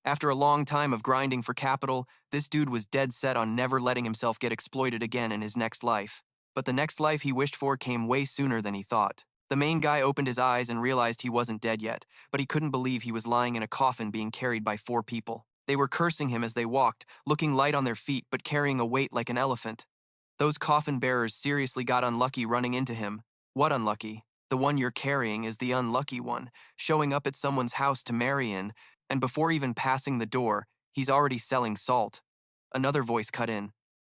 After a long time of grinding for capital, this dude was dead set on never letting himself get exploited again in his next life. But the next life he wished for came way sooner than he thought. The main guy opened his eyes and realized he wasn't dead yet, but he couldn't believe he was lying in a coffin being carried by 4 people. They were cursing him as they walked, looking light on their feet but carrying a weight like an elephant. Those coffin bearers seriously got unlucky running into him. What unlucky? The one you're carrying is the unlucky one, showing up at someone's house to marry in, and before even passing the door, he's already selling salt. Another voice cut in.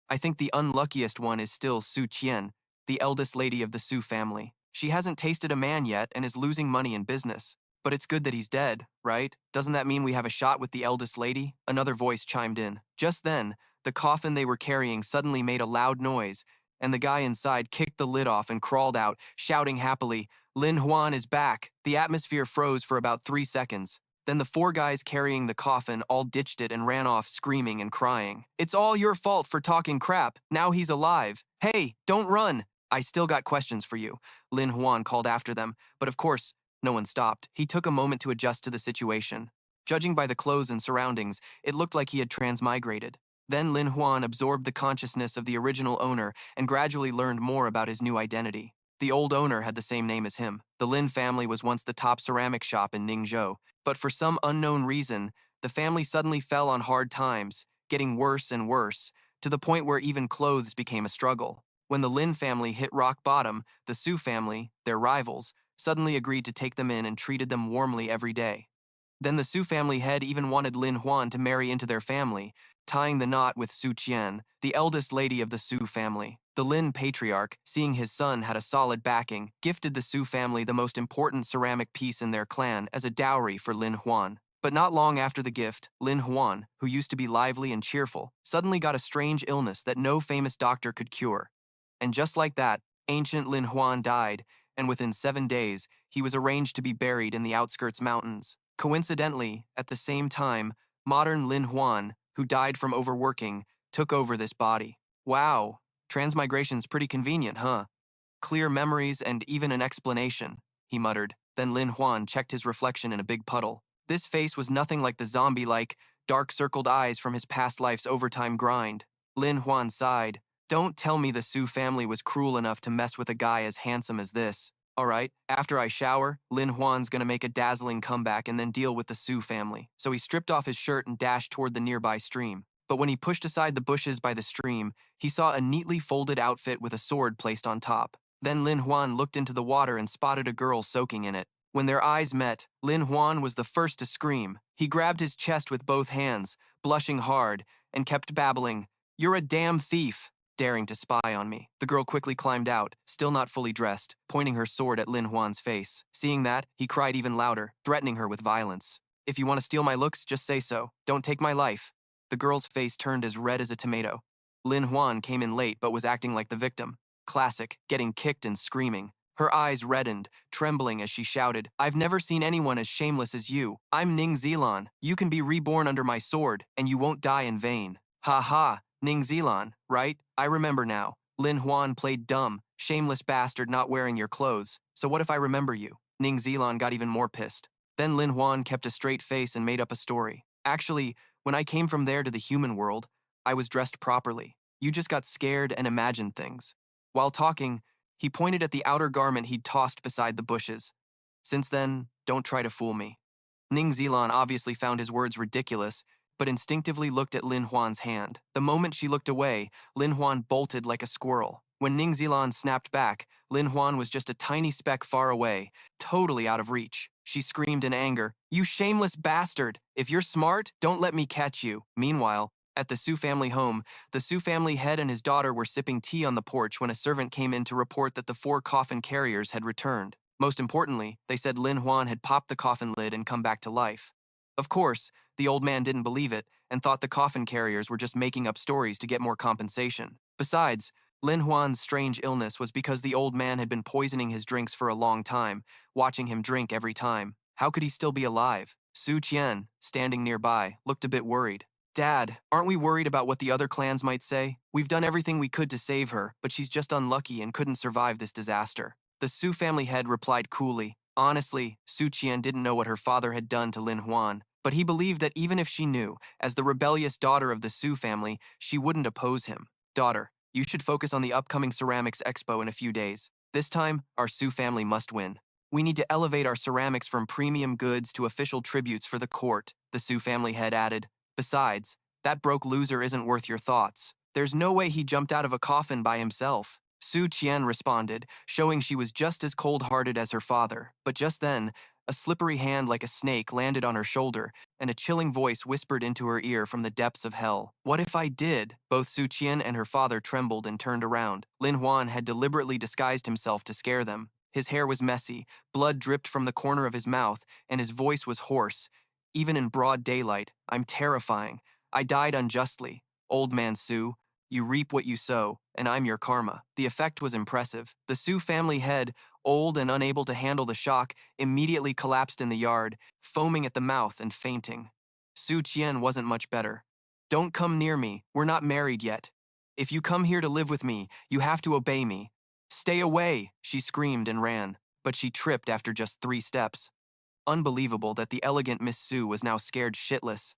I think the unluckiest one is still Su Qian, the eldest lady of the Su family. She hasn't tasted a man yet and is losing money in business. But it's good that he's dead, right? Doesn't that mean we have a shot with the eldest lady? Another voice chimed in. Just then, the coffin they were carrying suddenly made a loud noise, and the guy inside kicked the lid off and crawled out, shouting happily, Lin Huan is back. The atmosphere froze for about 3 seconds. Then the 4 guys carrying the coffin all ditched it and ran off screaming and crying. It's all your fault for talking crap. Now he's alive. Hey, don't run. I still got questions for you, Lin Huan called after them, but of course, no one stopped. He took a moment to adjust to the situation. Judging by the clothes and surroundings, it looked like he had transmigrated. Then Lin Huan absorbed the consciousness of the original owner and gradually learned more about his new identity. The old owner had the same name as him. The Lin family was once the top ceramic shop in Ningzhou, but for some unknown reason, the family suddenly fell on hard times, getting worse and worse, to the point where even clothes became a struggle. When the Lin family hit rock bottom, the Su family, their rivals, suddenly agreed to take them in and treated them warmly every day. Then the Su family head even wanted Lin Huan to marry into their family, tying the knot with Su Qian, the eldest lady of the Su family. The Lin patriarch, seeing his son had a solid backing, gifted the Su family the most important ceramic piece in their clan as a dowry for Lin Huan. But not long after the gift, Lin Huan, who used to be lively and cheerful, suddenly got a strange illness that no famous doctor could cure. And just like that, ancient Lin Huan died, and within 7 days, he was arranged to be buried in the outskirts mountains. Coincidentally, at the same time, modern Lin Huan, who died from overworking, took over this body. Wow, transmigration's pretty convenient, huh? Clear memories and even an explanation, he muttered. Then Lin Huan checked his reflection in a big puddle. This face was nothing like the zombie-like, dark-circled eyes from his past life's overtime grind. Lin Huan sighed. Don't tell me the Su family was cruel enough to mess with a guy as handsome as this. All right, after I shower, Lin Huan's gonna make a dazzling comeback and then deal with the Su family. So he stripped off his shirt and dashed toward the nearby stream. But when he pushed aside the bushes by the stream, he saw a neatly folded outfit with a sword placed on top. Then Lin Huan looked into the water and spotted a girl soaking in it. When their eyes met, Lin Huan was the first to scream. He grabbed his chest with both hands, blushing hard, and kept babbling, "You're a damn thief," daring to spy on me. The girl quickly climbed out, still not fully dressed, pointing her sword at Lin Huan's face. Seeing that, he cried even louder, threatening her with violence. "If you want to steal my looks, just say so. Don't take my life." The girl's face turned as red as a tomato. Lin Huan came in late but was acting like the victim. Classic, getting kicked and screaming. Her eyes reddened, trembling as she shouted, "I've never seen anyone as shameless as you. I'm Ning Zilan. You can be reborn under my sword, and you won't die in vain." "Ha ha, Ning Zilan, right? I remember now. Lin Huan played dumb, shameless bastard not wearing your clothes. So what if I remember you?" Ning Zilan got even more pissed. Then Lin Huan kept a straight face and made up a story. "Actually, when I came from there to the human world, I was dressed properly. You just got scared and imagined things." While talking, he pointed at the outer garment he'd tossed beside the bushes. "Since then, don't try to fool me." Ning Zilan obviously found his words ridiculous, but instinctively looked at Lin Huan's hand. The moment she looked away, Lin Huan bolted like a squirrel. When Ning Zilan snapped back, Lin Huan was just a tiny speck far away, totally out of reach. She screamed in anger, "You shameless bastard! If you're smart, don't let me catch you." Meanwhile, at the Su family home, the Su family head and his daughter were sipping tea on the porch when a servant came in to report that the 4 coffin carriers had returned. Most importantly, they said Lin Huan had popped the coffin lid and come back to life. Of course, the old man didn't believe it and thought the coffin carriers were just making up stories to get more compensation. Besides, Lin Huan's strange illness was because the old man had been poisoning his drinks for a long time, watching him drink every time. How could he still be alive? Su Qian, standing nearby, looked a bit worried. "Dad, aren't we worried about what the other clans might say? We've done everything we could to save her, but she's just unlucky and couldn't survive this disaster." The Su family head replied coolly. Honestly, Su Qian didn't know what her father had done to Lin Huan, But he believed that even if she knew, as the rebellious daughter of the Su family, she wouldn't oppose him. Daughter, you should focus on the upcoming ceramics expo in a few days. This time, our Su family must win. We need to elevate our ceramics from premium goods to official tributes for the court, the Su family head added. Besides, that broke loser isn't worth your thoughts. There's no way he jumped out of a coffin by himself. Su Qian responded, showing she was just as cold-hearted as her father. But just then, a slippery hand like a snake landed on her shoulder, and a chilling voice whispered into her ear from the depths of hell. What if I did? Both Su Qian and her father trembled and turned around. Lin Huan had deliberately disguised himself to scare them. His hair was messy, blood dripped from the corner of his mouth, and his voice was hoarse. Even in broad daylight, I'm terrifying. I died unjustly. Old man Su, you reap what you sow, and I'm your karma. The effect was impressive. The Su family head, old and unable to handle the shock, immediately collapsed in the yard, foaming at the mouth and fainting. Su Qian wasn't much better. Don't come near me, we're not married yet. If you come here to live with me, you have to obey me. Stay away, she screamed and ran, but she tripped after just 3 steps. Unbelievable that the elegant Miss Su was now scared shitless.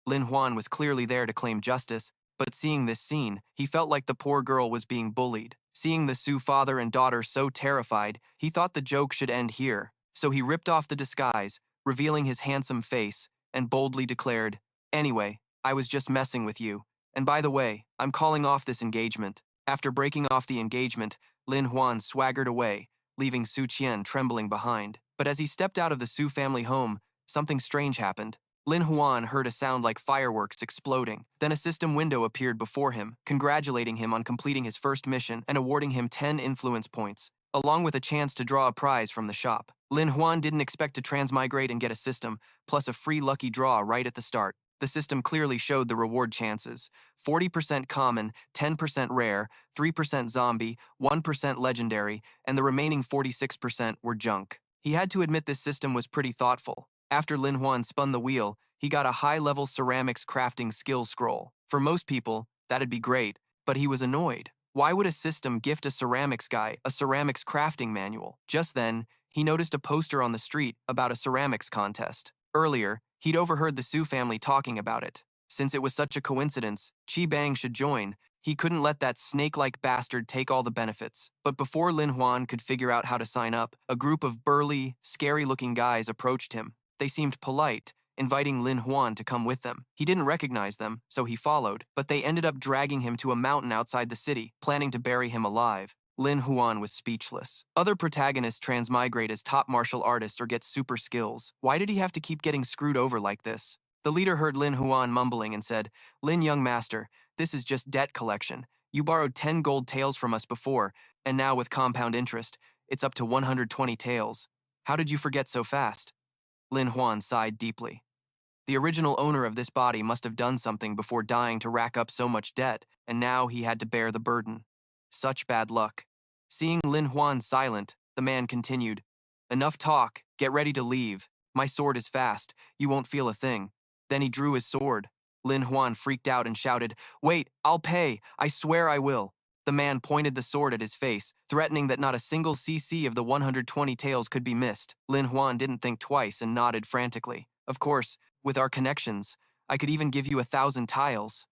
Lin Huan was clearly there to claim justice, but seeing this scene, he felt like the poor girl was being bullied. Seeing the Su father and daughter so terrified, he thought the joke should end here, so he ripped off the disguise, revealing his handsome face, and boldly declared, "Anyway, I was just messing with you. And by the way, I'm calling off this engagement." After breaking off the engagement, Lin Huan swaggered away, leaving Su Qian trembling behind. But as he stepped out of the Su family home, something strange happened. Lin Huan heard a sound like fireworks exploding. Then a system window appeared before him, congratulating him on completing his first mission and awarding him 10 influence points, along with a chance to draw a prize from the shop. Lin Huan didn't expect to transmigrate and get a system, plus a free lucky draw right at the start. The system clearly showed the reward chances: 40% common, 10% rare, 3% zombie, 1% legendary, and the remaining 46% were junk. He had to admit this system was pretty thoughtful. After Lin Huan spun the wheel, he got a high-level ceramics crafting skill scroll. For most people, that'd be great, but he was annoyed. Why would a system gift a ceramics guy a ceramics crafting manual? Just then, he noticed a poster on the street about a ceramics contest. Earlier, he'd overheard the Su family talking about it. Since it was such a coincidence, Qi Bang should join. He couldn't let that snake-like bastard take all the benefits. But before Lin Huan could figure out how to sign up, a group of burly, scary-looking guys approached him. They seemed polite, inviting Lin Huan to come with them. He didn't recognize them, so he followed, but they ended up dragging him to a mountain outside the city, planning to bury him alive. Lin Huan was speechless. Other protagonists transmigrate as top martial artists or get super skills. Why did he have to keep getting screwed over like this? The leader heard Lin Huan mumbling and said, "Lin, young master, this is just debt collection. You borrowed 10 gold taels from us before, and now with compound interest, it's up to 120 taels. How did you forget so fast?" Lin Huan sighed deeply. The original owner of this body must have done something before dying to rack up so much debt, and now he had to bear the burden. Such bad luck. Seeing Lin Huan silent, the man continued, "Enough talk, get ready to leave. My sword is fast, you won't feel a thing." Then he drew his sword. Lin Huan freaked out and shouted, "Wait, I'll pay, I swear I will." The man pointed the sword at his face, threatening that not a single CC of the 120 taels could be missed. Lin Huan didn't think twice and nodded frantically. "Of course, with our connections, I could even give you 1,000 tiles."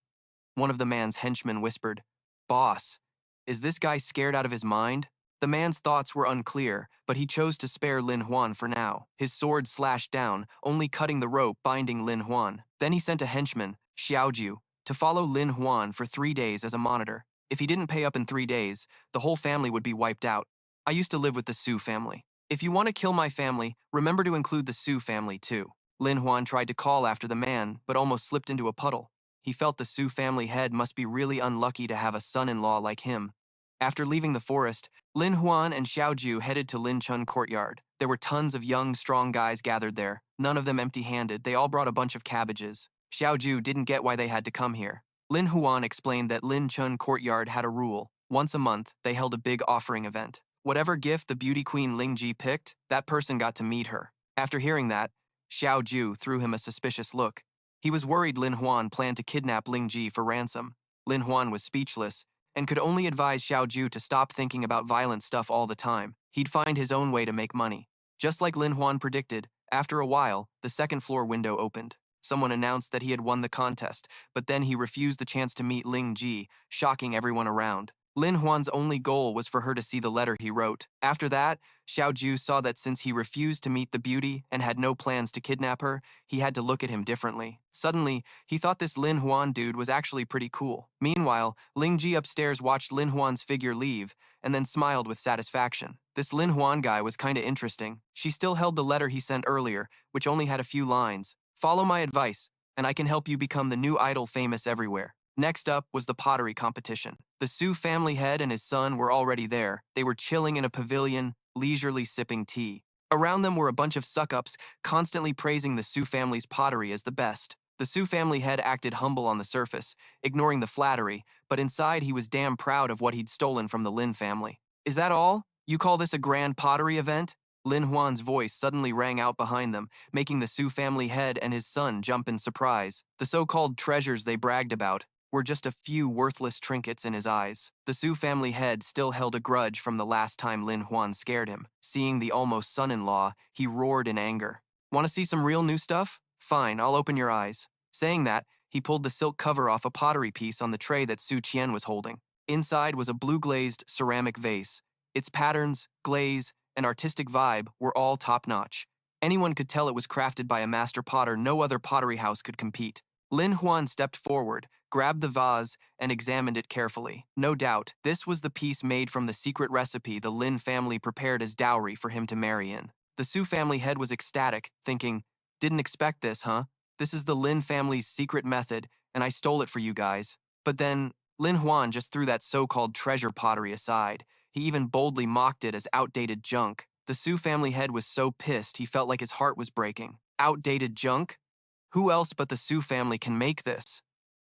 One of the man's henchmen whispered, "Boss, is this guy scared out of his mind?" The man's thoughts were unclear, but he chose to spare Lin Huan for now. His sword slashed down, only cutting the rope binding Lin Huan. Then he sent a henchman, Xiaoju, to follow Lin Huan for 3 days as a monitor. If he didn't pay up in 3 days, the whole family would be wiped out. I used to live with the Su family. If you want to kill my family, remember to include the Su family too. Lin Huan tried to call after the man, but almost slipped into a puddle. He felt the Su family head must be really unlucky to have a son-in-law like him. After leaving the forest, Lin Huan and Xiaoju headed to Lin Chun courtyard. There were tons of young, strong guys gathered there, none of them empty-handed. They all brought a bunch of cabbages. Xiaoju didn't get why they had to come here. Lin Huan explained that Lin Chun courtyard had a rule. Once a month, they held a big offering event. Whatever gift the beauty queen Ling Ji picked, that person got to meet her. After hearing that, Xiaoju threw him a suspicious look. He was worried Lin Huan planned to kidnap Ling Ji for ransom. Lin Huan was speechless and could only advise Xiaoju to stop thinking about violent stuff all the time. He'd find his own way to make money. Just like Lin Huan predicted, after a while, the second-floor window opened. Someone announced that he had won the contest, but then he refused the chance to meet Ling Ji, shocking everyone around. Lin Huan's only goal was for her to see the letter he wrote. After that, Xiao Ju saw that since he refused to meet the beauty and had no plans to kidnap her, he had to look at him differently. Suddenly, he thought this Lin Huan dude was actually pretty cool. Meanwhile, Ling Ji upstairs watched Lin Huan's figure leave and then smiled with satisfaction. This Lin Huan guy was kinda interesting. She still held the letter he sent earlier, which only had a few lines. Follow my advice, and I can help you become the new idol famous everywhere. Next up was the pottery competition. The Su family head and his son were already there. They were chilling in a pavilion, leisurely sipping tea. Around them were a bunch of suck-ups, constantly praising the Su family's pottery as the best. The Su family head acted humble on the surface, ignoring the flattery, but inside he was damn proud of what he'd stolen from the Lin family. Is that all? You call this a grand pottery event? Lin Huan's voice suddenly rang out behind them, making the Su family head and his son jump in surprise. The so-called treasures they bragged about were just a few worthless trinkets in his eyes. The Su family head still held a grudge from the last time Lin Huan scared him. Seeing the almost son-in-law, he roared in anger. Want to see some real new stuff? Fine, I'll open your eyes. Saying that, he pulled the silk cover off a pottery piece on the tray that Su Qian was holding. Inside was a blue-glazed ceramic vase. Its patterns, glaze, and artistic vibe were all top-notch. Anyone could tell it was crafted by a master potter no other pottery house could compete. Lin Huan stepped forward, grabbed the vase, and examined it carefully. No doubt, this was the piece made from the secret recipe the Lin family prepared as dowry for him to marry in. The Su family head was ecstatic, thinking, "Didn't expect this, huh? This is the Lin family's secret method, and I stole it for you guys." But then, Lin Huan just threw that so-called treasure pottery aside. He even boldly mocked it as outdated junk. The Su family head was so pissed he felt like his heart was breaking. Outdated junk? Who else but the Su family can make this?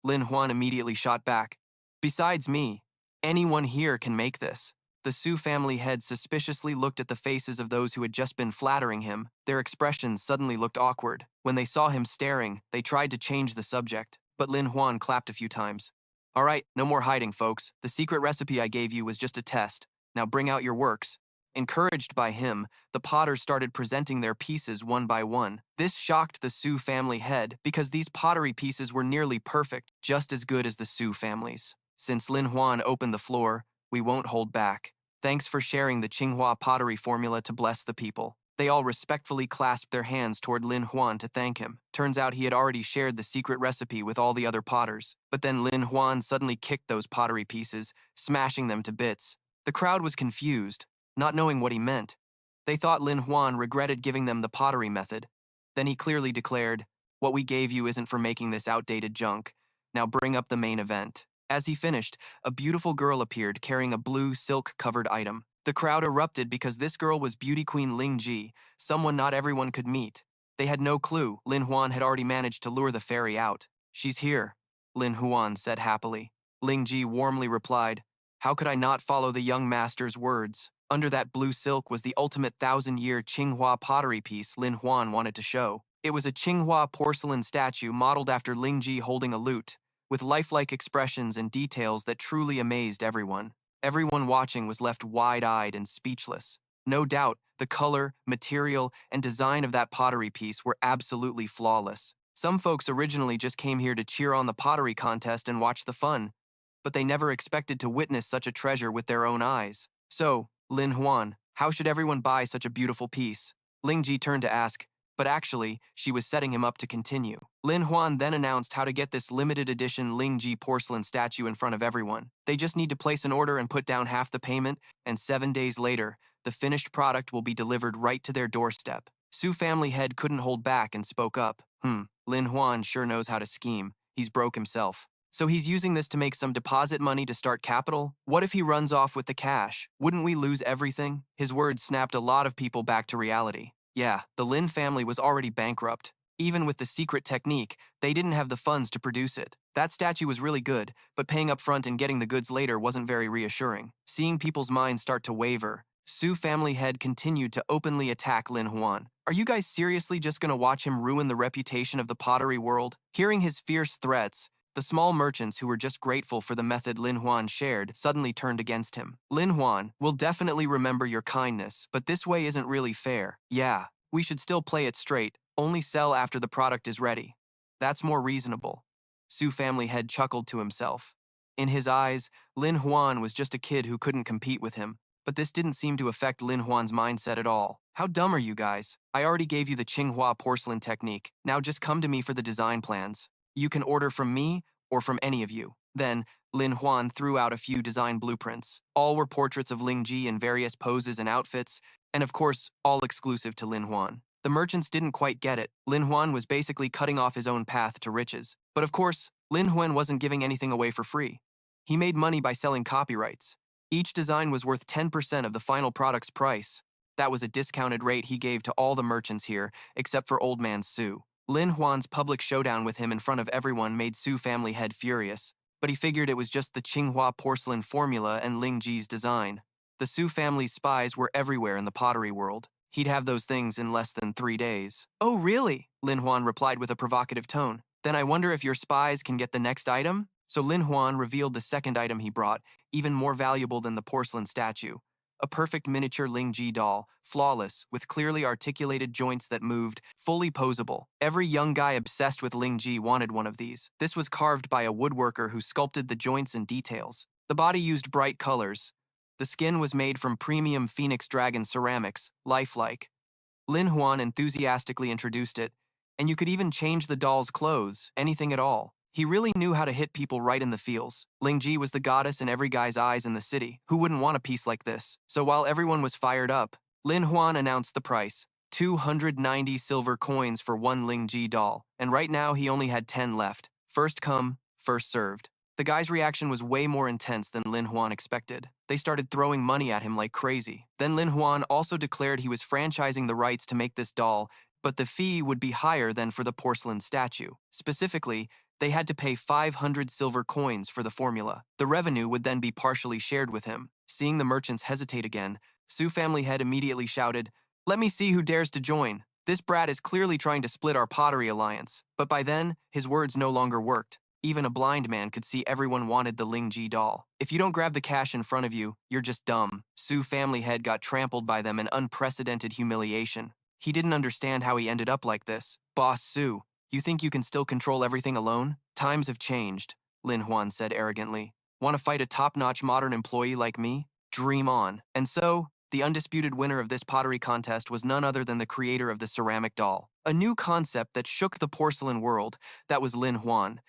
Lin Huan immediately shot back. Besides me, anyone here can make this. The Su family head suspiciously looked at the faces of those who had just been flattering him. Their expressions suddenly looked awkward. When they saw him staring, they tried to change the subject, but Lin Huan clapped a few times. All right, no more hiding, folks. The secret recipe I gave you was just a test. Now bring out your works. Encouraged by him, the potters started presenting their pieces one by one. This shocked the Su family head because these pottery pieces were nearly perfect, just as good as the Su family's. Since Lin Huan opened the floor, we won't hold back. Thanks for sharing the Qinghua pottery formula to bless the people. They all respectfully clasped their hands toward Lin Huan to thank him. Turns out he had already shared the secret recipe with all the other potters. But then Lin Huan suddenly kicked those pottery pieces, smashing them to bits. The crowd was confused, not knowing what he meant. They thought Lin Huan regretted giving them the pottery method. Then he clearly declared, "What we gave you isn't for making this outdated junk. Now bring up the main event." As he finished, a beautiful girl appeared carrying a blue silk-covered item. The crowd erupted because this girl was beauty queen Ling Ji, someone not everyone could meet. They had no clue Lin Huan had already managed to lure the fairy out. "She's here," Lin Huan said happily. Ling Ji warmly replied, "How could I not follow the young master's words?" Under that blue silk was the ultimate 1,000-year Qinghua pottery piece Lin Huan wanted to show. It was a Qinghua porcelain statue modeled after Ling Ji holding a lute, with lifelike expressions and details that truly amazed everyone. Everyone watching was left wide-eyed and speechless. No doubt, the color, material, and design of that pottery piece were absolutely flawless. Some folks originally just came here to cheer on the pottery contest and watch the fun, but they never expected to witness such a treasure with their own eyes. So, Lin Huan, how should everyone buy such a beautiful piece? Ling Ji turned to ask, but actually, she was setting him up to continue. Lin Huan then announced how to get this limited edition Ling Ji porcelain statue in front of everyone. They just need to place an order and put down half the payment, and 7 days later, the finished product will be delivered right to their doorstep. Su family head couldn't hold back and spoke up. Lin Huan sure knows how to scheme. He's broke himself. So he's using this to make some deposit money to start capital? What if he runs off with the cash? Wouldn't we lose everything? His words snapped a lot of people back to reality. Yeah, the Lin family was already bankrupt. Even with the secret technique, they didn't have the funds to produce it. That statue was really good, but paying up front and getting the goods later wasn't very reassuring. Seeing people's minds start to waver, Su family head continued to openly attack Lin Huan. Are you guys seriously just gonna watch him ruin the reputation of the pottery world? Hearing his fierce threats, the small merchants who were just grateful for the method Lin Huan shared suddenly turned against him. Lin Huan, we'll definitely remember your kindness, but this way isn't really fair. Yeah, we should still play it straight, only sell after the product is ready. That's more reasonable. Su family head chuckled to himself. In his eyes, Lin Huan was just a kid who couldn't compete with him, but this didn't seem to affect Lin Huan's mindset at all. How dumb are you guys? I already gave you the Qinghua porcelain technique. Now just come to me for the design plans. You can order from me or from any of you. Then, Lin Huan threw out a few design blueprints. All were portraits of Ling Ji in various poses and outfits, and of course, all exclusive to Lin Huan. The merchants didn't quite get it. Lin Huan was basically cutting off his own path to riches. But of course, Lin Huan wasn't giving anything away for free. He made money by selling copyrights. Each design was worth 10% of the final product's price. That was a discounted rate he gave to all the merchants here, except for Old Man Su. Lin Huan's public showdown with him in front of everyone made Su family head furious, but he figured it was just the Qinghua porcelain formula and Ling Ji's design. The Su family's spies were everywhere in the pottery world. He'd have those things in less than 3 days. Oh, really? Lin Huan replied with a provocative tone. Then I wonder if your spies can get the next item? So Lin Huan revealed the second item he brought, even more valuable than the porcelain statue. A perfect miniature Ling Ji doll, flawless, with clearly articulated joints that moved, fully posable. Every young guy obsessed with Ling Ji wanted one of these. This was carved by a woodworker who sculpted the joints and details. The body used bright colors. The skin was made from premium Phoenix Dragon ceramics, lifelike. Lin Huan enthusiastically introduced it, and you could even change the doll's clothes, anything at all. He really knew how to hit people right in the feels. Ling Ji was the goddess in every guy's eyes in the city. Who wouldn't want a piece like this? So while everyone was fired up, Lin Huan announced the price. 290 silver coins for one Ling Ji doll, and right now he only had 10 left. First come, first served. The guy's reaction was way more intense than Lin Huan expected. They started throwing money at him like crazy. Then Lin Huan also declared he was franchising the rights to make this doll, but the fee would be higher than for the porcelain statue. Specifically, they had to pay 500 silver coins for the formula. The revenue would then be partially shared with him. Seeing the merchants hesitate again, Su family head immediately shouted, "Let me see who dares to join. This brat is clearly trying to split our pottery alliance." But by then, his words no longer worked. Even a blind man could see everyone wanted the Ling Ji doll. If you don't grab the cash in front of you, you're just dumb. Su family head got trampled by them in unprecedented humiliation. He didn't understand how he ended up like this. Boss Su, you think you can still control everything alone? Times have changed, Lin Huan said arrogantly. Want to fight a top-notch modern employee like me? Dream on. And so, the undisputed winner of this pottery contest was none other than the creator of the ceramic doll. A new concept that shook the porcelain world, that was Lin Huan.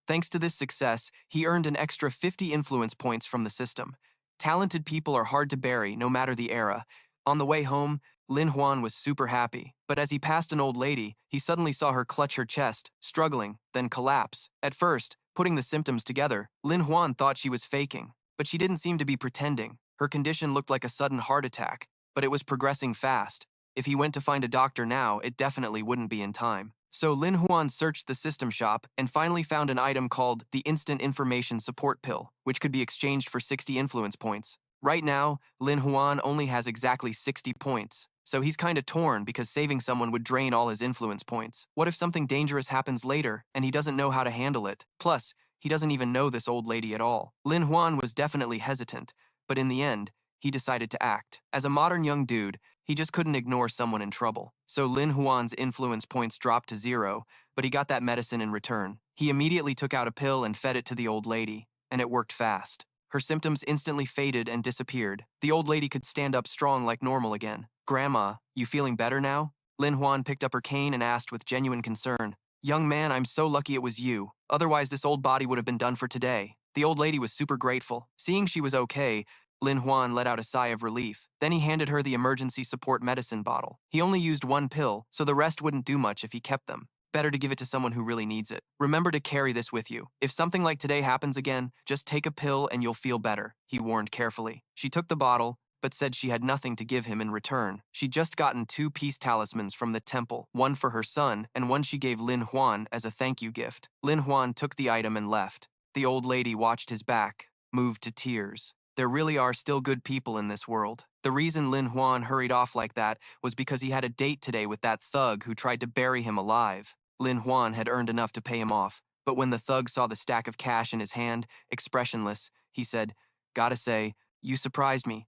Thanks to this success, he earned an extra 50 influence points from the system. Talented people are hard to bury, no matter the era. On the way home, Lin Huan was super happy, but as he passed an old lady, he suddenly saw her clutch her chest, struggling, then collapse. At first, putting the symptoms together, Lin Huan thought she was faking, but she didn't seem to be pretending. Her condition looked like a sudden heart attack, but it was progressing fast. If he went to find a doctor now, it definitely wouldn't be in time. So Lin Huan searched the system shop and finally found an item called the Instant Information Support Pill, which could be exchanged for 60 influence points. Right now, Lin Huan only has exactly 60 points. So he's kinda torn because saving someone would drain all his influence points. What if something dangerous happens later and he doesn't know how to handle it? Plus, he doesn't even know this old lady at all. Lin Huan was definitely hesitant, but in the end, he decided to act. As a modern young dude, he just couldn't ignore someone in trouble. So Lin Huan's influence points dropped to 0, but he got that medicine in return. He immediately took out a pill and fed it to the old lady, and it worked fast. Her symptoms instantly faded and disappeared. The old lady could stand up strong like normal again. "Grandma, you feeling better now?" Lin Huan picked up her cane and asked with genuine concern. "Young man, I'm so lucky it was you. Otherwise, this old body would have been done for today." The old lady was super grateful. Seeing she was okay, Lin Huan let out a sigh of relief. Then he handed her the emergency support medicine bottle. He only used one pill, so the rest wouldn't do much if he kept them. Better to give it to someone who really needs it. Remember to carry this with you. If something like today happens again, just take a pill and you'll feel better, he warned carefully. She took the bottle, but said she had nothing to give him in return. She'd just gotten 2 peace talismans from the temple, one for her son and one she gave Lin Huan as a thank you gift. Lin Huan took the item and left. The old lady watched his back, moved to tears. There really are still good people in this world. The reason Lin Huan hurried off like that was because he had a date today with that thug who tried to bury him alive. Lin Huan had earned enough to pay him off, but when the thug saw the stack of cash in his hand, expressionless, he said, "Gotta say, you surprised me.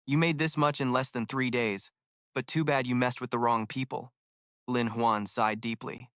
You made this much in less than 3 days, but too bad you messed with the wrong people." Lin Huan sighed deeply.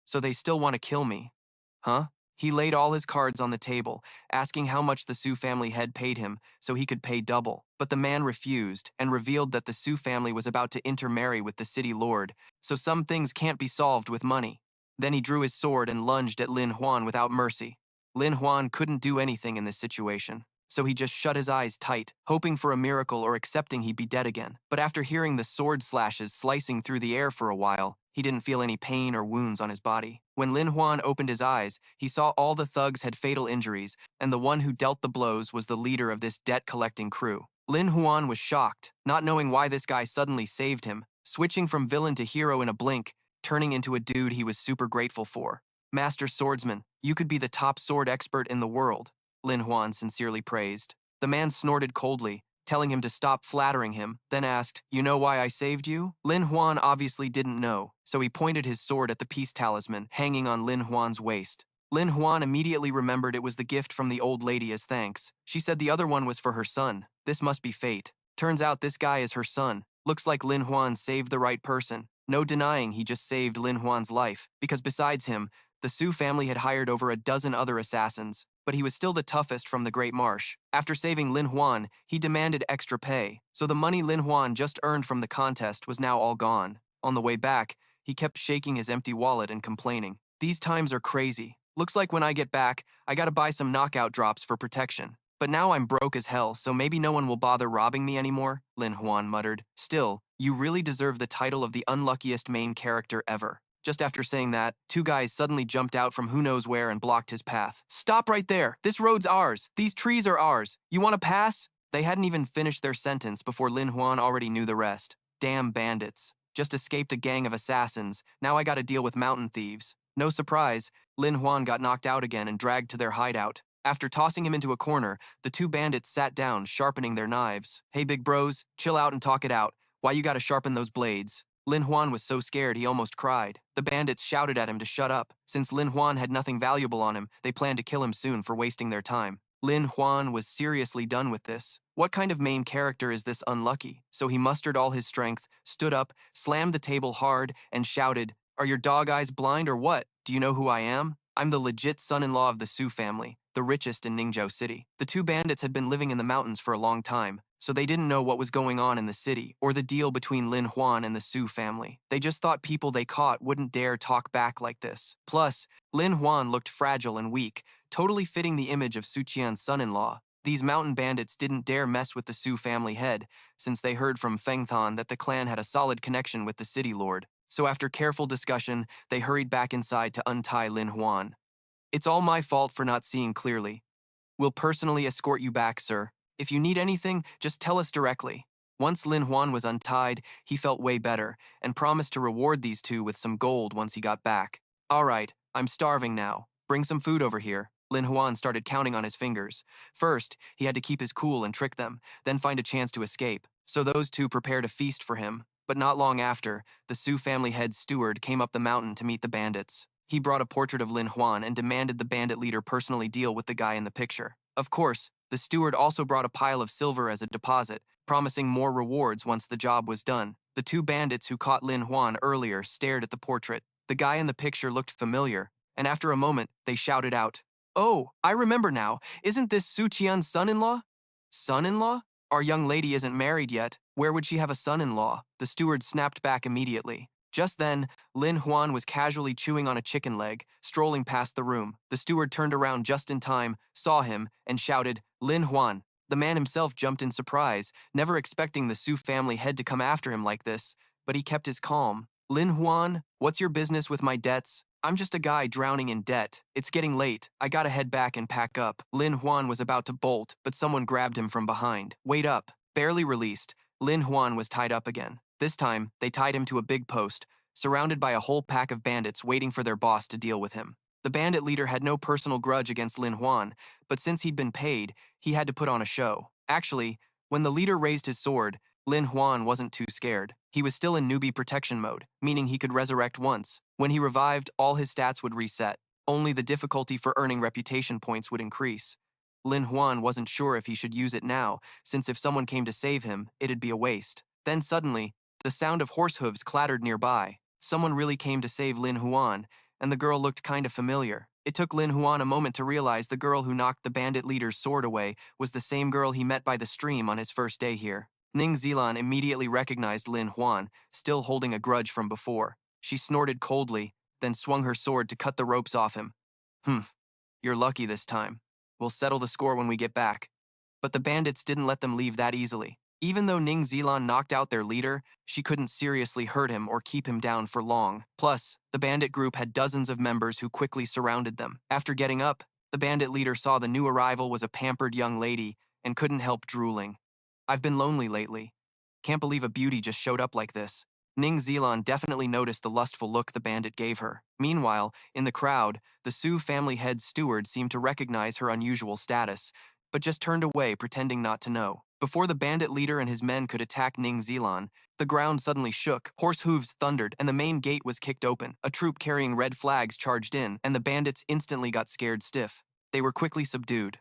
So they still want to kill me. Huh? He laid all his cards on the table, asking how much the Su family had paid him so he could pay double. But the man refused and revealed that the Su family was about to intermarry with the city lord, so some things can't be solved with money. Then he drew his sword and lunged at Lin Huan without mercy. Lin Huan couldn't do anything in this situation, so he just shut his eyes tight, hoping for a miracle or accepting he'd be dead again. But after hearing the sword slashes slicing through the air for a while, he didn't feel any pain or wounds on his body. When Lin Huan opened his eyes, he saw all the thugs had fatal injuries, and the one who dealt the blows was the leader of this debt-collecting crew. Lin Huan was shocked, not knowing why this guy suddenly saved him, switching from villain to hero in a blink, turning into a dude he was super grateful for. Master Swordsman, you could be the top sword expert in the world, Lin Huan sincerely praised. The man snorted coldly, telling him to stop flattering him, then asked, "You know why I saved you?" Lin Huan obviously didn't know, so he pointed his sword at the peace talisman hanging on Lin Huan's waist. Lin Huan immediately remembered it was the gift from the old lady as thanks. She said the other one was for her son. This must be fate. Turns out this guy is her son. Looks like Lin Huan saved the right person. No denying he just saved Lin Huan's life, because besides him, the Su family had hired over a dozen other assassins, but he was still the toughest from the Great Marsh. After saving Lin Huan, he demanded extra pay, so the money Lin Huan just earned from the contest was now all gone. On the way back, he kept shaking his empty wallet and complaining. "These times are crazy. Looks like when I get back, I gotta buy some knockout drops for protection. But now I'm broke as hell, so maybe no one will bother robbing me anymore," Lin Huan muttered. "Still, you really deserve the title of the unluckiest main character ever." Just after saying that, two guys suddenly jumped out from who knows where and blocked his path. "Stop right there! This road's ours! These trees are ours! You want to pass?" They hadn't even finished their sentence before Lin Huan already knew the rest. Damn bandits. Just escaped a gang of assassins. Now I gotta deal with mountain thieves. No surprise, Lin Huan got knocked out again and dragged to their hideout. After tossing him into a corner, the two bandits sat down, sharpening their knives. "Hey big bros, chill out and talk it out. Why you gotta sharpen those blades?" Lin Huan was so scared he almost cried. The bandits shouted at him to shut up. Since Lin Huan had nothing valuable on him, they planned to kill him soon for wasting their time. Lin Huan was seriously done with this. What kind of main character is this unlucky? So he mustered all his strength, stood up, slammed the table hard, and shouted, "Are your dog eyes blind or what? Do you know who I am? I'm the legit son-in-law of the Su family, the richest in Ningzhou City." The two bandits had been living in the mountains for a long time, so they didn't know what was going on in the city or the deal between Lin Huan and the Su family. They just thought people they caught wouldn't dare talk back like this. Plus, Lin Huan looked fragile and weak, totally fitting the image of Su Qian's son-in-law. These mountain bandits didn't dare mess with the Su family head, since they heard from Feng Than that the clan had a solid connection with the city lord. So after careful discussion, they hurried back inside to untie Lin Huan. "It's all my fault for not seeing clearly. We'll personally escort you back, sir. If you need anything, just tell us directly." Once Lin Huan was untied, he felt way better and promised to reward these two with some gold once he got back. "All right, I'm starving now. Bring some food over here." Lin Huan started counting on his fingers. First, he had to keep his cool and trick them, then find a chance to escape. So those two prepared a feast for him. But not long after, the Su family head steward came up the mountain to meet the bandits. He brought a portrait of Lin Huan and demanded the bandit leader personally deal with the guy in the picture. Of course, the steward also brought a pile of silver as a deposit, promising more rewards once the job was done. The two bandits who caught Lin Huan earlier stared at the portrait. The guy in the picture looked familiar, and after a moment, they shouted out, "Oh, I remember now. Isn't this Su Qian's son-in-law?" "Son-in-law? Our young lady isn't married yet. Where would she have a son-in-law?" The steward snapped back immediately. Just then, Lin Huan was casually chewing on a chicken leg, strolling past the room. The steward turned around just in time, saw him, and shouted, "Lin Huan." The man himself jumped in surprise, never expecting the Su family head to come after him like this, but he kept his calm. "Lin Huan, what's your business with my debts? I'm just a guy drowning in debt. It's getting late. I gotta head back and pack up." Lin Huan was about to bolt, but someone grabbed him from behind. "Wait up." Barely released, Lin Huan was tied up again. This time, they tied him to a big post, surrounded by a whole pack of bandits waiting for their boss to deal with him. The bandit leader had no personal grudge against Lin Huan, but since he'd been paid, he had to put on a show. Actually, when the leader raised his sword, Lin Huan wasn't too scared. He was still in newbie protection mode, meaning he could resurrect once. When he revived, all his stats would reset. Only the difficulty for earning reputation points would increase. Lin Huan wasn't sure if he should use it now, since if someone came to save him, it'd be a waste. Then suddenly, the sound of horse hooves clattered nearby. Someone really came to save Lin Huan, and the girl looked kind of familiar. It took Lin Huan a moment to realize the girl who knocked the bandit leader's sword away was the same girl he met by the stream on his first day here. Ning Zilan immediately recognized Lin Huan, still holding a grudge from before. She snorted coldly, then swung her sword to cut the ropes off him. You're lucky this time. We'll settle the score when we get back. But the bandits didn't let them leave that easily. Even though Ning Zilan knocked out their leader, she couldn't seriously hurt him or keep him down for long. Plus, the bandit group had dozens of members who quickly surrounded them. After getting up, the bandit leader saw the new arrival was a pampered young lady and couldn't help drooling. I've been lonely lately. Can't believe a beauty just showed up like this. Ning Zilan definitely noticed the lustful look the bandit gave her. Meanwhile, in the crowd, the Su family head steward seemed to recognize her unusual status, but just turned away, pretending not to know. Before the bandit leader and his men could attack Ning Zilan, the ground suddenly shook, horse hooves thundered, and the main gate was kicked open. A troop carrying red flags charged in, and the bandits instantly got scared stiff. They were quickly subdued.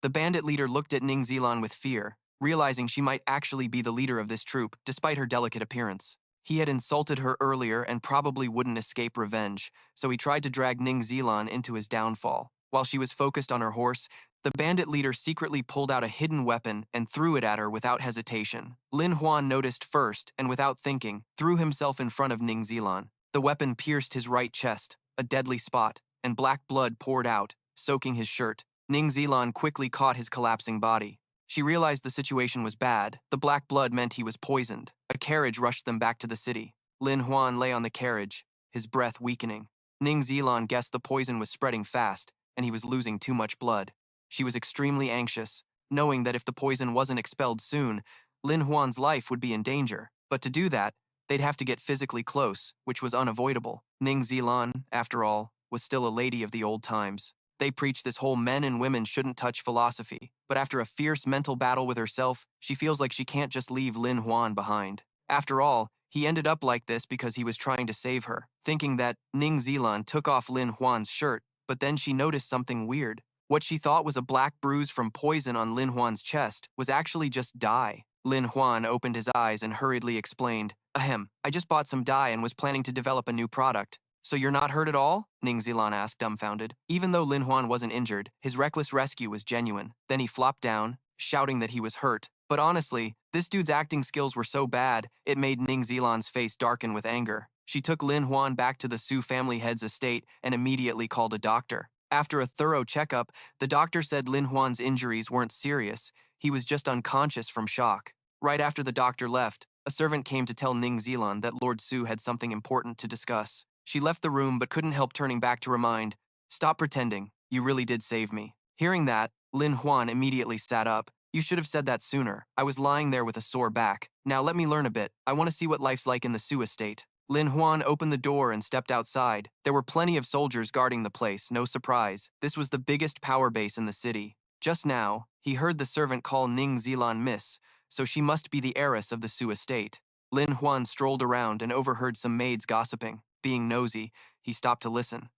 The bandit leader looked at Ning Zilan with fear, realizing she might actually be the leader of this troop, despite her delicate appearance. He had insulted her earlier and probably wouldn't escape revenge, so he tried to drag Ning Zilan into his downfall. While she was focused on her horse, the bandit leader secretly pulled out a hidden weapon and threw it at her without hesitation. Lin Huan noticed first and, without thinking, threw himself in front of Ning Zilan. The weapon pierced his right chest, a deadly spot, and black blood poured out, soaking his shirt. Ning Zilan quickly caught his collapsing body. She realized the situation was bad. The black blood meant he was poisoned. A carriage rushed them back to the city. Lin Huan lay on the carriage, his breath weakening. Ning Zilan guessed the poison was spreading fast, and he was losing too much blood. She was extremely anxious, knowing that if the poison wasn't expelled soon, Lin Huan's life would be in danger. But to do that, they'd have to get physically close, which was unavoidable. Ning Zilan, after all, was still a lady of the old times. They preach this whole men and women shouldn't touch philosophy, but after a fierce mental battle with herself, she feels like she can't just leave Lin Huan behind. After all, he ended up like this because he was trying to save her, thinking that Ning Zilan took off Lin Huan's shirt, but then she noticed something weird. What she thought was a black bruise from poison on Lin Huan's chest was actually just dye. Lin Huan opened his eyes and hurriedly explained, "Ahem, I just bought some dye and was planning to develop a new product." "So you're not hurt at all?" Ning Zilan asked, dumbfounded. Even though Lin Huan wasn't injured, his reckless rescue was genuine. Then he flopped down, shouting that he was hurt. But honestly, this dude's acting skills were so bad, it made Ning Zilan's face darken with anger. She took Lin Huan back to the Su family head's estate and immediately called a doctor. After a thorough checkup, the doctor said Lin Huan's injuries weren't serious. He was just unconscious from shock. Right after the doctor left, a servant came to tell Ning Zilan that Lord Su had something important to discuss. She left the room but couldn't help turning back to remind, "Stop pretending. You really did save me." Hearing that, Lin Huan immediately sat up. "You should have said that sooner. I was lying there with a sore back. Now let me learn a bit. I want to see what life's like in the Su estate." Lin Huan opened the door and stepped outside. There were plenty of soldiers guarding the place, no surprise. This was the biggest power base in the city. Just now, he heard the servant call Ning Zilan Miss, so she must be the heiress of the Su estate. Lin Huan strolled around and overheard some maids gossiping. Being nosy, he stopped to listen.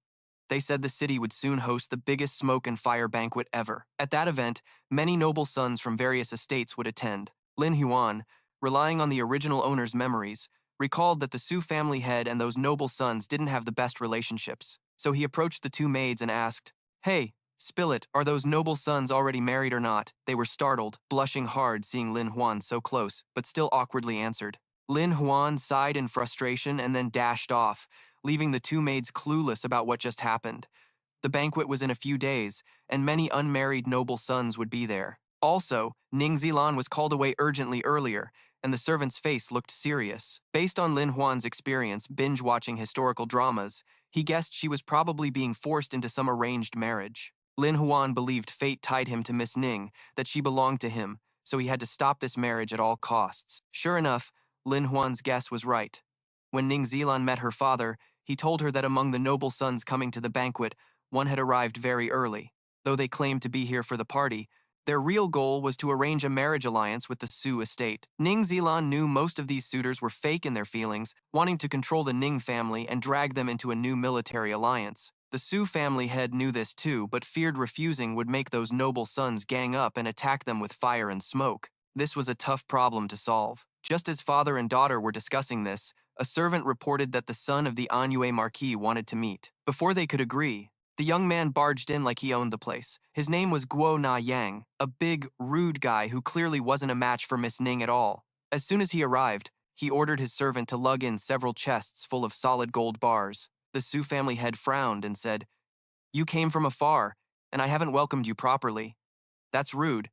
They said the city would soon host the biggest smoke and fire banquet ever. At that event, many noble sons from various estates would attend. Lin Huan, relying on the original owner's memories, recalled that the Su family head and those noble sons didn't have the best relationships. So he approached the two maids and asked, "Hey, spill it, are those noble sons already married or not?" They were startled, blushing hard seeing Lin Huan so close, but still awkwardly answered. Lin Huan sighed in frustration and then dashed off, leaving the two maids clueless about what just happened. The banquet was in a few days, and many unmarried noble sons would be there. Also, Ning Zilan was called away urgently earlier, and the servant's face looked serious. Based on Lin Huan's experience binge-watching historical dramas, he guessed she was probably being forced into some arranged marriage. Lin Huan believed fate tied him to Miss Ning, that she belonged to him, so he had to stop this marriage at all costs. Sure enough, Lin Huan's guess was right. When Ning Zilan met her father, he told her that among the noble sons coming to the banquet, one had arrived very early. Though they claimed to be here for the party, their real goal was to arrange a marriage alliance with the Su estate. Ning Zilan knew most of these suitors were fake in their feelings, wanting to control the Ning family and drag them into a new military alliance. The Su family head knew this too, but feared refusing would make those noble sons gang up and attack them with fire and smoke. This was a tough problem to solve. Just as father and daughter were discussing this, a servant reported that the son of the Anyue Marquis wanted to meet. Before they could agree, the young man barged in like he owned the place. His name was Guo Na Yang, a big, rude guy who clearly wasn't a match for Miss Ning at all. As soon as he arrived, he ordered his servant to lug in several chests full of solid gold bars. The Su family head frowned and said, "You came from afar, and I haven't welcomed you properly. That's rude.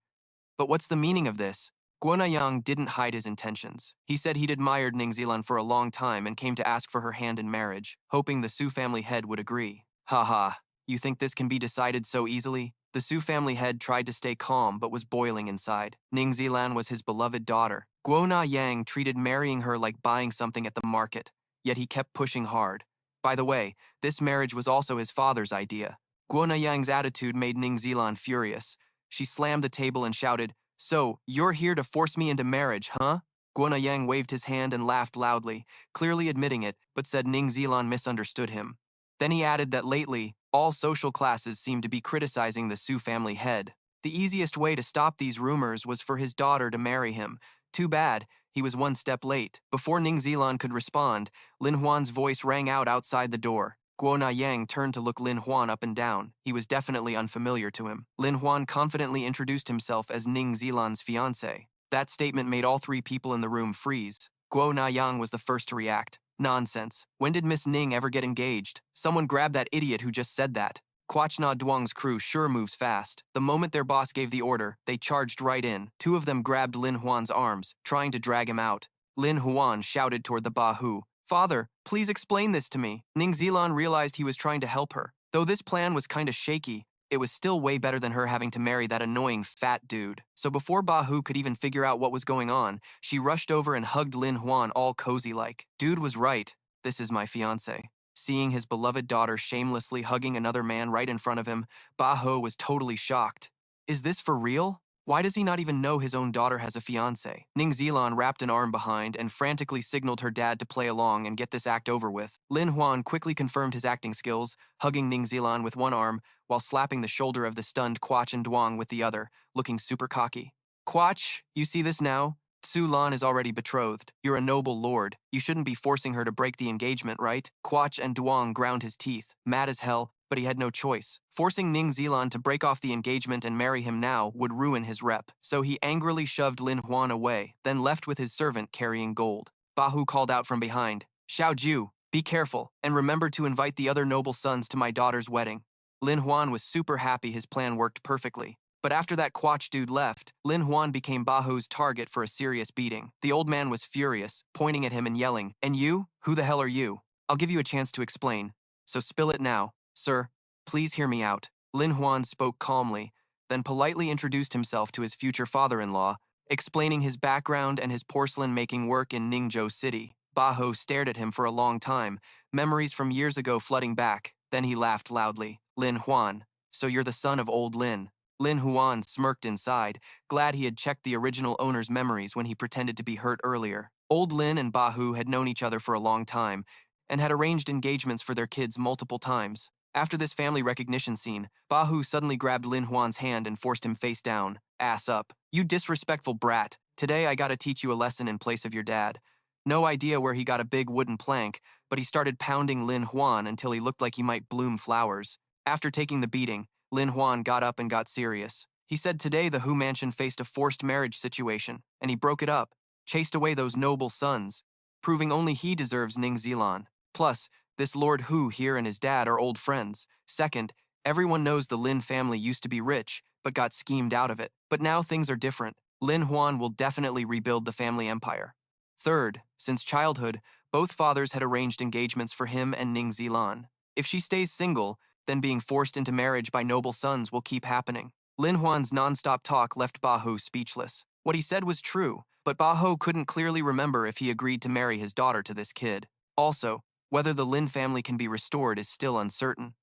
But what's the meaning of this?" Guanayang didn't hide his intentions. He said he'd admired Ning Zilan for a long time and came to ask for her hand in marriage, hoping the Su family head would agree. Haha, you think this can be decided so easily? The Su family head tried to stay calm but was boiling inside. Ning Zilan was his beloved daughter. Guona Yang treated marrying her like buying something at the market, yet he kept pushing hard. By the way, this marriage was also his father's idea. Guona Yang's attitude made Ning Zilan furious. She slammed the table and shouted, "So, you're here to force me into marriage, huh?" Guona Yang waved his hand and laughed loudly, clearly admitting it, but said Ning Zilan misunderstood him. Then he added that lately, all social classes seemed to be criticizing the Su family head. The easiest way to stop these rumors was for his daughter to marry him. Too bad, he was one step late. Before Ning Zilan could respond, Lin Huan's voice rang out outside the door. Guona Yang turned to look Lin Huan up and down. He was definitely unfamiliar to him. Lin Huan confidently introduced himself as Ning Zilan's fiancé. That statement made all three people in the room freeze. Guona Yang was the first to react. Nonsense. When did Miss Ning ever get engaged? Someone grab that idiot who just said that. Quach Na Duang's crew sure moves fast. The moment their boss gave the order, they charged right in. Two of them grabbed Lin Huan's arms, trying to drag him out. Lin Huan shouted toward the Bahu, "Father, please explain this to me." Ning Zilan realized he was trying to help her. Though this plan was kinda shaky, it was still way better than her having to marry that annoying fat dude. So before Bahu could even figure out what was going on, she rushed over and hugged Lin Huan all cozy-like. Dude was right. This is my fiancé. Seeing his beloved daughter shamelessly hugging another man right in front of him, Baho was totally shocked. Is this for real? Why does he not even know his own daughter has a fiancé? Ning Zilan wrapped an arm behind and frantically signaled her dad to play along and get this act over with. Lin Huan quickly confirmed his acting skills, hugging Ning Zilan with one arm while slapping the shoulder of the stunned Quach and Duang with the other, looking super cocky. "Quach, you see this now? Su Lan is already betrothed. You're a noble lord. You shouldn't be forcing her to break the engagement, right?" Quach and Duang ground his teeth, mad as hell, but he had no choice. Forcing Ning Zilan to break off the engagement and marry him now would ruin his rep, so he angrily shoved Lin Huan away, then left with his servant carrying gold. Bahu called out from behind, "Xiao Ju, be careful, and remember to invite the other noble sons to my daughter's wedding." Lin Huan was super happy his plan worked perfectly. But after that Quach dude left, Lin Huan became Bahu's target for a serious beating. The old man was furious, pointing at him and yelling, "And you? Who the hell are you? I'll give you a chance to explain. So spill it now. Sir, please hear me out." Lin Huan spoke calmly, then politely introduced himself to his future father-in-law, explaining his background and his porcelain-making work in Ningzhou City. Baho stared at him for a long time, memories from years ago flooding back. Then he laughed loudly. "Lin Huan, so you're the son of old Lin." Lin Huan smirked inside, glad he had checked the original owner's memories when he pretended to be hurt earlier. Old Lin and Bahu had known each other for a long time, and had arranged engagements for their kids multiple times. After this family recognition scene, Bahu suddenly grabbed Lin Huan's hand and forced him face down, ass up. "You disrespectful brat. Today I gotta teach you a lesson in place of your dad." No idea where he got a big wooden plank, but he started pounding Lin Huan until he looked like he might bloom flowers. After taking the beating, Lin Huan got up and got serious. He said today the Hu mansion faced a forced marriage situation, and he broke it up, chased away those noble sons, proving only he deserves Ning Zilan. Plus, this Lord Hu here and his dad are old friends. Second, everyone knows the Lin family used to be rich, but got schemed out of it. But now things are different. Lin Huan will definitely rebuild the family empire. Third, since childhood, both fathers had arranged engagements for him and Ning Zilan. If she stays single, then being forced into marriage by noble sons will keep happening. Lin Huan's non-stop talk left Baho speechless. What he said was true, but Baho couldn't clearly remember if he agreed to marry his daughter to this kid. Also, whether the Lin family can be restored is still uncertain.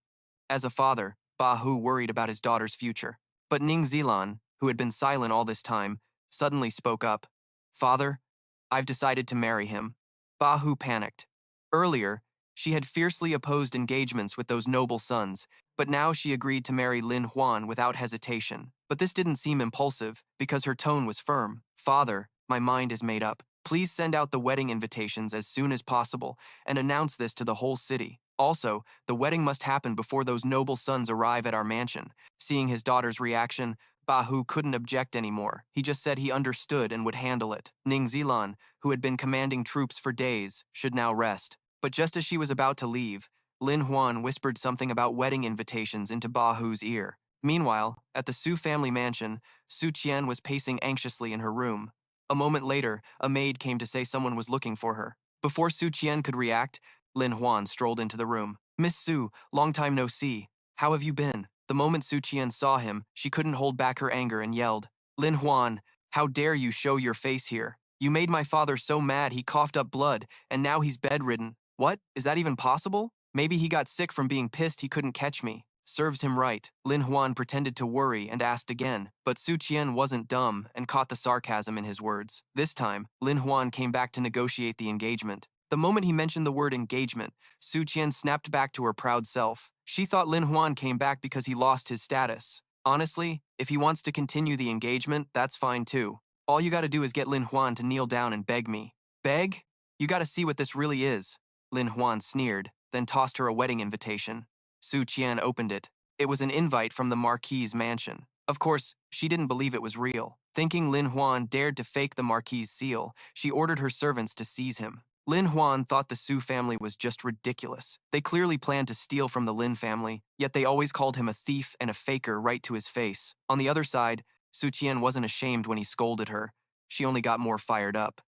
As a father, Bahu worried about his daughter's future. But Ning Zilan, who had been silent all this time, suddenly spoke up. "Father, I've decided to marry him." Bahu panicked. Earlier, she had fiercely opposed engagements with those noble sons, but now she agreed to marry Lin Huan without hesitation. But this didn't seem impulsive, because her tone was firm. "Father, my mind is made up. Please send out the wedding invitations as soon as possible and announce this to the whole city. Also, the wedding must happen before those noble sons arrive at our mansion. Seeing his daughter's reaction, Bahu couldn't object anymore. He just said he understood and would handle it. Ning Zilan, who had been commanding troops for days, should now rest. But just as she was about to leave, Lin Huan whispered something about wedding invitations into Bahu's ear. Meanwhile, at the Su family mansion, Su Qian was pacing anxiously in her room. A moment later, a maid came to say someone was looking for her. Before Su Qian could react, Lin Huan strolled into the room. Miss Su, long time no see. How have you been? The moment Su Qian saw him, she couldn't hold back her anger and yelled, Lin Huan, how dare you show your face here? You made my father so mad he coughed up blood, and now he's bedridden. What? Is that even possible? Maybe he got sick from being pissed he couldn't catch me. Serves him right. Lin Huan pretended to worry and asked again, but Su Qian wasn't dumb and caught the sarcasm in his words. This time, Lin Huan came back to negotiate the engagement. The moment he mentioned the word engagement, Su Qian snapped back to her proud self. She thought Lin Huan came back because he lost his status. Honestly, if he wants to continue the engagement, that's fine too. All you gotta do is get Lin Huan to kneel down and beg me. Beg? You gotta see what this really is. Lin Huan sneered, then tossed her a wedding invitation. Su Qian opened it. It was an invite from the Marquis's mansion. Of course, she didn't believe it was real. Thinking Lin Huan dared to fake the Marquis's seal, she ordered her servants to seize him. Lin Huan thought the Su family was just ridiculous. They clearly planned to steal from the Lin family, yet they always called him a thief and a faker right to his face. On the other side, Su Qian wasn't ashamed when he scolded her. She only got more fired up.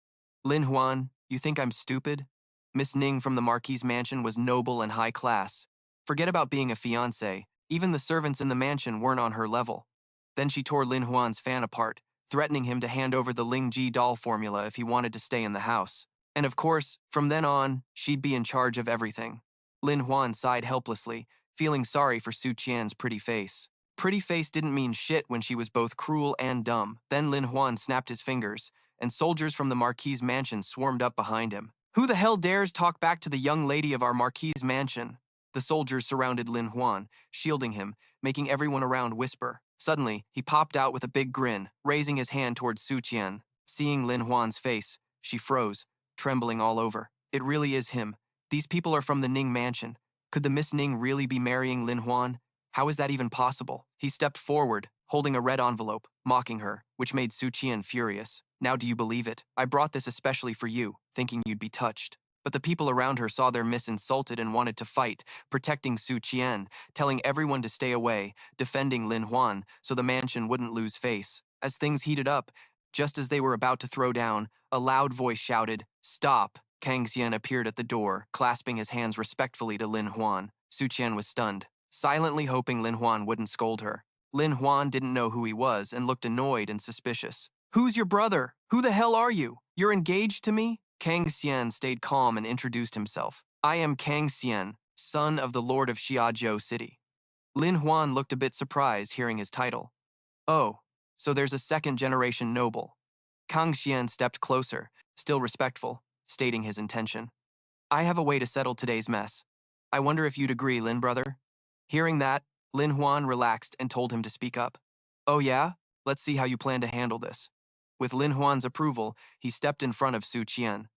Lin Huan, you think I'm stupid? Miss Ning from the Marquis's mansion was noble and high class. Forget about being a fiancé. Even the servants in the mansion weren't on her level. Then she tore Lin Huan's fan apart, threatening him to hand over the Ling Ji doll formula if he wanted to stay in the house. And of course, from then on, she'd be in charge of everything. Lin Huan sighed helplessly, feeling sorry for Su Qian's pretty face. Pretty face didn't mean shit when she was both cruel and dumb. Then Lin Huan snapped his fingers, and soldiers from the Marquis's mansion swarmed up behind him. Who the hell dares talk back to the young lady of our Marquis's mansion? The soldiers surrounded Lin Huan, shielding him, making everyone around whisper. Suddenly, he popped out with a big grin, raising his hand towards Su Qian. Seeing Lin Huan's face, she froze, trembling all over. It really is him. These people are from the Ning mansion. Could the Miss Ning really be marrying Lin Huan? How is that even possible? He stepped forward, holding a red envelope, mocking her, which made Su Qian furious. Now do you believe it? I brought this especially for you, thinking you'd be touched. But the people around her saw their miss insulted and wanted to fight, protecting Su Qian, telling everyone to stay away, defending Lin Huan so the mansion wouldn't lose face. As things heated up, just as they were about to throw down, a loud voice shouted, "Stop!" Kang Xian appeared at the door, clasping his hands respectfully to Lin Huan. Su Qian was stunned, silently hoping Lin Huan wouldn't scold her. Lin Huan didn't know who he was and looked annoyed and suspicious. "Who's your brother? Who the hell are you? You're engaged to me?" Kang Xian stayed calm and introduced himself. "I am Kang Xian, son of the Lord of Xiazhou City." Lin Huan looked a bit surprised hearing his title. "Oh, so there's a second-generation noble." Kang Xian stepped closer, still respectful, stating his intention. "I have a way to settle today's mess. I wonder if you'd agree, Lin brother." Hearing that, Lin Huan relaxed and told him to speak up. "Oh yeah? Let's see how you plan to handle this." With Lin Huan's approval, he stepped in front of Su Qian.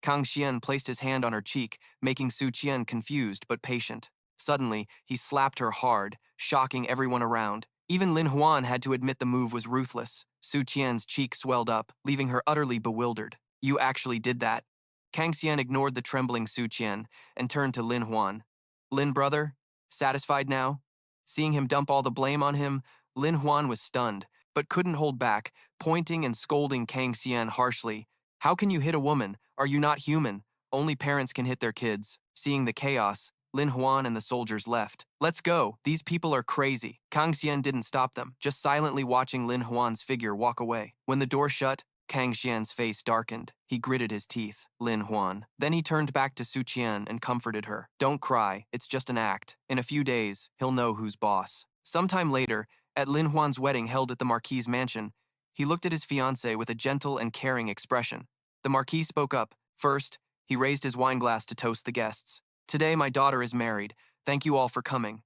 Kang Xian placed his hand on her cheek, making Su Qian confused but patient. Suddenly, he slapped her hard, shocking everyone around. Even Lin Huan had to admit the move was ruthless. Su Qian's cheek swelled up, leaving her utterly bewildered. "You actually did that." Kang Xian ignored the trembling Su Qian and turned to Lin Huan. "Lin brother, satisfied now?" Seeing him dump all the blame on him, Lin Huan was stunned, but couldn't hold back, pointing and scolding Kang Xian harshly. "How can you hit a woman? Are you not human? Only parents can hit their kids." Seeing the chaos, Lin Huan and the soldiers left. "Let's go. These people are crazy." Kang Xian didn't stop them, just silently watching Lin Huan's figure walk away. When the door shut, Kang Xian's face darkened. He gritted his teeth. "Lin Huan." Then he turned back to Su Qian and comforted her. "Don't cry. It's just an act. In a few days, he'll know who's boss." Sometime later, at Lin Huan's wedding held at the Marquis's mansion, he looked at his fiancée with a gentle and caring expression. The Marquis spoke up. First, he raised his wineglass to toast the guests. "Today my daughter is married. Thank you all for coming."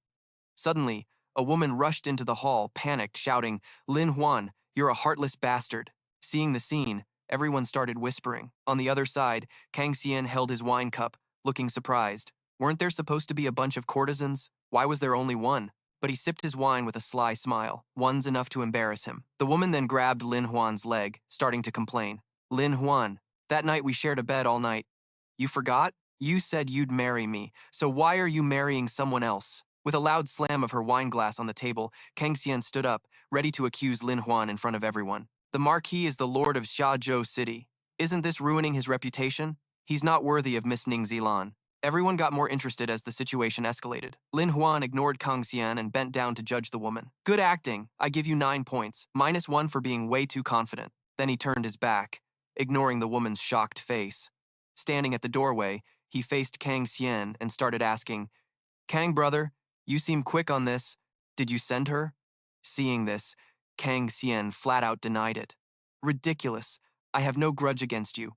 Suddenly, a woman rushed into the hall, panicked, shouting, "Lin Huan, you're a heartless bastard." Seeing the scene, Everyone started whispering. On the other side, Kang Xian held his wine cup, looking surprised. Weren't there supposed to be a bunch of courtesans? Why was there only one? But he sipped his wine with a sly smile. One's enough to embarrass him. The woman then grabbed Lin Huan's leg, starting to complain. Lin Huan, that night we shared a bed all night. You forgot? You said you'd marry me, so why are you marrying someone else? With a loud slam of her wine glass on the table, Kang Xian stood up, ready to accuse Lin Huan in front of everyone. The Marquis is the lord of Xiazhou City. Isn't this ruining his reputation? He's not worthy of Miss Ning Zilan. Everyone got more interested as the situation escalated. Lin Huan ignored Kang Xian and bent down to judge the woman. Good acting. I give you 9 points, -1 for being way too confident. Then he turned his back, ignoring the woman's shocked face. Standing at the doorway, he faced Kang Xian and started asking, Kang brother, you seem quick on this. Did you send her? Seeing this, Kang Xian flat out denied it. Ridiculous. I have no grudge against you.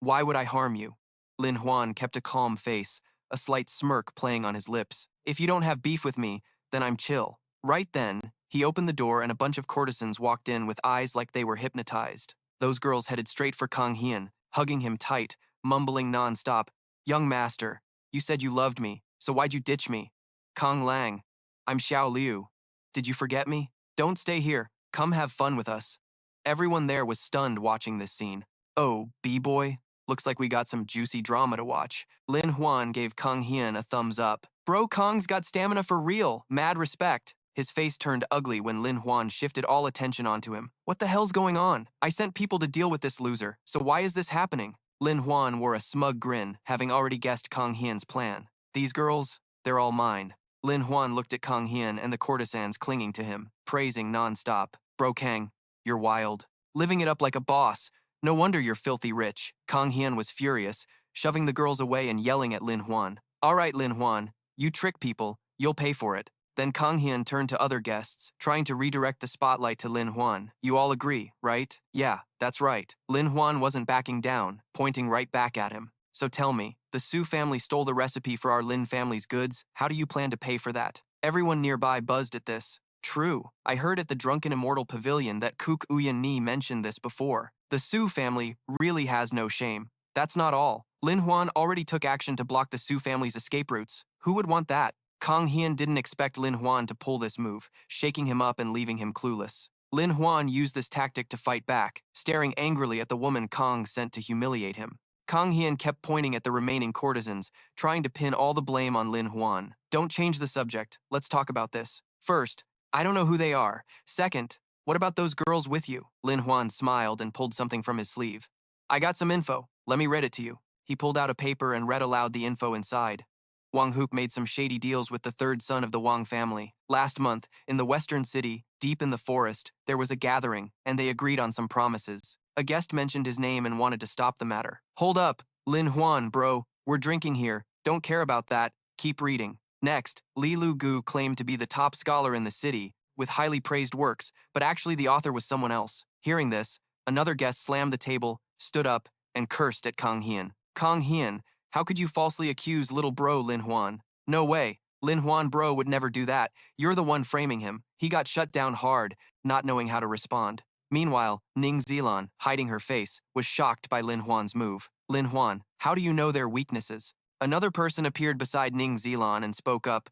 Why would I harm you? Lin Huan kept a calm face, a slight smirk playing on his lips. If you don't have beef with me, then I'm chill. Right then, he opened the door and a bunch of courtesans walked in with eyes like they were hypnotized. Those girls headed straight for Kang Hian, hugging him tight, mumbling nonstop, Young master, you said you loved me, so why'd you ditch me? Kang Lang, I'm Xiao Liu. Did you forget me? Don't stay here, come have fun with us. Everyone there was stunned watching this scene. Oh, B-boy? Looks like we got some juicy drama to watch. Lin Huan gave Kang Hian a thumbs up. Bro Kang's got stamina for real, mad respect. His face turned ugly when Lin Huan shifted all attention onto him. What the hell's going on? I sent people to deal with this loser, so why is this happening? Lin Huan wore a smug grin, having already guessed Kang Hian's plan. These girls, they're all mine. Lin Huan looked at Kang Hian and the courtesans clinging to him, praising nonstop. Bro Kang, you're wild. Living it up like a boss. No wonder you're filthy rich. Kang Hian was furious, shoving the girls away and yelling at Lin Huan. All right, Lin Huan, you trick people, you'll pay for it. Then Kang Hian turned to other guests, trying to redirect the spotlight to Lin Huan. You all agree, right? Yeah, that's right. Lin Huan wasn't backing down, pointing right back at him. So tell me, the Su family stole the recipe for our Lin family's goods. How do you plan to pay for that? Everyone nearby buzzed at this. True, I heard at the Drunken Immortal Pavilion that Kook Uyan Ni mentioned this before. The Su family really has no shame. That's not all. Lin Huan already took action to block the Su family's escape routes. Who would want that? Kang Hian didn't expect Lin Huan to pull this move, shaking him up and leaving him clueless. Lin Huan used this tactic to fight back, staring angrily at the woman Kang sent to humiliate him. Kang Hian kept pointing at the remaining courtesans, trying to pin all the blame on Lin Huan. Don't change the subject. Let's talk about this. First, I don't know who they are. Second, what about those girls with you? Lin Huan smiled and pulled something from his sleeve. I got some info. Let me read it to you. He pulled out a paper and read aloud the info inside. Wang Hook made some shady deals with the third son of the Wang family. Last month, in the western city, deep in the forest, there was a gathering, and they agreed on some promises. A guest mentioned his name and wanted to stop the matter. Hold up, Lin Huan, bro. We're drinking here. Don't care about that. Keep reading. Next, Li Lu Gu claimed to be the top scholar in the city, with highly praised works, but actually the author was someone else. Hearing this, another guest slammed the table, stood up, and cursed at Kang Hian. Kang Hian, how could you falsely accuse little bro Lin Huan? No way. Lin Huan bro would never do that. You're the one framing him. He got shut down hard, not knowing how to respond. Meanwhile, Ning Zilan, hiding her face, was shocked by Lin Huan's move. Lin Huan, how do you know their weaknesses? Another person appeared beside Ning Zilan and spoke up.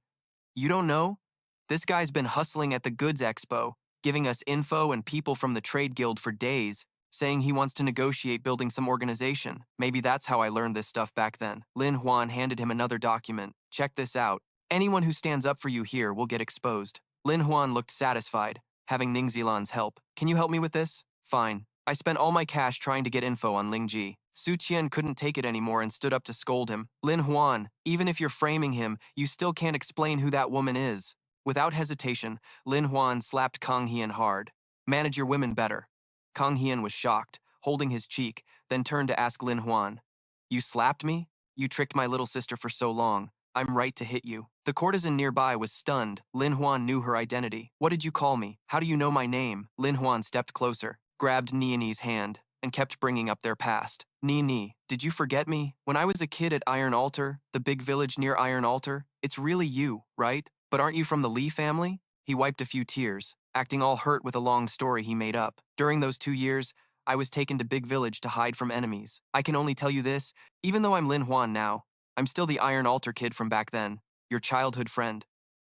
You don't know? This guy's been hustling at the Goods Expo, giving us info and people from the trade guild for days, saying he wants to negotiate building some organization. Maybe that's how I learned this stuff back then. Lin Huan handed him another document. Check this out. Anyone who stands up for you here will get exposed. Lin Huan looked satisfied, having Ning Zilan's help. Can you help me with this? Fine. I spent all my cash trying to get info on Ling Ji. Su Qian couldn't take it anymore and stood up to scold him. Lin Huan, even if you're framing him, you still can't explain who that woman is. Without hesitation, Lin Huan slapped Kang Hian hard. Manage your women better. Kang Hian was shocked, holding his cheek, then turned to ask Lin Huan. You slapped me? You tricked my little sister for so long. I'm right to hit you. The courtesan nearby was stunned. Lin Huan knew her identity. What did you call me? How do you know my name? Lin Huan stepped closer, grabbed Niani's hand, and kept bringing up their past. Ni, did you forget me? When I was a kid at Iron Altar, the big village near Iron Altar, it's really you, right? But aren't you from the Li family? He wiped a few tears, acting all hurt with a long story he made up. During those 2 years, I was taken to Big Village to hide from enemies. I can only tell you this, even though I'm Lin Huan now, I'm still the Iron Altar kid from back then, your childhood friend.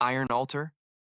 Iron Altar?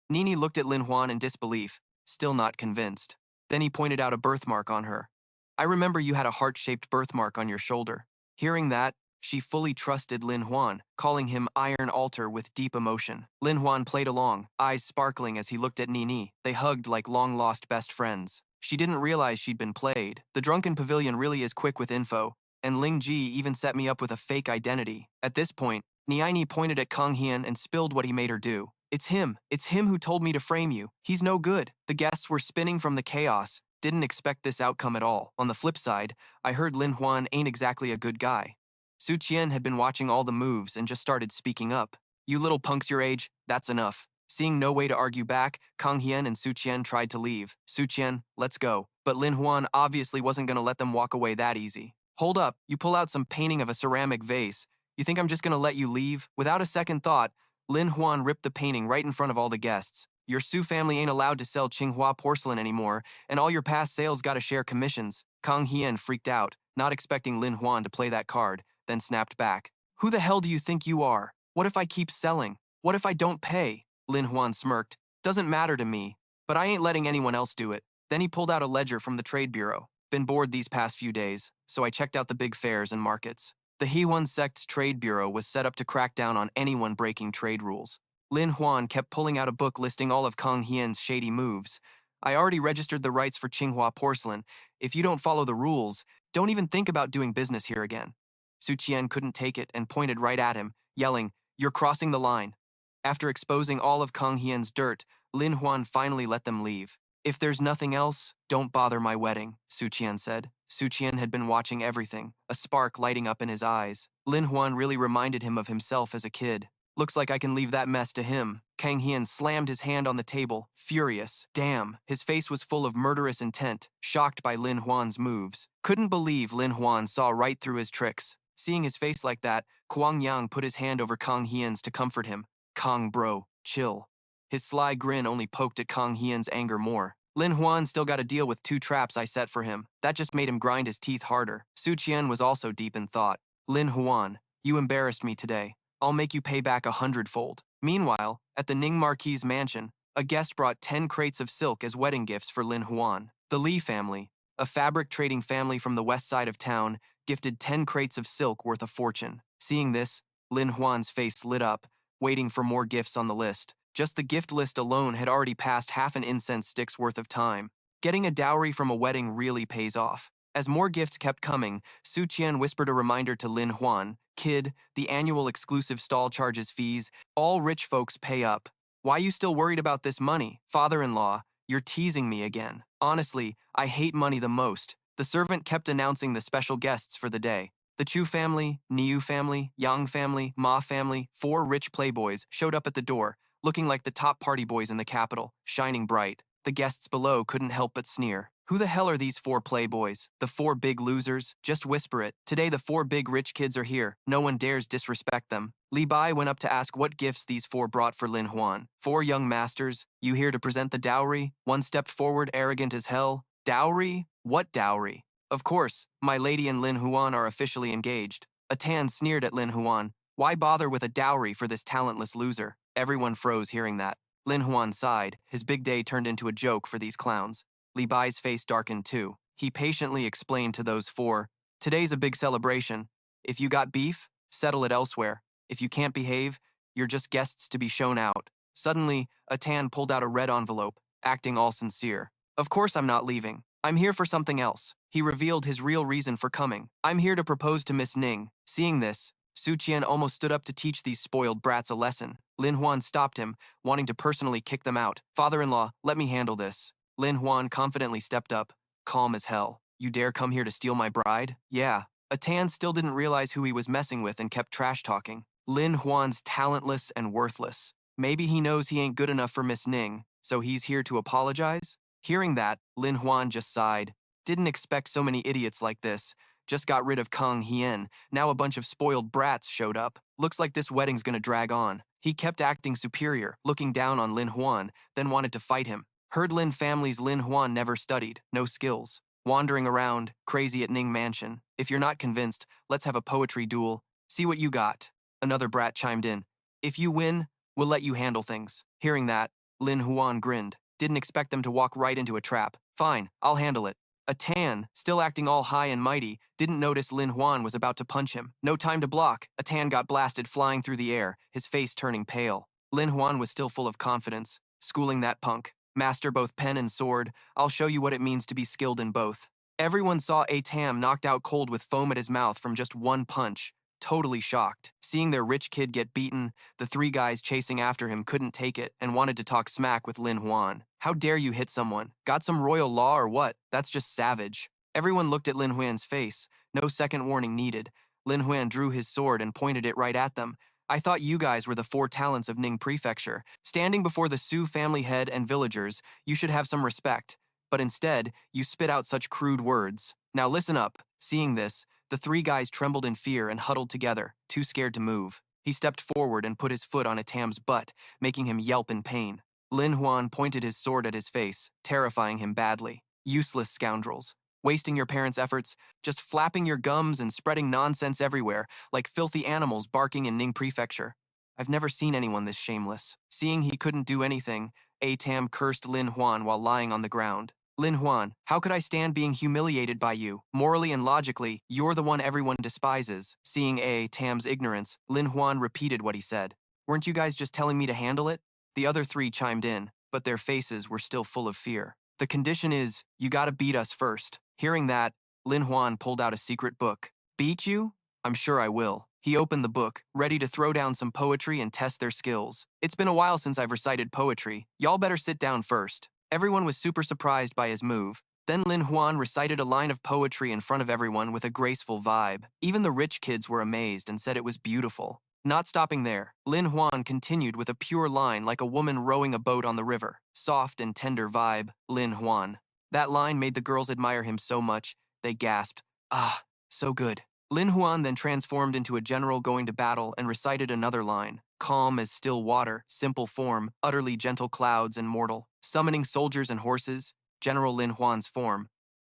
Nini looked at Lin Huan in disbelief, still not convinced. Then he pointed out a birthmark on her. I remember you had a heart-shaped birthmark on your shoulder. Hearing that, she fully trusted Lin Huan, calling him Iron Altar with deep emotion. Lin Huan played along, eyes sparkling as he looked at Nini. They hugged like long-lost best friends. She didn't realize she'd been played. The drunken pavilion really is quick with info, and Ling Ji even set me up with a fake identity. At this point, Niaini pointed at Kang Hian and spilled what he made her do. It's him who told me to frame you. He's no good. The guests were spinning from the chaos. Didn't expect this outcome at all. On the flip side, I heard Lin Huan ain't exactly a good guy. Su Qian had been watching all the moves and just started speaking up. You little punks your age, that's enough. Seeing no way to argue back, Kang Hian and Su Qian tried to leave. Su Qian, let's go. But Lin Huan obviously wasn't going to let them walk away that easy. Hold up, you pull out some painting of a ceramic vase. You think I'm just going to let you leave? Without a second thought, Lin Huan ripped the painting right in front of all the guests. Your Su family ain't allowed to sell Qinghua porcelain anymore, and all your past sales gotta share commissions. Kang Hian freaked out, not expecting Lin Huan to play that card, then snapped back. Who the hell do you think you are? What if I keep selling? What if I don't pay? Lin Huan smirked. Doesn't matter to me, but I ain't letting anyone else do it. Then he pulled out a ledger from the trade bureau. Been bored these past few days, so I checked out the big fairs and markets. The Hehuan sect's trade bureau was set up to crack down on anyone breaking trade rules. Lin Huan kept pulling out a book listing all of Kang Hian's shady moves. I already registered the rights for Qinghua porcelain. If you don't follow the rules, don't even think about doing business here again. Su Qian couldn't take it and pointed right at him, yelling, "You're crossing the line." After exposing all of Kang Hian's dirt, Lin Huan finally let them leave. If there's nothing else, don't bother my wedding, Su Qian said. Su Qian had been watching everything, a spark lighting up in his eyes. Lin Huan really reminded him of himself as a kid. Looks like I can leave that mess to him. Kang Hian slammed his hand on the table, furious. Damn, his face was full of murderous intent, shocked by Lin Huan's moves. Couldn't believe Lin Huan saw right through his tricks. Seeing his face like that, Kuang Yang put his hand over Kang Hian's to comfort him. Kang bro, chill. His sly grin only poked at Kang Hian's anger more. Lin Huan still got to deal with 2 traps I set for him. That just made him grind his teeth harder. Su Qian was also deep in thought. Lin Huan, you embarrassed me today. I'll make you pay back 100-fold. Meanwhile, at the Ning Marquis's mansion, a guest brought 10 crates of silk as wedding gifts for Lin Huan. The Li family, a fabric trading family from the west side of town, gifted 10 crates of silk worth a fortune. Seeing this, Lin Huan's face lit up, waiting for more gifts on the list. Just the gift list alone had already passed half an incense stick's worth of time. Getting a dowry from a wedding really pays off. As more gifts kept coming, Su Qian whispered a reminder to Lin Huan, "Kid, the annual exclusive stall charges fees. All rich folks pay up. Why you still worried about this money? Father-in-law, you're teasing me again. Honestly, I hate money the most." The servant kept announcing the special guests for the day. The Chu family, Niu family, Yang family, Ma family, 4 rich playboys showed up at the door, looking like the top party boys in the capital, shining bright. The guests below couldn't help but sneer. Who the hell are these 4 playboys? The 4 big losers? Just whisper it. Today the 4 big rich kids are here. No one dares disrespect them. Li Bai went up to ask what gifts these 4 brought for Lin Huan. 4 young masters, you here to present the dowry? One stepped forward, arrogant as hell. Dowry? What dowry? Of course, my lady and Lin Huan are officially engaged. A Tan sneered at Lin Huan. Why bother with a dowry for this talentless loser? Everyone froze hearing that. Lin Huan sighed. His big day turned into a joke for these clowns. Li Bai's face darkened too. He patiently explained to those 4, "Today's a big celebration. If you got beef, settle it elsewhere. If you can't behave, you're just guests to be shown out." Suddenly, a Tan pulled out a red envelope, acting all sincere. "Of course I'm not leaving. I'm here for something else." He revealed his real reason for coming. "I'm here to propose to Miss Ning." Seeing this, Su Qian almost stood up to teach these spoiled brats a lesson. Lin Huan stopped him, wanting to personally kick them out. "Father-in-law, let me handle this." Lin Huan confidently stepped up, calm as hell. "You dare come here to steal my bride?" "Yeah." A Tan still didn't realize who he was messing with and kept trash-talking. Lin Huan's talentless and worthless. Maybe he knows he ain't good enough for Miss Ning, so he's here to apologize? Hearing that, Lin Huan just sighed. Didn't expect so many idiots like this. Just got rid of Kang Hian. Now a bunch of spoiled brats showed up. Looks like this wedding's gonna drag on. He kept acting superior, looking down on Lin Huan, then wanted to fight him. Heard Lin family's Lin Huan never studied, no skills. wandering around, crazy at Ning Mansion. If you're not convinced, let's have a poetry duel. See what you got. Another brat chimed in. If you win, we'll let you handle things. Hearing that, Lin Huan grinned. Didn't expect them to walk right into a trap. Fine, I'll handle it. A Tan, still acting all high and mighty, didn't notice Lin Huan was about to punch him. No time to block. A Tan got blasted flying through the air, his face turning pale. Lin Huan was still full of confidence, schooling that punk. Master both pen and sword, I'll show you what it means to be skilled in both. Everyone saw A Tam knocked out cold with foam at his mouth from just one punch, totally shocked. Seeing their rich kid get beaten, the three guys chasing after him couldn't take it and wanted to talk smack with Lin Huan. How dare you hit someone? Got some royal law or what? That's just savage. Everyone looked at Lin Huan's face. No second warning needed. Lin Huan drew his sword and pointed it right at them. I thought you guys were the four talents of Ning Prefecture. Standing before the Su family head and villagers, you should have some respect. But instead, you spit out such crude words. Now listen up. Seeing this, the three guys trembled in fear and huddled together, too scared to move. He stepped forward and put his foot on Atam's butt, making him yelp in pain. Lin Huan pointed his sword at his face, terrifying him badly. Useless scoundrels. Wasting your parents' efforts, just flapping your gums and spreading nonsense everywhere, like filthy animals barking in Ning Prefecture. I've never seen anyone this shameless. Seeing he couldn't do anything, A Tam cursed Lin Huan while lying on the ground. Lin Huan, how could I stand being humiliated by you? Morally and logically, you're the one everyone despises. Seeing A Tam's ignorance, Lin Huan repeated what he said. Weren't you guys just telling me to handle it? The other three chimed in, but their faces were still full of fear. The condition is, you gotta beat us first. Hearing that, Lin Huan pulled out a secret book. Beat you? I'm sure I will. He opened the book, ready to throw down some poetry and test their skills. It's been a while since I've recited poetry. Y'all better sit down first. Everyone was super surprised by his move. Then Lin Huan recited a line of poetry in front of everyone with a graceful vibe. Even the rich kids were amazed and said it was beautiful. Not stopping there, Lin Huan continued with a pure line like a woman rowing a boat on the river. Soft and tender vibe, Lin Huan. That line made the girls admire him so much, they gasped, ah, so good. Lin Huan then transformed into a general going to battle and recited another line. Calm as still water, simple form, utterly gentle clouds and mortal. Summoning soldiers and horses, General Lin Huan's form.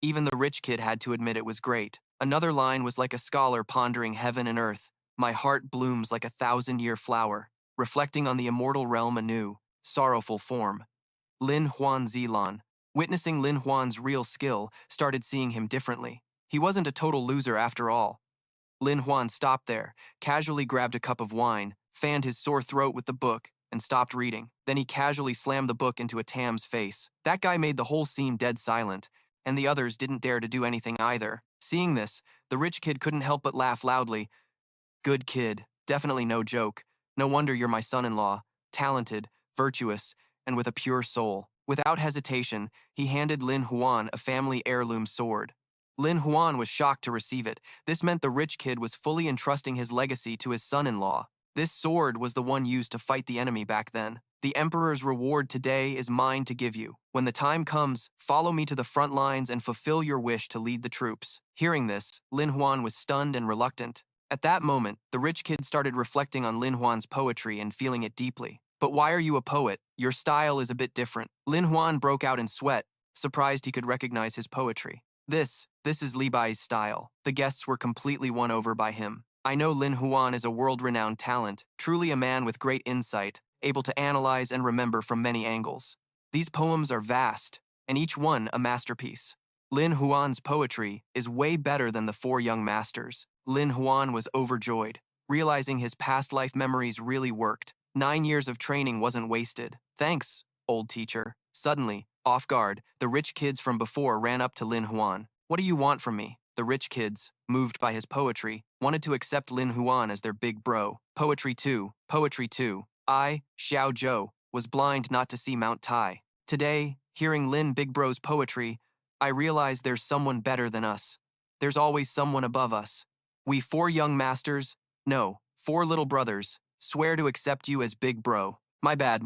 Even the rich kid had to admit it was great. Another line was like a scholar pondering heaven and earth. My heart blooms like a 1,000-year flower, reflecting on the immortal realm anew, sorrowful form. Lin Zilan, witnessing Lin Huan's real skill, started seeing him differently. He wasn't a total loser after all. Lin Huan stopped there, casually grabbed a cup of wine, fanned his sore throat with the book, and stopped reading. Then he casually slammed the book into a Tam's face. That guy made the whole scene dead silent, and the others didn't dare to do anything either. Seeing this, the rich kid couldn't help but laugh loudly. Good kid, definitely no joke. No wonder you're my son-in-law. Talented, virtuous, and with a pure soul. Without hesitation, he handed Lin Huan a family heirloom sword. Lin Huan was shocked to receive it. This meant the rich kid was fully entrusting his legacy to his son-in-law. This sword was the one used to fight the enemy back then. The Emperor's reward today is mine to give you. When the time comes, follow me to the front lines and fulfill your wish to lead the troops. Hearing this, Lin Huan was stunned and reluctant. At that moment, the rich kid started reflecting on Lin Huan's poetry and feeling it deeply. But why are you a poet? Your style is a bit different. Lin Huan broke out in sweat, surprised he could recognize his poetry. This is Li Bai's style. The guests were completely won over by him. I know Lin Huan is a world-renowned talent, truly a man with great insight, able to analyze and remember from many angles. These poems are vast, and each one a masterpiece. Lin Huan's poetry is way better than the four young masters. Lin Huan was overjoyed, realizing his past life memories really worked. 9 years of training wasn't wasted. Thanks, old teacher. Suddenly, off guard, the rich kids from before ran up to Lin Huan. What do you want from me? The rich kids, moved by his poetry, wanted to accept Lin Huan as their big bro. Poetry too. I, Xiao Zhou, was blind not to see Mount Tai. Today, hearing Lin Big Bro's poetry, I realize there's someone better than us. There's always someone above us. We four young masters, no, four little brothers, swear to accept you as Big Bro. My bad.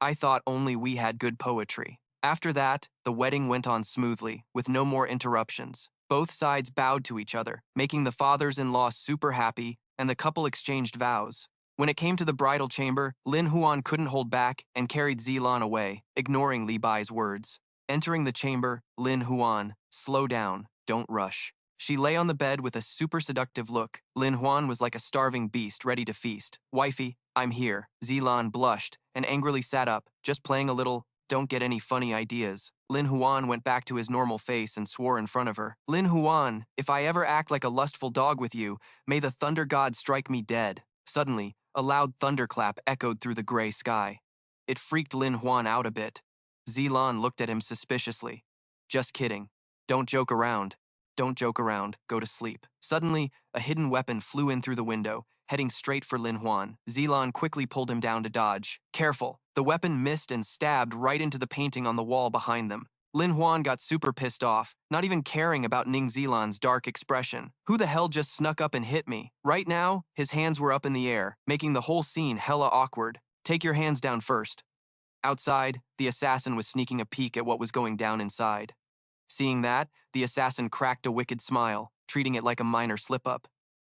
I thought only we had good poetry. After that, the wedding went on smoothly, with no more interruptions. Both sides bowed to each other, making the fathers-in-law super happy, and the couple exchanged vows. When it came to the bridal chamber, Lin Huan couldn't hold back and carried Zilan away, ignoring Li Bai's words. Entering the chamber, Lin Huan, slow down, don't rush. She lay on the bed with a super seductive look. Lin Huan was like a starving beast ready to feast. Wifey, I'm here. Zilan blushed and angrily sat up, just playing a little, don't get any funny ideas. Lin Huan went back to his normal face and swore in front of her. Lin Huan, if I ever act like a lustful dog with you, may the thunder god strike me dead. Suddenly, a loud thunderclap echoed through the gray sky. It freaked Lin Huan out a bit. Zilan looked at him suspiciously. Just kidding. Don't joke around. Don't joke around. Go to sleep. Suddenly, a hidden weapon flew in through the window, heading straight for Lin Huan. Zilan quickly pulled him down to dodge. Careful. The weapon missed and stabbed right into the painting on the wall behind them. Lin Huan got super pissed off, not even caring about Ning Zilan's dark expression. Who the hell just snuck up and hit me? Right now, his hands were up in the air, making the whole scene hella awkward. Take your hands down first. Outside, the assassin was sneaking a peek at what was going down inside. Seeing that, the assassin cracked a wicked smile, treating it like a minor slip-up.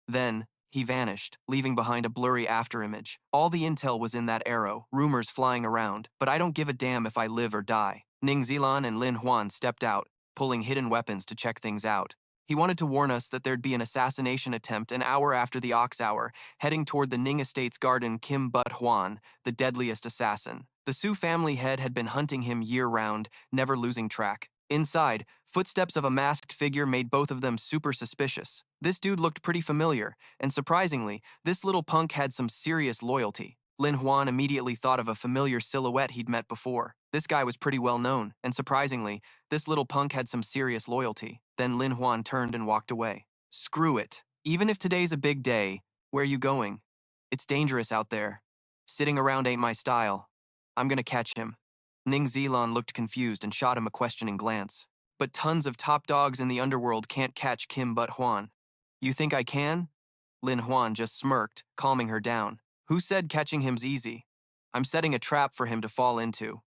Then, he vanished, leaving behind a blurry afterimage. All the intel was in that arrow, rumors flying around, but I don't give a damn if I live or die. Ning Zilan and Lin Huan stepped out, pulling hidden weapons to check things out. He wanted to warn us that there'd be an assassination attempt an hour after the Ox Hour, heading toward the Ning Estate's garden Kim But Huan, the deadliest assassin. The Su family head had been hunting him year-round, never losing track. Inside, footsteps of a masked figure made both of them super suspicious. This dude looked pretty familiar, and surprisingly, this little punk had some serious loyalty. Lin Huan immediately thought of a familiar silhouette he'd met before. This guy was pretty well known, and surprisingly, this little punk had some serious loyalty. Then Lin Huan turned and walked away. Screw it. Even if today's a big day, where you going? It's dangerous out there. Sitting around ain't my style. I'm gonna catch him. Ning Zilan looked confused and shot him a questioning glance. But tons of top dogs in the underworld can't catch Kim But Huan. You think I can? Lin Huan just smirked, calming her down. Who said catching him's easy? I'm setting a trap for him to fall into.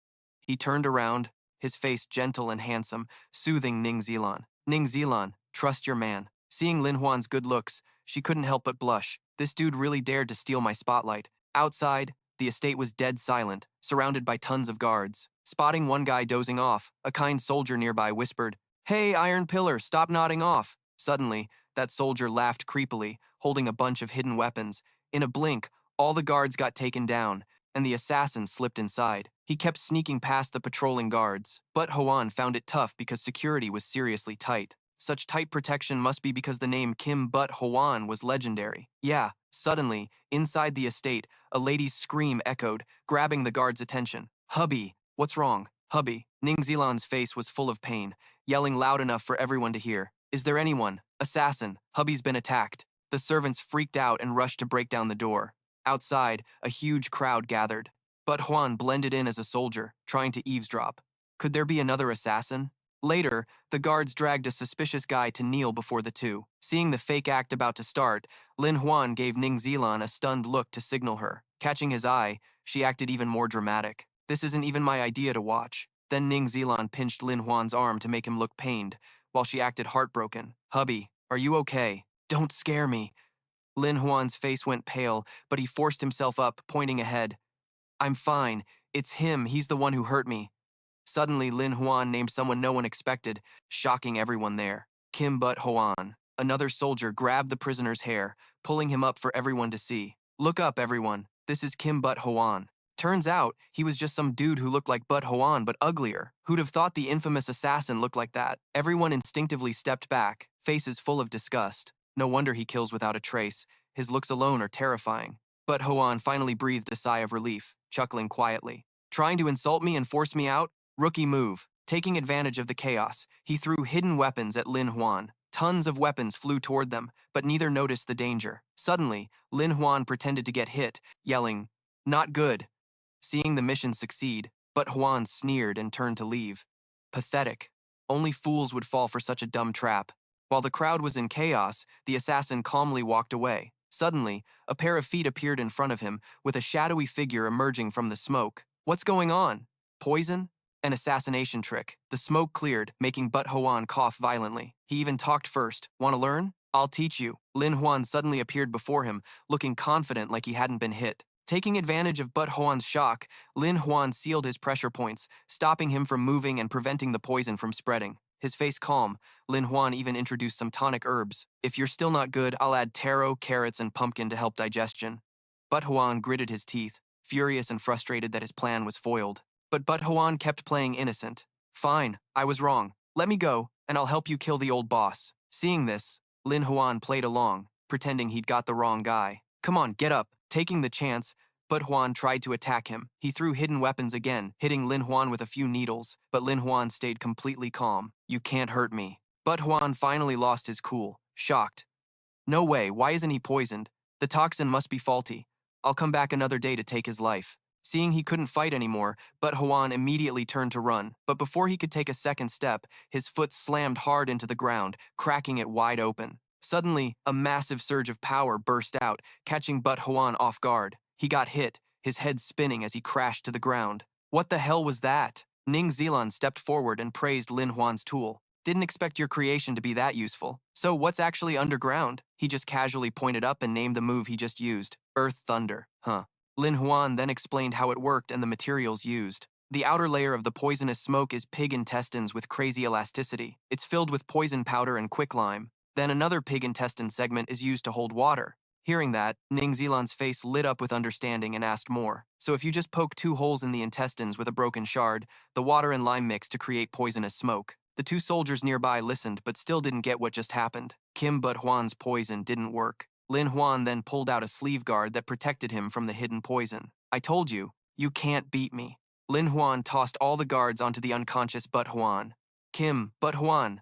He turned around, his face gentle and handsome, soothing Ning Zilan. Ning Zilan, trust your man. Seeing Lin Huan's good looks, she couldn't help but blush. This dude really dared to steal my spotlight. Outside, the estate was dead silent, surrounded by tons of guards. Spotting one guy dozing off, a kind soldier nearby whispered, "Hey, Iron Pillar, stop nodding off." Suddenly, that soldier laughed creepily, holding a bunch of hidden weapons. In a blink, all the guards got taken down, and the assassin slipped inside. He kept sneaking past the patrolling guards, but Huan found it tough because security was seriously tight. Such tight protection must be because the name Kim But Huan was legendary. Yeah, suddenly, inside the estate, a lady's scream echoed, grabbing the guard's attention. "Hubby, what's wrong? Hubby." Ning Zilan's face was full of pain, yelling loud enough for everyone to hear. "Is there anyone? Assassin, hubby's been attacked." The servants freaked out and rushed to break down the door. Outside, a huge crowd gathered. But Huan blended in as a soldier, trying to eavesdrop. Could there be another assassin? Later, the guards dragged a suspicious guy to kneel before the two. Seeing the fake act about to start, Lin Huan gave Ning Zilan a stunned look to signal her. Catching his eye, she acted even more dramatic. "This isn't even my idea to watch." Then Ning Zilan pinched Lin Huan's arm to make him look pained, while she acted heartbroken. "Hubby, are you okay? Don't scare me." Lin Huan's face went pale, but he forced himself up, pointing ahead. "I'm fine. It's him. He's the one who hurt me." Suddenly, Lin Huan named someone no one expected, shocking everyone there. Kim But Huan. Another soldier grabbed the prisoner's hair, pulling him up for everyone to see. "Look up, everyone. This is Kim But Huan." Turns out, he was just some dude who looked like But Huan but uglier. Who'd have thought the infamous assassin looked like that? Everyone instinctively stepped back, faces full of disgust. No wonder he kills without a trace. His looks alone are terrifying. But Huan finally breathed a sigh of relief, chuckling quietly. "Trying to insult me and force me out? Rookie move." Taking advantage of the chaos, he threw hidden weapons at Lin Huan. Tons of weapons flew toward them, but neither noticed the danger. Suddenly, Lin Huan pretended to get hit, yelling, "Not good." Seeing the mission succeed, But Huan sneered and turned to leave. Pathetic. Only fools would fall for such a dumb trap. While the crowd was in chaos, the assassin calmly walked away. Suddenly, a pair of feet appeared in front of him, with a shadowy figure emerging from the smoke. "What's going on? Poison?" An assassination trick. The smoke cleared, making But Huan cough violently. He even talked first. "Want to learn? I'll teach you." Lin Huan suddenly appeared before him, looking confident like he hadn't been hit. Taking advantage of But Huan's shock, Lin Huan sealed his pressure points, stopping him from moving and preventing the poison from spreading. His face calm, Lin Huan even introduced some tonic herbs. If you're still not good, I'll add taro, carrots, and pumpkin to help digestion. But Huan gritted his teeth, furious and frustrated that his plan was foiled. But Huan kept playing innocent. Fine, I was wrong. Let me go, and I'll help you kill the old boss. Seeing this, Lin Huan played along, pretending he'd got the wrong guy. Come on, get up. Taking the chance, But Huan tried to attack him. He threw hidden weapons again, hitting Lin Huan with a few needles, but Lin Huan stayed completely calm. You can't hurt me. But Huan finally lost his cool, shocked. No way, why isn't he poisoned? The toxin must be faulty. I'll come back another day to take his life. Seeing he couldn't fight anymore, But Huan immediately turned to run. But before he could take a second step, his foot slammed hard into the ground, cracking it wide open. Suddenly, a massive surge of power burst out, catching But Huan off guard. He got hit, his head spinning as he crashed to the ground. What the hell was that? Ning Zilan stepped forward and praised Lin Huan's tool. Didn't expect your creation to be that useful. So what's actually underground? He just casually pointed up and named the move he just used. Earth Thunder. Huh. Lin Huan then explained how it worked and the materials used. The outer layer of the poisonous smoke is pig intestines with crazy elasticity. It's filled with poison powder and quicklime. Then another pig intestine segment is used to hold water. Hearing that, Ning Zilan's face lit up with understanding and asked more. So if you just poke 2 holes in the intestines with a broken shard, the water and lime mix to create poisonous smoke. The 2 soldiers nearby listened but still didn't get what just happened. But Huan's poison didn't work. Lin Huan then pulled out a sleeve guard that protected him from the hidden poison. I told you, you can't beat me. Lin Huan tossed all the guards onto the unconscious But Huan. But Huan,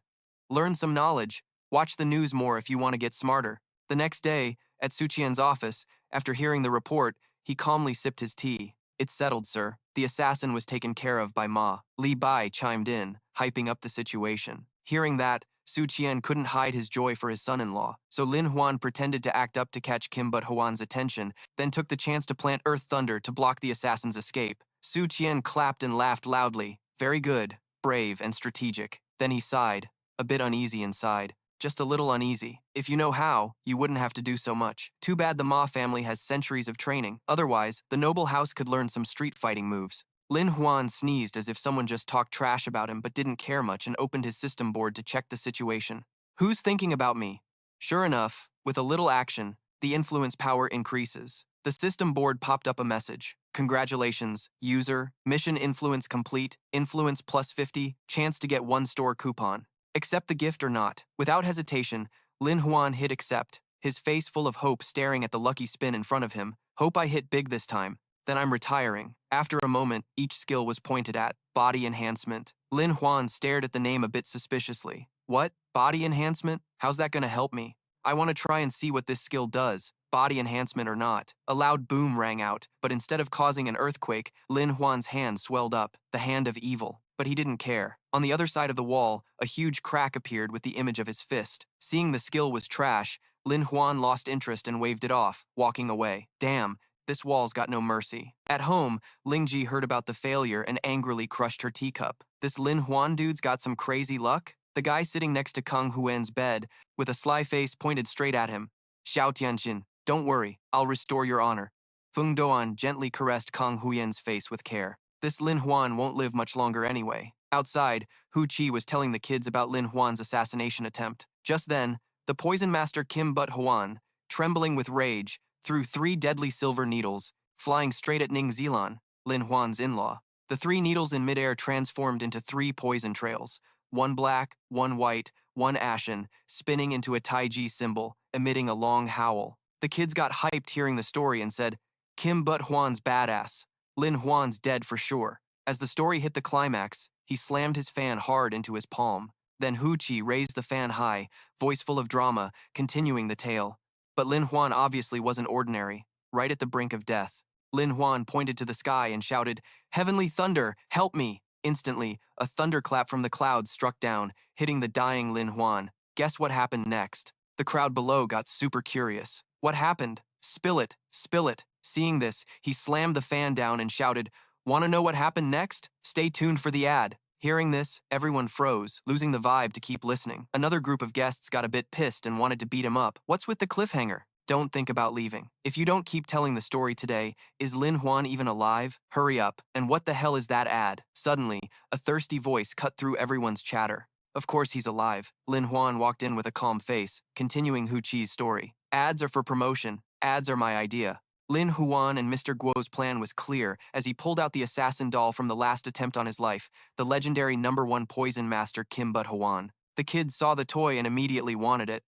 learn some knowledge. Watch the news more if you want to get smarter. The next day, at Su Qian's office, after hearing the report, he calmly sipped his tea. It's settled, sir. The assassin was taken care of by Ma. Li Bai chimed in, hyping up the situation. Hearing that, Su Qian couldn't hide his joy for his son-in-law, so Lin Huan pretended to act up to catch But Huan's attention, then took the chance to plant Earth Thunder to block the assassin's escape. Su Qian clapped and laughed loudly. Very good, brave, and strategic. Then he sighed, a bit uneasy inside. Just a little uneasy. If you know how, you wouldn't have to do so much. Too bad the Ma family has centuries of training. Otherwise, the noble house could learn some street fighting moves. Lin Huan sneezed as if someone just talked trash about him but didn't care much and opened his system board to check the situation. Who's thinking about me? Sure enough, with a little action, the influence power increases. The system board popped up a message. Congratulations, user. Mission influence complete. Influence plus 50. Chance to get 1 store coupon. Accept the gift or not. Without hesitation, Lin Huan hit accept, his face full of hope staring at the lucky spin in front of him. Hope I hit big this time. Then I'm retiring. After a moment, each skill was pointed at. Body enhancement. Lin Huan stared at the name a bit suspiciously. What? Body enhancement? How's that gonna help me? I want to try and see what this skill does. Body enhancement or not. A loud boom rang out, but instead of causing an earthquake, Lin Huan's hand swelled up, the hand of evil. But he didn't care. On the other side of the wall, a huge crack appeared with the image of his fist. Seeing the skill was trash, Lin Huan lost interest and waved it off, walking away. Damn, this wall's got no mercy. At home, Lingji heard about the failure and angrily crushed her teacup. This Lin Huan dude's got some crazy luck? The guy sitting next to Kang Huan's bed, with a sly face pointed straight at him. Xiao Tianxin, don't worry, I'll restore your honor. Feng Doan gently caressed Kang Huyan's face with care. This Lin Huan won't live much longer anyway. Outside, Hu Qi was telling the kids about Lin Huan's assassination attempt. Just then, the poison master But Huan, trembling with rage, threw 3 deadly silver needles, flying straight at Ning Zilan, Lin Huan's in-law. The 3 needles in midair transformed into 3 poison trails, 1 black, 1 white, 1 ashen, spinning into a Taiji symbol, emitting a long howl. The kids got hyped hearing the story and said, But Huan's badass. Lin Huan's dead for sure. As the story hit the climax, he slammed his fan hard into his palm. Then Hu Qi raised the fan high, voice full of drama, continuing the tale. But Lin Huan obviously wasn't ordinary. Right at the brink of death, Lin Huan pointed to the sky and shouted, Heavenly thunder, help me! Instantly, a thunderclap from the clouds struck down, hitting the dying Lin Huan. Guess what happened next? The crowd below got super curious. What happened? Spill it, spill it. Seeing this, he slammed the fan down and shouted, Want to know what happened next? Stay tuned for the ad. Hearing this, everyone froze, losing the vibe to keep listening. Another group of guests got a bit pissed and wanted to beat him up. What's with the cliffhanger? Don't think about leaving. If you don't keep telling the story today, is Lin Huan even alive? Hurry up. And what the hell is that ad? Suddenly, a thirsty voice cut through everyone's chatter. Of course he's alive. Lin Huan walked in with a calm face, continuing Hu Chi's story. Ads are for promotion. Ads are my idea. Lin Huan and Mr. Guo's plan was clear as he pulled out the assassin doll from the last attempt on his life, the legendary #1 poison master Kim But Huan. The kids saw the toy and immediately wanted it.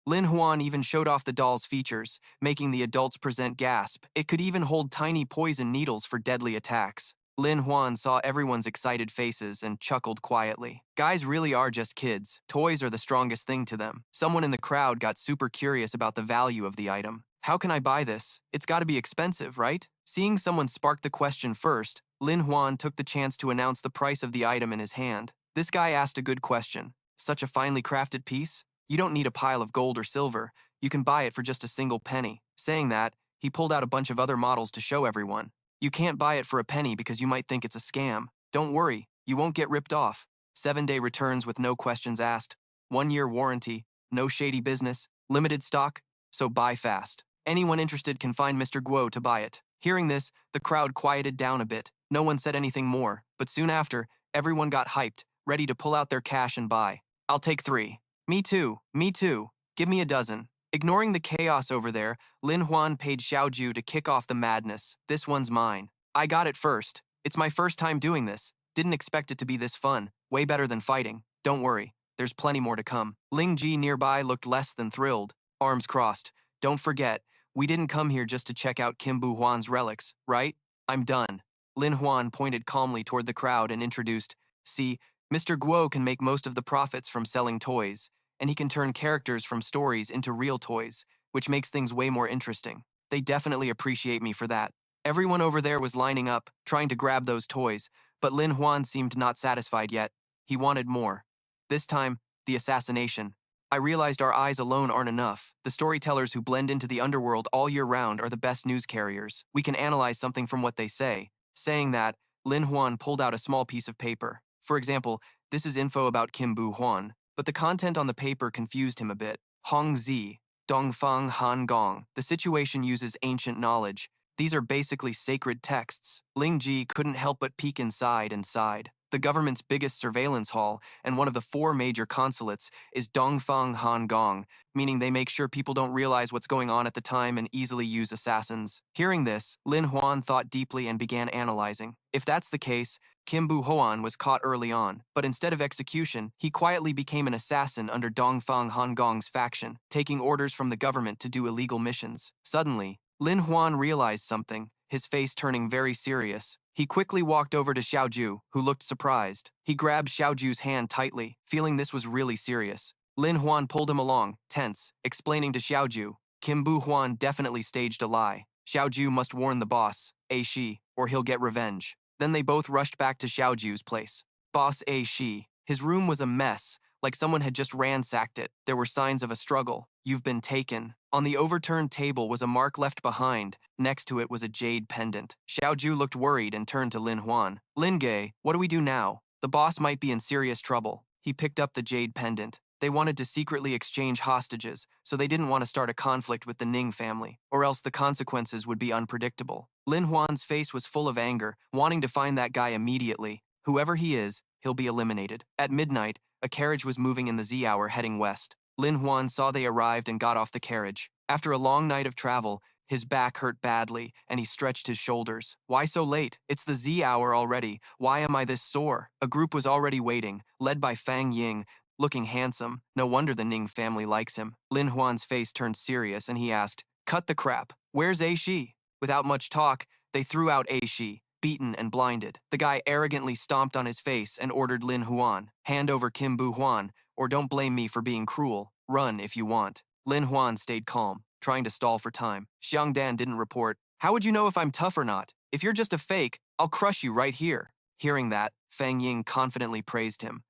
Lin Huan even showed off the doll's features, making the adults present gasp. It could even hold tiny poison needles for deadly attacks. Lin Huan saw everyone's excited faces and chuckled quietly. Guys really are just kids. Toys are the strongest thing to them. Someone in the crowd got super curious about the value of the item. How can I buy this? It's gotta be expensive, right? Seeing someone spark the question first, Lin Huan took the chance to announce the price of the item in his hand. This guy asked a good question. Such a finely crafted piece? You don't need a pile of gold or silver. You can buy it for just a single penny. Saying that, he pulled out a bunch of other models to show everyone. You can't buy it for a penny because you might think it's a scam. Don't worry, you won't get ripped off. 7-day returns with no questions asked. 1-year warranty, no shady business, limited stock, so buy fast. Anyone interested can find Mr. Guo to buy it. Hearing this, the crowd quieted down a bit. No one said anything more, but soon after, everyone got hyped, ready to pull out their cash and buy. I'll take 3. Me too, me too. Give me a dozen. Ignoring the chaos over there, Lin Huan paid Xiaoju to kick off the madness. This one's mine. I got it first. It's my first time doing this. Didn't expect it to be this fun. Way better than fighting. Don't worry, there's plenty more to come. Ling Ji nearby looked less than thrilled. Arms crossed. Don't forget, we didn't come here just to check out Kim Bu Huan's relics, right? I'm done. Lin Huan pointed calmly toward the crowd and introduced, see, Mr. Guo can make most of the profits from selling toys, and he can turn characters from stories into real toys, which makes things way more interesting. They definitely appreciate me for that. Everyone over there was lining up, trying to grab those toys, but Lin Huan seemed not satisfied yet. He wanted more. This time, the assassination. I realized our eyes alone aren't enough. The storytellers who blend into the underworld all year round are the best news carriers. We can analyze something from what they say. Saying that, Lin Huan pulled out a small piece of paper. For example, this is info about Kim Bu Huan, but the content on the paper confused him a bit. Hong Zi, Dongfang Han Gong. The situation uses ancient knowledge. These are basically sacred texts. Ling Ji couldn't help but peek inside and sighed. The government's biggest surveillance hall and one of the 4 major consulates is Dongfang Han Gong, meaning they make sure people don't realize what's going on at the time and easily use assassins. Hearing this, Lin Huan thought deeply and began analyzing. If that's the case, Kim Bu Huan was caught early on, but instead of execution, he quietly became an assassin under Dongfang Han Gong's faction, taking orders from the government to do illegal missions. Suddenly, Lin Huan realized something, his face turning very serious. He quickly walked over to Xiaoju, who looked surprised. He grabbed Xiaoju's hand tightly, feeling this was really serious. Lin Huan pulled him along, tense, explaining to Xiaoju, Kim Bu Huan definitely staged a lie. Xiaoju must warn the boss, A Shi, or he'll get revenge. Then they both rushed back to Xiaoju's place. Boss A Shi. His room was a mess, like someone had just ransacked it. There were signs of a struggle. You've been taken. On the overturned table was a mark left behind. Next to it was a jade pendant. Xiaoju looked worried and turned to Lin Huan. Lin Gei, what do we do now? The boss might be in serious trouble. He picked up the jade pendant. They wanted to secretly exchange hostages, so they didn't want to start a conflict with the Ning family, or else the consequences would be unpredictable. Lin Huan's face was full of anger, wanting to find that guy immediately. Whoever he is, he'll be eliminated. At midnight, a carriage was moving in the Z hour heading west. Lin Huan saw they arrived and got off the carriage. After a long night of travel, his back hurt badly, and he stretched his shoulders. Why so late? It's the Z hour already. Why am I this sore? A group was already waiting, led by Fang Ying, looking handsome. No wonder the Ning family likes him. Lin Huan's face turned serious, and he asked, "Cut the crap. Where's A Shi?" Without much talk, they threw out A Shi, beaten and blinded. The guy arrogantly stomped on his face and ordered Lin Huan, "Hand over Kim Bu Huan, or don't blame me for being cruel. Run if you want." Lin Huan stayed calm, trying to stall for time. Xiang Dan didn't report. "How would you know if I'm tough or not? If you're just a fake, I'll crush you right here." Hearing that, Fang Ying confidently praised him.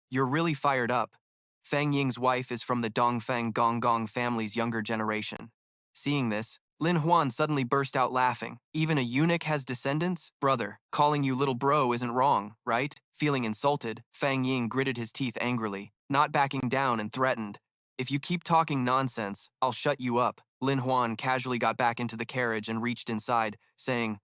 "You're really fired up." Fang Ying's wife is from the Dongfang Gonggong family's younger generation. Seeing this, Lin Huan suddenly burst out laughing. "Even a eunuch has descendants? Brother, calling you little bro isn't wrong, right?" Feeling insulted, Fang Ying gritted his teeth angrily, not backing down, and threatened, "If you keep talking nonsense, I'll shut you up." Lin Huan casually got back into the carriage and reached inside, saying,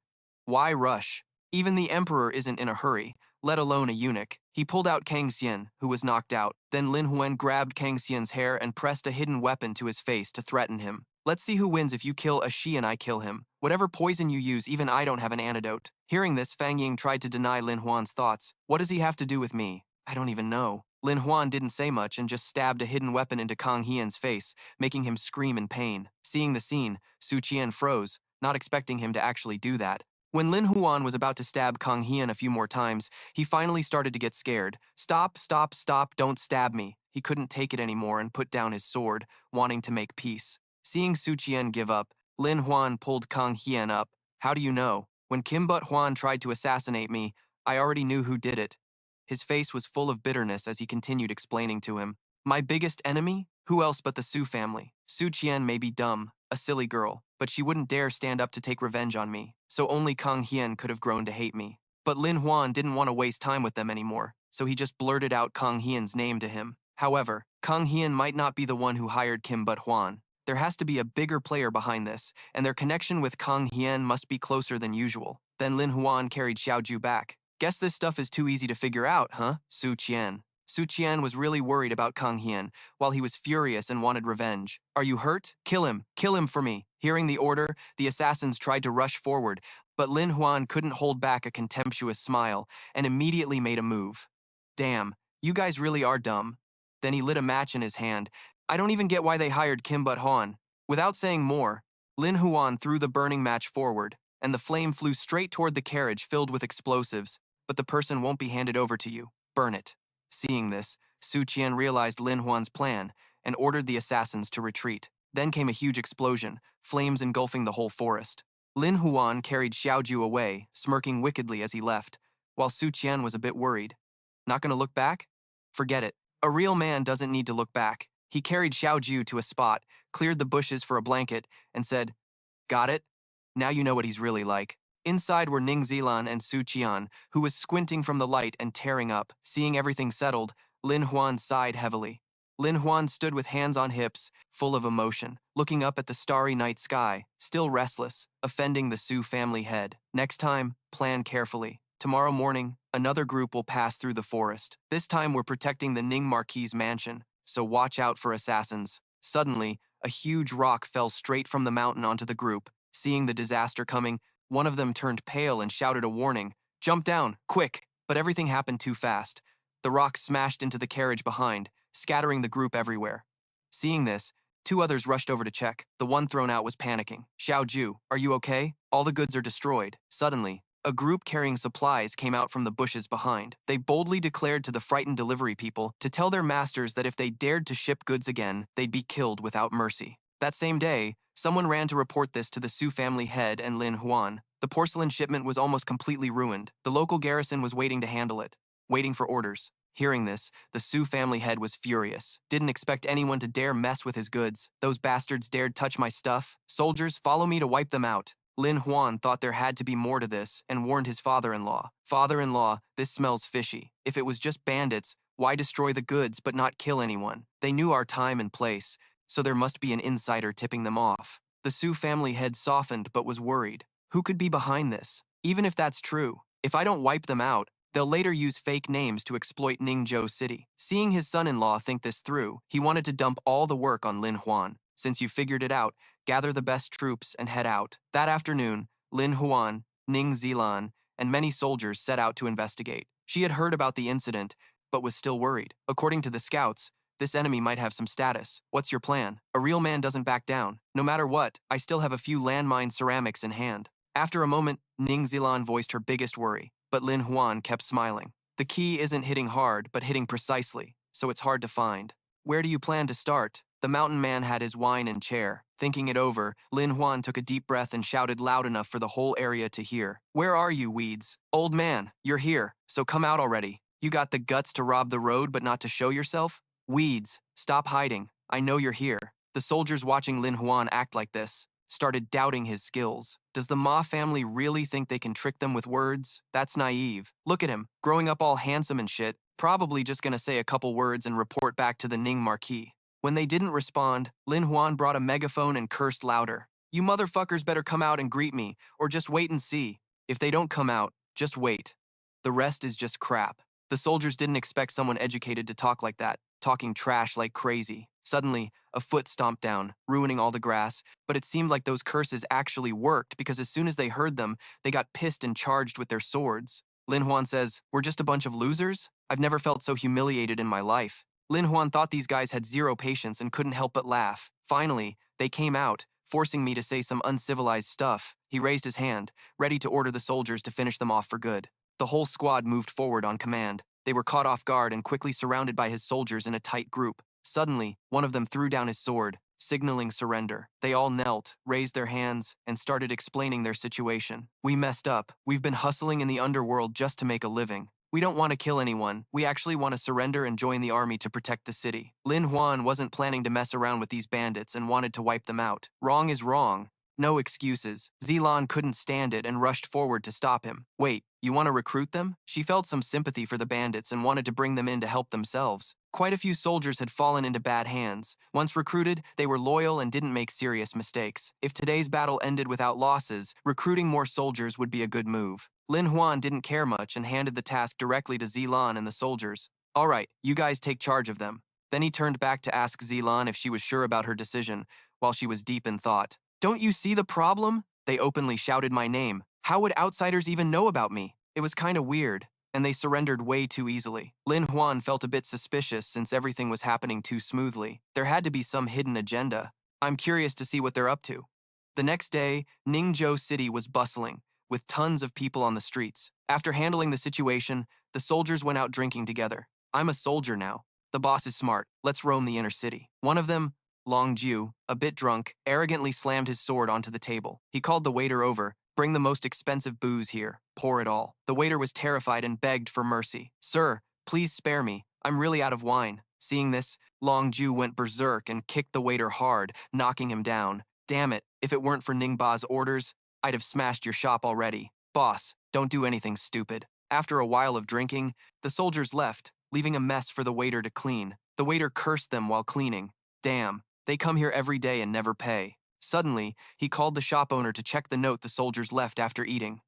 "Why rush? Even the emperor isn't in a hurry, let alone a eunuch." He pulled out Kang Xian, who was knocked out. Then Lin Huan grabbed Kang Xian's hair and pressed a hidden weapon to his face to threaten him. "Let's see who wins if you kill a she and I kill him. Whatever poison you use, even I don't have an antidote." Hearing this, Fang Ying tried to deny Lin Huan's thoughts. "What does he have to do with me? I don't even know." Lin Huan didn't say much and just stabbed a hidden weapon into Kang Hian's face, making him scream in pain. Seeing the scene, Su Qian froze, not expecting him to actually do that. When Lin Huan was about to stab Kang Hian a few more times, he finally started to get scared. "Stop, stop, stop, don't stab me." He couldn't take it anymore and put down his sword, wanting to make peace. Seeing Su Qian give up, Lin Huan pulled Kang Hian up. "How do you know? When Kim But Huan tried to assassinate me, I already knew who did it." His face was full of bitterness as he continued explaining to him. "My biggest enemy? Who else but the Su family? Su Qian may be dumb, a silly girl, but she wouldn't dare stand up to take revenge on me, so only Kang Hian could have grown to hate me." But Lin Huan didn't want to waste time with them anymore, so he just blurted out Kang Hian's name to him. However, Kang Hian might not be the one who hired Kim But Huan. There has to be a bigger player behind this, and their connection with Kang Hian must be closer than usual. Then Lin Huan carried Xiaoju back. "Guess this stuff is too easy to figure out, huh, Su Qian?" Su Qian was really worried about Kang Hian, while he was furious and wanted revenge. "Are you hurt? Kill him for me." Hearing the order, the assassins tried to rush forward, but Lin Huan couldn't hold back a contemptuous smile and immediately made a move. "Damn, you guys really are dumb." Then he lit a match in his hand. "I don't even get why they hired Kim But Huan." Without saying more, Lin Huan threw the burning match forward, and the flame flew straight toward the carriage filled with explosives. "But the person won't be handed over to you. Burn it." Seeing this, Su Qian realized Lin Huan's plan and ordered the assassins to retreat. Then came a huge explosion, flames engulfing the whole forest. Lin Huan carried Xiaoju away, smirking wickedly as he left, while Su Qian was a bit worried. "Not gonna look back? Forget it. A real man doesn't need to look back." He carried Xiaoju to a spot, cleared the bushes for a blanket, and said, "Got it? Now you know what he's really like." Inside were Ning Zilan and Su Qian, who was squinting from the light and tearing up. Seeing everything settled, Lin Huan sighed heavily. Lin Huan stood with hands on hips, full of emotion, looking up at the starry night sky, still restless, offending the Su family head. "Next time, plan carefully. Tomorrow morning, another group will pass through the forest. This time we're protecting the Ning Marquis's mansion, so watch out for assassins." Suddenly, a huge rock fell straight from the mountain onto the group. Seeing the disaster coming, one of them turned pale and shouted a warning. "Jump down, quick!" But everything happened too fast. The rock smashed into the carriage behind, scattering the group everywhere. Seeing this, two others rushed over to check. The one thrown out was panicking. "Xiaoju, are you okay? All the goods are destroyed." Suddenly, a group carrying supplies came out from the bushes behind. They boldly declared to the frightened delivery people to tell their masters that if they dared to ship goods again, they'd be killed without mercy. That same day, someone ran to report this to the Su family head and Lin Huan. The porcelain shipment was almost completely ruined. The local garrison was waiting to handle it, waiting for orders. Hearing this, the Su family head was furious. "Didn't expect anyone to dare mess with his goods. Those bastards dared touch my stuff. Soldiers, follow me to wipe them out." Lin Huan thought there had to be more to this and warned his father-in-law. "Father-in-law, this smells fishy. If it was just bandits, why destroy the goods but not kill anyone? They knew our time and place, so there must be an insider tipping them off." The Su family head softened but was worried. Who could be behind this? Even if that's true, if I don't wipe them out, they'll later use fake names to exploit Ningzhou City. Seeing his son-in-law think this through, he wanted to dump all the work on Lin Huan. "Since you figured it out, gather the best troops and head out." That afternoon, Lin Huan, Ning Zilan, and many soldiers set out to investigate. She had heard about the incident, but was still worried. According to the scouts, this enemy might have some status. "What's your plan?" "A real man doesn't back down. No matter what, I still have a few landmine ceramics in hand." After a moment, Ning Zilan voiced her biggest worry, but Lin Huan kept smiling. "The key isn't hitting hard, but hitting precisely, so it's hard to find." "Where do you plan to start?" The mountain man had his wine and chair. Thinking it over, Lin Huan took a deep breath and shouted loud enough for the whole area to hear. "Where are you, weeds? Old man, you're here, so come out already. You got the guts to rob the road but not to show yourself? Weeds, stop hiding. I know you're here." The soldiers watching Lin Huan act like this started doubting his skills. Does the Ma family really think they can trick them with words? That's naive. Look at him, growing up all handsome and shit, probably just gonna say a couple words and report back to the Ning Marquis. When they didn't respond, Lin Huan brought a megaphone and cursed louder. You motherfuckers better come out and greet me, or just wait and see. If they don't come out, just wait. The rest is just crap. The soldiers didn't expect someone educated to talk like that, talking trash like crazy. Suddenly, a foot stomped down, ruining all the grass, but it seemed like those curses actually worked because as soon as they heard them, they got pissed and charged with their swords. Lin Huan says, "We're just a bunch of losers? I've never felt so humiliated in my life." Lin Huan thought these guys had zero patience and couldn't help but laugh. Finally, they came out, forcing me to say some uncivilized stuff. He raised his hand, ready to order the soldiers to finish them off for good. The whole squad moved forward on command. They were caught off guard and quickly surrounded by his soldiers in a tight group. Suddenly, one of them threw down his sword, signaling surrender. They all knelt, raised their hands, and started explaining their situation. "We messed up. We've been hustling in the underworld just to make a living. We don't want to kill anyone. We actually want to surrender and join the army to protect the city." Lin Huan wasn't planning to mess around with these bandits and wanted to wipe them out. Wrong is wrong. No excuses. Zilan couldn't stand it and rushed forward to stop him. "Wait, you want to recruit them?" She felt some sympathy for the bandits and wanted to bring them in to help themselves. Quite a few soldiers had fallen into bad hands. Once recruited, they were loyal and didn't make serious mistakes. If today's battle ended without losses, recruiting more soldiers would be a good move. Lin Huan didn't care much and handed the task directly to Zilan and the soldiers. "All right, you guys take charge of them." Then he turned back to ask Zilan if she was sure about her decision, while she was deep in thought. "Don't you see the problem?" They openly shouted my name. How would outsiders even know about me? It was kinda weird, and they surrendered way too easily. Lin Huan felt a bit suspicious since everything was happening too smoothly. There had to be some hidden agenda. I'm curious to see what they're up to. The next day, Ningzhou City was bustling, with tons of people on the streets. After handling the situation, the soldiers went out drinking together. "I'm a soldier now. The boss is smart. Let's roam the inner city." One of them, Long Jiu, a bit drunk, arrogantly slammed his sword onto the table. He called the waiter over. "Bring the most expensive booze here. Pour it all." The waiter was terrified and begged for mercy. "Sir, please spare me. I'm really out of wine." Seeing this, Long Jiu went berserk and kicked the waiter hard, knocking him down. "Damn it, if it weren't for Ningba's orders, I'd have smashed your shop already. Boss, don't do anything stupid." After a while of drinking, the soldiers left, leaving a mess for the waiter to clean. The waiter cursed them while cleaning. "Damn, they come here every day and never pay." Suddenly, he called the shop owner to check the note the soldiers left after eating.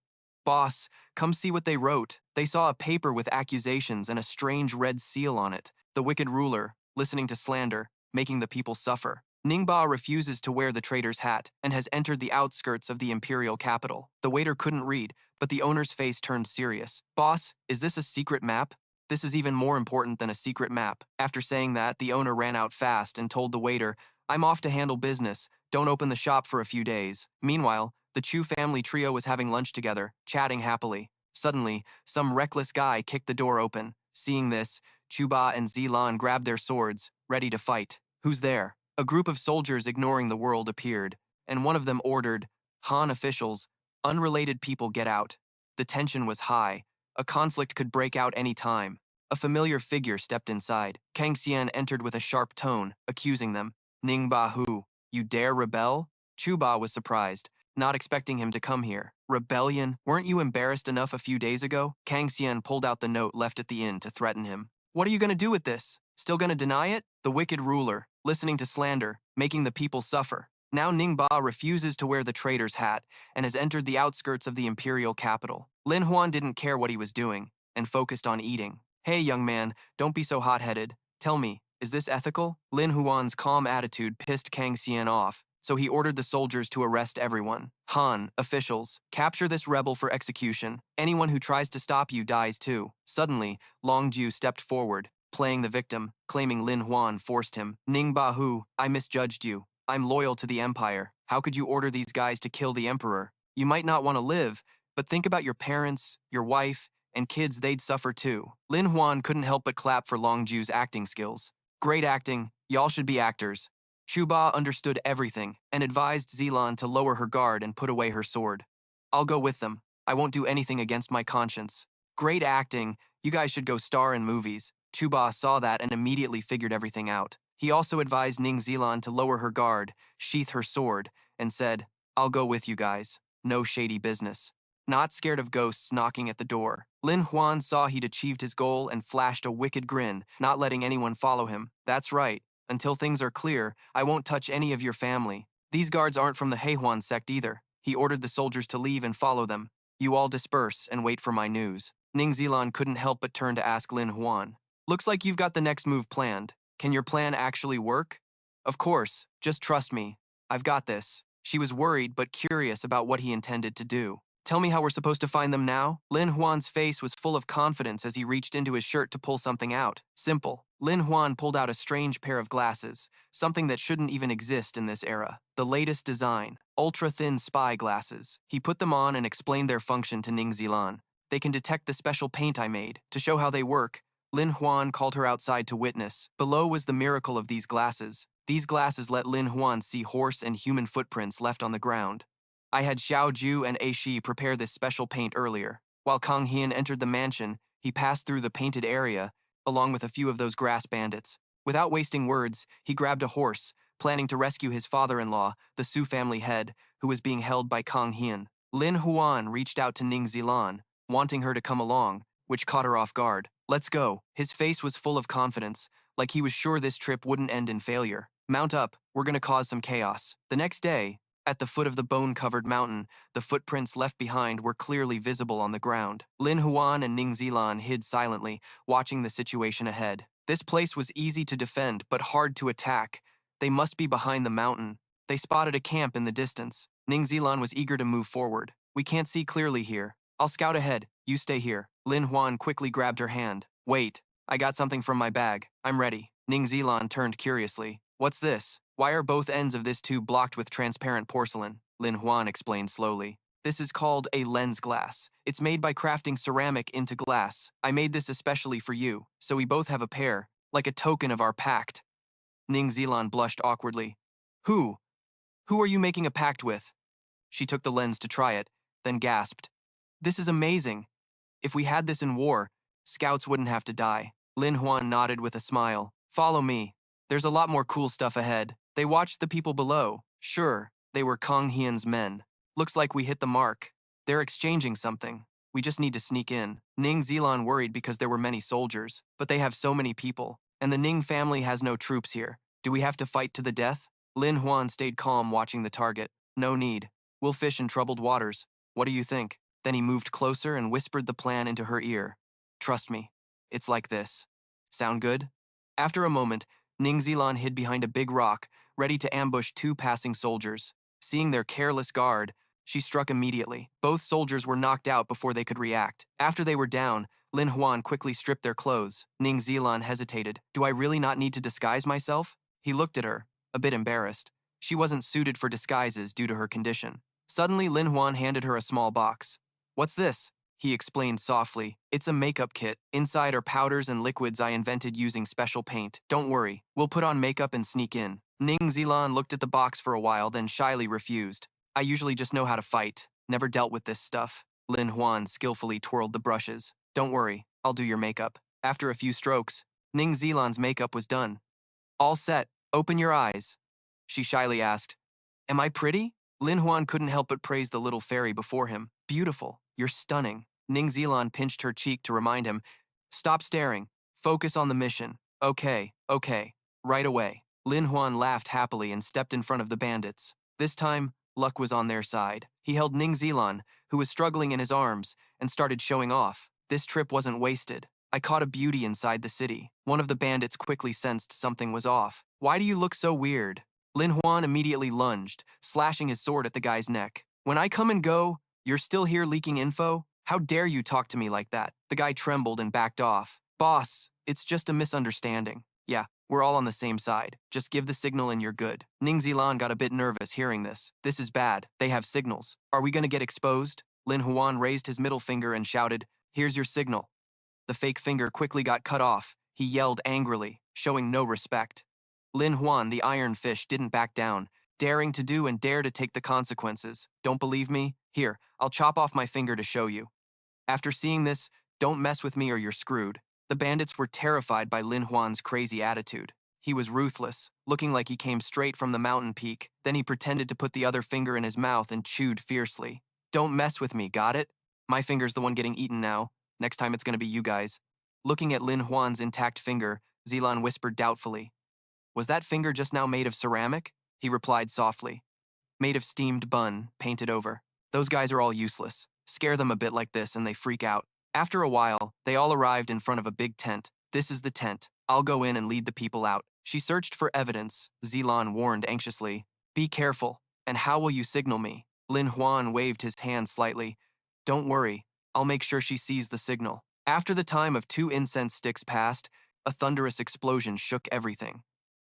"Boss, come see what they wrote." They saw a paper with accusations and a strange red seal on it. "The wicked ruler, listening to slander, making the people suffer. Ningba refuses to wear the traitor's hat and has entered the outskirts of the imperial capital." The waiter couldn't read, but the owner's face turned serious. "Boss, is this a secret map?" "This is even more important than a secret map." After saying that, the owner ran out fast and told the waiter, "I'm off to handle business. Don't open the shop for a few days." Meanwhile, the Chu family trio was having lunch together, chatting happily. Suddenly, some reckless guy kicked the door open. Seeing this, Chuba and Zilan grabbed their swords, ready to fight. "Who's there?" A group of soldiers ignoring the world appeared, and one of them ordered, "Han officials, unrelated people get out." The tension was high. A conflict could break out any time. A familiar figure stepped inside. Kang Xian entered with a sharp tone, accusing them. "Ningba Hu, you dare rebel?" Chuba was surprised, not expecting him to come here. "Rebellion? Weren't you embarrassed enough a few days ago?" Kang Xian pulled out the note left at the inn to threaten him. "What are you going to do with this? Still going to deny it?" The wicked ruler, listening to slander, making the people suffer. Now Ningba refuses to wear the traitor's hat and has entered the outskirts of the imperial capital. Lin Huan didn't care what he was doing and focused on eating. "Hey, young man, don't be so hot-headed. Tell me, is this ethical?" Lin Huan's calm attitude pissed Kang Xian off, so he ordered the soldiers to arrest everyone. "Han, officials, capture this rebel for execution. Anyone who tries to stop you dies too." Suddenly, Long Jiu stepped forward, playing the victim, claiming Lin Huan forced him. "Ningba Hu, I misjudged you. I'm loyal to the Empire. How could you order these guys to kill the Emperor? You might not want to live, but think about your parents, your wife, and kids. They'd suffer too." Lin Huan couldn't help but clap for Long Jiu's acting skills. "Great acting. Y'all should be actors." Chuba understood everything and advised Zilan to lower her guard and put away her sword. "I'll go with them. I won't do anything against my conscience." "Great acting. You guys should go star in movies." Chuba saw that and immediately figured everything out. He also advised Ning Zilan to lower her guard, sheath her sword, and said, "I'll go with you guys. No shady business." Not scared of ghosts knocking at the door, Lin Huan saw he'd achieved his goal and flashed a wicked grin, not letting anyone follow him. "That's right. Until things are clear, I won't touch any of your family. These guards aren't from the Huan sect either. He ordered the soldiers to leave and follow them. You all disperse and wait for my news. Ning Zilan couldn't help but turn to ask Lin Huan. Looks like you've got the next move planned. Can your plan actually work? Of course, just trust me. I've got this. She was worried but curious about what he intended to do. Tell me how we're supposed to find them now? Lin Huan's face was full of confidence as he reached into his shirt to pull something out. Simple. Lin Huan pulled out a strange pair of glasses, something that shouldn't even exist in this era. The latest design, ultra-thin spy glasses. He put them on and explained their function to Ning Zilan. They can detect the special paint I made. To show how they work, Lin Huan called her outside to witness. Below was the miracle of these glasses. These glasses let Lin Huan see horse and human footprints left on the ground. I had Xiao Ju and A Shi prepare this special paint earlier. While Kang Hian entered the mansion, he passed through the painted area, along with a few of those grass bandits. Without wasting words, he grabbed a horse, planning to rescue his father-in-law, the Su family head, who was being held by Kang Hian. Lin Huan reached out to Ning Zilan, wanting her to come along, which caught her off guard. Let's go. His face was full of confidence, like he was sure this trip wouldn't end in failure. Mount up, we're gonna cause some chaos. The next day, at the foot of the bone-covered mountain, the footprints left behind were clearly visible on the ground. Lin Huan and Ning Zilan hid silently, watching the situation ahead. This place was easy to defend, but hard to attack. They must be behind the mountain. They spotted a camp in the distance. Ning Zilan was eager to move forward. We can't see clearly here. I'll scout ahead. You stay here. Lin Huan quickly grabbed her hand. Wait, I got something from my bag. I'm ready. Ning Zilan turned curiously. What's this? Why are both ends of this tube blocked with transparent porcelain? Lin Huan explained slowly. This is called a lens glass. It's made by crafting ceramic into glass. I made this especially for you, so we both have a pair, like a token of our pact. Ning Zilan blushed awkwardly. Who? Who are you making a pact with? She took the lens to try it, then gasped. This is amazing. If we had this in war, scouts wouldn't have to die. Lin Huan nodded with a smile. Follow me. There's a lot more cool stuff ahead. They watched the people below. Sure, they were Kang Hian's men. Looks like we hit the mark. They're exchanging something. We just need to sneak in. Ning Zilan worried because there were many soldiers, but they have so many people, and the Ning family has no troops here. Do we have to fight to the death? Lin Huan stayed calm watching the target. No need. We'll fish in troubled waters. What do you think? Then he moved closer and whispered the plan into her ear. Trust me. It's like this. Sound good? After a moment, Ning Zilan hid behind a big rock, ready to ambush two passing soldiers. Seeing their careless guard, she struck immediately. Both soldiers were knocked out before they could react. After they were down, Lin Huan quickly stripped their clothes. Ning Zilan hesitated. Do I really not need to disguise myself? He looked at her, a bit embarrassed. She wasn't suited for disguises due to her condition. Suddenly, Lin Huan handed her a small box. What's this? He explained softly. It's a makeup kit. Inside are powders and liquids I invented using special paint. Don't worry, we'll put on makeup and sneak in. Ning Zilan looked at the box for a while, then shyly refused. I usually just know how to fight. Never dealt with this stuff. Lin Huan skillfully twirled the brushes. Don't worry, I'll do your makeup. After a few strokes, Ning Zilan's makeup was done. All set. Open your eyes. She shyly asked. Am I pretty? Lin Huan couldn't help but praise the little fairy before him. Beautiful. You're stunning. Ning Zilan pinched her cheek to remind him. Stop staring. Focus on the mission. Okay. Right away. Lin Huan laughed happily and stepped in front of the bandits. This time, luck was on their side. He held Ning Zilan, who was struggling in his arms, and started showing off. This trip wasn't wasted. I caught a beauty inside the city. One of the bandits quickly sensed something was off. Why do you look so weird? Lin Huan immediately lunged, slashing his sword at the guy's neck. When I come and go, you're still here leaking info? How dare you talk to me like that? The guy trembled and backed off. Boss, it's just a misunderstanding. Yeah, we're all on the same side. Just give the signal and you're good. Ning Zilan got a bit nervous hearing this. This is bad. They have signals. Are we gonna get exposed? Lin Huan raised his middle finger and shouted, Here's your signal. The fake finger quickly got cut off. He yelled angrily, showing no respect. Lin Huan, the iron fish, didn't back down, daring to do and dare to take the consequences. Don't believe me? Here, I'll chop off my finger to show you. After seeing this, don't mess with me or you're screwed. The bandits were terrified by Lin Huan's crazy attitude. He was ruthless, looking like he came straight from the mountain peak. Then he pretended to put the other finger in his mouth and chewed fiercely. Don't mess with me, got it? My finger's the one getting eaten now. Next time it's gonna be you guys. Looking at Lin Huan's intact finger, Zilan whispered doubtfully. Was that finger just now made of ceramic? He replied softly. Made of steamed bun, painted over. Those guys are all useless. Scare them a bit like this and they freak out. After a while, they all arrived in front of a big tent. This is the tent. I'll go in and lead the people out. She searched for evidence, Zilan warned anxiously. Be careful. And how will you signal me? Lin Huan waved his hand slightly. Don't worry. I'll make sure she sees the signal. After the time of 2 incense sticks passed, a thunderous explosion shook everything.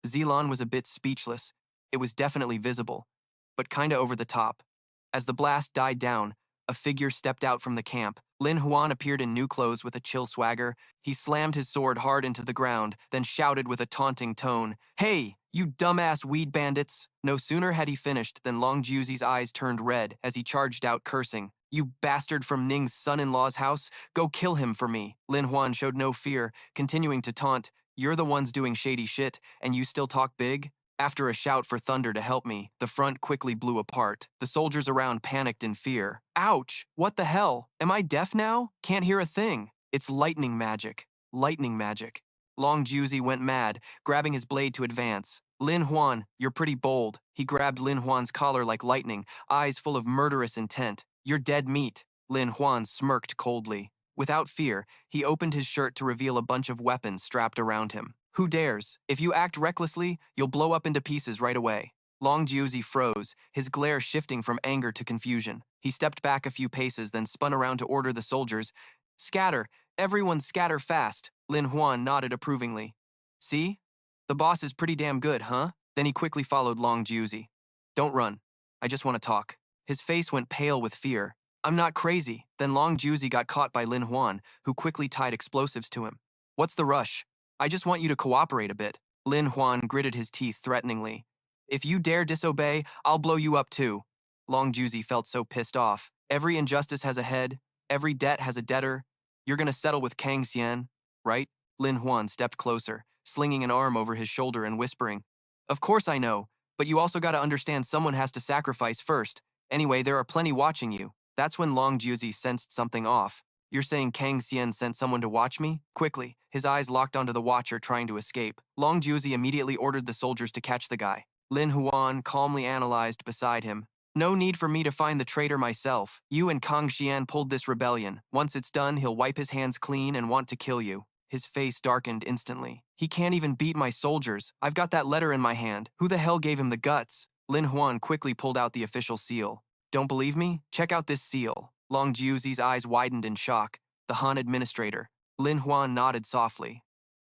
Zilan was a bit speechless. It was definitely visible, but kinda over the top. As the blast died down, a figure stepped out from the camp. Lin Huan appeared in new clothes with a chill swagger. He slammed his sword hard into the ground, then shouted with a taunting tone, Hey, you dumbass weed bandits! No sooner had he finished than Long Jiuzi's eyes turned red as he charged out cursing. You bastard from Ning's son-in-law's house, go kill him for me. Lin Huan showed no fear, continuing to taunt, You're the ones doing shady shit, and you still talk big? After a shout for thunder to help me, the front quickly blew apart. The soldiers around panicked in fear. Ouch! What the hell? Am I deaf now? Can't hear a thing. It's lightning magic. Lightning magic. Long Jiuzi went mad, grabbing his blade to advance. Lin Huan, you're pretty bold. He grabbed Lin Huan's collar like lightning, eyes full of murderous intent. You're dead meat. Lin Huan smirked coldly. Without fear, he opened his shirt to reveal a bunch of weapons strapped around him. Who dares? If you act recklessly, you'll blow up into pieces right away. Long Jiuzi froze, his glare shifting from anger to confusion. He stepped back a few paces, then spun around to order the soldiers. Scatter! Everyone scatter fast! Lin Huan nodded approvingly. See? The boss is pretty damn good, huh? Then he quickly followed Long Jiuzi. Don't run. I just want to talk. His face went pale with fear. I'm not crazy. Then Long Jiuzi got caught by Lin Huan, who quickly tied explosives to him. What's the rush? I just want you to cooperate a bit. Lin Huan gritted his teeth threateningly. If you dare disobey, I'll blow you up too. Long Jiuzi felt so pissed off. Every injustice has a head. Every debt has a debtor. You're gonna settle with Kang Xian, right? Lin Huan stepped closer, slinging an arm over his shoulder and whispering. Of course I know, but you also gotta understand someone has to sacrifice first. Anyway, there are plenty watching you. That's when Long Jiuzi sensed something off. You're saying Kang Xian sent someone to watch me? Quickly, his eyes locked onto the watcher trying to escape. Long Jiuzi immediately ordered the soldiers to catch the guy. Lin Huan calmly analyzed beside him. No need for me to find the traitor myself. You and Kang Xian pulled this rebellion. Once it's done, he'll wipe his hands clean and want to kill you. His face darkened instantly. He can't even beat my soldiers. I've got that letter in my hand. Who the hell gave him the guts? Lin Huan quickly pulled out the official seal. Don't believe me? Check out this seal. Long Jiuzi's eyes widened in shock. The Han administrator. Lin Huan nodded softly.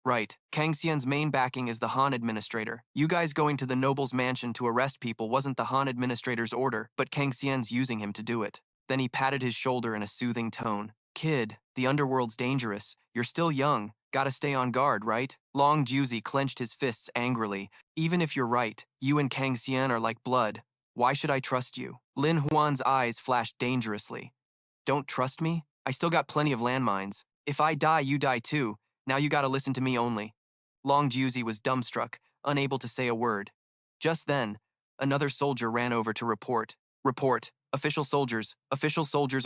Right. Kang Xian's main backing is the Han administrator. You guys going to the noble's mansion to arrest people wasn't the Han administrator's order, but Kang Xian's using him to do it. Then he patted his shoulder in a soothing tone. Kid, the underworld's dangerous. You're still young. Gotta stay on guard, right? Long Jiuzi clenched his fists angrily. Even if you're right, you and Kang Xian are like blood. Why should I trust you? Lin Huan's eyes flashed dangerously. Don't trust me? I still got plenty of landmines. If I die, you die too. Now you gotta listen to me only. Long Jiuzi was dumbstruck, unable to say a word. Just then, another soldier ran over to report. Report. Official soldiers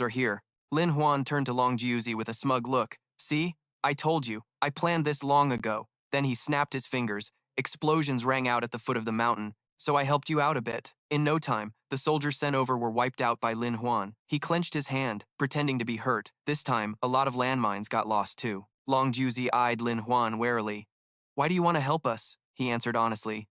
are here. Lin Huan turned to Long Jiuzi with a smug look. See? I told you. I planned this long ago. Then he snapped his fingers. Explosions rang out at the foot of the mountain. So I helped you out a bit. In no time, the soldiers sent over were wiped out by Lin Huan. He clenched his hand, pretending to be hurt. This time, a lot of landmines got lost too. Long Jiuzi eyed Lin Huan warily. Why do you want to help us? He answered honestly.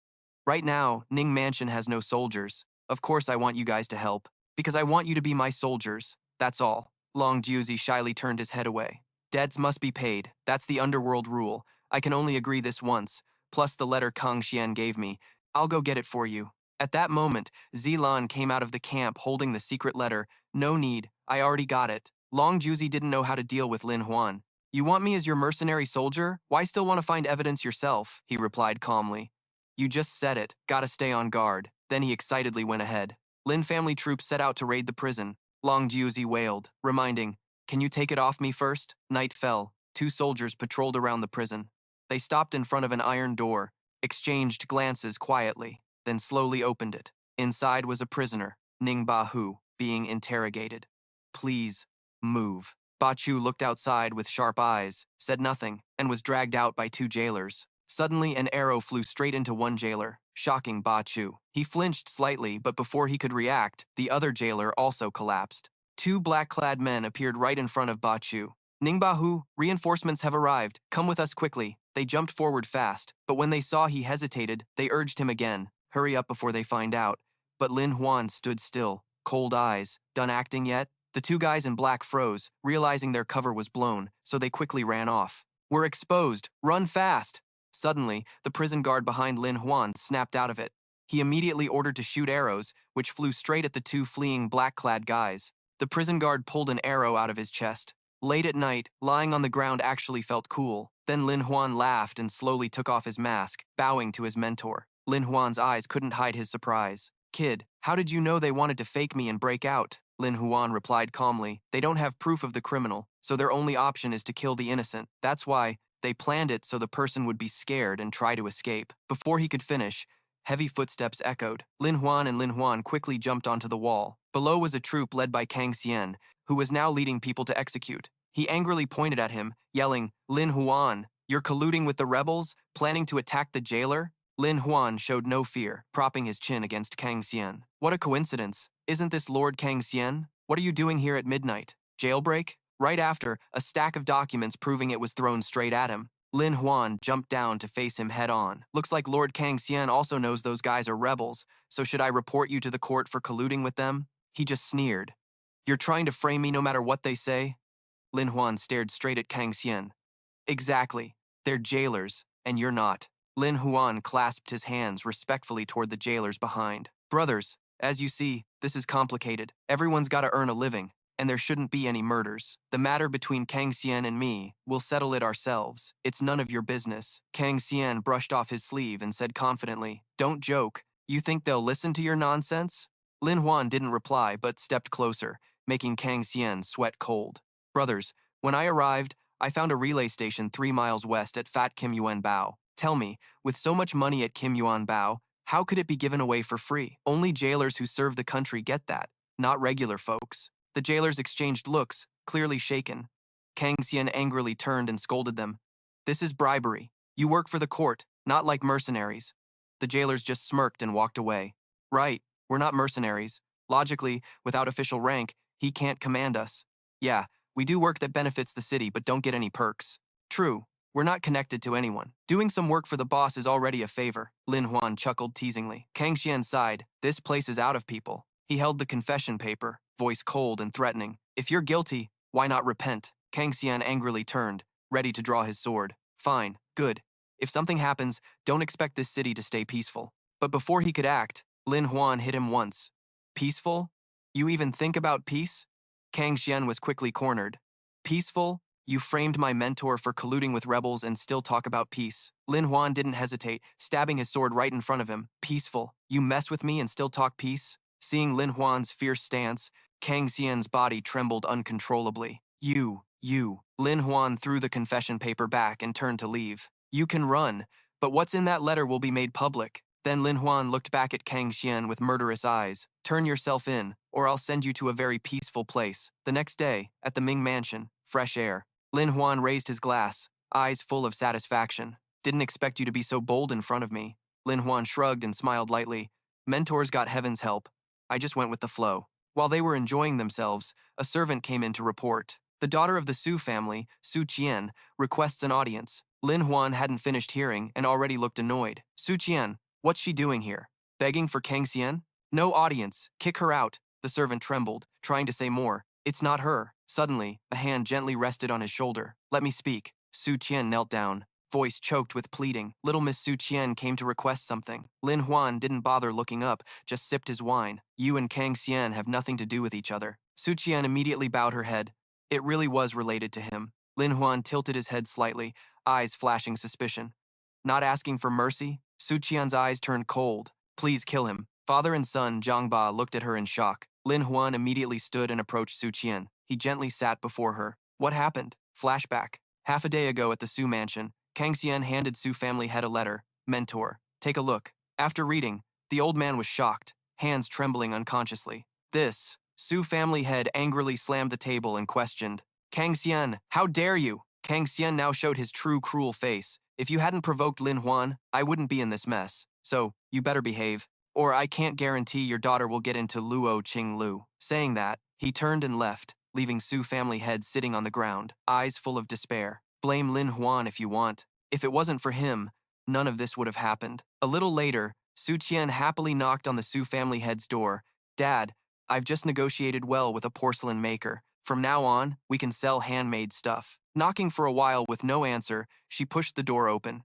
Right now, Ning Mansion has no soldiers. Of course I want you guys to help. Because I want you to be my soldiers. That's all. Long Jiuzi shyly turned his head away. Debts must be paid. That's the underworld rule. I can only agree this once. Plus the letter Kang Xian gave me. I'll go get it for you. At that moment, Zilan came out of the camp holding the secret letter. No need, I already got it. Long Jiuzi didn't know how to deal with Lin Huan. You want me as your mercenary soldier? Why still want to find evidence yourself? He replied calmly. You just said it, gotta stay on guard. Then he excitedly went ahead. Lin family troops set out to raid the prison. Long Jiuzi wailed, reminding, Can you take it off me first? Night fell. 2 soldiers patrolled around the prison. They stopped in front of an iron door, exchanged glances quietly, then slowly opened it. Inside was a prisoner, Ning Bahu, being interrogated. Please, move. Ba Chu looked outside with sharp eyes, said nothing, and was dragged out by 2 jailers. Suddenly, an arrow flew straight into one jailer, shocking Ba Chu. He flinched slightly, but before he could react, the other jailer also collapsed. Two black-clad men appeared right in front of Ba Chu. Ningbahu, reinforcements have arrived. Come with us quickly. They jumped forward fast, but when they saw he hesitated, they urged him again. Hurry up before they find out. But Lin Huan stood still, cold eyes. Done acting yet? The two guys in black froze, realizing their cover was blown, so they quickly ran off. We're exposed. Run fast! Suddenly, the prison guard behind Lin Huan snapped out of it. He immediately ordered to shoot arrows, which flew straight at the two fleeing black-clad guys. The prison guard pulled an arrow out of his chest. Late at night, lying on the ground actually felt cool. Then Lin Huan laughed and slowly took off his mask, bowing to his mentor. Lin Huan's eyes couldn't hide his surprise. Kid, how did you know they wanted to fake me and break out? Lin Huan replied calmly. They don't have proof of the criminal, so their only option is to kill the innocent. That's why they planned it so the person would be scared and try to escape. Before he could finish, heavy footsteps echoed. Lin Huan quickly jumped onto the wall. Below was a troop led by Kang Xian, who was now leading people to execute. He angrily pointed at him, yelling, Lin Huan, you're colluding with the rebels, planning to attack the jailer? Lin Huan showed no fear, propping his chin against Kang Xian. What a coincidence. Isn't this Lord Kang Xian? What are you doing here at midnight? Jailbreak? Right after, a stack of documents proving it was thrown straight at him. Lin Huan jumped down to face him head-on. Looks like Lord Kang Xian also knows those guys are rebels, so should I report you to the court for colluding with them? He just sneered. You're trying to frame me no matter what they say? Lin Huan stared straight at Kang Xian. Exactly. They're jailers, and you're not. Lin Huan clasped his hands respectfully toward the jailers behind. Brothers, as you see, this is complicated. Everyone's got to earn a living, and there shouldn't be any murders. The matter between Kang Xian and me, we'll settle it ourselves. It's none of your business. Kang Xian brushed off his sleeve and said confidently, Don't joke. You think they'll listen to your nonsense? Lin Huan didn't reply but stepped closer, making Kang Xian sweat cold. Brothers, when I arrived, I found a relay station 3 miles west at Fat Kim Yuan Bao. Tell me, with so much money at Kim Yuan Bao, how could it be given away for free? Only jailers who serve the country get that, not regular folks. The jailers exchanged looks, clearly shaken. Kang Xian angrily turned and scolded them. This is bribery. You work for the court, not like mercenaries. The jailers just smirked and walked away. Right, we're not mercenaries. Logically, without official rank, he can't command us. Yeah, we do work that benefits the city but don't get any perks. True, we're not connected to anyone. Doing some work for the boss is already a favor. Lin Huan chuckled teasingly. Kang Xian sighed. This place is out of people. He held the confession paper, voice cold and threatening. If you're guilty, why not repent? Kang Xian angrily turned, ready to draw his sword. Fine, good. If something happens, don't expect this city to stay peaceful. But before he could act, Lin Huan hit him once. Peaceful? You even think about peace? Kang Xian was quickly cornered. Peaceful? You framed my mentor for colluding with rebels and still talk about peace. Lin Huan didn't hesitate, stabbing his sword right in front of him. Peaceful? You mess with me and still talk peace? Seeing Lin Huan's fierce stance, Kang Xian's body trembled uncontrollably. You. Lin Huan threw the confession paper back and turned to leave. You can run, but what's in that letter will be made public. Then Lin Huan looked back at Kang Xian with murderous eyes. Turn yourself in, or I'll send you to a very peaceful place. The next day, at the Ming Mansion, fresh air. Lin Huan raised his glass, eyes full of satisfaction. Didn't expect you to be so bold in front of me. Lin Huan shrugged and smiled lightly. Mentors got heaven's help. I just went with the flow. While they were enjoying themselves, a servant came in to report. The daughter of the Su family, Su Qian, requests an audience. Lin Huan hadn't finished hearing and already looked annoyed. Su Qian, what's she doing here? Begging for Kang Xian? No audience. Kick her out. The servant trembled, trying to say more. It's not her. Suddenly, a hand gently rested on his shoulder. Let me speak. Su Qian knelt down, voice choked with pleading. Little Miss Su Qian came to request something. Lin Huan didn't bother looking up, just sipped his wine. You and Kang Xian have nothing to do with each other. Su Qian immediately bowed her head. It really was related to him. Lin Huan tilted his head slightly, eyes flashing suspicion. Not asking for mercy? Su Qian's eyes turned cold. Please kill him. Father and son Zhang Ba looked at her in shock. Lin Huan immediately stood and approached Su Qian. He gently sat before her. What happened? Flashback. Half a day ago at the Su mansion, Kang Xian handed Su family head a letter. Mentor. Take a look. After reading, the old man was shocked, hands trembling unconsciously. This. Su family head angrily slammed the table and questioned. Kang Xian, how dare you? Kang Xian now showed his true cruel face, If you hadn't provoked Lin Huan, I wouldn't be in this mess. So, you better behave, or I can't guarantee your daughter will get into Luo Qing Lu. Saying that, he turned and left, leaving Su family head sitting on the ground, eyes full of despair. Blame Lin Huan if you want. If it wasn't for him, none of this would have happened. A little later, Su Qian happily knocked on the Su family head's door. Dad, I've just negotiated well with a porcelain maker. From now on, we can sell handmade stuff. Knocking for a while with no answer, she pushed the door open.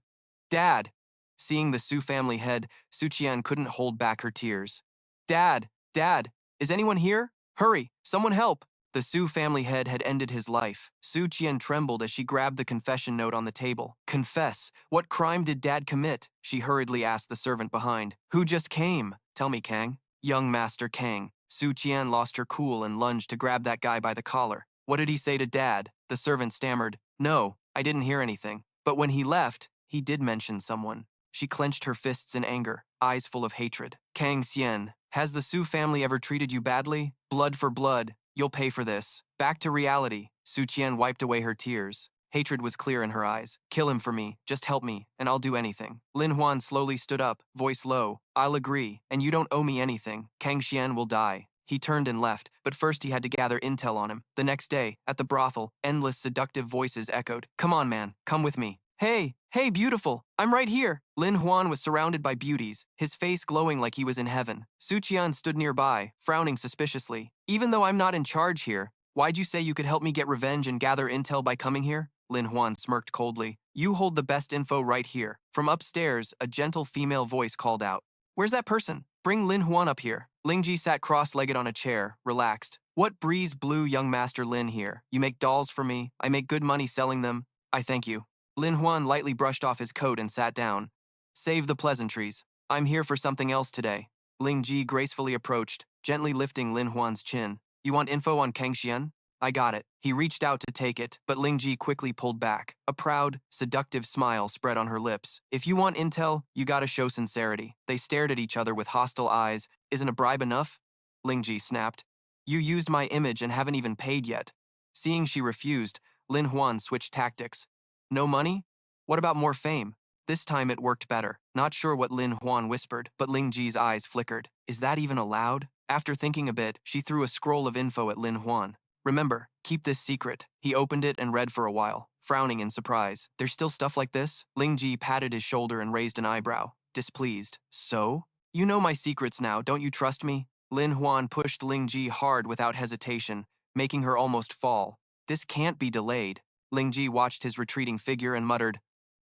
Dad! Seeing the Su family head, Su Qian couldn't hold back her tears. Dad! Dad! Is anyone here? Hurry! Someone help! The Su family head had ended his life. Su Qian trembled as she grabbed the confession note on the table. Confess. What crime did Dad commit? She hurriedly asked the servant behind. Who just came? Tell me, Kang. Young Master Kang. Su Qian lost her cool and lunged to grab that guy by the collar. What did he say to Dad? The servant stammered. No, I didn't hear anything. But when he left, he did mention someone. She clenched her fists in anger, eyes full of hatred. Kang Xian, has the Su family ever treated you badly? Blood for blood. You'll pay for this. Back to reality. Su Qian wiped away her tears. Hatred was clear in her eyes. Kill him for me. Just help me, and I'll do anything. Lin Huan slowly stood up, voice low. I'll agree, and you don't owe me anything. Kang Xian will die. He turned and left, but first he had to gather intel on him. The next day, at the brothel, endless seductive voices echoed. Come on, man. Come with me. Hey, beautiful. I'm right here. Lin Huan was surrounded by beauties, his face glowing like he was in heaven. Su Qian stood nearby, frowning suspiciously. Even though I'm not in charge here, why'd you say you could help me get revenge and gather intel by coming here? Lin Huan smirked coldly. You hold the best info right here. From upstairs, a gentle female voice called out. Where's that person? Bring Lin Huan up here. Ling Ji sat cross-legged on a chair, relaxed. What breeze blew young Master Lin here? You make dolls for me. I make good money selling them. I thank you. Lin Huan lightly brushed off his coat and sat down. Save the pleasantries. I'm here for something else today. Ling Ji gracefully approached, gently lifting Lin Huan's chin. You want info on Kang Xian? I got it. He reached out to take it, but Ling Ji quickly pulled back. A proud, seductive smile spread on her lips. If you want intel, you gotta show sincerity. They stared at each other with hostile eyes. Isn't a bribe enough? Ling Ji snapped. You used my image and haven't even paid yet. Seeing she refused, Lin Huan switched tactics. No money? What about more fame? This time it worked better. Not sure what Lin Huan whispered, but Ling Ji's eyes flickered. Is that even allowed? After thinking a bit, she threw a scroll of info at Lin Huan. Remember, keep this secret. He opened it and read for a while, frowning in surprise. There's still stuff like this? Ling Ji patted his shoulder and raised an eyebrow, displeased. So? You know my secrets now, don't you trust me? Lin Huan pushed Ling Ji hard without hesitation, making her almost fall. This can't be delayed. Ling Ji watched his retreating figure and muttered,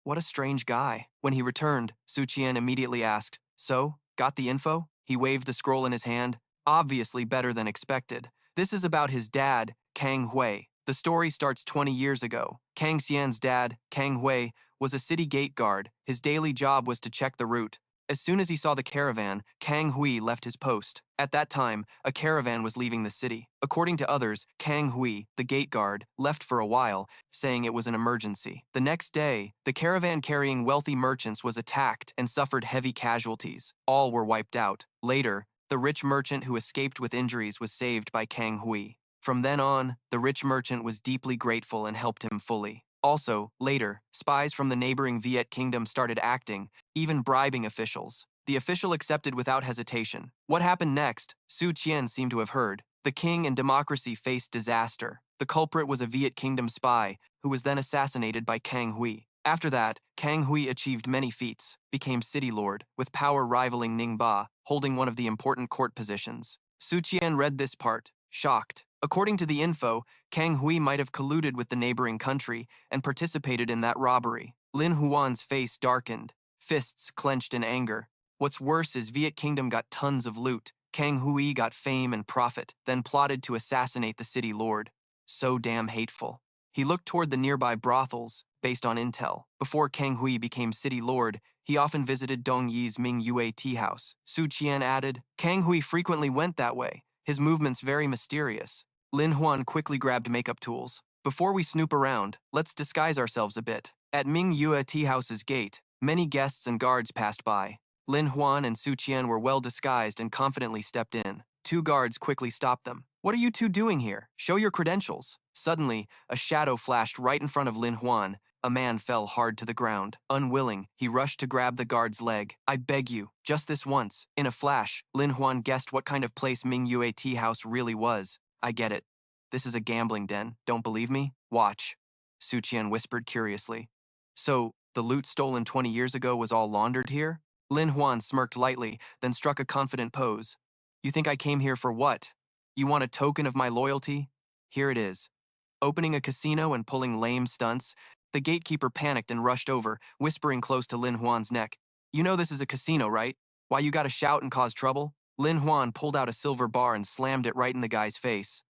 What a strange guy. When he returned, Su Qian immediately asked, So, got the info? He waved the scroll in his hand, obviously better than expected. This is about his dad, Kang Hui. The story starts 20 years ago. Kang Xian's dad, Kang Hui, was a city gate guard. His daily job was to check the route. As soon as he saw the caravan, Kang Hui left his post. At that time, a caravan was leaving the city. According to others, Kang Hui, the gate guard, left for a while, saying it was an emergency. The next day, the caravan carrying wealthy merchants was attacked and suffered heavy casualties. All were wiped out. Later, the rich merchant who escaped with injuries was saved by Kang Hui. From then on, the rich merchant was deeply grateful and helped him fully. Also, later, spies from the neighboring Viet kingdom started acting, even bribing officials. The official accepted without hesitation. What happened next? Su Qian seemed to have heard. The king and democracy faced disaster. The culprit was a Viet kingdom spy, who was then assassinated by Kang Hui. After that, Kang Hui achieved many feats, became city lord, with power rivaling Ning Ba, holding one of the important court positions. Su Qian read this part, shocked. According to the info, Kang Hui might have colluded with the neighboring country and participated in that robbery. Lin Huan's face darkened, fists clenched in anger. What's worse is Viet Kingdom got tons of loot. Kang Hui got fame and profit, then plotted to assassinate the city lord. So damn hateful. He looked toward the nearby brothels, based on intel. Before Kang Hui became city lord, he often visited Dong Yi's Ming Yue tea house. Su Qian added, Kang Hui frequently went that way. His movements very mysterious. Lin Huan quickly grabbed makeup tools. Before we snoop around, let's disguise ourselves a bit. At Ming Yue tea house's gate, many guests and guards passed by. Lin Huan and Su Qian were well disguised and confidently stepped in. Two guards quickly stopped them. What are you two doing here? Show your credentials. Suddenly, a shadow flashed right in front of Lin Huan, A man fell hard to the ground. Unwilling, he rushed to grab the guard's leg. I beg you, just this once. In a flash, Lin Huan guessed what kind of place Ming Yue tea house really was. I get it. This is a gambling den. Don't believe me? Watch. Su Qian whispered curiously. So, the loot stolen 20 years ago was all laundered here? Lin Huan smirked lightly, then struck a confident pose. You think I came here for what? You want a token of my loyalty? Here it is. Opening a casino and pulling lame stunts, the gatekeeper panicked and rushed over, whispering close to Lin Huan's neck. You know this is a casino, right? Why you gotta shout and cause trouble? Lin Huan pulled out a silver bar and slammed it right in the guy's face.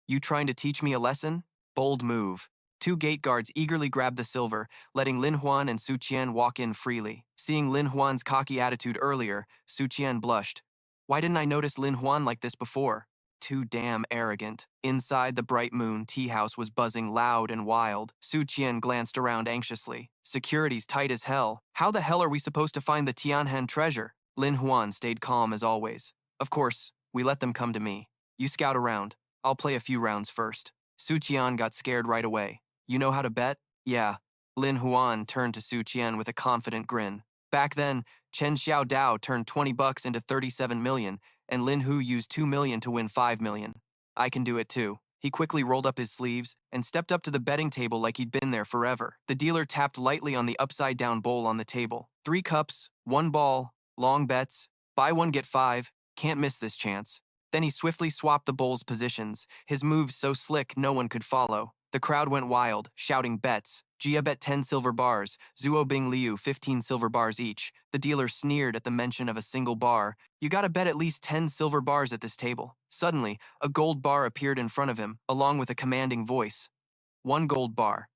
You trying to teach me a lesson? Bold move. Two gate guards eagerly grabbed the silver, letting Lin Huan and Su Qian walk in freely. Seeing Lin Huan's cocky attitude earlier, Su Qian blushed. Why didn't I notice Lin Huan like this before? Too damn arrogant. Inside the bright moon, tea house was buzzing loud and wild. Su Qian glanced around anxiously. Security's tight as hell. How the hell are we supposed to find the Tianhan treasure? Lin Huan stayed calm as always. Of course, we let them come to me. You scout around. I'll play a few rounds first. Su Qian got scared right away. You know how to bet? Yeah. Lin Huan turned to Su Qian with a confident grin. Back then, Chen Xiaodao turned 20 bucks into 37 million, and Lin Hu used 2 million to win 5 million. I can do it too. He quickly rolled up his sleeves and stepped up to the betting table like he'd been there forever. The dealer tapped lightly on the upside-down bowl on the table. 3 cups, 1 ball, long bets, buy 1 get 5, can't miss this chance. Then he swiftly swapped the bowl's positions, his moves so slick no one could follow. The crowd went wild, shouting bets. Jia bet 10 silver bars, Zuo Bing Liu 15 silver bars each. The dealer sneered at the mention of a single bar. You gotta bet at least 10 silver bars at this table. Suddenly, a gold bar appeared in front of him, along with a commanding voice. 1 gold bar.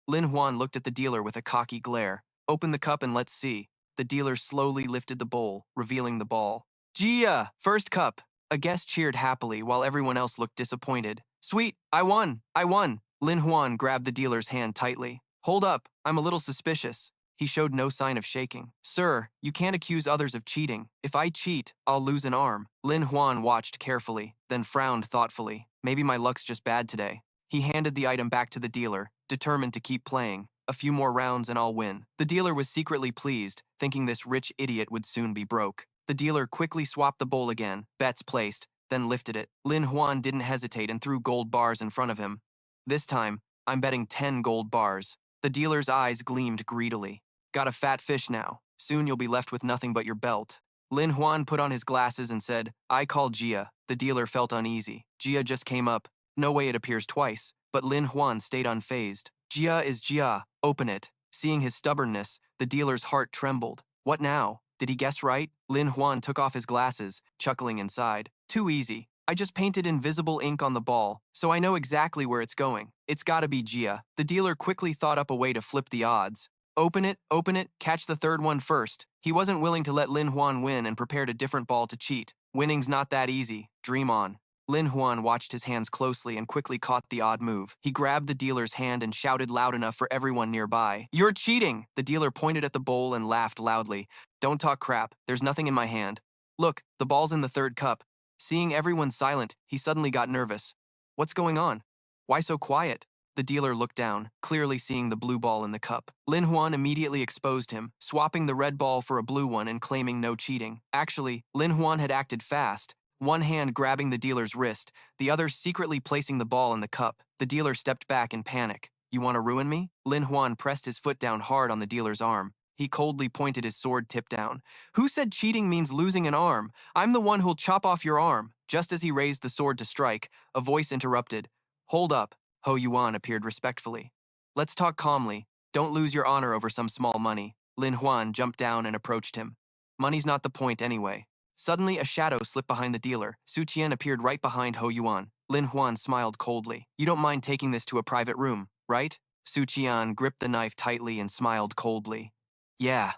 Lin Huan looked at the dealer with a cocky glare. Open the cup and let's see. The dealer slowly lifted the bowl, revealing the ball. Jia! First cup! A guest cheered happily while everyone else looked disappointed. Sweet! I won! I won! Lin Huan grabbed the dealer's hand tightly. Hold up, I'm a little suspicious. He showed no sign of shaking. Sir, you can't accuse others of cheating. If I cheat, I'll lose an arm. Lin Huan watched carefully, then frowned thoughtfully. Maybe my luck's just bad today. He handed the item back to the dealer, determined to keep playing. A few more rounds and I'll win. The dealer was secretly pleased, thinking this rich idiot would soon be broke. The dealer quickly swapped the bowl again, bets placed, then lifted it. Lin Huan didn't hesitate and threw gold bars in front of him. This time, I'm betting 10 gold bars. The dealer's eyes gleamed greedily. Got a fat fish now. Soon you'll be left with nothing but your belt. Lin Huan put on his glasses and said, I call Jia. The dealer felt uneasy. Jia just came up. No way it appears twice. But Lin Huan stayed unfazed. Jia is Jia. Open it. Seeing his stubbornness, the dealer's heart trembled. What now? Did he guess right? Lin Huan took off his glasses, chuckling inside. Too easy. I just painted invisible ink on the ball, so I know exactly where it's going. It's gotta be Jia. The dealer quickly thought up a way to flip the odds. Open it, catch the third one first. He wasn't willing to let Lin Huan win and prepared a different ball to cheat. Winning's not that easy. Dream on. Lin Huan watched his hands closely and quickly caught the odd move. He grabbed the dealer's hand and shouted loud enough for everyone nearby. You're cheating! The dealer pointed at the bowl and laughed loudly. Don't talk crap. There's nothing in my hand. Look, the ball's in the third cup. Seeing everyone silent, he suddenly got nervous. What's going on? Why so quiet? The dealer looked down, clearly seeing the blue ball in the cup. Lin Huan immediately exposed him, swapping the red ball for a blue one and claiming no cheating. Actually, Lin Huan had acted fast, one hand grabbing the dealer's wrist, the other secretly placing the ball in the cup. The dealer stepped back in panic. You want to ruin me? Lin Huan pressed his foot down hard on the dealer's arm. He coldly pointed his sword tip down. Who said cheating means losing an arm? I'm the one who'll chop off your arm. Just as he raised the sword to strike, a voice interrupted. Hold up. Ho Yuan appeared respectfully. Let's talk calmly. Don't lose your honor over some small money. Lin Huan jumped down and approached him. Money's not the point anyway. Suddenly, a shadow slipped behind the dealer. Su Qian appeared right behind Ho Yuan. Lin Huan smiled coldly. You don't mind taking this to a private room, right? Su Qian gripped the knife tightly and smiled coldly. Yeah.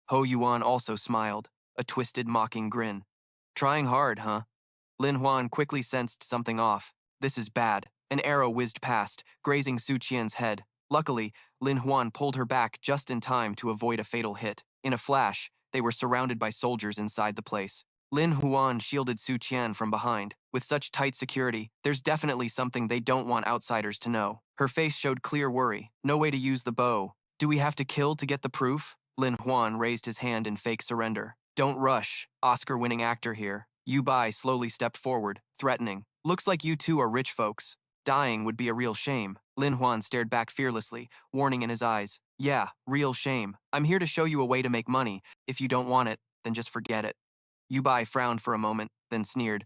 Ho Yuan also smiled, a twisted, mocking grin. Trying hard, huh? Lin Huan quickly sensed something off. This is bad. An arrow whizzed past, grazing Su Qian's head. Luckily, Lin Huan pulled her back just in time to avoid a fatal hit. In a flash, they were surrounded by soldiers inside the place. Lin Huan shielded Su Qian from behind. With such tight security, there's definitely something they don't want outsiders to know. Her face showed clear worry. No way to use the bow. Do we have to kill to get the proof? Lin Huan raised his hand in fake surrender. Don't rush, Oscar-winning actor here. Yu Bai slowly stepped forward, threatening. Looks like you two are rich folks. Dying would be a real shame. Lin Huan stared back fearlessly, warning in his eyes. Yeah, real shame. I'm here to show you a way to make money. If you don't want it, then just forget it. Yu Bai frowned for a moment, then sneered.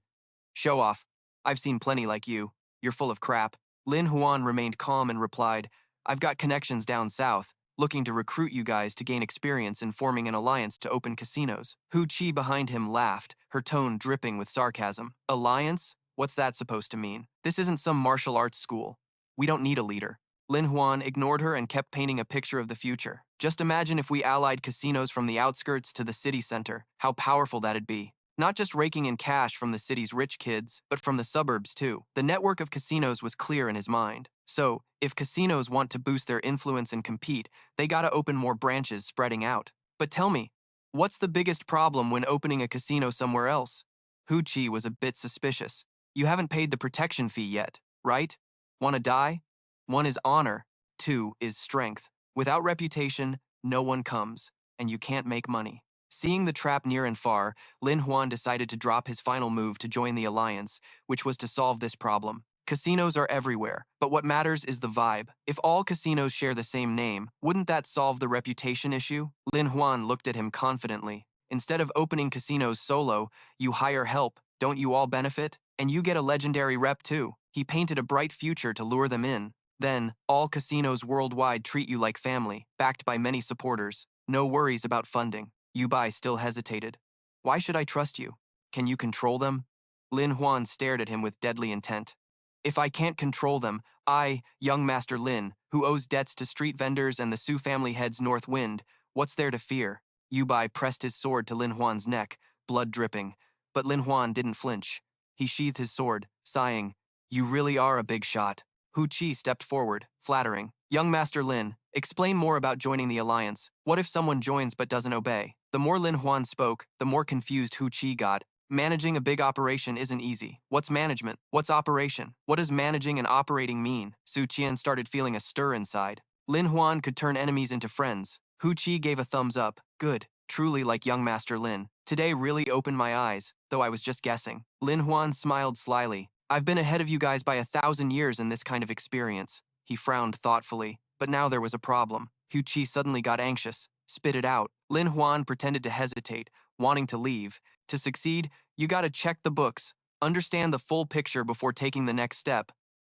Show off. I've seen plenty like you. You're full of crap. Lin Huan remained calm and replied, I've got connections down south, looking to recruit you guys to gain experience in forming an alliance to open casinos. Hu Qi behind him laughed, her tone dripping with sarcasm. Alliance? What's that supposed to mean? This isn't some martial arts school. We don't need a leader. Lin Huan ignored her and kept painting a picture of the future. Just imagine if we allied casinos from the outskirts to the city center, how powerful that'd be. Not just raking in cash from the city's rich kids, but from the suburbs too. The network of casinos was clear in his mind. So, if casinos want to boost their influence and compete, they gotta open more branches spreading out. But tell me, what's the biggest problem when opening a casino somewhere else? Hu Qi was a bit suspicious. You haven't paid the protection fee yet, right? Wanna die? One is honor, two is strength. Without reputation, no one comes, and you can't make money. Seeing the trap near and far, Lin Huan decided to drop his final move to join the alliance, which was to solve this problem. Casinos are everywhere, but what matters is the vibe. If all casinos share the same name, wouldn't that solve the reputation issue? Lin Huan looked at him confidently. Instead of opening casinos solo, you hire help, don't you all benefit? And you get a legendary rep too. He painted a bright future to lure them in. Then, all casinos worldwide treat you like family, backed by many supporters. No worries about funding. Yu Bai still hesitated. Why should I trust you? Can you control them? Lin Huan stared at him with deadly intent. If I can't control them, I, young Master Lin, who owes debts to street vendors and the Su family head's north wind, what's there to fear? Yu Bai pressed his sword to Lin Huan's neck, blood dripping. But Lin Huan didn't flinch. He sheathed his sword, sighing, You really are a big shot. Hu Qi stepped forward, flattering. Young Master Lin, explain more about joining the alliance. What if someone joins but doesn't obey? The more Lin Huan spoke, the more confused Hu Qi got. Managing a big operation isn't easy. What's management? What's operation? What does managing and operating mean? Su Qian started feeling a stir inside. Lin Huan could turn enemies into friends. Hu Qi gave a thumbs up. Good. Truly like young Master Lin. Today really opened my eyes, though I was just guessing. Lin Huan smiled slyly. I've been ahead of you guys by 1,000 years in this kind of experience. He frowned thoughtfully. But now there was a problem. Hu Qi suddenly got anxious. Spit it out. Lin Huan pretended to hesitate, wanting to leave. To succeed, you gotta check the books, understand the full picture before taking the next step.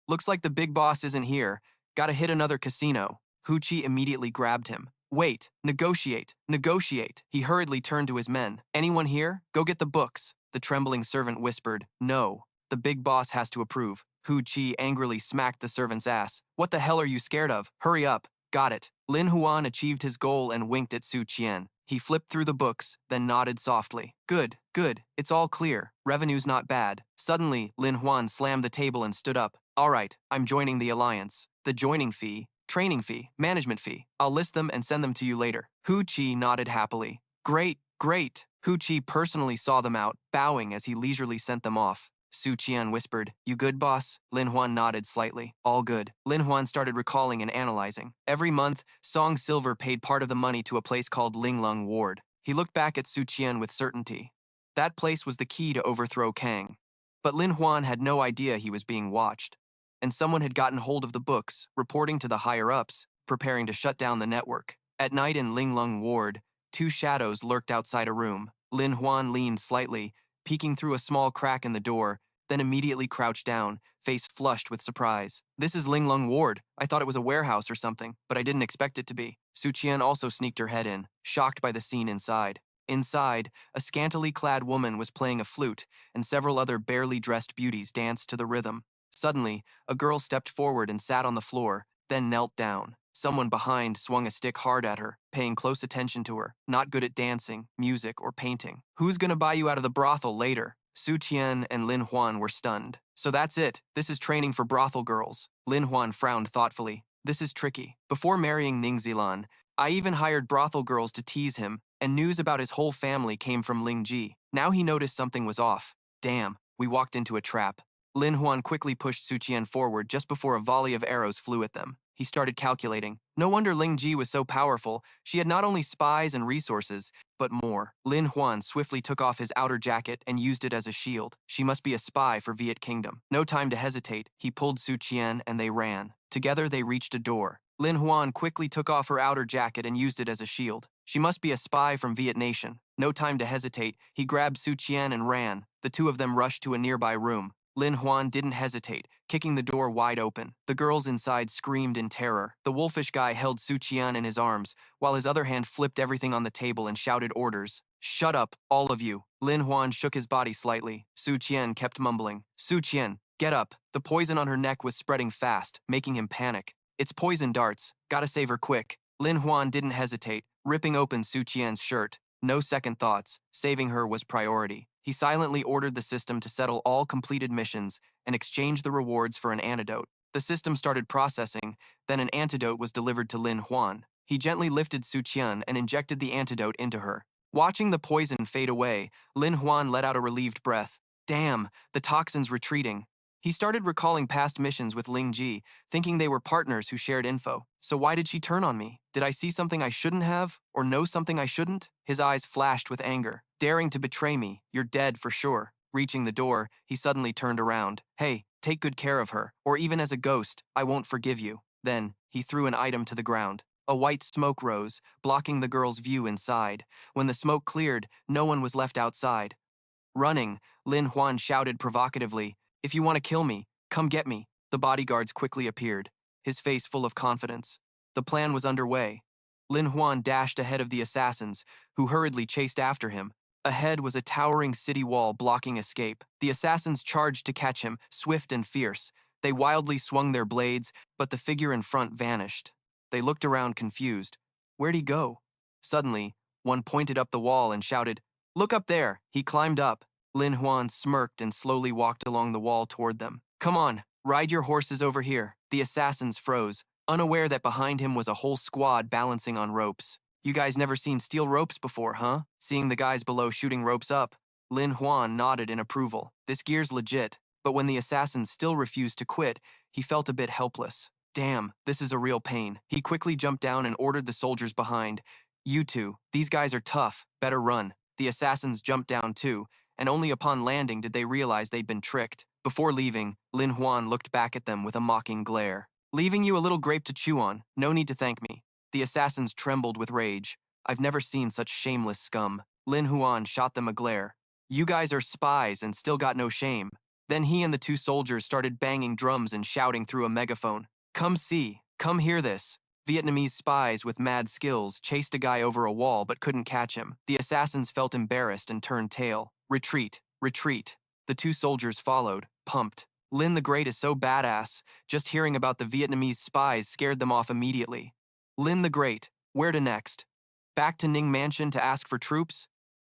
Looks like the big boss isn't here. Gotta hit another casino. Hu Qi immediately grabbed him. Wait, negotiate, negotiate. He hurriedly turned to his men. Anyone here? Go get the books. The trembling servant whispered, No, the big boss has to approve. Hu Qi angrily smacked the servant's ass. What the hell are you scared of? Hurry up. Got it. Lin Huan achieved his goal and winked at Su Qian. He flipped through the books, then nodded softly. Good, good. It's all clear. Revenue's not bad. Suddenly, Lin Huan slammed the table and stood up. All right, I'm joining the alliance. The joining fee, training fee, management fee. I'll list them and send them to you later. Hu Qi nodded happily. Great, great. Hu Qi personally saw them out, bowing as he leisurely sent them off. Su Qian whispered, You good, boss? Lin Huan nodded slightly. All good. Lin Huan started recalling and analyzing. Every month, Song Silver paid part of the money to a place called Linglung Ward. He looked back at Su Qian with certainty. That place was the key to overthrow Kang. But Lin Huan had no idea he was being watched. And someone had gotten hold of the books, reporting to the higher-ups, preparing to shut down the network. At night in Linglung Ward, two shadows lurked outside a room. Lin Huan leaned slightly, peeking through a small crack in the door, then immediately crouched down, face flushed with surprise. This is Linglung Ward. I thought it was a warehouse or something, but I didn't expect it to be. Su Qian also sneaked her head in, shocked by the scene inside. Inside, a scantily clad woman was playing a flute, and several other barely dressed beauties danced to the rhythm. Suddenly, a girl stepped forward and sat on the floor, then knelt down. Someone behind swung a stick hard at her, paying close attention to her, not good at dancing, music, or painting. Who's gonna buy you out of the brothel later? Su Qian and Lin Huan were stunned. So that's it. This is training for brothel girls. Lin Huan frowned thoughtfully. This is tricky. Before marrying Ning Zilan, I even hired brothel girls to tease him, and news about his whole family came from Ling Ji. Now he noticed something was off. Damn, we walked into a trap. Lin Huan quickly pushed Su Qian forward just before a volley of arrows flew at them. He started calculating. No wonder Ling Ji was so powerful. She had not only spies and resources, but more. Lin Huan swiftly took off his outer jacket and used it as a shield. She must be a spy for Viet Kingdom. No time to hesitate. He pulled Su Qian and they ran. Together they reached a door. Lin Huan quickly took off her outer jacket and used it as a shield. She must be a spy from Viet Nation. No time to hesitate. He grabbed Su Qian and ran. The two of them rushed to a nearby room. Lin Huan didn't hesitate, kicking the door wide open. The girls inside screamed in terror. The wolfish guy held Su Qian in his arms, while his other hand flipped everything on the table and shouted orders. "Shut up, all of you." Lin Huan shook his body slightly. Su Qian kept mumbling. "Su Qian, get up." The poison on her neck was spreading fast, making him panic. "It's poison darts. Gotta save her quick." Lin Huan didn't hesitate, ripping open Su Qian's shirt. No second thoughts. Saving her was priority. He silently ordered the system to settle all completed missions and exchange the rewards for an antidote. The system started processing, then an antidote was delivered to Lin Huan. He gently lifted Su Qian and injected the antidote into her. Watching the poison fade away, Lin Huan let out a relieved breath. Damn, the toxin's retreating. He started recalling past missions with Ling Ji, thinking they were partners who shared info. So why did she turn on me? Did I see something I shouldn't have? Or know something I shouldn't? His eyes flashed with anger. Daring to betray me, you're dead for sure. Reaching the door, he suddenly turned around. Hey, take good care of her, or even as a ghost, I won't forgive you. Then, he threw an item to the ground. A white smoke rose, blocking the girl's view inside. When the smoke cleared, no one was left outside. Running, Lin Huan shouted provocatively, "If you want to kill me, come get me." The bodyguards quickly appeared, his face full of confidence. The plan was underway. Lin Huan dashed ahead of the assassins, who hurriedly chased after him. Ahead was a towering city wall blocking escape. The assassins charged to catch him, swift and fierce. They wildly swung their blades, but the figure in front vanished. They looked around confused. Where'd he go? Suddenly, one pointed up the wall and shouted, "Look up there!" He climbed up. Lin Huan smirked and slowly walked along the wall toward them. "Come on, ride your horses over here." The assassins froze, unaware that behind him was a whole squad balancing on ropes. "You guys never seen steel ropes before, huh?" Seeing the guys below shooting ropes up, Lin Huan nodded in approval. This gear's legit, but when the assassins still refused to quit, he felt a bit helpless. Damn, this is a real pain. He quickly jumped down and ordered the soldiers behind. "You two, these guys are tough, better run." The assassins jumped down too, and only upon landing did they realize they'd been tricked. Before leaving, Lin Huan looked back at them with a mocking glare. "Leaving you a little grape to chew on, no need to thank me." The assassins trembled with rage. I've never seen such shameless scum. Lin Huan shot them a glare. "You guys are spies and still got no shame." Then he and the two soldiers started banging drums and shouting through a megaphone. "Come see, come hear this." Vietnamese spies with mad skills chased a guy over a wall but couldn't catch him. The assassins felt embarrassed and turned tail. "Retreat, retreat." The two soldiers followed, pumped. Lin the Great is so badass. Just hearing about the Vietnamese spies scared them off immediately. Lin the Great, where to next? Back to Ning Mansion to ask for troops?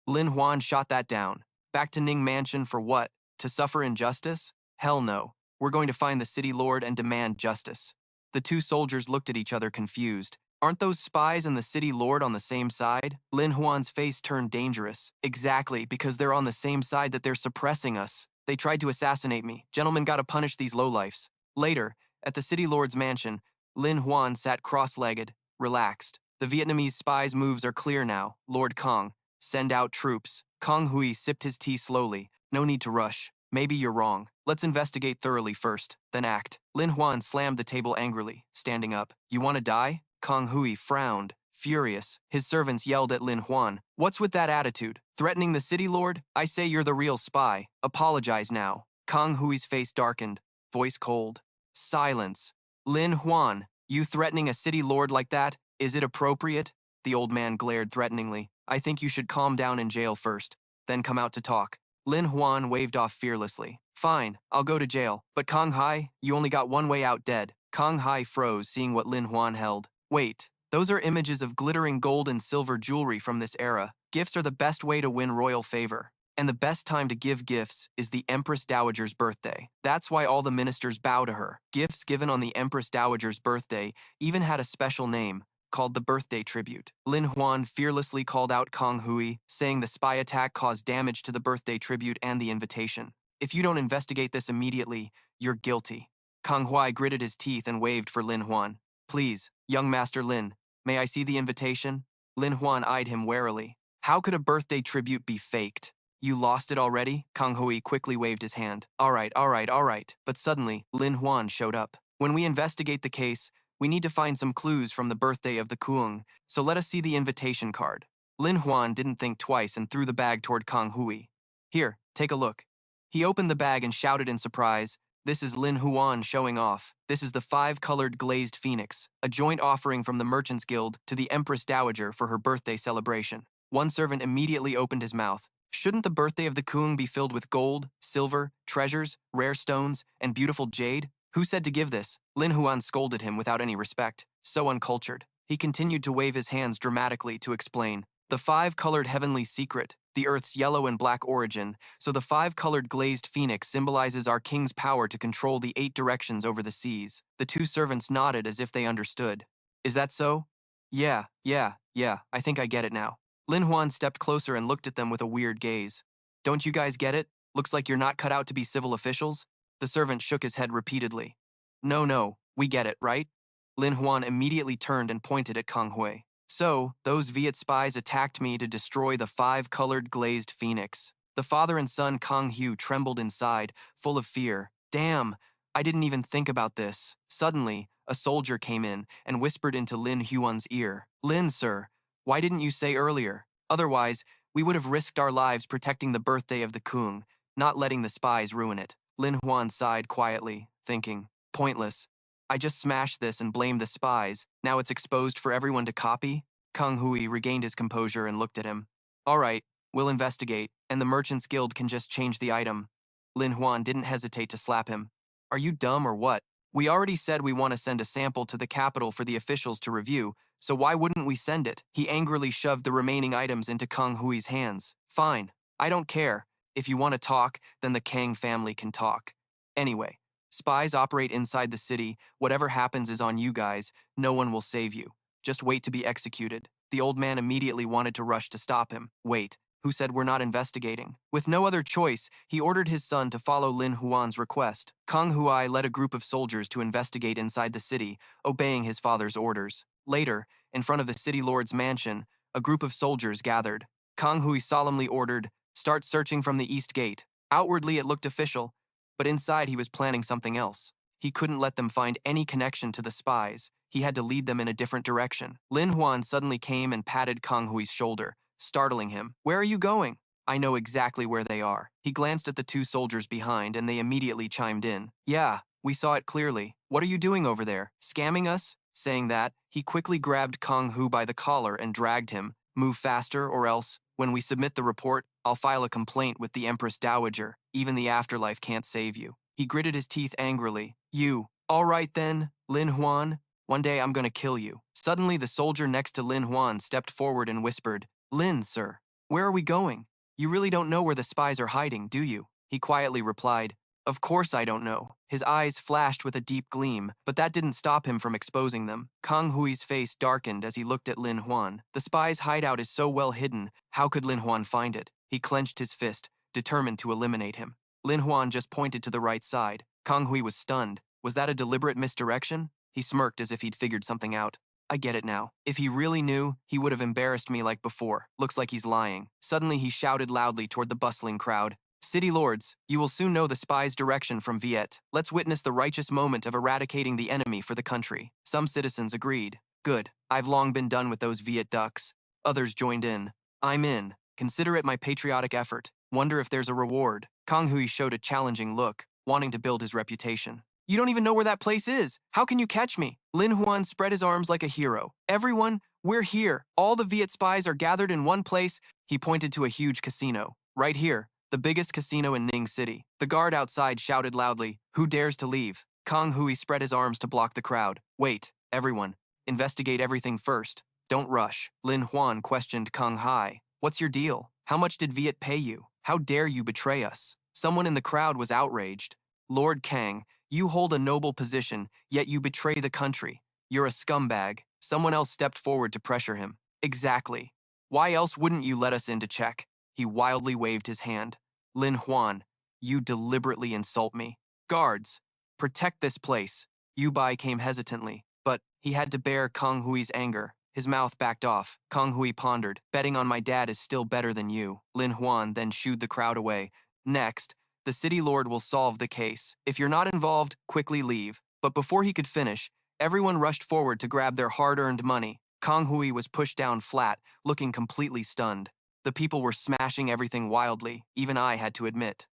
Lin Huan shot that down. Back to Ning Mansion for what? To suffer injustice? Hell no. We're going to find the city lord and demand justice. The two soldiers looked at each other confused. Aren't those spies and the city lord on the same side? Lin Huan's face turned dangerous. Exactly, because they're on the same side that they're suppressing us. They tried to assassinate me. Gentlemen gotta punish these lowlifes. Later, at the city lord's mansion, Lin Huan sat cross-legged, relaxed. The Vietnamese spies' moves are clear now. Lord Kong, send out troops. Kong Hui sipped his tea slowly. No need to rush. Maybe you're wrong. Let's investigate thoroughly first, then act. Lin Huan slammed the table angrily, standing up. You want to die? Kong Hui frowned, furious. His servants yelled at Lin Huan. What's with that attitude? Threatening the city lord? I say you're the real spy. Apologize now. Kong Hui's face darkened, voice cold. Silence. Lin Huan, you threatening a city lord like that? Is it appropriate? The old man glared threateningly. I think you should calm down in jail first, then come out to talk. Lin Huan waved off fearlessly. Fine, I'll go to jail. But Kong Hai, you only got one way out dead. Kong Hai froze, seeing what Lin Huan held. Wait, those are images of glittering gold and silver jewelry from this era. Gifts are the best way to win royal favor. And the best time to give gifts is the Empress Dowager's birthday. That's why all the ministers bow to her. Gifts given on the Empress Dowager's birthday even had a special name, called the birthday tribute. Lin Huan fearlessly called out Kong Hui, saying the spy attack caused damage to the birthday tribute and the invitation. If you don't investigate this immediately, you're guilty. Kong Hui gritted his teeth and waved for Lin Huan. Please, young Master Lin, may I see the invitation? Lin Huan eyed him warily. How could a birthday tribute be faked? You lost it already? Kang Hui quickly waved his hand. All right. But suddenly, Lin Huan showed up. When we investigate the case, we need to find some clues from the birthday of the Kuang, so let us see the invitation card. Lin Huan didn't think twice and threw the bag toward Kang Hui. Here, take a look. He opened the bag and shouted in surprise, "This is Lin Huan showing off. This is the 5-colored glazed phoenix, a joint offering from the Merchants Guild to the Empress Dowager for her birthday celebration." One servant immediately opened his mouth. Shouldn't the birthday of the Kuang be filled with gold, silver, treasures, rare stones, and beautiful jade? Who said to give this? Lin Huan scolded him without any respect. So uncultured. He continued to wave his hands dramatically to explain. The 5-colored heavenly secret, the Earth's yellow and black origin, so the 5-colored glazed phoenix symbolizes our king's power to control the 8 directions over the seas. The 2 servants nodded as if they understood. Is that so? Yeah, I think I get it now. Lin Huan stepped closer and looked at them with a weird gaze. Don't you guys get it? Looks like you're not cut out to be civil officials? The servant shook his head repeatedly. No, we get it, right? Lin Huan immediately turned and pointed at Kang Hui. So, those Viet spies attacked me to destroy the 5-colored glazed phoenix. The father and son Kang Hu trembled inside, full of fear. Damn, I didn't even think about this. Suddenly, a soldier came in and whispered into Lin Huan's ear. Lin, sir, why didn't you say earlier? Otherwise, we would have risked our lives protecting the birthday of the Kuang, not letting the spies ruin it. Lin Huan sighed quietly, thinking, pointless. I just smashed this and blamed the spies. Now it's exposed for everyone to copy? Kang Hui regained his composure and looked at him. All right, we'll investigate, and the Merchants Guild can just change the item. Lin Huan didn't hesitate to slap him. Are you dumb or what? We already said we want to send a sample to the capital for the officials to review, so why wouldn't we send it? He angrily shoved the remaining items into Kang Hui's hands. Fine, I don't care. If you want to talk, then the Kang family can talk. Anyway, spies operate inside the city. Whatever happens is on you guys. No one will save you. Just wait to be executed. The old man immediately wanted to rush to stop him. Wait, who said we're not investigating? With no other choice, he ordered his son to follow Lin Huan's request. Kang Hui led a group of soldiers to investigate inside the city, obeying his father's orders. Later, in front of the city lord's mansion, a group of soldiers gathered. Kang Hui solemnly ordered, "Start searching from the east gate." Outwardly it looked official, but inside he was planning something else. He couldn't let them find any connection to the spies. He had to lead them in a different direction. Lin Huan suddenly came and patted Kang Hui's shoulder, startling him. Where are you going? I know exactly where they are. He glanced at the 2 soldiers behind and they immediately chimed in. Yeah, we saw it clearly. What are you doing over there? Scamming us? Saying that, he quickly grabbed Kang Hu by the collar and dragged him. Move faster or else, when we submit the report, I'll file a complaint with the Empress Dowager. Even the afterlife can't save you. He gritted his teeth angrily. You. All right then, Lin Huan. One day I'm gonna kill you. Suddenly the soldier next to Lin Huan stepped forward and whispered, Lin, sir, where are we going? You really don't know where the spies are hiding, do you? He quietly replied, Of course I don't know. His eyes flashed with a deep gleam, but that didn't stop him from exposing them. Kang Hui's face darkened as he looked at Lin Huan. The spy's hideout is so well hidden, how could Lin Huan find it? He clenched his fist, determined to eliminate him. Lin Huan just pointed to the right side. Kang Hui was stunned. Was that a deliberate misdirection? He smirked as if he'd figured something out. I get it now. If he really knew, he would have embarrassed me like before. Looks like he's lying. Suddenly he shouted loudly toward the bustling crowd. City lords, you will soon know the spy's direction from Viet. Let's witness the righteous moment of eradicating the enemy for the country. Some citizens agreed. Good. I've long been done with those Viet ducks. Others joined in. I'm in. Consider it my patriotic effort. Wonder if there's a reward. Kang Hui showed a challenging look, wanting to build his reputation. You don't even know where that place is. How can you catch me? Lin Huan spread his arms like a hero. Everyone, we're here. All the Viet spies are gathered in one place. He pointed to a huge casino. Right here, the biggest casino in Ning City. The guard outside shouted loudly, Who dares to leave? Kang Hui spread his arms to block the crowd. Wait, everyone. Investigate everything first. Don't rush. Lin Huan questioned Kang Hai. What's your deal? How much did Viet pay you? How dare you betray us? Someone in the crowd was outraged. Lord Kang, you hold a noble position, yet you betray the country. You're a scumbag. Someone else stepped forward to pressure him. Exactly. Why else wouldn't you let us in to check? He wildly waved his hand. Lin Huan, you deliberately insult me. Guards, protect this place. Yu Bai came hesitantly, but He had to bear Kang Hui's anger. His mouth backed off. Kang Hui pondered. Betting on my dad is still better than you. Lin Huan then shooed the crowd away. Next, the city lord will solve the case. If you're not involved, quickly leave. But before he could finish, everyone rushed forward to grab their hard-earned money. Kang Hui was pushed down flat, looking completely stunned. The people were smashing everything wildly, even I had to admit.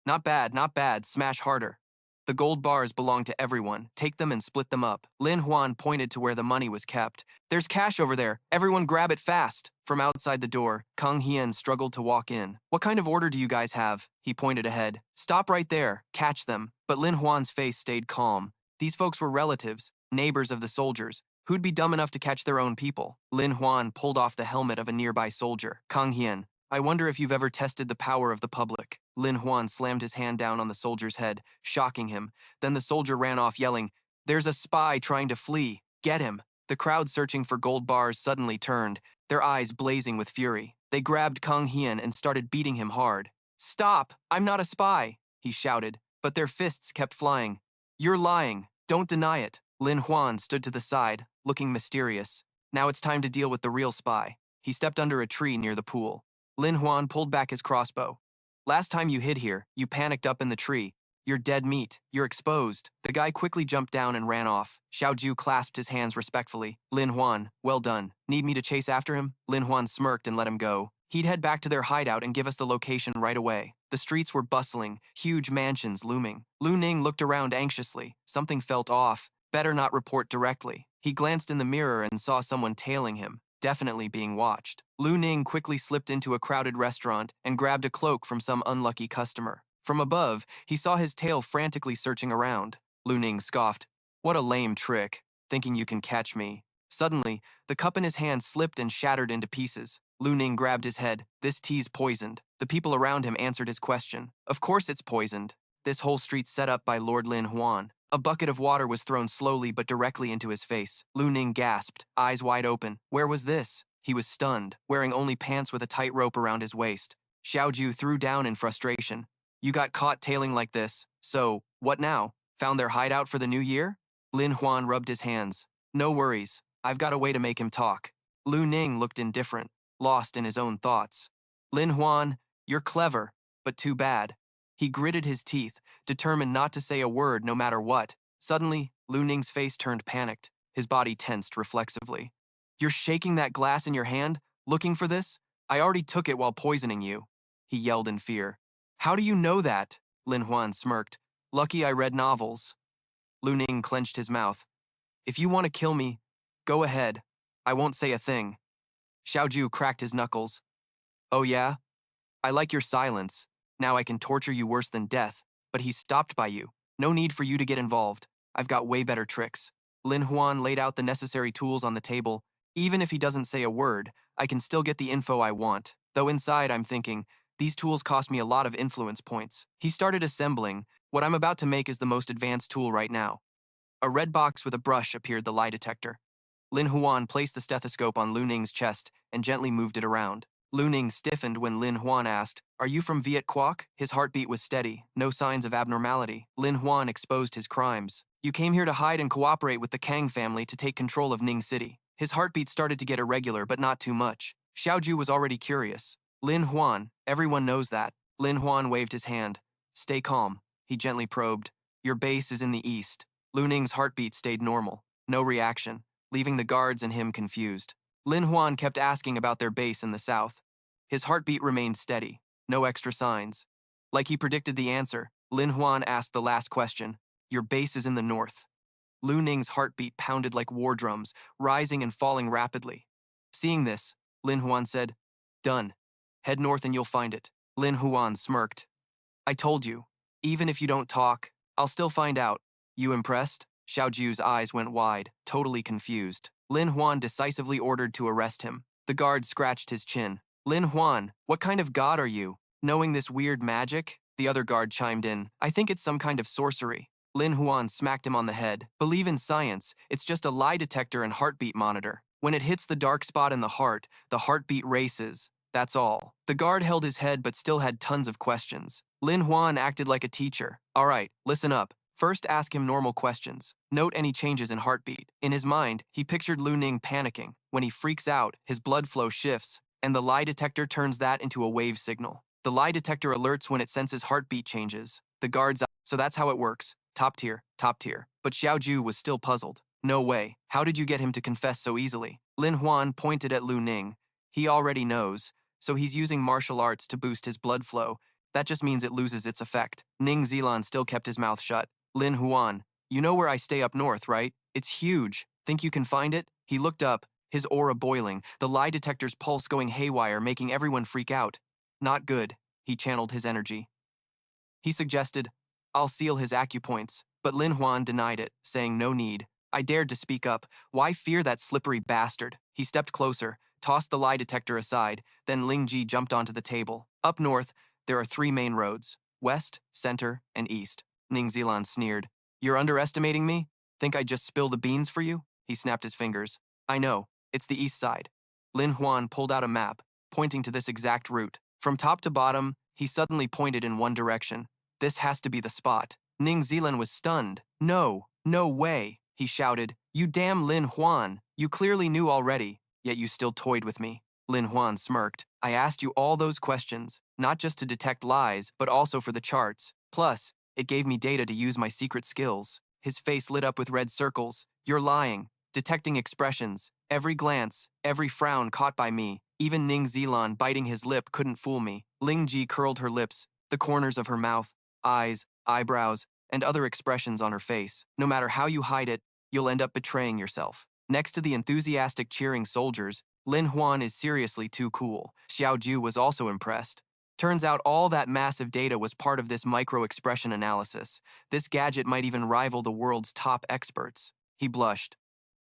Not bad, smash harder. The gold bars belong to everyone. Take them and split them up. Lin Huan pointed to where the money was kept. There's cash over there. Everyone grab it fast. From outside the door, Kang Hien struggled to walk in. What kind of order do you guys have? He pointed ahead. Stop right there. Catch them. But Lin Huan's face stayed calm. These folks were relatives, neighbors of the soldiers. Who'd be dumb enough to catch their own people? Lin Huan pulled off the helmet of a nearby soldier. Kang Hien, I wonder if you've ever tested the power of the public. Lin Huan slammed his hand down on the soldier's head, shocking him. Then the soldier ran off yelling, There's a spy trying to flee. Get him. The crowd searching for gold bars suddenly turned, their eyes blazing with fury. They grabbed Kang Hien and started beating him hard. Stop! I'm not a spy, he shouted, but their fists kept flying. You're lying. Don't deny it. Lin Huan stood to the side, looking mysterious. Now it's time to deal with the real spy. He stepped under a tree near the pool. Lin Huan pulled back his crossbow. Last time you hid here, you panicked up in the tree. You're dead meat. You're exposed. The guy quickly jumped down and ran off. Xiao Ju clasped his hands respectfully. Lin Huan, well done. Need me to chase after him? Lin Huan smirked and let him go. He'd head back to their hideout and give us the location right away. The streets were bustling, huge mansions looming. Lu Ning looked around anxiously. Something felt off. Better not report directly. He glanced in the mirror and saw someone tailing him, definitely being watched. Lu Ning quickly slipped into a crowded restaurant and grabbed a cloak from some unlucky customer. From above, he saw his tail frantically searching around. Lu Ning scoffed, What a lame trick, thinking you can catch me. Suddenly, the cup in his hand slipped and shattered into pieces. Lu Ning grabbed his head. This tea's poisoned. The people around him answered his question. Of course it's poisoned. This whole street's set up by Lord Lin Huan. A bucket of water was thrown slowly but directly into his face. Lu Ning gasped, eyes wide open. Where was this? He was stunned, wearing only pants with a tight rope around his waist. Xiao Ju threw down in frustration. You got caught tailing like this, so, what now? Found their hideout for the new year? Lin Huan rubbed his hands. No worries, I've got a way to make him talk. Lu Ning looked indifferent, lost in his own thoughts. Lin Huan, you're clever, but too bad. He gritted his teeth, determined not to say a word no matter what. Suddenly, Lu Ning's face turned panicked. His body tensed reflexively. You're shaking that glass in your hand, looking for this? I already took it while poisoning you. He yelled in fear. How do you know that? Lin Huan smirked. Lucky I read novels. Lu Ning clenched his mouth. If you want to kill me, go ahead. I won't say a thing. Xiao Ju cracked his knuckles. Oh yeah? I like your silence. Now I can torture you worse than death, but he's stopped by you. No need for you to get involved. I've got way better tricks. Lin Huan laid out the necessary tools on the table. Even if he doesn't say a word, I can still get the info I want. Though inside I'm thinking, these tools cost me a lot of influence points. He started assembling. What I'm about to make is the most advanced tool right now. A red box with a brush appeared the lie detector. Lin Huan placed the stethoscope on Lu Ning's chest and gently moved it around. Lu Ning stiffened when Lin Huan asked, Are you from Viet Quoc? His heartbeat was steady, no signs of abnormality. Lin Huan exposed his crimes. You came here to hide and cooperate with the Kang family to take control of Ning City. His heartbeat started to get irregular, but not too much. Xiao Ju was already curious. Lin Huan, everyone knows that. Lin Huan waved his hand. Stay calm. He gently probed. Your base is in the east. Lu Ning's heartbeat stayed normal. No reaction, leaving the guards and him confused. Lin Huan kept asking about their base in the south. His heartbeat remained steady. No extra signs. Like he predicted the answer, Lin Huan asked the last question. Your base is in the north. Lu Ning's heartbeat pounded like war drums, rising and falling rapidly. Seeing this, Lin Huan said, Done. Head north and you'll find it. Lin Huan smirked. I told you. Even if you don't talk, I'll still find out. You impressed? Xiao Ju's eyes went wide, totally confused. Lin Huan decisively ordered to arrest him. The guard scratched his chin. Lin Huan, what kind of god are you? Knowing this weird magic? The other guard chimed in. I think it's some kind of sorcery. Lin Huan smacked him on the head. Believe in science. It's just a lie detector and heartbeat monitor. When it hits the dark spot in the heartbeat races. That's all. The guard held his head but still had tons of questions. Lin Huan acted like a teacher. All right, listen up. First, ask him normal questions. Note any changes in heartbeat. In his mind, he pictured Lu Ning panicking. When he freaks out, his blood flow shifts, and the lie detector turns that into a wave signal. The lie detector alerts when it senses heartbeat changes. The guards... So that's how it works. Top tier, top tier. But Xiaoju was still puzzled. No way. How did you get him to confess so easily? Lin Huan pointed at Lu Ning. He already knows, so he's using martial arts to boost his blood flow. That just means it loses its effect. Ning Zilan still kept his mouth shut. Lin Huan, you know where I stay up north, right? It's huge. Think you can find it? He looked up, his aura boiling, the lie detector's pulse going haywire, making everyone freak out. Not good. He channeled his energy. He suggested, I'll seal his acupoints, but Lin Huan denied it, saying no need. I dared to speak up. Why fear that slippery bastard? He stepped closer, tossed the lie detector aside, then Ling Ji jumped onto the table. Up north, there are 3 main roads: west, center, and east. Ning Zilan sneered. You're underestimating me? Think I'd just spill the beans for you? He snapped his fingers. I know. It's the east side. Lin Huan pulled out a map, pointing to this exact route. From top to bottom, he suddenly pointed in one direction. This has to be the spot. Ning Zilan was stunned. No, no way, he shouted. You damn Lin Huan. You clearly knew already, yet you still toyed with me. Lin Huan smirked. I asked you all those questions, not just to detect lies, but also for the charts. Plus, it gave me data to use my secret skills. His face lit up with red circles. You're lying. Detecting expressions. Every glance, every frown caught by me. Even Ning Zilan biting his lip couldn't fool me. Ling Ji curled her lips, the corners of her mouth, eyes, eyebrows, and other expressions on her face. No matter how you hide it, you'll end up betraying yourself. Next to the enthusiastic cheering soldiers, Lin Huan is seriously too cool. Xiao Ju was also impressed. Turns out all that massive data was part of this micro-expression analysis. This gadget might even rival the world's top experts. He blushed.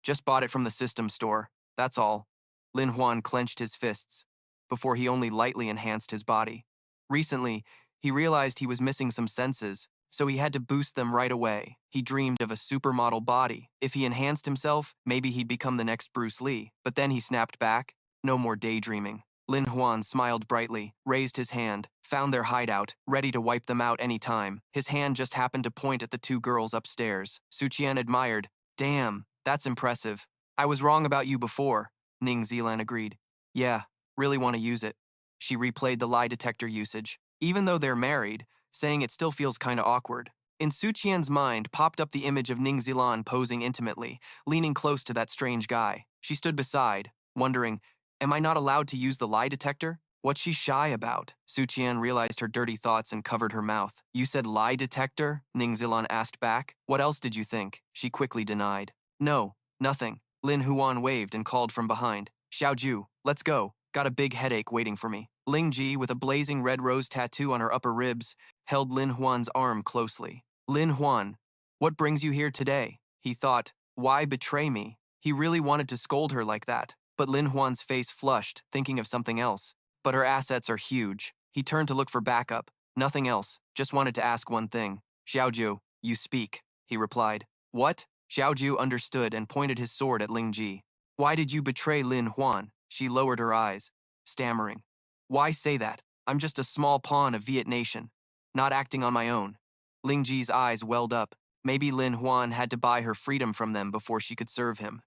Just bought it from the system store, that's all. Lin Huan clenched his fists, before he only lightly enhanced his body. Recently, he realized he was missing some senses, so he had to boost them right away. He dreamed of a supermodel body. If he enhanced himself, maybe he'd become the next Bruce Lee. But then he snapped back. No more daydreaming. Lin Huan smiled brightly, raised his hand, found their hideout, ready to wipe them out any time. His hand just happened to point at the 2 girls upstairs. Su Qian admired. Damn, that's impressive. I was wrong about you before, Ning Zilan agreed. Yeah, really want to use it. She replayed the lie detector usage. Even though they're married, saying it still feels kinda awkward. In Su Qian's mind popped up the image of Ning Zilan posing intimately, leaning close to that strange guy. She stood beside, wondering, am I not allowed to use the lie detector? What's she shy about? Su Qian realized her dirty thoughts and covered her mouth. You said lie detector? Ning Zilan asked back. What else did you think? She quickly denied. No, nothing. Lin Huan waved and called from behind. Xiaoju, let's go. Got a big headache waiting for me. Ling Ji, with a blazing red rose tattoo on her upper ribs, held Lin Huan's arm closely. Lin Huan, what brings you here today? He thought, why betray me? He really wanted to scold her like that, but Lin Huan's face flushed, thinking of something else. But her assets are huge. He turned to look for backup. Nothing else, just wanted to ask one thing. Xiaoju, you speak, he replied. What? Xiaoju understood and pointed his sword at Ling Ji. Why did you betray Lin Huan? She lowered her eyes, stammering. Why say that? I'm just a small pawn of Viet Nation, not acting on my own. Ling Ji's eyes welled up. Maybe Lin Huan had to buy her freedom from them before she could serve him.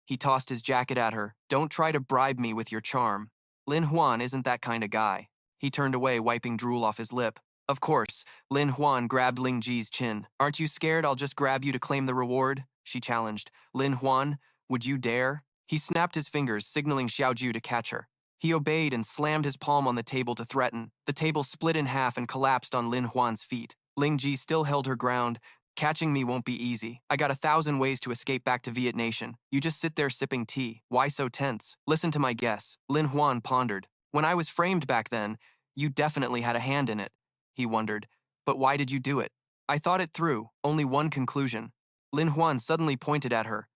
He tossed his jacket at her. Don't try to bribe me with your charm. Lin Huan isn't that kind of guy. He turned away, wiping drool off his lip. Of course, Lin Huan grabbed Ling Ji's chin. Aren't you scared I'll just grab you to claim the reward? She challenged. Lin Huan, would you dare? He snapped his fingers, signaling Xiaoju to catch her. He obeyed and slammed his palm on the table to threaten. The table split in half and collapsed on Lin Huan's feet. Ling Ji still held her ground. Catching me won't be easy. I got 1,000 ways to escape back to Viet Nation. You just sit there sipping tea. Why so tense? Listen to my guess. Lin Huan pondered. When I was framed back then, you definitely had a hand in it. He wondered. But why did you do it? I thought it through. Only one conclusion. Lin Huan suddenly pointed at her.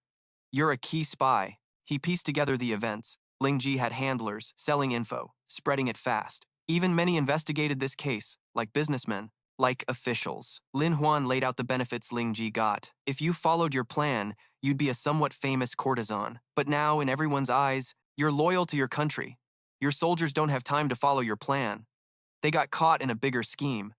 You're a key spy. He pieced together the events. Ling Ji had handlers, selling info, spreading it fast. Even many investigated this case, like businessmen, like officials. Lin Huan laid out the benefits Ling Ji got. If you followed your plan, you'd be a somewhat famous courtesan. But now, in everyone's eyes, you're loyal to your country. Your soldiers don't have time to follow your plan. They got caught in a bigger scheme.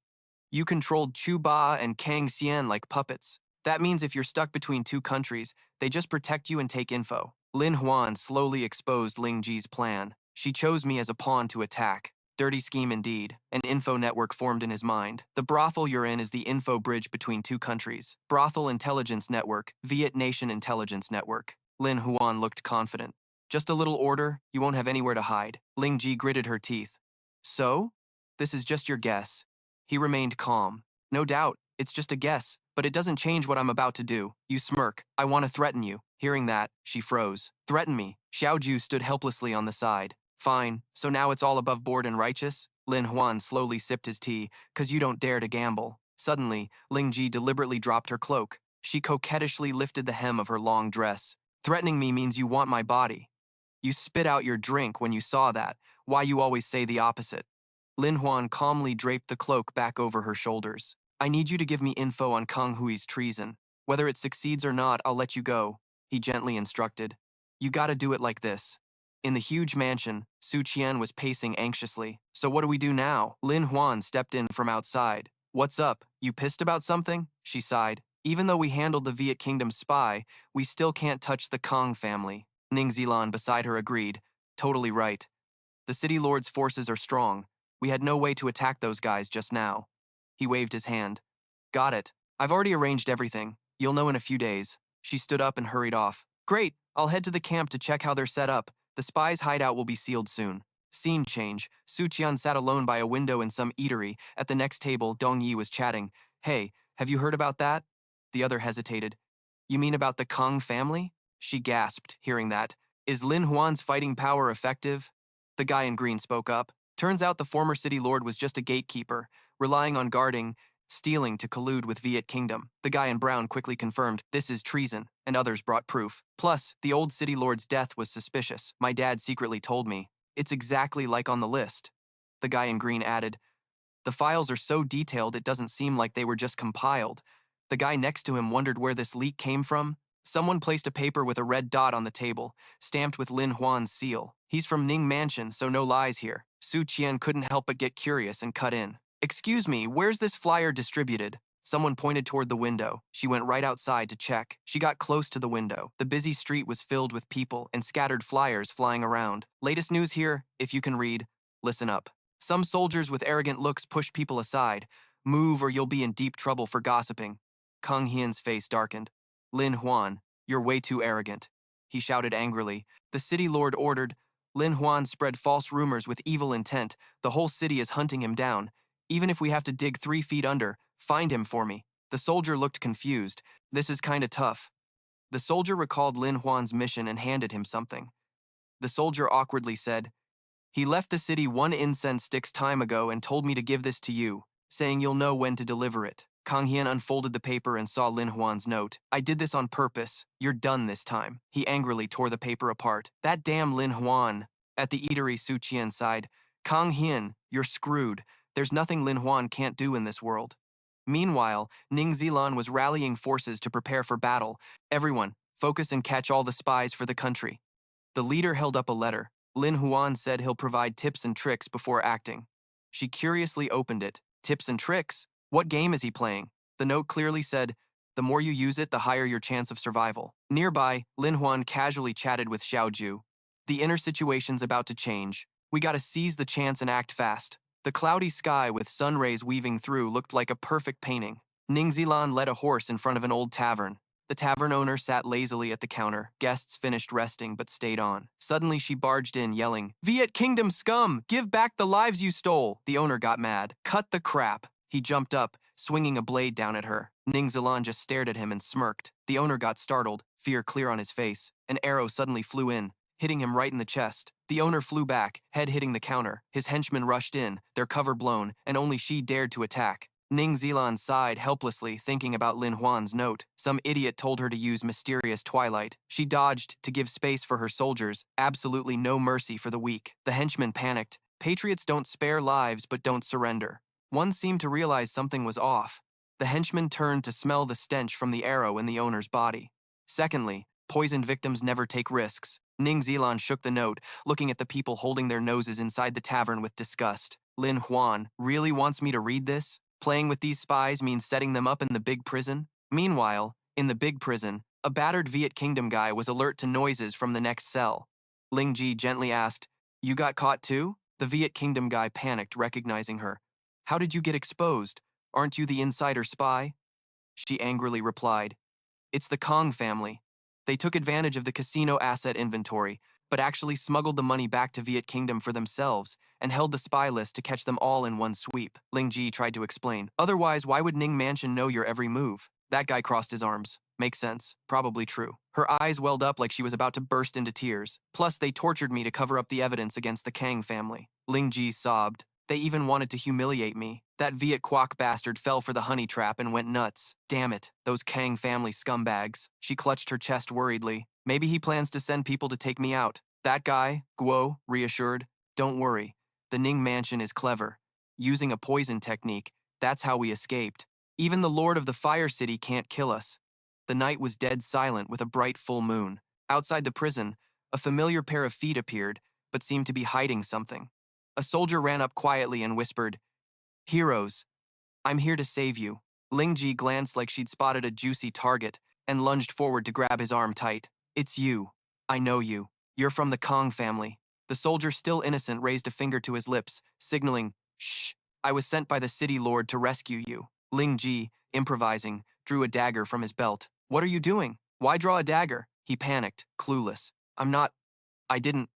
You controlled Chu Ba and Kang Xian like puppets. That means if you're stuck between two countries, they just protect you and take info. Lin Huan slowly exposed Ling Ji's plan. She chose me as a pawn to attack. Dirty scheme indeed. An info network formed in his mind. The brothel you're in is the info bridge between two countries. Brothel Intelligence Network, Viet Nation Intelligence Network. Lin Huan looked confident. Just a little order, you won't have anywhere to hide. Ling Ji gritted her teeth. So? This is just your guess. He remained calm. No doubt, it's just a guess, but it doesn't change what I'm about to do. You smirk. I want to threaten you. Hearing that, she froze. Threaten me. Xiaoju stood helplessly on the side. Fine, so now it's all above board and righteous? Lin Huan slowly sipped his tea, 'cause you don't dare to gamble. Suddenly, Ling Ji deliberately dropped her cloak. She coquettishly lifted the hem of her long dress. Threatening me means you want my body. You spit out your drink when you saw that. Why you always say the opposite? Lin Huan calmly draped the cloak back over her shoulders. I need you to give me info on Kang Hui's treason. Whether it succeeds or not, I'll let you go, he gently instructed. You gotta do it like this. In the huge mansion, Su Qian was pacing anxiously. So what do we do now? Lin Huan stepped in from outside. What's up? You pissed about something? She sighed. Even though we handled the Viet Kingdom spy, we still can't touch the Kang family. Ning Zilan beside her agreed. Totally right. The city lord's forces are strong. We had no way to attack those guys just now. He waved his hand. Got it. I've already arranged everything. You'll know in a few days. She stood up and hurried off. Great. I'll head to the camp to check how they're set up. The spy's hideout will be sealed soon. Scene change. Su Qian sat alone by a window in some eatery. At the next table, Dong Yi was chatting. Hey, have you heard about that? The other hesitated. You mean about the Kang family? She gasped, hearing that. Is Lin Huan's fighting power effective? The guy in green spoke up. Turns out the former city lord was just a gatekeeper, relying on guarding, stealing to collude with Viet Kingdom. The guy in brown quickly confirmed, this is treason, and others brought proof. Plus, the old city lord's death was suspicious. My dad secretly told me. It's exactly like on the list. The guy in green added, the files are so detailed it doesn't seem like they were just compiled. The guy next to him wondered where this leak came from. Someone placed a paper with a red dot on the table, stamped with Lin Huan's seal. He's from Ning Mansion, so no lies here. Su Qian couldn't help but get curious and cut in. Excuse me, where's this flyer distributed? Someone pointed toward the window. She went right outside to check. She got close to the window. The busy street was filled with people and scattered flyers flying around. Latest news here, if you can read, listen up. Some soldiers with arrogant looks push people aside. Move or you'll be in deep trouble for gossiping. Kang Hian's face darkened. Lin Huan, you're way too arrogant. He shouted angrily. The city lord ordered. Lin Huan spread false rumors with evil intent. The whole city is hunting him down. Even if we have to dig 3 feet under, find him for me. The soldier looked confused. This is kinda tough. The soldier recalled Lin Huan's mission and handed him something. The soldier awkwardly said, he left the city 1 incense stick's time ago and told me to give this to you, saying you'll know when to deliver it. Kang Hian unfolded the paper and saw Lin Huan's note. I did this on purpose. You're done this time. He angrily tore the paper apart. That damn Lin Huan. At the eatery, Su Qian sighed. Kang Hian, you're screwed. There's nothing Lin Huan can't do in this world. Meanwhile, Ning Zilan was rallying forces to prepare for battle. Everyone, focus and catch all the spies for the country. The leader held up a letter. Lin Huan said he'll provide tips and tricks before acting. She curiously opened it. Tips and tricks? What game is he playing? The note clearly said, the more you use it, the higher your chance of survival. Nearby, Lin Huan casually chatted with Xiaoju. The inner situation's about to change. We gotta seize the chance and act fast. The cloudy sky with sun rays weaving through looked like a perfect painting. Ning Zilan led a horse in front of an old tavern. The tavern owner sat lazily at the counter. Guests finished resting but stayed on. Suddenly she barged in, yelling, Viet Kingdom scum! Give back the lives you stole! The owner got mad. Cut the crap! He jumped up, swinging a blade down at her. Ning Zilan just stared at him and smirked. The owner got startled, fear clear on his face. An arrow suddenly flew in, hitting him right in the chest. The owner flew back, head hitting the counter. His henchmen rushed in, their cover blown, and only she dared to attack. Ning Zilan sighed helplessly, thinking about Lin Huan's note. Some idiot told her to use mysterious twilight. She dodged to give space for her soldiers, absolutely no mercy for the weak. The henchmen panicked. Patriots don't spare lives but don't surrender. One seemed to realize something was off. The henchman turned to smell the stench from the arrow in the owner's body. Secondly, poisoned victims never take risks. Ning Zilan shook the note, looking at the people holding their noses inside the tavern with disgust. Lin Huan really wants me to read this? Playing with these spies means setting them up in the big prison. Meanwhile, in the big prison, a battered Viet Kingdom guy was alert to noises from the next cell. Ling Ji gently asked, "You got caught too?" The Viet Kingdom guy panicked, recognizing her. "How did you get exposed? Aren't you the insider spy?" She angrily replied, "It's the Kong family. They took advantage of the casino asset inventory, but actually smuggled the money back to Viet Kingdom for themselves and held the spy list to catch them all in one sweep." Ling Ji tried to explain. "Otherwise, why would Ning Mansion know your every move?" That guy crossed his arms. Makes sense. Probably true. Her eyes welled up like she was about to burst into tears. "Plus, they tortured me to cover up the evidence against the Kang family." Ling Ji sobbed. "They even wanted to humiliate me. That Viet Quoc bastard fell for the honey trap and went nuts. Damn it, those Kang family scumbags." She clutched her chest worriedly. "Maybe he plans to send people to take me out." That guy, Guo, reassured, "Don't worry. The Ning Mansion is clever. Using a poison technique, that's how we escaped. Even the Lord of the Fire City can't kill us." The night was dead silent with a bright full moon. Outside the prison, a familiar pair of feet appeared, but seemed to be hiding something. A soldier ran up quietly and whispered, "Heroes, I'm here to save you." Ling Ji glanced like she'd spotted a juicy target and lunged forward to grab his arm tight. "It's you. I know you. You're from the Kong family." The soldier, still innocent, raised a finger to his lips, signaling, "Shh, I was sent by the city lord to rescue you." Ling Ji, improvising, drew a dagger from his belt. "What are you doing? Why draw a dagger?" He panicked, clueless. I didn't.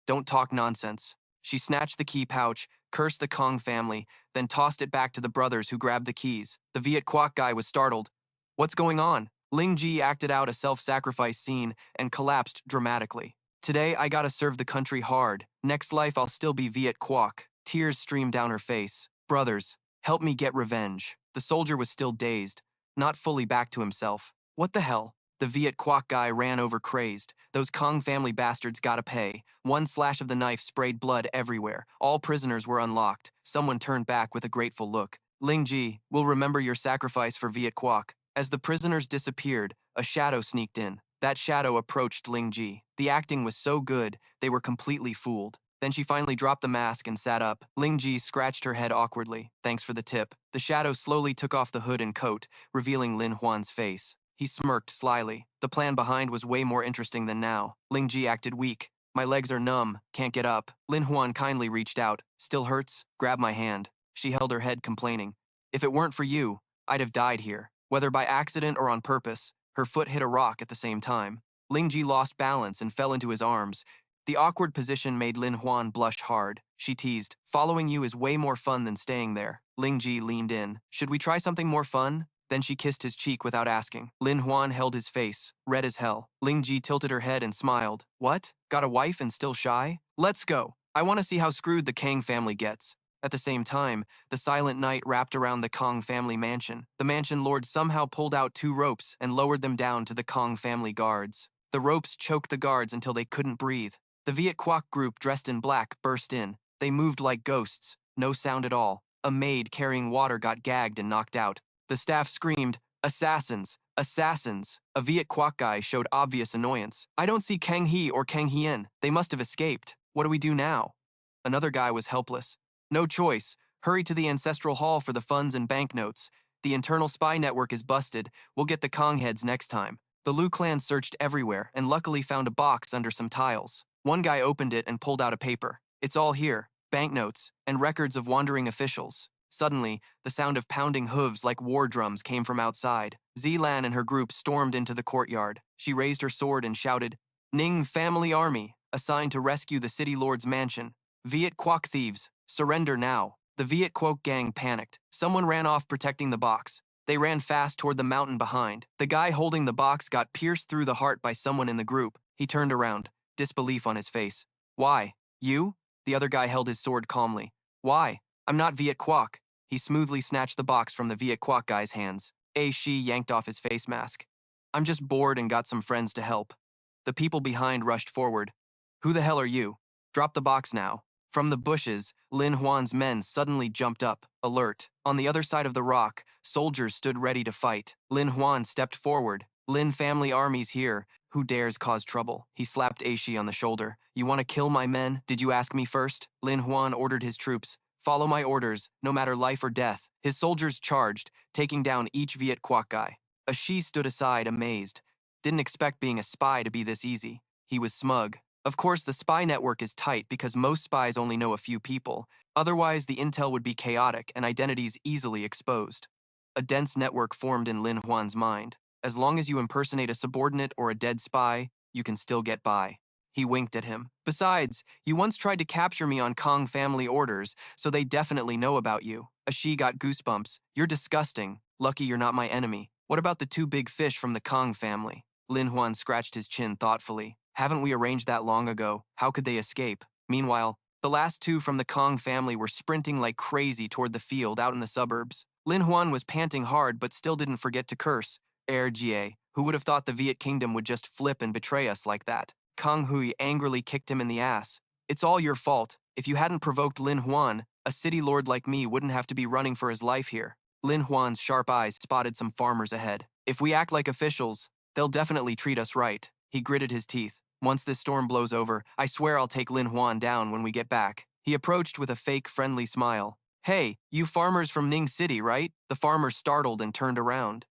Don't talk nonsense." She snatched the key pouch, cursed the Kong family, then tossed it back to the brothers who grabbed the keys. The Viet Quoc guy was startled. "What's going on?" Ling Ji acted out a self-sacrifice scene and collapsed dramatically. "Today I gotta serve the country hard. Next life I'll still be Viet Quoc." Tears streamed down her face. "Brothers, help me get revenge." The soldier was still dazed, not fully back to himself. "What the hell?" The Viet Quoc guy ran over crazed. "Those Kong family bastards gotta pay." One slash of the knife sprayed blood everywhere. All prisoners were unlocked. Someone turned back with a grateful look. "Ling Ji, we'll remember your sacrifice for Viet Quoc." As the prisoners disappeared, a shadow sneaked in. That shadow approached Ling Ji. The acting was so good, they were completely fooled. Then she finally dropped the mask and sat up. Ling Ji scratched her head awkwardly. "Thanks for the tip." The shadow slowly took off the hood and coat, revealing Lin Huan's face. He smirked slyly. The plan behind was way more interesting than now. Ling Ji acted weak. "My legs are numb, can't get up." Lin Huan kindly reached out. "Still hurts? Grab my hand." She held her head, complaining. "If it weren't for you, I'd have died here." Whether by accident or on purpose, her foot hit a rock at the same time. Ling Ji lost balance and fell into his arms. The awkward position made Lin Huan blush hard. She teased, "Following you is way more fun than staying there." Ling Ji leaned in. "Should we try something more fun?" Then she kissed his cheek without asking. Lin Huan held his face, red as hell. Ling Ji tilted her head and smiled. "What? Got a wife and still shy? Let's go. I want to see how screwed the Kang family gets." At the same time, the silent night wrapped around the Kong family mansion. The mansion lord somehow pulled out 2 ropes and lowered them down to the Kong family guards. The ropes choked the guards until they couldn't breathe. The Viet Quoc group, dressed in black, burst in. They moved like ghosts, no sound at all. A maid carrying water got gagged and knocked out. The staff screamed, "Assassins! Assassins!" A Viet Quoc guy showed obvious annoyance. "I don't see Kang He or Kang Hien. They must have escaped. What do we do now?" Another guy was helpless. "No choice. Hurry to the ancestral hall for the funds and banknotes. The internal spy network is busted. We'll get the Kong heads next time." The Liu clan searched everywhere and luckily found a box under some tiles. One guy opened it and pulled out a paper. "It's all here. Banknotes and records of wandering officials." Suddenly, the sound of pounding hooves like war drums came from outside. Zilan and her group stormed into the courtyard. She raised her sword and shouted, "Ning Family Army, assigned to rescue the city lord's mansion. Viet Quoc thieves, surrender now." The Viet Quoc gang panicked. Someone ran off protecting the box. They ran fast toward the mountain behind. The guy holding the box got pierced through the heart by someone in the group. He turned around, disbelief on his face. "Why? You?" The other guy held his sword calmly. "Why? I'm not Viet Quoc." He smoothly snatched the box from the Viet Quoc guy's hands. Shi yanked off his face mask. "I'm just bored and got some friends to help." The people behind rushed forward. "Who the hell are you? Drop the box now." From the bushes, Lin Huan's men suddenly jumped up, alert. On the other side of the rock, soldiers stood ready to fight. Lin Huan stepped forward. "Lin family army's here. Who dares cause trouble?" He slapped Shi on the shoulder. "You want to kill my men? Did you ask me first?" Lin Huan ordered his troops. Follow my orders, no matter life or death. His soldiers charged, taking down each Viet Quoc guy. A Shi stood aside, amazed. Didn't expect being a spy to be this easy. He was smug. Of course, the spy network is tight because most spies only know a few people. Otherwise, the intel would be chaotic and identities easily exposed. A dense network formed in Lin Huan's mind. As long as you impersonate a subordinate or a dead spy, you can still get by. He winked at him. Besides, you once tried to capture me on Kong family orders, so they definitely know about you. A Shi got goosebumps. You're disgusting. Lucky you're not my enemy. What about the two big fish from the Kong family? Lin Huan scratched his chin thoughtfully. Haven't we arranged that long ago? How could they escape? Meanwhile, the last two from the Kong family were sprinting like crazy toward the field out in the suburbs. Lin Huan was panting hard but still didn't forget to curse. Jie, who would have thought the Viet Kingdom would just flip and betray us like that? Kang Hui angrily kicked him in the ass. It's all your fault. If you hadn't provoked Lin Huan, a city lord like me wouldn't have to be running for his life here. Lin Huan's sharp eyes spotted some farmers ahead. If we act like officials, they'll definitely treat us right. He gritted his teeth. Once this storm blows over, I swear I'll take Lin Huan down when we get back. He approached with a fake friendly smile. Hey, you farmers from Ning City, right? The farmers startled and turned around.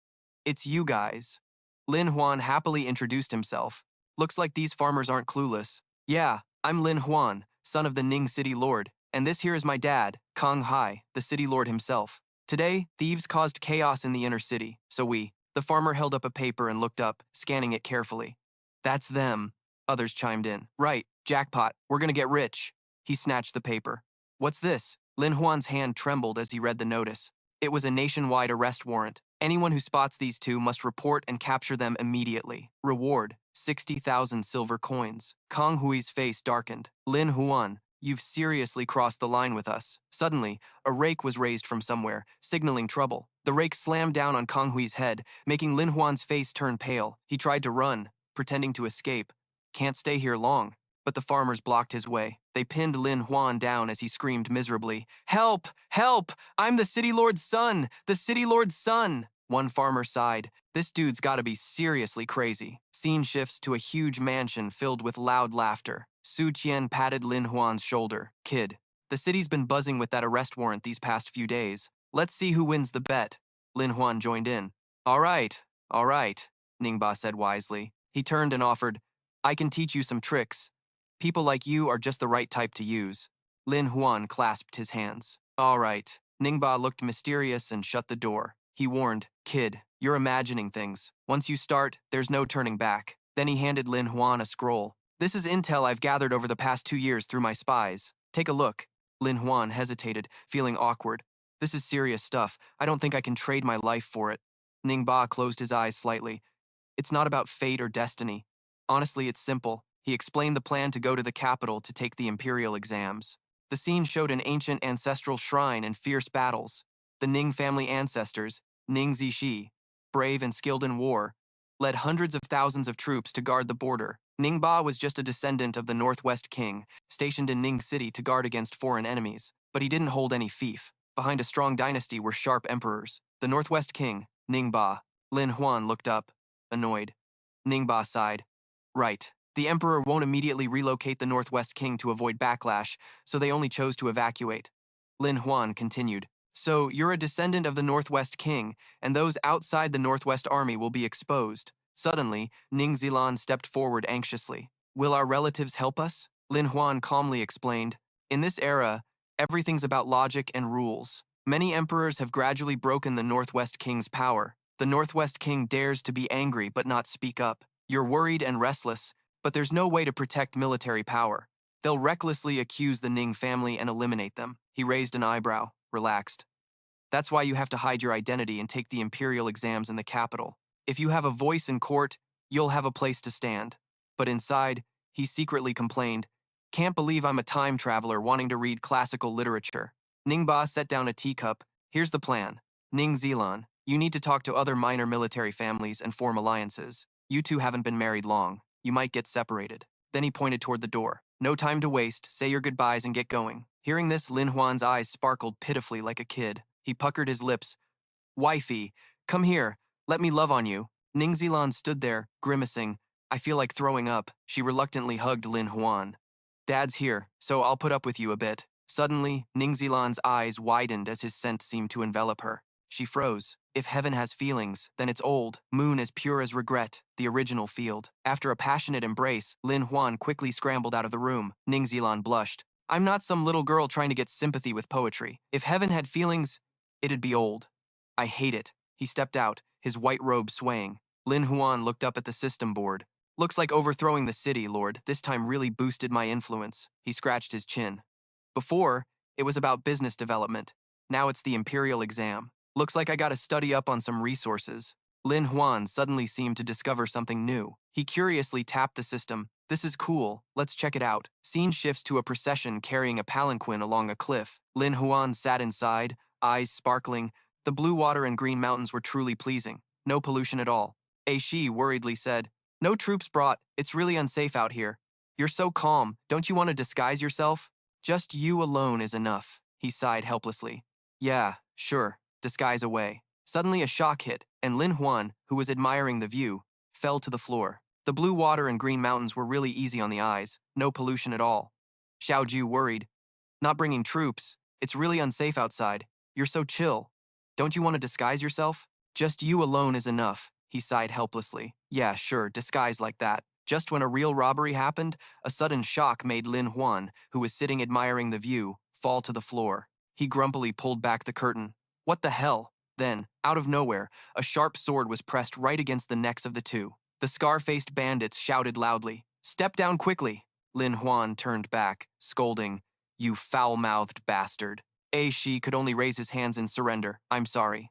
It's you guys. Lin Huan happily introduced himself. Looks like these farmers aren't clueless. Yeah, I'm Lin Huan, son of the Ning City Lord, and this here is my dad, Kang Hai, the city lord himself. Today, thieves caused chaos in the inner city, so the farmer held up a paper and looked up, scanning it carefully. That's them. Others chimed in. Right, jackpot, we're gonna get rich. He snatched the paper. What's this? Lin Huan's hand trembled as he read the notice. It was a nationwide arrest warrant. Anyone who spots these two must report and capture them immediately. Reward, 60,000 silver coins. Kang Hui's face darkened. Lin Huan, you've seriously crossed the line with us. Suddenly, a rake was raised from somewhere, signaling trouble. The rake slammed down on Kang Hui's head, making Lin Huan's face turn pale. He tried to run, pretending to escape. Can't stay here long. But the farmers blocked his way. They pinned Lin Huan down as he screamed miserably. Help! Help! I'm the city lord's son! The city lord's son! One farmer sighed. This dude's gotta be seriously crazy. Scene shifts to a huge mansion filled with loud laughter. Su Qian patted Lin Huan's shoulder. Kid, the city's been buzzing with that arrest warrant these past few days. Let's see who wins the bet. Lin Huan joined in. All right, Ningba said wisely. He turned and offered, I can teach you some tricks. People like you are just the right type to use. Lin Huan clasped his hands. All right. Ningba looked mysterious and shut the door. He warned, Kid, you're imagining things. Once you start, there's no turning back. Then he handed Lin Huan a scroll. This is intel I've gathered over the past 2 years through my spies. Take a look. Lin Huan hesitated, feeling awkward. This is serious stuff. I don't think I can trade my life for it. Ningba closed his eyes slightly. It's not about fate or destiny. Honestly, it's simple. He explained the plan to go to the capital to take the imperial exams. The scene showed an ancient ancestral shrine and fierce battles. The Ning family ancestors, Ning Zishi, brave and skilled in war, led hundreds of thousands of troops to guard the border. Ningba was just a descendant of the Northwest King, stationed in Ning City to guard against foreign enemies, but he didn't hold any fief. Behind a strong dynasty were sharp emperors. The Northwest King, Ningba. Lin Huan looked up, annoyed. Ningba sighed. Right. The emperor won't immediately relocate the Northwest King to avoid backlash, so they only chose to evacuate. Lin Huan continued. So you're a descendant of the Northwest King, and those outside the Northwest Army will be exposed. Suddenly, Ning Zilan stepped forward anxiously. Will our relatives help us? Lin Huan calmly explained. In this era, everything's about logic and rules. Many emperors have gradually broken the Northwest King's power. The Northwest King dares to be angry but not speak up. You're worried and restless, but there's no way to protect military power. They'll recklessly accuse the Ning family and eliminate them. He raised an eyebrow, relaxed. That's why you have to hide your identity and take the imperial exams in the capital. If you have a voice in court, you'll have a place to stand. But inside, he secretly complained, can't believe I'm a time traveler wanting to read classical literature. Ningba set down a teacup. Here's the plan. Ning Zilan, you need to talk to other minor military families and form alliances. You two haven't been married long. You might get separated. Then he pointed toward the door. No time to waste. Say your goodbyes and get going. Hearing this, Lin Huan's eyes sparkled pitifully like a kid. He puckered his lips. Wifey, come here. Let me love on you. Ning Zilan stood there, grimacing. I feel like throwing up. She reluctantly hugged Lin Huan. Dad's here, so I'll put up with you a bit. Suddenly, Ning Zilan's eyes widened as his scent seemed to envelop her. She froze. If heaven has feelings, then it's old, moon as pure as regret, the original field. After a passionate embrace, Lin Huan quickly scrambled out of the room. Ning Zilan blushed. I'm not some little girl trying to get sympathy with poetry. If heaven had feelings, it'd be old. I hate it. He stepped out, his white robe swaying. Lin Huan looked up at the system board. Looks like overthrowing the city, Lord. This time really boosted my influence. He scratched his chin. Before, it was about business development. Now it's the imperial exam. Looks like I gotta study up on some resources. Lin Huan suddenly seemed to discover something new. He curiously tapped the system. This is cool, let's check it out. Scene shifts to a procession carrying a palanquin along a cliff. Lin Huan sat inside, eyes sparkling. The blue water and green mountains were truly pleasing. No pollution at all. Shi worriedly said, No troops brought, it's really unsafe out here. You're so calm, don't you want to disguise yourself? Just you alone is enough, he sighed helplessly. Yeah, sure. Disguise away. Suddenly a shock hit, and Lin Huan, who was admiring the view, fell to the floor. The blue water and green mountains were really easy on the eyes, no pollution at all. Xiaoju worried. Not bringing troops. It's really unsafe outside. You're so chill. Don't you want to disguise yourself? Just you alone is enough, he sighed helplessly. Yeah, sure, disguise like that. Just when a real robbery happened, a sudden shock made Lin Huan, who was sitting admiring the view, fall to the floor. He grumpily pulled back the curtain. What the hell? Then, out of nowhere, a sharp sword was pressed right against the necks of the two. The scar-faced bandits shouted loudly, Step down quickly! Lin Huan turned back, scolding, You foul-mouthed bastard. Shi could only raise his hands in surrender. I'm sorry.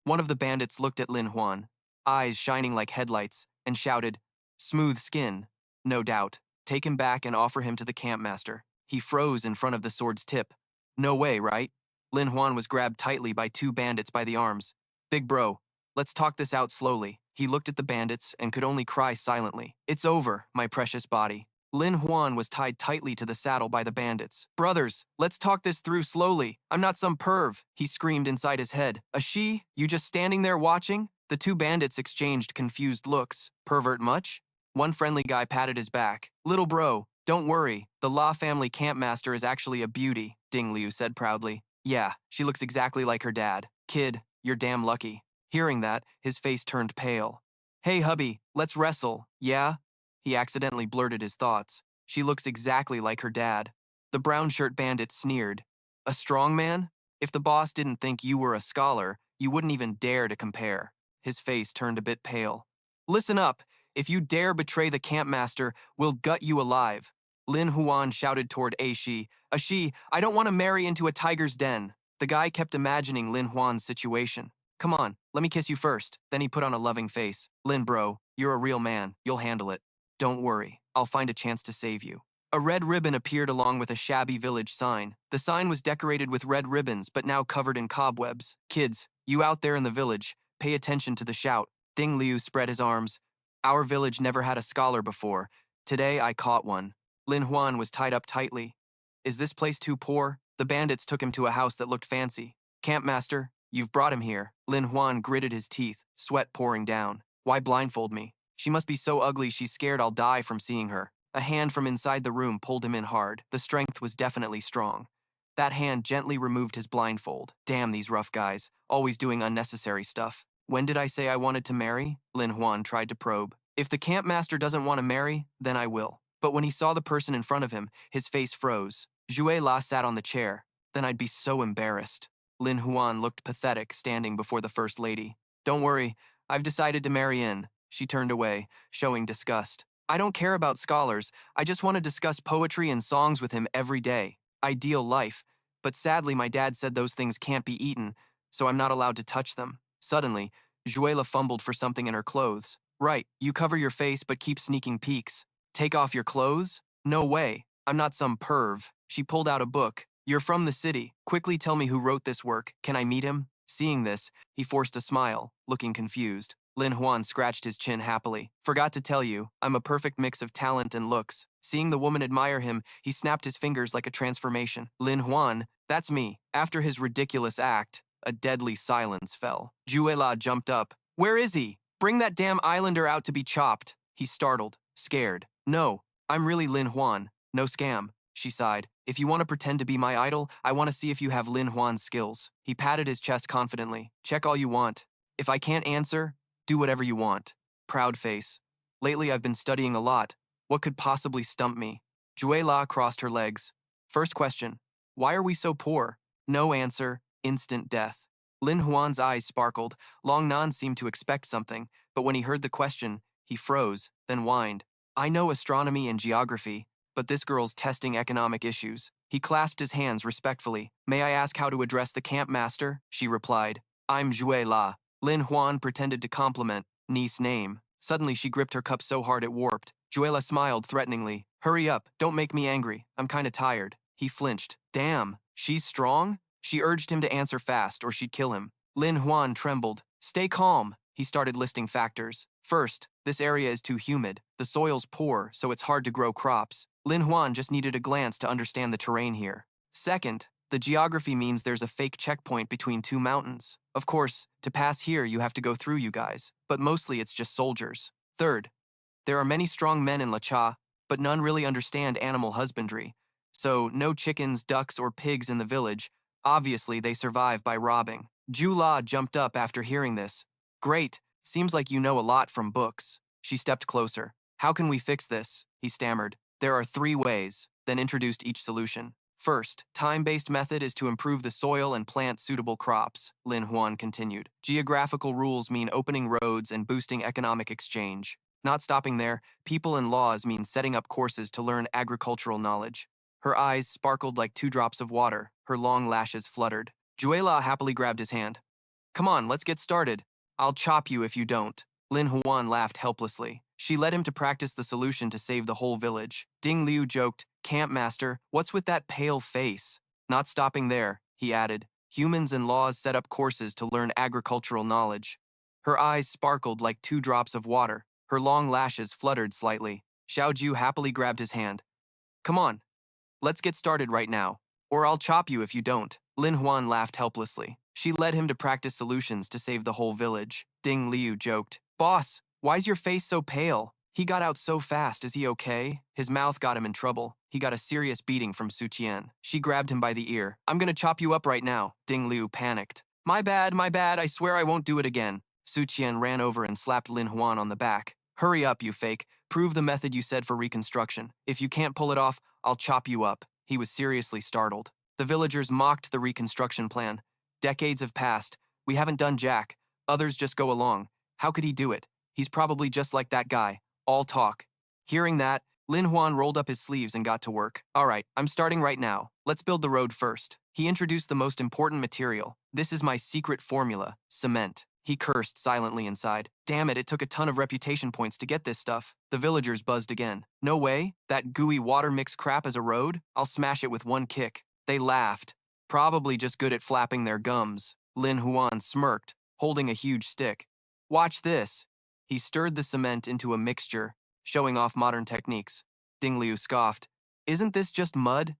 One of the bandits looked at Lin Huan, eyes shining like headlights, and shouted, Smooth skin. No doubt. Take him back and offer him to the campmaster. He froze in front of the sword's tip. No way, right? Lin Huan was grabbed tightly by two bandits by the arms. Big bro, let's talk this out slowly. He looked at the bandits and could only cry silently. It's over, my precious body. Lin Huan was tied tightly to the saddle by the bandits. Brothers, let's talk this through slowly. I'm not some perv, he screamed inside his head. Shi, you just standing there watching? The two bandits exchanged confused looks. Pervert much? One friendly guy patted his back. Little bro, don't worry. The La family campmaster is actually a beauty, Ding Liu said proudly. Yeah, she looks exactly like her dad. Kid, you're damn lucky. Hearing that, his face turned pale. Hey hubby, let's wrestle, yeah? He accidentally blurted his thoughts. She looks exactly like her dad. The brown shirt bandit sneered. A strong man? If the boss didn't think you were a scholar, you wouldn't even dare to compare. His face turned a bit pale. Listen up. If you dare betray the campmaster, we'll gut you alive. Lin Huan shouted toward Shi. I don't want to marry into a tiger's den. The guy kept imagining Lin Huan's situation. Come on, let me kiss you first. Then he put on a loving face. Lin bro, you're a real man. You'll handle it. Don't worry, I'll find a chance to save you. A red ribbon appeared along with a shabby village sign. The sign was decorated with red ribbons, but now covered in cobwebs. Kids, you out there in the village, pay attention to the shout. Ding Liu spread his arms. Our village never had a scholar before. Today I caught one. Lin Huan was tied up tightly. Is this place too poor? The bandits took him to a house that looked fancy. Campmaster, you've brought him here. Lin Huan gritted his teeth, sweat pouring down. Why blindfold me? She must be so ugly she's scared I'll die from seeing her. A hand from inside the room pulled him in hard. The strength was definitely strong. That hand gently removed his blindfold. Damn these rough guys, always doing unnecessary stuff. When did I say I wanted to marry? Lin Huan tried to probe. If the campmaster doesn't want to marry, then I will. But when he saw the person in front of him, his face froze. Zhuge La sat on the chair. Then I'd be so embarrassed. Lin Huan looked pathetic, standing before the First Lady. Don't worry, I've decided to marry in. She turned away, showing disgust. I don't care about scholars. I just want to discuss poetry and songs with him every day. Ideal life. But sadly, my dad said those things can't be eaten, so I'm not allowed to touch them. Suddenly, Zhuela fumbled for something in her clothes. Right, you cover your face but keep sneaking peeks. Take off your clothes? No way. I'm not some perv. She pulled out a book. You're from the city. Quickly tell me who wrote this work. Can I meet him? Seeing this, he forced a smile, looking confused. Lin Huan scratched his chin happily. Forgot to tell you, I'm a perfect mix of talent and looks. Seeing the woman admire him, he snapped his fingers like a transformation. Lin Huan, that's me. After his ridiculous act, a deadly silence fell. Juela jumped up. Where is he? Bring that damn islander out to be chopped. He startled, scared. No, I'm really Lin Huan. No scam. She sighed. If you want to pretend to be my idol, I want to see if you have Lin Huan's skills. He patted his chest confidently. Check all you want. If I can't answer, do whatever you want. Proud face. Lately I've been studying a lot. What could possibly stump me? Jue La crossed her legs. First question. Why are we so poor? No answer. Instant death. Lin Huan's eyes sparkled. Long Nan seemed to expect something, but when he heard the question, he froze, then whined. I know astronomy and geography, but this girl's testing economic issues. He clasped his hands respectfully. May I ask how to address the camp master? She replied. I'm Jue La. Lin Huan pretended to compliment Ni's name. Suddenly she gripped her cup so hard it warped. Jue La smiled threateningly. Hurry up, don't make me angry. I'm kinda tired. He flinched. Damn, she's strong? She urged him to answer fast or she'd kill him. Lin Huan trembled. Stay calm. He started listing factors. First, this area is too humid. The soil's poor, so it's hard to grow crops. Lin Huan just needed a glance to understand the terrain here. Second, the geography means there's a fake checkpoint between two mountains. Of course, to pass here you have to go through you guys, but mostly it's just soldiers. Third, there are many strong men in Lacha, but none really understand animal husbandry. So no chickens, ducks, or pigs in the village. Obviously, they survive by robbing. Ju La jumped up after hearing this. Great, seems like you know a lot from books. She stepped closer. How can we fix this? He stammered. There are 3 ways, then introduced each solution. First, time-based method is to improve the soil and plant suitable crops, Lin Huan continued. Geographical rules mean opening roads and boosting economic exchange. Not stopping there, people and laws mean setting up courses to learn agricultural knowledge. Her eyes sparkled like 2 drops of water, her long lashes fluttered. Jue La happily grabbed his hand. Come on, let's get started. I'll chop you if you don't. Lin Huan laughed helplessly. She led him to practice the solution to save the whole village. Ding Liu joked, Camp Master, what's with that pale face? Not stopping there, he added. Humans and laws set up courses to learn agricultural knowledge. Her eyes sparkled like 2 drops of water. Her long lashes fluttered slightly. Xiao Ju happily grabbed his hand. Come on, let's get started right now, or I'll chop you if you don't. Lin Huan laughed helplessly. She led him to practice solutions to save the whole village. Ding Liu joked, Boss, why's your face so pale? He got out so fast, is he okay? His mouth got him in trouble. He got a serious beating from Su Qian. She grabbed him by the ear. I'm gonna chop you up right now. Ding Liu panicked. My bad, I swear I won't do it again. Su Qian ran over and slapped Lin Huan on the back. Hurry up, you fake. Prove the method you said for reconstruction. If you can't pull it off, I'll chop you up. He was seriously startled. The villagers mocked the reconstruction plan. Decades have passed. We haven't done jack. Others just go along. How could he do it? He's probably just like that guy. All talk. Hearing that, Lin Huan rolled up his sleeves and got to work. All right, I'm starting right now. Let's build the road first. He introduced the most important material. This is my secret formula, cement. He cursed silently inside. Damn it took a ton of reputation points to get this stuff. The villagers buzzed again. No way? That gooey water mix crap as a road? I'll smash it with one kick. They laughed. Probably just good at flapping their gums. Lin Huan smirked, holding a huge stick. Watch this. He stirred the cement into a mixture, showing off modern techniques. Ding Liu scoffed. Isn't this just mud?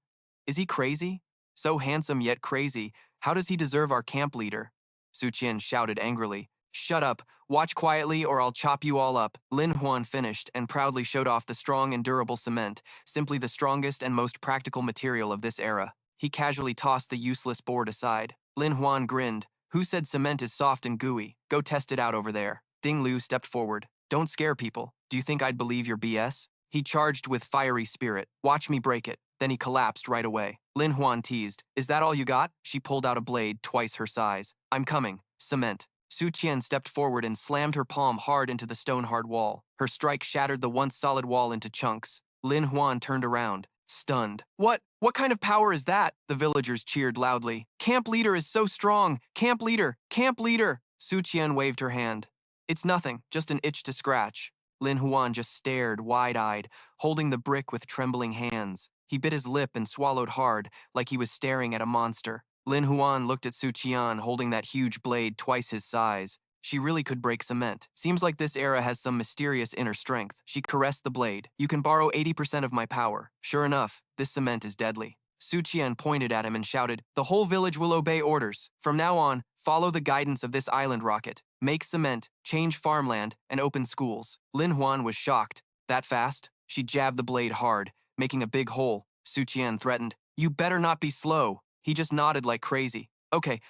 Is he crazy? So handsome yet crazy. How does he deserve our camp leader? Su Qian shouted angrily. Shut up, watch quietly or I'll chop you all up. Lin Huan finished and proudly showed off the strong and durable cement, simply the strongest and most practical material of this era. He casually tossed the useless board aside. Lin Huan grinned. Who said cement is soft and gooey? Go test it out over there. Ding Liu stepped forward. Don't scare people. Do you think I'd believe your BS? He charged with fiery spirit. Watch me break it. Then he collapsed right away. Lin Huan teased. Is that all you got? She pulled out a blade twice her size. I'm coming. Cement. Su Qian stepped forward and slammed her palm hard into the stone-hard wall. Her strike shattered the once solid wall into chunks. Lin Huan turned around, stunned. What kind of power is that? The villagers cheered loudly. Camp leader is so strong. Camp leader. Camp leader. Su Qian waved her hand. It's nothing, just an itch to scratch. Lin Huan just stared, wide-eyed, holding the brick with trembling hands. He bit his lip and swallowed hard, like he was staring at a monster. Lin Huan looked at Su Qian holding that huge blade twice his size. She really could break cement. Seems like this era has some mysterious inner strength. She caressed the blade. You can borrow 80% of my power. Sure enough, this cement is deadly. Su Qian pointed at him and shouted, The whole village will obey orders. From now on, follow the guidance of this island rocket. Make cement, change farmland, and open schools. Lin Huan was shocked. That fast? She jabbed the blade hard, making a big hole. Su Qian threatened, You better not be slow. He just nodded like crazy. Okay,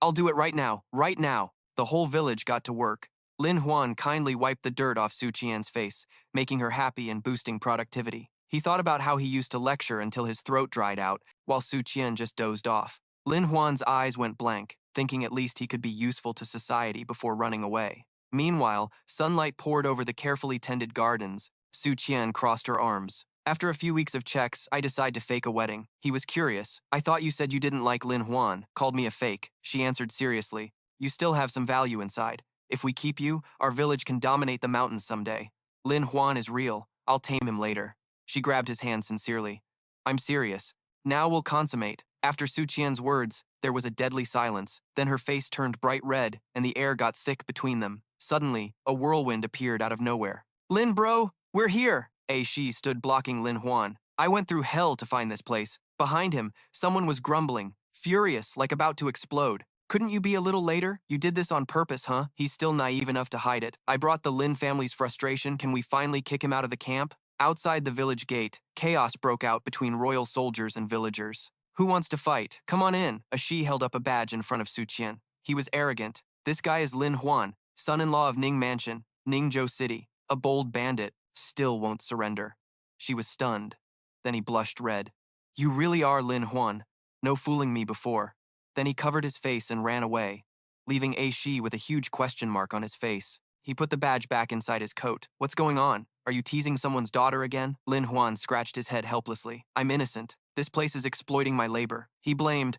I'll do it right now, right now. The whole village got to work. Lin Huan kindly wiped the dirt off Su Qian's face, making her happy and boosting productivity. He thought about how he used to lecture until his throat dried out, while Su Qian just dozed off. Lin Huan's eyes went blank, thinking at least he could be useful to society before running away. Meanwhile, sunlight poured over the carefully tended gardens. Su Qian crossed her arms. After a few weeks of checks, I decide to fake a wedding. He was curious. I thought you said you didn't like Lin Huan, called me a fake. She answered seriously. You still have some value inside. If we keep you, our village can dominate the mountains someday. Lin Huan is real. I'll tame him later. She grabbed his hand sincerely. I'm serious. Now we'll consummate. After Su Qian's words, there was a deadly silence. Then her face turned bright red, and the air got thick between them. Suddenly, a whirlwind appeared out of nowhere. Lin bro, we're here! Shi stood blocking Lin Huan. I went through hell to find this place. Behind him, someone was grumbling, furious, like about to explode. Couldn't you be a little later? You did this on purpose, huh? He's still naive enough to hide it. I brought the Lin family's frustration. Can we finally kick him out of the camp? Outside the village gate, chaos broke out between royal soldiers and villagers. Who wants to fight? Come on in. Shi held up a badge in front of Su Qian. He was arrogant. This guy is Lin Huan, son-in-law of Ning Mansion, Ningzhou City. A bold bandit. Still won't surrender. She was stunned. Then he blushed red. You really are Lin Huan. No fooling me before. Then he covered his face and ran away, leaving Shi with a huge question mark on his face. He put the badge back inside his coat. What's going on? Are you teasing someone's daughter again? Lin Huan scratched his head helplessly. I'm innocent. This place is exploiting my labor. He blamed.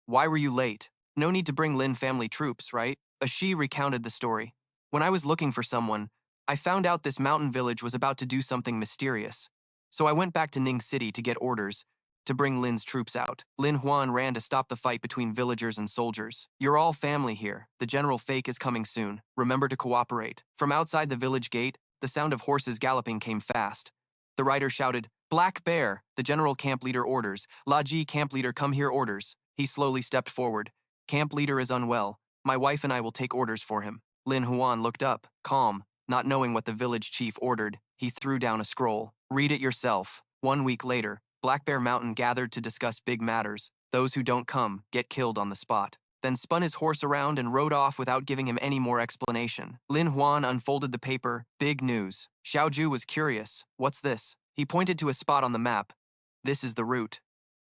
Why were you late? No need to bring Lin family troops, right? Shi recounted the story. When I was looking for someone, I found out this mountain village was about to do something mysterious. So I went back to Ning City to get orders to bring Lin's troops out. Lin Huan ran to stop the fight between villagers and soldiers. You're all family here. The general fake is coming soon. Remember to cooperate. From outside the village gate, the sound of horses galloping came fast. The rider shouted, Black Bear, the general camp leader orders. La Ji camp leader come here orders. He slowly stepped forward. Camp leader is unwell. My wife and I will take orders for him. Lin Huan looked up, calm. Not knowing what the village chief ordered, he threw down a scroll. Read it yourself. 1 week later, Black Bear Mountain gathered to discuss big matters. Those who don't come get killed on the spot. Then spun his horse around and rode off without giving him any more explanation. Lin Huan unfolded the paper. Big news. Xiaoju was curious. What's this? He pointed to a spot on the map. This is the route.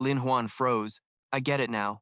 Lin Huan froze. I get it now.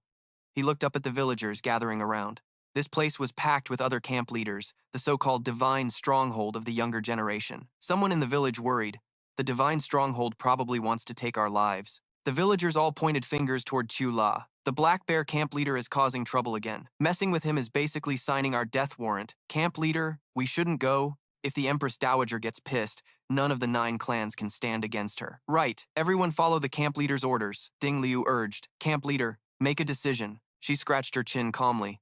He looked up at the villagers gathering around. This place was packed with other camp leaders, the so-called divine stronghold of the younger generation. Someone in the village worried. The divine stronghold probably wants to take our lives. The villagers all pointed fingers toward Chu La. The Black Bear camp leader is causing trouble again. Messing with him is basically signing our death warrant. Camp leader, we shouldn't go. If the Empress Dowager gets pissed, none of the 9 clans can stand against her. Right, everyone follow the camp leader's orders, Ding Liu urged. Camp leader, make a decision. She scratched her chin calmly.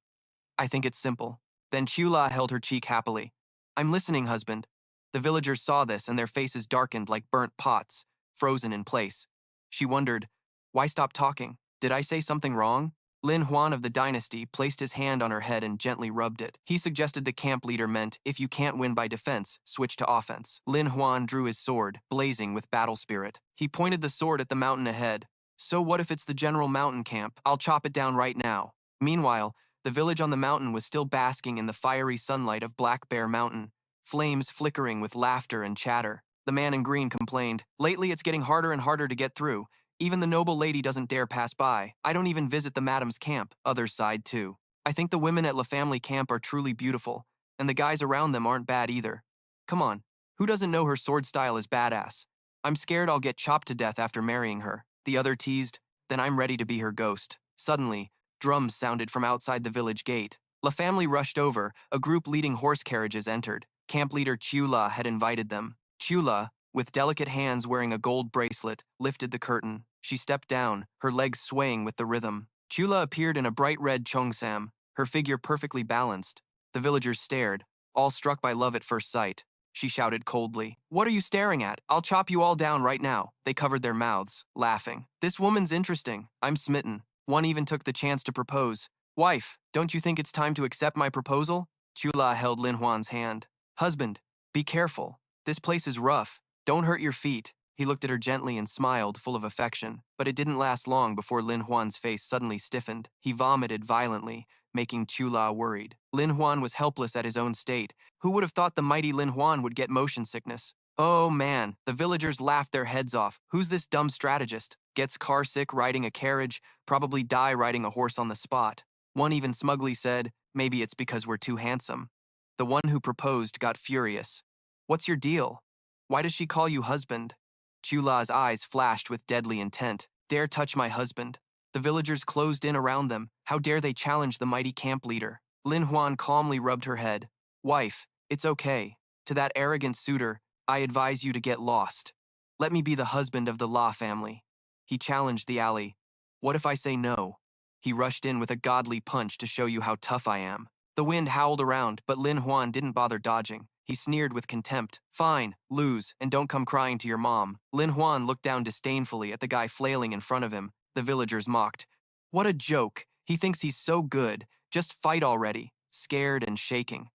I think it's simple. Then Chula held her cheek happily. I'm listening, husband. The villagers saw this and their faces darkened like burnt pots, frozen in place. She wondered, why stop talking? Did I say something wrong? Lin Huan of the dynasty placed his hand on her head and gently rubbed it. He suggested the camp leader meant if you can't win by defense, switch to offense. Lin Huan drew his sword, blazing with battle spirit. He pointed the sword at the mountain ahead. So what if it's the general mountain camp? I'll chop it down right now. Meanwhile, the village on the mountain was still basking in the fiery sunlight of Black Bear Mountain, flames flickering with laughter and chatter. The man in green complained, lately it's getting harder and harder to get through. Even the noble lady doesn't dare pass by. I don't even visit the madam's camp. Others sighed too. I think the women at La Family camp are truly beautiful, and the guys around them aren't bad either. Come on, who doesn't know her sword style is badass? I'm scared I'll get chopped to death after marrying her. The other teased, then I'm ready to be her ghost. Suddenly, drums sounded from outside the village gate. La Family rushed over. A group leading horse carriages entered. Camp leader Chula had invited them. Chula, with delicate hands wearing a gold bracelet, lifted the curtain. She stepped down, her legs swaying with the rhythm. Chula appeared in a bright red cheongsam, her figure perfectly balanced. The villagers stared, all struck by love at first sight. She shouted coldly, What are you staring at? I'll chop you all down right now. They covered their mouths, laughing. This woman's interesting. I'm smitten. One even took the chance to propose. Wife, don't you think it's time to accept my proposal? Chula held Lin Huan's hand. Husband, be careful. This place is rough. Don't hurt your feet. He looked at her gently and smiled, full of affection, but it didn't last long before Lin Huan's face suddenly stiffened. He vomited violently, making Chula worried. Lin Huan was helpless at his own state. Who would have thought the mighty Lin Huan would get motion sickness? Oh man, the villagers laughed their heads off. Who's this dumb strategist? Gets carsick riding a carriage, probably die riding a horse on the spot. One even smugly said, maybe it's because we're too handsome. The one who proposed got furious. What's your deal? Why does she call you husband? Chula's eyes flashed with deadly intent. Dare touch my husband. The villagers closed in around them. How dare they challenge the mighty camp leader? Lin Huan calmly rubbed her head. Wife, it's okay. To that arrogant suitor, I advise you to get lost. Let me be the husband of the La family. He challenged the alley. What if I say no? He rushed in with a godly punch to show you how tough I am. The wind howled around, but Lin Huan didn't bother dodging. He sneered with contempt. Fine, lose, and don't come crying to your mom. Lin Huan looked down disdainfully at the guy flailing in front of him. The villagers mocked. What a joke. He thinks he's so good. Just fight already. Scared and shaking.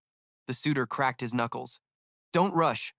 The suitor cracked his knuckles. Don't rush.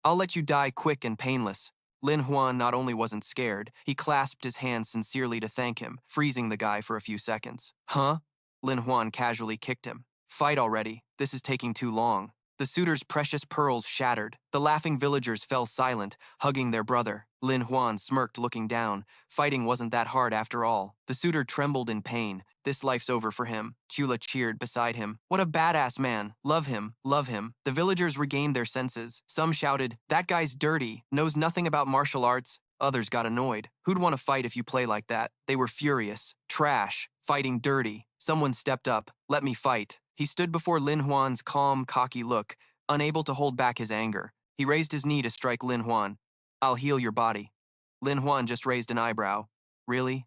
I'll let you die quick and painless. Lin Huan not only wasn't scared, he clasped his hands sincerely to thank him, freezing the guy for a few seconds. Huh? Lin Huan casually kicked him. Fight already. This is taking too long. The suitor's precious pearls shattered. The laughing villagers fell silent, hugging their brother. Lin Huan smirked, looking down. Fighting wasn't that hard after all. The suitor trembled in pain. This life's over for him. Chula cheered beside him. What a badass man. Love him. Love him. The villagers regained their senses. Some shouted, that guy's dirty, knows nothing about martial arts. Others got annoyed. Who'd want to fight if you play like that? They were furious. Trash. Fighting dirty. Someone stepped up. Let me fight. He stood before Lin Huan's calm, cocky look, unable to hold back his anger. He raised his knee to strike Lin Huan. I'll heal your body. Lin Huan just raised an eyebrow. Really?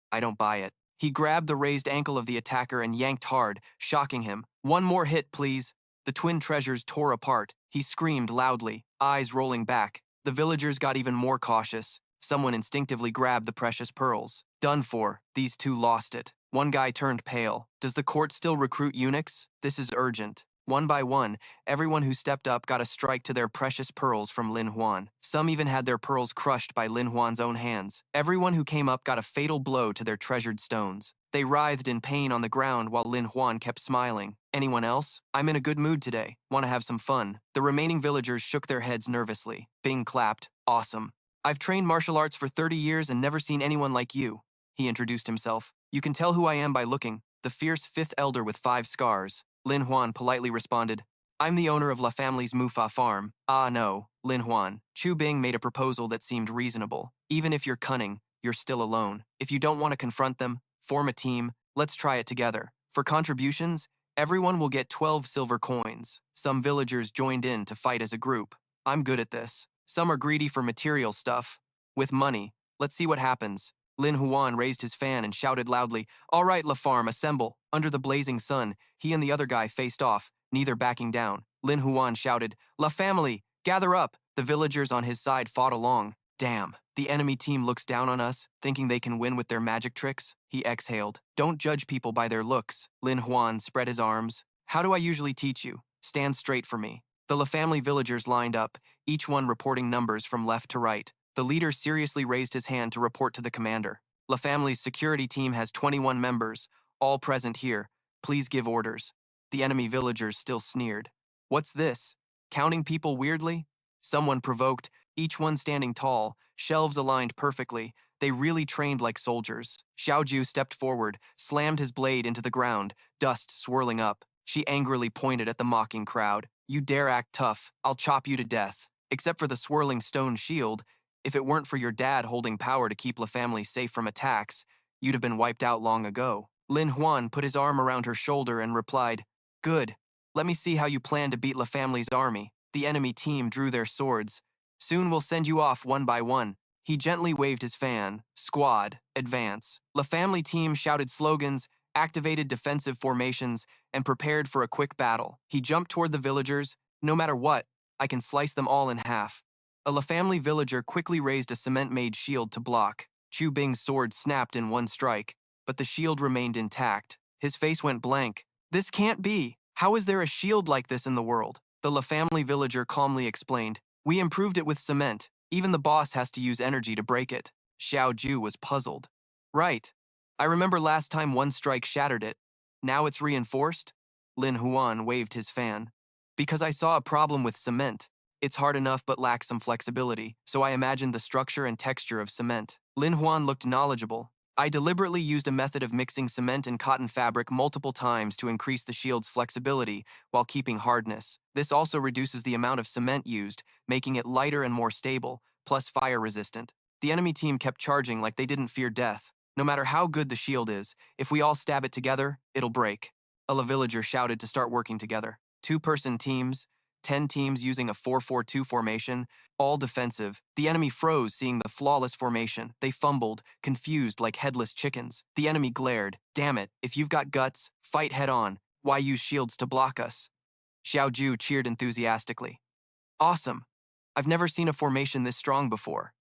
I don't buy it. He grabbed the raised ankle of the attacker and yanked hard, shocking him. One more hit, please. The twin treasures tore apart. He screamed loudly, eyes rolling back. The villagers got even more cautious. Someone instinctively grabbed the precious pearls. Done for. These two lost it. One guy turned pale. Does the court still recruit eunuchs? This is urgent. One by one, everyone who stepped up got a strike to their precious pearls from Lin Huan. Some even had their pearls crushed by Lin Huan's own hands. Everyone who came up got a fatal blow to their treasured stones. They writhed in pain on the ground while Lin Huan kept smiling. Anyone else? I'm in a good mood today. Want to have some fun? The remaining villagers shook their heads nervously. Bing clapped. Awesome. I've trained martial arts for 30 years and never seen anyone like you. He introduced himself. You can tell who I am by looking. The fierce fifth elder with 5 scars. Lin Huan politely responded, I'm the owner of La Family's Mufa farm. Ah no, Lin Huan. Chu Bing made a proposal that seemed reasonable. Even if you're cunning, you're still alone. If you don't want to confront them, form a team. Let's try it together. For contributions, everyone will get 12 silver coins. Some villagers joined in to fight as a group. I'm good at this. Some are greedy for material stuff. With money, let's see what happens. Lin Huan raised his fan and shouted loudly, All right, La Farm, assemble. Under the blazing sun, he and the other guy faced off, neither backing down. Lin Huan shouted, La Family, gather up. The villagers on his side fought along. Damn, the enemy team looks down on us, thinking they can win with their magic tricks. He exhaled. Don't judge people by their looks. Lin Huan spread his arms. How do I usually teach you? Stand straight for me. The La Family villagers lined up, each one reporting numbers from left to right. The leader seriously raised his hand to report to the commander. La Family's security team has 21 members, all present here. Please give orders. The enemy villagers still sneered. What's this? Counting people weirdly? Someone provoked, each one standing tall, shelves aligned perfectly. They really trained like soldiers. Xiaoju stepped forward, slammed his blade into the ground, dust swirling up. She angrily pointed at the mocking crowd. You dare act tough, I'll chop you to death. Except for the swirling stone shield, if it weren't for your dad holding power to keep La Family safe from attacks, you'd have been wiped out long ago. Lin Huan put his arm around her shoulder and replied, Good. Let me see how you plan to beat La Family's army. The enemy team drew their swords. Soon we'll send you off one by one. He gently waved his fan. Squad, advance. La Family team shouted slogans, activated defensive formations, and prepared for a quick battle. He jumped toward the villagers. No matter what, I can slice them all in half. A La Family villager quickly raised a cement-made shield to block. Chu Bing's sword snapped in one strike, but the shield remained intact. His face went blank. This can't be. How is there a shield like this in the world? The La Family villager calmly explained. We improved it with cement. Even the boss has to use energy to break it. Xiao Ju was puzzled. Right. I remember last time one strike shattered it. Now it's reinforced? Lin Huan waved his fan. Because I saw a problem with cement. It's hard enough but lacks some flexibility, so I imagined the structure and texture of cement. Lin Huan looked knowledgeable. I deliberately used a method of mixing cement and cotton fabric multiple times to increase the shield's flexibility while keeping hardness. This also reduces the amount of cement used, making it lighter and more stable, plus fire resistant. The enemy team kept charging like they didn't fear death. No matter how good the shield is, if we all stab it together, it'll break. A villager shouted to start working together. 2-person teams, 10 teams using a 4-4-2 formation, all defensive. The enemy froze seeing the flawless formation. They fumbled, confused like headless chickens. The enemy glared. Damn it, if you've got guts, fight head on. Why use shields to block us? Xiao Ju cheered enthusiastically. Awesome. I've never seen a formation this strong before.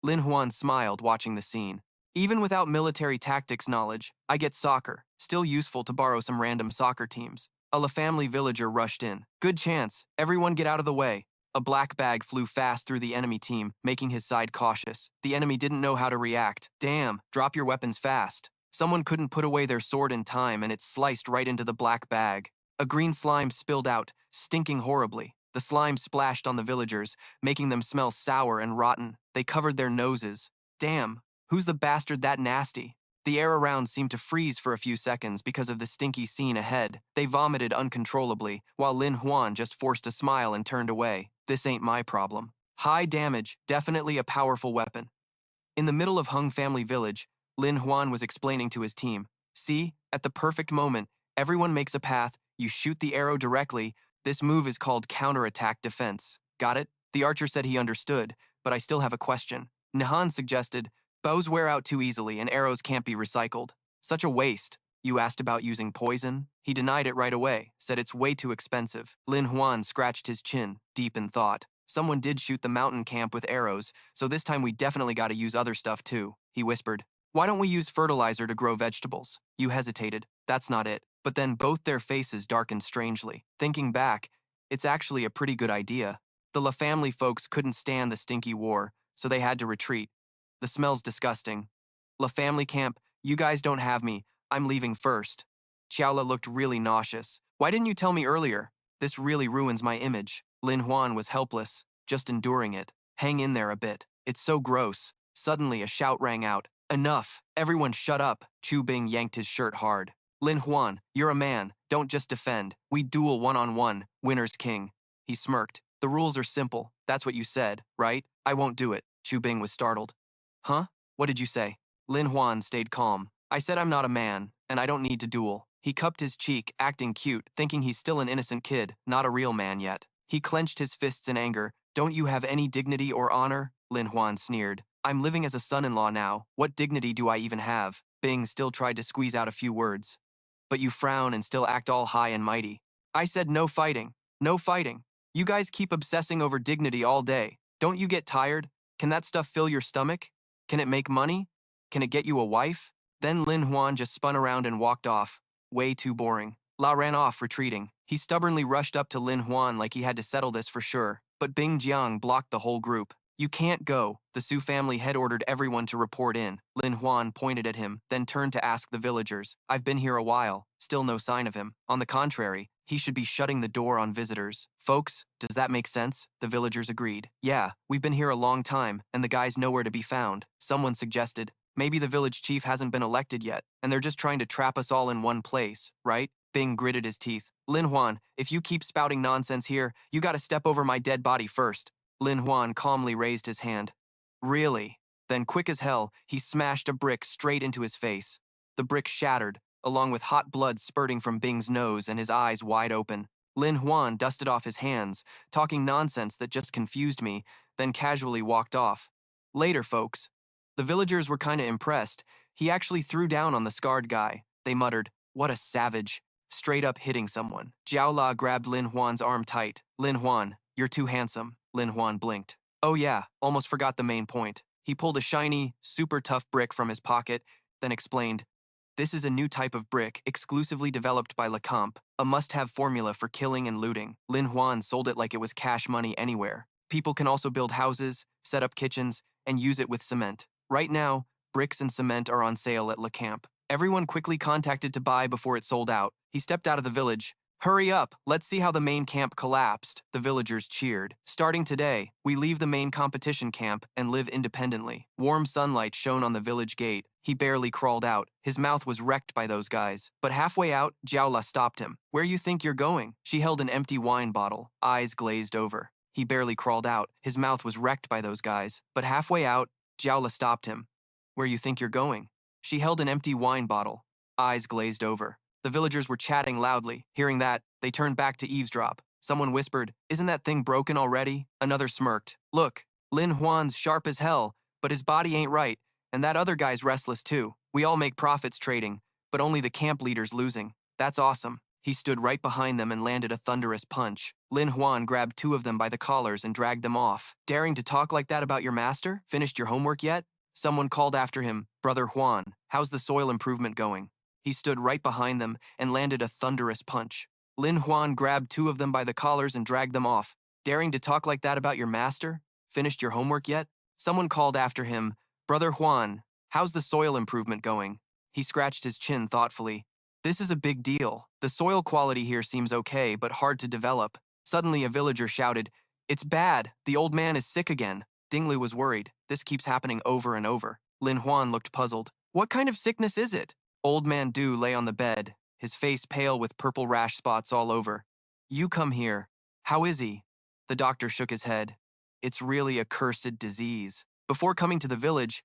Lin Huan smiled watching the scene. Even without military tactics knowledge, I get soccer, still useful to borrow some random soccer teams. A La Family villager rushed in. Good chance, everyone get out of the way. A black bag flew fast through the enemy team, making his side cautious. The enemy didn't know how to react. Damn, drop your weapons fast. Someone couldn't put away their sword in time and it sliced right into the black bag. A green slime spilled out, stinking horribly. The slime splashed on the villagers, making them smell sour and rotten. They covered their noses. Damn. Who's the bastard that nasty? The air around seemed to freeze for a few seconds because of the stinky scene ahead. They vomited uncontrollably, while Lin Huan just forced a smile and turned away. This ain't my problem. High damage, definitely a powerful weapon. In the middle of Hung Family Village, Lin Huan was explaining to his team. See, at the perfect moment, everyone makes a path, you shoot the arrow directly. This move is called counterattack defense. Got it? The archer said he understood, but I still have a question. Nihan suggested, bows wear out too easily and arrows can't be recycled. Such a waste. You asked about using poison? He denied it right away, said it's way too expensive. Lin Huan scratched his chin, deep in thought. Someone did shoot the mountain camp with arrows, so this time we definitely gotta use other stuff too, he whispered. Why don't we use fertilizer to grow vegetables? You hesitated. That's not it. But then both their faces darkened strangely. Thinking back, it's actually a pretty good idea. The La Family folks couldn't stand the stinky war, so they had to retreat. The smell's disgusting. La Family camp, you guys don't have me. I'm leaving first. Qiaola looked really nauseous. Why didn't you tell me earlier? This really ruins my image. Lin Huan was helpless, just enduring it. Hang in there a bit. It's so gross. Suddenly a shout rang out. Enough. Everyone shut up. Chu Bing yanked his shirt hard. Lin Huan, you're a man. Don't just defend. We duel one-on-one. Winner's king. He smirked. The rules are simple. That's what you said, right? I won't do it. Chu Bing was startled. Huh? What did you say? Lin Huan stayed calm. I said I'm not a man, and I don't need to duel. He cupped his cheek, acting cute, thinking he's still an innocent kid, not a real man yet. He clenched his fists in anger. Don't you have any dignity or honor? Lin Huan sneered. I'm living as a son-in-law now. What dignity do I even have? Bing still tried to squeeze out a few words. But you frown and still act all high and mighty. I said no fighting. No fighting. You guys keep obsessing over dignity all day. Don't you get tired? Can that stuff fill your stomach? Can it make money? Can it get you a wife? Then Lin Huan just spun around and walked off. Way too boring. La ran off, retreating. He stubbornly rushed up to Lin Huan like he had to settle this for sure. But Bing Jiang blocked the whole group. You can't go. The Su family had ordered everyone to report in. Lin Huan pointed at him, then turned to ask the villagers. I've been here a while. Still no sign of him. On the contrary, he should be shutting the door on visitors. Folks, does that make sense? The villagers agreed. Yeah, we've been here a long time, and the guy's nowhere to be found. Someone suggested. Maybe the village chief hasn't been elected yet, and they're just trying to trap us all in one place, right? Bing gritted his teeth. Lin Huan, if you keep spouting nonsense here, you gotta step over my dead body first. Lin Huan calmly raised his hand. Really? Then quick as hell, he smashed a brick straight into his face. The brick shattered, along with hot blood spurting from Bing's nose and his eyes wide open. Lin Huan dusted off his hands, talking nonsense that just confused me, then casually walked off. Later, folks. The villagers were kinda impressed. He actually threw down on the scarred guy. They muttered, what a savage. Straight up hitting someone. Jiao La grabbed Lin Huan's arm tight. Lin Huan, you're too handsome. Lin Huan blinked. Oh yeah, almost forgot the main point. He pulled a shiny, super tough brick from his pocket, then explained, this is a new type of brick exclusively developed by LeComp, a must-have formula for killing and looting. Lin Huan sold it like it was cash money anywhere. People can also build houses, set up kitchens, and use it with cement. Right now, bricks and cement are on sale at Le Camp. Everyone quickly contacted to buy before it sold out. He stepped out of the village. Hurry up, let's see how the main camp collapsed, the villagers cheered. Starting today, we leave the main competition camp and live independently. Warm sunlight shone on the village gate. He barely crawled out. His mouth was wrecked by those guys. But halfway out, Jiaola stopped him. Where you think you're going? She held an empty wine bottle, eyes glazed over. He barely crawled out. His mouth was wrecked by those guys. But halfway out, Jiaola stopped him. Where you think you're going? She held an empty wine bottle, eyes glazed over. The villagers were chatting loudly. Hearing that, they turned back to eavesdrop. Someone whispered, "Isn't that thing broken already?" Another smirked. "Look, Lin Huan's sharp as hell, but his body ain't right, and that other guy's restless too. We all make profits trading, but only the camp leader's losing. That's awesome." He stood right behind them and landed a thunderous punch. Lin Huan grabbed two of them by the collars and dragged them off. "Daring to talk like that about your master? Finished your homework yet?" Someone called after him, "Brother Huan, how's the soil improvement going?" He stood right behind them and landed a thunderous punch. Lin Huan grabbed two of them by the collars and dragged them off. "Daring to talk like that about your master? Finished your homework yet?" Someone called after him, "Brother Huan, how's the soil improvement going?" He scratched his chin thoughtfully. "This is a big deal. The soil quality here seems okay, but hard to develop." Suddenly a villager shouted, "It's bad. The old man is sick again." Dingli was worried. This keeps happening over and over. Lin Huan looked puzzled. "What kind of sickness is it?" Old Man Du lay on the bed, his face pale with purple rash spots all over. "You come here. How is he?" The doctor shook his head. "It's really a cursed disease. Before coming to the village,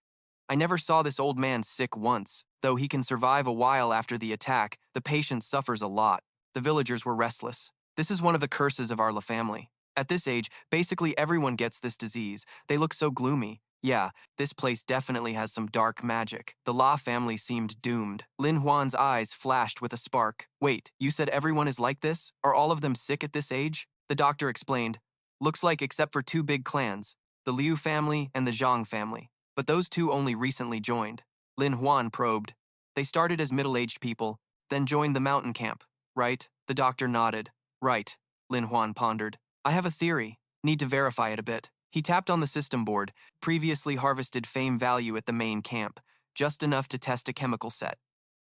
I never saw this old man sick once. Though he can survive a while after the attack, the patient suffers a lot." The villagers were restless. "This is one of the curses of our La family. At this age, basically everyone gets this disease. They look so gloomy. Yeah, this place definitely has some dark magic." The La family seemed doomed. Lin Huan's eyes flashed with a spark. "Wait, you said everyone is like this? Are all of them sick at this age?" The doctor explained. "Looks like except for two big clans, the Liu family and the Zhang family. But those two only recently joined." Lin Huan probed. "They started as middle-aged people, then joined the mountain camp, right?" The doctor nodded. "Right," Lin Huan pondered. "I have a theory. Need to verify it a bit." He tapped on the system board, previously harvested fame value at the main camp, just enough to test a chemical set.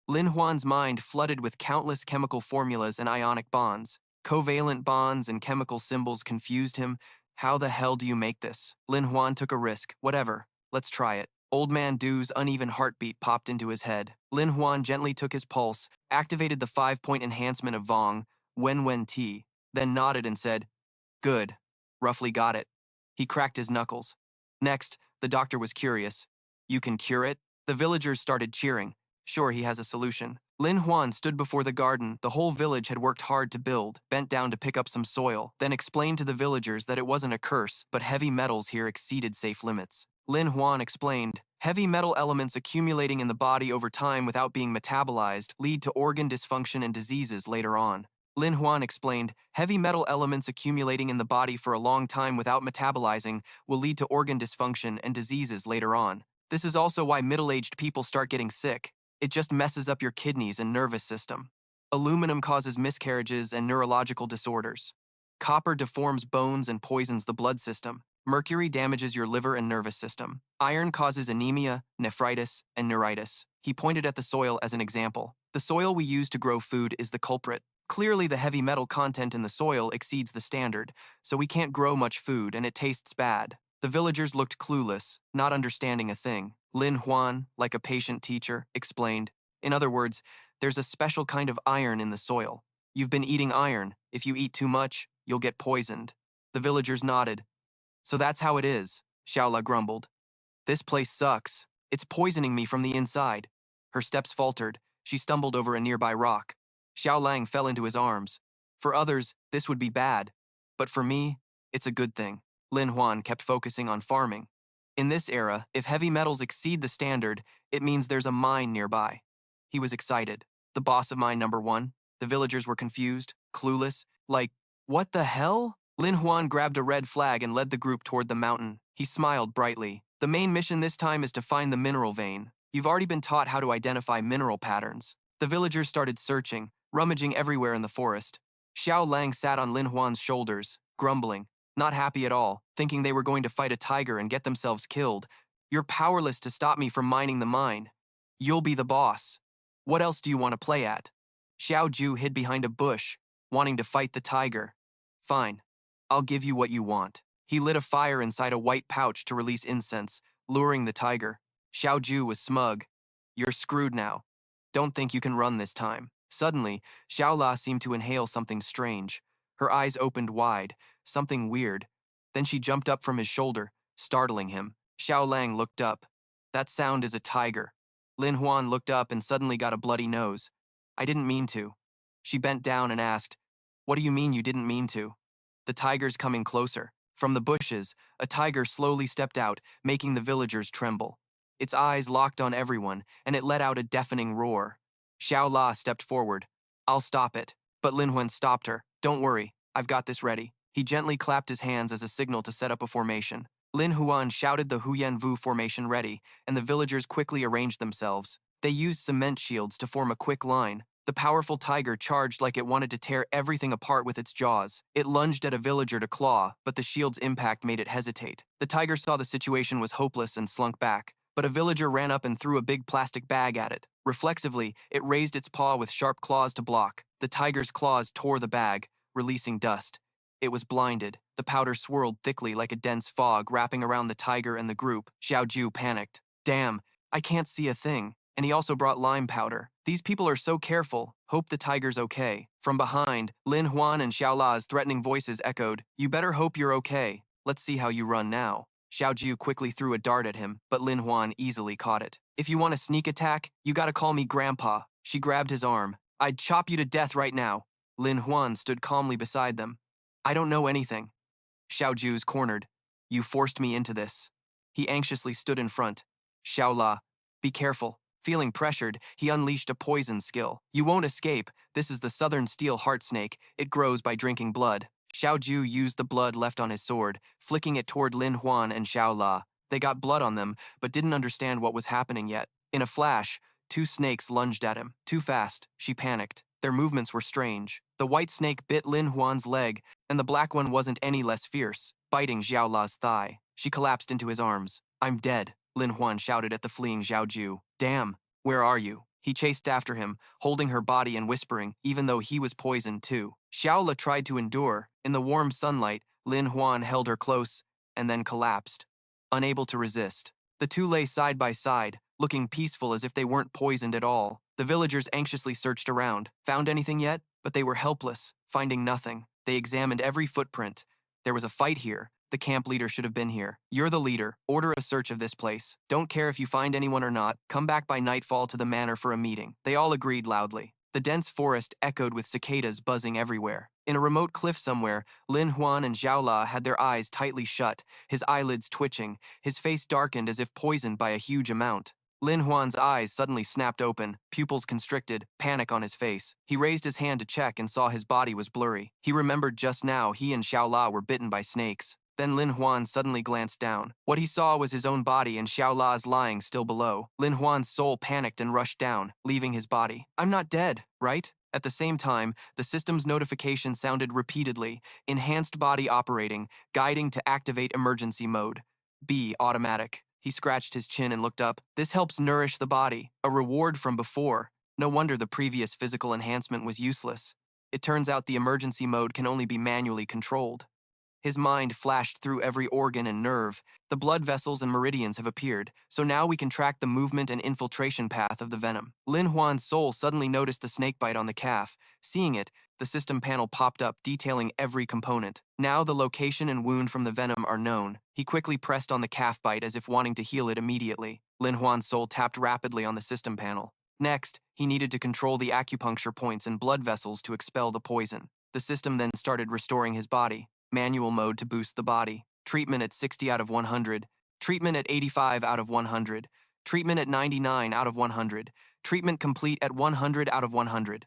Lin Huan's mind flooded with countless chemical formulas and ionic bonds. Covalent bonds and chemical symbols confused him. How the hell do you make this? Lin Huan took a risk. "Whatever, let's try it." Old Man Du's uneven heartbeat popped into his head. Lin Huan gently took his pulse, activated the 5-point enhancement of Vong, Wen Ti, then nodded and said, "Good. Roughly got it." He cracked his knuckles. Next, the doctor was curious. "You can cure it?" The villagers started cheering. Sure, he has a solution. Lin Huan stood before the garden the whole village had worked hard to build, bent down to pick up some soil, then explained to the villagers that it wasn't a curse, but heavy metals here exceeded safe limits. Lin Huan explained, "Heavy metal elements accumulating in the body over time without being metabolized lead to organ dysfunction and diseases later on." Lin Huan explained, "Heavy metal elements accumulating in the body for a long time without metabolizing will lead to organ dysfunction and diseases later on. This is also why middle-aged people start getting sick. It just messes up your kidneys and nervous system. Aluminum causes miscarriages and neurological disorders. Copper deforms bones and poisons the blood system. Mercury damages your liver and nervous system. Iron causes anemia, nephritis, and neuritis." He pointed at the soil as an example. "The soil we use to grow food is the culprit. Clearly, the heavy metal content in the soil exceeds the standard, so we can't grow much food and it tastes bad." The villagers looked clueless, not understanding a thing. Lin Huan, like a patient teacher, explained, "In other words, there's a special kind of iron in the soil. You've been eating iron. If you eat too much, you'll get poisoned." The villagers nodded. "So that's how it is," Xiaola grumbled. "This place sucks. It's poisoning me from the inside." Her steps faltered. She stumbled over a nearby rock. Xiao Lang fell into his arms. For others, this would be bad. But for me, it's a good thing. Lin Huan kept focusing on farming. In this era, if heavy metals exceed the standard, it means there's a mine nearby. He was excited. The boss of mine number 1. The villagers were confused, clueless, like, what the hell? Lin Huan grabbed a red flag and led the group toward the mountain. He smiled brightly. "The main mission this time is to find the mineral vein. You've already been taught how to identify mineral patterns." The villagers started searching, rummaging everywhere in the forest. Xiao Lang sat on Lin Huan's shoulders, grumbling. not happy at all, thinking they were going to fight a tiger and get themselves killed. You're powerless to stop me from mining the mine. You'll be the boss. What else do you want to play at? Xiao Ju hid behind a bush, wanting to fight the tiger. Fine. I'll give you what you want. He lit a fire inside a white pouch to release incense, luring the tiger. Xiao Ju was smug. You're screwed now. Don't think you can run this time. Suddenly, Xiaola seemed to inhale something strange. Her eyes opened wide, something weird. Then she jumped up from his shoulder, startling him. Xiao Lang looked up. That sound is a tiger. Lin Huan looked up and suddenly got a bloody nose. I didn't mean to. She bent down and asked, What do you mean you didn't mean to? The tiger's coming closer. From the bushes, a tiger slowly stepped out, making the villagers tremble. Its eyes locked on everyone, and it let out a deafening roar. Xiao La stepped forward. I'll stop it. But Lin Huan stopped her. Don't worry, I've got this ready. He gently clapped his hands as a signal to set up a formation. Lin Huan shouted the Huyan Vu formation ready, and the villagers quickly arranged themselves. They used cement shields to form a quick line. The powerful tiger charged like it wanted to tear everything apart with its jaws. It lunged at a villager to claw, but the shield's impact made it hesitate. The tiger saw the situation was hopeless and slunk back, but a villager ran up and threw a big plastic bag at it. Reflexively, it raised its paw with sharp claws to block. The tiger's claws tore the bag, releasing dust. It was blinded. The powder swirled thickly like a dense fog wrapping around the tiger and the group. Xiao Ju panicked. Damn, I can't see a thing. And he also brought lime powder. These people are so careful. Hope the tiger's okay. From behind, Lin Huan and Xiao La's threatening voices echoed. You better hope you're okay. Let's see how you run now. Xiao Ju quickly threw a dart at him, but Lin Huan easily caught it. If you want a sneak attack, you gotta call me Grandpa. She grabbed his arm. I'd chop you to death right now. Lin Huan stood calmly beside them. I don't know anything. Xiao Ju's cornered. You forced me into this. He anxiously stood in front. Xiao La, be careful. Feeling pressured, he unleashed a poison skill. You won't escape. This is the southern steel heart snake. It grows by drinking blood. Xiao Ju used the blood left on his sword, flicking it toward Lin Huan and Xiao La. They got blood on them, but didn't understand what was happening yet. In a flash, two snakes lunged at him. Too fast, she panicked. Their movements were strange. The white snake bit Lin Huan's leg, and the black one wasn't any less fierce, biting Xiao La's thigh. She collapsed into his arms. I'm dead, Lin Huan shouted at the fleeing Xiao Ju. Damn, where are you? He chased after him, holding her body and whispering, even though he was poisoned too. Xiao La tried to endure. In the warm sunlight, Lin Huan held her close, and then collapsed, unable to resist. The two lay side by side, looking peaceful as if they weren't poisoned at all. The villagers anxiously searched around. Found anything yet? But they were helpless, finding nothing. They examined every footprint. There was a fight here. The camp leader should have been here. You're the leader. Order a search of this place. Don't care if you find anyone or not. Come back by nightfall to the manor for a meeting. They all agreed loudly. The dense forest echoed with cicadas buzzing everywhere. In a remote cliff somewhere, Lin Huan and Xiao La had their eyes tightly shut, his eyelids twitching, his face darkened as if poisoned by a huge amount. Lin Huan's eyes suddenly snapped open, pupils constricted, panic on his face. He raised his hand to check and saw his body was blurry. He remembered just now he and Xiao La were bitten by snakes. Then Lin Huan suddenly glanced down. What he saw was his own body and Xiao La's lying still below. Lin Huan's soul panicked and rushed down, leaving his body. I'm not dead, right? At the same time, the system's notification sounded repeatedly, enhanced body operating, guiding to activate emergency mode. B, automatic. He scratched his chin and looked up. This helps nourish the body, a reward from before. No wonder the previous physical enhancement was useless. It turns out the emergency mode can only be manually controlled. His mind flashed through every organ and nerve. The blood vessels and meridians have appeared, so now we can track the movement and infiltration path of the venom. Lin Huan's soul suddenly noticed the snakebite on the calf. Seeing it, the system panel popped up detailing every component. Now the location and wound from the venom are known. He quickly pressed on the calf bite as if wanting to heal it immediately. Lin Huan's soul tapped rapidly on the system panel. Next, he needed to control the acupuncture points and blood vessels to expel the poison. The system then started restoring his body. Manual mode to boost the body. Treatment at 60 out of 100. Treatment at 85 out of 100. Treatment at 99 out of 100. Treatment complete at 100 out of 100.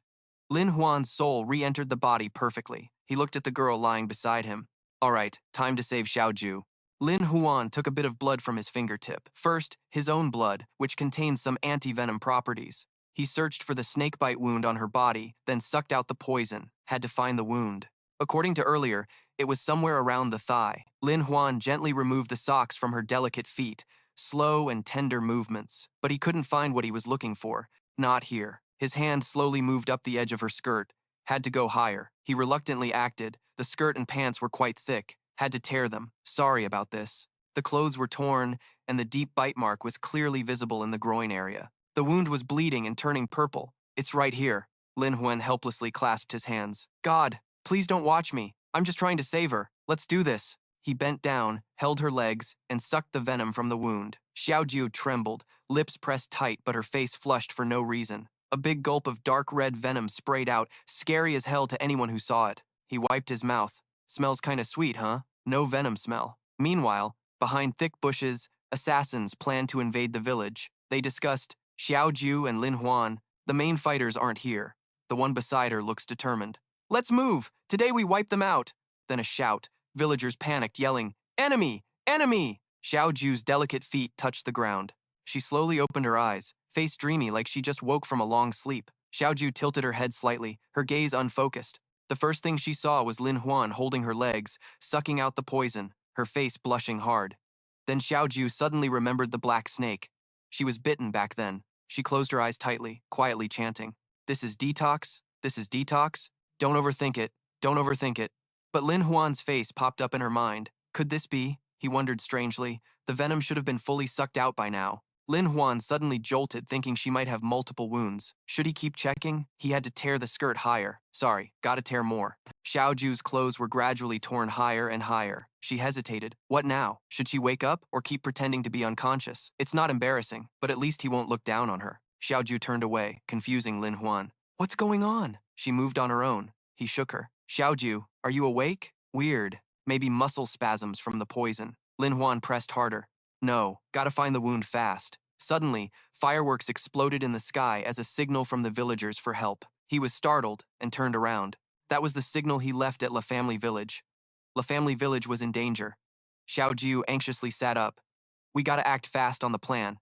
Lin Huan's soul re-entered the body perfectly. He looked at the girl lying beside him. All right, time to save Xiao Ju. Lin Huan took a bit of blood from his fingertip. First, his own blood, which contains some anti-venom properties. He searched for the snakebite wound on her body, then sucked out the poison. Had to find the wound. According to earlier, It was somewhere around the thigh. Lin Huan gently removed the socks from her delicate feet, slow and tender movements. But he couldn't find what he was looking for. Not here. His hand slowly moved up the edge of her skirt. Had to go higher. He reluctantly acted. The skirt and pants were quite thick. Had to tear them. Sorry about this. The clothes were torn, and the deep bite mark was clearly visible in the groin area. The wound was bleeding and turning purple. It's right here. Lin Huan helplessly clasped his hands. God, please don't watch me. I'm just trying to save her. Let's do this. He bent down, held her legs, and sucked the venom from the wound. Xiaoju trembled, lips pressed tight, but her face flushed for no reason. A big gulp of dark red venom sprayed out, scary as hell to anyone who saw it. He wiped his mouth. Smells kinda sweet, huh? No venom smell. Meanwhile, behind thick bushes, assassins planned to invade the village. They discussed Xiaoju and Lin Huan. The main fighters aren't here. The one beside her looks determined. Let's move! Today we wipe them out! Then a shout. Villagers panicked, yelling, Enemy! Enemy! Xiaoju's delicate feet touched the ground. She slowly opened her eyes, face dreamy like she just woke from a long sleep. Xiaoju tilted her head slightly, her gaze unfocused. The first thing she saw was Lin Huan holding her legs, sucking out the poison, her face blushing hard. Then Xiaoju suddenly remembered the black snake. She was bitten back then. She closed her eyes tightly, quietly chanting, This is detox, this is detox. Don't overthink it, don't overthink it. But Lin Huan's face popped up in her mind. Could this be? He wondered strangely. The venom should have been fully sucked out by now. Lin Huan suddenly jolted, thinking she might have multiple wounds. Should he keep checking? He had to tear the skirt higher. Sorry, gotta tear more. Xiaoju's clothes were gradually torn higher and higher. She hesitated. What now? Should she wake up or keep pretending to be unconscious? It's not embarrassing, but at least he won't look down on her. Xiaoju turned away, confusing Lin Huan. What's going on? She moved on her own. He shook her. Xiaoju, are you awake? Weird. Maybe muscle spasms from the poison. Lin Huan pressed harder. No, gotta find the wound fast. Suddenly, fireworks exploded in the sky as a signal from the villagers for help. He was startled and turned around. That was the signal he left at La Family Village. La Family Village was in danger. Xiaoju anxiously sat up. We gotta act fast on the plan.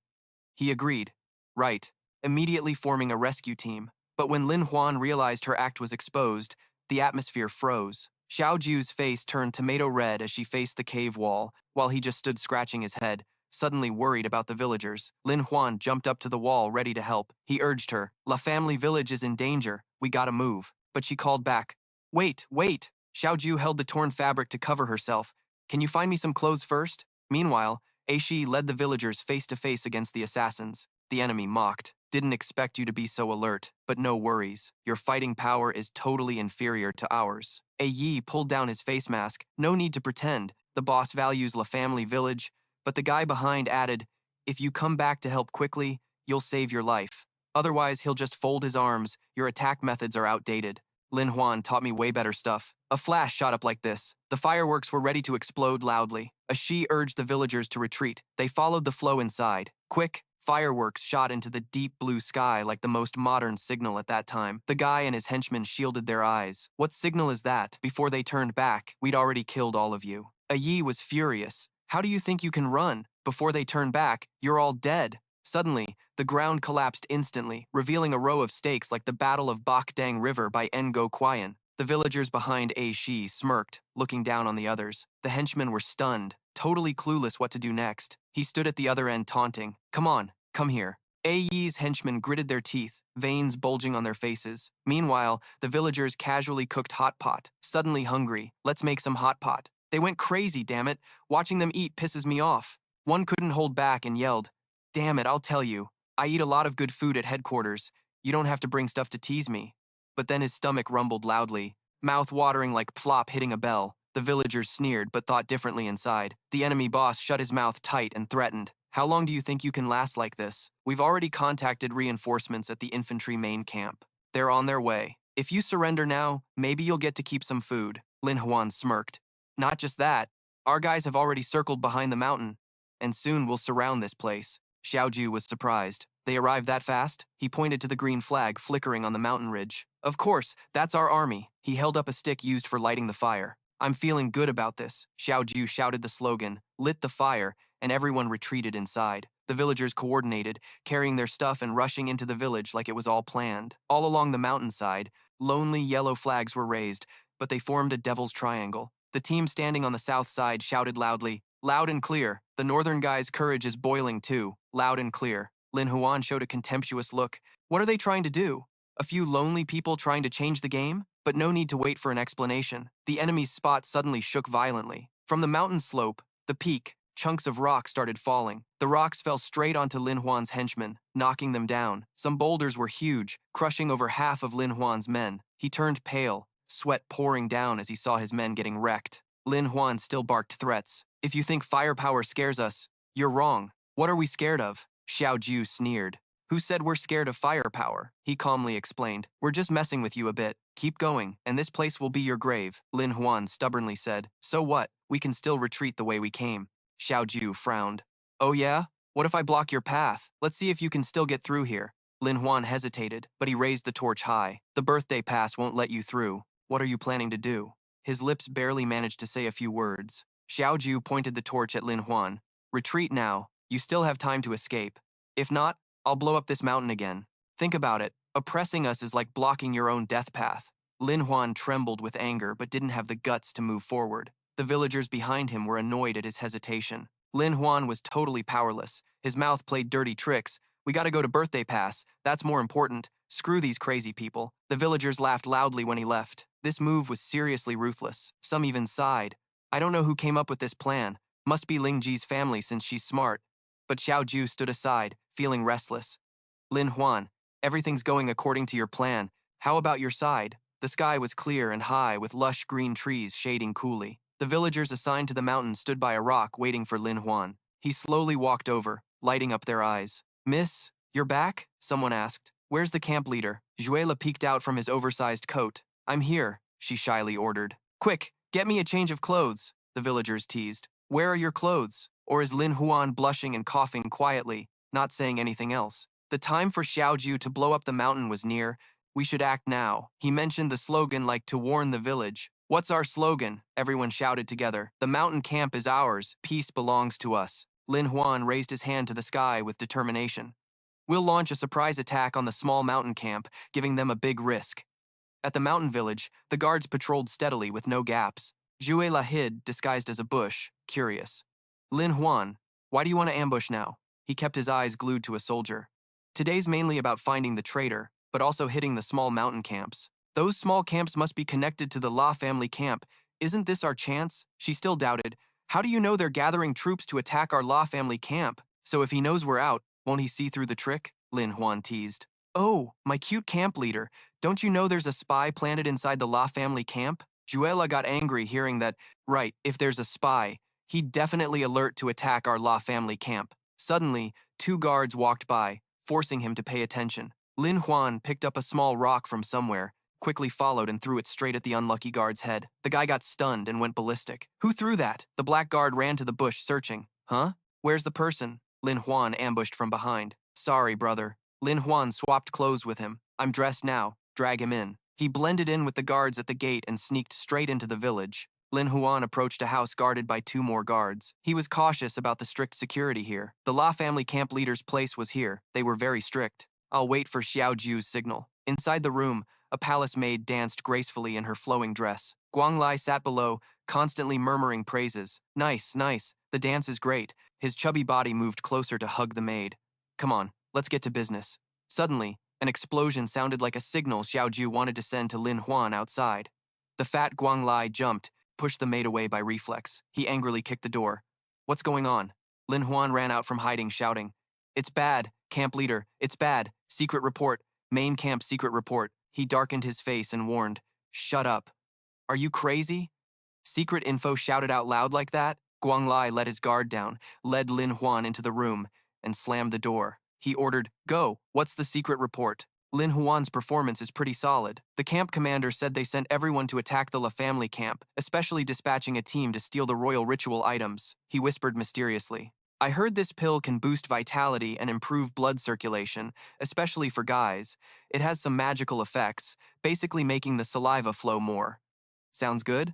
He agreed. Right. Immediately forming a rescue team. But when Lin Huan realized her act was exposed, the atmosphere froze. Xiaoju's face turned tomato red as she faced the cave wall, while he just stood scratching his head, suddenly worried about the villagers. Lin Huan jumped up to the wall, ready to help. He urged her, La Family Village is in danger. We gotta move. But she called back. Wait, wait. Xiaoju held the torn fabric to cover herself. Can you find me some clothes first? Meanwhile, Aishi led the villagers face to face against the assassins. The enemy mocked. Didn't expect you to be so alert, but no worries. Your fighting power is totally inferior to ours. Yi pulled down his face mask. No need to pretend. The boss values La Family Village, but the guy behind added, if you come back to help quickly, you'll save your life. Otherwise, he'll just fold his arms. Your attack methods are outdated. Lin Huan taught me way better stuff. A flash shot up like this. The fireworks were ready to explode loudly. Shi urged the villagers to retreat. They followed the flow inside. Quick, fireworks shot into the deep blue sky like the most modern signal at that time. The guy and his henchmen shielded their eyes. What signal is that? Before they turned back, we'd already killed all of you. Yi was furious. How do you think you can run? Before they turn back, you're all dead. Suddenly, the ground collapsed instantly, revealing a row of stakes like the Battle of Bakdang River by Ngo Quian. The villagers behind Shi smirked, looking down on the others. The henchmen were stunned, totally clueless what to do next. He stood at the other end taunting. Come on, come here. Yi's henchmen gritted their teeth, veins bulging on their faces. Meanwhile, the villagers casually cooked hot pot. Suddenly hungry, let's make some hot pot. They went crazy, damn it. Watching them eat pisses me off. One couldn't hold back and yelled, Damn it, I'll tell you. I eat a lot of good food at headquarters. You don't have to bring stuff to tease me. But then his stomach rumbled loudly, mouth watering like plop hitting a bell. The villagers sneered but thought differently inside. The enemy boss shut his mouth tight and threatened. How long do you think you can last like this? We've already contacted reinforcements at the infantry main camp. They're on their way. If you surrender now, maybe you'll get to keep some food. Lin Huan smirked. Not just that. Our guys have already circled behind the mountain, and soon we'll surround this place. Xiaoju was surprised. They arrived that fast? He pointed to the green flag flickering on the mountain ridge. Of course, that's our army. He held up a stick used for lighting the fire. I'm feeling good about this. Xiaoju shouted the slogan, lit the fire, and everyone retreated inside. The villagers coordinated, carrying their stuff and rushing into the village like it was all planned. All along the mountainside, lonely yellow flags were raised, but they formed a devil's triangle. The team standing on the south side shouted loudly, "Loud and clear. The northern guy's courage is boiling too. Loud and clear." Lin Huan showed a contemptuous look. What are they trying to do? A few lonely people trying to change the game? But no need to wait for an explanation. The enemy's spot suddenly shook violently. From the mountain slope, the peak, chunks of rock started falling. The rocks fell straight onto Lin Huan's henchmen, knocking them down. Some boulders were huge, crushing over half of Lin Huan's men. He turned pale, sweat pouring down as he saw his men getting wrecked. Lin Huan still barked threats. "If you think firepower scares us, you're wrong. What are we scared of?" Xiao Ju sneered. "Who said we're scared of firepower?" He calmly explained. "We're just messing with you a bit. Keep going, and this place will be your grave." Lin Huan stubbornly said. "So what? We can still retreat the way we came." Xiao Ju frowned. "Oh yeah? What if I block your path? Let's see if you can still get through here." Lin Huan hesitated, but he raised the torch high. "The birthday pass won't let you through. What are you planning to do?" His lips barely managed to say a few words. Xiao Ju pointed the torch at Lin Huan. "Retreat now. You still have time to escape. If not, I'll blow up this mountain again. Think about it. Oppressing us is like blocking your own death path." Lin Huan trembled with anger but didn't have the guts to move forward. The villagers behind him were annoyed at his hesitation. Lin Huan was totally powerless. His mouth played dirty tricks. "We gotta go to birthday pass. That's more important. Screw these crazy people." The villagers laughed loudly when he left. This move was seriously ruthless. Some even sighed. "I don't know who came up with this plan. Must be Ling Ji's family since she's smart." But Xiao Ju stood aside, feeling restless. "Lin Huan, everything's going according to your plan. How about your side?" The sky was clear and high with lush green trees shading coolly. The villagers assigned to the mountain stood by a rock waiting for Lin Huan. He slowly walked over, lighting up their eyes. "Miss, you're back?" someone asked. "Where's the camp leader?" Juela peeked out from his oversized coat. "I'm here," she shyly ordered. "Quick, get me a change of clothes," the villagers teased. "Where are your clothes?" Or is Lin Huan blushing and coughing quietly, not saying anything else? The time for Xiao Ju to blow up the mountain was near. "We should act now." He mentioned the slogan like to warn the village. "What's our slogan?" everyone shouted together. "The mountain camp is ours. Peace belongs to us." Lin Huan raised his hand to the sky with determination. "We'll launch a surprise attack on the small mountain camp, giving them a big risk." At the mountain village, the guards patrolled steadily with no gaps. Juela hid, disguised as a bush, curious. "Lin Huan, why do you want to ambush now?" He kept his eyes glued to a soldier. "Today's mainly about finding the traitor, but also hitting the small mountain camps. Those small camps must be connected to the La family camp. Isn't this our chance?" She still doubted. "How do you know they're gathering troops to attack our La family camp? So if he knows we're out, won't he see through the trick?" Lin Huan teased. "Oh, my cute camp leader. Don't you know there's a spy planted inside the La family camp?" Juela got angry hearing that. Right, if there's a spy, he'd definitely alert to attack our La family camp. Suddenly, two guards walked by, forcing him to pay attention. Lin Huan picked up a small rock from somewhere, quickly followed and threw it straight at the unlucky guard's head. The guy got stunned and went ballistic. "Who threw that?" The black guard ran to the bush searching. "Huh? Where's the person?" Lin Huan ambushed from behind. "Sorry, brother." Lin Huan swapped clothes with him. "I'm dressed now. Drag him in." He blended in with the guards at the gate and sneaked straight into the village. Lin Huan approached a house guarded by two more guards. He was cautious about the strict security here. The La family camp leader's place was here. They were very strict. "I'll wait for Xiao Ju's signal." Inside the room, a palace maid danced gracefully in her flowing dress. Guang Lai sat below, constantly murmuring praises. "Nice, nice. The dance is great." His chubby body moved closer to hug the maid. "Come on, let's get to business." Suddenly, an explosion sounded like a signal Xiao Ju wanted to send to Lin Huan outside. The fat Guang Lai jumped, pushed the maid away by reflex. He angrily kicked the door. "What's going on?" Lin Huan ran out from hiding, shouting. "It's bad, camp leader, it's bad. Secret report, main camp secret report." He darkened his face and warned, "Shut up. Are you crazy?" "Secret info shouted out loud like that?" Guang Lai let his guard down, led Lin Huan into the room, and slammed the door. He ordered, "Go, what's the secret report?" Lin Huan's performance is pretty solid. The camp commander said they sent everyone to attack the La family camp, especially dispatching a team to steal the royal ritual items. He whispered mysteriously. "I heard this pill can boost vitality and improve blood circulation, especially for guys. It has some magical effects, basically making the saliva flow more. Sounds good?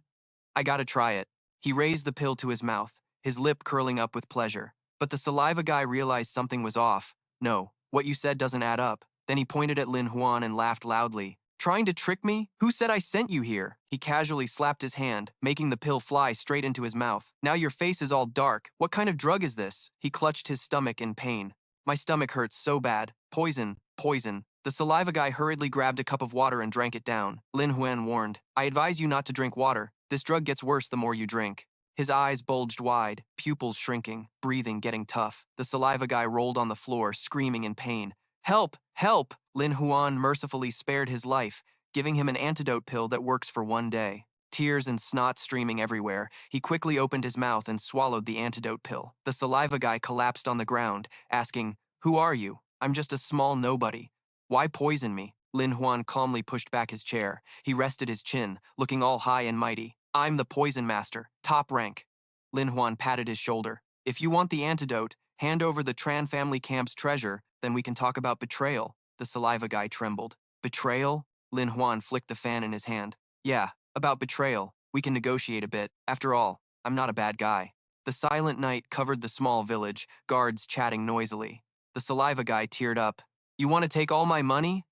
I gotta try it." He raised the pill to his mouth, his lip curling up with pleasure. But the saliva guy realized something was off. "No, what you said doesn't add up." Then he pointed at Lin Huan and laughed loudly. Trying to trick me? Who said I sent you here? He casually slapped his hand, making the pill fly straight into his mouth. Now your face is all dark. What kind of drug is this? He clutched his stomach in pain. My stomach hurts so bad. Poison, poison. The saliva guy hurriedly grabbed a cup of water and drank it down. Lin Huan warned, I advise you not to drink water. This drug gets worse the more you drink. His eyes bulged wide, pupils shrinking, breathing getting tough. The saliva guy rolled on the floor, screaming in pain. Help! Help! Lin Huan mercifully spared his life, giving him an antidote pill that works for 1 day. Tears and snot streaming everywhere, he quickly opened his mouth and swallowed the antidote pill. The saliva guy collapsed on the ground, asking, Who are you? I'm just a small nobody. Why poison me? Lin Huan calmly pushed back his chair. He rested his chin, looking all high and mighty. I'm the poison master, top rank. Lin Huan patted his shoulder. If you want the antidote, hand over the Tran family camp's treasure, then we can talk about betrayal. The saliva guy trembled. Betrayal? Lin Huan flicked the fan in his hand. Yeah, about betrayal. We can negotiate a bit. After all, I'm not a bad guy. The silent night covered the small village, guards chatting noisily. The saliva guy teared up. You want to take all my money?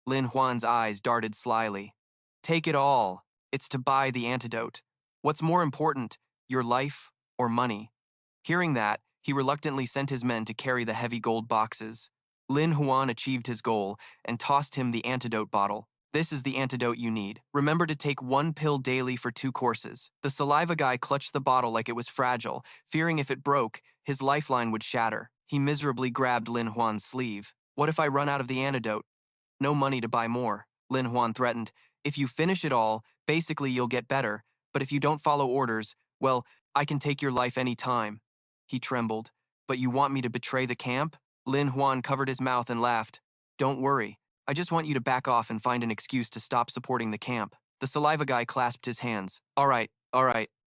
Lin Huan's eyes darted slyly. Take it all. It's to buy the antidote. What's more important, your life or money? Hearing that, he reluctantly sent his men to carry the heavy gold boxes. Lin Huan achieved his goal and tossed him the antidote bottle. This is the antidote you need. Remember to take 1 pill daily for 2 courses. The saliva guy clutched the bottle like it was fragile, fearing if it broke, his lifeline would shatter. He miserably grabbed Lin Huan's sleeve. What if I run out of the antidote? No money to buy more, Lin Huan threatened. If you finish it all, basically you'll get better, but if you don't follow orders, well, I can take your life any time. He trembled. But you want me to betray the camp? Lin Huan covered his mouth and laughed. Don't worry. I just want you to back off and find an excuse to stop supporting the camp. The saliva guy clasped his hands. All right.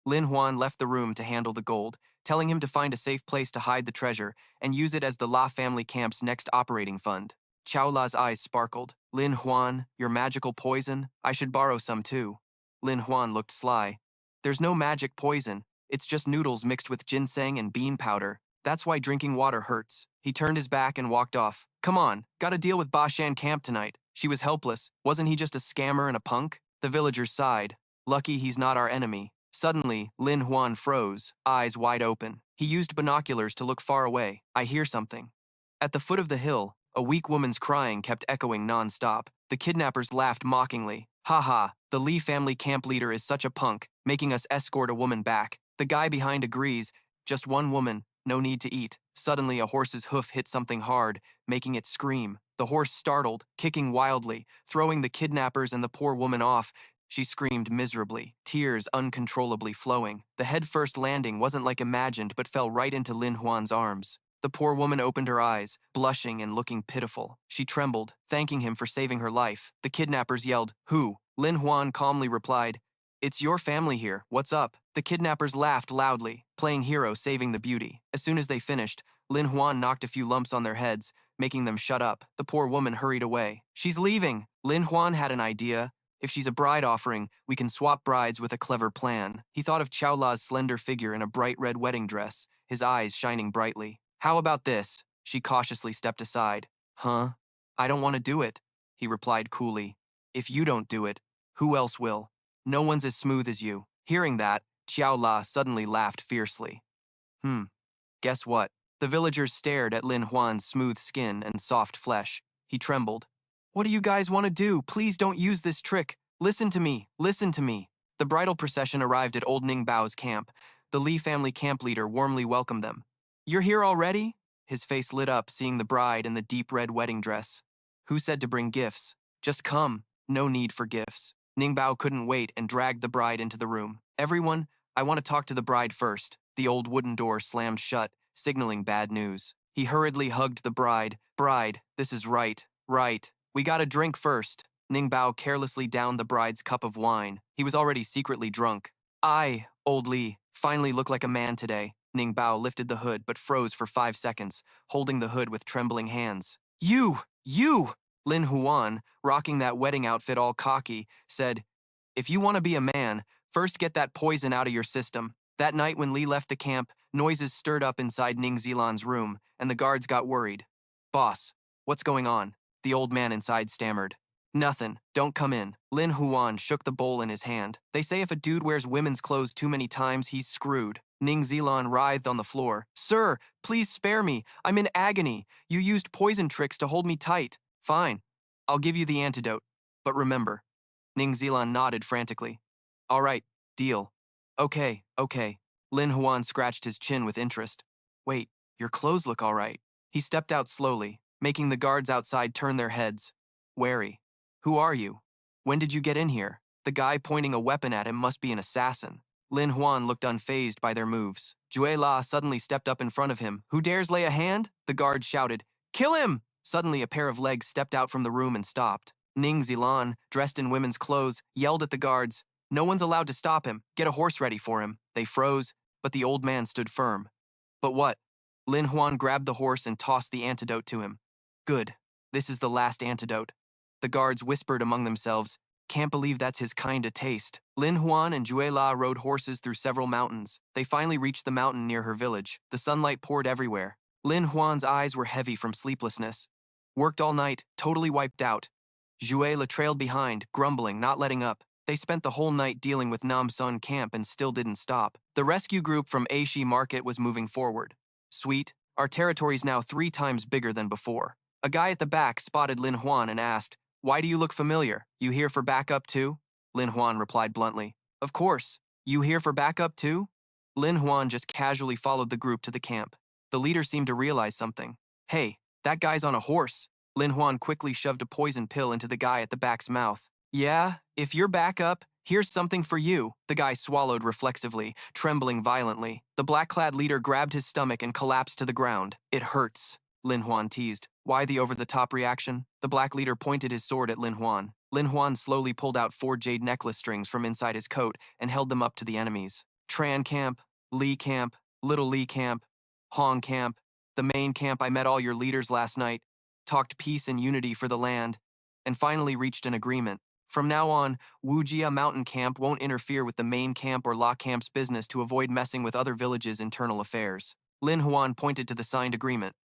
Lin Huan left the room to handle the gold, telling him to find a safe place to hide the treasure and use it as the La family camp's next operating fund. Chao La's eyes sparkled. Lin Huan, your magical poison? I should borrow some too. Lin Huan looked sly. There's no magic poison. It's just noodles mixed with ginseng and bean powder. That's why drinking water hurts. He turned his back and walked off. Come on, gotta deal with Ba Shan camp tonight. She was helpless. Wasn't he just a scammer and a punk? The villagers sighed. Lucky he's not our enemy. Suddenly, Lin Huan froze, eyes wide open. He used binoculars to look far away. I hear something. At the foot of the hill, a weak woman's crying kept echoing non-stop. The kidnappers laughed mockingly. Ha ha, the Li family camp leader is such a punk, making us escort a woman back. The guy behind agrees. Just one woman, no need to eat. Suddenly, a horse's hoof hit something hard, making it scream. The horse startled, kicking wildly, throwing the kidnappers and the poor woman off. She screamed miserably, tears uncontrollably flowing. The head-first landing wasn't like imagined but fell right into Lin Huan's arms. The poor woman opened her eyes, blushing and looking pitiful. She trembled, thanking him for saving her life. The kidnappers yelled, Who? Lin Huan calmly replied, It's your family here. What's up? The kidnappers laughed loudly, playing hero saving the beauty. As soon as they finished, Lin Huan knocked a few lumps on their heads, making them shut up. The poor woman hurried away. She's leaving. Lin Huan had an idea. If she's a bride offering, we can swap brides with a clever plan. He thought of Chao La's slender figure in a bright red wedding dress, his eyes shining brightly. How about this? She cautiously stepped aside. Huh? I don't want to do it, he replied coolly. If you don't do it, who else will? No one's as smooth as you. Hearing that, Chao La suddenly laughed fiercely. Guess what? The villagers stared at Lin Huan's smooth skin and soft flesh. He trembled. What do you guys want to do? Please don't use this trick. Listen to me. Listen to me. The bridal procession arrived at old Ning Bao's camp. The Li family camp leader warmly welcomed them. You're here already? His face lit up seeing the bride in the deep red wedding dress. Who said to bring gifts? Just come. No need for gifts. Ning Bao couldn't wait and dragged the bride into the room. Everyone, I want to talk to the bride first. The old wooden door slammed shut, signaling bad news. He hurriedly hugged the bride. Bride, this is right. We gotta drink first. Ning Bao carelessly downed the bride's cup of wine. He was already secretly drunk. I, old Li, finally look like a man today. Ning Bao lifted the hood but froze for 5 seconds, holding the hood with trembling hands. You! Lin Huan, rocking that wedding outfit all cocky, said, If you want to be a man, first get that poison out of your system. That night when Li left the camp, noises stirred up inside Ning Zilan's room, and the guards got worried. Boss, what's going on? The old man inside stammered. Nothing. Don't come in. Lin Huan shook the bowl in his hand. They say if a dude wears women's clothes too many times, he's screwed. Ning Zilan writhed on the floor. Sir, please spare me. I'm in agony. You used poison tricks to hold me tight. Fine. I'll give you the antidote. But remember. Ning Zilan nodded frantically. All right, deal. Okay. Lin Huan scratched his chin with interest. Wait, your clothes look all right. He stepped out slowly, making the guards outside turn their heads, wary. Who are you? When did you get in here? The guy pointing a weapon at him must be an assassin. Lin Huan looked unfazed by their moves. Jue La suddenly stepped up in front of him. Who dares lay a hand? The guard shouted. Kill him! Suddenly a pair of legs stepped out from the room and stopped. Ning Zilan, dressed in women's clothes, yelled at the guards. No one's allowed to stop him. Get a horse ready for him. They froze, but the old man stood firm. But what? Lin Huan grabbed the horse and tossed the antidote to him. Good. This is the last antidote. The guards whispered among themselves. Can't believe that's his kind of taste. Lin Huan and Jue La rode horses through several mountains. They finally reached the mountain near her village. The sunlight poured everywhere. Lin Huan's eyes were heavy from sleeplessness. Worked all night, totally wiped out. Jue La trailed behind, grumbling, not letting up. They spent the whole night dealing with Nam Sun camp and still didn't stop. The rescue group from Aishi Market was moving forward. Sweet, our territory's now 3 times bigger than before. A guy at the back spotted Lin Huan and asked, Why do you look familiar? You here for backup too? Lin Huan replied bluntly. Of course. You here for backup too? Lin Huan just casually followed the group to the camp. The leader seemed to realize something. Hey, that guy's on a horse. Lin Huan quickly shoved a poison pill into the guy at the back's mouth. Yeah, if you're backup, here's something for you. The guy swallowed reflexively, trembling violently. The black-clad leader grabbed his stomach and collapsed to the ground. It hurts, Lin Huan teased. Why the over-the-top reaction? The black leader pointed his sword at Lin Huan. Lin Huan slowly pulled out 4 jade necklace strings from inside his coat and held them up to the enemies. Tran Camp, Li Camp, Little Li Camp, Hong Camp, the main camp. I met all your leaders last night, talked peace and unity for the land, and finally reached an agreement. From now on, Wuxia Mountain Camp won't interfere with the main camp or La Camp's business to avoid messing with other villages' internal affairs. Lin Huan pointed to the signed agreement.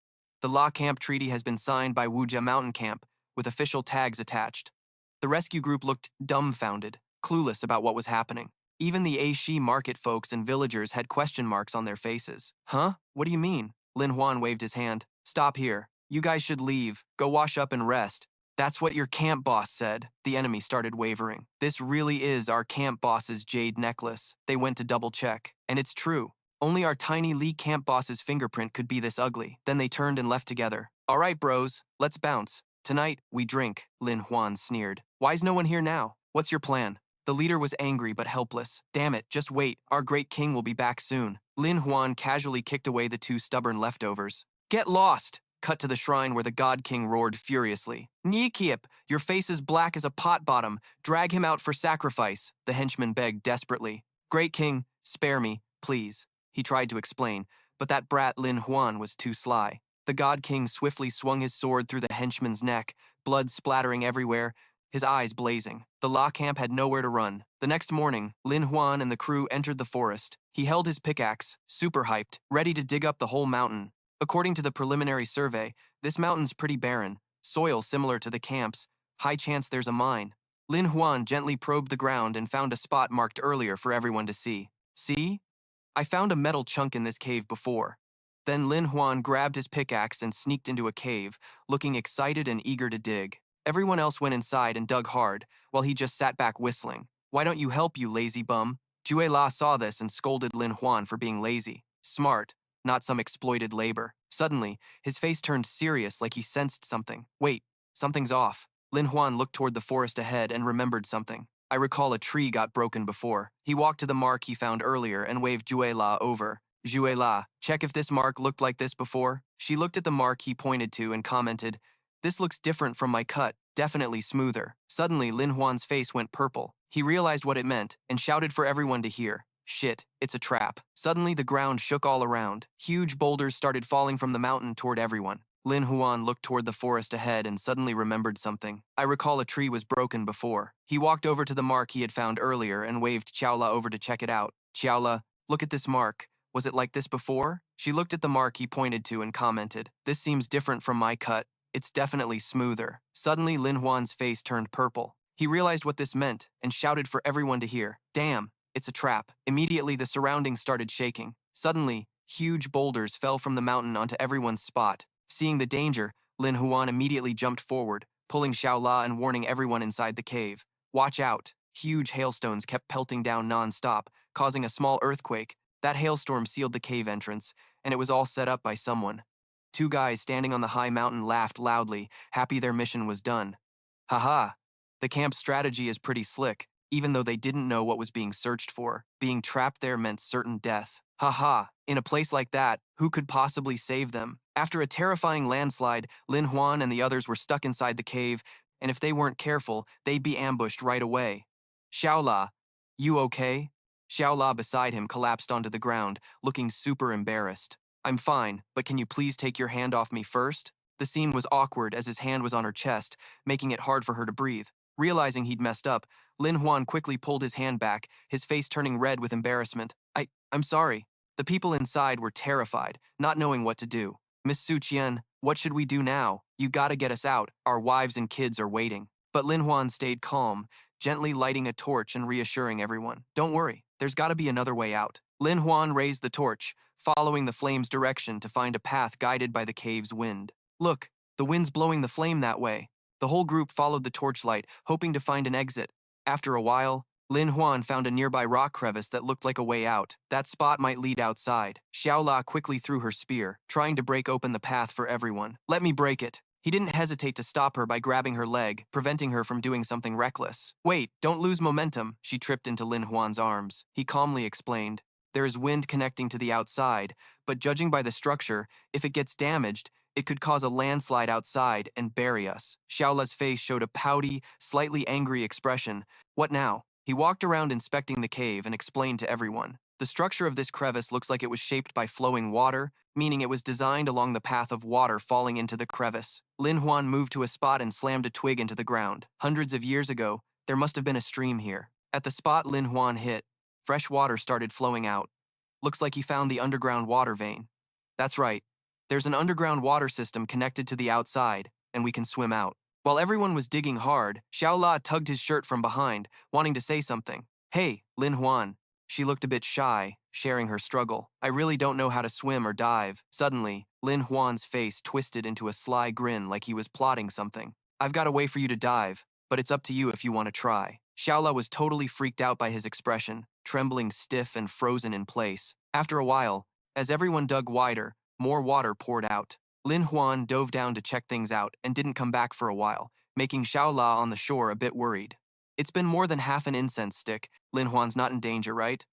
The La Camp Treaty has been signed by Wuxia Mountain Camp, with official tags attached. The rescue group looked dumbfounded, clueless about what was happening. Even the Aishi market folks and villagers had question marks on their faces. Huh? What do you mean? Lin Huan waved his hand. Stop here. You guys should leave. Go wash up and rest. That's what your camp boss said. The enemy started wavering. This really is our camp boss's jade necklace. They went to double check. And it's true. Only our tiny Li camp boss's fingerprint could be this ugly. Then they turned and left together. All right, bros. Let's bounce. Tonight, we drink, Lin Huan sneered. Why's no one here now? What's your plan? The leader was angry but helpless. Damn it, just wait. Our great king will be back soon. Lin Huan casually kicked away the 2 stubborn leftovers. Get lost! Cut to the shrine where the God King roared furiously. Nikiep, your face is black as a pot bottom. Drag him out for sacrifice, the henchman begged desperately. Great King, spare me, please. He tried to explain, but that brat Lin Huan was too sly. The God King swiftly swung his sword through the henchman's neck, blood splattering everywhere, his eyes blazing. The La Camp had nowhere to run. The next morning, Lin Huan and the crew entered the forest. He held his pickaxe, super hyped, ready to dig up the whole mountain. According to the preliminary survey, this mountain's pretty barren, soil similar to the camp's, high chance there's a mine. Lin Huan gently probed the ground and found a spot marked earlier for everyone to see. See? I found a metal chunk in this cave before. Then Lin Huan grabbed his pickaxe and sneaked into a cave, looking excited and eager to dig. Everyone else went inside and dug hard, while he just sat back whistling. Why don't you help, you lazy bum? Jue La saw this and scolded Lin Huan for being lazy. Smart, not some exploited labor. Suddenly, his face turned serious like he sensed something. Wait, something's off. Lin Huan looked toward the forest ahead and remembered something. I recall a tree got broken before. He walked to the mark he found earlier and waved Jue La over. Jue La, check if this mark looked like this before. She looked at the mark he pointed to and commented, This looks different from my cut, definitely smoother. Suddenly, Lin Huan's face went purple. He realized what it meant and shouted for everyone to hear. Shit, it's a trap. Suddenly, the ground shook all around. Huge boulders started falling from the mountain toward everyone. Lin Huan looked toward the forest ahead and suddenly remembered something. I recall a tree was broken before. He walked over to the mark he had found earlier and waved Xiaola over to check it out. Xiaola, look at this mark. Was it like this before? She looked at the mark he pointed to and commented, This seems different from my cut. It's definitely smoother. Suddenly, Lin Huan's face turned purple. He realized what this meant and shouted for everyone to hear. Damn, it's a trap. Immediately, the surroundings started shaking. Suddenly, huge boulders fell from the mountain onto everyone's spot. Seeing the danger, Lin Huan immediately jumped forward, pulling Xiao La and warning everyone inside the cave. Watch out. Huge hailstones kept pelting down non-stop, causing a small earthquake. That hailstorm sealed the cave entrance, and it was all set up by someone. Two guys standing on the high mountain laughed loudly, happy their mission was done. Haha, the camp's strategy is pretty slick, even though they didn't know what was being searched for. Being trapped there meant certain death. Haha, in a place like that, who could possibly save them? After a terrifying landslide, Lin Huan and the others were stuck inside the cave, and if they weren't careful, they'd be ambushed right away. Xiaola, you okay? Xiaola beside him collapsed onto the ground, looking super embarrassed. I'm fine, but can you please take your hand off me first? The scene was awkward as his hand was on her chest, making it hard for her to breathe. Realizing he'd messed up, Lin Huan quickly pulled his hand back, his face turning red with embarrassment. I'm sorry. The people inside were terrified, not knowing what to do. Miss Su Qian, what should we do now? You gotta get us out. Our wives and kids are waiting. But Lin Huan stayed calm, gently lighting a torch and reassuring everyone. Don't worry, there's gotta be another way out. Lin Huan raised the torch, following the flame's direction to find a path guided by the cave's wind. Look, the wind's blowing the flame that way. The whole group followed the torchlight, hoping to find an exit. After a while, Lin Huan found a nearby rock crevice that looked like a way out. That spot might lead outside. Xiao La quickly threw her spear, trying to break open the path for everyone. Let me break it. He didn't hesitate to stop her by grabbing her leg, preventing her from doing something reckless. Wait, don't lose momentum. She tripped into Lin Huan's arms. He calmly explained. There is wind connecting to the outside, but judging by the structure, if it gets damaged, it could cause a landslide outside and bury us. Xiaola's face showed a pouty, slightly angry expression. What now? He walked around inspecting the cave and explained to everyone. The structure of this crevice looks like it was shaped by flowing water, meaning it was designed along the path of water falling into the crevice. Lin Huan moved to a spot and slammed a twig into the ground. Hundreds of years ago, there must have been a stream here. At the spot Lin Huan hit, fresh water started flowing out. Looks like he found the underground water vein. That's right. There's an underground water system connected to the outside, and we can swim out. While everyone was digging hard, Xiao La tugged his shirt from behind, wanting to say something. Hey, Lin Huan. She looked a bit shy, sharing her struggle. I really don't know how to swim or dive. Suddenly, Lin Huan's face twisted into a sly grin like he was plotting something. I've got a way for you to dive, but it's up to you if you want to try. Xiao La was totally freaked out by his expression, trembling stiff and frozen in place. After a while, as everyone dug wider, more water poured out. Lin Huan dove down to check things out and didn't come back for a while, making Xiao La on the shore a bit worried. It's been more than half an incense stick. Lin Huan's not in danger, right?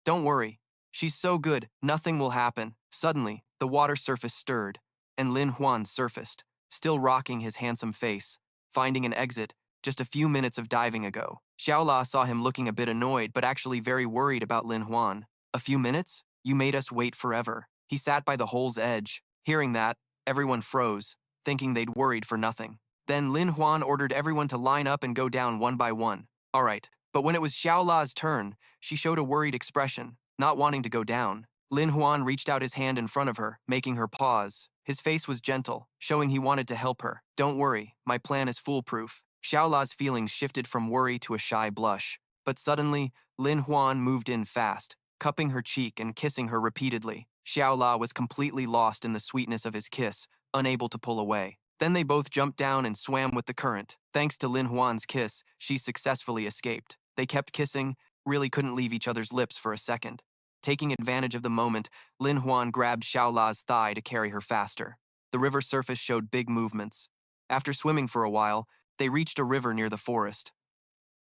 Don't worry. She's so good, nothing will happen. Suddenly, the water surface stirred, and Lin Huan surfaced, still rocking his handsome face, finding an exit just a few minutes of diving ago. Xiao La saw him looking a bit annoyed but actually very worried about Lin Huan. A few minutes? You made us wait forever. He sat by the hole's edge. Hearing that, everyone froze, thinking they'd worried for nothing. Then Lin Huan ordered everyone to line up and go down one by one. All right, but when it was Xiao La's turn, she showed a worried expression, not wanting to go down. Lin Huan reached out his hand in front of her, making her pause. His face was gentle, showing he wanted to help her. Don't worry, my plan is foolproof. Xiao La's feelings shifted from worry to a shy blush. But suddenly, Lin Huan moved in fast, cupping her cheek and kissing her repeatedly. Xiao La was completely lost in the sweetness of his kiss, unable to pull away. Then they both jumped down and swam with the current. Thanks to Lin Huan's kiss, she successfully escaped. They kept kissing, really couldn't leave each other's lips for a second. Taking advantage of the moment, Lin Huan grabbed Xiao La's thigh to carry her faster. The river surface showed big movements. After swimming for a while, they reached a river near the forest.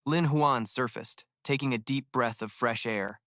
Lin Huan surfaced, taking a deep breath of fresh air.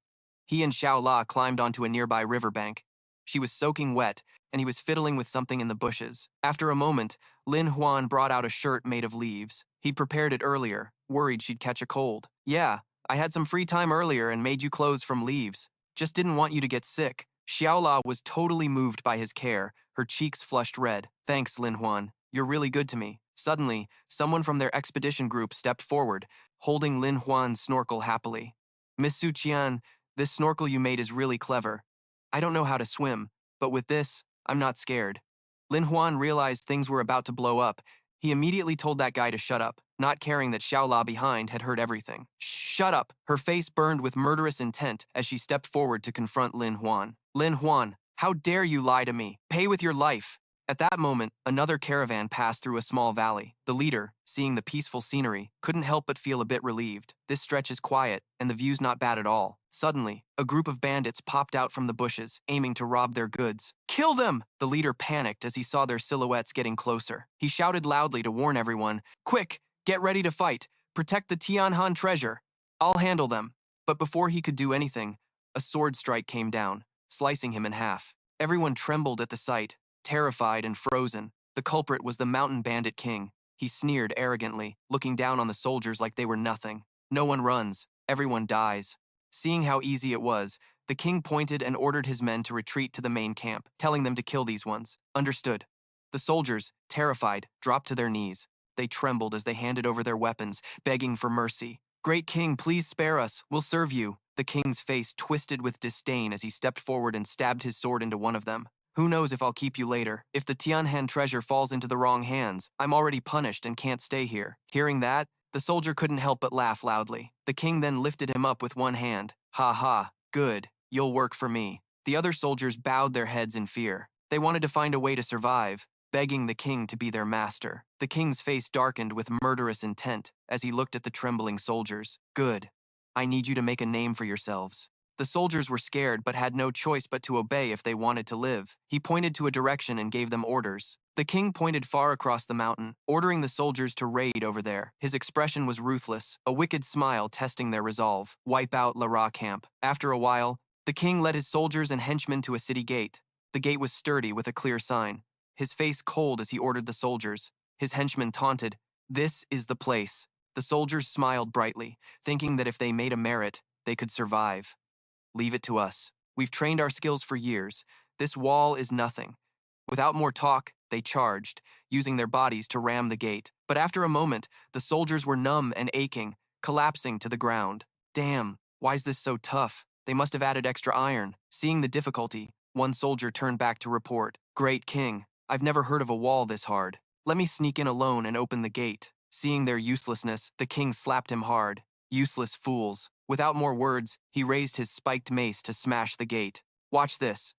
He and Xiao La climbed onto a nearby riverbank. She was soaking wet, and he was fiddling with something in the bushes. After a moment, Lin Huan brought out a shirt made of leaves. He'd prepared it earlier, worried she'd catch a cold. Yeah, I had some free time earlier and made you clothes from leaves. Just didn't want you to get sick. Xiao La was totally moved by his care, her cheeks flushed red. Thanks, Lin Huan. You're really good to me. Suddenly, someone from their expedition group stepped forward, holding Lin Huan's snorkel happily. Miss Su Qian, this snorkel you made is really clever. I don't know how to swim, but with this, I'm not scared. Lin Huan realized things were about to blow up. He immediately told that guy to shut up, not caring that Xiaola behind had heard everything. Shut up! Her face burned with murderous intent as she stepped forward to confront Lin Huan. Lin Huan, how dare you lie to me? Pay with your life! At that moment, another caravan passed through a small valley. The leader, seeing the peaceful scenery, couldn't help but feel a bit relieved. This stretch is quiet, and the view's not bad at all. Suddenly, a group of bandits popped out from the bushes, aiming to rob their goods. Kill them! The leader panicked as he saw their silhouettes getting closer. He shouted loudly to warn everyone, "Quick, get ready to fight. Protect the Tianhan treasure. I'll handle them." But before he could do anything, a sword strike came down, slicing him in half. Everyone trembled at the sight. Terrified and frozen, the culprit was the mountain bandit king. He sneered arrogantly, looking down on the soldiers like they were nothing. No one runs, everyone dies. Seeing how easy it was, the king pointed and ordered his men to retreat to the main camp, telling them to kill these ones. Understood. The soldiers, terrified, dropped to their knees. They trembled as they handed over their weapons, begging for mercy. "Great king, please spare us. We'll serve you." The king's face twisted with disdain as he stepped forward and stabbed his sword into one of them. "Who knows if I'll keep you later? If the Tianhan treasure falls into the wrong hands, I'm already punished and can't stay here." Hearing that, the soldier couldn't help but laugh loudly. The king then lifted him up with one hand. "Ha ha, good, you'll work for me." The other soldiers bowed their heads in fear. They wanted to find a way to survive, begging the king to be their master. The king's face darkened with murderous intent as he looked at the trembling soldiers. "Good. I need you to make a name for yourselves." The soldiers were scared but had no choice but to obey if they wanted to live. He pointed to a direction and gave them orders. The king pointed far across the mountain, ordering the soldiers to raid over there. His expression was ruthless, a wicked smile testing their resolve. Wipe out Lara camp. After a while, the king led his soldiers and henchmen to a city gate. The gate was sturdy with a clear sign. His face cold as he ordered the soldiers. His henchmen taunted, "This is the place." The soldiers smiled brightly, thinking that if they made a merit, they could survive. "Leave it to us. We've trained our skills for years. This wall is nothing." Without more talk, they charged, using their bodies to ram the gate. But after a moment, the soldiers were numb and aching, collapsing to the ground. "Damn, why's this so tough? They must have added extra iron." Seeing the difficulty, one soldier turned back to report, "Great king, I've never heard of a wall this hard. Let me sneak in alone and open the gate." Seeing their uselessness, the king slapped him hard. "Useless fools." Without more words, he raised his spiked mace to smash the gate. "Watch this."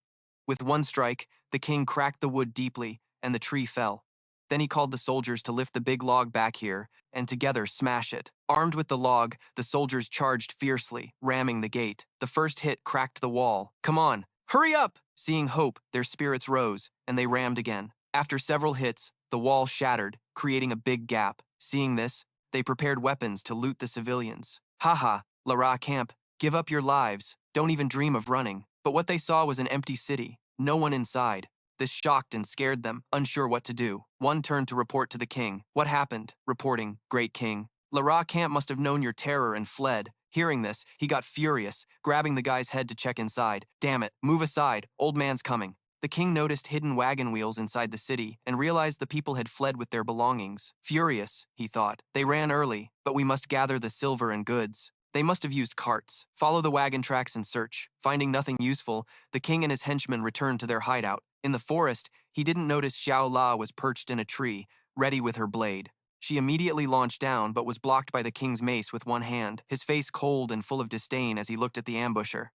With one strike, the king cracked the wood deeply, and the tree fell. Then he called the soldiers to lift the big log back here, and together smash it. Armed with the log, the soldiers charged fiercely, ramming the gate. The first hit cracked the wall. "Come on, hurry up!" Seeing hope, their spirits rose, and they rammed again. After several hits, the wall shattered, creating a big gap. Seeing this, they prepared weapons to loot the civilians. "Haha, Lara camp, give up your lives. Don't even dream of running." But what they saw was an empty city, no one inside. This shocked and scared them, unsure what to do. One turned to report to the king. "What happened?" Reporting, "Great king, Lara camp must have known your terror and fled." Hearing this, he got furious, grabbing the guy's head to check inside. "Damn it, move aside, old man's coming." The king noticed hidden wagon wheels inside the city and realized the people had fled with their belongings. Furious, he thought. They ran early, but we must gather the silver and goods. They must have used carts. Follow the wagon tracks and search. Finding nothing useful, the king and his henchmen returned to their hideout. In the forest, he didn't notice Xiao La was perched in a tree, ready with her blade. She immediately launched down, but was blocked by the king's mace with one hand, his face cold and full of disdain as he looked at the ambusher.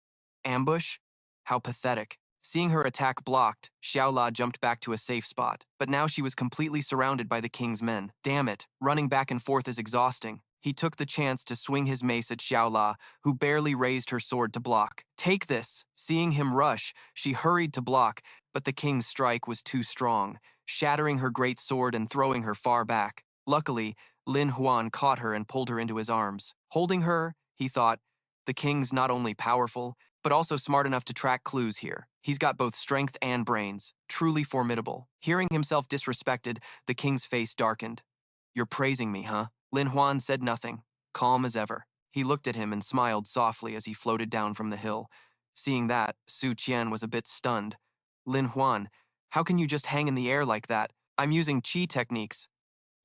Ambush? How pathetic. Seeing her attack blocked, Xiao La jumped back to a safe spot, but now she was completely surrounded by the king's men. Damn it, running back and forth is exhausting. He took the chance to swing his mace at Xiao La, who barely raised her sword to block. "Take this!" Seeing him rush, she hurried to block, but the king's strike was too strong, shattering her great sword and throwing her far back. Luckily, Lin Huan caught her and pulled her into his arms. Holding her, he thought, the king's not only powerful, but also smart enough to track clues here. He's got both strength and brains. Truly formidable. Hearing himself disrespected, the king's face darkened. "You're praising me, huh?" Lin Huan said nothing, calm as ever. He looked at him and smiled softly as he floated down from the hill. Seeing that, Su Qian was a bit stunned. "Lin Huan, how can you just hang in the air like that? I'm using qi techniques."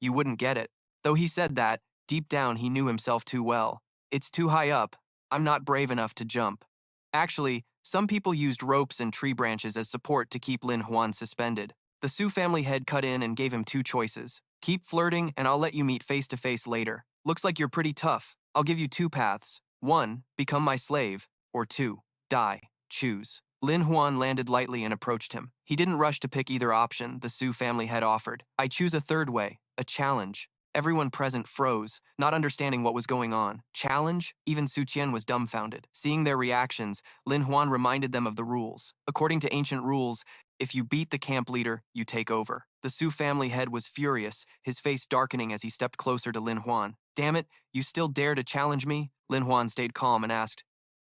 "You wouldn't get it." Though he said that, deep down he knew himself too well. "It's too high up. I'm not brave enough to jump." Actually, some people used ropes and tree branches as support to keep Lin Huan suspended. The Su family head cut in and gave him two choices. Keep flirting and I'll let you meet face to face later. Looks like you're pretty tough. I'll give you two paths. 1, become my slave, or 2, die. Choose. Lin Huan landed lightly and approached him. He didn't rush to pick either option the Su family head offered. I choose a third way, a challenge. Everyone present froze, not understanding what was going on. Challenge? Even Su Qian was dumbfounded. Seeing their reactions, Lin Huan reminded them of the rules. According to ancient rules, if you beat the camp leader, you take over. The Su family head was furious, his face darkening as he stepped closer to Lin Huan. Damn it, you still dare to challenge me? Lin Huan stayed calm and asked,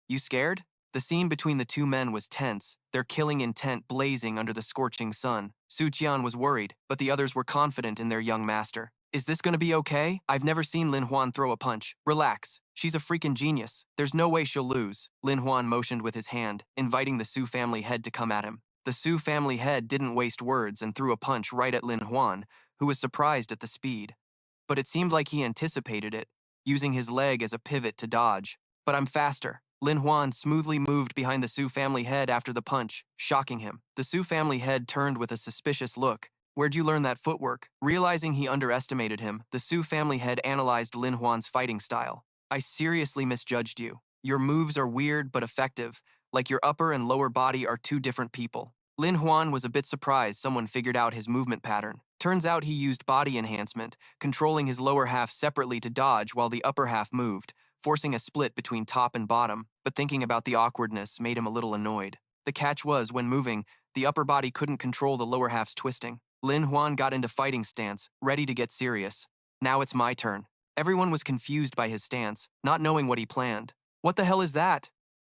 You scared? The scene between the two men was tense, their killing intent blazing under the scorching sun. Su Qian was worried, but the others were confident in their young master. Is this gonna be okay? I've never seen Lin Huan throw a punch. Relax. She's a freaking genius. There's no way she'll lose. Lin Huan motioned with his hand, inviting the Su family head to come at him. The Su family head didn't waste words and threw a punch right at Lin Huan, who was surprised at the speed. But it seemed like he anticipated it, using his leg as a pivot to dodge. But I'm faster. Lin Huan smoothly moved behind the Su family head after the punch, shocking him. The Su family head turned with a suspicious look. Where'd you learn that footwork? Realizing he underestimated him, the Su family head analyzed Lin Huan's fighting style. I seriously misjudged you. Your moves are weird but effective, like your upper and lower body are two different people. Lin Huan was a bit surprised someone figured out his movement pattern. Turns out he used body enhancement, controlling his lower half separately to dodge while the upper half moved, forcing a split between top and bottom, but thinking about the awkwardness made him a little annoyed. The catch was, when moving, the upper body couldn't control the lower half's twisting. Lin Huan got into fighting stance, ready to get serious. Now it's my turn. Everyone was confused by his stance, not knowing what he planned. What the hell is that?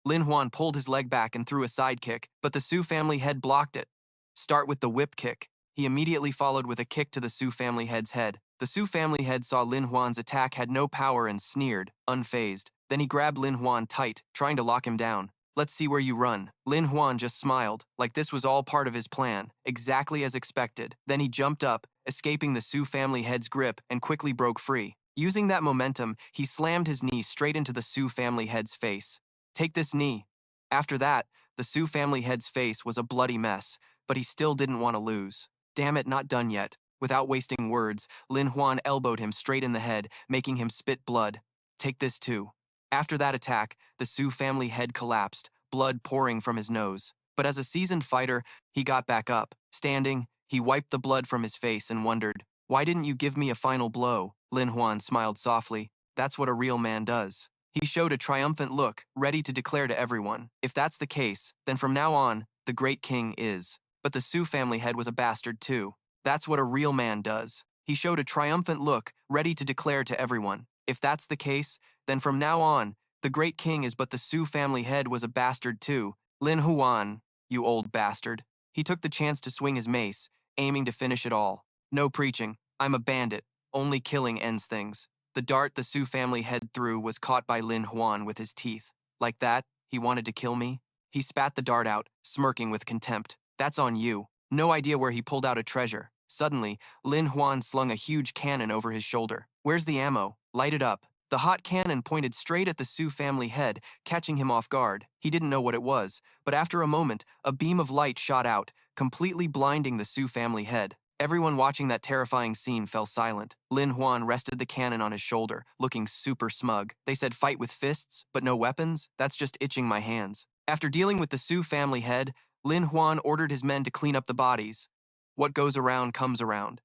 Lin Huan pulled his leg back and threw a side kick, but the Su family head blocked it. Start with the whip kick. He immediately followed with a kick to the Su family head's head. The Su family head saw Lin Huan's attack had no power and sneered, unfazed. Then he grabbed Lin Huan tight, trying to lock him down. Let's see where you run. Lin Huan just smiled, like this was all part of his plan, exactly as expected. Then he jumped up, escaping the Su family head's grip, and quickly broke free. Using that momentum, he slammed his knee straight into the Su family head's face. Take this knee. After that, the Su family head's face was a bloody mess, but he still didn't want to lose. Damn it, not done yet. Without wasting words, Lin Huan elbowed him straight in the head, making him spit blood. Take this too. After that attack, the Su family head collapsed, blood pouring from his nose. But as a seasoned fighter, he got back up. Standing, he wiped the blood from his face and wondered, Why didn't you give me a final blow? Lin Huan smiled softly. That's what a real man does. He showed a triumphant look, ready to declare to everyone, if that's the case, then from now on, the great king is. But the Su family head was a bastard too. That's what a real man does. He showed a triumphant look, ready to declare to everyone, if that's the case, then from now on, the great king is. But the Su family head was a bastard too. Lin Huan, you old bastard. He took the chance to swing his mace, aiming to finish it all. No preaching. I'm a bandit. Only killing ends things. The dart the Su family head threw was caught by Lin Huan with his teeth. Like that, he wanted to kill me? He spat the dart out, smirking with contempt. That's on you. No idea where he pulled out a treasure. Suddenly, Lin Huan slung a huge cannon over his shoulder. Where's the ammo? Light it up. The hot cannon pointed straight at the Su family head, catching him off guard. He didn't know what it was, but after a moment, a beam of light shot out, completely blinding the Su family head. Everyone watching that terrifying scene fell silent. Lin Huan rested the cannon on his shoulder, looking super smug. They said fight with fists, but no weapons? That's just itching my hands. After dealing with the Su family head, Lin Huan ordered his men to clean up the bodies. What goes around comes around.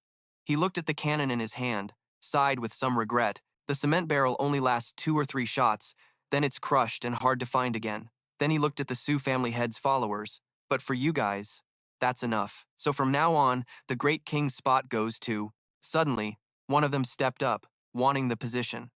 He looked at the cannon in his hand, sighed with some regret. The cement barrel only lasts 2 or 3 shots, then it's crushed and hard to find again. Then he looked at the Su family head's followers. But for you guys, that's enough. So from now on, the great king's spot goes to... Suddenly, one of them stepped up, wanting the position.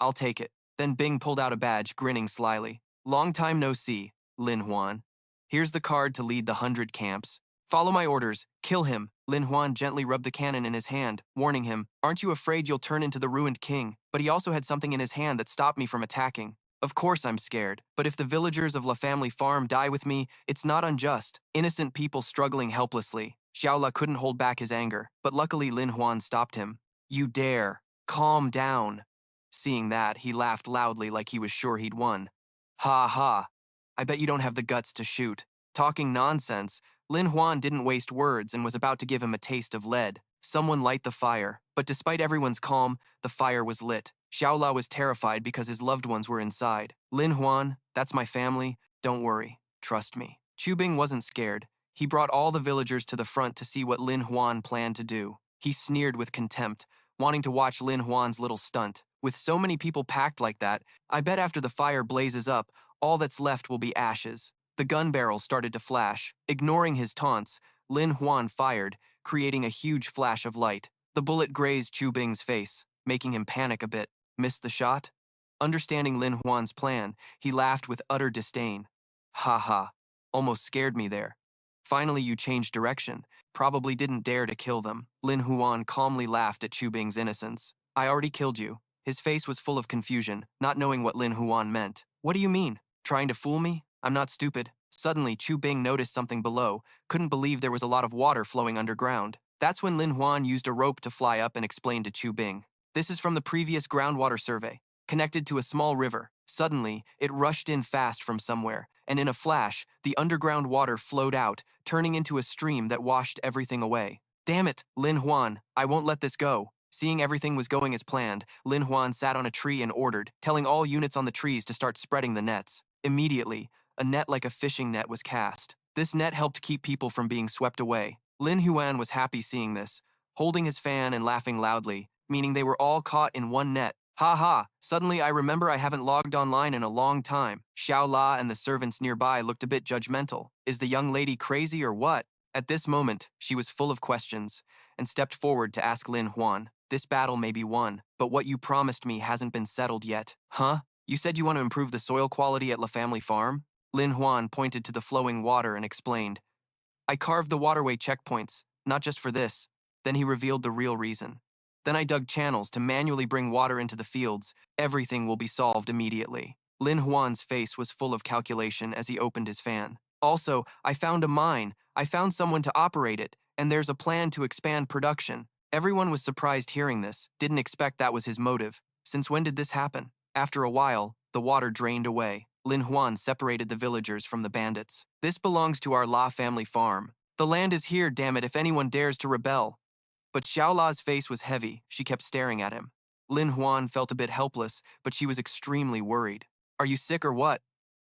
I'll take it. Then Bing pulled out a badge, grinning slyly. Long time no see, Lin Huan. Here's the card to lead the 100 camps. Follow my orders. Kill him. Lin Huan gently rubbed the cannon in his hand, warning him, Aren't you afraid you'll turn into the ruined king? But he also had something in his hand that stopped me from attacking. Of course I'm scared, but if the villagers of La Family Farm die with me, it's not unjust. Innocent people struggling helplessly. Xiaola couldn't hold back his anger, but luckily Lin Huan stopped him. You dare. Calm down. Seeing that, he laughed loudly like he was sure he'd won. Ha ha. I bet you don't have the guts to shoot. Talking nonsense, Lin Huan didn't waste words and was about to give him a taste of lead. Someone light the fire. But despite everyone's calm, the fire was lit. Xiaola was terrified because his loved ones were inside. Lin Huan, that's my family. Don't worry. Trust me. Chu Bing wasn't scared. He brought all the villagers to the front to see what Lin Huan planned to do. He sneered with contempt, wanting to watch Lin Huan's little stunt. With so many people packed like that, I bet after the fire blazes up, all that's left will be ashes. The gun barrel started to flash. Ignoring his taunts, Lin Huan fired, creating a huge flash of light. The bullet grazed Chu Bing's face, making him panic a bit. Missed the shot? Understanding Lin Huan's plan, he laughed with utter disdain. Ha ha, almost scared me there. Finally you changed direction. Probably didn't dare to kill them. Lin Huan calmly laughed at Chu Bing's innocence. I already killed you. His face was full of confusion, not knowing what Lin Huan meant. What do you mean? Trying to fool me? I'm not stupid. Suddenly, Chu Bing noticed something below, couldn't believe there was a lot of water flowing underground. That's when Lin Huan used a rope to fly up and explain to Chu Bing. This is from the previous groundwater survey, connected to a small river. Suddenly, it rushed in fast from somewhere, and in a flash, the underground water flowed out, turning into a stream that washed everything away. Damn it, Lin Huan, I won't let this go. Seeing everything was going as planned, Lin Huan sat on a tree and ordered, telling all units on the trees to start spreading the nets. Immediately, a net like a fishing net was cast. This net helped keep people from being swept away. Lin Huan was happy seeing this, holding his fan and laughing loudly, meaning they were all caught in one net. Ha ha, suddenly I remember I haven't logged online in a long time. Xiao La and the servants nearby looked a bit judgmental. Is the young lady crazy or what? At this moment, she was full of questions, and stepped forward to ask Lin Huan. This battle may be won, but what you promised me hasn't been settled yet. Huh? You said you want to improve the soil quality at La Family Farm? Lin Huan pointed to the flowing water and explained. I carved the waterway checkpoints, not just for this. Then he revealed the real reason. Then I dug channels to manually bring water into the fields. Everything will be solved immediately. Lin Huan's face was full of calculation as he opened his fan. Also, I found a mine. I found someone to operate it, and there's a plan to expand production. Everyone was surprised hearing this, didn't expect that was his motive. Since when did this happen? After a while, the water drained away. Lin Huan separated the villagers from the bandits. This belongs to our La family farm. The land is here, damn it, if anyone dares to rebel. But Xiao La's face was heavy. She kept staring at him. Lin Huan felt a bit helpless, but she was extremely worried. Are you sick or what?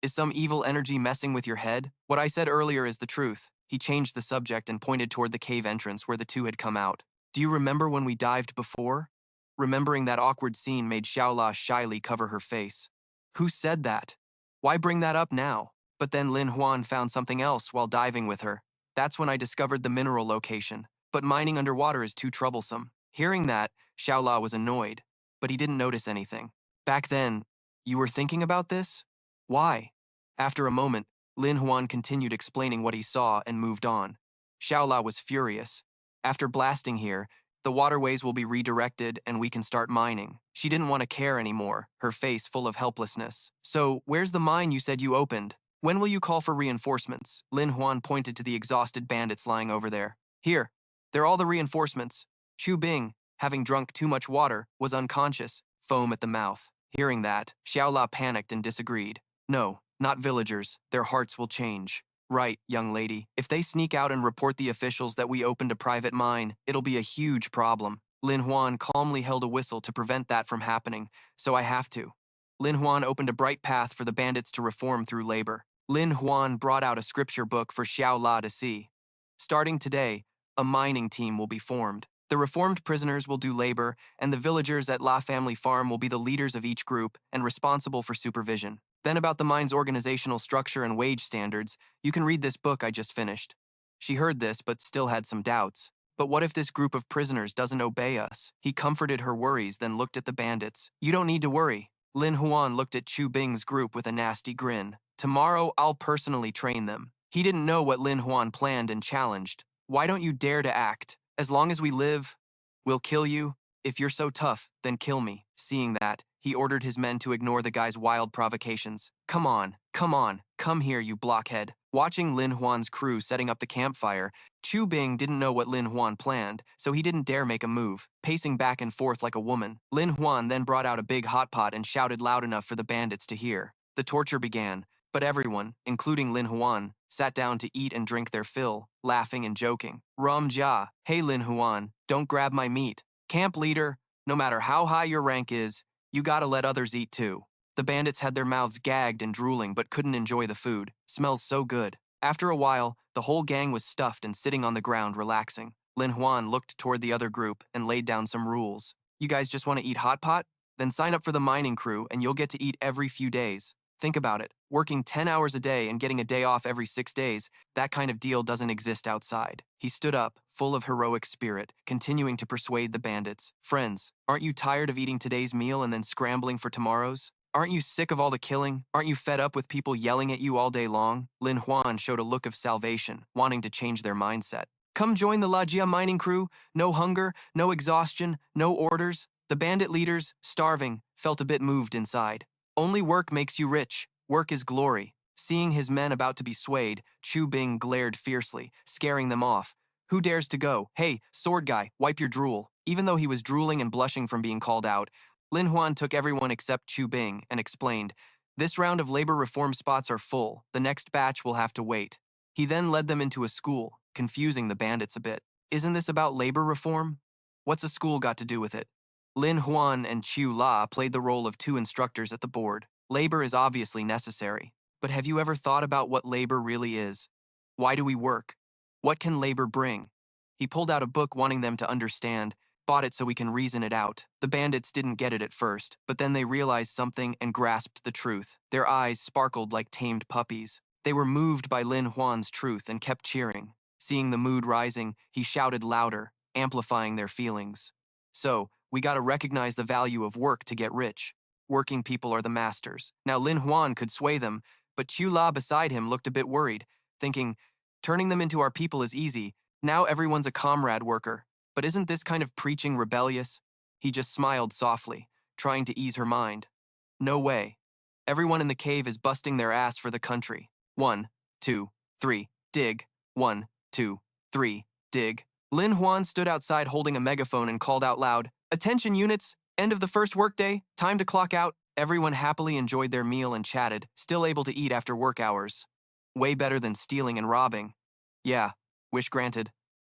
Is some evil energy messing with your head? What I said earlier is the truth. He changed the subject and pointed toward the cave entrance where the two had come out. Do you remember when we dived before? Remembering that awkward scene made Xiaola shyly cover her face. Who said that? Why bring that up now? But then Lin Huan found something else while diving with her. That's when I discovered the mineral location. But mining underwater is too troublesome. Hearing that, Xiaola was annoyed, but he didn't notice anything. Back then, you were thinking about this? Why? After a moment, Lin Huan continued explaining what he saw and moved on. Xiaola was furious. After blasting here, the waterways will be redirected and we can start mining. She didn't want to care anymore, her face full of helplessness. So, where's the mine you said you opened? When will you call for reinforcements? Lin Huan pointed to the exhausted bandits lying over there. Here, they're all the reinforcements. Chu Bing, having drunk too much water, was unconscious, foam at the mouth. Hearing that, Xiaola panicked and disagreed. No, not villagers. Their hearts will change. Right, young lady. If they sneak out and report the officials that we opened a private mine, it'll be a huge problem. Lin Huan calmly held a whistle to prevent that from happening, so I have to. Lin Huan opened a bright path for the bandits to reform through labor. Lin Huan brought out a scripture book for Xiao La to see. Starting today, a mining team will be formed. The reformed prisoners will do labor, and the villagers at La Family Farm will be the leaders of each group and responsible for supervision. Then about the mine's organizational structure and wage standards, you can read this book I just finished. She heard this but still had some doubts. But what if this group of prisoners doesn't obey us? He comforted her worries, then looked at the bandits. You don't need to worry. Lin Huan looked at Chu Bing's group with a nasty grin. Tomorrow, I'll personally train them. He didn't know what Lin Huan planned and challenged. Why don't you dare to act? As long as we live, we'll kill you. If you're so tough, then kill me. Seeing that, he ordered his men to ignore the guy's wild provocations. Come on, come here, you blockhead. Watching Lin Huan's crew setting up the campfire, Chu Bing didn't know what Lin Huan planned, so he didn't dare make a move, pacing back and forth like a woman. Lin Huan then brought out a big hot pot and shouted loud enough for the bandits to hear. The torture began. But everyone, including Lin Huan, sat down to eat and drink their fill, laughing and joking. Rum Jia, hey Lin Huan, don't grab my meat. Camp leader, no matter how high your rank is, you gotta let others eat too. The bandits had their mouths gagged and drooling but couldn't enjoy the food. Smells so good. After a while, the whole gang was stuffed and sitting on the ground relaxing. Lin Huan looked toward the other group and laid down some rules. You guys just want to eat hot pot? Then sign up for the mining crew and you'll get to eat every few days. Think about it. Working 10 hours a day and getting a day off every 6 days, that kind of deal doesn't exist outside. He stood up, full of heroic spirit, continuing to persuade the bandits. Friends, aren't you tired of eating today's meal and then scrambling for tomorrow's? Aren't you sick of all the killing? Aren't you fed up with people yelling at you all day long? Lin Huan showed a look of salvation, wanting to change their mindset. Come join the Lajia mining crew. No hunger, no exhaustion, no orders. The bandit leaders, starving, felt a bit moved inside. Only work makes you rich. Work is glory. Seeing his men about to be swayed, Chu Bing glared fiercely, scaring them off. Who dares to go? Hey, sword guy, wipe your drool. Even though he was drooling and blushing from being called out, Lin Huan took everyone except Chu Bing and explained, this round of labor reform spots are full. The next batch will have to wait. He then led them into a school, confusing the bandits a bit. Isn't this about labor reform? What's a school got to do with it? Lin Huan and Chu La played the role of two instructors at the board. Labor is obviously necessary, but have you ever thought about what labor really is? Why do we work? What can labor bring? He pulled out a book wanting them to understand, bought it so we can reason it out. The bandits didn't get it at first, but then they realized something and grasped the truth. Their eyes sparkled like tamed puppies. They were moved by Lin Huan's truth and kept cheering. Seeing the mood rising, he shouted louder, amplifying their feelings. So, we gotta recognize the value of work to get rich. Working people are the masters. Now Lin Huan could sway them, but Chu La beside him looked a bit worried, thinking, turning them into our people is easy. Now everyone's a comrade worker. But isn't this kind of preaching rebellious? He just smiled softly, trying to ease her mind. No way. Everyone in the cave is busting their ass for the country. 1, 2, 3, dig. 1, 2, 3, dig. Lin Huan stood outside holding a megaphone and called out loud, attention units, end of the first workday, time to clock out. Everyone happily enjoyed their meal and chatted, still able to eat after work hours. Way better than stealing and robbing. Yeah, wish granted.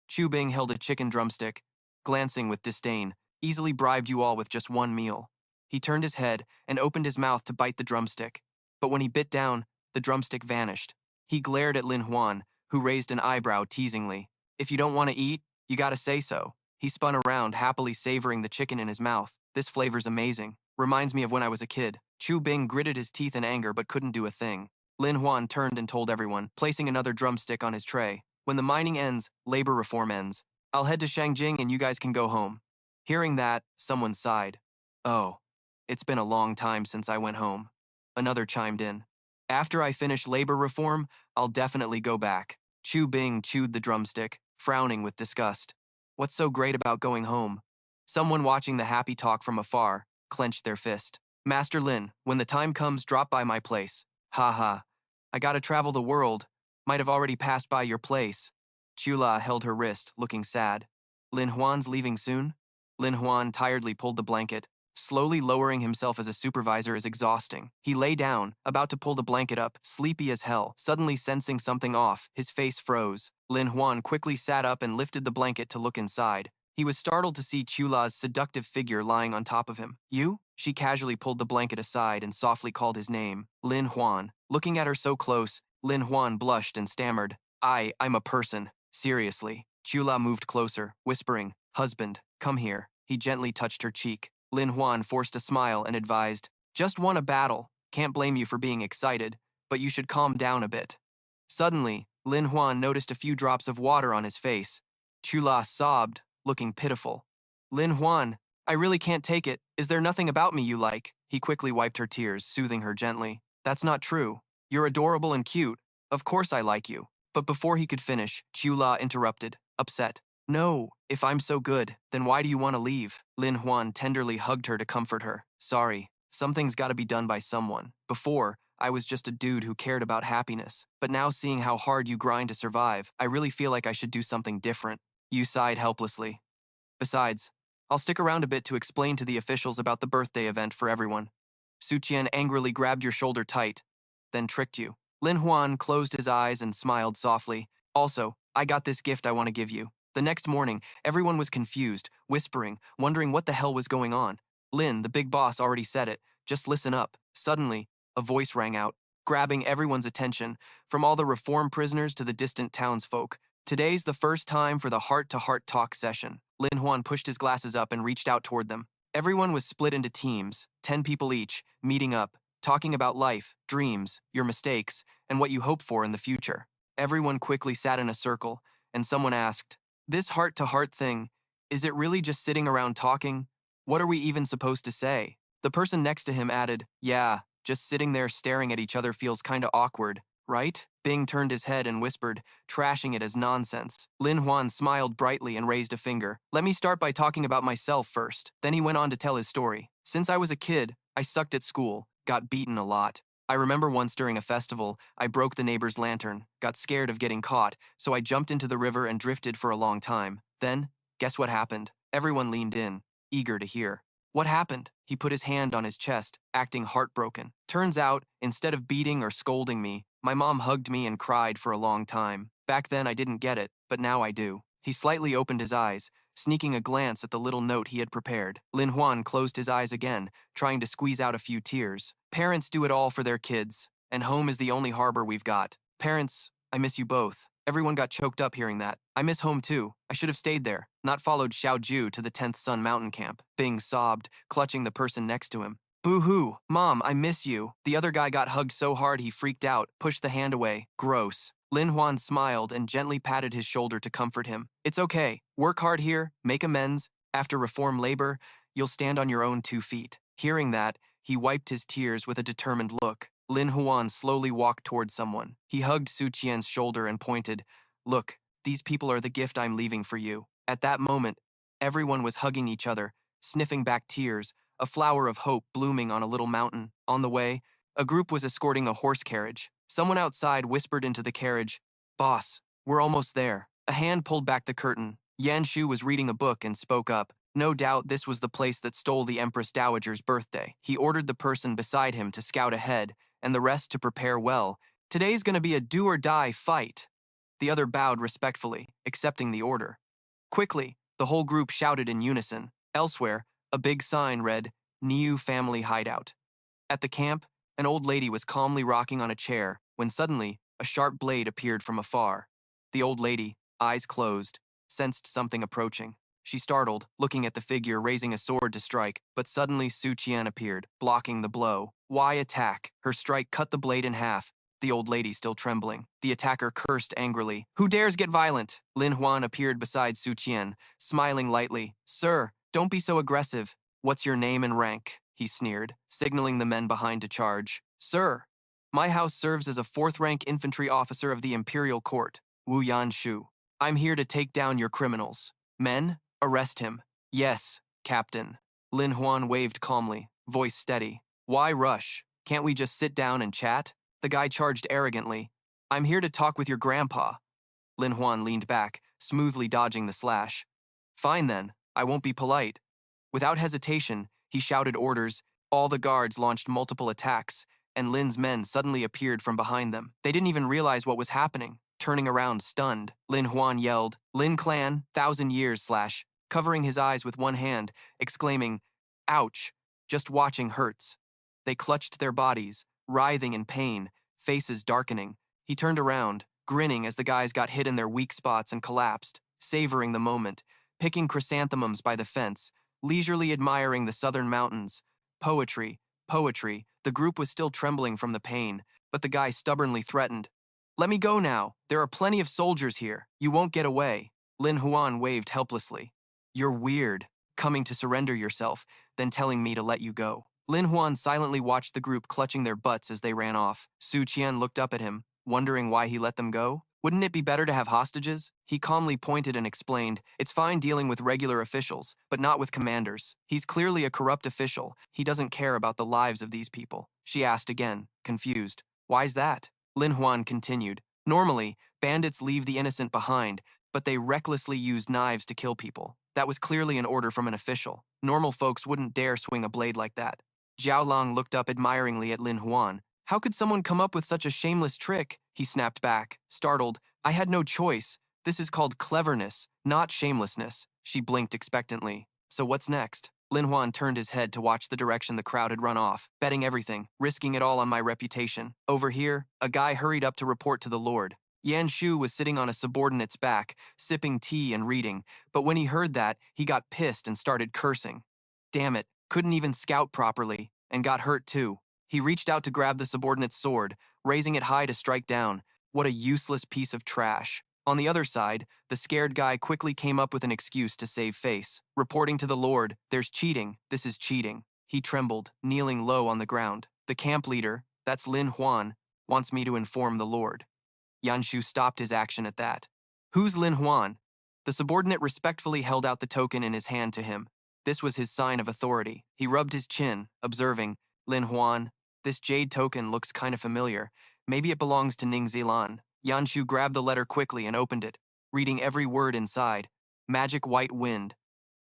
Chu Bing held a chicken drumstick, glancing with disdain, easily bribed you all with just one meal. He turned his head and opened his mouth to bite the drumstick, but when he bit down, the drumstick vanished. He glared at Lin Huan, who raised an eyebrow teasingly. If you don't want to eat, you gotta say so. He spun around, happily savoring the chicken in his mouth. This flavor's amazing. Reminds me of when I was a kid. Chu Bing gritted his teeth in anger but couldn't do a thing. Lin Huan turned and told everyone, placing another drumstick on his tray. When the mining ends, labor reform ends. I'll head to Shangjing and you guys can go home. Hearing that, someone sighed. Oh, it's been a long time since I went home. Another chimed in. After I finish labor reform, I'll definitely go back. Chu Bing chewed the drumstick, frowning with disgust. What's so great about going home? Someone watching the happy talk from afar clenched their fist. Master Lin, when the time comes, drop by my place. Ha ha. I gotta travel the world. Might have already passed by your place. Chula held her wrist, looking sad. Lin Huan's leaving soon? Lin Huan tiredly pulled the blanket. Slowly lowering himself as a supervisor is exhausting. He lay down, about to pull the blanket up, sleepy as hell. Suddenly sensing something off, his face froze. Lin Huan quickly sat up and lifted the blanket to look inside. He was startled to see Chula's seductive figure lying on top of him. You? She casually pulled the blanket aside and softly called his name, Lin Huan. Looking at her so close, Lin Huan blushed and stammered. I'm a person. Seriously. Chula moved closer, whispering, husband, come here. He gently touched her cheek. Lin Huan forced a smile and advised, just won a battle. Can't blame you for being excited, but you should calm down a bit. Suddenly, Lin Huan noticed a few drops of water on his face. Chula sobbed, looking pitiful. Lin Huan, I really can't take it. Is there nothing about me you like? He quickly wiped her tears, soothing her gently. That's not true. You're adorable and cute. Of course I like you. But before he could finish, Chula interrupted, upset. No, if I'm so good, then why do you want to leave? Lin Huan tenderly hugged her to comfort her. Sorry, something's got to be done by someone. Before, I was just a dude who cared about happiness. But now seeing how hard you grind to survive, I really feel like I should do something different. You sighed helplessly. Besides, I'll stick around a bit to explain to the officials about the birthday event for everyone. Su Qian angrily grabbed your shoulder tight. then tricked you. Lin Huan closed his eyes and smiled softly. Also, I got this gift I want to give you. The next morning, everyone was confused, whispering, wondering what the hell was going on. Lin, the big boss, already said it. Just listen up. Suddenly, a voice rang out, grabbing everyone's attention, from all the reform prisoners to the distant townsfolk. Today's the first time for the heart-to-heart talk session. Lin Huan pushed his glasses up and reached out toward them. Everyone was split into teams, 10 people each, meeting up, talking about life, dreams, your mistakes, and what you hope for in the future. Everyone quickly sat in a circle, and someone asked, "This heart-to-heart thing, is it really just sitting around talking? What are we even supposed to say?" The person next to him added, "Yeah, just sitting there staring at each other feels kinda awkward, right?" Bing turned his head and whispered, trashing it as nonsense. Lin Huan smiled brightly and raised a finger. "Let me start by talking about myself first." Then he went on to tell his story. "Since I was a kid, I sucked at school, got beaten a lot. I remember once during a festival, I broke the neighbor's lantern, got scared of getting caught, so I jumped into the river and drifted for a long time. Then, guess what happened?" Everyone leaned in, eager to hear. "What happened?" He put his hand on his chest, acting heartbroken. "Turns out, instead of beating or scolding me, my mom hugged me and cried for a long time. Back then I didn't get it, but now I do." He slightly opened his eyes, sneaking a glance at the little note he had prepared. Lin Huan closed his eyes again, trying to squeeze out a few tears. "Parents do it all for their kids, and home is the only harbor we've got. Parents, I miss you both." Everyone got choked up hearing that. "I miss home too. I should have stayed there, not followed Xiaoju to the 10th Sun Mountain Camp." Bing sobbed, clutching the person next to him. "Boo-hoo, Mom, I miss you." The other guy got hugged so hard he freaked out, pushed the hand away. "Gross." Lin Huan smiled and gently patted his shoulder to comfort him. "It's okay. Work hard here, make amends. After reform labor, you'll stand on your own 2 feet." Hearing that, he wiped his tears with a determined look. Lin Huan slowly walked toward someone. He hugged Su Qian's shoulder and pointed, "Look, these people are the gift I'm leaving for you." At that moment, everyone was hugging each other, sniffing back tears, a flower of hope blooming on a little mountain. On the way, a group was escorting a horse carriage. Someone outside whispered into the carriage, "Boss, we're almost there." A hand pulled back the curtain. Yan Shu was reading a book and spoke up. No doubt this was the place that stole the Empress Dowager's birthday. He ordered the person beside him to scout ahead, and the rest to prepare well. "Today's gonna be a do-or-die fight." The other bowed respectfully, accepting the order. Quickly, the whole group shouted in unison. Elsewhere, a big sign read, "Niu Family Hideout." At the camp, an old lady was calmly rocking on a chair when suddenly a sharp blade appeared from afar. The old lady, eyes closed, sensed something approaching. She startled, looking at the figure raising a sword to strike, but suddenly Su Qian appeared, blocking the blow. "Why attack?" Her strike cut the blade in half, the old lady still trembling. The attacker cursed angrily. "Who dares get violent?" Lin Huan appeared beside Su Qian, smiling lightly. "Sir, don't be so aggressive. What's your name and rank?" he sneered, signaling the men behind to charge. "Sir, my house serves as a 4th-rank infantry officer of the Imperial Court, Wu Yanshu. I'm here to take down your criminals. Men, arrest him." "Yes, Captain." Lin Huan waved calmly, voice steady. "Why rush? Can't we just sit down and chat?" The guy charged arrogantly. "I'm here to talk with your grandpa." Lin Huan leaned back, smoothly dodging the slash. "Fine then, I won't be polite." Without hesitation, he shouted orders. All the guards launched multiple attacks, and Lin's men suddenly appeared from behind them. They didn't even realize what was happening. Turning around, stunned, Lin Huan yelled, "Lin Clan, 1,000 years / covering his eyes with one hand, exclaiming, "Ouch, just watching hurts." They clutched their bodies, writhing in pain, faces darkening. He turned around, grinning as the guys got hit in their weak spots and collapsed, savoring the moment, picking chrysanthemums by the fence, leisurely admiring the southern mountains. Poetry, poetry. The group was still trembling from the pain, but the guy stubbornly threatened, "Let me go now. There are plenty of soldiers here. You won't get away." Lin Huan waved helplessly. "You're weird, coming to surrender yourself, then telling me to let you go." Lin Huan silently watched the group clutching their butts as they ran off. Su Qian looked up at him, wondering why he let them go. Wouldn't it be better to have hostages? He calmly pointed and explained, "It's fine dealing with regular officials, but not with commanders. He's clearly a corrupt official. He doesn't care about the lives of these people." She asked again, confused, "Why's that?" Lin Huan continued, "Normally, bandits leave the innocent behind, but they recklessly use knives to kill people. That was clearly an order from an official. Normal folks wouldn't dare swing a blade like that." Jiao Long looked up admiringly at Lin Huan. How could someone come up with such a shameless trick? He snapped back, startled. I had no choice. This is called cleverness, not shamelessness. She blinked expectantly. So what's next? Lin Huan turned his head to watch the direction the crowd had run off, betting everything, risking it all on my reputation. Over here, a guy hurried up to report to the Lord. Yan Shu was sitting on a subordinate's back, sipping tea and reading, but when he heard that, he got pissed and started cursing. Damn it, couldn't even scout properly, and got hurt too. He reached out to grab the subordinate's sword, raising it high to strike down. What a useless piece of trash. On the other side, the scared guy quickly came up with an excuse to save face. Reporting to the Lord, there's cheating, this is cheating. He trembled, kneeling low on the ground. The camp leader, that's Lin Huan, wants me to inform the Lord. Yanshu stopped his action at that. Who's Lin Huan? The subordinate respectfully held out the token in his hand to him. This was his sign of authority. He rubbed his chin, observing, Lin Huan, this jade token looks kind of familiar. Maybe it belongs to Ning Zilan. Yanshu grabbed the letter quickly and opened it, reading every word inside. Magic white wind.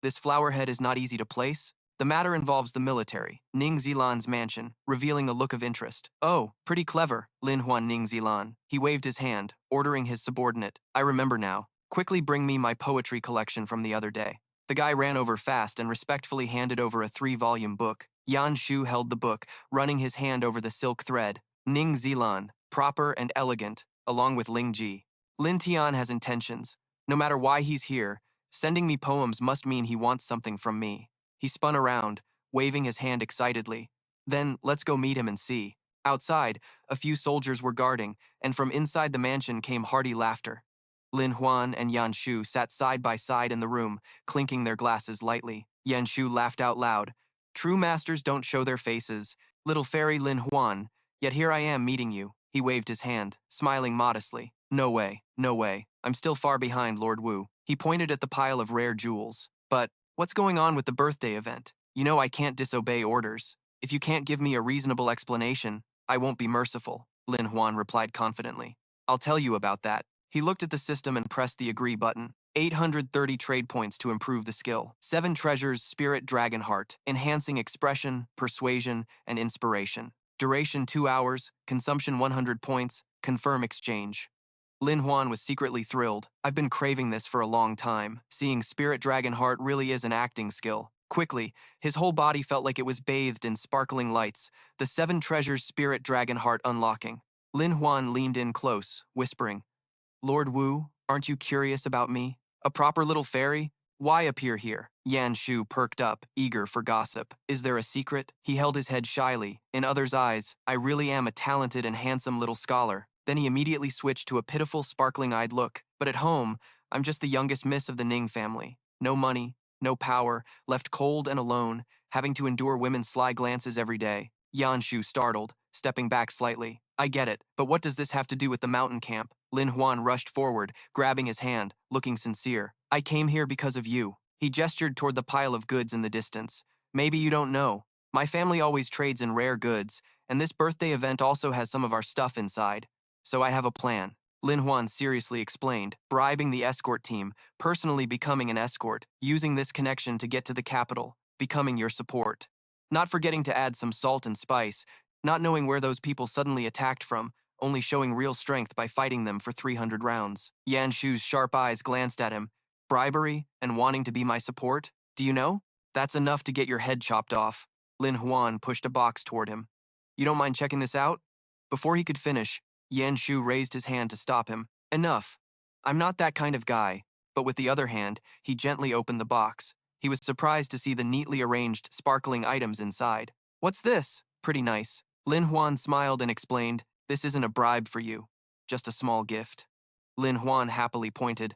This flower head is not easy to place. The matter involves the military, Ning Zilan's mansion, revealing a look of interest. Oh, pretty clever, Lin Huan Ning Zilan. He waved his hand, ordering his subordinate. I remember now. Quickly bring me my poetry collection from the other day. The guy ran over fast and respectfully handed over a 3-volume book. Yan Shu held the book, running his hand over the silk thread. Ning Zilan, proper and elegant, along with Ling Ji. Lin Tian has intentions. No matter why he's here, sending me poems must mean he wants something from me. He spun around, waving his hand excitedly. Then, let's go meet him and see. Outside, a few soldiers were guarding, and from inside the mansion came hearty laughter. Lin Huan and Yan Shu sat side by side in the room, clinking their glasses lightly. Yan Shu laughed out loud. True masters don't show their faces. Little fairy Lin Huan, yet here I am meeting you. He waved his hand, smiling modestly. No way, no way. I'm still far behind Lord Wu. He pointed at the pile of rare jewels. But what's going on with the birthday event? You know I can't disobey orders. If you can't give me a reasonable explanation, I won't be merciful, Lin Huan replied confidently. I'll tell you about that. He looked at the system and pressed the agree button. 830 trade points to improve the skill. 7 treasures Spirit Dragon Heart, enhancing expression, persuasion, and inspiration. Duration 2 hours, consumption 100 points, confirm exchange. Lin Huan was secretly thrilled. I've been craving this for a long time. Seeing Spirit Dragon Heart really is an acting skill. Quickly, his whole body felt like it was bathed in sparkling lights, the 7 treasures Spirit Dragon Heart unlocking. Lin Huan leaned in close, whispering, Lord Wu, aren't you curious about me? A proper little fairy? Why appear here? Yan Shu perked up, eager for gossip. Is there a secret? He held his head shyly. In others' eyes, I really am a talented and handsome little scholar. Then he immediately switched to a pitiful, sparkling-eyed look. But at home, I'm just the youngest miss of the Ning family. No money, no power, left cold and alone, having to endure women's sly glances every day. Yan Shu startled, stepping back slightly. I get it, but what does this have to do with the mountain camp? Lin Huan rushed forward, grabbing his hand, looking sincere. I came here because of you. He gestured toward the pile of goods in the distance. Maybe you don't know. My family always trades in rare goods, and this birthday event also has some of our stuff inside. So I have a plan. Lin Huan seriously explained, bribing the escort team, personally becoming an escort, using this connection to get to the capital, becoming your support. Not forgetting to add some salt and spice, not knowing where those people suddenly attacked from, only showing real strength by fighting them for 300 rounds. Yan Shu's sharp eyes glanced at him. Bribery and wanting to be my support? Do you know? That's enough to get your head chopped off. Lin Huan pushed a box toward him. You don't mind checking this out? Before he could finish, Yan Shu raised his hand to stop him. Enough. I'm not that kind of guy. But with the other hand, he gently opened the box. He was surprised to see the neatly arranged, sparkling items inside. What's this? Pretty nice. Lin Huan smiled and explained, this isn't a bribe for you, just a small gift. Lin Huan happily pointed.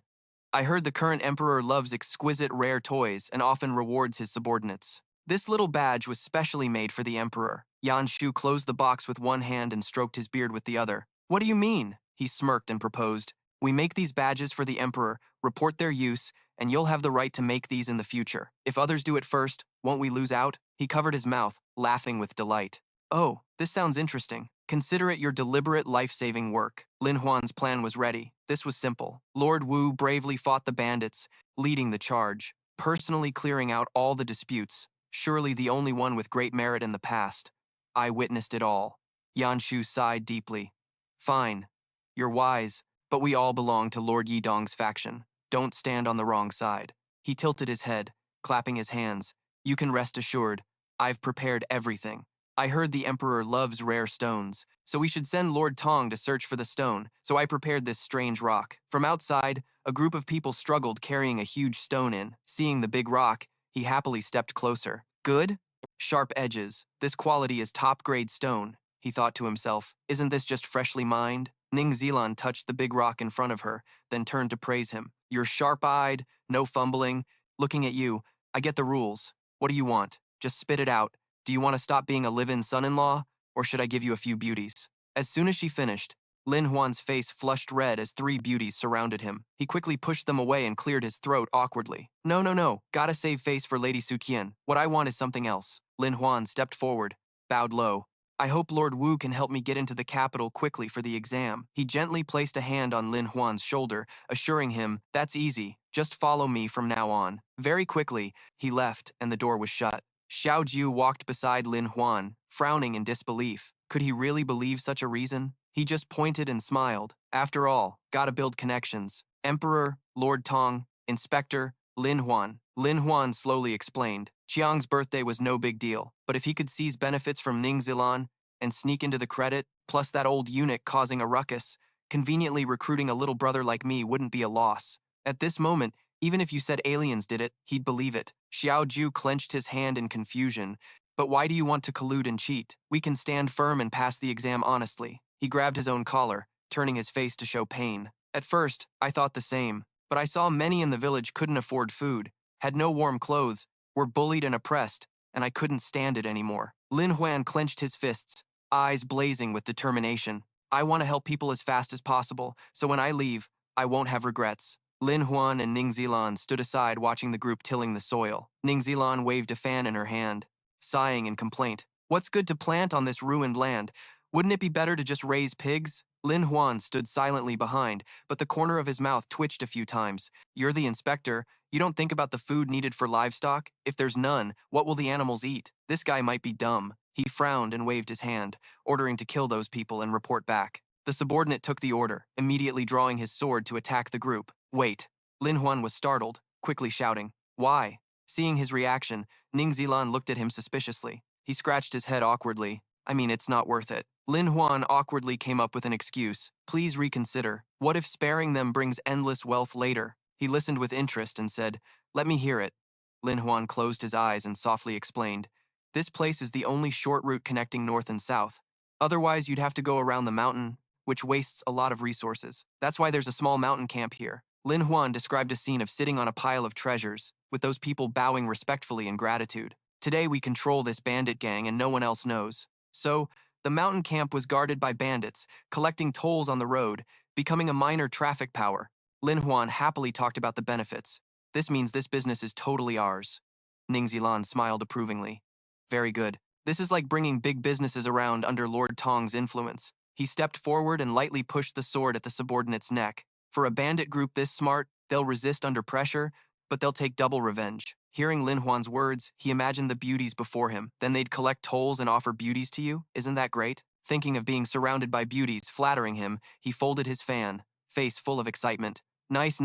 I heard the current emperor loves exquisite rare toys and often rewards his subordinates. This little badge was specially made for the emperor. Yan Shu closed the box with one hand and stroked his beard with the other. What do you mean? He smirked and proposed. We make these badges for the emperor, report their use, and you'll have the right to make these in the future. If others do it first, won't we lose out? He covered his mouth, laughing with delight. Oh, this sounds interesting. Consider it your deliberate life-saving work. Lin Huan's plan was ready. This was simple. Lord Wu bravely fought the bandits, leading the charge, personally clearing out all the disputes, surely the only one with great merit in the past. I witnessed it all. Yanshu sighed deeply. Fine. You're wise, but we all belong to Lord Yidong's faction. Don't stand on the wrong side. He tilted his head, clapping his hands. You can rest assured. I've prepared everything. I heard the Emperor loves rare stones, so we should send Lord Tong to search for the stone, so I prepared this strange rock. From outside, a group of people struggled carrying a huge stone in. Seeing the big rock, he happily stepped closer. Good? Sharp edges. This quality is top-grade stone, he thought to himself. Isn't this just freshly mined? Ning Zilan touched the big rock in front of her, then turned to praise him. You're sharp-eyed, no fumbling. Looking at you, I get the rules. What do you want? Just spit it out. Do you want to stop being a live-in son-in-law, or should I give you a few beauties? As soon as she finished, Lin Huan's face flushed red as 3 beauties surrounded him. He quickly pushed them away and cleared his throat awkwardly. No. Gotta save face for Lady Suqian. What I want is something else. Lin Huan stepped forward, bowed low. I hope Lord Wu can help me get into the capital quickly for the exam. He gently placed a hand on Lin Huan's shoulder, assuring him, that's easy. Just follow me from now on. Very quickly, he left and the door was shut. Xiao Jiu walked beside Lin Huan, frowning in disbelief. Could he really believe such a reason? He just pointed and smiled. After all, gotta build connections. Emperor, Lord Tong, Inspector, Lin Huan. Lin Huan slowly explained. Chiang's birthday was no big deal, but if he could seize benefits from Ning Zilan and sneak into the credit, plus that old eunuch causing a ruckus, conveniently recruiting a little brother like me wouldn't be a loss. At this moment, even if you said aliens did it, he'd believe it. Xiao Jiu clenched his hand in confusion. But why do you want to collude and cheat? We can stand firm and pass the exam honestly. He grabbed his own collar, turning his face to show pain. At first, I thought the same, but I saw many in the village couldn't afford food, had no warm clothes, were bullied and oppressed, and I couldn't stand it anymore. Lin Huan clenched his fists, eyes blazing with determination. I want to help people as fast as possible, so when I leave, I won't have regrets. Lin Huan and Ning Zilan stood aside watching the group tilling the soil. Ning Zilan waved a fan in her hand, sighing in complaint. What's good to plant on this ruined land? Wouldn't it be better to just raise pigs? Lin Huan stood silently behind, but the corner of his mouth twitched a few times. You're the inspector. You don't think about the food needed for livestock? If there's none, what will the animals eat? This guy might be dumb. He frowned and waved his hand, ordering to kill those people and report back. The subordinate took the order, immediately drawing his sword to attack the group. Wait. Lin Huan was startled, quickly shouting, Why? Seeing his reaction, Ning Zilan looked at him suspiciously. He scratched his head awkwardly. I mean, it's not worth it. Lin Huan awkwardly came up with an excuse. Please reconsider. What if sparing them brings endless wealth later? He listened with interest and said, Let me hear it. Lin Huan closed his eyes and softly explained, This place is the only short route connecting north and south. Otherwise, you'd have to go around the mountain, which wastes a lot of resources. That's why there's a small mountain camp here. Lin Huan described a scene of sitting on a pile of treasures, with those people bowing respectfully in gratitude. Today we control this bandit gang and no one else knows. So, the mountain camp was guarded by bandits, collecting tolls on the road, becoming a minor traffic power. Lin Huan happily talked about the benefits. This means this business is totally ours. Ning Zilan smiled approvingly. Very good. This is like bringing big businesses around under Lord Tong's influence. He stepped forward and lightly pushed the sword at the subordinate's neck. For a bandit group this smart, they'll resist under pressure, but they'll take double revenge. Hearing Lin Huan's words, he imagined the beauties before him. Then they'd collect tolls and offer beauties to you? Isn't that great? Thinking of being surrounded by beauties flattering him, he folded his fan, face full of excitement. Nice.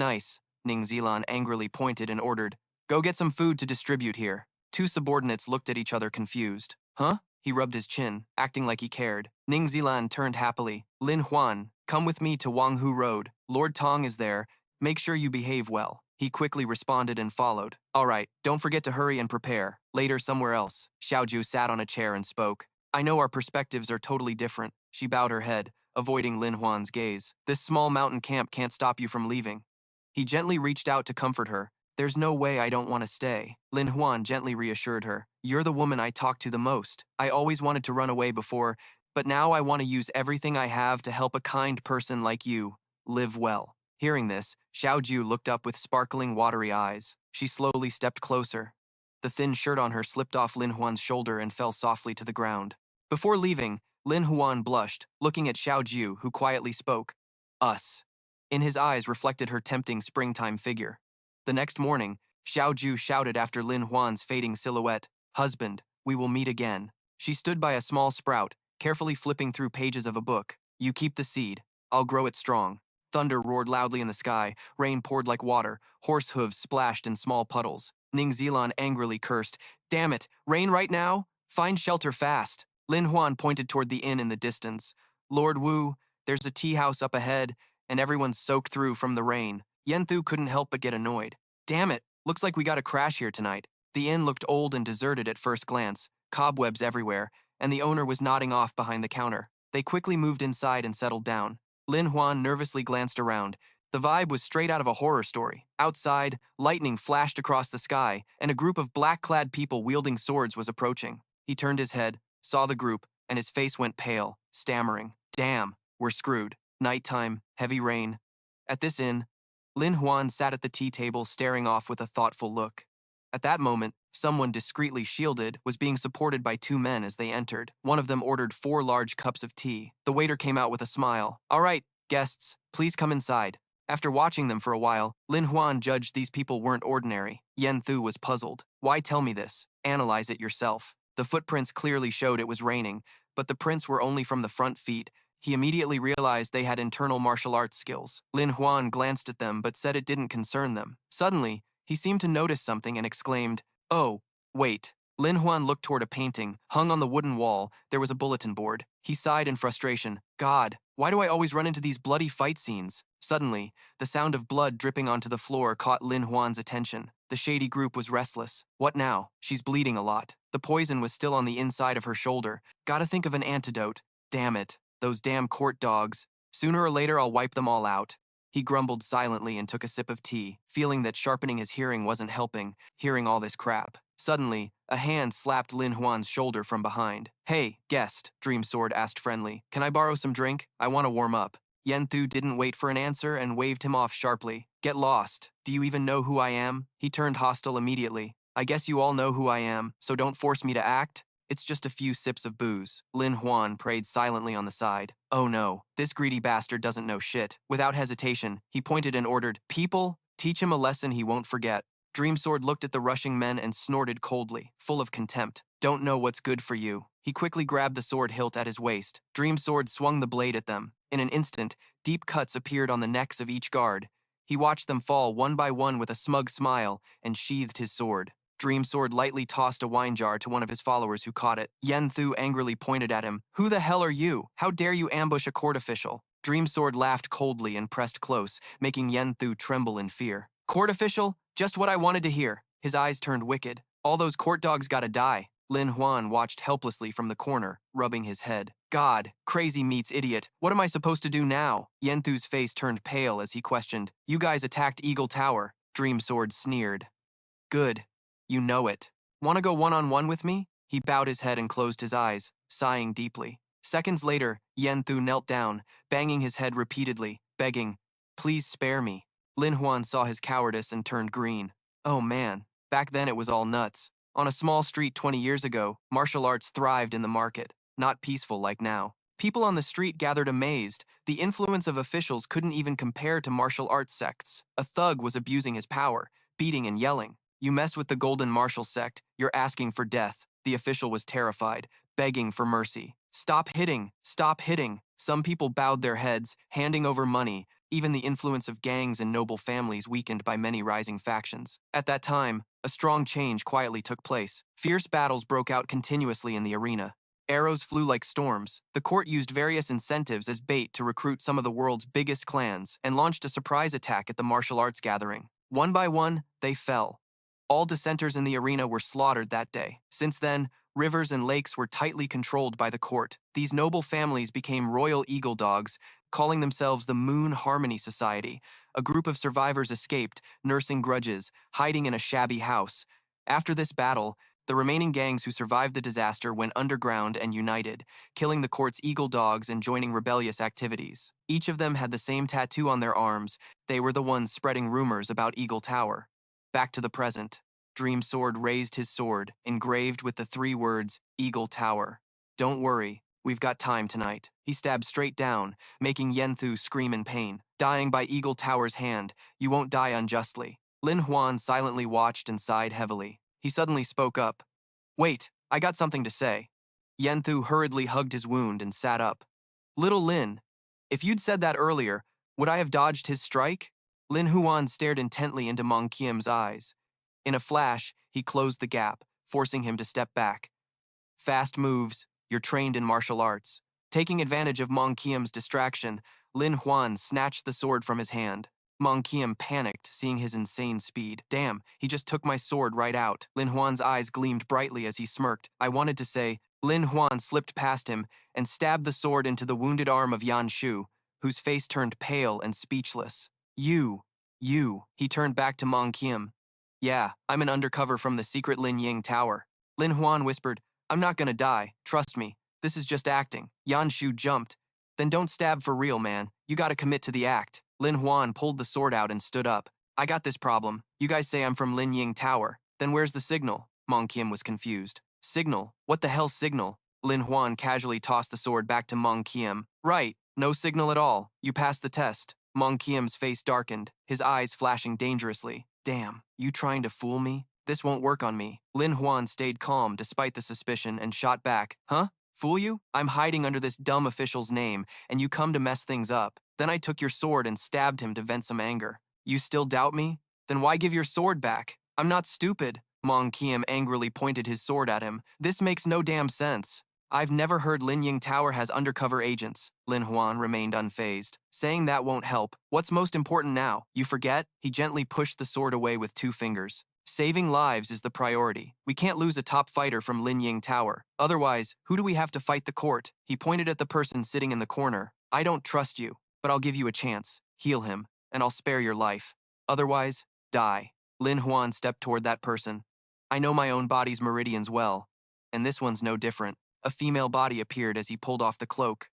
Ning Zilan angrily pointed and ordered, Go get some food to distribute here. 2 subordinates looked at each other confused. Huh? He rubbed his chin, acting like he cared. Ning Zilan turned happily. Lin Huan, come with me to Wanghu Road. Lord Tong is there. Make sure you behave well. He quickly responded and followed. All right, don't forget to hurry and prepare. Later somewhere else. Xiaoju sat on a chair and spoke. I know our perspectives are totally different. She bowed her head, avoiding Lin Huan's gaze. This small mountain camp can't stop you from leaving. He gently reached out to comfort her. There's no way I don't want to stay. Lin Huan gently reassured her. You're the woman I talk to the most. I always wanted to run away before, but now I want to use everything I have to help a kind person like you live well. Hearing this, Xiao Jiu looked up with sparkling, watery eyes. She slowly stepped closer. The thin shirt on her slipped off Lin Huan's shoulder and fell softly to the ground. Before leaving, Lin Huan blushed, looking at Xiao Jiu, who quietly spoke. Us. In his eyes reflected her tempting springtime figure. The next morning, Xiao Jiu shouted after Lin Huan's fading silhouette, Husband, we will meet again. She stood by a small sprout, carefully flipping through pages of a book. You keep the seed. I'll grow it strong. Thunder roared loudly in the sky, rain poured like water, horse hooves splashed in small puddles. Ning Zilan angrily cursed, "Damn it, rain right now? Find shelter fast." Lin Huan pointed toward the inn in the distance. "Lord Wu, there's a tea house up ahead, and everyone's soaked through from the rain." Yenthu couldn't help but get annoyed. "Damn it, looks like we got a crash here tonight." The inn looked old and deserted at first glance, cobwebs everywhere, and the owner was nodding off behind the counter. They quickly moved inside and settled down. Lin Huan nervously glanced around. The vibe was straight out of a horror story. Outside, lightning flashed across the sky, and a group of black-clad people wielding swords was approaching. He turned his head, saw the group, and his face went pale, stammering. "Damn, we're screwed." Nighttime, heavy rain. At this inn, Lin Huan sat at the tea table staring off with a thoughtful look. At that moment, someone discreetly shielded was being supported by two men as they entered. One of them ordered 4 large cups of tea. The waiter came out with a smile. "All right, guests, please come inside." After watching them for a while, Lin Huan judged these people weren't ordinary. Yen Thu was puzzled. "Why tell me this? Analyze it yourself." The footprints clearly showed it was raining, but the prints were only from the front feet. He immediately realized they had internal martial arts skills. Lin Huan glanced at them but said it didn't concern them. Suddenly, he seemed to notice something and exclaimed, "Oh, wait." Lin Huan looked toward a painting. Hung on the wooden wall, there was a bulletin board. He sighed in frustration. "God, why do I always run into these bloody fight scenes?" Suddenly, the sound of blood dripping onto the floor caught Lin Huan's attention. The shady group was restless. "What now? She's bleeding a lot." The poison was still on the inside of her shoulder. "Gotta think of an antidote. Damn it. Those damn court dogs. Sooner or later I'll wipe them all out." He grumbled silently and took a sip of tea, feeling that sharpening his hearing wasn't helping, hearing all this crap. Suddenly, a hand slapped Lin Huan's shoulder from behind. "Hey, guest," Dream Sword asked friendly. "Can I borrow some drink? I want to warm up." Yen Thu didn't wait for an answer and waved him off sharply. "Get lost. Do you even know who I am?" He turned hostile immediately. "I guess you all know who I am, so don't force me to act. It's just a few sips of booze." Lin Huan prayed silently on the side. "Oh no, this greedy bastard doesn't know shit." Without hesitation, he pointed and ordered, "People, teach him a lesson he won't forget." Dreamsword looked at the rushing men and snorted coldly, full of contempt. "Don't know what's good for you." He quickly grabbed the sword hilt at his waist. Dreamsword swung the blade at them. In an instant, deep cuts appeared on the necks of each guard. He watched them fall one by one with a smug smile and sheathed his sword. Dreamsword lightly tossed a wine jar to one of his followers who caught it. Yen Thu angrily pointed at him. "Who the hell are you? How dare you ambush a court official?" Dreamsword laughed coldly and pressed close, making Yen Thu tremble in fear. "Court official? Just what I wanted to hear." His eyes turned wicked. "All those court dogs gotta die." Lin Huan watched helplessly from the corner, rubbing his head. "God, crazy meets idiot. What am I supposed to do now?" Yen Thu's face turned pale as he questioned. "You guys attacked Eagle Tower." Dreamsword sneered. "Good. You know it. Want to go one-on-one with me?" He bowed his head and closed his eyes, sighing deeply. Seconds later, Yen Thu knelt down, banging his head repeatedly, begging, "Please spare me." Lin Huan saw his cowardice and turned green. Oh man, back then it was all nuts. On a small street 20 years ago, martial arts thrived in the market, not peaceful like now. People on the street gathered amazed. The influence of officials couldn't even compare to martial arts sects. A thug was abusing his power, beating and yelling. "You mess with the Golden Martial Sect, you're asking for death." The official was terrified, begging for mercy. "Stop hitting! Stop hitting!" Some people bowed their heads, handing over money, even the influence of gangs and noble families weakened by many rising factions. At that time, a strong change quietly took place. Fierce battles broke out continuously in the arena. Arrows flew like storms. The court used various incentives as bait to recruit some of the world's biggest clans and launched a surprise attack at the martial arts gathering. One by one, they fell. All dissenters in the arena were slaughtered that day. Since then, rivers and lakes were tightly controlled by the court. These noble families became royal eagle dogs, calling themselves the Moon Harmony Society. A group of survivors escaped, nursing grudges, hiding in a shabby house. After this battle, the remaining gangs who survived the disaster went underground and united, killing the court's eagle dogs and joining rebellious activities. Each of them had the same tattoo on their arms. They were the ones spreading rumors about Eagle Tower. Back to the present. Dreamsword raised his sword, engraved with the 3 words, Eagle Tower. "Don't worry, we've got time tonight." He stabbed straight down, making Yen Thu scream in pain. "Dying by Eagle Tower's hand, you won't die unjustly." Lin Huan silently watched and sighed heavily. He suddenly spoke up. "Wait, I got something to say." Yenthu hurriedly hugged his wound and sat up. Little Lin, if you'd said that earlier, would I have dodged his strike? Lin Huan stared intently into Mong Kiem's eyes. In a flash, he closed the gap, forcing him to step back. Fast moves, you're trained in martial arts. Taking advantage of Mong Kiem's distraction, Lin Huan snatched the sword from his hand. Mong Kiem panicked, seeing his insane speed. Damn, he just took my sword right out. Lin Huan's eyes gleamed brightly as he smirked. I wanted to say, Lin Huan slipped past him and stabbed the sword into the wounded arm of Yan Shu, whose face turned pale and speechless. You. He turned back to Mong Kiem. Yeah, I'm an undercover from the secret Lin Ying Tower. Lin Huan whispered, I'm not gonna die, trust me. This is just acting. Yan Shu jumped. Then don't stab for real, man. You gotta commit to the act. Lin Huan pulled the sword out and stood up. I got this problem. You guys say I'm from Lin Ying Tower. Then where's the signal? Mong Kiem was confused. Signal? What the hell signal? Lin Huan casually tossed the sword back to Mong Kiem. Right, no signal at all. You passed the test. Mong Kiem's face darkened, his eyes flashing dangerously. Damn, you trying to fool me? This won't work on me. Lin Huan stayed calm despite the suspicion and shot back. Huh? Fool you? I'm hiding under this dumb official's name, and you come to mess things up. Then I took your sword and stabbed him to vent some anger. You still doubt me? Then why give your sword back? I'm not stupid. Mong Kiem angrily pointed his sword at him. This makes no damn sense. I've never heard Lin Ying Tower has undercover agents. Lin Huan remained unfazed. Saying that won't help. What's most important now? You forget? He gently pushed the sword away with 2 fingers. Saving lives is the priority. We can't lose a top fighter from Lin Ying Tower. Otherwise, who do we have to fight the court? He pointed at the person sitting in the corner. I don't trust you, but I'll give you a chance. Heal him, and I'll spare your life. Otherwise, die. Lin Huan stepped toward that person. I know my own body's meridians well, and this one's no different. A female body appeared as he pulled off the cloak.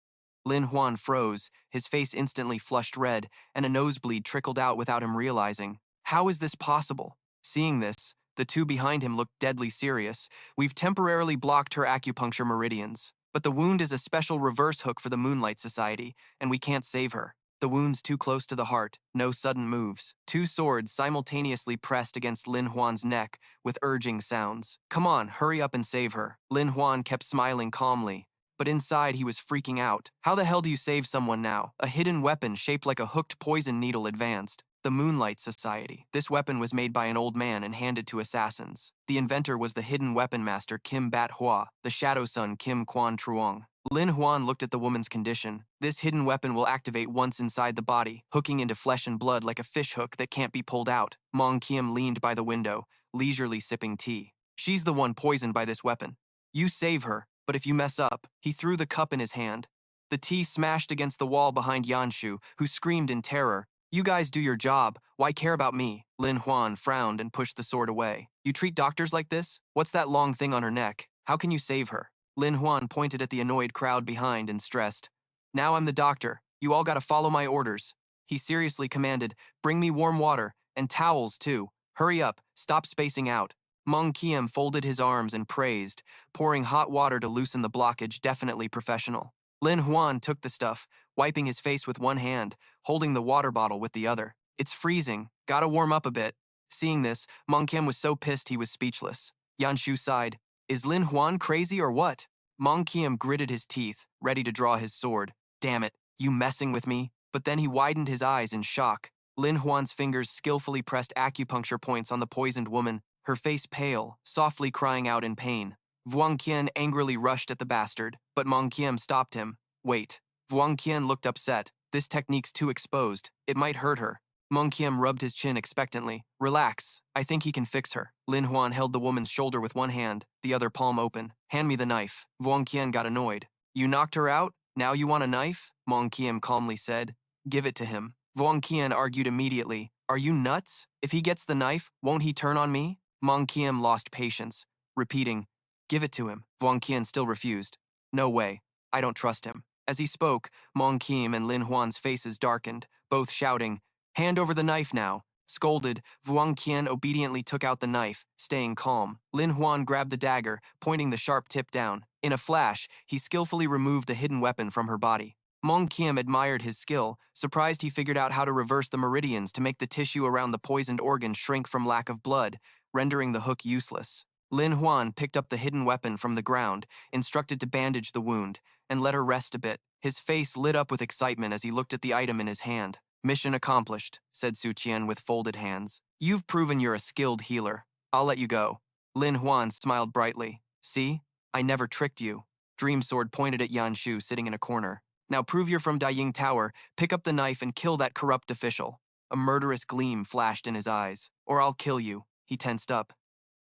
Lin Huan froze, his face instantly flushed red, and a nosebleed trickled out without him realizing. How is this possible? Seeing this, the 2 behind him looked deadly serious. We've temporarily blocked her acupuncture meridians, but the wound is a special reverse hook for the Moonlight Society, and we can't save her. The wound's too close to the heart, no sudden moves. 2 swords simultaneously pressed against Lin Huan's neck with urging sounds. Come on, hurry up and save her. Lin Huan kept smiling calmly, but inside he was freaking out. How the hell do you save someone now? A hidden weapon shaped like a hooked poison needle advanced. The Moonlight Society. This weapon was made by an old man and handed to assassins. The inventor was the hidden weapon master Kim Bat Hua, the shadow son Kim Quan Truong. Lin Huan looked at the woman's condition. This hidden weapon will activate once inside the body, hooking into flesh and blood like a fish hook that can't be pulled out. Mong Kiem leaned by the window, leisurely sipping tea. She's the one poisoned by this weapon. You save her, but if you mess up, he threw the cup in his hand. The tea smashed against the wall behind Yanshu, who screamed in terror. You guys do your job. Why care about me? Lin Huan frowned and pushed the sword away. You treat doctors like this? What's that long thing on her neck? How can you save her? Lin Huan pointed at the annoyed crowd behind and stressed. Now I'm the doctor. You all gotta follow my orders. He seriously commanded, bring me warm water, and towels too. Hurry up, stop spacing out. Mong Kiem folded his arms and praised, pouring hot water to loosen the blockage, definitely professional. Lin Huan took the stuff, wiping his face with one hand, holding the water bottle with the other. It's freezing, gotta warm up a bit. Seeing this, Mong Kiem was so pissed he was speechless. Yanshu sighed. Is Lin Huan crazy or what? Mong Kiem gritted his teeth, ready to draw his sword. Damn it, you messing with me? But then he widened his eyes in shock. Lin Huan's fingers skillfully pressed acupuncture points on the poisoned woman, her face pale, softly crying out in pain. Vuong Qian angrily rushed at the bastard, but Mong Kiem stopped him. Wait. Vuong Qian looked upset. This technique's too exposed. It might hurt her. Mong Kiem rubbed his chin expectantly. Relax. I think he can fix her. Lin Huan held the woman's shoulder with one hand, the other palm open. Hand me the knife. Vuong Qian got annoyed. You knocked her out? Now you want a knife? Mong Kiem calmly said. Give it to him. Vuong Qian argued immediately. Are you nuts? If he gets the knife, won't he turn on me? Mong Kiem lost patience, repeating, give it to him. Vuong Qian still refused. No way. I don't trust him. As he spoke, Mong Kiem and Lin Huan's faces darkened, both shouting, hand over the knife now. Scolded, Vuong Qian obediently took out the knife, staying calm. Lin Huan grabbed the dagger, pointing the sharp tip down. In a flash, he skillfully removed the hidden weapon from her body. Mong Kiem admired his skill, surprised he figured out how to reverse the meridians to make the tissue around the poisoned organ shrink from lack of blood, rendering the hook useless. Lin Huan picked up the hidden weapon from the ground, instructed to bandage the wound, and let her rest a bit. His face lit up with excitement as he looked at the item in his hand. Mission accomplished, said Su Qian with folded hands. You've proven you're a skilled healer. I'll let you go. Lin Huan smiled brightly. See? I never tricked you. Dream Sword pointed at Yan Shu sitting in a corner. Now prove you're from Daying Tower, pick up the knife and kill that corrupt official. A murderous gleam flashed in his eyes. Or I'll kill you. He tensed up.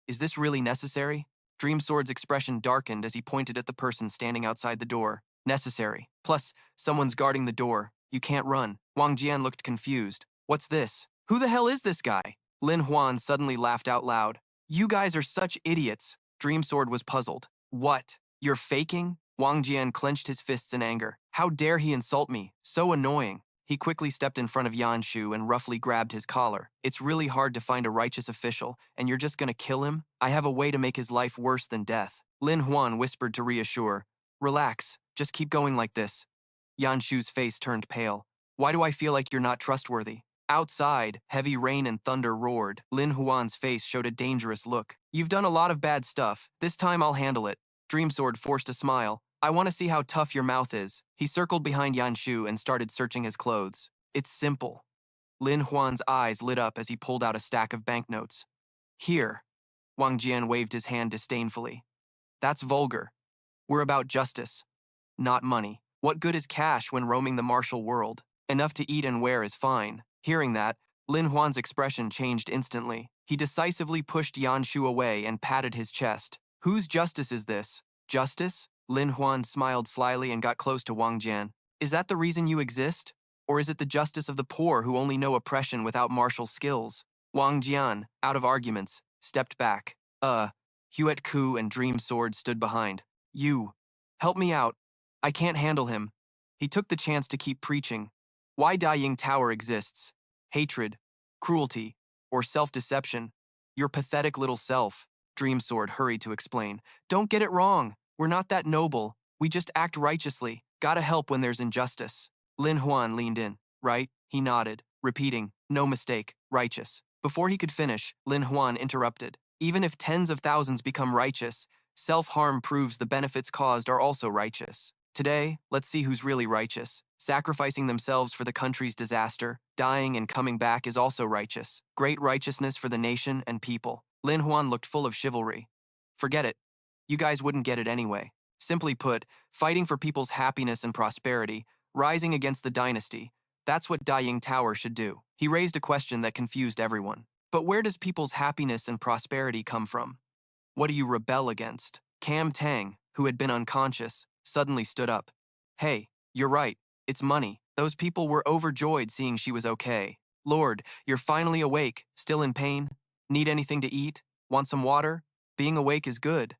Is this really necessary? Dream Sword's expression darkened as he pointed at the person standing outside the door. Necessary. Plus, someone's guarding the door. You can't run. Wang Jian looked confused. What's this? Who the hell is this guy? Lin Huan suddenly laughed out loud. You guys are such idiots. Dream Sword was puzzled. What? You're faking? Wang Jian clenched his fists in anger. How dare he insult me? So annoying. He quickly stepped in front of Yan Shu and roughly grabbed his collar. It's really hard to find a righteous official, and you're just gonna kill him? I have a way to make his life worse than death. Lin Huan whispered to reassure. Relax, just keep going like this. Yan Shu's face turned pale. Why do I feel like you're not trustworthy? Outside, heavy rain and thunder roared. Lin Huan's face showed a dangerous look. You've done a lot of bad stuff. This time I'll handle it. Dream Sword forced a smile. I want to see how tough your mouth is. He circled behind Yan Shu and started searching his clothes. It's simple. Lin Huan's eyes lit up as he pulled out a stack of banknotes. Here. Wang Jian waved his hand disdainfully. That's vulgar. We're about justice, not money. What good is cash when roaming the martial world? Enough to eat and wear is fine. Hearing that, Lin Huan's expression changed instantly. He decisively pushed Yan Shu away and patted his chest. Whose justice is this? Justice? Lin Huan smiled slyly and got close to Wang Jian. Is that the reason you exist? Or is it the justice of the poor who only know oppression without martial skills? Wang Jian, out of arguments, stepped back. Huet Ku and Dream Sword stood behind. You. Help me out. I can't handle him. He took the chance to keep preaching. Why Daying Tower exists. Hatred, cruelty, or self-deception. Your pathetic little self. Dream Sword hurried to explain. Don't get it wrong. We're not that noble. We just act righteously. Gotta help when there's injustice. Lin Huan leaned in. Right? He nodded, repeating, no mistake, righteous. Before he could finish, Lin Huan interrupted. Even if tens of thousands become righteous, self-harm proves the benefits caused are also righteous. Today, let's see who's really righteous. Sacrificing themselves for the country's disaster, dying and coming back is also righteous. Great righteousness for the nation and people. Lin Huan looked full of chivalry. Forget it. You guys wouldn't get it anyway. Simply put, fighting for people's happiness and prosperity, rising against the dynasty, that's what Daying Tower should do. He raised a question that confused everyone. But where does people's happiness and prosperity come from? What do you rebel against? Cam Tang, who had been unconscious, suddenly stood up. Hey, you're right. It's money. Those people were overjoyed seeing she was okay. Lord, you're finally awake. Still in pain? Need anything to eat? Want some water? Being awake is good.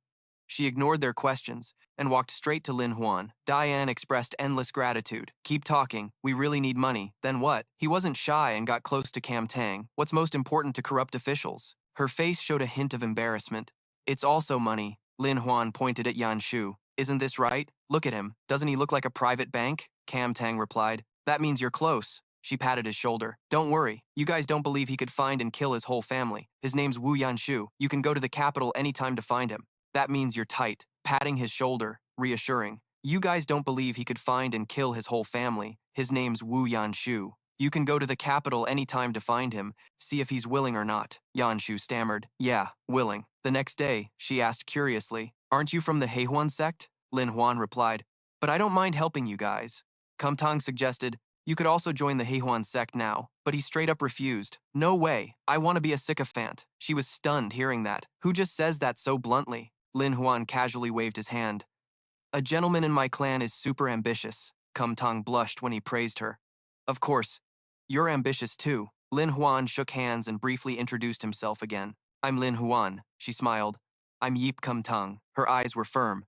She ignored their questions and walked straight to Lin Huan. Diane expressed endless gratitude. Keep talking. We really need money. Then what? He wasn't shy and got close to Cam Tang. What's most important to corrupt officials? Her face showed a hint of embarrassment. It's also money. Lin Huan pointed at Yan Shu. Isn't this right? Look at him. Doesn't he look like a private bank? Cam Tang replied. That means you're close. She patted his shoulder. Don't worry. You guys don't believe he could find and kill his whole family. His name's Wu Yanshu. You can go to the capital anytime to find him. That means you're tight. Patting his shoulder, reassuring. You guys don't believe he could find and kill his whole family. His name's Wu Yanshu. You can go to the capital anytime to find him, see if he's willing or not. Yanshu stammered. Yeah, willing. The next day, she asked curiously, aren't you from the Heihuan sect? Lin Huan replied, but I don't mind helping you guys. Kum Tang suggested, you could also join the Heihuan sect now, but he straight up refused. No way, I want to be a sycophant. She was stunned hearing that. Who just says that so bluntly? Lin Huan casually waved his hand. A gentleman in my clan is super ambitious. Kum Tang blushed when he praised her. Of course, you're ambitious too. Lin Huan shook hands and briefly introduced himself again. I'm Lin Huan, she smiled. I'm Yip Kum Tang. Her eyes were firm.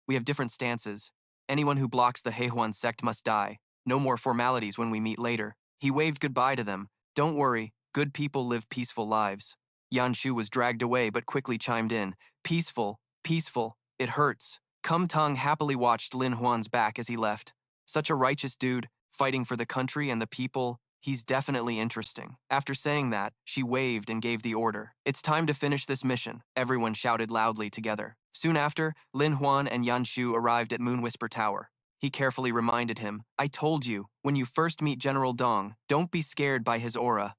We have different stances. Anyone who blocks the Heihuan sect must die. No more formalities when we meet later. He waved goodbye to them. Don't worry, good people live peaceful lives. Yan Shu was dragged away but quickly chimed in. Peaceful, peaceful, it hurts. Kum Tang happily watched Lin Huan's back as he left. Such a righteous dude, fighting for the country and the people, He's definitely interesting. After saying that, she waved and gave the order. It's time to finish this mission, everyone shouted loudly together. Soon after, Lin Huan and Yanshu arrived at Moon Whisper Tower. He carefully reminded him, I told you, when you first meet General Dong, don't be scared by his aura.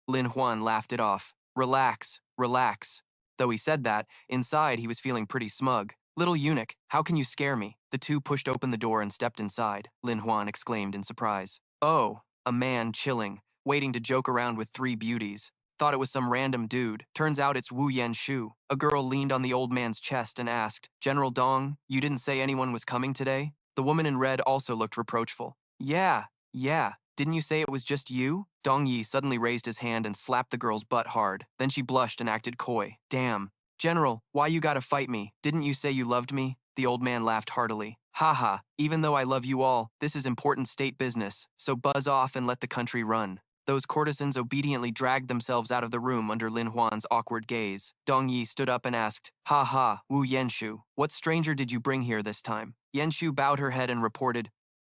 Lin Huan laughed it off. Relax, relax. Though he said that, inside he was feeling pretty smug. Little eunuch, how can you scare me? The two pushed open the door and stepped inside. Lin Huan exclaimed in surprise. Oh, a man chilling, waiting to joke around with three beauties. Thought it was some random dude. Turns out it's Wu Yanshu. A girl leaned on the old man's chest and asked, General Dong, you didn't say anyone was coming today? The woman in red also looked reproachful. Yeah. Didn't you say it was just you? Dong Yi suddenly raised his hand and slapped the girl's butt hard. Then she blushed and acted coy. Damn. General, why you gotta fight me? Didn't you say you loved me? The old man laughed heartily. Haha, even though I love you all, this is important state business, so buzz off and let the country run. Those courtesans obediently dragged themselves out of the room under Lin Huan's awkward gaze. Dong Yi stood up and asked, Wu Yanshu, what stranger did you bring here this time? Yanshu bowed her head and reported,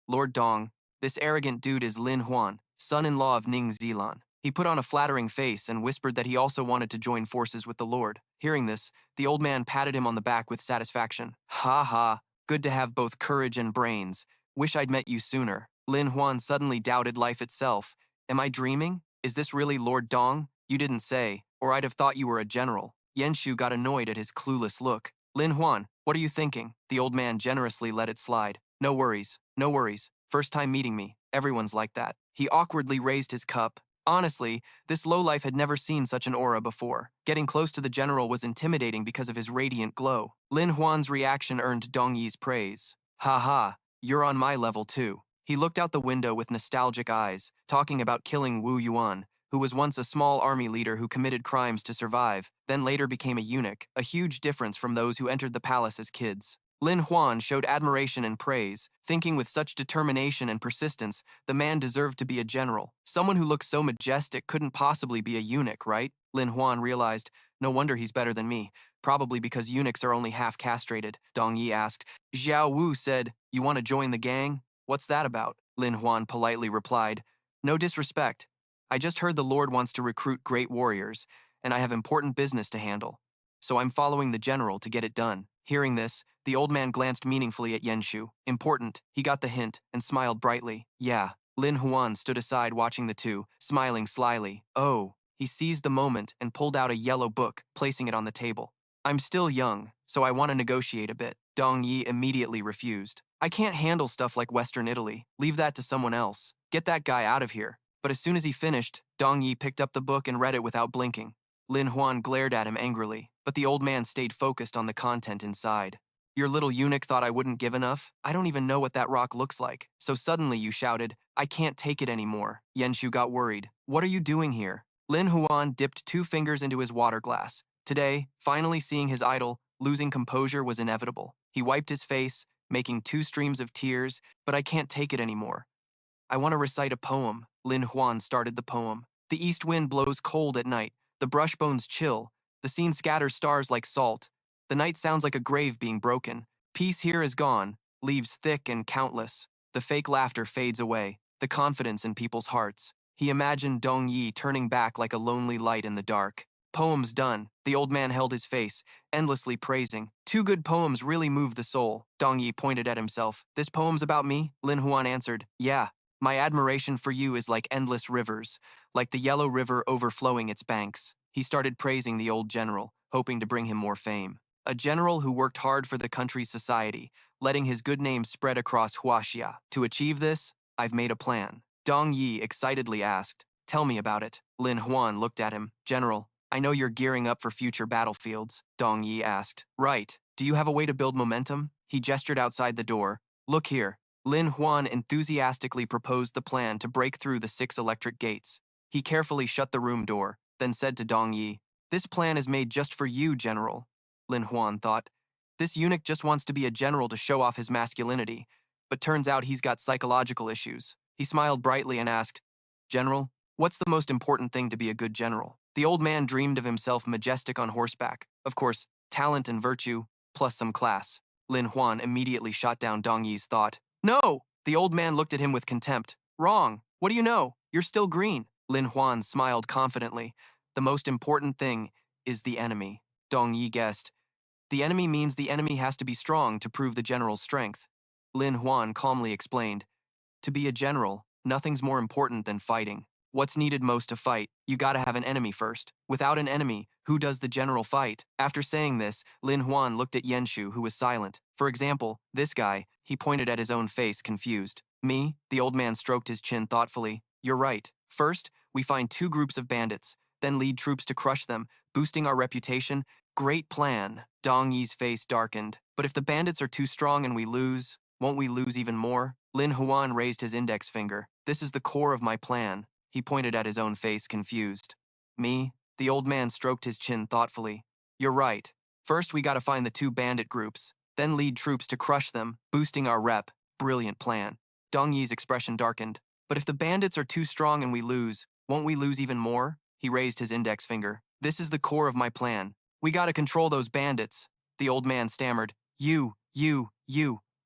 Lord Dong, this arrogant dude is Lin Huan, son-in-law of Ning Zilan. He put on a flattering face and whispered that he also wanted to join forces with the Lord. Hearing this, the old man patted him on the back with satisfaction. Good to have both courage and brains. Wish I'd met you sooner. Lin Huan suddenly doubted life itself. Am I dreaming? Is this really Lord Dong? You didn't say, or I'd have thought you were a general. Yanshu got annoyed at his clueless look. Lin Huan, what are you thinking? The old man generously let it slide. No worries. First time meeting me. Everyone's like that. He awkwardly raised his cup. Honestly, this lowlife had never seen such an aura before. Getting close to the general was intimidating because of his radiant glow. Lin Huan's reaction earned Dong Yi's praise. You're on my level too. He looked out the window with nostalgic eyes, talking about killing Wu Yuan, who was once a small army leader who committed crimes to survive, then later became a eunuch, a huge difference from those who entered the palace as kids. Lin Huan showed admiration and praise, thinking with such determination and persistence, the man deserved to be a general. Someone who looked so majestic couldn't possibly be a eunuch, right? Lin Huan realized, no wonder he's better than me, probably because eunuchs are only half castrated. Dong Yi asked. Xiao Wu said, you want to join the gang? What's that about? Lin Huan politely replied, no disrespect. I just heard the Lord wants to recruit great warriors, and I have important business to handle. So I'm following the general to get it done. Hearing this, the old man glanced meaningfully at Yanshu. Important, he got the hint, and smiled brightly. Yeah. Lin Huan stood aside watching the two, smiling slyly. Oh. He seized the moment and pulled out a yellow book, placing it on the table. I'm still young, so I want to negotiate a bit. Dong Yi immediately refused. I can't handle stuff like Western Italy. Leave that to someone else. Get that guy out of here. But as soon as he finished, Dong Yi picked up the book and read it without blinking. Lin Huan glared at him angrily, but the old man stayed focused on the content inside. Your little eunuch thought I wouldn't give enough? I don't even know what that rock looks like. So suddenly you shouted, I can't take it anymore. Yanshu got worried. What are you doing here? Lin Huan dipped 2 fingers into his water glass. Today, finally seeing his idol, losing composure was inevitable. He wiped his face, making 2 streams of tears, but I can't take it anymore. I want to recite a poem. Lin Huan started the poem. The east wind blows cold at night. The brush bones chill. The scene scatters stars like salt. The night sounds like a grave being broken. Peace here is gone, leaves thick and countless. The fake laughter fades away, the confidence in people's hearts. He imagined Dong Yi turning back like a lonely light in the dark. Poems done. The old man held his face, endlessly praising. 2 good poems really move the soul. Dong Yi pointed at himself. This poem's about me? Lin Huan answered. Yeah. My admiration for you is like endless rivers, like the yellow river overflowing its banks. He started praising the old general, hoping to bring him more fame. A general who worked hard for the country's society, letting his good name spread across Wuxia. To achieve this, I've made a plan. Dong Yi excitedly asked, tell me about it. Lin Huan looked at him. General, I know you're gearing up for future battlefields. Dong Yi asked. Right. Do you have a way to build momentum? He gestured outside the door. Look here. Lin Huan enthusiastically proposed the plan to break through the 6 electric gates. He carefully shut the room door, then said to Dong Yi, this plan is made just for you, General. Lin Huan thought, this eunuch just wants to be a general to show off his masculinity, but turns out he's got psychological issues. He smiled brightly and asked, General, what's the most important thing to be a good general? The old man dreamed of himself majestic on horseback. Of course, talent and virtue, plus some class. Lin Huan immediately shot down Dong Yi's thought. No! The old man looked at him with contempt. Wrong. What do you know? You're still green. Lin Huan smiled confidently. The most important thing is the enemy. Dong Yi guessed. The enemy means the enemy has to be strong to prove the general's strength. Lin Huan calmly explained. To be a general, nothing's more important than fighting. What's needed most to fight? You gotta have an enemy first. Without an enemy, who does the general fight? After saying this, Lin Huan looked at Yenshu, who was silent. For example, this guy, he pointed at his own face, confused. Me? The old man stroked his chin thoughtfully. You're right. First, we find two groups of bandits, then lead troops to crush them, boosting our reputation. Great plan. Dong Yi's face darkened. But if the bandits are too strong and we lose, won't we lose even more? Lin Huan raised his index finger. This is the core of my plan. He pointed at his own face, confused. Me? The old man stroked his chin thoughtfully. You're right. First, we gotta find the two bandit groups, then lead troops to crush them, boosting our rep. Brilliant plan. Dong Yi's expression darkened. But if the bandits are too strong and we lose, won't we lose even more? He raised his index finger. This is the core of my plan. We gotta control those bandits. The old man stammered. You.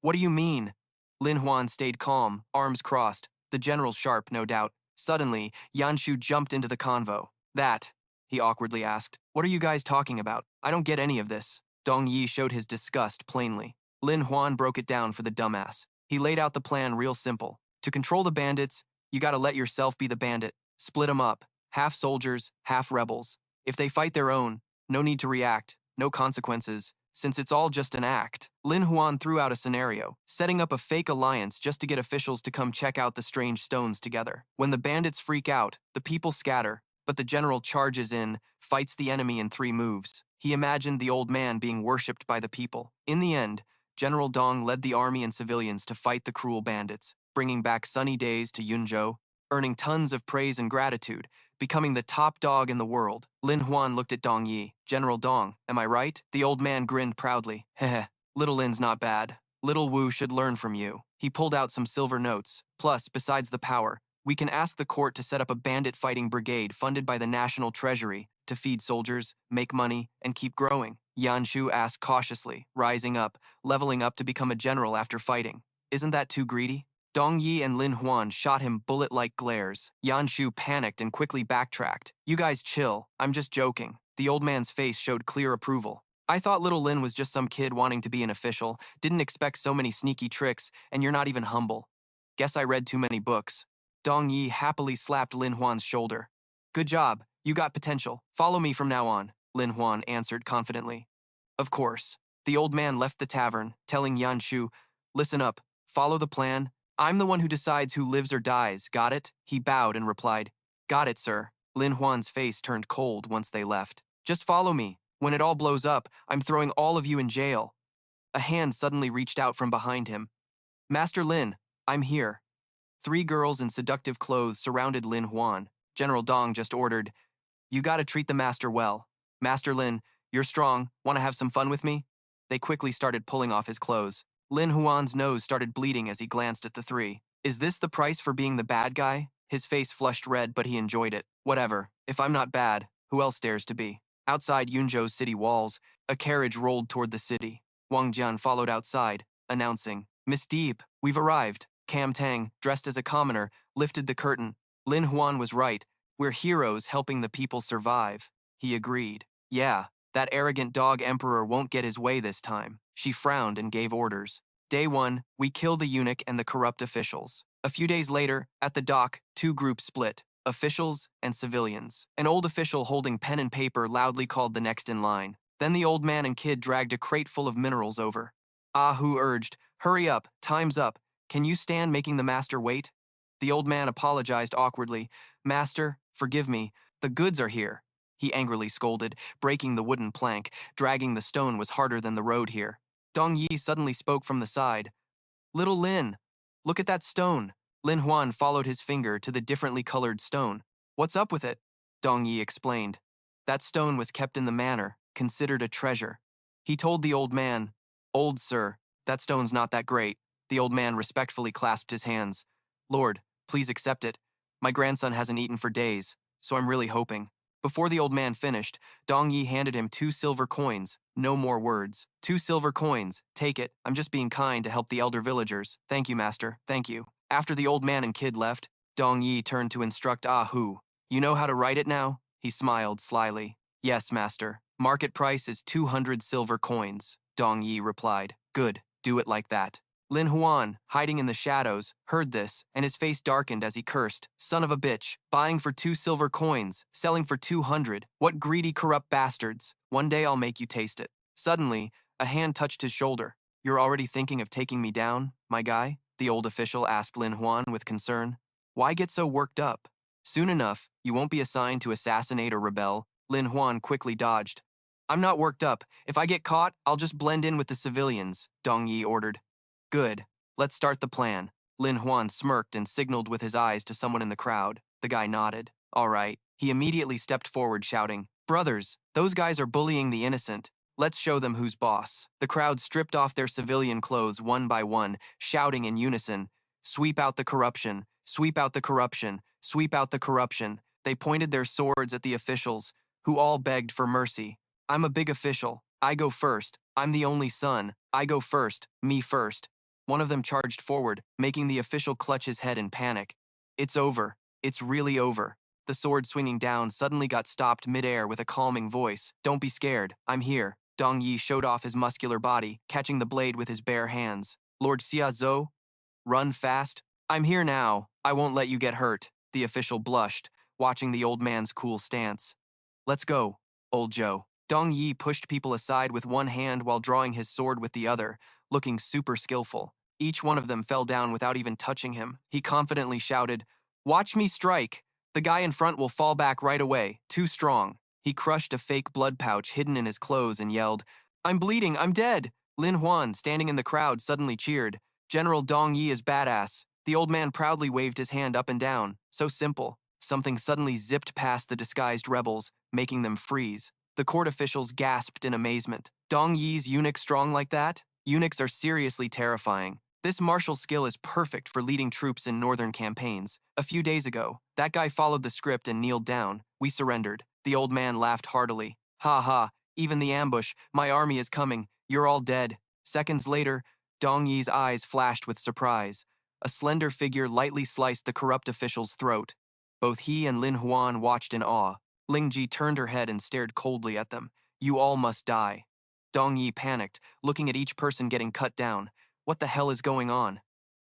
What do you mean? Lin Huan stayed calm, arms crossed. The general's sharp, no doubt. Suddenly, Yanshu jumped into the convo. That, he awkwardly asked. What are you guys talking about? I don't get any of this. Dong Yi showed his disgust plainly. Lin Huan broke it down for the dumbass. He laid out the plan real simple. To control the bandits, you gotta let yourself be the bandit. Split 'em up. Half soldiers, half rebels. If they fight their own, no need to react, no consequences, since it's all just an act. Lin Huan threw out a scenario, setting up a fake alliance just to get officials to come check out the strange stones together. When the bandits freak out, the people scatter, but the general charges in, fights the enemy in 3 moves. He imagined the old man being worshipped by the people. In the end, General Dong led the army and civilians to fight the cruel bandits, bringing back sunny days to Yunzhou, earning tons of praise and gratitude, becoming the top dog in the world. Lin Huan looked at Dong Yi. General Dong, am I right? The old man grinned proudly. Heh, little Lin's not bad. Little Wu should learn from you. He pulled out some silver notes. Plus, besides the power, we can ask the court to set up a bandit fighting brigade funded by the National Treasury to feed soldiers, make money, and keep growing. Yanshu asked cautiously, rising up, leveling up to become a general after fighting. Isn't that too greedy? Dong Yi and Lin Huan shot him bullet-like glares. Yanshu panicked and quickly backtracked. You guys chill, I'm just joking. The old man's face showed clear approval. I thought little Lin was just some kid wanting to be an official, didn't expect so many sneaky tricks, and you're not even humble. Guess I read too many books. Dong Yi happily slapped Lin Huan's shoulder. Good job, you got potential. Follow me from now on, Lin Huan answered confidently. Of course. The old man left the tavern, telling Yanshu, listen up, follow the plan. I'm the one who decides who lives or dies, got it? He bowed and replied, got it, sir. Lin Huan's face turned cold once they left. Just follow me. When it all blows up, I'm throwing all of you in jail. A hand suddenly reached out from behind him. Master Lin, I'm here. 3 girls in seductive clothes surrounded Lin Huan. General Dong just ordered, you gotta treat the master well. Master Lin, you're strong. Wanna have some fun with me? They quickly started pulling off his clothes. Lin Huan's nose started bleeding as he glanced at the 3. Is this the price for being the bad guy? His face flushed red, but he enjoyed it. Whatever. If I'm not bad, who else dares to be? Outside Yunzhou's city walls, a carriage rolled toward the city. Wang Jian followed outside, announcing, Miss Deep, we've arrived. Cam Tang, dressed as a commoner, lifted the curtain. Lin Huan was right. We're heroes helping the people survive. He agreed. Yeah, that arrogant dog emperor won't get his way this time. She frowned and gave orders. Day 1, we kill the eunuch and the corrupt officials. A few days later, at the dock, 2 groups split, officials and civilians. An old official holding pen and paper loudly called the next in line. Then the old man and kid dragged a crate full of minerals over. Ah Hu urged, hurry up, time's up. Can you stand making the master wait? The old man apologized awkwardly. Master, forgive me, the goods are here. He angrily scolded, breaking the wooden plank. Dragging the stone was harder than the road here. Dong Yi suddenly spoke from the side. Little Lin, look at that stone. Lin Huan followed his finger to the differently colored stone. What's up with it? Dong Yi explained. That stone was kept in the manor, considered a treasure. He told the old man, Old sir, that stone's not that great. The old man respectfully clasped his hands. Lord, please accept it. My grandson hasn't eaten for days, so I'm really hoping. Before the old man finished, Dong Yi handed him 2 silver coins. No more words. 2 silver coins. Take it. I'm just being kind to help the elder villagers. Thank you, master. Thank you. After the old man and kid left, Dong Yi turned to instruct Ah Hu. You know how to write it now? He smiled slyly. Yes, master. Market price is 200 silver coins, Dong Yi replied. Good, do it like that. Lin Huan, hiding in the shadows, heard this, and his face darkened as he cursed. Son of a bitch, buying for 2 silver coins, selling for 200. What greedy, corrupt bastards. One day I'll make you taste it. Suddenly, a hand touched his shoulder. You're already thinking of taking me down, my guy? The old official asked Lin Huan with concern. Why get so worked up? Soon enough, you won't be assigned to assassinate or rebel. Lin Huan quickly dodged. I'm not worked up. If I get caught, I'll just blend in with the civilians, Dong Yi ordered. Good. Let's start the plan. Lin Huan smirked and signaled with his eyes to someone in the crowd. The guy nodded. All right. He immediately stepped forward, shouting, Brothers, those guys are bullying the innocent. Let's show them who's boss. The crowd stripped off their civilian clothes one by one, shouting in unison, Sweep out the corruption, sweep out the corruption, sweep out the corruption. They pointed their swords at the officials, who all begged for mercy. I'm a big official. I go first. I'm the only son. I go first. Me first. One of them charged forward, making the official clutch his head in panic. It's over. It's really over. The sword swinging down suddenly got stopped midair with a calming voice. Don't be scared. I'm here. Dong Yi showed off his muscular body, catching the blade with his bare hands. Lord Xia Zhou, run fast. I'm here now. I won't let you get hurt. The official blushed, watching the old man's cool stance. Let's go, old Joe. Dong Yi pushed people aside with one hand while drawing his sword with the other, looking super skillful. Each one of them fell down without even touching him. He confidently shouted, Watch me strike! The guy in front will fall back right away. Too strong. He crushed a fake blood pouch hidden in his clothes and yelled, I'm bleeding, I'm dead! Lin Huan, standing in the crowd, suddenly cheered. General Dong Yi is badass. The old man proudly waved his hand up and down. So simple. Something suddenly zipped past the disguised rebels, making them freeze. The court officials gasped in amazement. Dong Yi's eunuch strong like that? Eunuchs are seriously terrifying. This martial skill is perfect for leading troops in northern campaigns. A few days ago, that guy followed the script and kneeled down. We surrendered. The old man laughed heartily. Ha ha, even the ambush. My army is coming. You're all dead. Seconds later, Dong Yi's eyes flashed with surprise. A slender figure lightly sliced the corrupt official's throat. Both he and Lin Huan watched in awe. Ling Ji turned her head and stared coldly at them. You all must die. Dong Yi panicked, looking at each person getting cut down. What the hell is going on?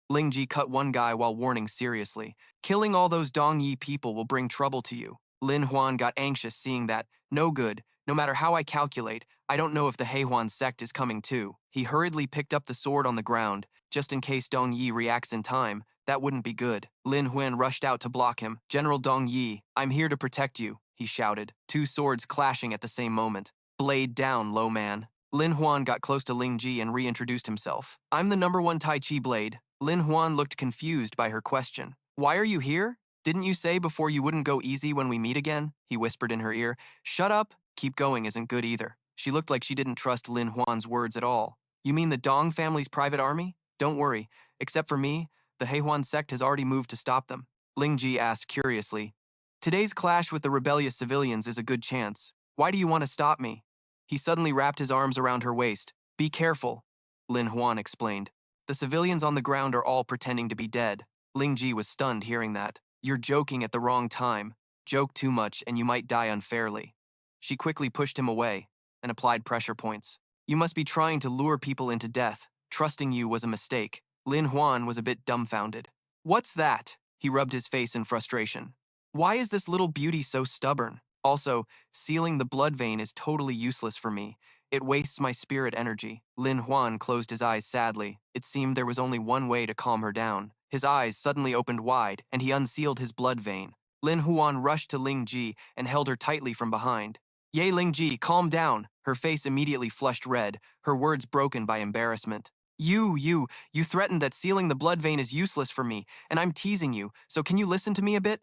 Ling Ji cut one guy while warning seriously. Killing all those Dong Yi people will bring trouble to you. Lin Huan got anxious seeing that. No good. No matter how I calculate, I don't know if the Heihuan sect is coming too. He hurriedly picked up the sword on the ground, just in case Dong Yi reacts in time. That wouldn't be good. Lin Huan rushed out to block him. General Dong Yi, I'm here to protect you, he shouted, two swords clashing at the same moment. Blade down, low man. Lin Huan got close to Ling Ji and reintroduced himself. I'm the #1 Tai Chi blade. Lin Huan looked confused by her question. Why are you here? Didn't you say before you wouldn't go easy when we meet again? He whispered in her ear. Shut up. Keep going isn't good either. She looked like she didn't trust Lin Huan's words at all. You mean the Dong family's private army? Don't worry. Except for me, the Heihuan sect has already moved to stop them. Ling Ji asked curiously. Today's clash with the rebellious civilians is a good chance. Why do you want to stop me? He suddenly wrapped his arms around her waist. Be careful, Lin Huan explained. The civilians on the ground are all pretending to be dead. Ling Ji was stunned hearing that. You're joking at the wrong time. Joke too much and you might die unfairly. She quickly pushed him away and applied pressure points. You must be trying to lure people into death. Trusting you was a mistake. Lin Huan was a bit dumbfounded. What's that? He rubbed his face in frustration. Why is this little beauty so stubborn? Also, sealing the blood vein is totally useless for me. It wastes my spirit energy. Lin Huan closed his eyes sadly. It seemed there was only one way to calm her down. His eyes suddenly opened wide, and he unsealed his blood vein. Lin Huan rushed to Ling Ji and held her tightly from behind. Ye Ling Ji, calm down. Her face immediately flushed red, her words broken by embarrassment. You threatened that sealing the blood vein is useless for me, and I'm teasing you, so can you listen to me a bit?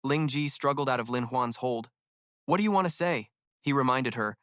Ling Ji struggled out of Lin Huan's hold. What do you want to say? He reminded her.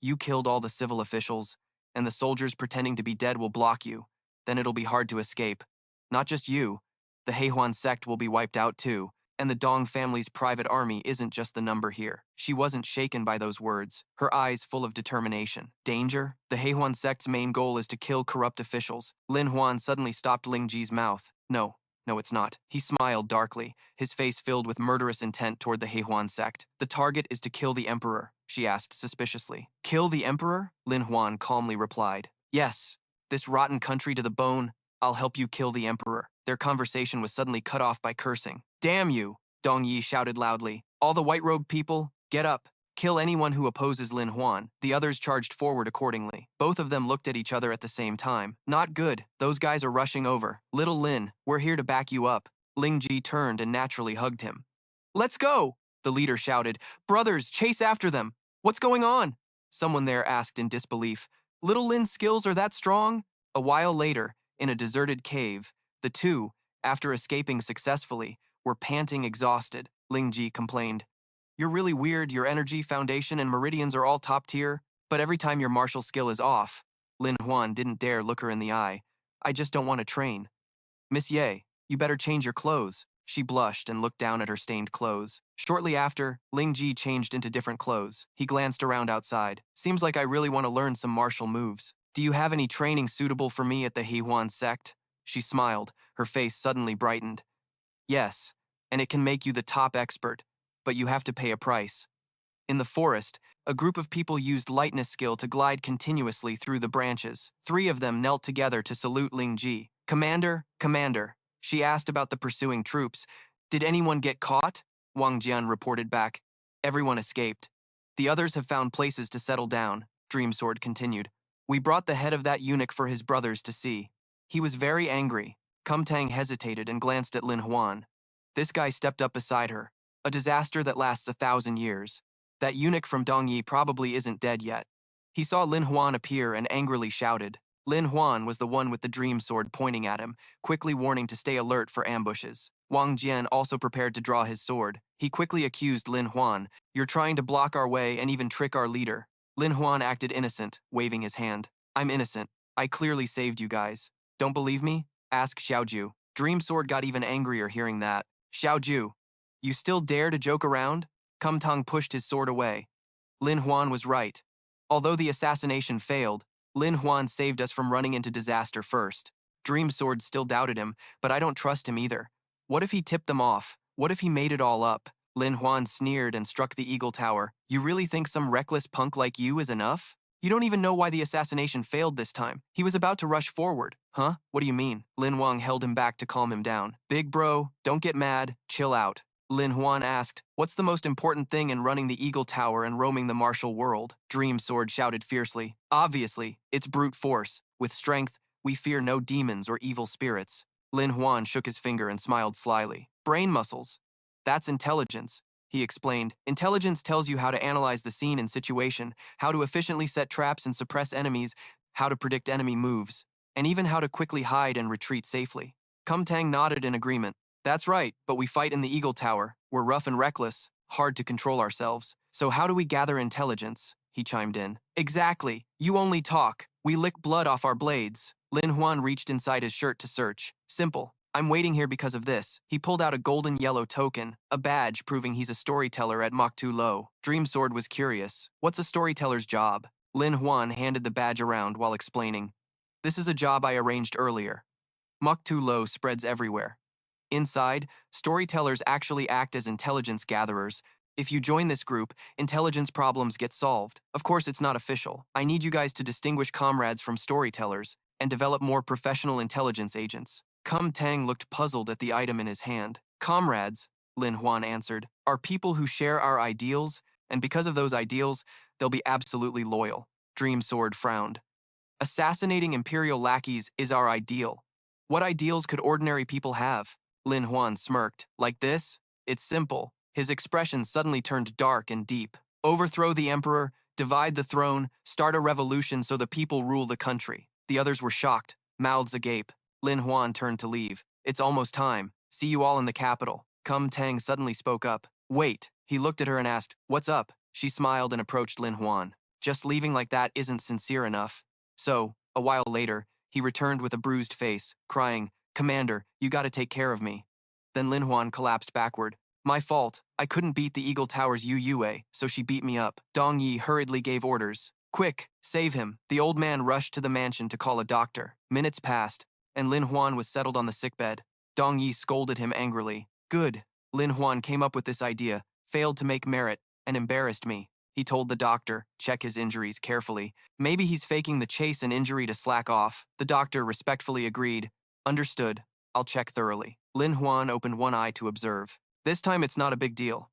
You killed all the civil officials, and the soldiers pretending to be dead will block you. Then it'll be hard to escape. Not just you. The Heihuan sect will be wiped out too, and the Dong family's private army isn't just the number here. She wasn't shaken by those words, her eyes full of determination. Danger? The Heihuan sect's main goal is to kill corrupt officials. Lin Huan suddenly stopped Ling Ji's mouth. No, No, it's not. He smiled darkly, his face filled with murderous intent toward the Huan sect. The target is to kill the emperor, she asked suspiciously. Kill the emperor? Lin Huan calmly replied. Yes. This rotten country to the bone, I'll help you kill the emperor. Their conversation was suddenly cut off by cursing. Damn you! Dong Yi shouted loudly. All the white-robed people, get up. Kill anyone who opposes Lin Huan. The others charged forward accordingly. Both of them looked at each other at the same time. Not good. Those guys are rushing over. Little Lin, we're here to back you up. Ling Ji turned and naturally hugged him. Let's go! The leader shouted. Brothers, chase after them. What's going on? Someone there asked in disbelief. Little Lin's skills are that strong? A while later, in a deserted cave, the two, after escaping successfully, were panting exhausted. Ling Ji complained. You're really weird, your energy, foundation, and meridians are all top tier, but every time your martial skill is off. Lin Huan didn't dare look her in the eye. I just don't want to train. Miss Ye, you better change your clothes. She blushed and looked down at her stained clothes. Shortly after, Ling Ji changed into different clothes. He glanced around outside. Seems like I really want to learn some martial moves. Do you have any training suitable for me at the Huan sect? She smiled, her face suddenly brightened. Yes, and it can make you the top expert, but you have to pay a price. In the forest, a group of people used lightness skill to glide continuously through the branches. 3 of them knelt together to salute Ling Ji. Commander, Commander, she asked about the pursuing troops. Did anyone get caught? Wang Jian reported back. Everyone escaped. The others have found places to settle down, Dreamsword continued. We brought the head of that eunuch for his brothers to see. He was very angry. Kumtang hesitated and glanced at Lin Huan. This guy stepped up beside her. A disaster that lasts 1,000 years. That eunuch from Dongyi probably isn't dead yet. He saw Lin Huan appear and angrily shouted. Lin Huan was the one with the dream sword pointing at him, quickly warning to stay alert for ambushes. Wang Jian also prepared to draw his sword. He quickly accused Lin Huan, "You're trying to block our way and even trick our leader." Lin Huan acted innocent, waving his hand. "I'm innocent. I clearly saved you guys. Don't believe me? Ask Xiaoju." Dream Sword got even angrier hearing that. Xiaoju, you still dare to joke around? Kumtang pushed his sword away. Lin Huan was right. Although the assassination failed, Lin Huan saved us from running into disaster first. Dream Sword still doubted him, but I don't trust him either. What if he tipped them off? What if he made it all up? Lin Huan sneered and struck the Eagle Tower. You really think some reckless punk like you is enough? You don't even know why the assassination failed this time. He was about to rush forward. Huh? What do you mean? Lin Wang held him back to calm him down. Big bro, don't get mad, chill out. Lin Huan asked, what's the most important thing in running the Eagle Tower and roaming the martial world? Dream Sword shouted fiercely. Obviously, it's brute force. With strength, we fear no demons or evil spirits. Lin Huan shook his finger and smiled slyly. Brain muscles. That's intelligence, he explained. Intelligence tells you how to analyze the scene and situation, how to efficiently set traps and suppress enemies, how to predict enemy moves, and even how to quickly hide and retreat safely. Kumtang nodded in agreement. That's right, but we fight in the Eagle Tower. We're rough and reckless, hard to control ourselves. So how do we gather intelligence? He chimed in. Exactly. You only talk. We lick blood off our blades. Lin Huan reached inside his shirt to search. Simple. I'm waiting here because of this. He pulled out a golden yellow token, a badge proving he's a storyteller at Mach 2 Lo. Dream Sword was curious. What's a storyteller's job? Lin Huan handed the badge around while explaining. This is a job I arranged earlier. Mach 2 Lo spreads everywhere. Inside, storytellers actually act as intelligence gatherers. If you join this group, intelligence problems get solved. Of course, it's not official. I need you guys to distinguish comrades from storytellers and develop more professional intelligence agents. Kumtang looked puzzled at the item in his hand. Comrades, Lin Huan answered, are people who share our ideals, and because of those ideals, they'll be absolutely loyal. Dream Sword frowned. Assassinating imperial lackeys is our ideal. What ideals could ordinary people have? Lin Huan smirked. Like this? It's simple. His expression suddenly turned dark and deep. Overthrow the emperor, divide the throne, start a revolution so the people rule the country. The others were shocked, mouths agape. Lin Huan turned to leave. It's almost time. See you all in the capital. Kumtang suddenly spoke up. Wait. He looked at her and asked, what's up? She smiled and approached Lin Huan. Just leaving like that isn't sincere enough. So, a while later, he returned with a bruised face, crying, Commander, you gotta take care of me. Then Lin Huan collapsed backward. My fault. I couldn't beat the Eagle Tower's Yue, so she beat me up. Dong Yi hurriedly gave orders. Quick, save him. The old man rushed to the mansion to call a doctor. Minutes passed, and Lin Huan was settled on the sickbed. Dong Yi scolded him angrily. Good. Lin Huan came up with this idea, failed to make merit, and embarrassed me. He told the doctor, check his injuries carefully. Maybe he's faking the chase and injury to slack off. The doctor respectfully agreed. Understood. I'll check thoroughly. Lin Huan opened one eye to observe. This time it's not a big deal.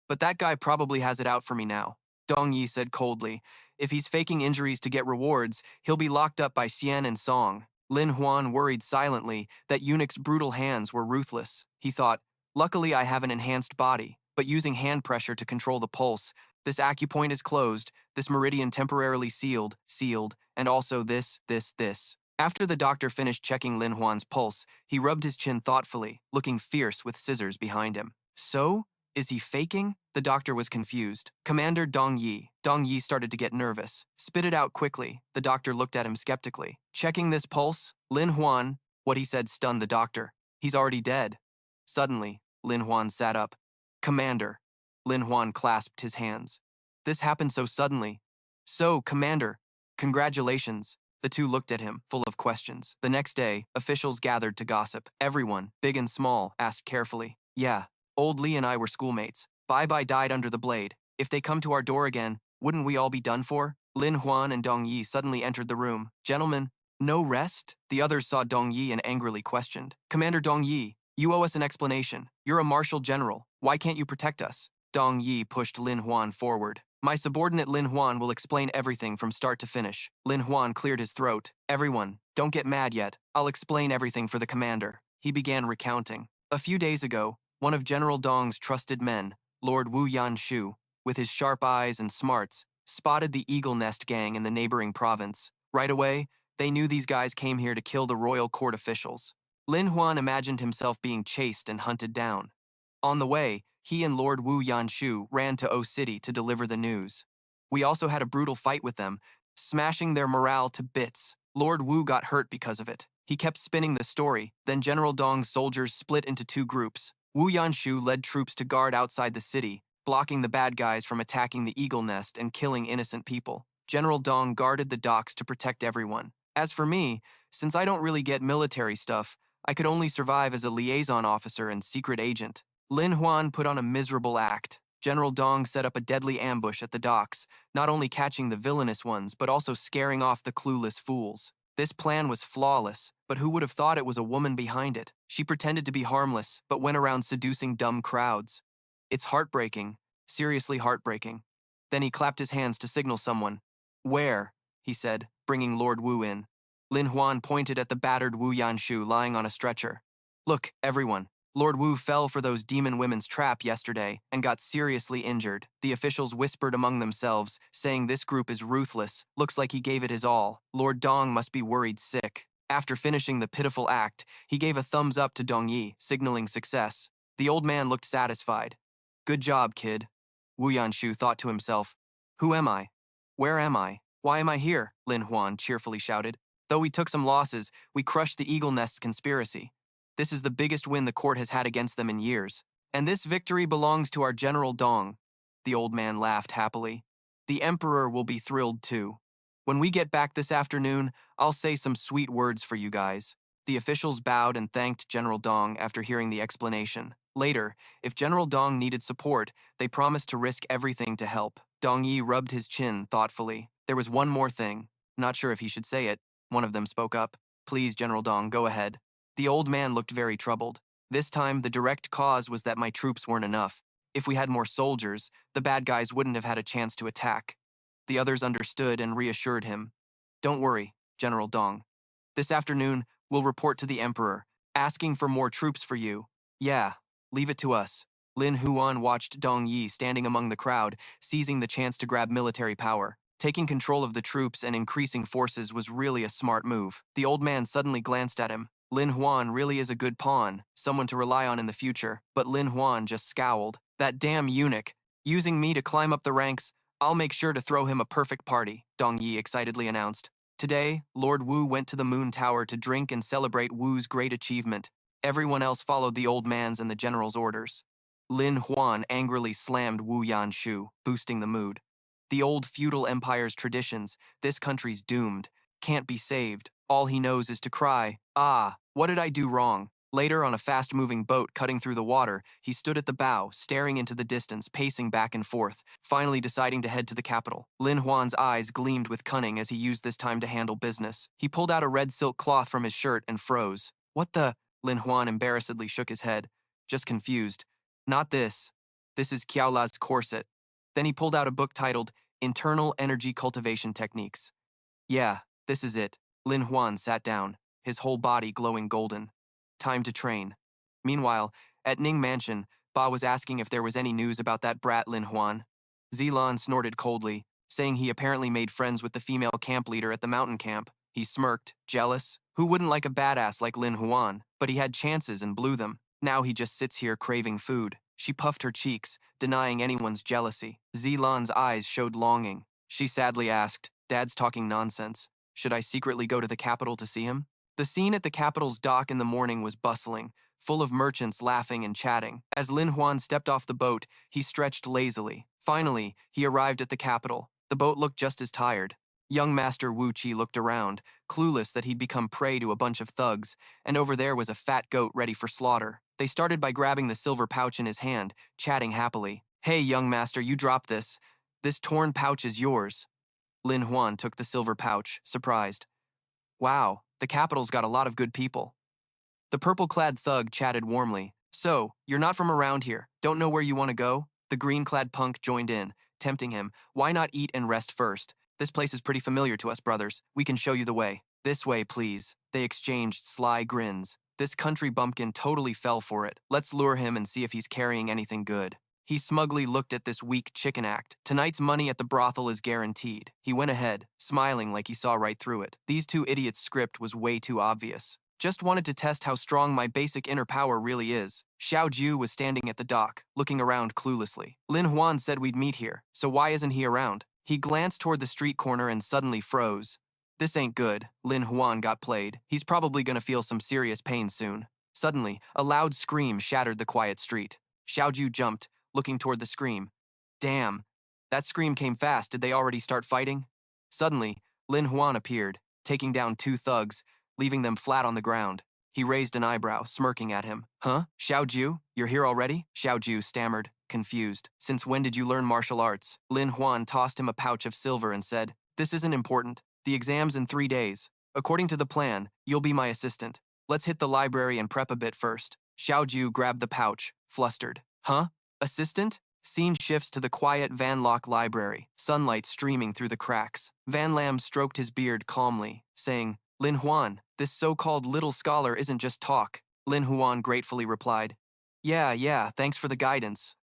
But that guy probably has it out for me now. Dong Yi said coldly. If he's faking injuries to get rewards, he'll be locked up by Xian and Song. Lin Huan worried silently that Eunuch's brutal hands were ruthless. He thought, luckily I have an enhanced body, but using hand pressure to control the pulse, this acupoint is closed, this meridian temporarily sealed, and also this. After the doctor finished checking Lin Huan's pulse, he rubbed his chin thoughtfully, looking fierce with scissors behind him. So? Is he faking? The doctor was confused. Commander Dong Yi. Dong Yi started to get nervous. Spit it out quickly. The doctor looked at him skeptically. Checking this pulse? Lin Huan. What he said stunned the doctor. He's already dead. Suddenly, Lin Huan sat up. Commander. Lin Huan clasped his hands. This happened so suddenly. So, Commander, congratulations. The two looked at him, full of questions. The next day, officials gathered to gossip. Everyone, big and small, asked carefully. Yeah, old Li and I were schoolmates. Bai died under the blade. If they come to our door again, wouldn't we all be done for? Lin Huan and Dong Yi suddenly entered the room. Gentlemen, no rest? The others saw Dong Yi and angrily questioned. Commander Dong Yi, you owe us an explanation. You're a martial general. Why can't you protect us? Dong Yi pushed Lin Huan forward. My subordinate Lin Huan will explain everything from start to finish. Lin Huan cleared his throat. Everyone, don't get mad yet. I'll explain everything for the commander. He began recounting. A few days ago, one of General Dong's trusted men, Lord Wu Yanshu, with his sharp eyes and smarts, spotted the Eagle Nest gang in the neighboring province. Right away, they knew these guys came here to kill the royal court officials. Lin Huan imagined himself being chased and hunted down. On the way, he and Lord Wu Yanshu ran to O City to deliver the news. We also had a brutal fight with them, smashing their morale to bits. Lord Wu got hurt because of it. He kept spinning the story, then General Dong's soldiers split into two groups. Wu Yanshu led troops to guard outside the city, blocking the bad guys from attacking the Eagle Nest and killing innocent people. General Dong guarded the docks to protect everyone. As for me, since I don't really get military stuff, I could only survive as a liaison officer and secret agent. Lin Huan put on a miserable act. General Dong set up a deadly ambush at the docks, not only catching the villainous ones, but also scaring off the clueless fools. This plan was flawless, but who would have thought it was a woman behind it? She pretended to be harmless, but went around seducing dumb crowds. It's heartbreaking, seriously heartbreaking. Then he clapped his hands to signal someone. Where? He said, bringing Lord Wu in. Lin Huan pointed at the battered Wu Yanshu lying on a stretcher. Look, everyone. Lord Wu fell for those demon women's trap yesterday and got seriously injured. The officials whispered among themselves, saying this group is ruthless. Looks like he gave it his all. Lord Dong must be worried sick. After finishing the pitiful act, he gave a thumbs up to Dong Yi, signaling success. The old man looked satisfied. Good job, kid. Wu Yanshu thought to himself. Who am I? Where am I? Why am I here? Lin Huan cheerfully shouted. Though we took some losses, we crushed the Eagle Nest's conspiracy. This is the biggest win the court has had against them in years. And this victory belongs to our General Dong. The old man laughed happily. The Emperor will be thrilled too. When we get back this afternoon, I'll say some sweet words for you guys. The officials bowed and thanked General Dong after hearing the explanation. Later, if General Dong needed support, they promised to risk everything to help. Dong Yi rubbed his chin thoughtfully. There was one more thing. Not sure if he should say it. One of them spoke up. Please, General Dong, go ahead. The old man looked very troubled. This time, the direct cause was that my troops weren't enough. If we had more soldiers, the bad guys wouldn't have had a chance to attack. The others understood and reassured him. Don't worry, General Dong. This afternoon, we'll report to the Emperor, asking for more troops for you. Yeah, leave it to us. Lin Huan watched Dong Yi standing among the crowd, seizing the chance to grab military power. Taking control of the troops and increasing forces was really a smart move. The old man suddenly glanced at him. Lin Huan really is a good pawn, someone to rely on in the future, but Lin Huan just scowled. That damn eunuch. Using me to climb up the ranks, I'll make sure to throw him a perfect party, Dong Yi excitedly announced. Today, Lord Wu went to the Moon Tower to drink and celebrate Wu's great achievement. Everyone else followed the old man's and the general's orders. Lin Huan angrily slammed Wu Yanshu, boosting the mood. The old feudal empire's traditions, this country's doomed, can't be saved. All he knows is to cry, ah, what did I do wrong? Later, on a fast-moving boat cutting through the water, he stood at the bow, staring into the distance, pacing back and forth, finally deciding to head to the capital. Lin Huan's eyes gleamed with cunning as he used this time to handle business. He pulled out a red silk cloth from his shirt and froze. What the? Lin Huan embarrassedly shook his head, just confused. Not this. This is Qiaola's corset. Then he pulled out a book titled Internal Energy Cultivation Techniques. Yeah, this is it. Lin Huan sat down, his whole body glowing golden. Time to train. Meanwhile, at Ning Mansion, Ba was asking if there was any news about that brat Lin Huan. Zilan snorted coldly, saying he apparently made friends with the female camp leader at the mountain camp. He smirked, jealous. Who wouldn't like a badass like Lin Huan? But he had chances and blew them. Now he just sits here craving food. She puffed her cheeks, denying anyone's jealousy. Zilan's eyes showed longing. She sadly asked, Dad's talking nonsense. Should I secretly go to the capital to see him? The scene at the capital's dock in the morning was bustling, full of merchants laughing and chatting. As Lin Huan stepped off the boat, he stretched lazily. Finally, he arrived at the capital. The boat looked just as tired. Young Master Wuxia looked around, clueless that he'd become prey to a bunch of thugs, and over there was a fat goat ready for slaughter. They started by grabbing the silver pouch in his hand, chatting happily. Hey, young master, you dropped this. This torn pouch is yours. Lin Huan took the silver pouch, surprised. Wow, the capital's got a lot of good people. The purple-clad thug chatted warmly. So, you're not from around here, don't know where you want to go? The green-clad punk joined in, tempting him. Why not eat and rest first? This place is pretty familiar to us, brothers. We can show you the way. This way, please. They exchanged sly grins. This country bumpkin totally fell for it. Let's lure him and see if he's carrying anything good. He smugly looked at this weak chicken act. Tonight's money at the brothel is guaranteed. He went ahead, smiling like he saw right through it. These two idiots' script was way too obvious. Just wanted to test how strong my basic inner power really is. Xiao Ju was standing at the dock, looking around cluelessly. Lin Huan said we'd meet here, so why isn't he around? He glanced toward the street corner and suddenly froze. This ain't good. Lin Huan got played. He's probably gonna feel some serious pain soon. Suddenly, a loud scream shattered the quiet street. Xiao Ju jumped, looking toward the scream. Damn, that scream came fast. Did they already start fighting? Suddenly, Lin Huan appeared, taking down two thugs, leaving them flat on the ground. He raised an eyebrow, smirking at him. Huh? Xiao Ju, you're here already? Xiao Ju stammered, confused. Since when did you learn martial arts? Lin Huan tossed him a pouch of silver and said, This isn't important. The exam's in 3 days. According to the plan, you'll be my assistant. Let's hit the library and prep a bit first. Xiao Ju grabbed the pouch, flustered. Huh? Assistant? Scene shifts to the quiet Van Lock library, sunlight streaming through the cracks. Van Lam stroked his beard calmly, saying, Lin Huan, this so-called little scholar isn't just talk. Lin Huan gratefully replied, Yeah, thanks for the guidance.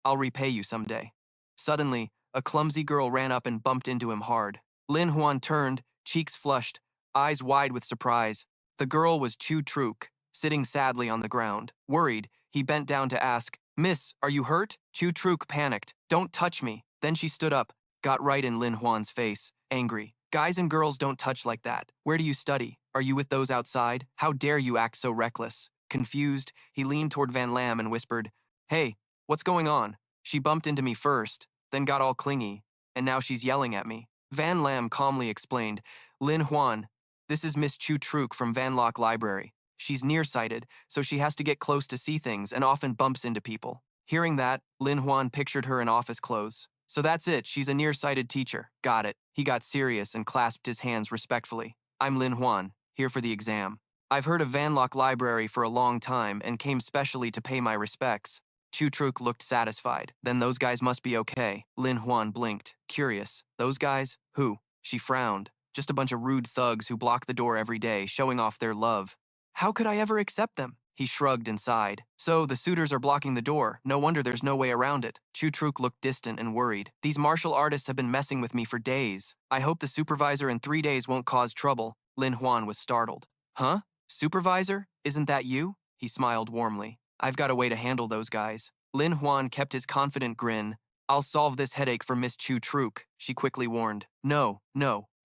I'll repay you someday. Suddenly, a clumsy girl ran up and bumped into him hard. Lin Huan turned, cheeks flushed, eyes wide with surprise. The girl was Chu Truk, sitting sadly on the ground. Worried, he bent down to ask, Miss, are you hurt? Chu Truk panicked. Don't touch me. Then she stood up, got right in Lin Huan's face, angry. Guys and girls don't touch like that. Where do you study? Are you with those outside? How dare you act so reckless? Confused, he leaned toward Van Lam and whispered, Hey, what's going on? She bumped into me first, then got all clingy, and now she's yelling at me. Van Lam calmly explained, Lin Huan, this is Miss Chu Truk from Van Lock Library. She's nearsighted, so she has to get close to see things and often bumps into people. Hearing that, Lin Huan pictured her in office clothes. So that's it, she's a nearsighted teacher. Got it. He got serious and clasped his hands respectfully. I'm Lin Huan, here for the exam. I've heard of Van Lock Library for a long time and came specially to pay my respects. Chu Truk looked satisfied. Then those guys must be okay. Lin Huan blinked, curious. Those guys? Who? She frowned. Just a bunch of rude thugs who block the door every day, showing off their love. How could I ever accept them? He shrugged and sighed. So, the suitors are blocking the door. No wonder there's no way around it. Chu Truk looked distant and worried. These martial artists have been messing with me for days. I hope the supervisor in 3 days won't cause trouble. Lin Huan was startled. Huh? Supervisor? Isn't that you? He smiled warmly. I've got a way to handle those guys. Lin Huan kept his confident grin. I'll solve this headache for Miss Chu Truk, she quickly warned. No,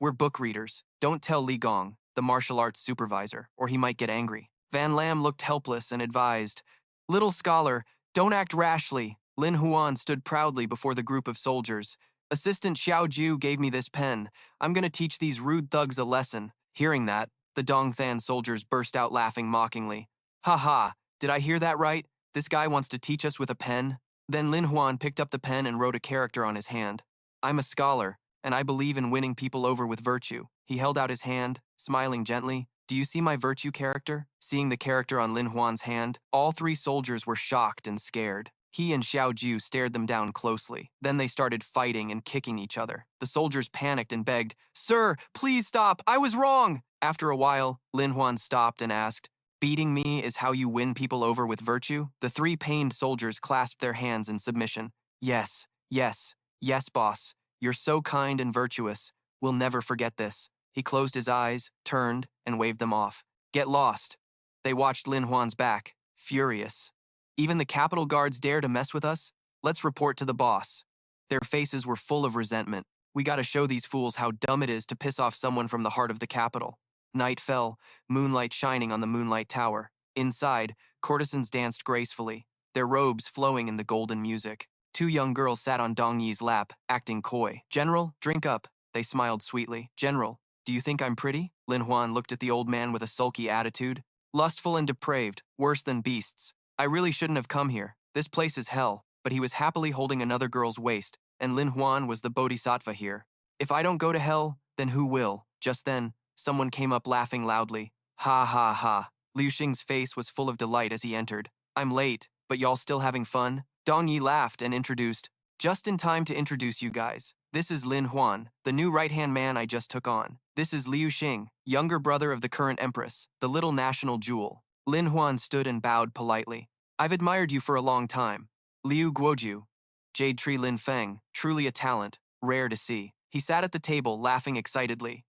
we're book readers. Don't tell Li Gong, the martial arts supervisor, or he might get angry. Van Lam looked helpless and advised, Little scholar, don't act rashly. Lin Huan stood proudly before the group of soldiers. Assistant Xiao Ju gave me this pen. I'm gonna teach these rude thugs a lesson. Hearing that, the Dongthan soldiers burst out laughing mockingly. Ha, did I hear that right? This guy wants to teach us with a pen? Then Lin Huan picked up the pen and wrote a character on his hand. I'm a scholar, and I believe in winning people over with virtue. He held out his hand, smiling gently. Do you see my virtue character? Seeing the character on Lin Huan's hand, all three soldiers were shocked and scared. He and Xiao Ju stared them down closely. Then they started fighting and kicking each other. The soldiers panicked and begged, "Sir, please stop, I was wrong!" After a while, Lin Huan stopped and asked, "Beating me is how you win people over with virtue?" The three pained soldiers clasped their hands in submission. Yes, yes, yes, boss. You're so kind and virtuous. We'll never forget this. He closed his eyes, turned, and waved them off. Get lost. They watched Lin Huan's back, furious. Even the Capitol guards dare to mess with us? Let's report to the boss. Their faces were full of resentment. We gotta show these fools how dumb it is to piss off someone from the heart of the capital. Night fell, moonlight shining on the moonlight tower. Inside, courtesans danced gracefully, their robes flowing in the golden music. Two young girls sat on Dong Yi's lap, acting coy. "General, drink up." They smiled sweetly. "General, do you think I'm pretty?" Lin Huan looked at the old man with a sulky attitude. "Lustful and depraved, worse than beasts. I really shouldn't have come here. This place is hell." But he was happily holding another girl's waist, and Lin Huan was the bodhisattva here. "If I don't go to hell, then who will?" Just then, someone came up laughing loudly. Ha ha ha. Liu Xing's face was full of delight as he entered. "I'm late, but y'all still having fun?" Dong Yi laughed and introduced, "Just in time to introduce you guys. This is Lin Huan, the new right-hand man I just took on. This is Liu Xing, younger brother of the current empress, the little national jewel." Lin Huan stood and bowed politely. "I've admired you for a long time. Liu Guoju, Jade Tree Lin Feng, truly a talent, rare to see." He sat at the table, laughing excitedly.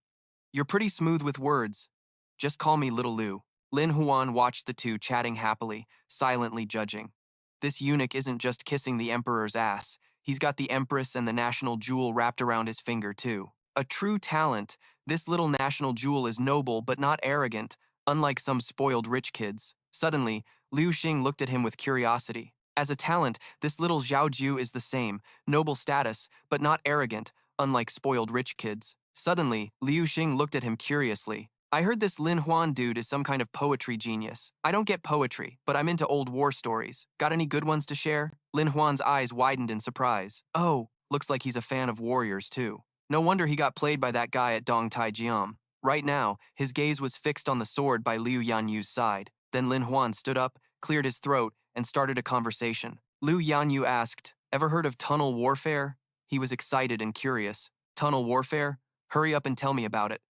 "You're pretty smooth with words. Just call me Little Liu." Lin Huan watched the two chatting happily, silently judging. This eunuch isn't just kissing the emperor's ass. He's got the empress and the national jewel wrapped around his finger, too. A true talent, this little national jewel is noble but not arrogant, unlike some spoiled rich kids. Suddenly, Liu Xing looked at him with curiosity. As a talent, this little Zhaoju is the same, noble status, but not arrogant, unlike spoiled rich kids. Suddenly, Liu Xing looked at him curiously. "I heard this Lin Huan dude is some kind of poetry genius. I don't get poetry, but I'm into old war stories. Got any good ones to share?" Lin Huan's eyes widened in surprise. "Oh, looks like he's a fan of warriors, too. No wonder he got played by that guy at Dong Tai Jiam." Right now, his gaze was fixed on the sword by Liu Yanyu's side. Then Lin Huan stood up, cleared his throat, and started a conversation. Liu Yanyu asked, "Ever heard of tunnel warfare?" He was excited and curious. "Tunnel warfare? Hurry up and tell me about it.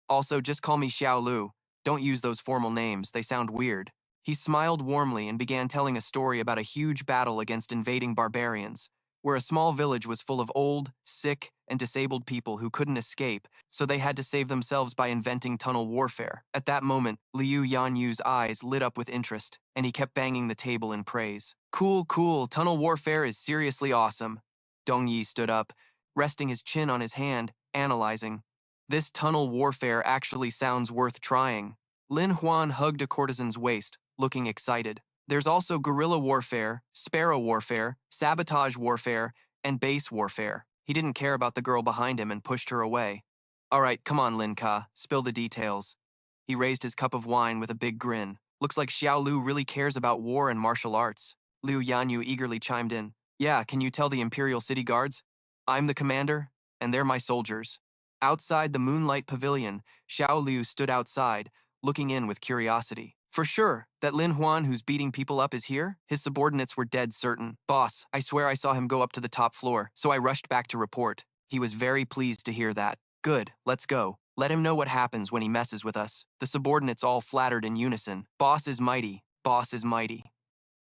Also, just call me Xiao Lu. Don't use those formal names, they sound weird." He smiled warmly and began telling a story about a huge battle against invading barbarians, where a small village was full of old, sick, and disabled people who couldn't escape, so they had to save themselves by inventing tunnel warfare. At that moment, Liu Yanyu's eyes lit up with interest, and he kept banging the table in praise. Cool, tunnel warfare is seriously awesome." Dong Yi stood up, resting his chin on his hand, analyzing. "This tunnel warfare actually sounds worth trying." Lin Huan hugged a courtesan's waist, looking excited. "There's also guerrilla warfare, sparrow warfare, sabotage warfare, and base warfare." He didn't care about the girl behind him and pushed her away. "All right, come on, Lin Ka, spill the details." He raised his cup of wine with a big grin. "Looks like Xiao Lu really cares about war and martial arts." Liu Yanyu eagerly chimed in. "Yeah, can you tell the Imperial City Guards? I'm the commander, and they're my soldiers." Outside the moonlight pavilion, Xiao Liu stood outside, looking in with curiosity. "For sure, that Lin Huan who's beating people up is here?" His subordinates were dead certain. "Boss, I swear I saw him go up to the top floor, so I rushed back to report." He was very pleased to hear that. "Good, let's go. Let him know what happens when he messes with us." The subordinates all flattered in unison. "Boss is mighty, boss is mighty."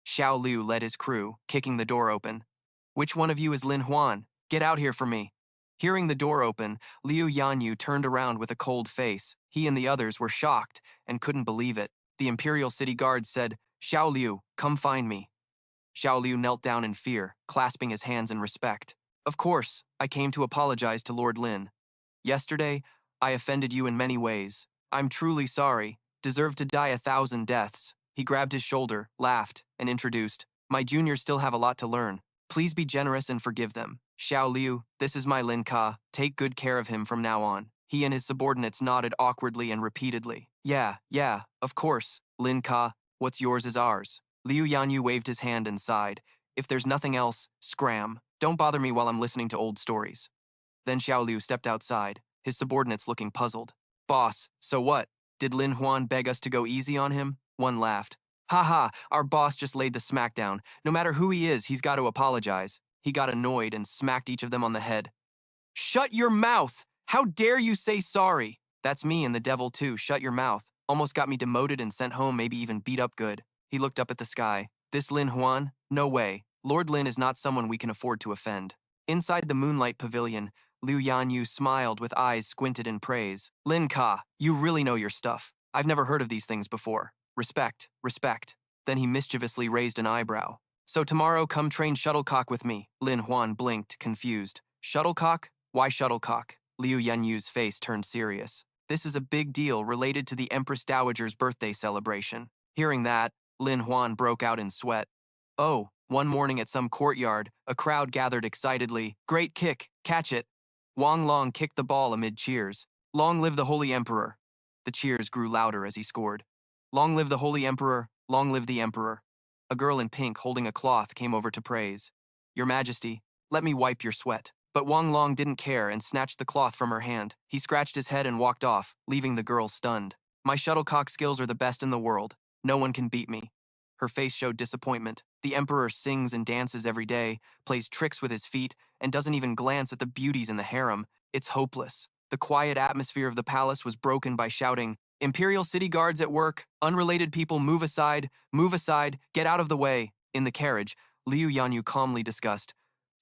Xiao Liu led his crew, kicking the door open. "Which one of you is Lin Huan? Get out here for me." Hearing the door open, Liu Yanyu turned around with a cold face. He and the others were shocked and couldn't believe it. The Imperial City Guard said, "Xiao Liu, come find me." Xiao Liu knelt down in fear, clasping his hands in respect. "Of course, I came to apologize to Lord Lin. Yesterday, I offended you in many ways. I'm truly sorry, deserve to die 1,000 deaths." He grabbed his shoulder, laughed, and introduced, "My juniors still have a lot to learn. Please be generous and forgive them. Xiao Liu, this is my Lin Ka. Take good care of him from now on." He and his subordinates nodded awkwardly and repeatedly. Yeah, of course, Lin Ka. What's yours is ours. Liu Yanyu waved his hand and sighed. If there's nothing else, scram. Don't bother me while I'm listening to old stories. Then Xiao Liu stepped outside, his subordinates looking puzzled. Boss, so what? Did Lin Huan beg us to go easy on him? One laughed. Haha, our boss just laid the smackdown. No matter who he is, he's got to apologize. He got annoyed and smacked each of them on the head. Shut your mouth! How dare you say sorry? That's me and the devil too, shut your mouth. Almost got me demoted and sent home, maybe even beat up good. He looked up at the sky. This Lin Huan? No way. Lord Lin is not someone we can afford to offend. Inside the moonlight pavilion, Liu Yanyu smiled with eyes squinted in praise. Lin Ka, you really know your stuff. I've never heard of these things before. Respect, respect. Then he mischievously raised an eyebrow. So tomorrow come train shuttlecock with me. Lin Huan blinked, confused. Shuttlecock? Why shuttlecock? Liu Yanyu's face turned serious. This is a big deal related to the Empress Dowager's birthday celebration. Hearing that, Lin Huan broke out in sweat. Oh, one morning at some courtyard, a crowd gathered excitedly. Great kick, catch it. Wang Long kicked the ball amid cheers. Long live the Holy Emperor. The cheers grew louder as he scored. Long live the Holy Emperor, long live the Emperor. A girl in pink holding a cloth came over to praise. Your Majesty, let me wipe your sweat. But Wang Long didn't care and snatched the cloth from her hand. He scratched his head and walked off, leaving the girl stunned. My shuttlecock skills are the best in the world. No one can beat me. Her face showed disappointment. The Emperor sings and dances every day, plays tricks with his feet, and doesn't even glance at the beauties in the harem. It's hopeless. The quiet atmosphere of the palace was broken by shouting, Imperial city guards at work, unrelated people move aside, get out of the way. In the carriage, Liu Yanyu calmly discussed,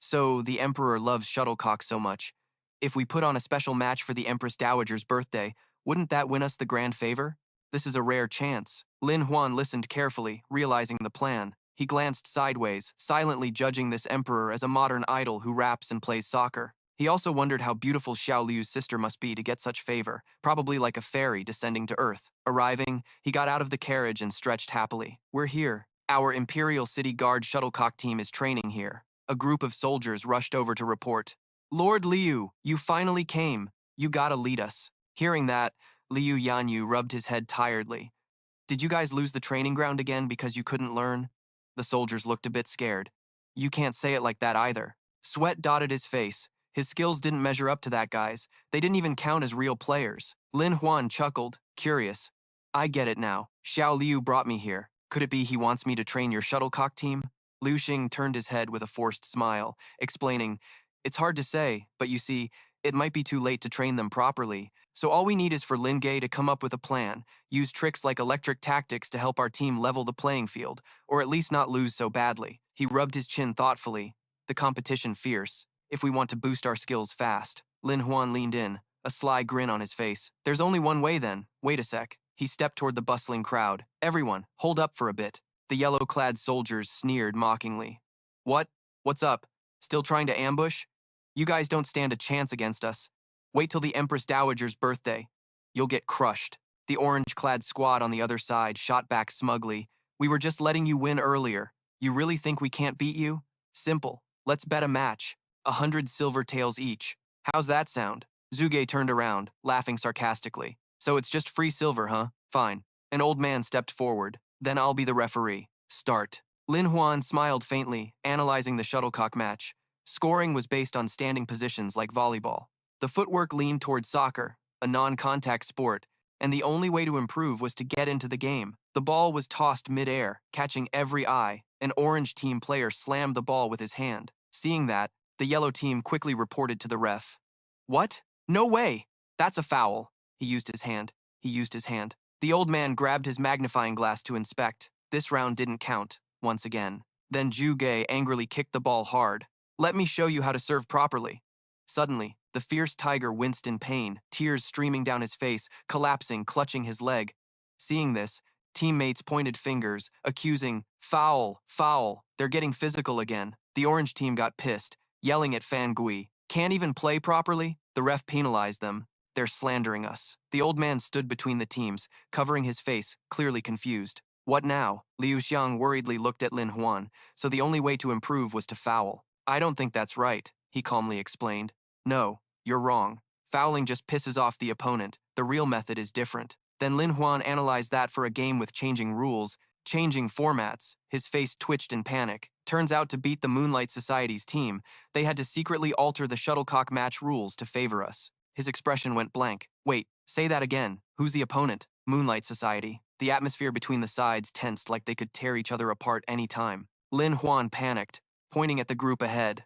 so the Emperor loves shuttlecock so much. If we put on a special match for the Empress Dowager's birthday, wouldn't that win us the grand favor? This is a rare chance. Lin Huan listened carefully, realizing the plan. He glanced sideways, silently judging this emperor as a modern idol who raps and plays soccer. He also wondered how beautiful Xiao Liu's sister must be to get such favor, probably like a fairy descending to earth. Arriving, he got out of the carriage and stretched happily. We're here. Our Imperial City Guard shuttlecock team is training here. A group of soldiers rushed over to report. Lord Liu, you finally came. You gotta lead us. Hearing that, Liu Yanyu rubbed his head tiredly. Did you guys lose the training ground again because you couldn't learn? The soldiers looked a bit scared. You can't say it like that either. Sweat dotted his face. His skills didn't measure up to that guy's. They didn't even count as real players. Lin Huan chuckled, curious. I get it now. Xiao Liu brought me here. Could it be he wants me to train your shuttlecock team? Liu Xing turned his head with a forced smile, explaining, it's hard to say, but you see, it might be too late to train them properly. So all we need is for Lin Gay to come up with a plan, use tricks like electric tactics to help our team level the playing field, or at least not lose so badly. He rubbed his chin thoughtfully. The competition fierce. If we want to boost our skills fast. Lin Huan leaned in, a sly grin on his face. There's only one way then. Wait a sec. He stepped toward the bustling crowd. Everyone, hold up for a bit. The yellow-clad soldiers sneered mockingly. What? What's up? Still trying to ambush? You guys don't stand a chance against us. Wait till the Empress Dowager's birthday. You'll get crushed. The orange-clad squad on the other side shot back smugly. We were just letting you win earlier. You really think we can't beat you? Simple. Let's bet a match. 100 silver taels each. How's that sound? Zhuge turned around, laughing sarcastically. So it's just free silver, huh? Fine. An old man stepped forward. Then I'll be the referee. Start. Lin Huan smiled faintly, analyzing the shuttlecock match. Scoring was based on standing positions like volleyball. The footwork leaned toward soccer, a non-contact sport, and the only way to improve was to get into the game. The ball was tossed mid-air, catching every eye. An orange team player slammed the ball with his hand. Seeing that, the yellow team quickly reported to the ref. What? No way! That's a foul. He used his hand. The old man grabbed his magnifying glass to inspect. This round didn't count, once again. Then Zhuge angrily kicked the ball hard. Let me show you how to serve properly. Suddenly, the fierce tiger winced in pain, tears streaming down his face, collapsing, clutching his leg. Seeing this, teammates pointed fingers, accusing, foul, foul. They're getting physical again. The orange team got pissed, yelling at Fan Gui. Can't even play properly? The ref penalized them. They're slandering us. The old man stood between the teams, covering his face, clearly confused. What now? Liu Xiang worriedly looked at Lin Huan, so the only way to improve was to foul. I don't think that's right, he calmly explained. No, you're wrong. Fouling just pisses off the opponent. The real method is different. Then Lin Huan analyzed that for a game with changing rules. changing formats. His face twitched in panic. Turns out to beat the Moonlight Society's team, they had to secretly alter the shuttlecock match rules to favor us. His expression went blank. Wait, say that again. Who's the opponent? Moonlight Society. The atmosphere between the sides tensed like they could tear each other apart any time. Lin Huan panicked, pointing at the group ahead.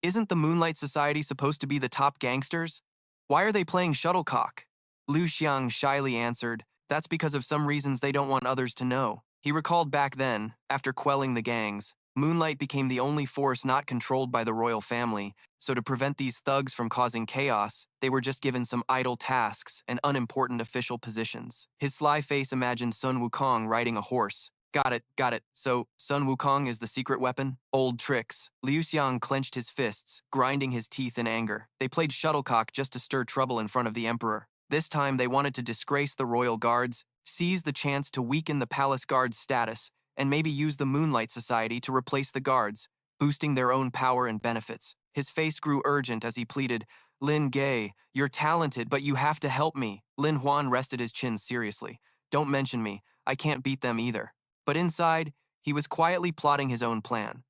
Isn't the Moonlight Society supposed to be the top gangsters? Why are they playing shuttlecock? Liu Xiang shyly answered, that's because of some reasons they don't want others to know. He recalled back then, after quelling the gangs, Moonlight became the only force not controlled by the royal family, so to prevent these thugs from causing chaos, they were just given some idle tasks and unimportant official positions. His sly face imagined Sun Wukong riding a horse. Got it. So, Sun Wukong is the secret weapon? Old tricks. Liu Xiang clenched his fists, grinding his teeth in anger. They played shuttlecock just to stir trouble in front of the emperor. This time they wanted to disgrace the royal guards, seize the chance to weaken the palace guard's status, and maybe use the Moonlight Society to replace the guards, boosting their own power and benefits. His face grew urgent as he pleaded, Lin Gay, you're talented, but you have to help me. Lin Huan rested his chin seriously. Don't mention me. I can't beat them either. But inside, he was quietly plotting his own plan.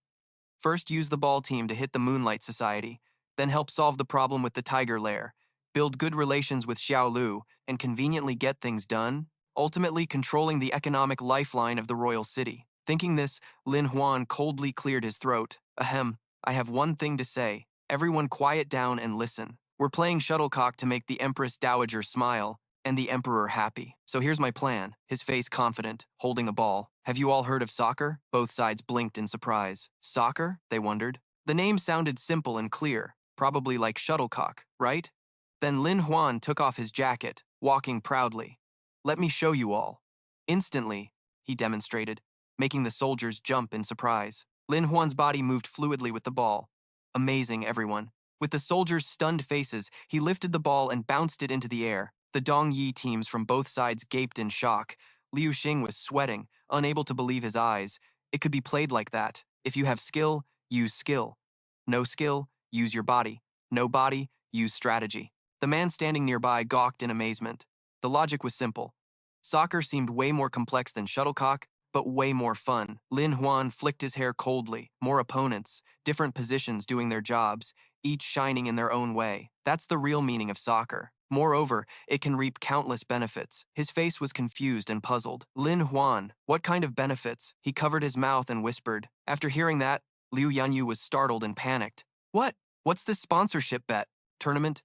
First, use the ball team to hit the Moonlight Society, then help solve the problem with the Tiger Lair, build good relations with Xiao Lu, and conveniently get things done, ultimately controlling the economic lifeline of the royal city. Thinking this, Lin Huan coldly cleared his throat. Ahem, I have one thing to say. Everyone quiet down and listen. We're playing shuttlecock to make the Empress Dowager smile, and the Emperor happy. So here's my plan. His face confident, holding a ball. Have you all heard of soccer? Both sides blinked in surprise. Soccer? They wondered. The name sounded simple and clear, probably like shuttlecock, right? Then Lin Huan took off his jacket, walking proudly. Let me show you all. Instantly, he demonstrated, making the soldiers jump in surprise. Lin Huan's body moved fluidly with the ball. Amazing, everyone. With the soldiers' stunned faces, he lifted the ball and bounced it into the air. The Dong Yi teams from both sides gaped in shock. Liu Xing was sweating, unable to believe his eyes. It could be played like that. If you have skill, use skill. No skill, use your body. No body, use strategy. The man standing nearby gawked in amazement. The logic was simple. Soccer seemed way more complex than shuttlecock, but way more fun. Lin Huan flicked his hair coldly. More opponents, different positions doing their jobs, each shining in their own way. That's the real meaning of soccer. Moreover, it can reap countless benefits. His face was confused and puzzled. Lin Huan, what kind of benefits? He covered his mouth and whispered. After hearing that, Liu Yanyu was startled and panicked. What? What's this sponsorship bet? Tournament?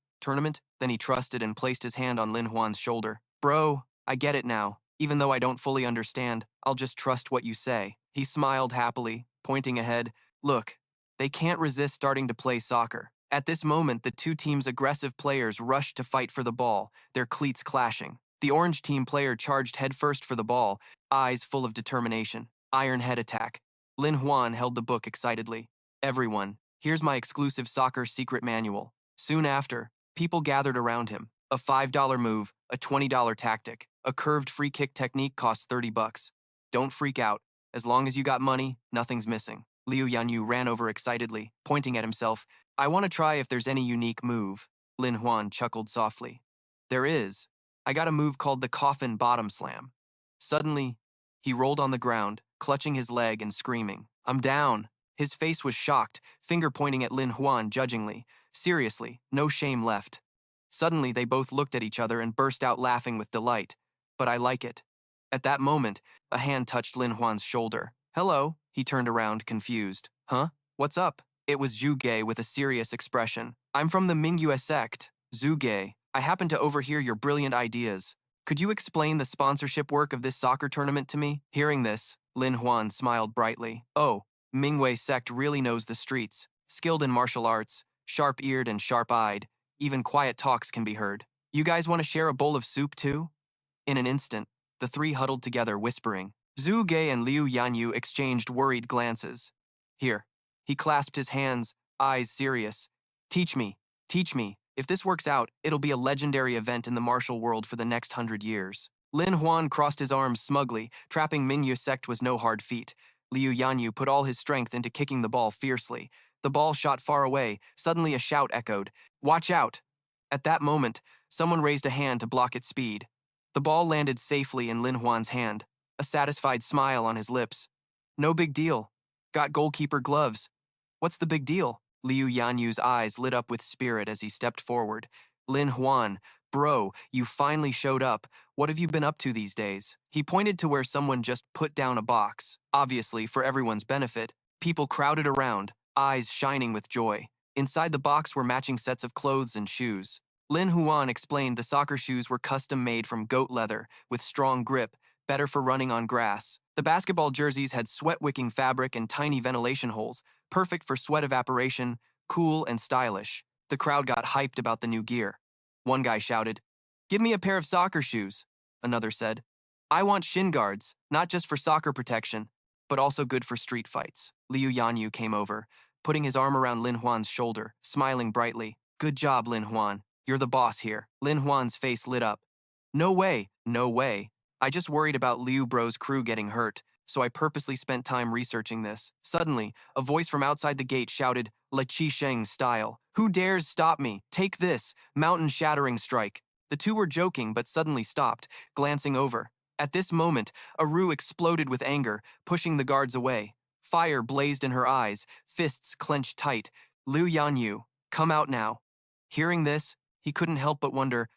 Then he trusted and placed his hand on Lin Huan's shoulder. Bro, I get it now. Even though I don't fully understand, I'll just trust what you say. He smiled happily, pointing ahead. Look, they can't resist starting to play soccer. At this moment, the two teams' aggressive players rushed to fight for the ball, their cleats clashing. The orange team player charged headfirst for the ball, eyes full of determination. Iron head attack. Lin Huan held the book excitedly. Everyone, here's my exclusive soccer secret manual. Soon after, people gathered around him. A $5 move, a $20 tactic. A curved free kick technique costs $30. Don't freak out. As long as you got money, nothing's missing. Liu Yanyu ran over excitedly, pointing at himself. I want to try if there's any unique move. Lin Huan chuckled softly. There is. I got a move called the Coffin bottom slam. Suddenly, he rolled on the ground, clutching his leg and screaming. I'm down. His face was shocked, finger pointing at Lin Huan judgingly. Seriously, no shame left. Suddenly, they both looked at each other and burst out laughing with delight. But I like it. At that moment, a hand touched Lin Huan's shoulder. Hello, he turned around, confused. Huh? What's up? It was Zhu Ge with a serious expression. I'm from the Manhwa sect. Zhu Ge, I happen to overhear your brilliant ideas. Could you explain the sponsorship work of this soccer tournament to me? Hearing this, Lin Huan smiled brightly. Oh, Mingwei sect really knows the streets. Skilled in martial arts, sharp-eared and sharp-eyed, even quiet talks can be heard. You guys want to share a bowl of soup too? In an instant, the three huddled together, whispering. Zhu Ge and Liu Yanyu exchanged worried glances. Here. He clasped his hands, eyes serious. Teach me. If this works out, it'll be a legendary event in the martial world for the next 100 years. Lin Huan crossed his arms smugly. Trapping Mingyu sect was no hard feat. Liu Yanyu put all his strength into kicking the ball fiercely. The ball shot far away. Suddenly a shout echoed. Watch out! At that moment, someone raised a hand to block its speed. The ball landed safely in Lin Huan's hand. a satisfied smile on his lips. No big deal. Got goalkeeper gloves. What's the big deal? Liu Yanyu's eyes lit up with spirit as he stepped forward. Lin Huan, bro, you finally showed up. What have you been up to these days? He pointed to where someone just put down a box. Obviously, for everyone's benefit, people crowded around, eyes shining with joy. Inside the box were matching sets of clothes and shoes. Lin Huan explained the soccer shoes were custom made from goat leather, with strong grip, better for running on grass. The basketball jerseys had sweat-wicking fabric and tiny ventilation holes, perfect for sweat evaporation, cool and stylish. The crowd got hyped about the new gear. One guy shouted, "Give me a pair of soccer shoes," another said. "I want shin guards, not just for soccer protection, but also good for street fights." Liu Yanyu came over, putting his arm around Lin Huan's shoulder, smiling brightly. "Good job, Lin Huan. You're the boss here." Lin Huan's face lit up. "No way, no way. I just worried about Liu Bro's crew getting hurt, so I purposely spent time researching this." Suddenly, a voice from outside the gate shouted, "La Qi Sheng style. Who dares stop me? Take this, mountain-shattering strike." The two were joking but suddenly stopped, glancing over. At this moment, Aru exploded with anger, pushing the guards away. Fire blazed in her eyes, fists clenched tight. "Liu Yanyu, come out now." Hearing this, he couldn't help but wonder,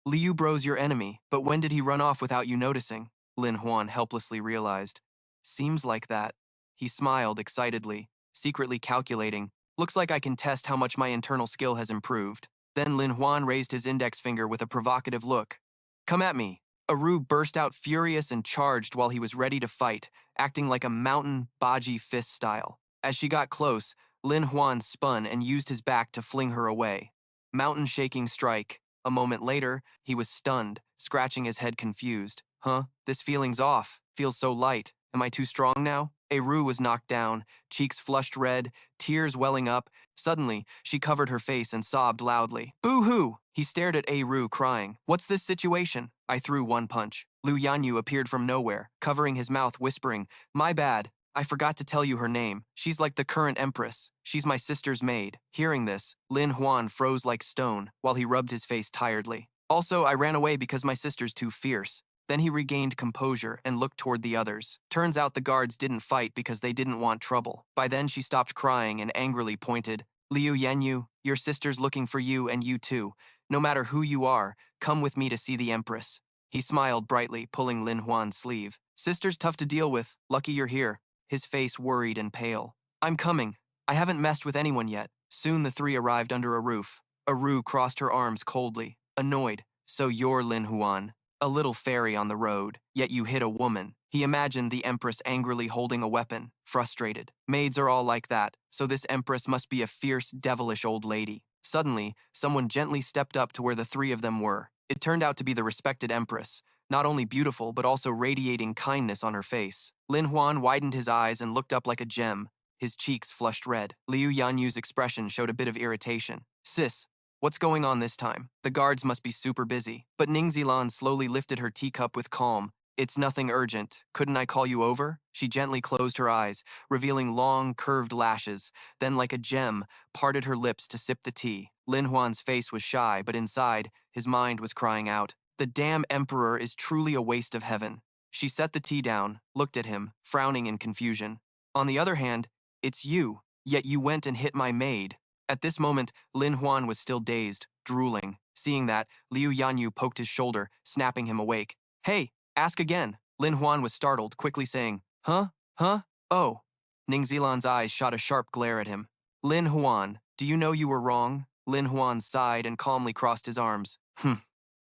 "Liu Bro's your enemy, but when did he run off without you noticing?" Lin Huan helplessly realized. "Seems like that." He smiled excitedly, secretly calculating, "Looks like I can test how much my internal skill has improved." Then Lin Huan raised his index finger with a provocative look. "Come at me." Aru burst out furious and charged while he was ready to fight, acting like a mountain Baji fist style. As she got close, Lin Huan spun and used his back to fling her away. Mountain shaking strike. A moment later, he was stunned, scratching his head confused. "Huh? This feeling's off. Feels so light. Am I too strong now?" Aru was knocked down, cheeks flushed red, tears welling up. Suddenly, she covered her face and sobbed loudly. "Boo-hoo!" He stared at Aru, crying. "What's this situation?" I threw one punch. Liu Yanyu appeared from nowhere, covering his mouth, whispering, "My bad. I forgot to tell you her name. She's like the current empress. She's my sister's maid." Hearing this, Lin Huan froze like stone while he rubbed his face tiredly. "Also, I ran away because my sister's too fierce." Then he regained composure and looked toward the others. Turns out the guards didn't fight because they didn't want trouble. By then she stopped crying and angrily pointed, "Liu Yanyu, your sister's looking for you and you too. No matter who you are, come with me to see the empress." He smiled brightly, pulling Lin Huan's sleeve. "Sister's tough to deal with. Lucky you're here." His face worried and pale. "I'm coming. I haven't messed with anyone yet." Soon the three arrived under a roof. Aru crossed her arms coldly, annoyed. "So you're Lin Huan. A little fairy on the road, yet you hit a woman." He imagined the empress angrily holding a weapon, frustrated. Maids are all like that, so this empress must be a fierce, devilish old lady. Suddenly, someone gently stepped up to where the three of them were. It turned out to be the respected empress, not only beautiful but also radiating kindness on her face. Lin Huan widened his eyes and looked up like a gem. His cheeks flushed red. Liu Yanyu's expression showed a bit of irritation. "Sis, what's going on this time? The guards must be super busy." But Ning Zilan slowly lifted her teacup with calm. "It's nothing urgent. Couldn't I call you over?" She gently closed her eyes, revealing long, curved lashes, then like a gem, parted her lips to sip the tea. Lin Huan's face was shy, but inside, his mind was crying out, "The damn emperor is truly a waste of heaven." She set the tea down, looked at him, frowning in confusion. "On the other hand, it's you, yet you went and hit my maid." At this moment, Lin Huan was still dazed, drooling. Seeing that, Liu Yanyu poked his shoulder, snapping him awake. "Hey, ask again." Lin Huan was startled, quickly saying, "Huh? Huh? Oh." Ning Zilan's eyes shot a sharp glare at him. "Lin Huan, do you know you were wrong?" Lin Huan sighed and calmly crossed his arms.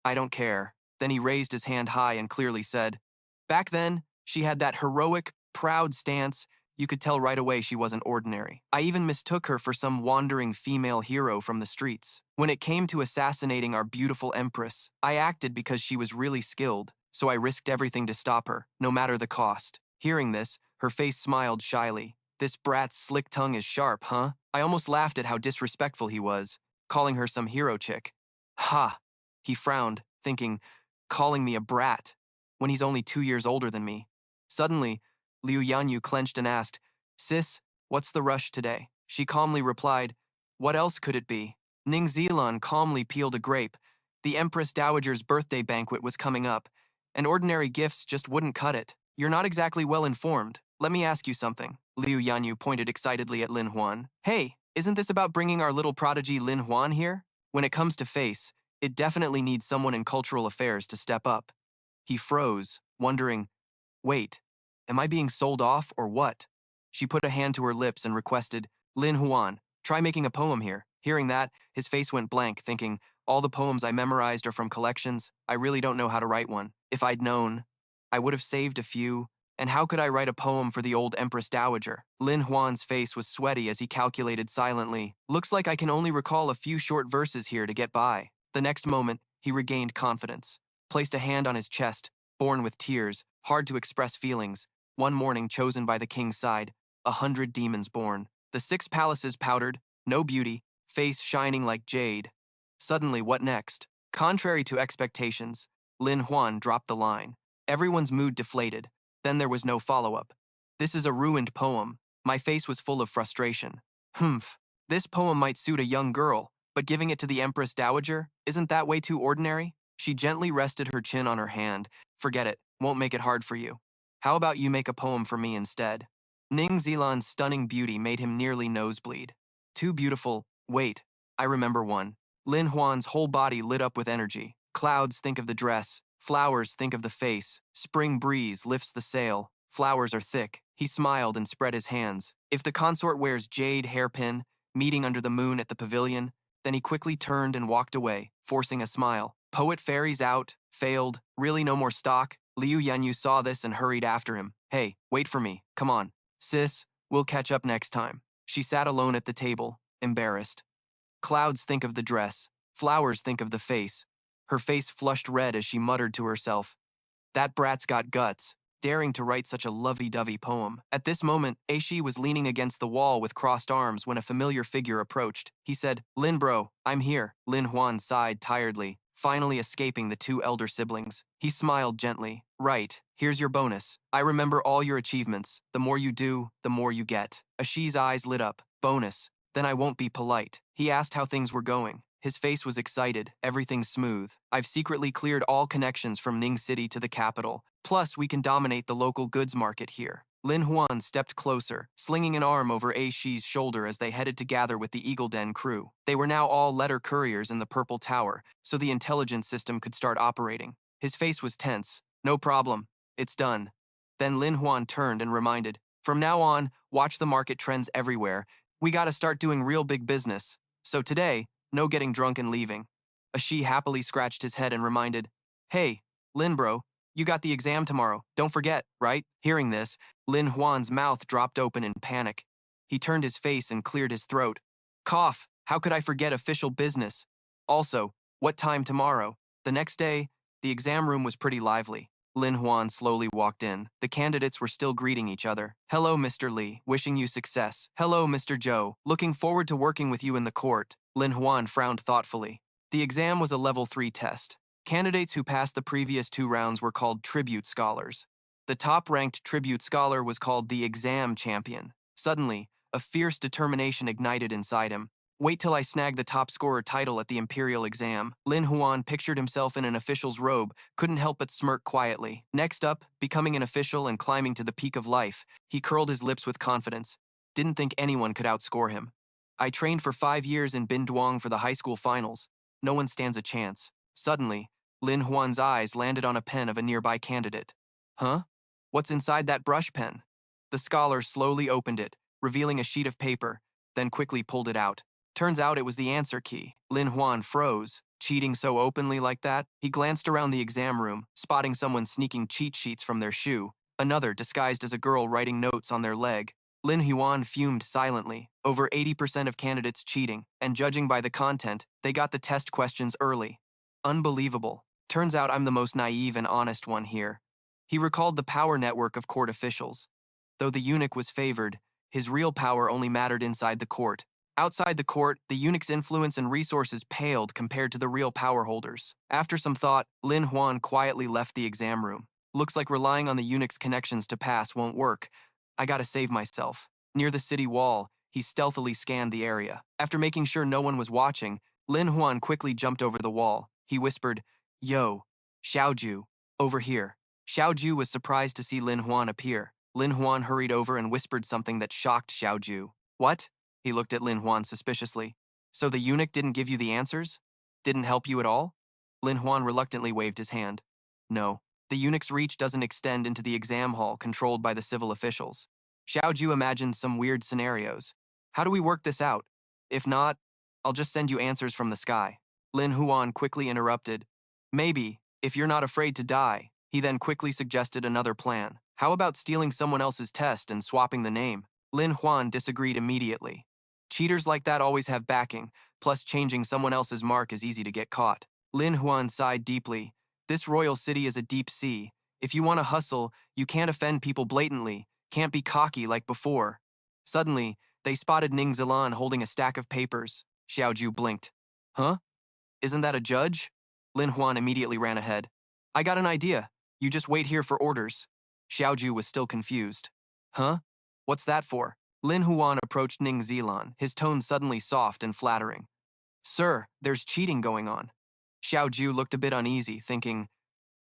I don't care." Then he raised his hand high and clearly said, "Back then, she had that heroic, proud stance. You could tell right away she wasn't ordinary. I even mistook her for some wandering female hero from the streets. When it came to assassinating our beautiful empress, I acted because she was really skilled, so I risked everything to stop her, no matter the cost." Hearing this, her face smiled shyly. "This brat's slick tongue is sharp, huh?" I almost laughed at how disrespectful he was, calling her some hero chick. "Ha!" He frowned, thinking, calling me a brat, when he's only 2 years older than me. Suddenly, Liu Yanyu clenched and asked, "Sis, what's the rush today?" She calmly replied, "What else could it be?" Ning Zilan calmly peeled a grape. The Empress Dowager's birthday banquet was coming up, and ordinary gifts just wouldn't cut it. You're not exactly well informed. Let me ask you something. Liu Yanyu pointed excitedly at Lin Huan. Hey, isn't this about bringing our little prodigy Lin Huan here? When it comes to face, it definitely needs someone in cultural affairs to step up. He froze, wondering, wait, am I being sold off or what? She put a hand to her lips and requested, Lin Huan, try making a poem here. Hearing that, his face went blank, thinking, all the poems I memorized are from collections. I really don't know how to write one. If I'd known, I would have saved a few. And how could I write a poem for the old Empress Dowager? Lin Huan's face was sweaty as he calculated silently. Looks like I can only recall a few short verses here to get by. The next moment, he regained confidence, placed a hand on his chest, born with tears, hard to express feelings. One morning chosen by the king's side, 100 demons born. The 6 palaces powdered, no beauty, face shining like jade. Suddenly, what next? Contrary to expectations, Lin Huan dropped the line. Everyone's mood deflated. Then there was no follow-up. This is a ruined poem. My face was full of frustration. Humph. This poem might suit a young girl, but giving it to the Empress Dowager, isn't that way too ordinary? She gently rested her chin on her hand. Forget it. Won't make it hard for you. How about you make a poem for me instead? Ning Zilan's stunning beauty made him nearly nosebleed. Too beautiful. Wait, I remember one. Lin Huan's whole body lit up with energy. Clouds think of the dress. Flowers think of the face. Spring breeze lifts the sail. Flowers are thick. He smiled and spread his hands. If the consort wears jade hairpin, meeting under the moon at the pavilion, then he quickly turned and walked away, forcing a smile. Poet fairies out, failed, really no more stock. Liu Yanyu saw this and hurried after him. Hey, wait for me, come on. Sis, we'll catch up next time. She sat alone at the table, embarrassed. Clouds think of the dress. Flowers think of the face. Her face flushed red as she muttered to herself, that brat's got guts, daring to write such a lovey-dovey poem. At this moment, Aishi was leaning against the wall with crossed arms when a familiar figure approached. He said, Lin bro, I'm here. Lin Huan sighed tiredly, finally escaping the 2 elder siblings. He smiled gently. Right, here's your bonus. I remember all your achievements. The more you do, the more you get. Aishi's eyes lit up. Bonus. Then I won't be polite. He asked how things were going. His face was excited, everything smooth. I've secretly cleared all connections from Ning City to the capital. Plus, we can dominate the local goods market here. Lin Huan stepped closer, slinging an arm over Aishi's shoulder as they headed to gather with the Eagle Den crew. They were now all letter couriers in the Purple Tower, so the intelligence system could start operating. His face was tense. No problem. It's done. Then Lin Huan turned and reminded, from now on, watch the market trends everywhere. We gotta start doing real big business. So today, no getting drunk and leaving. Aishi happily scratched his head and reminded, hey, Lin bro, you got the exam tomorrow. Don't forget, right? Hearing this, Lin Huan's mouth dropped open in panic. He turned his face and cleared his throat. Cough, how could I forget official business? Also, what time tomorrow? The next day, the exam room was pretty lively. Lin Huan slowly walked in. The candidates were still greeting each other. Hello, Mr. Li. Wishing you success. Hello, Mr. Zhou. Looking forward to working with you in the court. Lin Huan frowned thoughtfully. The exam was a level 3 test. Candidates who passed the previous 2 rounds were called tribute scholars. The top-ranked tribute scholar was called the exam champion. Suddenly, a fierce determination ignited inside him. Wait till I snag the top scorer title at the imperial exam. Lin Huan pictured himself in an official's robe, couldn't help but smirk quietly. Next up, becoming an official and climbing to the peak of life, he curled his lips with confidence. Didn't think anyone could outscore him. I trained for 5 years in Binduong for the high school finals. No one stands a chance. Suddenly, Lin Huan's eyes landed on a pen of a nearby candidate. Huh? What's inside that brush pen? The scholar slowly opened it, revealing a sheet of paper, then quickly pulled it out. Turns out it was the answer key. Lin Huan froze. Cheating so openly like that? He glanced around the exam room, spotting someone sneaking cheat sheets from their shoe, another disguised as a girl writing notes on their leg. Lin Huan fumed silently. Over 80% of candidates cheating, and judging by the content, they got the test questions early. Unbelievable. Turns out I'm the most naive and honest one here. He recalled the power network of court officials. Though the eunuch was favored, his real power only mattered inside the court. Outside the court, the eunuch's influence and resources paled compared to the real power holders. After some thought, Lin Huan quietly left the exam room. Looks like relying on the eunuch's connections to pass won't work. I gotta save myself. Near the city wall, he stealthily scanned the area. After making sure no one was watching, Lin Huan quickly jumped over the wall. He whispered, Yo, Xiaoju, over here. Xiaoju was surprised to see Lin Huan appear. Lin Huan hurried over and whispered something that shocked Xiaoju. What? He looked at Lin Huan suspiciously. So the eunuch didn't give you the answers? Didn't help you at all? Lin Huan reluctantly waved his hand. No. The eunuch's reach doesn't extend into the exam hall controlled by the civil officials. Xiaoju imagined some weird scenarios. How do we work this out? If not, I'll just send you answers from the sky. Lin Huan quickly interrupted. Maybe, if you're not afraid to die. He then quickly suggested another plan. How about stealing someone else's test and swapping the name? Lin Huan disagreed immediately. Cheaters like that always have backing, plus changing someone else's mark is easy to get caught. Lin Huan sighed deeply. This royal city is a deep sea. If you want to hustle, you can't offend people blatantly, can't be cocky like before. Suddenly, they spotted Ning Zilan holding a stack of papers. Xiaoju blinked. Huh? Isn't that a judge? Lin Huan immediately ran ahead. I got an idea. You just wait here for orders. Xiaoju was still confused. Huh? What's that for? Lin Huan approached Ning Zilan, his tone suddenly soft and flattering. Sir, there's cheating going on. Xiaoju looked a bit uneasy, thinking,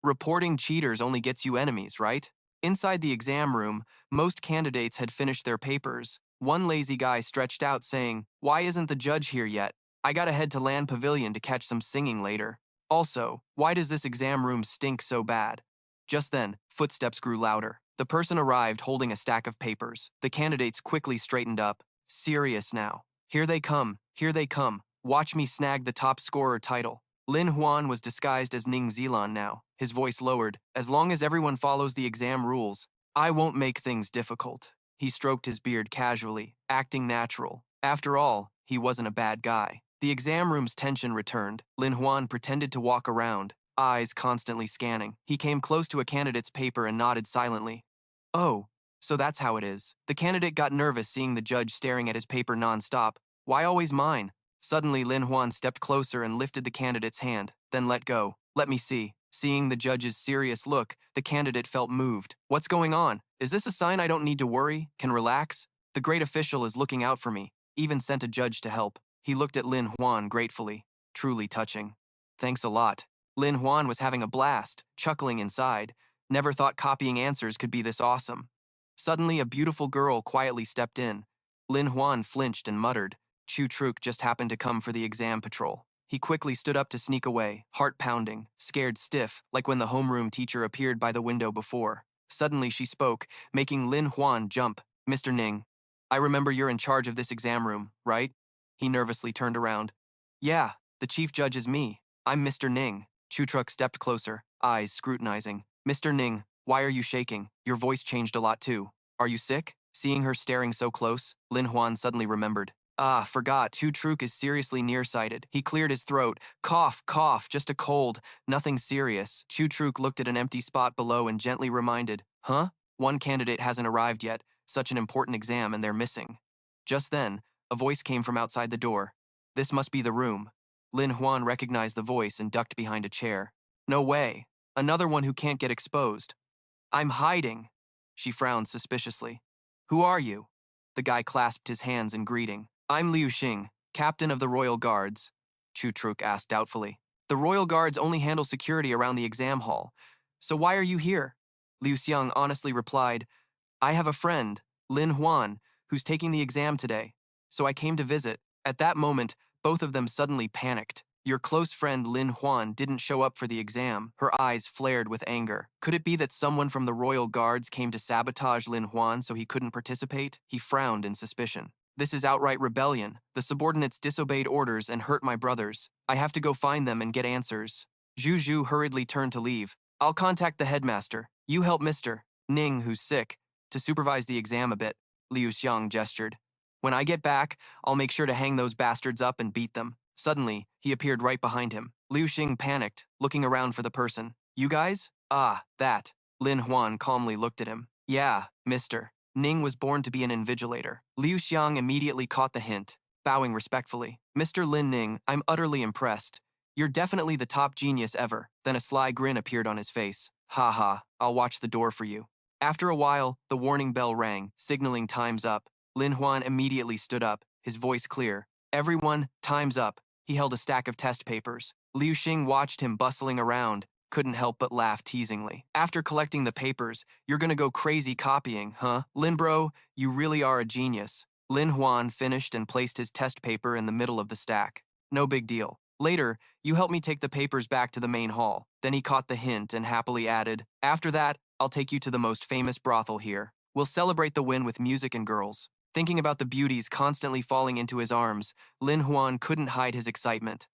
reporting cheaters only gets you enemies, right? Inside the exam room, most candidates had finished their papers. One lazy guy stretched out saying, why isn't the judge here yet? I gotta head to Land Pavilion to catch some singing later. Also, why does this exam room stink so bad? Just then, footsteps grew louder. The person arrived holding a stack of papers. The candidates quickly straightened up. Serious now. Here they come, here they come. Watch me snag the top scorer title. Lin Huan was disguised as Ning Zilan now, his voice lowered. As long as everyone follows the exam rules, I won't make things difficult. He stroked his beard casually, acting natural. After all, he wasn't a bad guy. The exam room's tension returned. Lin Huan pretended to walk around, eyes constantly scanning. He came close to a candidate's paper and nodded silently. Oh, so that's how it is. The candidate got nervous seeing the judge staring at his paper nonstop. Why always mine? Suddenly, Lin Huan stepped closer and lifted the candidate's hand, then let go. Let me see. Seeing the judge's serious look, the candidate felt moved. What's going on? Is this a sign I don't need to worry? Can relax? The great official is looking out for me. Even sent a judge to help. He looked at Lin Huan gratefully. Truly touching. Thanks a lot. Lin Huan was having a blast, chuckling inside. Never thought copying answers could be this awesome. Suddenly, a beautiful girl quietly stepped in. Lin Huan flinched and muttered. Chu Truk just happened to come for the exam patrol. He quickly stood up to sneak away, heart pounding, scared stiff, like when the homeroom teacher appeared by the window before. Suddenly she spoke, making Lin Huan jump. Mr. Ning, I remember you're in charge of this exam room, right? He nervously turned around. Yeah, the chief judge is me. I'm Mr. Ning. Chu Truk stepped closer, eyes scrutinizing. Mr. Ning, why are you shaking? Your voice changed a lot too. Are you sick? Seeing her staring so close, Lin Huan suddenly remembered. Ah, forgot. Chu Truk is seriously nearsighted. He cleared his throat. Cough, cough, just a cold. Nothing serious. Chu Truk looked at an empty spot below and gently reminded, huh? One candidate hasn't arrived yet. Such an important exam and they're missing. Just then, a voice came from outside the door. This must be the room. Lin Huan recognized the voice and ducked behind a chair. No way. Another one who can't get exposed. I'm hiding. She frowned suspiciously. Who are you? The guy clasped his hands in greeting. I'm Liu Xing, captain of the Royal Guards. Chu Truk asked doubtfully. The Royal Guards only handle security around the exam hall. So why are you here? Liu Xiang honestly replied, I have a friend, Lin Huan, who's taking the exam today. So I came to visit. At that moment, both of them suddenly panicked. Your close friend Lin Huan didn't show up for the exam. Her eyes flared with anger. Could it be that someone from the Royal Guards came to sabotage Lin Huan so he couldn't participate? He frowned in suspicion. This is outright rebellion. The subordinates disobeyed orders and hurt my brothers. I have to go find them and get answers. Zhu Zhu hurriedly turned to leave. I'll contact the headmaster. You help Mr. Ning, who's sick, to supervise the exam a bit. Liu Xiang gestured. When I get back, I'll make sure to hang those bastards up and beat them. Suddenly, he appeared right behind him. Liu Xing panicked, looking around for the person. You guys? Ah, that. Lin Huan calmly looked at him. Yeah, Mr. Ning was born to be an invigilator. Liu Xiang immediately caught the hint, bowing respectfully. Mr. Lin Ning, I'm utterly impressed. You're definitely the top genius ever. Then a sly grin appeared on his face. Ha ha, I'll watch the door for you. After a while, the warning bell rang, signaling time's up. Lin Huan immediately stood up, his voice clear. Everyone, time's up. He held a stack of test papers. Liu Xing watched him bustling around. couldn't help but laugh teasingly. After collecting the papers, you're gonna go crazy copying, huh? Lin bro, you really are a genius. Lin Huan finished and placed his test paper in the middle of the stack. No big deal. Later, you help me take the papers back to the main hall. Then he caught the hint and happily added, after that, I'll take you to the most famous brothel here. We'll celebrate the win with music and girls. Thinking about the beauties constantly falling into his arms, Lin Huan couldn't hide his excitement.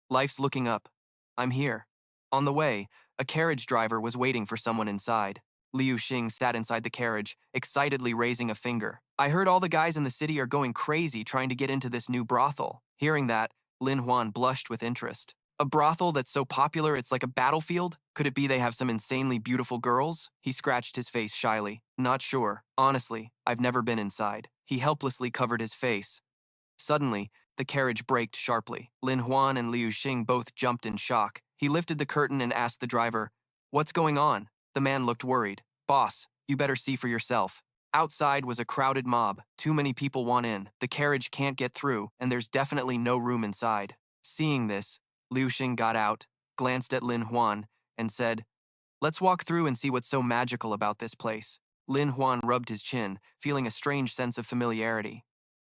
Life's looking up. I'm here. On the way, a carriage driver was waiting for someone inside. Liu Xing sat inside the carriage, excitedly raising a finger. I heard all the guys in the city are going crazy trying to get into this new brothel. Hearing that, Lin Huan blushed with interest. A brothel that's so popular it's like a battlefield? Could it be they have some insanely beautiful girls? He scratched his face shyly. Not sure. Honestly, I've never been inside. He helplessly covered his face. Suddenly, the carriage braked sharply. Lin Huan and Liu Xing both jumped in shock. He lifted the curtain and asked the driver, "What's going on?" The man looked worried. "Boss, you better see for yourself." Outside was a crowded mob. Too many people want in. The carriage can't get through, and there's definitely no room inside. Seeing this, Liu Xing got out, glanced at Lin Huan, and said, "Let's walk through and see what's so magical about this place." Lin Huan rubbed his chin, feeling a strange sense of familiarity.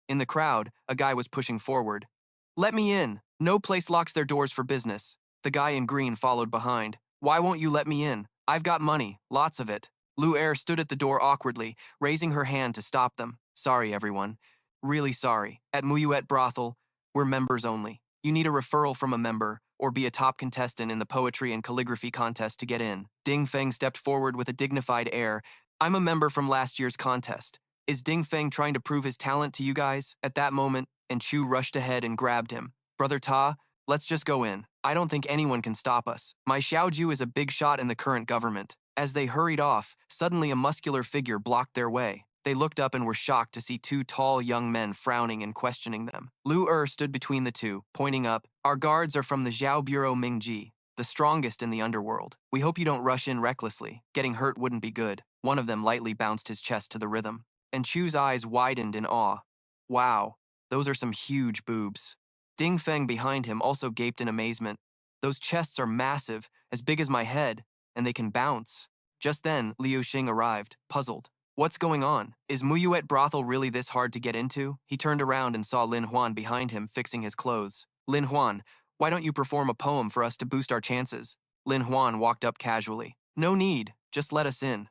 In the crowd, a guy was pushing forward. "Let me in. No place locks their doors for business." The guy in green followed behind. "Why won't you let me in? I've got money, lots of it." Lu Er stood at the door awkwardly, raising her hand to stop them. "Sorry, everyone. Really sorry. At Muyuet Brothel, we're members only. You need a referral from a member, or be a top contestant in the poetry and calligraphy contest to get in." Ding Feng stepped forward with a dignified air. "I'm a member from last year's contest. Is Ding Feng trying to prove his talent to you guys?" At that moment, and Chu rushed ahead and grabbed him. "Brother Ta, let's just go in. I don't think anyone can stop us. My Xiaoju is a big shot in the current government." As they hurried off, suddenly a muscular figure blocked their way. They looked up and were shocked to see two tall young men frowning and questioning them. Lu Er stood between the two, pointing up. "Our guards are from the Zhao Bureau Mingji, the strongest in the underworld. We hope you don't rush in recklessly. Getting hurt wouldn't be good." One of them lightly bounced his chest to the rhythm. And Chu's eyes widened in awe. "Wow, those are some huge boobs." Ding Feng behind him also gaped in amazement. "Those chests are massive, as big as my head, and they can bounce." Just then, Liu Xing arrived, puzzled. "What's going on? Is Muyuet Brothel really this hard to get into?" He turned around and saw Lin Huan behind him fixing his clothes. "Lin Huan, why don't you perform a poem for us to boost our chances?" Lin Huan walked up casually. "No need, just let us in."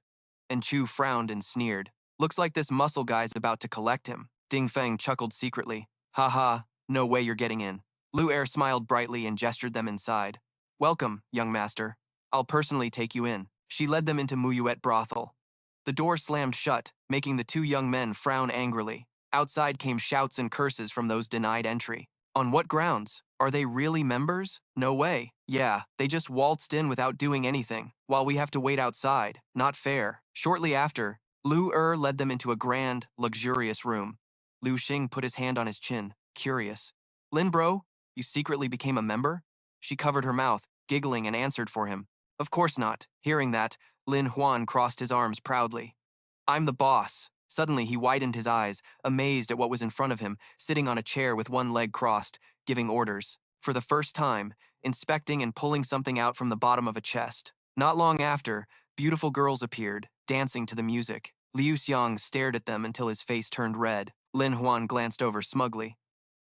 And Chu frowned and sneered. "Looks like this muscle guy's about to collect him." Ding Feng chuckled secretly. "Ha, no way you're getting in." Lu Er smiled brightly and gestured them inside. "Welcome, young master. I'll personally take you in." She led them into Muyuet Brothel. The door slammed shut, making the two young men frown angrily. Outside came shouts and curses from those denied entry. On what grounds? Are they really members? No way. Yeah, they just waltzed in without doing anything, while we have to wait outside. Not fair. Shortly after, Lu Er led them into a grand, luxurious room. Liu Xing put his hand on his chin, curious. "Lin bro, you secretly became a member?" She covered her mouth, giggling, and answered for him. "Of course not." Hearing that, Lin Huan crossed his arms proudly. "I'm the boss." Suddenly, he widened his eyes, amazed at what was in front of him, sitting on a chair with one leg crossed, giving orders. For the first time, inspecting and pulling something out from the bottom of a chest. Not long after, beautiful girls appeared, dancing to the music. Liu Xiang stared at them until his face turned red. Lin Huan glanced over smugly.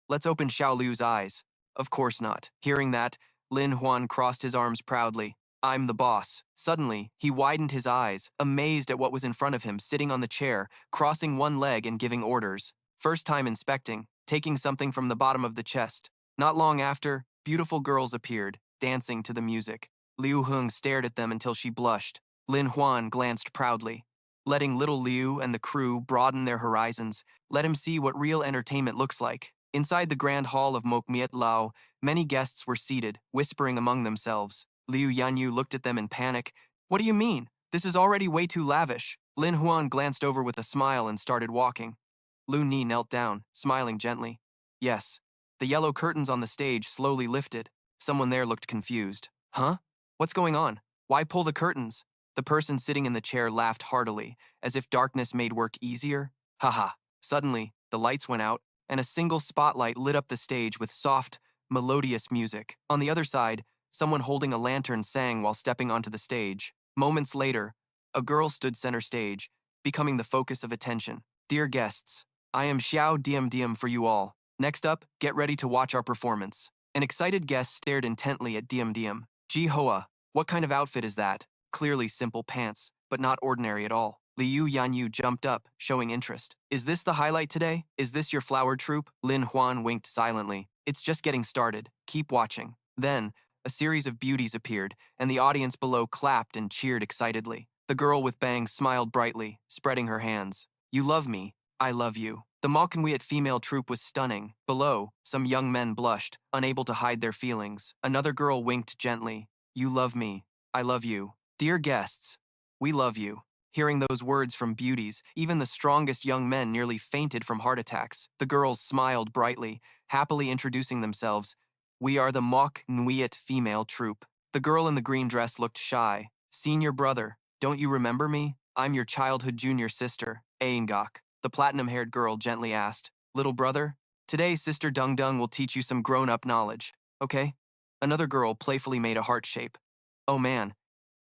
"Let's open Xiao Liu's eyes." "Of course not." Hearing that, Lin Huan crossed his arms proudly. "I'm the boss." Suddenly, he widened his eyes, amazed at what was in front of him, sitting on the chair, crossing one leg and giving orders. First time inspecting, taking something from the bottom of the chest. Not long after, beautiful girls appeared, dancing to the music. Liu Heng stared at them until she blushed. Lin Huan glanced proudly. Letting little Liu and the crew broaden their horizons, let him see what real entertainment looks like. Inside the grand hall of Mokmiet Lao, many guests were seated, whispering among themselves. Liu Yanyu looked at them in panic. "What do you mean? This is already way too lavish." Lin Huan glanced over with a smile and started walking. Lu Ni knelt down, smiling gently. "Yes." The yellow curtains on the stage slowly lifted. Someone there looked confused. "Huh? What's going on? Why pull the curtains?" The person sitting in the chair laughed heartily, as if darkness made work easier. Haha. Suddenly, the lights went out, and a single spotlight lit up the stage with soft, melodious music. On the other side, Someone holding a lantern sang while stepping onto the stage. Moments later, a girl stood center stage, becoming the focus of attention. Dear guests, I am Xiao Diem Diem for you all. Next up, get ready to watch our performance. An excited guest stared intently at Diem Diem. Ji Hoa, what kind of outfit is that? Clearly simple pants, but not ordinary at all. Liu Yanyu jumped up, showing interest. Is this the highlight today? Is this your flower troupe? Lin Huan winked silently. It's just getting started. Keep watching. Then, a series of beauties appeared, and the audience below clapped and cheered excitedly. The girl with bangs smiled brightly, spreading her hands. You love me. I love you. The Malkanwiat female troupe was stunning. Below, some young men blushed, unable to hide their feelings. Another girl winked gently. You love me. I love you. Dear guests, we love you. Hearing those words from beauties, even the strongest young men nearly fainted from heart attacks. The girls smiled brightly, happily introducing themselves. We are the Mok Nuiet female troupe. The girl in the green dress looked shy. Senior brother, don't you remember me? I'm your childhood junior sister, Aengok. The platinum-haired girl gently asked. Little brother, today Sister Dung Dung will teach you some grown-up knowledge, okay? Another girl playfully made a heart shape. Oh man,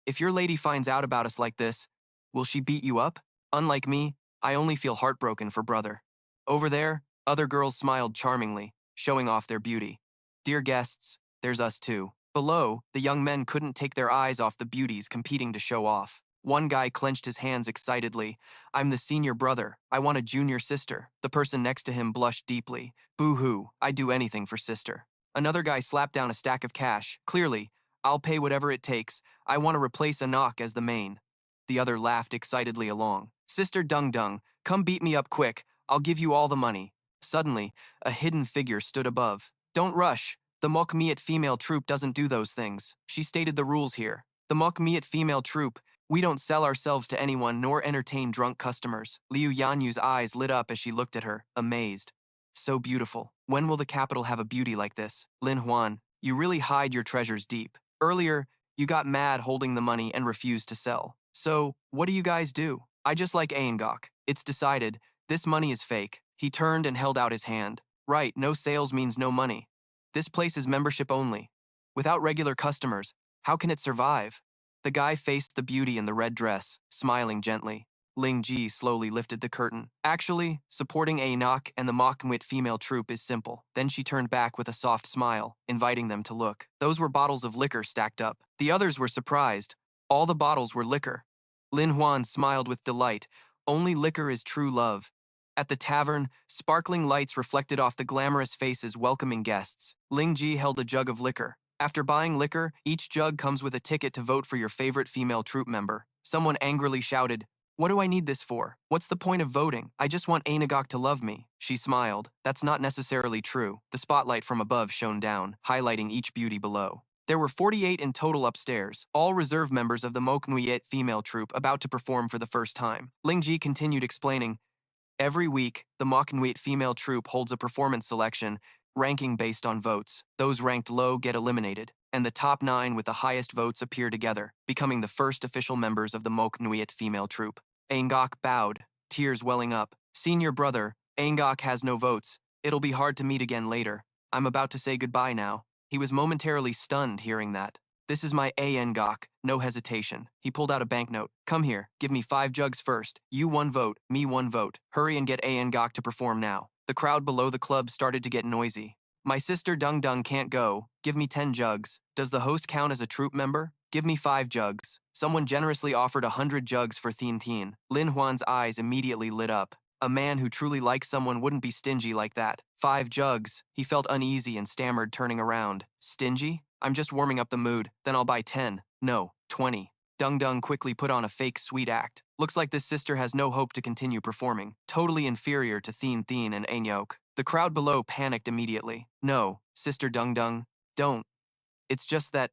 if your lady finds out about us like this, will she beat you up? Unlike me, I only feel heartbroken for brother. Over there, other girls smiled charmingly, showing off their beauty. Dear guests, there's us too. Below, the young men couldn't take their eyes off the beauties competing to show off. One guy clenched his hands excitedly. I'm the senior brother. I want a junior sister. The person next to him blushed deeply. Boo-hoo, I'd do anything for sister. Another guy slapped down a stack of cash. Clearly, I'll pay whatever it takes. I want to replace Anak as the main. The other laughed excitedly along. Sister Dung Dung, come beat me up quick. I'll give you all the money. Suddenly, a hidden figure stood above. Don't rush. The Mokmiat female troupe doesn't do those things. She stated the rules here. The Mokmiat female troupe, we don't sell ourselves to anyone nor entertain drunk customers. Liu Yanyu's eyes lit up as she looked at her, amazed. So beautiful. When will the capital have a beauty like this? Lin Huan, you really hide your treasures deep. Earlier, you got mad holding the money and refused to sell. So, what do you guys do? I just like Aengok. It's decided. This money is fake. He turned and held out his hand. Right, no sales means no money. This place is membership only. Without regular customers, how can it survive? The guy faced the beauty in the red dress, smiling gently. Ling Ji slowly lifted the curtain. Actually, supporting Anak and the Mokmwit female troupe is simple. Then she turned back with a soft smile, inviting them to look. Those were bottles of liquor stacked up. The others were surprised. All the bottles were liquor. Lin Huan smiled with delight. Only liquor is true love. At the tavern, sparkling lights reflected off the glamorous faces welcoming guests. Ling Ji held a jug of liquor. After buying liquor, each jug comes with a ticket to vote for your favorite female troupe member. Someone angrily shouted, what do I need this for? What's the point of voting? I just want Ainagok to love me. She smiled. That's not necessarily true. The spotlight from above shone down, highlighting each beauty below. There were 48 in total upstairs, all reserve members of the Moknuyet female troupe about to perform for the first time. Ling Ji continued explaining, every week, the Moknuyet female troupe holds a performance selection, ranking based on votes. Those ranked low get eliminated, and the top 9 with the highest votes appear together, becoming the first official members of the Moknuyet female troupe. Aengok bowed, tears welling up. Senior brother, Aengok has no votes. It'll be hard to meet again later. I'm about to say goodbye now. He was momentarily stunned hearing that. This is my Aengok, no hesitation. He pulled out a banknote. Come here, give me 5 jugs first. You 1 vote, me 1 vote. Hurry and get Aengok to perform now. The crowd below the club started to get noisy. My sister Dung Dung can't go. Give me 10 jugs. Does the host count as a troupe member? Give me 5 jugs. Someone generously offered 100 jugs for Thien Thien. Lin Huan's eyes immediately lit up. A man who truly likes someone wouldn't be stingy like that. 5 jugs. He felt uneasy and stammered, turning around. Stingy? I'm just warming up the mood. Then I'll buy 10. No, 20. Dung Dung quickly put on a fake sweet act. Looks like this sister has no hope to continue performing. Totally inferior to Thien Thien and Aengok. The crowd below panicked immediately. No, Sister Dung Dung, don't. It's just that,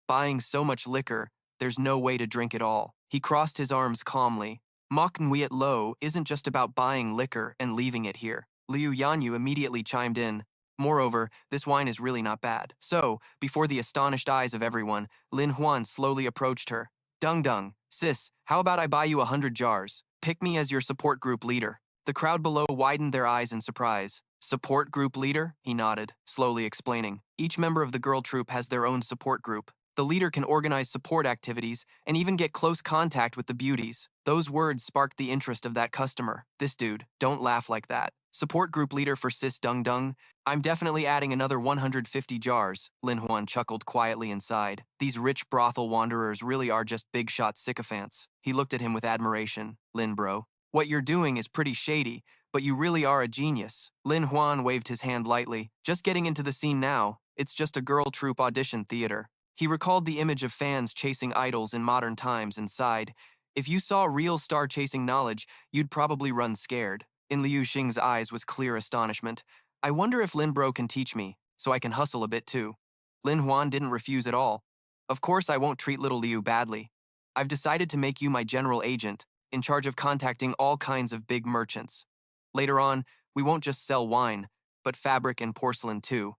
buying so much liquor, there's no way to drink it all. He crossed his arms calmly. Mok Nguyet Lo isn't just about buying liquor and leaving it here. Liu Yanyu immediately chimed in. Moreover, this wine is really not bad. So, before the astonished eyes of everyone, Lin Huan slowly approached her. Dung Dung, sis, how about I buy you 100 jars? Pick me as your support group leader. The crowd below widened their eyes in surprise. Support group leader? He nodded, slowly explaining. Each member of the girl troupe has their own support group. The leader can organize support activities and even get close contact with the beauties. Those words sparked the interest of that customer. This dude, don't laugh like that. Support group leader for Sis Dung Dung? I'm definitely adding another 150 jars, Lin Huan chuckled quietly inside. These rich brothel wanderers really are just big shot sycophants. He looked at him with admiration. Lin bro, what you're doing is pretty shady, but you really are a genius. Lin Huan waved his hand lightly. Just getting into the scene now. It's just a girl troupe audition theater. He recalled the image of fans chasing idols in modern times and sighed. If you saw real star-chasing knowledge, you'd probably run scared. In Liu Xing's eyes was clear astonishment. I wonder if Lin Bro can teach me, so I can hustle a bit too. Lin Huan didn't refuse at all. Of course I won't treat little Liu badly. I've decided to make you my general agent, in charge of contacting all kinds of big merchants. Later on, we won't just sell wine, but fabric and porcelain too.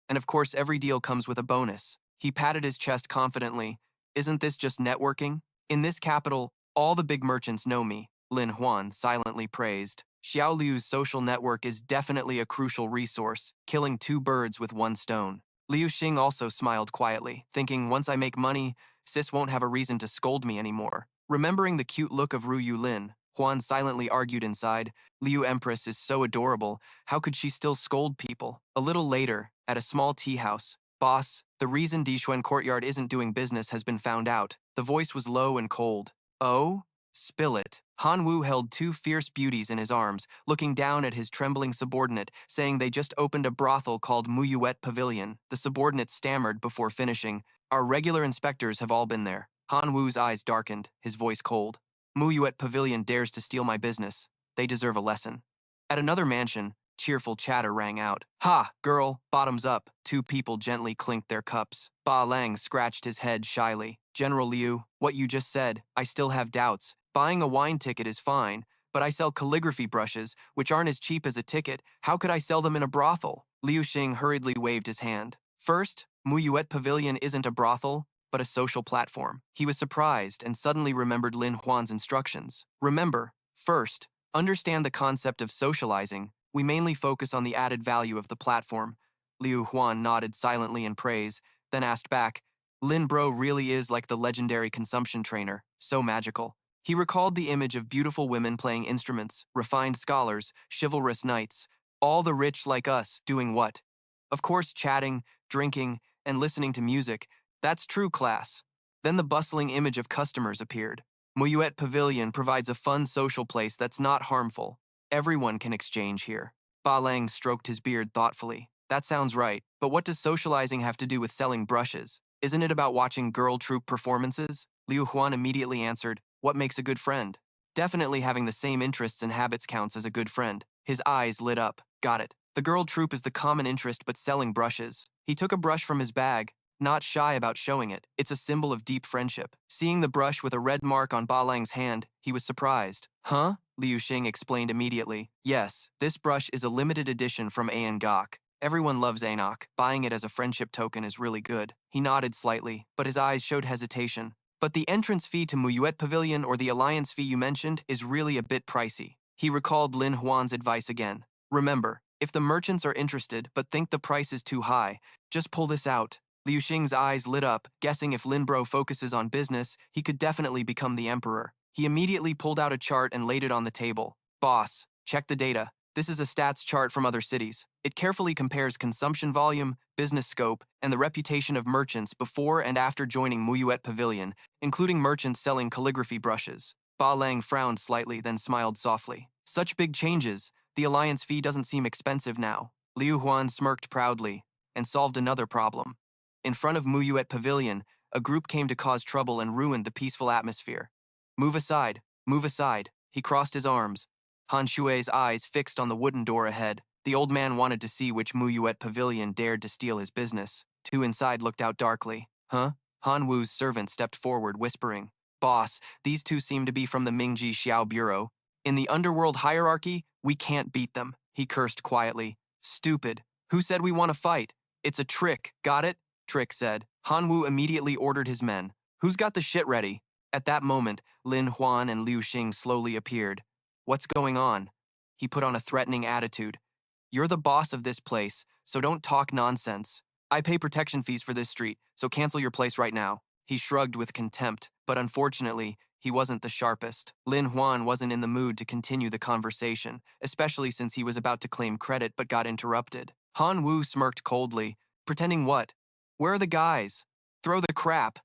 And of course every deal comes with a bonus. He patted his chest confidently. Isn't this just networking? In this capital, all the big merchants know me, Lin Huan silently praised. Xiao Liu's social network is definitely a crucial resource, killing two birds with one stone. Liu Xing also smiled quietly, thinking once I make money, Sis won't have a reason to scold me anymore. Remembering the cute look of Ru Yulin, Huan silently argued inside, Liu Empress is so adorable, how could she still scold people? A little later, at a small tea house, Boss, the reason Dixuan Courtyard isn't doing business has been found out. The voice was low and cold. Oh? Spill it. Han Wu held two fierce beauties in his arms, looking down at his trembling subordinate, saying they just opened a brothel called Muyuet Pavilion. The subordinate stammered before finishing. Our regular inspectors have all been there. Han Wu's eyes darkened, his voice cold. Muyuet Pavilion dares to steal my business. They deserve a lesson. At another mansion, cheerful chatter rang out. Ha, girl, bottoms up. Two people gently clinked their cups. Ba Lang scratched his head shyly. General Liu, what you just said, I still have doubts. Buying a wine ticket is fine, but I sell calligraphy brushes, which aren't as cheap as a ticket. How could I sell them in a brothel? Liu Xing hurriedly waved his hand. First, Muyuet Pavilion isn't a brothel, but a social platform. He was surprised and suddenly remembered Lin Huan's instructions. Remember, first, understand the concept of socializing. We mainly focus on the added value of the platform. Liu Huan nodded silently in praise, then asked back, Lin Bro really is like the legendary consumption trainer, so magical. He recalled the image of beautiful women playing instruments, refined scholars, chivalrous knights, all the rich like us doing what? Of course, chatting, drinking, and listening to music. That's true class. Then the bustling image of customers appeared. Muyuet Pavilion provides a fun social place that's not harmful. Everyone can exchange here. Ba Lang stroked his beard thoughtfully. That sounds right, but what does socializing have to do with selling brushes? Isn't it about watching girl troupe performances? Liu Huan immediately answered, what makes a good friend? Definitely having the same interests and habits counts as a good friend. His eyes lit up. Got it. The girl troupe is the common interest but selling brushes. He took a brush from his bag, not shy about showing it. It's a symbol of deep friendship. Seeing the brush with a red mark on Ba Lang's hand, he was surprised. Huh? Liu Xing explained immediately. Yes, this brush is a limited edition from Aon Gok. Everyone loves Anok. Buying it as a friendship token is really good. He nodded slightly, but his eyes showed hesitation. But the entrance fee to Muyuet Pavilion or the alliance fee you mentioned is really a bit pricey. He recalled Lin Huan's advice again. Remember, if the merchants are interested but think the price is too high, just pull this out. Liu Xing's eyes lit up, guessing if Lin Bro focuses on business, he could definitely become the emperor. He immediately pulled out a chart and laid it on the table. Boss, check the data. This is a stats chart from other cities. It carefully compares consumption volume, business scope, and the reputation of merchants before and after joining Muyuet Pavilion, including merchants selling calligraphy brushes. Ba Lang frowned slightly, then smiled softly. Such big changes. The alliance fee doesn't seem expensive now. Liu Huan smirked proudly and solved another problem. In front of Muyuet Pavilion, a group came to cause trouble and ruined the peaceful atmosphere. Move aside, move aside. He crossed his arms. Han Shui's eyes fixed on the wooden door ahead. The old man wanted to see which Muyuet Pavilion dared to steal his business. Two inside looked out darkly. Huh? Han Wu's servant stepped forward, whispering, Boss, these two seem to be from the Mingji Xiao Bureau. In the underworld hierarchy, we can't beat them. He cursed quietly. Stupid. Who said we want to fight? It's a trick. Got it? Trick said. Han Wu immediately ordered his men. Who's got the shit ready? At that moment, Lin Huan and Liu Xing slowly appeared. What's going on? He put on a threatening attitude. You're the boss of this place, so don't talk nonsense. I pay protection fees for this street, so cancel your place right now. He shrugged with contempt, but unfortunately, he wasn't the sharpest. Lin Huan wasn't in the mood to continue the conversation, especially since he was about to claim credit but got interrupted. Han Wu smirked coldly, pretending what? Where are the guys? Throw the crap.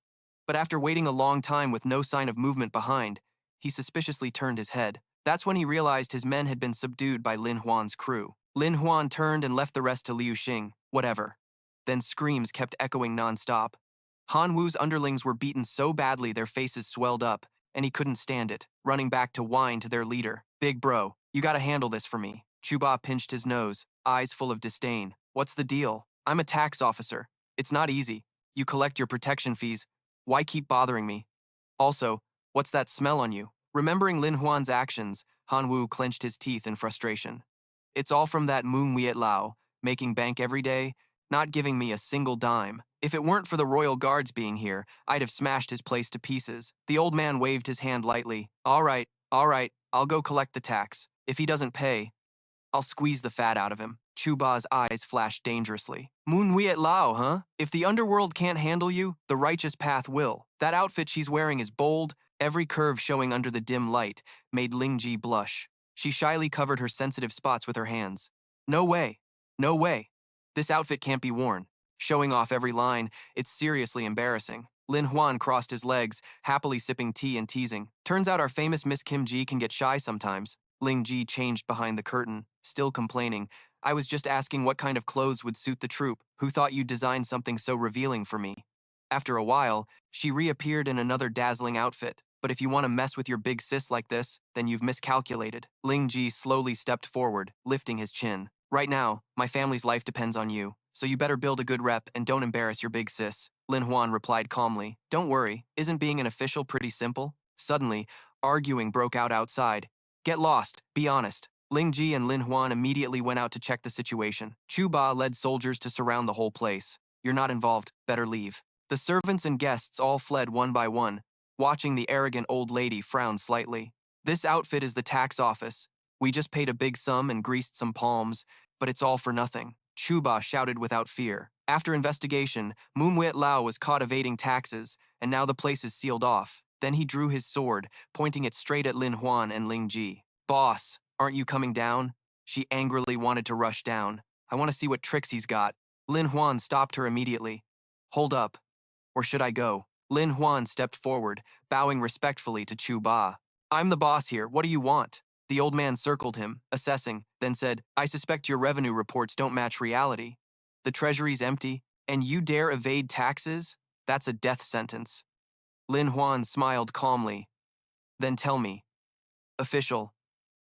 But after waiting a long time with no sign of movement behind, he suspiciously turned his head. That's when he realized his men had been subdued by Lin Huan's crew. Lin Huan turned and left the rest to Liu Xing, whatever. Then screams kept echoing nonstop. Han Wu's underlings were beaten so badly their faces swelled up, and he couldn't stand it, running back to whine to their leader. Big bro, you gotta handle this for me. Chuba pinched his nose, eyes full of disdain. What's the deal? I'm a tax officer. It's not easy. You collect your protection fees. Why keep bothering me? Also, what's that smell on you? Remembering Lin Huan's actions, Han Wu clenched his teeth in frustration. It's all from that Moon Wiet Lao, making bank every day, not giving me a single dime. If it weren't for the royal guards being here, I'd have smashed his place to pieces. The old man waved his hand lightly. All right, I'll go collect the tax. If he doesn't pay, I'll squeeze the fat out of him. Chuba's eyes flashed dangerously. Moon Wiet Lao, huh? If the underworld can't handle you, the righteous path will. That outfit she's wearing is bold, every curve showing under the dim light made Lingji blush. She shyly covered her sensitive spots with her hands. No way. No way. This outfit can't be worn. Showing off every line, it's seriously embarrassing. Lin Huan crossed his legs, happily sipping tea and teasing. Turns out our famous Miss Kim Ji can get shy sometimes. Ling Ji changed behind the curtain, still complaining. I was just asking what kind of clothes would suit the troupe. Who thought you'd design something so revealing for me? After a while, she reappeared in another dazzling outfit. But if you want to mess with your big sis like this, then you've miscalculated. Ling Ji slowly stepped forward, lifting his chin. Right now, my family's life depends on you, so you better build a good rep and don't embarrass your big sis. Lin Huan replied calmly. Don't worry, isn't being an official pretty simple? Suddenly, arguing broke out outside. Get lost, be honest. Ling Ji and Lin Huan immediately went out to check the situation. Chu Ba led soldiers to surround the whole place. You're not involved, better leave. The servants and guests all fled one by one, watching the arrogant old lady frown slightly. This outfit is the tax office. We just paid a big sum and greased some palms, but it's all for nothing. Chu Ba shouted without fear. After investigation, Moon Wiet Lao was caught evading taxes, and now the place is sealed off. Then he drew his sword, pointing it straight at Lin Huan and Ling Ji. Boss, aren't you coming down? She angrily wanted to rush down. I want to see what tricks he's got. Lin Huan stopped her immediately. Hold up. Or should I go? Lin Huan stepped forward, bowing respectfully to Chu Ba. I'm the boss here. What do you want? The old man circled him, assessing, then said, I suspect your revenue reports don't match reality. The treasury's empty, and you dare evade taxes? That's a death sentence. Lin Huan smiled calmly. Then tell me. Official,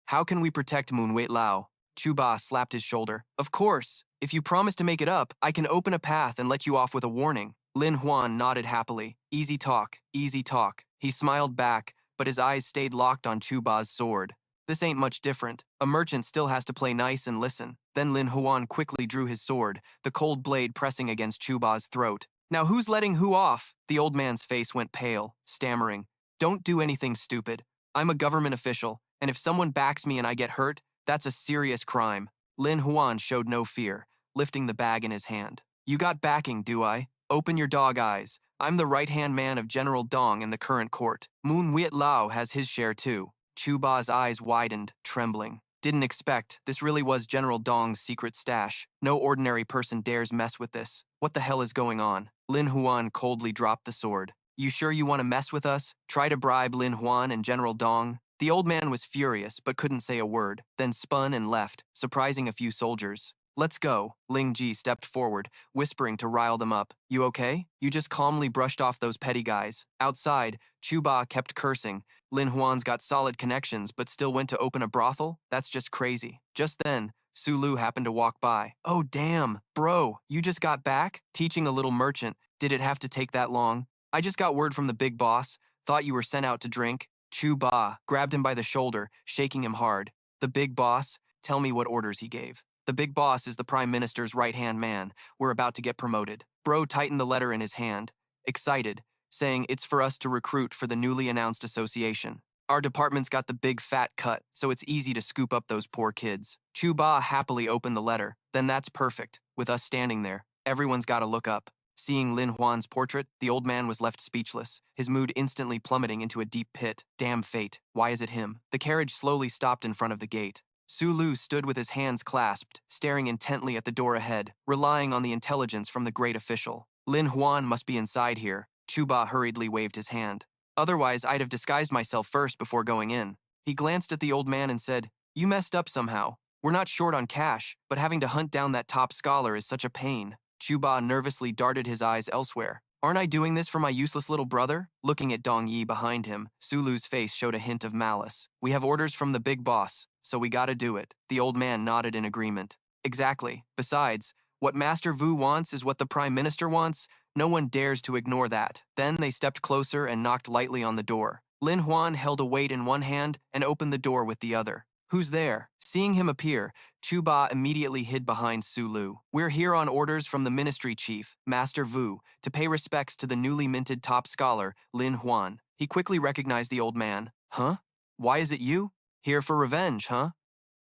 how can we protect Moon Wiet Lao? Chu Ba slapped his shoulder. Of course. If you promise to make it up, I can open a path and let you off with a warning. Lin Huan nodded happily. Easy talk, easy talk. He smiled back, but his eyes stayed locked on Chu Ba's sword. This ain't much different. A merchant still has to play nice and listen. Then Lin Huan quickly drew his sword, the cold blade pressing against Chu Ba's throat. Now who's letting who off? The old man's face went pale, stammering. Don't do anything stupid. I'm a government official, and if someone backs me and I get hurt, that's a serious crime. Lin Huan showed no fear, lifting the bag in his hand. You got backing, do I? Open your dog eyes. I'm the right-hand man of General Dong in the current court. Moon Wiet Lao has his share too. Chu Ba's eyes widened, trembling. Didn't expect. This really was General Dong's secret stash. No ordinary person dares mess with this. What the hell is going on? Lin Huan coldly dropped the sword. You sure you want to mess with us? Try to bribe Lin Huan and General Dong? The old man was furious, but couldn't say a word, then spun and left, surprising a few soldiers. Let's go. Ling Ji stepped forward, whispering to rile them up. You okay? You just calmly brushed off those petty guys. Outside, Chu Ba kept cursing. Lin Huan's got solid connections, but still went to open a brothel? That's just crazy. Just then, Su Lu happened to walk by. Oh, damn. Bro, you just got back? Teaching a little merchant. Did it have to take that long? I just got word from the big boss. Thought you were sent out to drink. Chu Ba grabbed him by the shoulder, shaking him hard. The big boss? Tell me what orders he gave. The big boss is the prime minister's right-hand man. We're about to get promoted. Bro tightened the letter in his hand, excited, saying it's for us to recruit for the newly announced association. Our department's got the big fat cut, so it's easy to scoop up those poor kids. Chuba happily opened the letter. Then that's perfect. With us standing there, everyone's got to look up. Seeing Lin Huan's portrait, the old man was left speechless, his mood instantly plummeting into a deep pit. Damn fate. Why is it him? The carriage slowly stopped in front of the gate. Su Lu stood with his hands clasped, staring intently at the door ahead, relying on the intelligence from the great official. Lin Huan must be inside here. Chuba hurriedly waved his hand. Otherwise, I'd have disguised myself first before going in. He glanced at the old man and said, "You messed up somehow. We're not short on cash, but having to hunt down that top scholar is such a pain." Chuba nervously darted his eyes elsewhere. "Aren't I doing this for my useless little brother?" Looking at Dong Yi behind him, Sulu's face showed a hint of malice. "We have orders from the big boss, so we gotta do it." The old man nodded in agreement. "Exactly. Besides, what Master Wu wants is what the Prime Minister wants. No one dares to ignore that." Then they stepped closer and knocked lightly on the door. Lin Huan held a weight in one hand and opened the door with the other. "Who's there?" Seeing him appear, Chuba immediately hid behind Su Lu. "We're here on orders from the ministry chief, Master Wu, to pay respects to the newly minted top scholar, Lin Huan." He quickly recognized the old man. "Huh? Why is it you? Here for revenge, huh?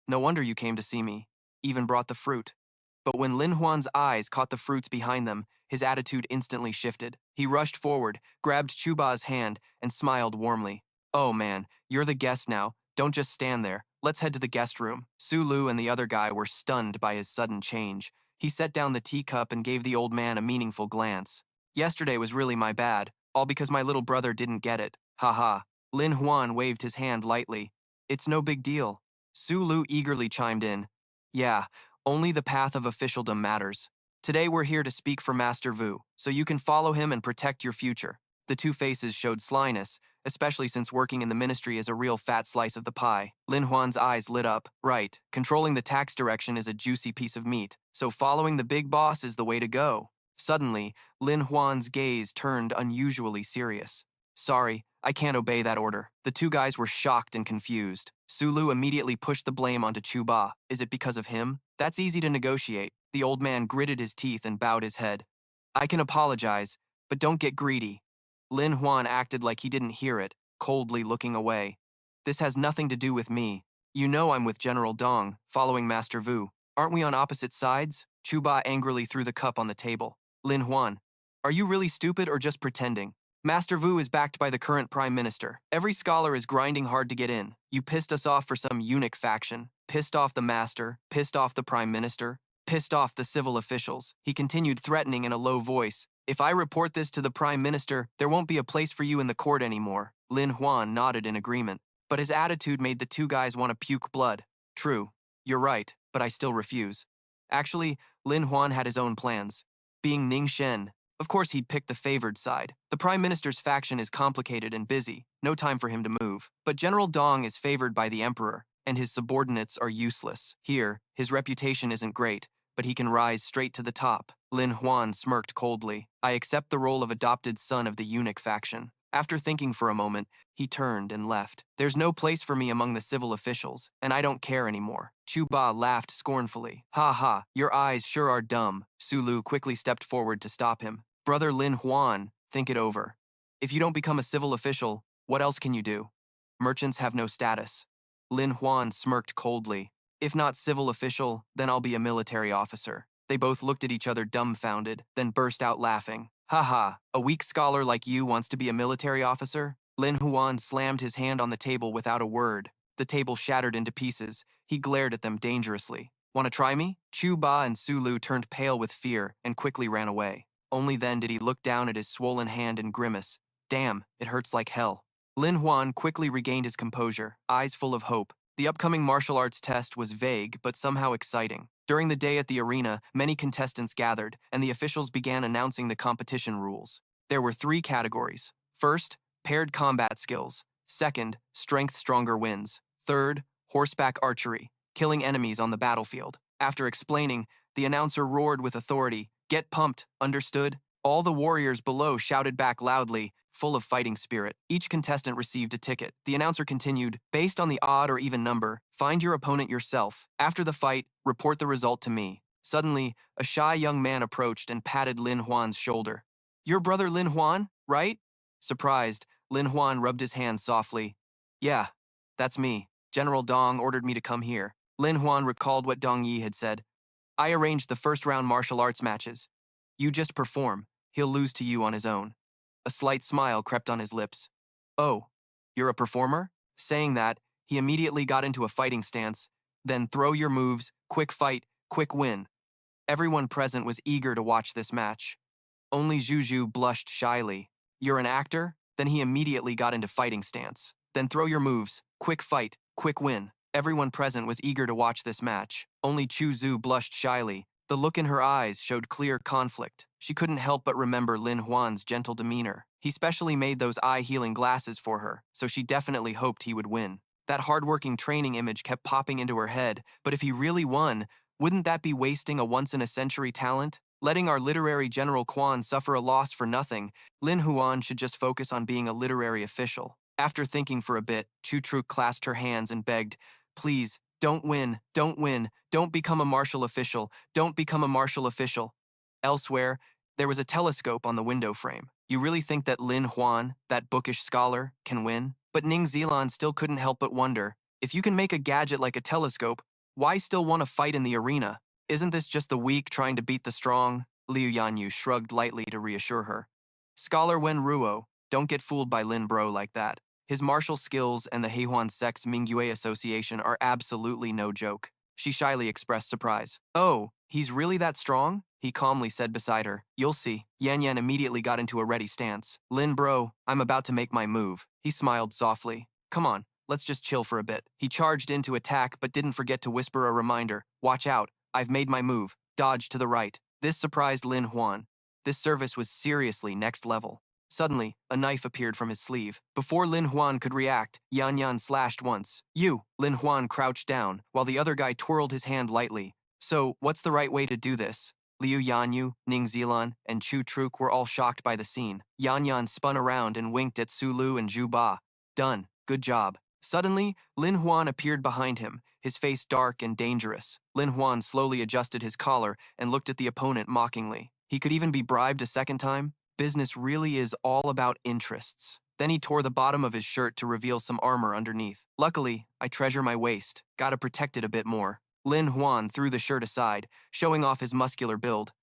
No wonder you came to see me. Even brought the fruit." But when Lin Huan's eyes caught the fruits behind them, his attitude instantly shifted. He rushed forward, grabbed Chuba's hand, and smiled warmly. "Oh man, you're the guest now. Don't just stand there. Let's head to the guest room." Su Lu and the other guy were stunned by his sudden change. He set down the teacup and gave the old man a meaningful glance. "Yesterday was really my bad, all because my little brother didn't get it. Ha." Lin Huan waved his hand lightly. "It's no big deal." Su Lu eagerly chimed in. "Yeah, only the path of officialdom matters. Today we're here to speak for Master Wu, so you can follow him and protect your future." The two faces showed slyness, especially since working in the ministry is a real fat slice of the pie. Lin Huan's eyes lit up. "Right, controlling the tax direction is a juicy piece of meat, so following the big boss is the way to go." Suddenly, Lin Huan's gaze turned unusually serious. "Sorry, I can't obey that order." The two guys were shocked and confused. Su Lu immediately pushed the blame onto Chuba. "Is it because of him? That's easy to negotiate." The old man gritted his teeth and bowed his head. "I can apologize, but don't get greedy." Lin Huan acted like he didn't hear it, coldly looking away. "This has nothing to do with me. You know I'm with General Dong, following Master Wu. Aren't we on opposite sides?" Chuba angrily threw the cup on the table. "Lin Huan, are you really stupid or just pretending? Master Wu is backed by the current prime minister. Every scholar is grinding hard to get in. You pissed us off for some eunuch faction. Pissed off the master, pissed off the prime minister, pissed off the civil officials." He continued, threatening in a low voice. "If I report this to the prime minister, there won't be a place for you in the court anymore." Lin Huan nodded in agreement, but his attitude made the two guys want to puke blood. "True, you're right, but I still refuse." Actually, Lin Huan had his own plans. Being Ning Shen, of course he'd pick the favored side. The prime minister's faction is complicated and busy, no time for him to move. But General Dong is favored by the emperor, and his subordinates are useless. Here, his reputation isn't great, but he can rise straight to the top. Lin Huan smirked coldly. "I accept the role of adopted son of the eunuch faction." After thinking for a moment, he turned and left. "There's no place for me among the civil officials, and I don't care anymore." Chuba laughed scornfully. "Ha, your eyes sure are dumb." Su Lu quickly stepped forward to stop him. "Brother Lin Huan, think it over. If you don't become a civil official, what else can you do? Merchants have no status." Lin Huan smirked coldly. "If not civil official, then I'll be a military officer." They both looked at each other dumbfounded, then burst out laughing. "Ha, a weak scholar like you wants to be a military officer?" Lin Huan slammed his hand on the table without a word. The table shattered into pieces. He glared at them dangerously. "Want to try me?" Chu Ba and Su Lu turned pale with fear and quickly ran away. Only then did he look down at his swollen hand and grimace. "Damn, it hurts like hell." Lin Huan quickly regained his composure, eyes full of hope. The upcoming martial arts test was vague but somehow exciting. During the day at the arena, many contestants gathered, and the officials began announcing the competition rules. There were 3 categories. First, paired combat skills. Second, strength stronger wins. Third, horseback archery, killing enemies on the battlefield. After explaining, the announcer roared with authority, "Get pumped, understood?" All the warriors below shouted back loudly, full of fighting spirit. Each contestant received a ticket. The announcer continued, "Based on the odd or even number, find your opponent yourself. After the fight, report the result to me." Suddenly, a shy young man approached and patted Lin Huan's shoulder. "Your brother Lin Huan, right?" Surprised, Lin Huan rubbed his hands softly. Yeah, that's me. General Dong ordered me to come here. Lin Huan recalled what Dong Yi had said. I arranged the first round martial arts matches. You just perform. He'll lose to you on his own. A slight smile crept on his lips. Oh, you're a performer? Saying that, he immediately got into a fighting stance. Then throw your moves, quick fight, quick win. Everyone present was eager to watch this match. Only Juju blushed shyly. You're an actor? Then he immediately got into fighting stance. Then throw your moves, quick fight, quick win. Everyone present was eager to watch this match. Only Chu Zhu blushed shyly. The look in her eyes showed clear conflict. She couldn't help but remember Lin Huan's gentle demeanor. He specially made those eye-healing glasses for her, so she definitely hoped he would win. That hardworking training image kept popping into her head, but if he really won, wouldn't that be wasting a once-in-a-century talent? Letting our literary General Quan suffer a loss for nothing, Lin Huan should just focus on being a literary official. After thinking for a bit, Chu Truk clasped her hands and begged, Please, don't win, don't become a martial official, don't become a martial official. Elsewhere, there was a telescope on the window frame. You really think that Lin Huan, that bookish scholar, can win? But Ning Zilan still couldn't help but wonder, if you can make a gadget like a telescope, why still want to fight in the arena? Isn't this just the weak trying to beat the strong? Liu Yanyu shrugged lightly to reassure her. Scholar Wen Ruo, don't get fooled by Lin Bro like that. His martial skills and the Heihuan Sect's Mingyue Association are absolutely no joke. She shyly expressed surprise. Oh, he's really that strong? He calmly said beside her. You'll see. Yan Yan immediately got into a ready stance. Lin Bro, I'm about to make my move. He smiled softly. Come on, let's just chill for a bit. He charged in to attack but didn't forget to whisper a reminder. Watch out. I've made my move. Dodge to the right. This surprised Lin Huan. This service was seriously next level. Suddenly, a knife appeared from his sleeve. Before Lin Huan could react, Yan Yan slashed once. You! Lin Huan crouched down, while the other guy twirled his hand lightly. So, what's the right way to do this? Liu Yanyu, Ning Zilan, and Chu Truk were all shocked by the scene. Yan Yan spun around and winked at Su Lu and Zhu Ba. Done. Good job. Suddenly, Lin Huan appeared behind him, his face dark and dangerous. Lin Huan slowly adjusted his collar and looked at the opponent mockingly. He could even be bribed a second time? Business really is all about interests. Then he tore the bottom of his shirt to reveal some armor underneath. Luckily, I treasure my waist. Gotta protect it a bit more. Lin Huan threw the shirt aside, showing off his muscular build.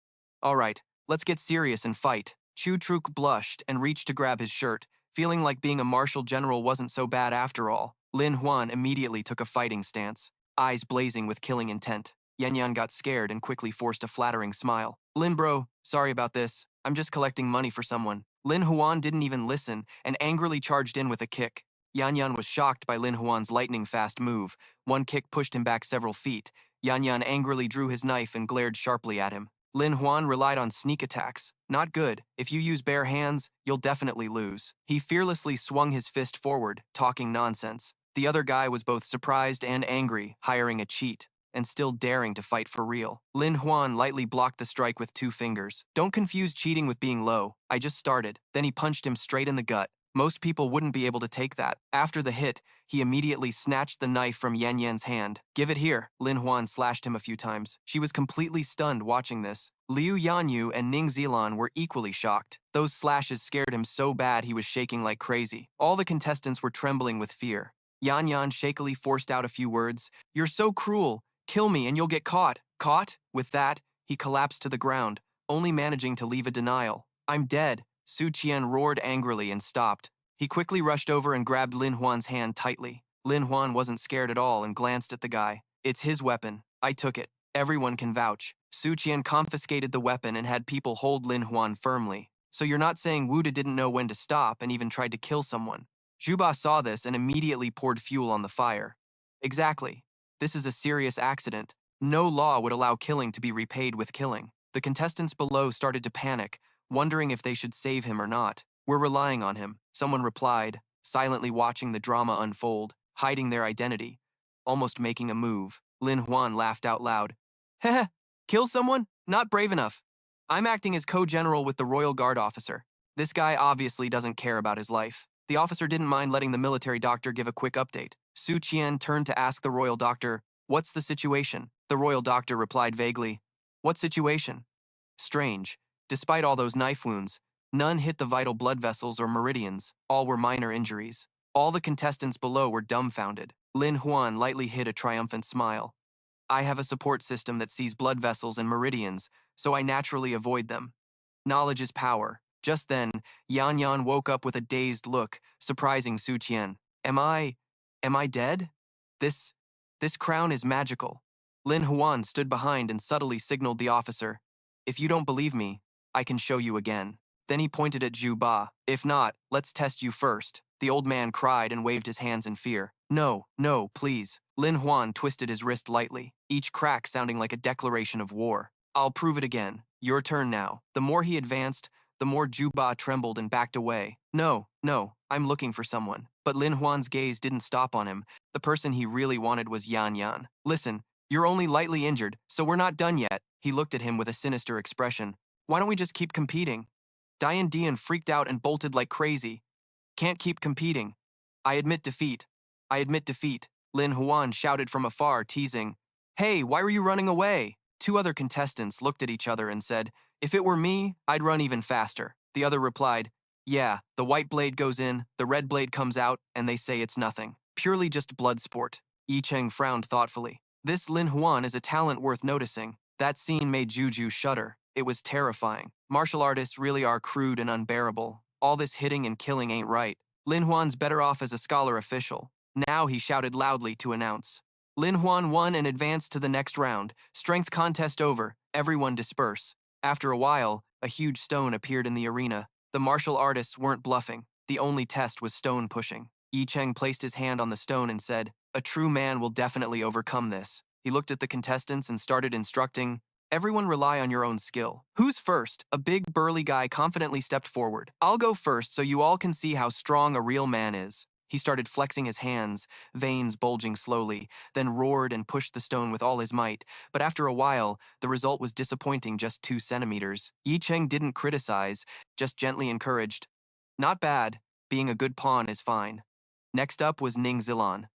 All right, let's get serious and fight. Chu Truk blushed and reached to grab his shirt, feeling like being a martial general wasn't so bad after all. Lin Huan immediately took a fighting stance, eyes blazing with killing intent. Yan Yan got scared and quickly forced a flattering smile. Lin Bro, sorry about this. I'm just collecting money for someone. Lin Huan didn't even listen and angrily charged in with a kick. Yan Yan was shocked by Lin Huan's lightning-fast move. One kick pushed him back several feet. Yan Yan angrily drew his knife and glared sharply at him. Lin Huan relied on sneak attacks. Not good. If you use bare hands, you'll definitely lose. He fearlessly swung his fist forward, talking nonsense. The other guy was both surprised and angry, hiring a cheat, and still daring to fight for real. Lin Huan lightly blocked the strike with 2 fingers. Don't confuse cheating with being low. I just started. Then he punched him straight in the gut. Most people wouldn't be able to take that. After the hit, he immediately snatched the knife from Yan Yan's hand. Give it here. Lin Huan slashed him a few times. She was completely stunned watching this. Liu Yanyu and Ning Zilan were equally shocked. Those slashes scared him so bad he was shaking like crazy. All the contestants were trembling with fear. Yan Yan shakily forced out a few words. You're so cruel. Kill me and you'll get caught. Caught? With that, he collapsed to the ground, only managing to leave a denial. I'm dead. Su Qian roared angrily and stopped. He quickly rushed over and grabbed Lin Huan's hand tightly. Lin Huan wasn't scared at all and glanced at the guy. It's his weapon. I took it. Everyone can vouch. Su Qian confiscated the weapon and had people hold Lin Huan firmly. So you're not saying Wuda didn't know when to stop and even tried to kill someone. Zhuba saw this and immediately poured fuel on the fire. Exactly. This is a serious accident. No law would allow killing to be repaid with killing. The contestants below started to panic, wondering if they should save him or not. We're relying on him, someone replied, silently watching the drama unfold, hiding their identity, almost making a move. Lin Huan laughed out loud. Heh, kill someone? Not brave enough. I'm acting as co-general with the Royal Guard officer. This guy obviously doesn't care about his life. The officer didn't mind letting the military doctor give a quick update. Su Qian turned to ask the royal doctor, what's the situation? The royal doctor replied vaguely, what situation? Strange. Despite all those knife wounds, none hit the vital blood vessels or meridians. All were minor injuries. All the contestants below were dumbfounded. Lin Huan lightly hid a triumphant smile. I have a support system that sees blood vessels and meridians, so I naturally avoid them. Knowledge is power. Just then, Yan Yan woke up with a dazed look, surprising Su Qian. Am I dead? This, this crown is magical. Lin Huan stood behind and subtly signaled the officer. If you don't believe me, I can show you again. Then he pointed at Zhu Ba. If not, let's test you first. The old man cried and waved his hands in fear. No, no, please. Lin Huan twisted his wrist lightly, each crack sounding like a declaration of war. I'll prove it again. Your turn now. The more he advanced, the more Zhu Ba trembled and backed away. No, no, I'm looking for someone. But Lin Huan's gaze didn't stop on him. The person he really wanted was Yan Yan. Listen, you're only lightly injured, so we're not done yet. He looked at him with a sinister expression. Why don't we just keep competing? Dian Dian freaked out and bolted like crazy. Can't keep competing. I admit defeat. I admit defeat. Lin Huan shouted from afar, teasing. Hey, why were you running away? Two other contestants looked at each other and said, if it were me, I'd run even faster. The other replied, yeah, the white blade goes in, the red blade comes out, and they say it's nothing. Purely just blood sport. Yi Cheng frowned thoughtfully. This Lin Huan is a talent worth noticing. That scene made Juju shudder. It was terrifying. Martial artists really are crude and unbearable. All this hitting and killing ain't right. Lin Huan's better off as a scholar official. Now he shouted loudly to announce. Lin Huan won and advanced to the next round. Strength contest over. Everyone disperse. After a while, a huge stone appeared in the arena. The martial artists weren't bluffing. The only test was stone pushing. Yi Cheng placed his hand on the stone and said, a true man will definitely overcome this. He looked at the contestants and started instructing, everyone rely on your own skill. Who's first? A big burly guy confidently stepped forward. I'll go first so you all can see how strong a real man is. He started flexing his hands, veins bulging slowly, then roared and pushed the stone with all his might. But after a while, the result was disappointing, just 2 centimeters. Yi Cheng didn't criticize, just gently encouraged. Not bad. Being a good pawn is fine. Next up was Ning Zilan.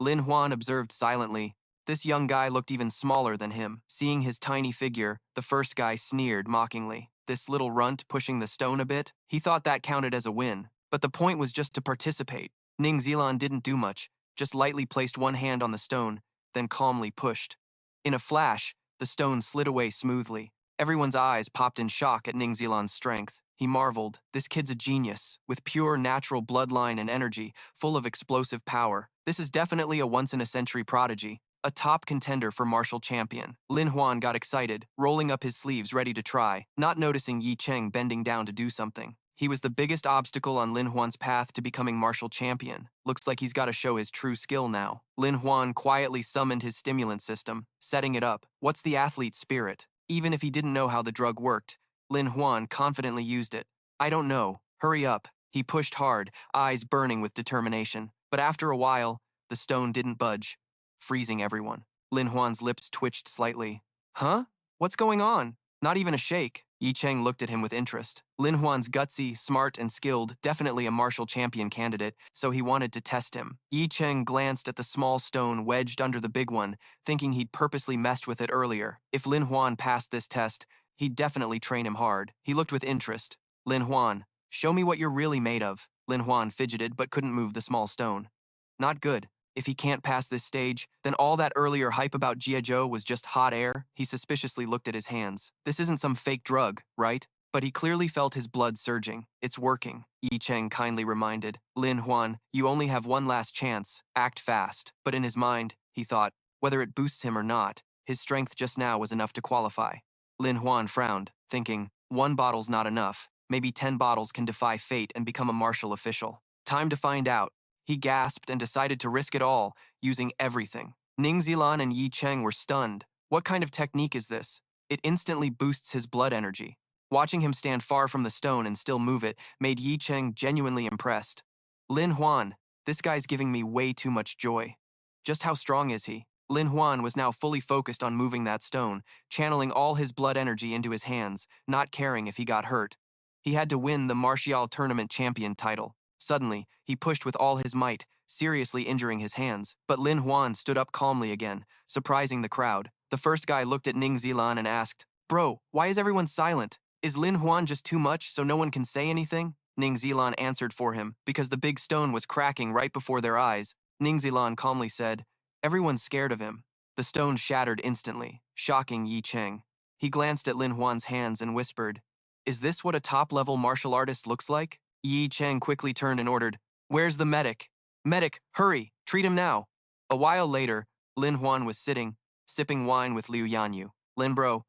Lin Huan observed silently. This young guy looked even smaller than him. Seeing his tiny figure, the first guy sneered mockingly. This little runt pushing the stone a bit? He thought that counted as a win. But the point was just to participate. Ning Zilan didn't do much, just lightly placed one hand on the stone, then calmly pushed. In a flash, the stone slid away smoothly. Everyone's eyes popped in shock at Ning Zilan's strength. He marveled, this kid's a genius, with pure natural bloodline and energy, full of explosive power. This is definitely a once-in-a-century prodigy. A top contender for martial champion. Lin Huan got excited, rolling up his sleeves ready to try, not noticing Yi Cheng bending down to do something. He was the biggest obstacle on Lin Huan's path to becoming martial champion. Looks like he's got to show his true skill now. Lin Huan quietly summoned his stimulant system, setting it up. What's the athlete's spirit? Even if he didn't know how the drug worked, Lin Huan confidently used it. I don't know. Hurry up. He pushed hard, eyes burning with determination. But after a while, the stone didn't budge, freezing everyone. Lin Huan's lips twitched slightly. Huh? What's going on? Not even a shake. Yi Cheng looked at him with interest. Lin Huan's gutsy, smart, and skilled, definitely a martial champion candidate, so he wanted to test him. Yi Cheng glanced at the small stone wedged under the big one, thinking he'd purposely messed with it earlier. If Lin Huan passed this test, he'd definitely train him hard. He looked with interest. Lin Huan, show me what you're really made of. Lin Huan fidgeted but couldn't move the small stone. Not good. If he can't pass this stage, then all that earlier hype about Jiazhou was just hot air. He suspiciously looked at his hands. This isn't some fake drug, right? But he clearly felt his blood surging. It's working, Yi Cheng kindly reminded. Lin Huan, you only have one last chance. Act fast. But in his mind, he thought, whether it boosts him or not, his strength just now was enough to qualify. Lin Huan frowned, thinking, 1 bottle's not enough. Maybe 10 bottles can defy fate and become a martial official. Time to find out. He gasped and decided to risk it all, using everything. Ning Zilan and Yi Cheng were stunned. What kind of technique is this? It instantly boosts his blood energy. Watching him stand far from the stone and still move it made Yi Cheng genuinely impressed. Lin Huan, this guy's giving me way too much joy. Just how strong is he? Lin Huan was now fully focused on moving that stone, channeling all his blood energy into his hands, not caring if he got hurt. He had to win the Martial Tournament champion title. Suddenly, he pushed with all his might, seriously injuring his hands. But Lin Huan stood up calmly again, surprising the crowd. The first guy looked at Ning Zilan and asked, Bro, why is everyone silent? Is Lin Huan just too much so no one can say anything? Ning Zilan answered for him, because the big stone was cracking right before their eyes. Ning Zilan calmly said, "Everyone's scared of him." The stone shattered instantly, shocking Yi Cheng. He glanced at Lin Huan's hands and whispered, "Is this what a top-level martial artist looks like?" Yi Cheng quickly turned and ordered, "Where's the medic? Medic, hurry, treat him now." A while later, Lin Huan was sitting, sipping wine with Liu Yanyu. "Lin bro,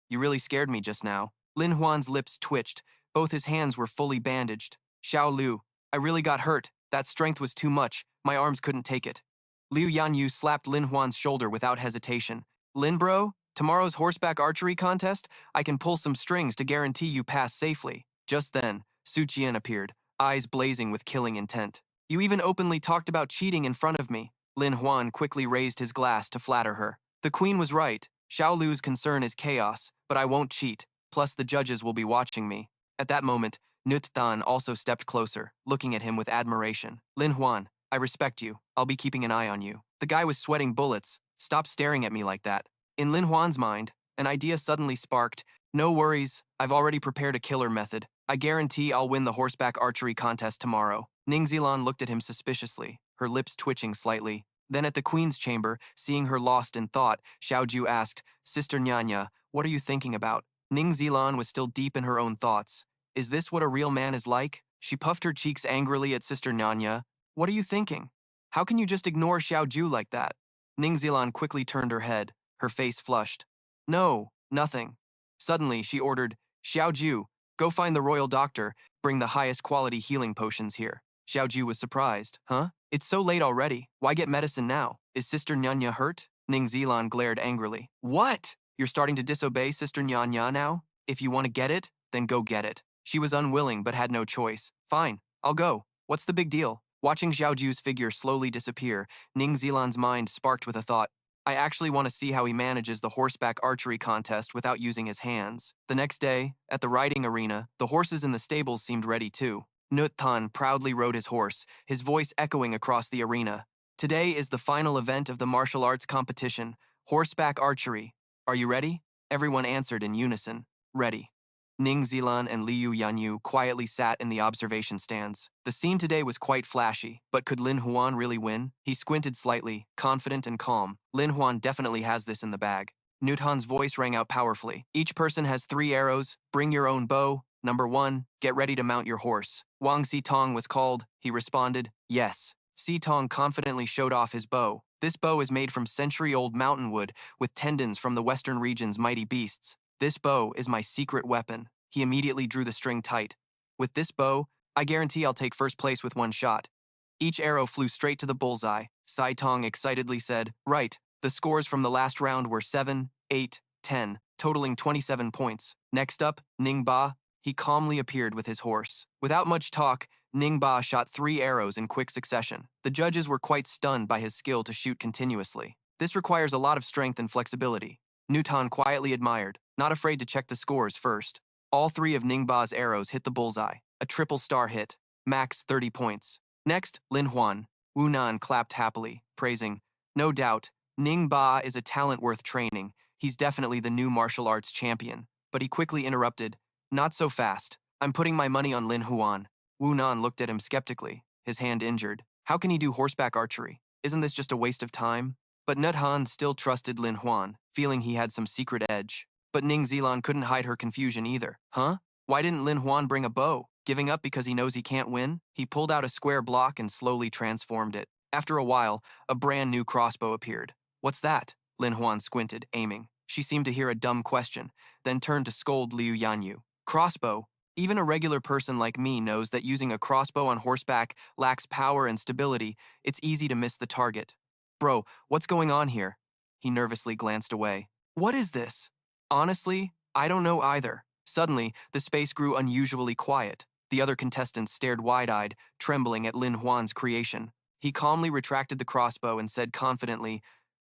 you really scared me just now." Lin Huan's lips twitched. Both his hands were fully bandaged. "Xiao Lu, I really got hurt. That strength was too much. My arms couldn't take it." Liu Yanyu slapped Lin Huan's shoulder without hesitation. "Lin bro, tomorrow's horseback archery contest, I can pull some strings to guarantee you pass safely." Just then, Su Qian appeared, eyes blazing with killing intent. "You even openly talked about cheating in front of me." Lin Huan quickly raised his glass to flatter her. "The queen was right. Xiao Lu's concern is chaos, but I won't cheat. Plus, the judges will be watching me." At that moment, Nut Dan also stepped closer, looking at him with admiration. "Lin Huan, I respect you. I'll be keeping an eye on you." The guy was sweating bullets. "Stop staring at me like that." In Lin Huan's mind, an idea suddenly sparked. "No worries, I've already prepared a killer method. I guarantee I'll win the horseback archery contest tomorrow." Ning Zilan looked at him suspiciously, her lips twitching slightly. Then at the queen's chamber, seeing her lost in thought, Xiaoju asked, "Sister Nyanya, what are you thinking about?" Ning Zilan was still deep in her own thoughts. "Is this what a real man is like?" She puffed her cheeks angrily at Sister Nyanya. "What are you thinking? How can you just ignore Xiaoju like that?" Ning Zilan quickly turned her head, her face flushed. "No, nothing." Suddenly, she ordered, "Xiaoju, go find the royal doctor, bring the highest quality healing potions here." Xiaoju was surprised. "Huh? It's so late already. Why get medicine now? Is Sister Nyanya hurt?" Ning Zilan glared angrily. "What? You're starting to disobey Sister Nyanya now? If you want to get it, then go get it." She was unwilling but had no choice. "Fine, I'll go. What's the big deal?" Watching Xiaoju's figure slowly disappear, Ning Zilan's mind sparked with a thought. "I actually want to see how he manages the horseback archery contest without using his hands." The next day, at the riding arena, the horses in the stables seemed ready too. Nut Tan proudly rode his horse, his voice echoing across the arena. "Today is the final event of the martial arts competition, horseback archery. Are you ready?" Everyone answered in unison, "Ready." Ning Zilan and Liu Yanyu quietly sat in the observation stands. The scene today was quite flashy, but could Lin Huan really win? He squinted slightly, confident and calm. Lin Huan definitely has this in the bag. Nuthan's voice rang out powerfully. "Each person has 3 arrows. Bring your own bow. Number 1, get ready to mount your horse." Wang Xitong was called. He responded, "Yes." Xitong confidently showed off his bow. "This bow is made from century-old mountain wood with tendons from the western region's mighty beasts. This bow is my secret weapon." He immediately drew the string tight. "With this bow, I guarantee I'll take first place with one shot." Each arrow flew straight to the bullseye. Sai Tong excitedly said, "Right." The scores from the last round were 7, 8, 10, totaling 27 points. Next up, Ning Ba. He calmly appeared with his horse. Without much talk, Ning Ba shot 3 arrows in quick succession. The judges were quite stunned by his skill to shoot continuously. This requires a lot of strength and flexibility. Newton quietly admired, not afraid to check the scores first. All 3 of Ning Ba's arrows hit the bullseye, a triple star hit, max 30 points. Next, Lin Huan. Wu Nan clapped happily, praising, "No doubt, Ning Ba is a talent worth training. He's definitely the new martial arts champion." But he quickly interrupted, "Not so fast. I'm putting my money on Lin Huan." Wu Nan looked at him skeptically, his hand injured. How can he do horseback archery? Isn't this just a waste of time? But Nut Han still trusted Lin Huan, feeling he had some secret edge. But Ning Zilan couldn't hide her confusion either. "Huh? Why didn't Lin Huan bring a bow? Giving up because he knows he can't win?" He pulled out a square block and slowly transformed it. After a while, a brand new crossbow appeared. "What's that?" Lin Huan squinted, aiming. She seemed to hear a dumb question, then turned to scold Liu Yanyu. "Crossbow? Even a regular person like me knows that using a crossbow on horseback lacks power and stability. It's easy to miss the target." "Bro, what's going on here?" He nervously glanced away. "What is this?" "Honestly, I don't know either." Suddenly, the space grew unusually quiet. The other contestants stared wide-eyed, trembling at Lin Huan's creation. He calmly retracted the crossbow and said confidently,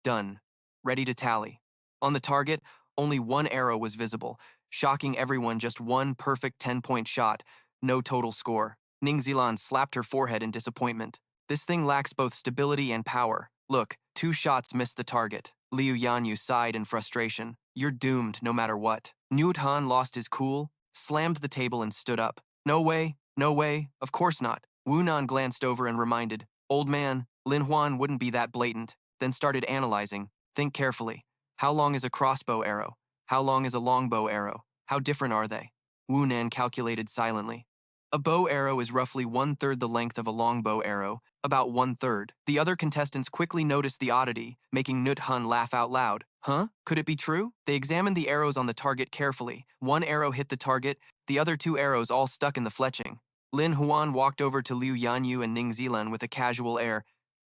"Done. Ready to tally." On the target, only 1 arrow was visible, shocking everyone. Just 1 perfect 10-point shot, no total score. Ning Zilan slapped her forehead in disappointment. "This thing lacks both stability and power. Look, 2 shots missed the target." Liu Yanyu sighed in frustration. "You're doomed no matter what." Newt Han lost his cool, slammed the table and stood up. "No way. No way, of course not. Wu Nan glanced over and reminded, old man, Lin Huan wouldn't be that blatant, then started analyzing. Think carefully. How long is a crossbow arrow? How long is a longbow arrow? How different are they? Wu Nan calculated silently. A bow arrow is roughly 1/3 the length of a longbow arrow, about 1/3. The other contestants quickly noticed the oddity, making Nut Hun laugh out loud. Huh? Could it be true? They examined the arrows on the target carefully. One arrow hit the target, the other two arrows all stuck in the fletching. Lin Huan walked over to Liu Yanyu and Ning Zilan with a casual air.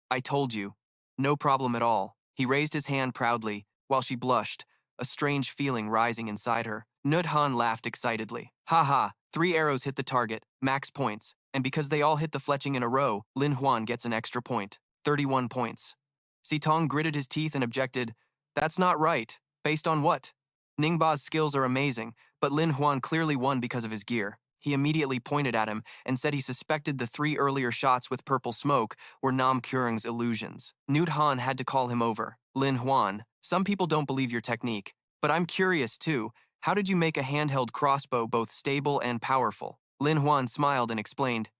I told you. No problem at all. He raised his hand proudly, while she blushed, a strange feeling rising inside her. Nut Han laughed excitedly. Ha ha, 3 arrows hit the target, max points, and because they all hit the fletching in a row, Lin Huan gets an extra point. 31 points. Sitong gritted his teeth and objected, that's not right. Based on what? Ningba's skills are amazing, but Lin Huan clearly won because of his gear. He immediately pointed at him and said he suspected the 3 earlier shots with purple smoke were Nam Kurung's illusions. Nut Han had to call him over. Lin Huan, some people don't believe your technique, but I'm curious too. How did you make a handheld crossbow both stable and powerful? Lin Huan smiled and explained,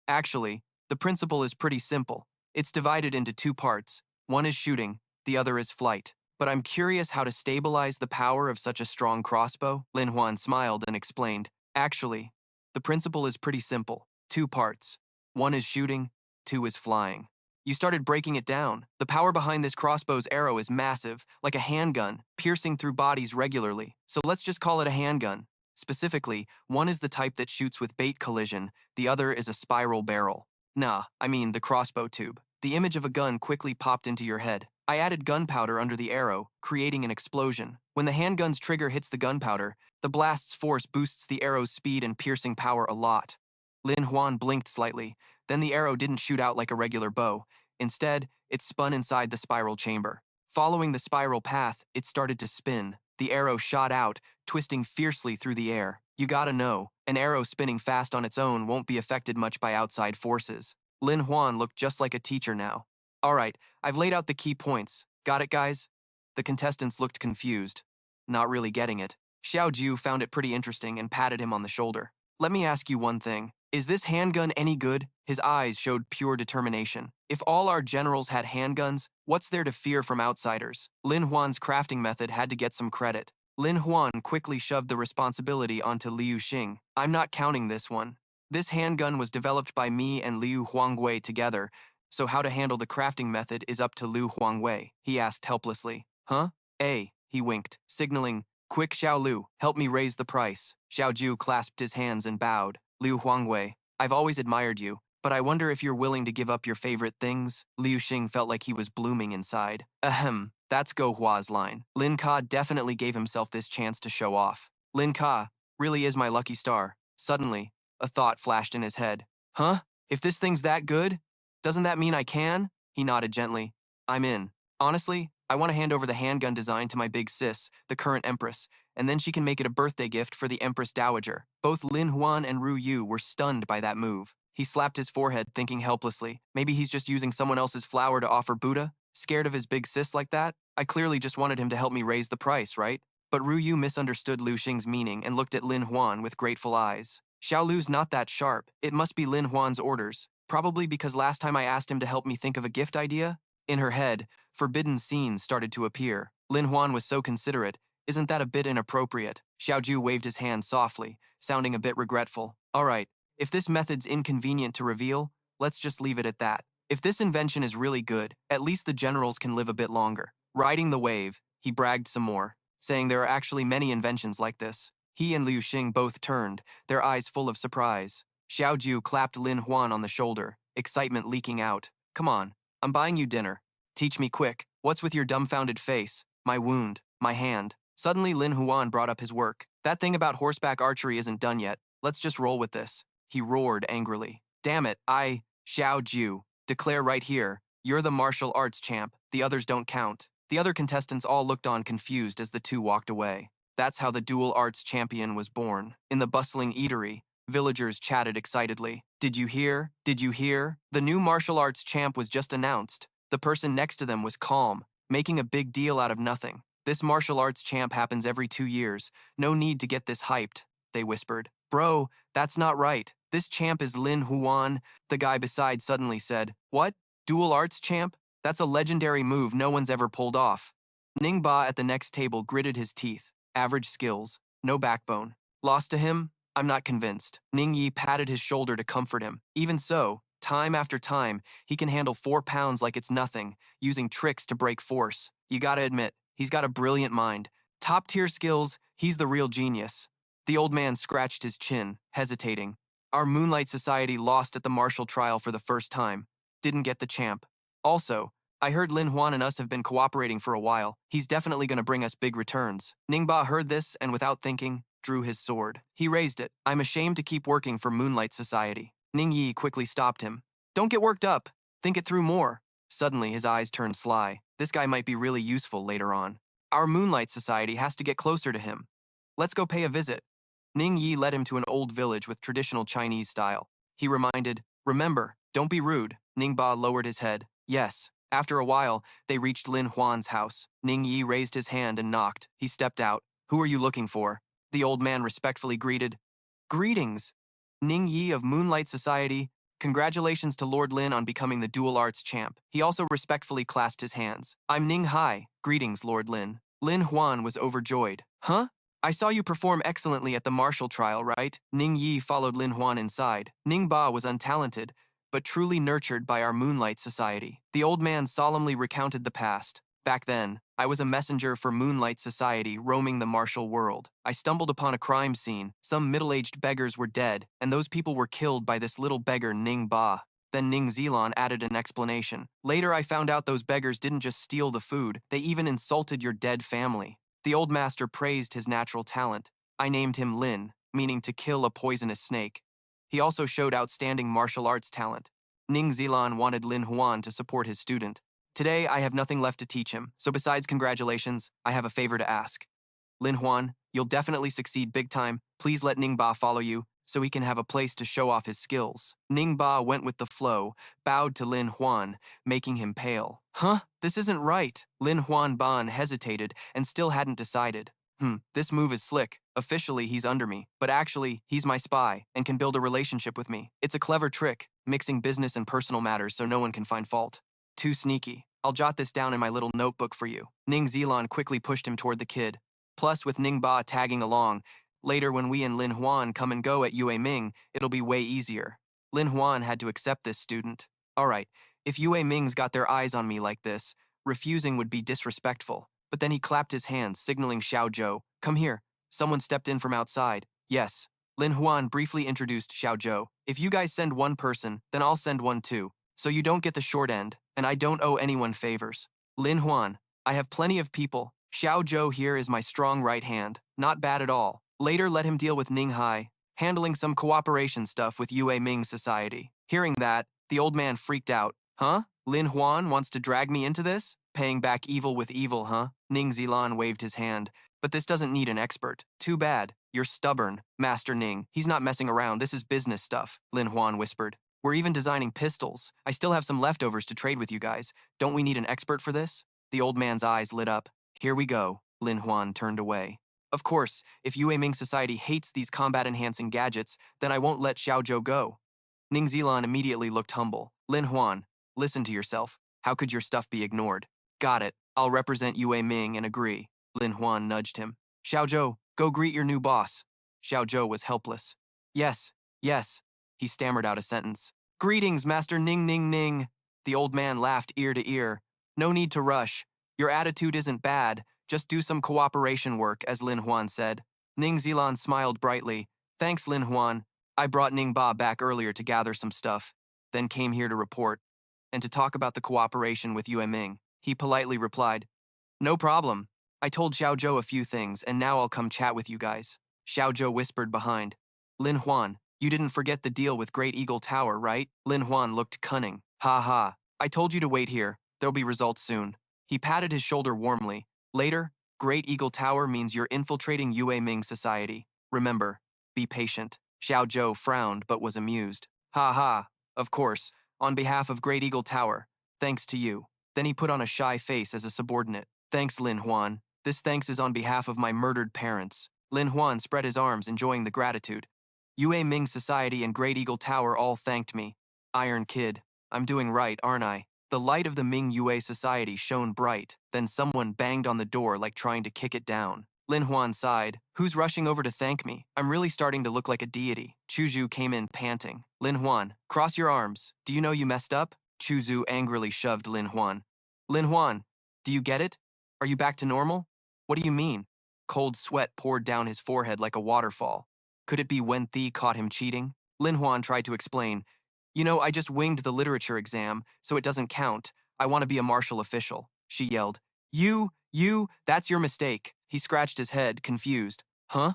actually, the principle is pretty simple. It's divided into 2 parts. One is shooting, the other is flight. But I'm curious how to stabilize the power of such a strong crossbow. Lin Huan smiled and explained, actually, the principle is pretty simple. 2 parts. 1 is shooting, 2 is flying. You started breaking it down. The power behind this crossbow's arrow is massive, like a handgun, piercing through bodies regularly. So let's just call it a handgun. Specifically, one is the type that shoots with bait collision, the other is a spiral barrel. Nah, I mean the crossbow tube. The image of a gun quickly popped into your head. I added gunpowder under the arrow, creating an explosion. When the handgun's trigger hits the gunpowder, the blast's force boosts the arrow's speed and piercing power a lot. Lin Huan blinked slightly, then the arrow didn't shoot out like a regular bow. Instead, it spun inside the spiral chamber. Following the spiral path, it started to spin. The arrow shot out, twisting fiercely through the air. You gotta know, an arrow spinning fast on its own won't be affected much by outside forces. Lin Huan looked just like a teacher now. Alright, I've laid out the key points. Got it, guys? The contestants looked confused. Not really getting it. Xiao Ju found it pretty interesting and patted him on the shoulder. Let me ask you one thing. Is this handgun any good? His eyes showed pure determination. If all our generals had handguns, what's there to fear from outsiders? Lin Huan's crafting method had to get some credit. Lin Huan quickly shoved the responsibility onto Liu Xing. I'm not counting this one. This handgun was developed by me and Liu Huangwei together, so how to handle the crafting method is up to Liu Huangwei, he asked helplessly. Huh? He winked, signaling, quick Xiao Lu, help me raise the price. Xiao Ju clasped his hands and bowed. Liu Huangwei, I've always admired you, but I wonder if you're willing to give up your favorite things? Liu Xing felt like he was blooming inside. Ahem, that's Go Hua's line. Lin Ka definitely gave himself this chance to show off. Lin Ka really is my lucky star. Suddenly, a thought flashed in his head. Huh? If this thing's that good, doesn't that mean I can? He nodded gently. I'm in. Honestly, I want to hand over the handgun design to my big sis, the current empress, and then she can make it a birthday gift for the Empress Dowager. Both Lin Huan and Ru Yu were stunned by that move. He slapped his forehead, thinking helplessly, maybe he's just using someone else's flower to offer Buddha? Scared of his big sis like that? I clearly just wanted him to help me raise the price, right? But Ru Yu misunderstood Liu Xing's meaning and looked at Lin Huan with grateful eyes. Xiao Lu's not that sharp. It must be Lin Huan's orders. Probably because last time I asked him to help me think of a gift idea? In her head, forbidden scenes started to appear. Lin Huan was so considerate. Isn't that a bit inappropriate? Xiao Ju waved his hand softly, sounding a bit regretful. Alright, if this method's inconvenient to reveal, let's just leave it at that. If this invention is really good, at least the generals can live a bit longer. Riding the wave, he bragged some more, saying there are actually many inventions like this. He and Liu Xing both turned, their eyes full of surprise. Xiao Ju clapped Lin Huan on the shoulder, excitement leaking out. Come on, I'm buying you dinner. Teach me quick. What's with your dumbfounded face? My wound. My hand. Suddenly Lin Huan brought up his work. That thing about horseback archery isn't done yet. Let's just roll with this. He roared angrily. Damn it, Xiao Ju, declare right here. You're the martial arts champ. The others don't count. The other contestants all looked on confused as the two walked away. That's how the dual arts champion was born. In the bustling eatery, villagers chatted excitedly. Did you hear? Did you hear? The new martial arts champ was just announced. The person next to them was calm, making a big deal out of nothing. This martial arts champ happens every 2 years. No need to get this hyped, they whispered. Bro, that's not right. This champ is Lin Huan, the guy beside suddenly said. What? Dual arts champ? That's a legendary move no one's ever pulled off. Ning Ba at the next table gritted his teeth. Average skills, no backbone. Lost to him? I'm not convinced. Ning Yi patted his shoulder to comfort him. Even so, time after time, he can handle 4 pounds like it's nothing, using tricks to break force. You gotta admit, he's got a brilliant mind. Top-tier skills, he's the real genius. The old man scratched his chin, hesitating. Our Moonlight Society lost at the martial trial for the first time. Didn't get the champ. Also, I heard Lin Huan and us have been cooperating for a while. He's definitely going to bring us big returns. Ningba heard this and without thinking, drew his sword. He raised it. I'm ashamed to keep working for Moonlight Society. Ning Yi quickly stopped him. Don't get worked up. Think it through more. Suddenly, his eyes turned sly. This guy might be really useful later on. Our Moonlight Society has to get closer to him. Let's go pay a visit. Ning Yi led him to an old village with traditional Chinese style. He reminded, remember, don't be rude. Ningba lowered his head. Yes. After a while, they reached Lin Huan's house. Ning Yi raised his hand and knocked. He stepped out. Who are you looking for? The old man respectfully greeted. Greetings. Ning Yi of Moonlight Society. Congratulations to Lord Lin on becoming the dual arts champ. He also respectfully clasped his hands. I'm Ning Hai. Greetings, Lord Lin. Lin Huan was overjoyed. Huh? I saw you perform excellently at the martial trial, right? Ning Yi followed Lin Huan inside. Ning Ba was untalented, but truly nurtured by our Moonlight Society. The old man solemnly recounted the past. Back then, I was a messenger for Moonlight Society roaming the martial world. I stumbled upon a crime scene. Some middle-aged beggars were dead, and those people were killed by this little beggar Ning Ba. Then Ning Zilan added an explanation. Later, I found out those beggars didn't just steal the food, they even insulted your dead family. The old master praised his natural talent. I named him Lin, meaning to kill a poisonous snake. He also showed outstanding martial arts talent. Ning Zilan wanted Lin Huan to support his student. Today, I have nothing left to teach him, so besides congratulations, I have a favor to ask. Lin Huan, you'll definitely succeed big time. Please let Ning Ba follow you, so he can have a place to show off his skills. Ning Ba went with the flow, bowed to Lin Huan, making him pale. Huh? This isn't right. Lin Huan Ban hesitated and still hadn't decided. This move is slick. Officially, he's under me, but actually, he's my spy and can build a relationship with me. It's a clever trick, mixing business and personal matters so no one can find fault. Too sneaky. I'll jot this down in my little notebook for you. Ning Zilan quickly pushed him toward the kid. Plus, with Ning Ba tagging along, later when we and Lin Huan come and go at Yue Ming, it'll be way easier. Lin Huan had to accept this student. Alright, if Yue Ming's got their eyes on me like this, refusing would be disrespectful. But then he clapped his hands, signaling Xiao Zhou. Come here. Someone stepped in from outside. Yes. Lin Huan briefly introduced Xiao Zhou. If you guys send one person, then I'll send one too. So you don't get the short end, and I don't owe anyone favors. Lin Huan, I have plenty of people. Xiao Zhou here is my strong right hand. Not bad at all. Later let him deal with Ning Hai, handling some cooperation stuff with Yue Ming Society. Hearing that, the old man freaked out. Huh? Lin Huan wants to drag me into this? Paying back evil with evil, huh? Ning Zilan waved his hand. But this doesn't need an expert. Too bad. You're stubborn, Master Ning. He's not messing around. This is business stuff, Lin Huan whispered. We're even designing pistols. I still have some leftovers to trade with you guys. Don't we need an expert for this? The old man's eyes lit up. Here we go. Lin Huan turned away. Of course, if Yue Ming Society hates these combat-enhancing gadgets, then I won't let Xiao Zhou go. Ning Zilan immediately looked humble. Lin Huan, listen to yourself. How could your stuff be ignored? Got it. I'll represent Yue Ming and agree. Lin Huan nudged him. Xiao Zhou, go greet your new boss. Xiao Zhou was helpless. Yes. He stammered out a sentence. Greetings, Master Ning Ning Ning. The old man laughed ear to ear. No need to rush. Your attitude isn't bad. Just do some cooperation work, as Lin Huan said. Ning Zilan smiled brightly. Thanks, Lin Huan. I brought Ning Ba back earlier to gather some stuff, then came here to report, and to talk about the cooperation with Yue Ming. He politely replied, No problem. I told Xiao Zhou a few things, and now I'll come chat with you guys. Xiao Zhou whispered behind. Lin Huan, you didn't forget the deal with Great Eagle Tower, right? Lin Huan looked cunning. Ha ha. I told you to wait here. There'll be results soon. He patted his shoulder warmly. Later, Great Eagle Tower means you're infiltrating Yue Ming Society. Remember, be patient. Xiao Zhou frowned but was amused. Ha ha. Of course, on behalf of Great Eagle Tower. Thanks to you. Then he put on a shy face as a subordinate. Thanks, Lin Huan. This thanks is on behalf of my murdered parents. Lin Huan spread his arms, enjoying the gratitude. Yue Ming Society and Great Eagle Tower all thanked me. Iron Kid, I'm doing right, aren't I? The light of the Ming Yue Society shone bright, then someone banged on the door like trying to kick it down. Lin Huan sighed. Who's rushing over to thank me? I'm really starting to look like a deity. Chu came in panting. Lin Huan, cross your arms. Do you know you messed up? Chu angrily shoved Lin Huan. Lin Huan, do you get it? Are you back to normal? What do you mean? Cold sweat poured down his forehead like a waterfall. Could it be Wen Thi caught him cheating? Lin Huan tried to explain. You know, I just winged the literature exam, so it doesn't count. I want to be a martial official, she yelled. That's your mistake. He scratched his head, confused. Huh?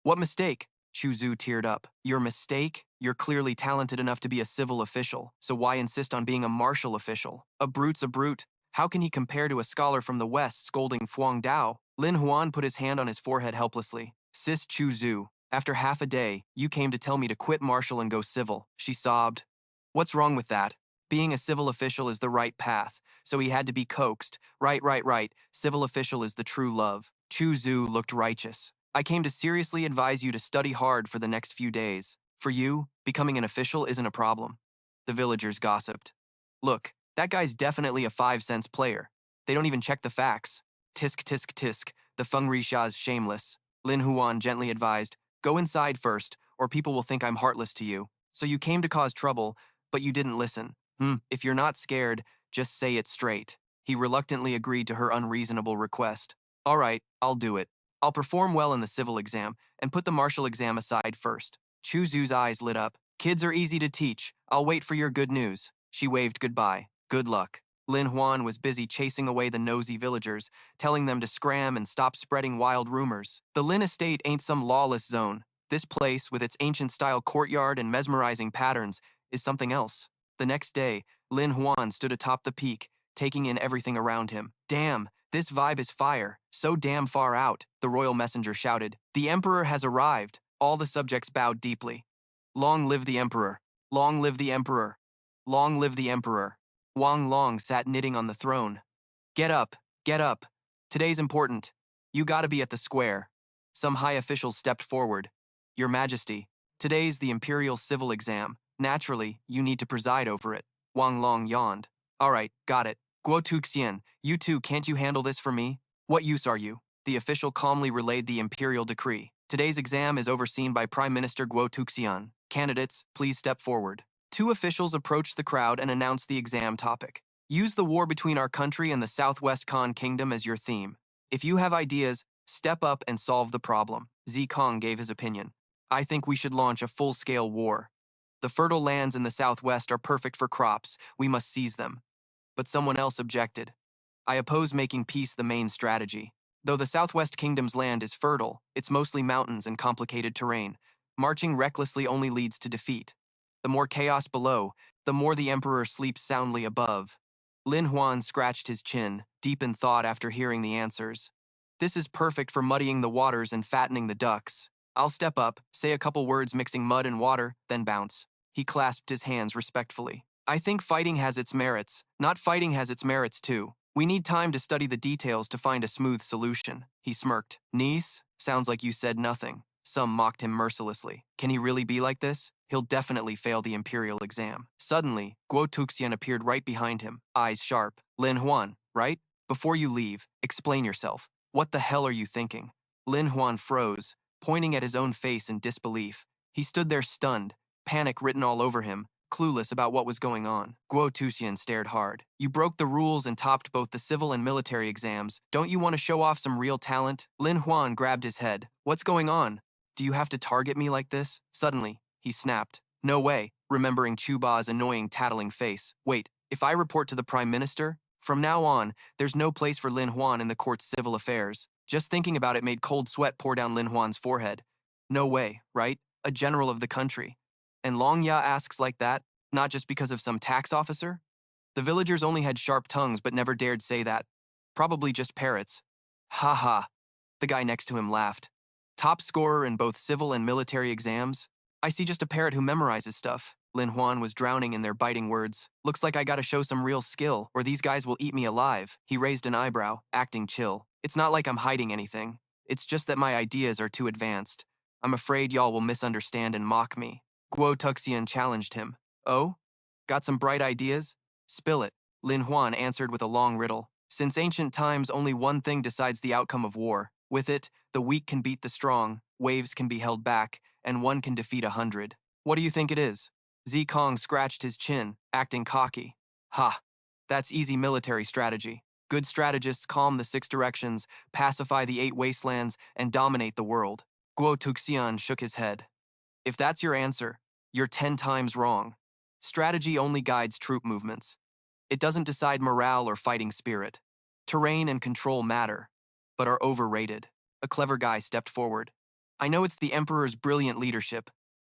What mistake? Chu teared up. Your mistake? You're clearly talented enough to be a civil official, so why insist on being a martial official? A brute's a brute. How can he compare to a scholar from the West scolding Fuang Dao? Lin Huan put his hand on his forehead helplessly. Sis Chu, after half a day, you came to tell me to quit martial and go civil, she sobbed. What's wrong with that? Being a civil official is the right path, so he had to be coaxed. Right. Civil official is the true love. Chu looked righteous. I came to seriously advise you to study hard for the next few days. For you, becoming an official isn't a problem. The villagers gossiped. Look, that guy's definitely a 5-cents player. They don't even check the facts. Tisk, the Feng Risha's shameless. Lin Huan gently advised, go inside first, or people will think I'm heartless to you. So you came to cause trouble, but you didn't listen. If you're not scared, just say it straight. He reluctantly agreed to her unreasonable request. All right, I'll do it. I'll perform well in the civil exam and put the martial exam aside first. Chuzu's eyes lit up. Kids are easy to teach. I'll wait for your good news. She waved goodbye. Good luck. Lin Huan was busy chasing away the nosy villagers, telling them to scram and stop spreading wild rumors. The Lin estate ain't some lawless zone. This place, with its ancient-style courtyard and mesmerizing patterns, is something else. The next day, Lin Huan stood atop the peak, taking in everything around him. Damn, this vibe is fire. So damn far out, the royal messenger shouted. The emperor has arrived. All the subjects bowed deeply. Long live the emperor. Long live the emperor. Long live the emperor. Wang Long sat knitting on the throne. Get up. Today's important. You gotta be at the square. Some high officials stepped forward. Your Majesty, today's the imperial civil exam. Naturally, you need to preside over it. Wang Long yawned. All right, got it. Guo Tuxian, you two, can't you handle this for me? What use are you? The official calmly relayed the imperial decree. Today's exam is overseen by Prime Minister Guo Tuxian. Candidates, please step forward. Two officials approached the crowd and announced the exam topic. Use the war between our country and the Southwest Khan Kingdom as your theme. If you have ideas, step up and solve the problem. Zikong gave his opinion. I think we should launch a full-scale war. The fertile lands in the Southwest are perfect for crops. We must seize them. But someone else objected. I oppose making peace the main strategy. Though the Southwest Kingdom's land is fertile, it's mostly mountains and complicated terrain. Marching recklessly only leads to defeat. The more chaos below, the more the emperor sleeps soundly above. Lin Huan scratched his chin, deep in thought after hearing the answers. This is perfect for muddying the waters and fattening the ducks. I'll step up, say a couple words mixing mud and water, then bounce. He clasped his hands respectfully. I think fighting has its merits. Not fighting has its merits too. We need time to study the details to find a smooth solution. He smirked. Niece? Sounds like you said nothing. Some mocked him mercilessly. Can he really be like this? He'll definitely fail the imperial exam. Suddenly, Guo Tuxian appeared right behind him, eyes sharp. Lin Huan, right? Before you leave, explain yourself. What the hell are you thinking? Lin Huan froze, pointing at his own face in disbelief. He stood there stunned, panic written all over him, clueless about what was going on. Guo Tuxian stared hard. You broke the rules and topped both the civil and military exams. Don't you want to show off some real talent? Lin Huan grabbed his head. What's going on? Do you have to target me like this? Suddenly, he snapped. No way, remembering Chuba's annoying tattling face. Wait, if I report to the Prime Minister? From now on, there's no place for Lin Huan in the court's civil affairs. Just thinking about it made cold sweat pour down Lin Huan's forehead. No way, right? A general of the country. And Long Ya asks like that, not just because of some tax officer? The villagers only had sharp tongues but never dared say that. Probably just parrots. Ha ha. The guy next to him laughed. Top scorer in both civil and military exams? I see just a parrot who memorizes stuff. Lin Huan was drowning in their biting words. Looks like I gotta show some real skill, or these guys will eat me alive. He raised an eyebrow, acting chill. It's not like I'm hiding anything. It's just that my ideas are too advanced. I'm afraid y'all will misunderstand and mock me. Guo Tuxian challenged him. Oh? Got some bright ideas? Spill it. Lin Huan answered with a long riddle. Since ancient times, only one thing decides the outcome of war. With it, the weak can beat the strong, waves can be held back, and one can defeat 100. What do you think it is? Zikong scratched his chin, acting cocky. Ha! That's easy military strategy. Good strategists calm the 6 directions, pacify the 8 wastelands, and dominate the world. Guo Tuxian shook his head. If that's your answer, you're 10 times wrong. Strategy only guides troop movements. It doesn't decide morale or fighting spirit. Terrain and control matter, but are overrated. A clever guy stepped forward. I know it's the Emperor's brilliant leadership.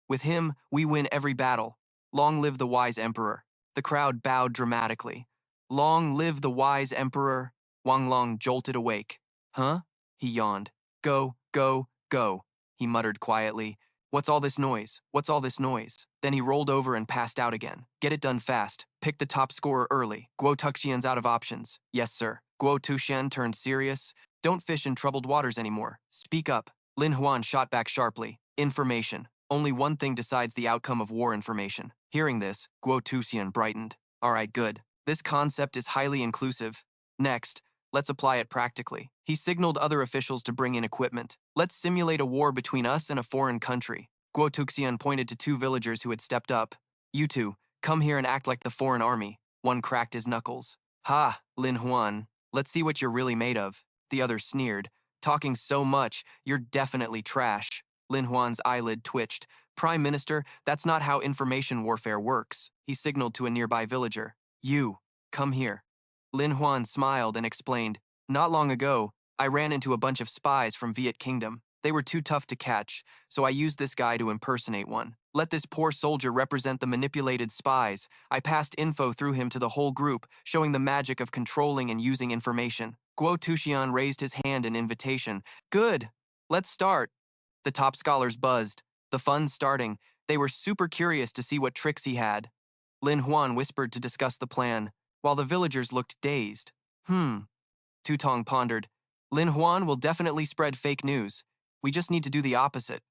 With him, we win every battle. Long live the wise Emperor. The crowd bowed dramatically. Long live the wise Emperor. Wang Long jolted awake. Huh? He yawned. Go, go, go, he muttered quietly. What's all this noise? What's all this noise? Then he rolled over and passed out again. Get it done fast. Pick the top scorer early. Guo Tuxian's out of options. Yes, sir. Guo Tuxian turned serious. Don't fish in troubled waters anymore. Speak up. Lin Huan shot back sharply. Information. Only one thing decides the outcome of war: information. Hearing this, Guo Tuxian brightened. All right, good. This concept is highly inclusive. Next, let's apply it practically. He signaled other officials to bring in equipment. Let's simulate a war between us and a foreign country. Guo Tuxian pointed to 2 villagers who had stepped up. You two, come here and act like the foreign army. One cracked his knuckles. Ha, Lin Huan. Let's see what you're really made of. The other sneered. Talking so much, you're definitely trash. Lin Huan's eyelid twitched. Prime Minister, that's not how information warfare works. He signaled to a nearby villager. You, come here. Lin Huan smiled and explained, not long ago, I ran into a bunch of spies from Viet Kingdom. They were too tough to catch, so I used this guy to impersonate one. Let this poor soldier represent the manipulated spies. I passed info through him to the whole group, showing the magic of controlling and using information. Guo Tuxian raised his hand in invitation. Good, let's start. The top scholars buzzed. The fun's starting. They were super curious to see what tricks he had. Lin Huan whispered to discuss the plan, while the villagers looked dazed. Tutong pondered. Lin Huan will definitely spread fake news. We just need to do the opposite.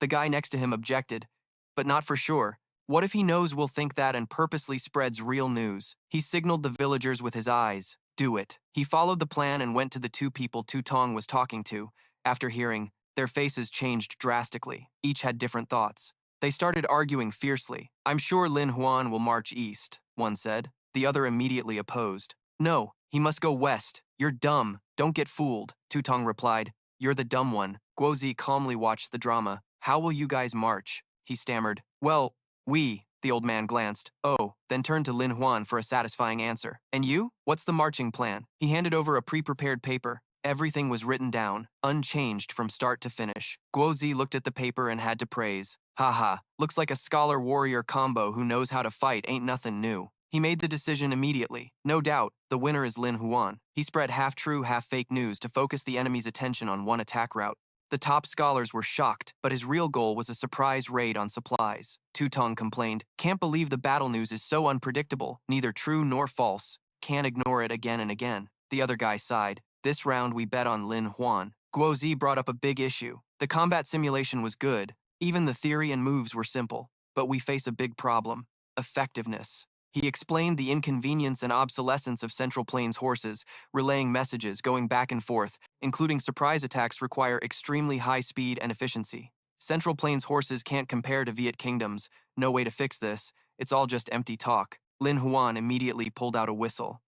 The guy next to him objected. But not for sure. What if he knows we'll think that and purposely spreads real news? He signaled the villagers with his eyes. Do it. He followed the plan and went to the 2 people Tutong was talking to. After hearing, their faces changed drastically. Each had different thoughts. They started arguing fiercely. I'm sure Lin Huan will march east, one said. The other immediately opposed. No, he must go west. You're dumb. Don't get fooled, Tutong replied. You're the dumb one. Guozi calmly watched the drama. How will you guys march? He stammered. Well, the old man glanced. Oh, then turned to Lin Huan for a satisfying answer. And you? What's the marching plan? He handed over a pre-prepared paper. Everything was written down, unchanged from start to finish. Guozi looked at the paper and had to praise. Haha, looks like a scholar-warrior combo who knows how to fight ain't nothing new. He made the decision immediately. No doubt, the winner is Lin Huan. He spread half-true, half-fake news to focus the enemy's attention on one attack route. The top scholars were shocked, but his real goal was a surprise raid on supplies. Tutong complained, can't believe the battle news is so unpredictable, neither true nor false. Can't ignore it again and again. The other guy sighed. This round we bet on Lin Huan. Guozi brought up a big issue. The combat simulation was good. Even the theory and moves were simple. But we face a big problem. Effectiveness. He explained the inconvenience and obsolescence of Central Plains horses, relaying messages, going back and forth, including surprise attacks require extremely high speed and efficiency. Central Plains horses can't compare to Viet Kingdoms. No way to fix this. It's all just empty talk. Lin Huan immediately pulled out a whistle.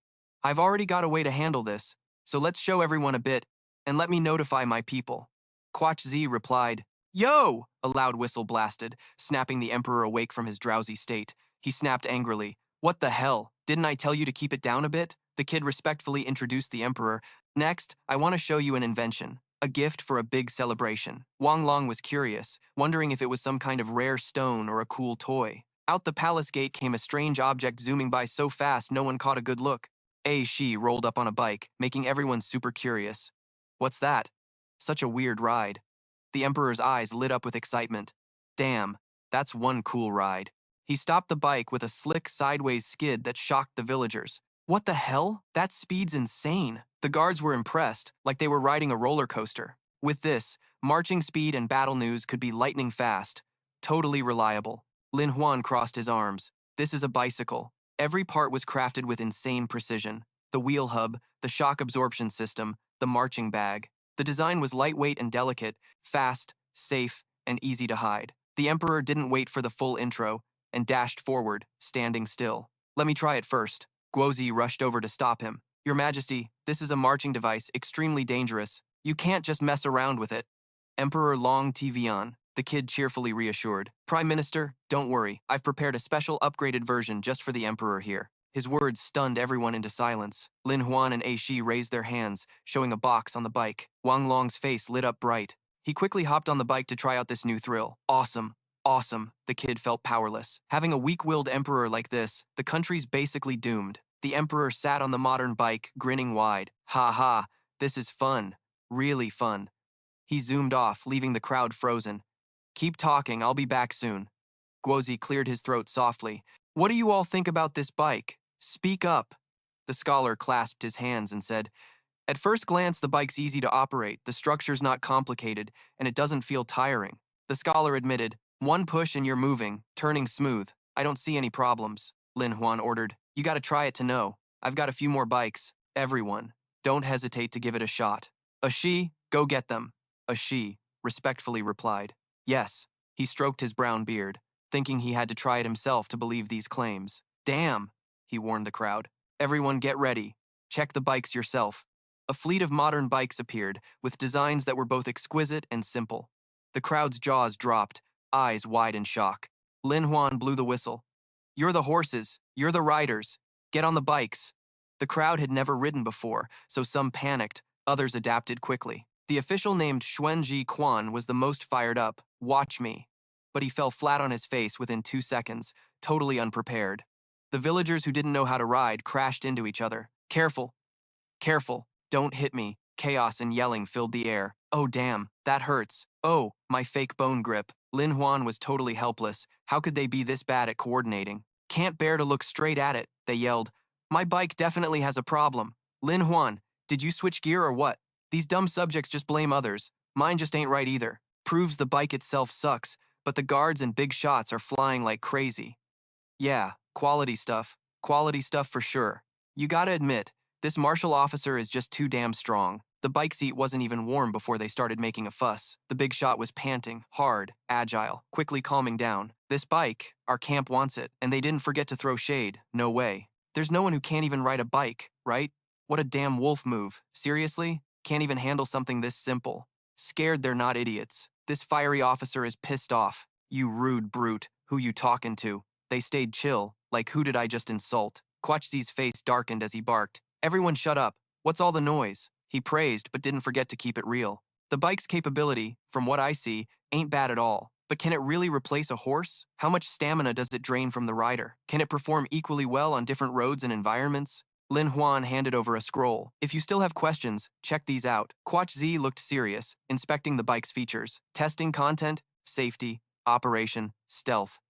I've already got a way to handle this, so let's show everyone a bit, and let me notify my people. Quach Zi replied, Yo! A loud whistle blasted, snapping the Emperor awake from his drowsy state. He snapped angrily. What the hell? Didn't I tell you to keep it down a bit? The kid respectfully introduced the Emperor. Next, I want to show you an invention. A gift for a big celebration. Wang Long was curious, wondering if it was some kind of rare stone or a cool toy. Out the palace gate came a strange object zooming by so fast no one caught a good look. A Shi rolled up on a bike, making everyone super curious. What's that? Such a weird ride. The Emperor's eyes lit up with excitement. Damn, that's one cool ride. He stopped the bike with a slick sideways skid that shocked the villagers. What the hell? That speed's insane. The guards were impressed, like they were riding a roller coaster. With this, Marching speed and battle news could be lightning fast. Totally reliable. Lin Huan crossed his arms. This is a bicycle. Every part was crafted with insane precision. The wheel hub, the shock absorption system, the marching bag. The design was lightweight and delicate, fast, safe, and easy to hide. The Emperor didn't wait for the full intro and dashed forward, standing still. Let me try it first. Guozi rushed over to stop him. Your Majesty, this is a marching device, extremely dangerous. You can't just mess around with it. Emperor Long Tivian, the kid cheerfully reassured. Prime Minister, don't worry. I've prepared a special upgraded version just for the Emperor here. His words stunned everyone into silence. Lin Huan and Aishi raised their hands, showing a box on the bike. Wang Long's face lit up bright. He quickly hopped on the bike to try out this new thrill. Awesome. Awesome. The kid felt powerless. Having a weak-willed emperor like this, the country's basically doomed. The emperor sat on the modern bike, grinning wide. Ha ha, this is fun. Really fun. He zoomed off, leaving the crowd frozen. Keep talking, I'll be back soon. Guozi cleared his throat softly. What do you all think about this bike? Speak up. The scholar clasped his hands and said, At first glance, the bike's easy to operate, the structure's not complicated, and it doesn't feel tiring. The scholar admitted, One push and you're moving, turning smooth. I don't see any problems. Lin Huan ordered, You gotta try it to know. I've got a few more bikes. Everyone, don't hesitate to give it a shot. A she, go get them. A she respectfully replied. Yes. He stroked his brown beard, thinking he had to try it himself to believe these claims. Damn, he warned the crowd. Everyone get ready. Check the bikes yourself. A fleet of modern bikes appeared, with designs that were both exquisite and simple. The crowd's jaws dropped, eyes wide in shock. Lin Huan blew the whistle. You're the horses. You're the riders. Get on the bikes. The crowd had never ridden before, so some panicked, others adapted quickly. The official named Xuanji Quan was the most fired up. Watch me. But he fell flat on his face within 2 seconds, totally unprepared. The villagers who didn't know how to ride crashed into each other. Careful. Careful. Don't hit me. Chaos and yelling filled the air. Oh damn, that hurts. Oh, my fake bone grip. Lin Huan was totally helpless. How could they be this bad at coordinating? Can't bear to look straight at it, they yelled. My bike definitely has a problem. Lin Huan, did you switch gear or what? These dumb subjects just blame others. Mine just ain't right either. Proves the bike itself sucks, but the guards and big shots are flying like crazy. Yeah, quality stuff. Quality stuff for sure. You gotta admit, this martial officer is just too damn strong. The bike seat wasn't even warm before they started making a fuss. The big shot was panting, hard, agile, quickly calming down. This bike, our camp wants it, and they didn't forget to throw shade. No way. There's no one who can't even ride a bike, right? What a damn wolf move. Seriously? Can't even handle something this simple. Scared they're not idiots. This fiery officer is pissed off. You rude brute. Who you talking to? They stayed chill. Like who did I just insult? Quachzi's face darkened as he barked. Everyone shut up. What's all the noise? He praised, but didn't forget to keep it real. The bike's capability, from what I see, ain't bad at all. But can it really replace a horse? How much stamina does it drain from the rider? Can it perform equally well on different roads and environments? Lin Huan handed over a scroll. If you still have questions, check these out. Quachzi looked serious, inspecting the bike's features. Testing content, safety, operation, stealth.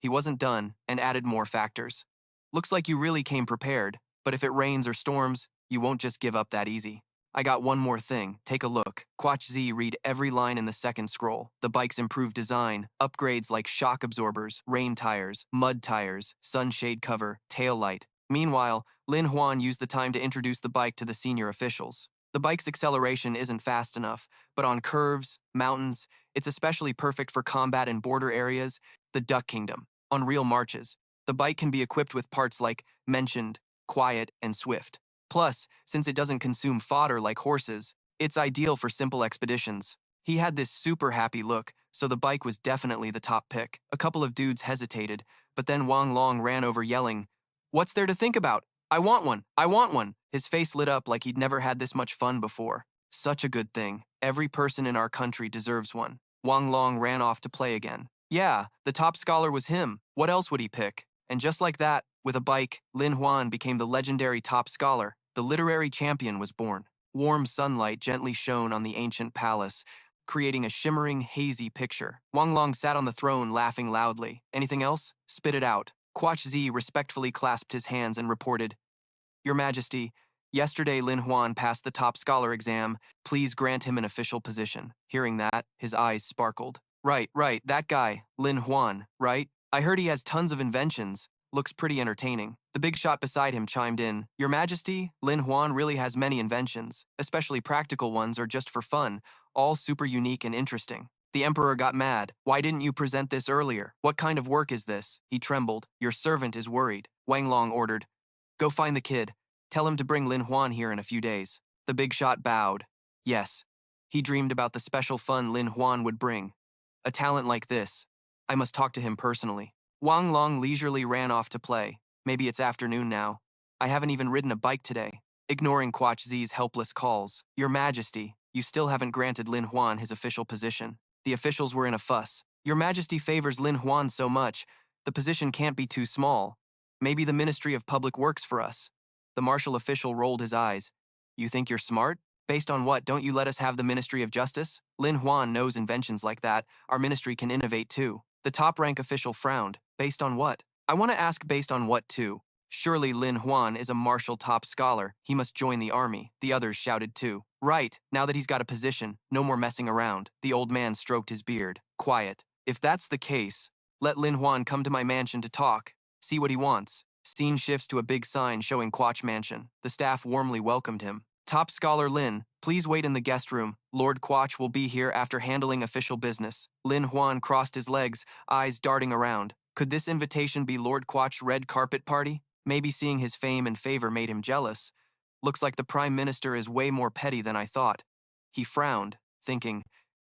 He wasn't done and added more factors. Looks like you really came prepared, but if it rains or storms, you won't just give up that easy. I got one more thing. Take a look. Quachzi read every line in the second scroll. The bike's improved design, upgrades like shock absorbers, rain tires, mud tires, sunshade cover, tail light. Meanwhile, Lin Huan used the time to introduce the bike to the senior officials. The bike's acceleration isn't fast enough, but on curves, mountains, it's especially perfect for combat in border areas, the Duck Kingdom. On real marches, the bike can be equipped with parts like mentioned, quiet, and swift. Plus, since it doesn't consume fodder like horses, it's ideal for simple expeditions. He had this super happy look, so the bike was definitely the top pick. A couple of dudes hesitated, but then Wang Long ran over yelling, What's there to think about? I want one! I want one! His face lit up like he'd never had this much fun before. Such a good thing. Every person in our country deserves one. Wang Long ran off to play again. Yeah, the top scholar was him. What else would he pick? And just like that, with a bike, Lin Huan became the legendary top scholar. The literary champion was born. Warm sunlight gently shone on the ancient palace, creating a shimmering, hazy picture. Wang Long sat on the throne laughing loudly. Anything else? Spit it out. Quachzi respectfully clasped his hands and reported, Your Majesty, Yesterday, Lin Huan passed the top scholar exam. Please grant him an official position. Hearing that, his eyes sparkled. Right, that guy, Lin Huan, right? I heard he has tons of inventions. Looks pretty entertaining. The big shot beside him chimed in. Your Majesty, Lin Huan really has many inventions, especially practical ones or just for fun, all super unique and interesting. The Emperor got mad. Why didn't you present this earlier? What kind of work is this? He trembled. Your servant is worried. Wang Long ordered. Go find the kid. Tell him to bring Lin Huan here in a few days. The big shot bowed. Yes. He dreamed about the special fun Lin Huan would bring. A talent like this. I must talk to him personally. Wang Long leisurely ran off to play. Maybe it's afternoon now. I haven't even ridden a bike today. Ignoring Quach Zi's helpless calls. Your Majesty, you still haven't granted Lin Huan his official position. The officials were in a fuss. Your Majesty favors Lin Huan so much, the position can't be too small. Maybe the Ministry of Public Works for us. The martial official rolled his eyes. You think you're smart? Based on what, don't you let us have the Ministry of Justice? Lin Huan knows inventions like that. Our ministry can innovate too. The top-rank official frowned. Based on what? I want to ask based on what too. Surely Lin Huan is a martial top scholar. He must join the army. The others shouted too. Right, now that he's got a position, no more messing around. The old man stroked his beard. Quiet. If that's the case, let Lin Huan come to my mansion to talk. See what he wants. Scene shifts to a big sign showing Quach Mansion. The staff warmly welcomed him. Top Scholar Lin, please wait in the guest room. Lord Quach will be here after handling official business. Lin Huan crossed his legs, eyes darting around. Could this invitation be Lord Quach's red carpet party? Maybe seeing his fame and favor made him jealous. Looks like the Prime Minister is way more petty than I thought. He frowned, thinking,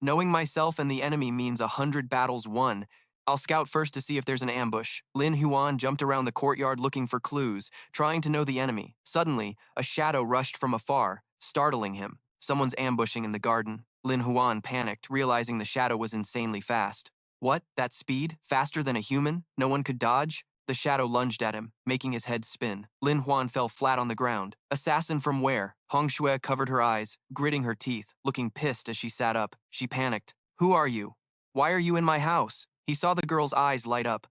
knowing myself and the enemy means 100 battles won. I'll scout first to see if there's an ambush. Lin Huan jumped around the courtyard looking for clues, trying to know the enemy. Suddenly, a shadow rushed from afar, startling him. Someone's ambushing in the garden. Lin Huan panicked, realizing the shadow was insanely fast. What? That speed? Faster than a human? No one could dodge? The shadow lunged at him, making his head spin. Lin Huan fell flat on the ground. Assassin from where? Hong Shui covered her eyes, gritting her teeth, looking pissed as she sat up. She panicked. Who are you? Why are you in my house? He saw the girl's eyes light up.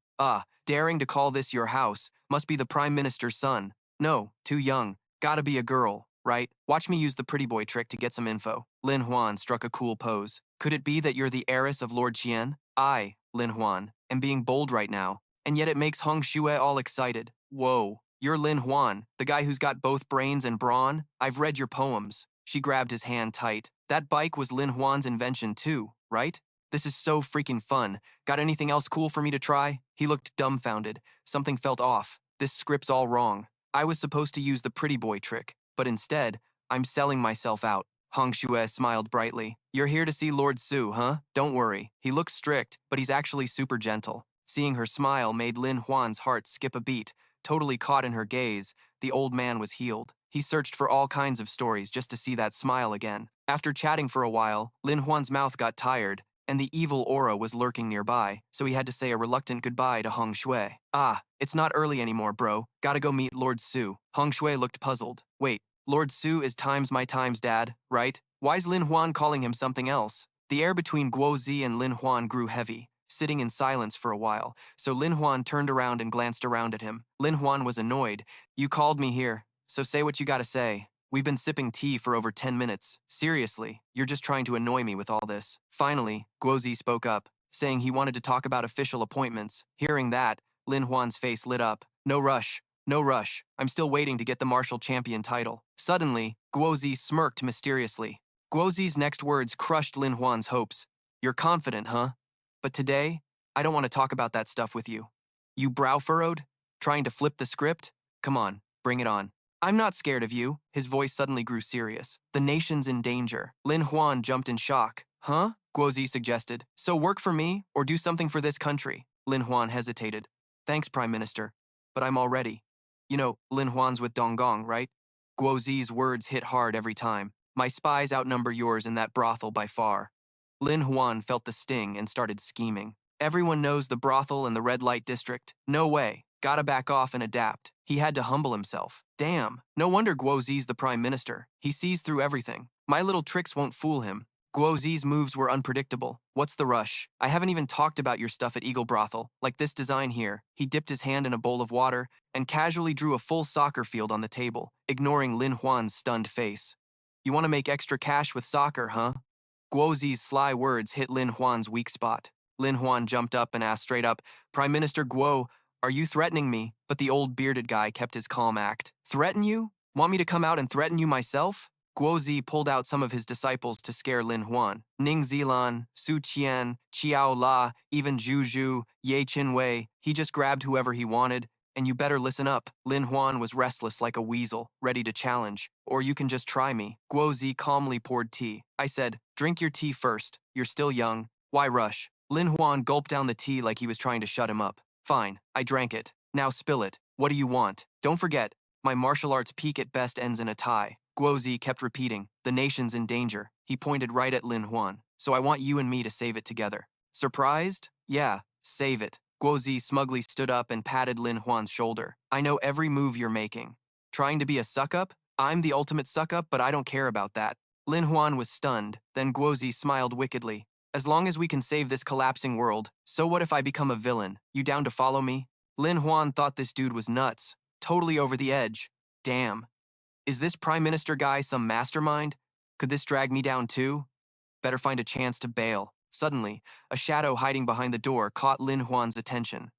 Daring to call this your house. Must be the Prime Minister's son. No, too young. Gotta be a girl, right? Watch me use the pretty boy trick to get some info. Lin Huan struck a cool pose. Could it be that you're the heiress of Lord Qian? I, Lin Huan, am being bold right now. And yet it makes Hong Shui all excited. Whoa, you're Lin Huan, the guy who's got both brains and brawn? I've read your poems. She grabbed his hand tight. That bike was Lin Huan's invention too, right? This is so freaking fun. Got anything else cool for me to try? He looked dumbfounded. Something felt off. This script's all wrong. I was supposed to use the pretty boy trick, but instead, I'm selling myself out. Hong Shui smiled brightly. You're here to see Lord Su, huh? Don't worry. He looks strict, but he's actually super gentle. Seeing her smile made Lin Huan's heart skip a beat. Totally caught in her gaze, the old man was healed. He searched for all kinds of stories just to see that smile again. After chatting for a while, Lin Huan's mouth got tired, and the evil aura was lurking nearby, so he had to say a reluctant goodbye to Hong Shui. It's not early anymore, bro. Gotta go meet Lord Su. Hong Shui looked puzzled. Wait, Lord Su is my dad, right? Why's Lin Huan calling him something else? The air between Guozi and Lin Huan grew heavy, sitting in silence for a while, so Lin Huan turned around and glanced around at him. Lin Huan was annoyed. You called me here, so say what you gotta say. We've been sipping tea for over 10 minutes. Seriously, you're just trying to annoy me with all this. Finally, Guozi spoke up, saying he wanted to talk about official appointments. Hearing that, Lin Huan's face lit up. No rush. I'm still waiting to get the martial champion title. Suddenly, Guozi smirked mysteriously. Guozi's next words crushed Lin Huan's hopes. You're confident, huh? But today, I don't want to talk about that stuff with you. You brow furrowed? Trying to flip the script? Come on, bring it on. I'm not scared of you. His voice suddenly grew serious. The nation's in danger. Lin Huan jumped in shock. Huh? Guozi suggested. So work for me, or do something for this country? Lin Huan hesitated. Thanks, Prime Minister, but I'm all ready. You know, Lin Huan's with Donggong, right? Guozi's words hit hard every time. My spies outnumber yours in that brothel by far. Lin Huan felt the sting and started scheming. Everyone knows the brothel in the red light district. No way. Gotta back off and adapt. He had to humble himself. Damn, no wonder Guozi's the Prime Minister. He sees through everything. My little tricks won't fool him. Guozi's moves were unpredictable. What's the rush? I haven't even talked about your stuff at Eagle Brothel, like this design here. He dipped his hand in a bowl of water and casually drew a full soccer field on the table, ignoring Lin Huan's stunned face. You want to make extra cash with soccer, huh? Guozi's sly words hit Lin Huan's weak spot. Lin Huan jumped up and asked straight up, Prime Minister Guo, are you threatening me? But the old bearded guy kept his calm act. Threaten you? Want me to come out and threaten you myself? Guozi pulled out some of his disciples to scare Lin Huan. Ning Zilan, Su Qian, Qiao La, even Zhu Zhu, Ye Qinwei. He just grabbed whoever he wanted. And you better listen up. Lin Huan was restless like a weasel, ready to challenge. Or you can just try me. Guozi calmly poured tea. I said, drink your tea first. You're still young. Why rush? Lin Huan gulped down the tea like he was trying to shut him up. Fine, I drank it. Now spill it. What do you want? Don't forget, my martial arts peak at best ends in a tie. Guozi kept repeating, the nation's in danger. He pointed right at Lin Huan. So I want you and me to save it together. Surprised? Yeah, save it. Guozi smugly stood up and patted Lin Huan's shoulder. I know every move you're making. Trying to be a suck-up? I'm the ultimate suck-up, but I don't care about that. Lin Huan was stunned, then Guozi smiled wickedly. As long as we can save this collapsing world, so what if I become a villain? You down to follow me? Lin Huan thought this dude was nuts. Totally over the edge. Damn. Is this Prime Minister guy some mastermind? Could this drag me down too? Better find a chance to bail. Suddenly, a shadow hiding behind the door caught Lin Huan's attention.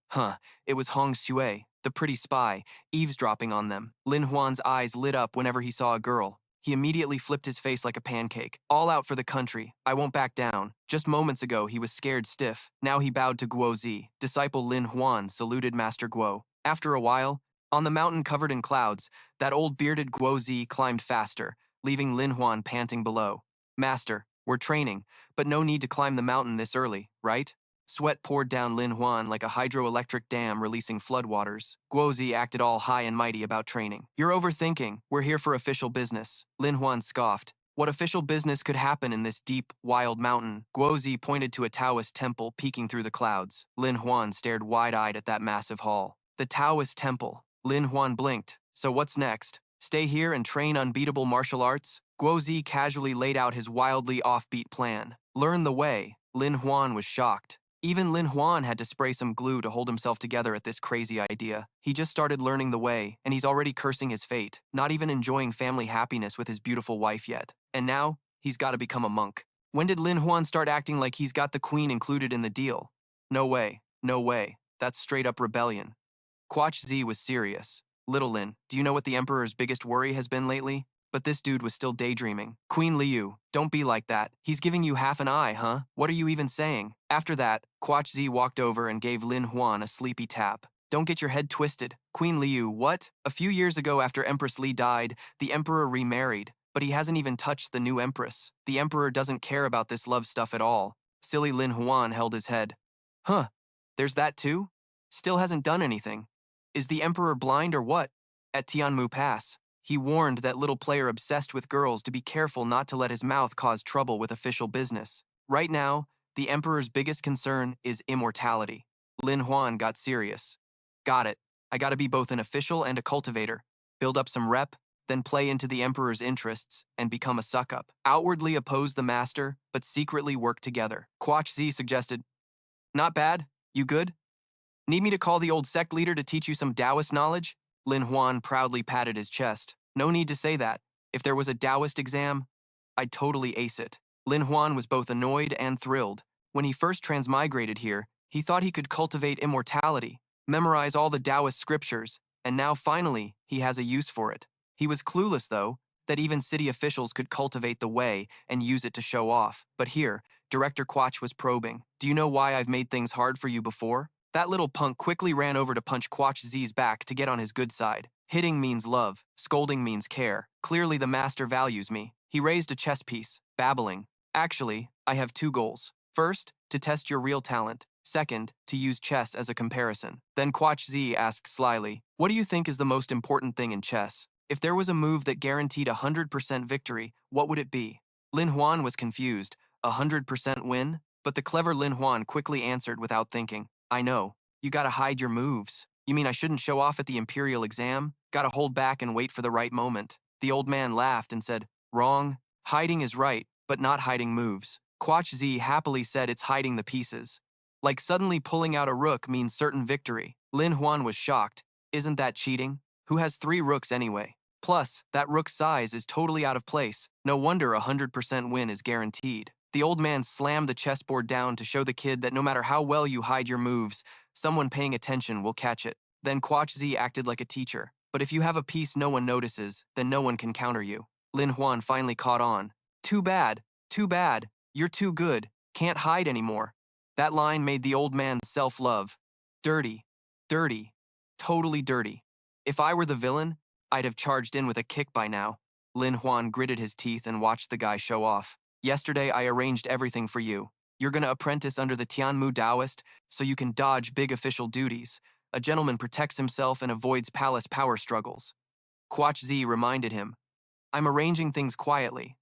It was Hong Xue, the pretty spy, eavesdropping on them. Lin Huan's eyes lit up whenever he saw a girl. He immediately flipped his face like a pancake. All out for the country. I won't back down. Just moments ago, he was scared stiff. Now he bowed to Guozi. Disciple Lin Huan saluted Master Guo. After a while, on the mountain covered in clouds, that old bearded Guozi climbed faster, leaving Lin Huan panting below. Master, we're training, but no need to climb the mountain this early, right? Sweat poured down Lin Huan like a hydroelectric dam releasing floodwaters. Guozi acted all high and mighty about training. You're overthinking. We're here for official business. Lin Huan scoffed. What official business could happen in this deep, wild mountain? Guozi pointed to a Taoist temple peeking through the clouds. Lin Huan stared wide-eyed at that massive hall. The Taoist temple. Lin Huan blinked. So what's next? Stay here and train unbeatable martial arts? Guozi casually laid out his wildly offbeat plan. Learn the way. Lin Huan was shocked. Even Lin Huan had to spray some glue to hold himself together at this crazy idea. He just started learning the way, and he's already cursing his fate, not even enjoying family happiness with his beautiful wife yet. And now, he's got to become a monk. When did Lin Huan start acting like he's got the queen included in the deal? No way, no way. That's straight up rebellion. Quach Zi was serious. Little Lin, do you know what the Emperor's biggest worry has been lately? But this dude was still daydreaming. Queen Liu, don't be like that. He's giving you half an eye, huh? What are you even saying? After that, Quach Zi walked over and gave Lin Huan a sleepy tap. Don't get your head twisted. Queen Liu, what? A few years ago after Empress Li died, the Emperor remarried, but he hasn't even touched the new Empress. The Emperor doesn't care about this love stuff at all. Silly Lin Huan held his head. Huh, there's that too? Still hasn't done anything. Is the Emperor blind or what? At Tianmu Pass, he warned that little player obsessed with girls to be careful not to let his mouth cause trouble with official business. Right now, the Emperor's biggest concern is immortality. Lin Huan got serious. Got it. I gotta be both an official and a cultivator. Build up some rep, then play into the Emperor's interests and become a suck-up. Outwardly oppose the master, but secretly work together. Quach Zi suggested, not bad. You good? Need me to call the old sect leader to teach you some Taoist knowledge? Lin Huan proudly patted his chest. No need to say that. If there was a Taoist exam, I'd totally ace it. Lin Huan was both annoyed and thrilled. When he first transmigrated here, he thought he could cultivate immortality, memorize all the Taoist scriptures, and now finally he has a use for it. He was clueless, though, that even city officials could cultivate the way and use it to show off. But here, Director Quach was probing. Do you know why I've made things hard for you before? That little punk quickly ran over to punch Quach Z's back to get on his good side. Hitting means love, scolding means care. Clearly the master values me. He raised a chess piece, babbling. Actually, I have two goals. First, to test your real talent. Second, to use chess as a comparison. Then Quach Z asked slyly, what do you think is the most important thing in chess? If there was a move that guaranteed 100% victory, what would it be? Lin Huan was confused. 100% win? But the clever Lin Huan quickly answered without thinking. I know. You gotta hide your moves. You mean I shouldn't show off at the Imperial exam? Gotta hold back and wait for the right moment. The old man laughed and said, wrong. Hiding is right, but not hiding moves. Quach Z happily said it's hiding the pieces. Like suddenly pulling out a rook means certain victory. Lin Huan was shocked. Isn't that cheating? Who has 3 rooks anyway? Plus, that rook's size is totally out of place. No wonder 100% win is guaranteed. The old man slammed the chessboard down to show the kid that no matter how well you hide your moves, someone paying attention will catch it. Then Quach Z acted like a teacher. But if you have a piece no one notices, then no one can counter you. Lin Huan finally caught on. Too bad. You're too good. Can't hide anymore. That line made the old man self-love. Dirty. Totally dirty. If I were the villain, I'd have charged in with a kick by now. Lin Huan gritted his teeth and watched the guy show off. Yesterday, I arranged everything for you. You're gonna apprentice under the Tianmu Taoist so you can dodge big official duties. A gentleman protects himself and avoids palace power struggles. Quach Z reminded him. I'm arranging things quietly.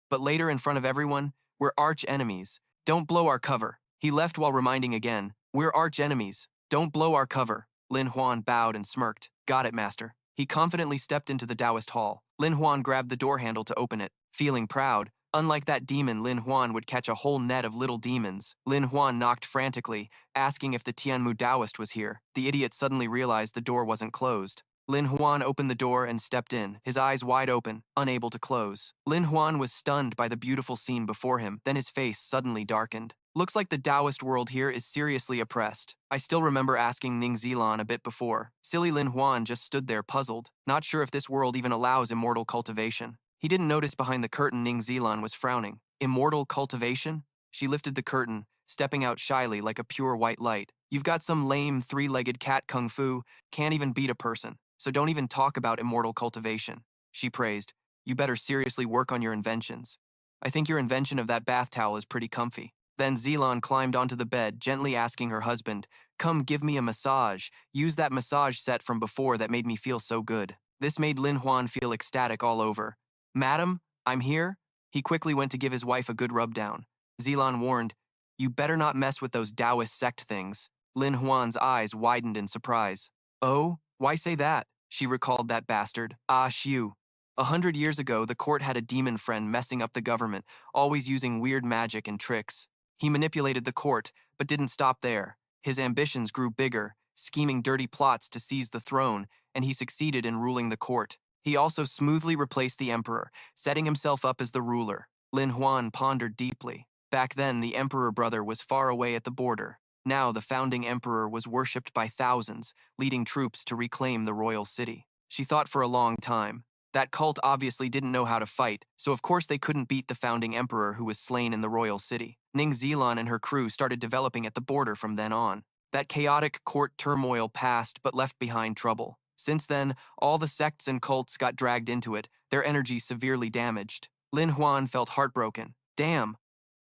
But later in front of everyone, we're arch enemies. Don't blow our cover. He left while reminding again. We're arch enemies. Don't blow our cover. Lin Huan bowed and smirked. Got it, master. He confidently stepped into the Taoist hall. Lin Huan grabbed the door handle to open it. Feeling proud, unlike that demon, Lin Huan would catch a whole net of little demons. Lin Huan knocked frantically, asking if the Tianmu Taoist was here. The idiot suddenly realized the door wasn't closed. Lin Huan opened the door and stepped in, his eyes wide open, unable to close. Lin Huan was stunned by the beautiful scene before him, then his face suddenly darkened. Looks like the Taoist world here is seriously oppressed. I still remember asking Ning Zilan a bit before. Silly Lin Huan just stood there puzzled, not sure if this world even allows immortal cultivation. He didn't notice behind the curtain Ning Zilan was frowning. Immortal cultivation? She lifted the curtain, stepping out shyly like a pure white light. You've got some lame, 3-legged cat kung fu, can't even beat a person. So don't even talk about immortal cultivation. She praised. You better seriously work on your inventions. I think your invention of that bath towel is pretty comfy. Then Zilan climbed onto the bed, gently asking her husband, come give me a massage. Use that massage set from before that made me feel so good. This made Lin Huan feel ecstatic all over. Madam, I'm here. He quickly went to give his wife a good rub-down. Zilan warned, you better not mess with those Taoist sect things. Lin Huan's eyes widened in surprise. Oh? Why say that? She recalled that bastard. Ah, Xiu. 100 years ago, the court had a demon friend messing up the government, always using weird magic and tricks. He manipulated the court, but didn't stop there. His ambitions grew bigger, scheming dirty plots to seize the throne, and he succeeded in ruling the court. He also smoothly replaced the emperor, setting himself up as the ruler. Lin Huan pondered deeply. Back then, the emperor brother was far away at the border. Now the founding emperor was worshipped by thousands, leading troops to reclaim the royal city. She thought for a long time. That cult obviously didn't know how to fight, so of course they couldn't beat the founding emperor who was slain in the royal city. Ning Zilan and her crew started developing at the border from then on. That chaotic court turmoil passed but left behind trouble. Since then, all the sects and cults got dragged into it, their energy severely damaged. Lin Huan felt heartbroken. Damn,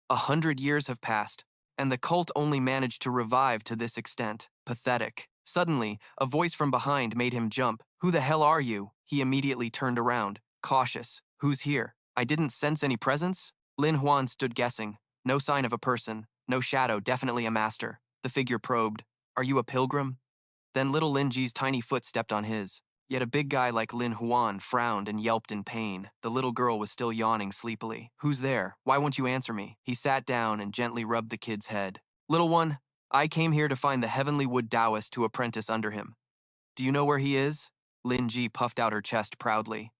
100 years have passed. And the cult only managed to revive to this extent. Pathetic. Suddenly, a voice from behind made him jump. Who the hell are you? He immediately turned around, cautious. Who's here? I didn't sense any presence? Lin Huan stood guessing. No sign of a person. No shadow, definitely a master. The figure probed. Are you a pilgrim? Then little Lin Ji's tiny foot stepped on his. Yet a big guy like Lin Huan frowned and yelped in pain. The little girl was still yawning sleepily. Who's there? Why won't you answer me? He sat down and gently rubbed the kid's head. Little one, I came here to find the Heavenly Wood Taoist to apprentice under him. Do you know where he is? Lin Ji puffed out her chest proudly.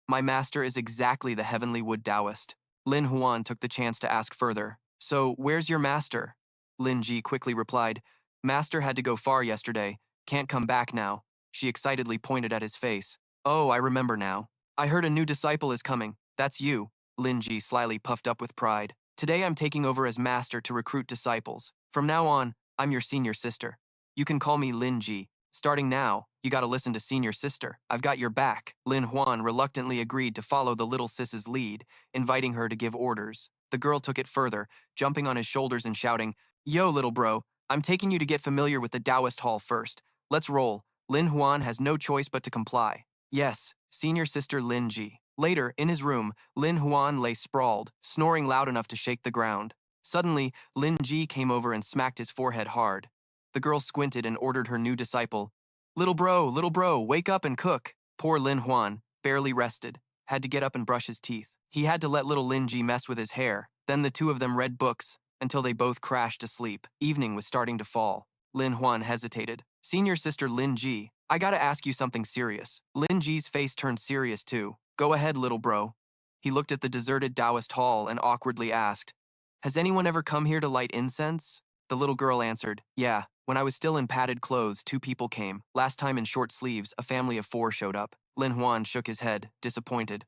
My master is exactly the Heavenly Wood Taoist. Lin Huan took the chance to ask further. So, where's your master? Lin Ji quickly replied, Master had to go far yesterday. Can't come back now. She excitedly pointed at his face. Oh, I remember now. I heard a new disciple is coming. That's you. Lin Ji slyly puffed up with pride. Today I'm taking over as master to recruit disciples. From now on, I'm your senior sister. You can call me Lin Ji. Starting now, you gotta listen to senior sister. I've got your back. Lin Huan reluctantly agreed to follow the little sis's lead, inviting her to give orders. The girl took it further, jumping on his shoulders and shouting, Yo, little bro, I'm taking you to get familiar with the Taoist hall first. Let's roll. Lin Huan has no choice but to comply. Yes, senior sister Lin Ji. Later, in his room, Lin Huan lay sprawled, snoring loud enough to shake the ground. Suddenly, Lin Ji came over and smacked his forehead hard. The girl squinted and ordered her new disciple, little bro, wake up and cook. Poor Lin Huan, barely rested, had to get up and brush his teeth. He had to let little Lin Ji mess with his hair. Then the two of them read books until they both crashed to sleep. Evening was starting to fall. Lin Huan hesitated. Senior sister Lin Ji, I gotta ask you something serious. Lin Ji's face turned serious too. Go ahead, little bro. He looked at the deserted Taoist hall and awkwardly asked, has anyone ever come here to light incense? The little girl answered, yeah. When I was still in padded clothes, 2 people came. Last time in short sleeves, a family of 4 showed up. Lin Huan shook his head, disappointed.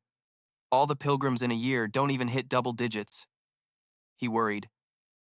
All the pilgrims in a year don't even hit double digits. He worried.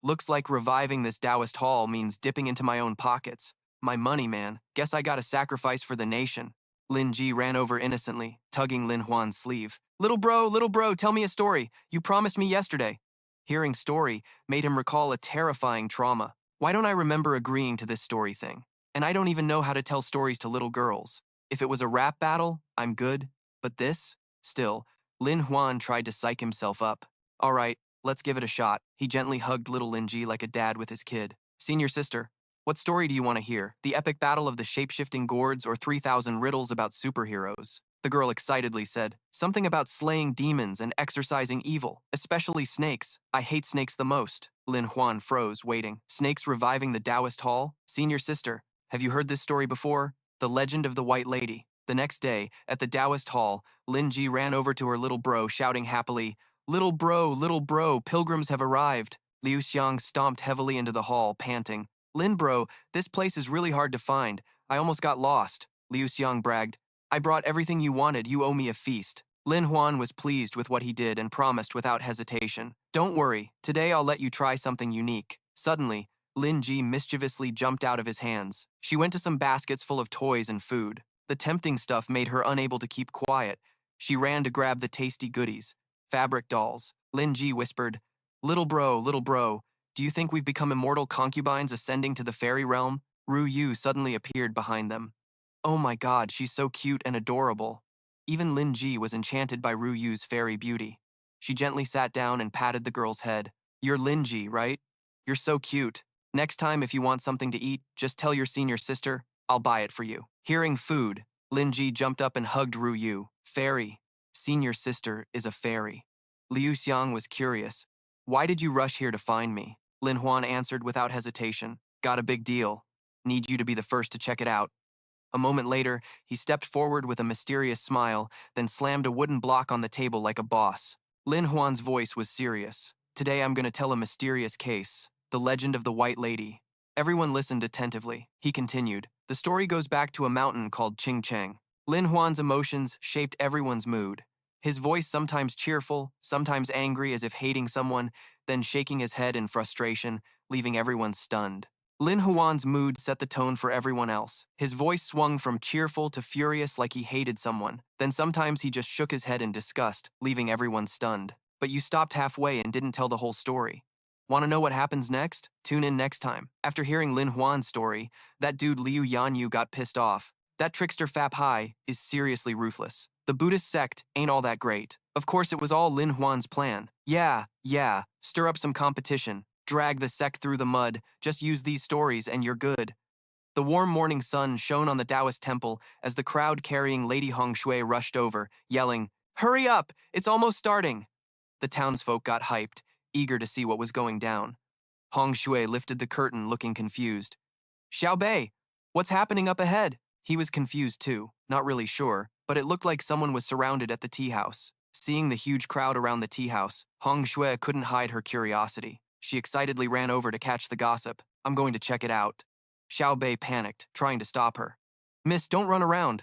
Looks like reviving this Taoist hall means dipping into my own pockets. My money, man. Guess I gotta sacrifice for the nation. Lin Ji ran over innocently, tugging Lin Huan's sleeve. Little bro, tell me a story. You promised me yesterday. Hearing story made him recall a terrifying trauma. Why don't I remember agreeing to this story thing? And I don't even know how to tell stories to little girls. If it was a rap battle, I'm good. But this? Still, Lin Huan tried to psych himself up. All right, let's give it a shot. He gently hugged little Lin Ji like a dad with his kid. Senior sister, what story do you want to hear? The epic battle of the shape-shifting gourds or 3,000 riddles about superheroes? The girl excitedly said, something about slaying demons and exorcising evil, especially snakes. I hate snakes the most. Lin Huan froze, waiting. Snakes reviving the Taoist hall? Senior sister, have you heard this story before? The legend of the White Lady. The next day, at the Taoist hall, Lin Ji ran over to her little bro, shouting happily, little bro, pilgrims have arrived. Liu Xiang stomped heavily into the hall, panting. Lin bro, this place is really hard to find. I almost got lost. Liu Xiang bragged. I brought everything you wanted, you owe me a feast. Lin Huan was pleased with what he did and promised without hesitation. Don't worry, today I'll let you try something unique. Suddenly, Lin Ji mischievously jumped out of his hands. She went to some baskets full of toys and food. The tempting stuff made her unable to keep quiet. She ran to grab the tasty goodies. Fabric dolls. Lin Ji whispered, little bro, do you think we've become immortal concubines ascending to the fairy realm? Ru Yu suddenly appeared behind them. Oh my god, she's so cute and adorable. Even Lin Ji was enchanted by Ru Yu's fairy beauty. She gently sat down and patted the girl's head. You're Lin Ji, right? You're so cute. Next time if you want something to eat, just tell your senior sister, I'll buy it for you. Hearing food, Lin Ji jumped up and hugged Ru Yu. Fairy. Senior sister is a fairy. Liu Xiang was curious. Why did you rush here to find me? Lin Huan answered without hesitation. Got a big deal. Need you to be the first to check it out. A moment later, he stepped forward with a mysterious smile, then slammed a wooden block on the table like a boss. Lin Huan's voice was serious. Today I'm going to tell a mysterious case. The legend of the White Lady. Everyone listened attentively. He continued. The story goes back to a mountain called Qingcheng. Lin Huan's emotions shaped everyone's mood. His voice sometimes cheerful, sometimes angry as if hating someone, then shaking his head in frustration, leaving everyone stunned. Lin Huan's mood set the tone for everyone else. His voice swung from cheerful to furious like he hated someone. Then sometimes he just shook his head in disgust, leaving everyone stunned. But you stopped halfway and didn't tell the whole story. Want to know what happens next? Tune in next time. After hearing Lin Huan's story, that dude Liu Yanyu got pissed off. That trickster Fap Hai is seriously ruthless. The Buddhist sect ain't all that great. Of course it was all Lin Huan's plan. Yeah, stir up some competition. Drag the sect through the mud, just use these stories and you're good. The warm morning sun shone on the Taoist temple as the crowd carrying Lady Hong Shui rushed over, yelling, hurry up, it's almost starting. The townsfolk got hyped, eager to see what was going down. Hong Shui lifted the curtain looking confused. Xiao Bei, what's happening up ahead? He was confused too, not really sure, but it looked like someone was surrounded at the tea house. Seeing the huge crowd around the tea house, Hong Shui couldn't hide her curiosity. She excitedly ran over to catch the gossip. I'm going to check it out. Xiao Bei panicked, trying to stop her. Miss, don't run around.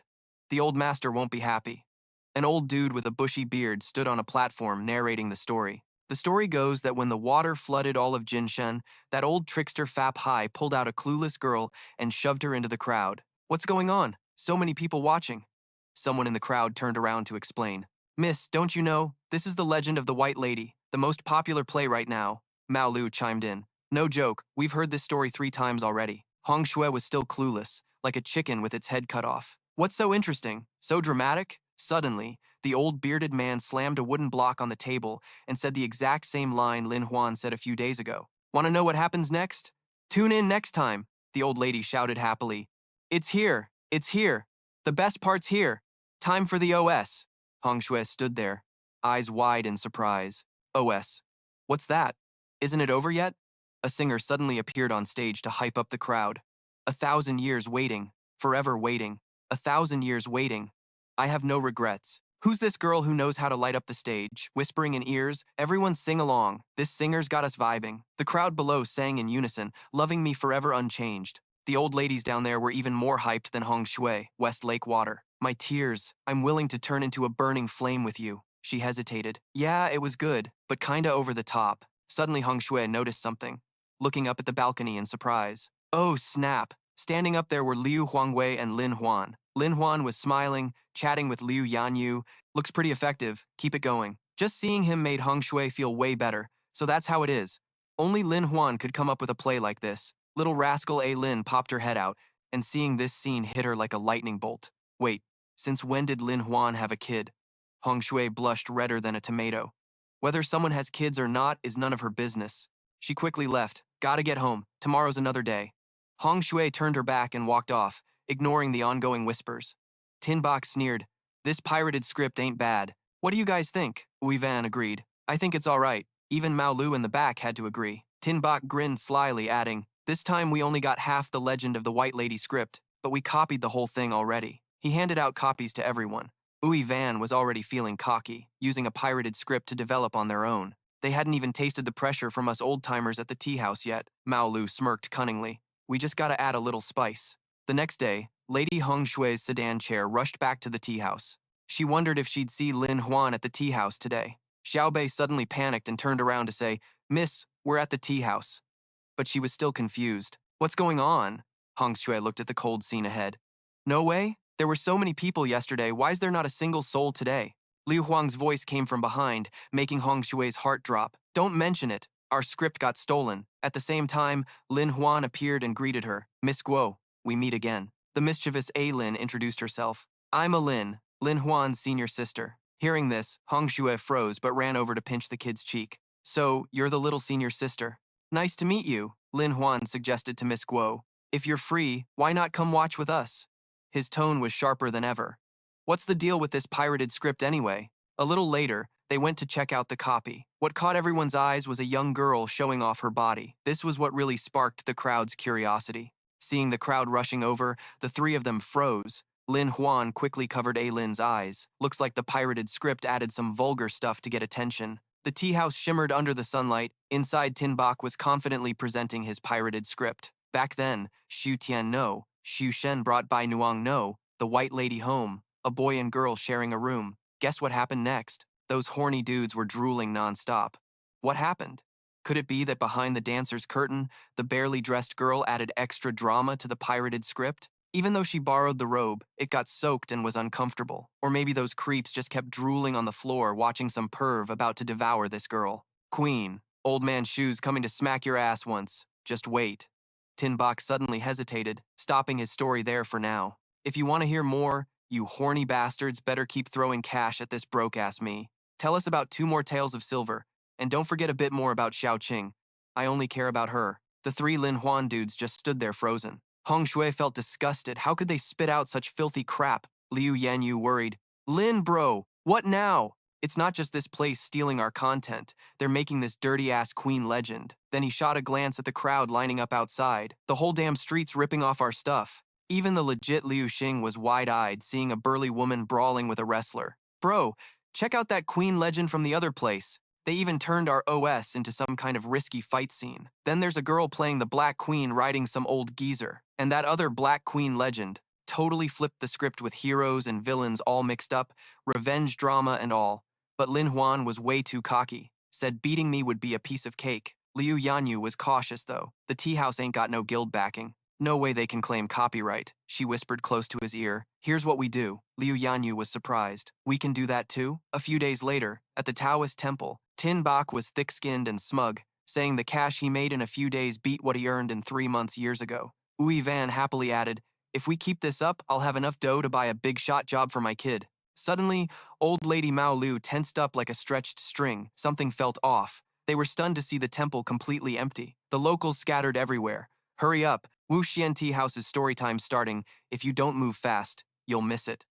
The old master won't be happy. An old dude with a bushy beard stood on a platform narrating the story. The story goes that when the water flooded all of Jinshen, that old trickster Fap Hai pulled out a clueless girl and shoved her into the crowd. What's going on? So many people watching. Someone in the crowd turned around to explain. Miss, don't you know? This is the legend of the White Lady, the most popular play right now. Mao Lu chimed in. No joke, we've heard this story 3 times already. Hong Shui was still clueless, like a chicken with its head cut off. What's so interesting? So dramatic? Suddenly, the old bearded man slammed a wooden block on the table and said the exact same line Lin Huan said a few days ago. Want to know what happens next? Tune in next time, the old lady shouted happily. It's here. The best part's here. Time for the OS. Hong Shui stood there, eyes wide in surprise. OS. What's that? Isn't it over yet? A singer suddenly appeared on stage to hype up the crowd. 1,000 years waiting. Forever waiting. 1,000 years waiting. I have no regrets. Who's this girl who knows how to light up the stage? Whispering in ears, everyone sing along. This singer's got us vibing. The crowd below sang in unison, loving me forever unchanged. The old ladies down there were even more hyped than Hong Shui, West Lake water. My tears, I'm willing to turn into a burning flame with you. She hesitated. Yeah, it was good, but kinda over the top. Suddenly Hong Shui noticed something, looking up at the balcony in surprise. Oh, snap. Standing up there were Liu Huangwei and Lin Huan. Lin Huan was smiling, chatting with Liu Yanyu. Looks pretty effective. Keep it going. Just seeing him made Hong Shui feel way better, so that's how it is. Only Lin Huan could come up with a play like this. Little rascal A Lin popped her head out, and seeing this scene hit her like a lightning bolt. Wait, since when did Lin Huan have a kid? Hong Shui blushed redder than a tomato. Whether someone has kids or not is none of her business. She quickly left. Gotta get home. Tomorrow's another day. Hong Shui turned her back and walked off, ignoring the ongoing whispers. Tin Bok sneered. This pirated script ain't bad. What do you guys think? Ui Van agreed. I think it's all right. Even Mao Lu in the back had to agree. Tin Bok grinned slyly, adding, this time we only got half the Legend of the White Lady script, but we copied the whole thing already. He handed out copies to everyone. Ui Van was already feeling cocky, using a pirated script to develop on their own. They hadn't even tasted the pressure from us old-timers at the tea house yet. Mao Lu smirked cunningly. We just gotta add a little spice. The next day, Lady Hong Shui's sedan chair rushed back to the tea house. She wondered if she'd see Lin Huan at the tea house today. Xiaobei suddenly panicked and turned around to say, Miss, we're at the tea house. But she was still confused. What's going on? Hong Shui looked at the cold scene ahead. No way? There were so many people yesterday, why's there not a single soul today? Liu Huang's voice came from behind, making Hong Shui's heart drop. Don't mention it. Our script got stolen. At the same time, Lin Huan appeared and greeted her. Miss Guo, we meet again. The mischievous A Lin introduced herself. I'm a Lin Huan's senior sister. Hearing this, Hong Shui froze but ran over to pinch the kid's cheek. So, you're the little senior sister. Nice to meet you, Lin Huan suggested to Miss Guo. If you're free, why not come watch with us? His tone was sharper than ever. What's the deal with this pirated script anyway? A little later, they went to check out the copy. What caught everyone's eyes was a young girl showing off her body. This was what really sparked the crowd's curiosity. Seeing the crowd rushing over, the three of them froze. Lin Huan quickly covered A Lin's eyes. Looks like the pirated script added some vulgar stuff to get attention. The tea house shimmered under the sunlight. Inside, Tin Bok was confidently presenting his pirated script. Back then, Xu Tian no, Xu Shen brought Bai Nuang no, the white lady home, a boy and girl sharing a room. Guess what happened next? Those horny dudes were drooling nonstop. What happened? Could it be that behind the dancer's curtain, the barely dressed girl added extra drama to the pirated script? Even though she borrowed the robe, it got soaked and was uncomfortable. Or maybe those creeps just kept drooling on the floor watching some perv about to devour this girl. Queen, old man Shu's coming to smack your ass once. Just wait. Tin Bok suddenly hesitated, stopping his story there for now. If you want to hear more, you horny bastards better keep throwing cash at this broke-ass me. Tell us about 2 more tales of silver, and don't forget a bit more about Xiao Qing. I only care about her. The 3 Lin Huan dudes just stood there frozen. Hong Shui felt disgusted. How could they spit out such filthy crap? Liu Yanyu worried. Lin, bro, what now? It's not just this place stealing our content. They're making this dirty-ass queen legend. Then he shot a glance at the crowd lining up outside. The whole damn street's ripping off our stuff. Even the legit Liu Xing was wide-eyed, seeing a burly woman brawling with a wrestler. Bro, check out that queen legend from the other place. They even turned our OS into some kind of risky fight scene. Then there's a girl playing the Black Queen riding some old geezer. And that other Black Queen legend totally flipped the script with heroes and villains all mixed up, revenge drama and all. But Lin Huan was way too cocky, said beating me would be a piece of cake. Liu Yanyu was cautious though. The tea house ain't got no guild backing. No way they can claim copyright, she whispered close to his ear. Here's what we do. Liu Yanyu was surprised. We can do that too? A few days later, at the Taoist temple, Tin Bok was thick-skinned and smug, saying the cash he made in a few days beat what he earned in 3 months years ago. Ui Van happily added, if we keep this up, I'll have enough dough to buy a big shot job for my kid. Suddenly, old lady Mao Lu tensed up like a stretched string. Something felt off. They were stunned to see the temple completely empty. The locals scattered everywhere. Hurry up, Wuxian Tea House's story time starting. If you don't move fast, you'll miss it.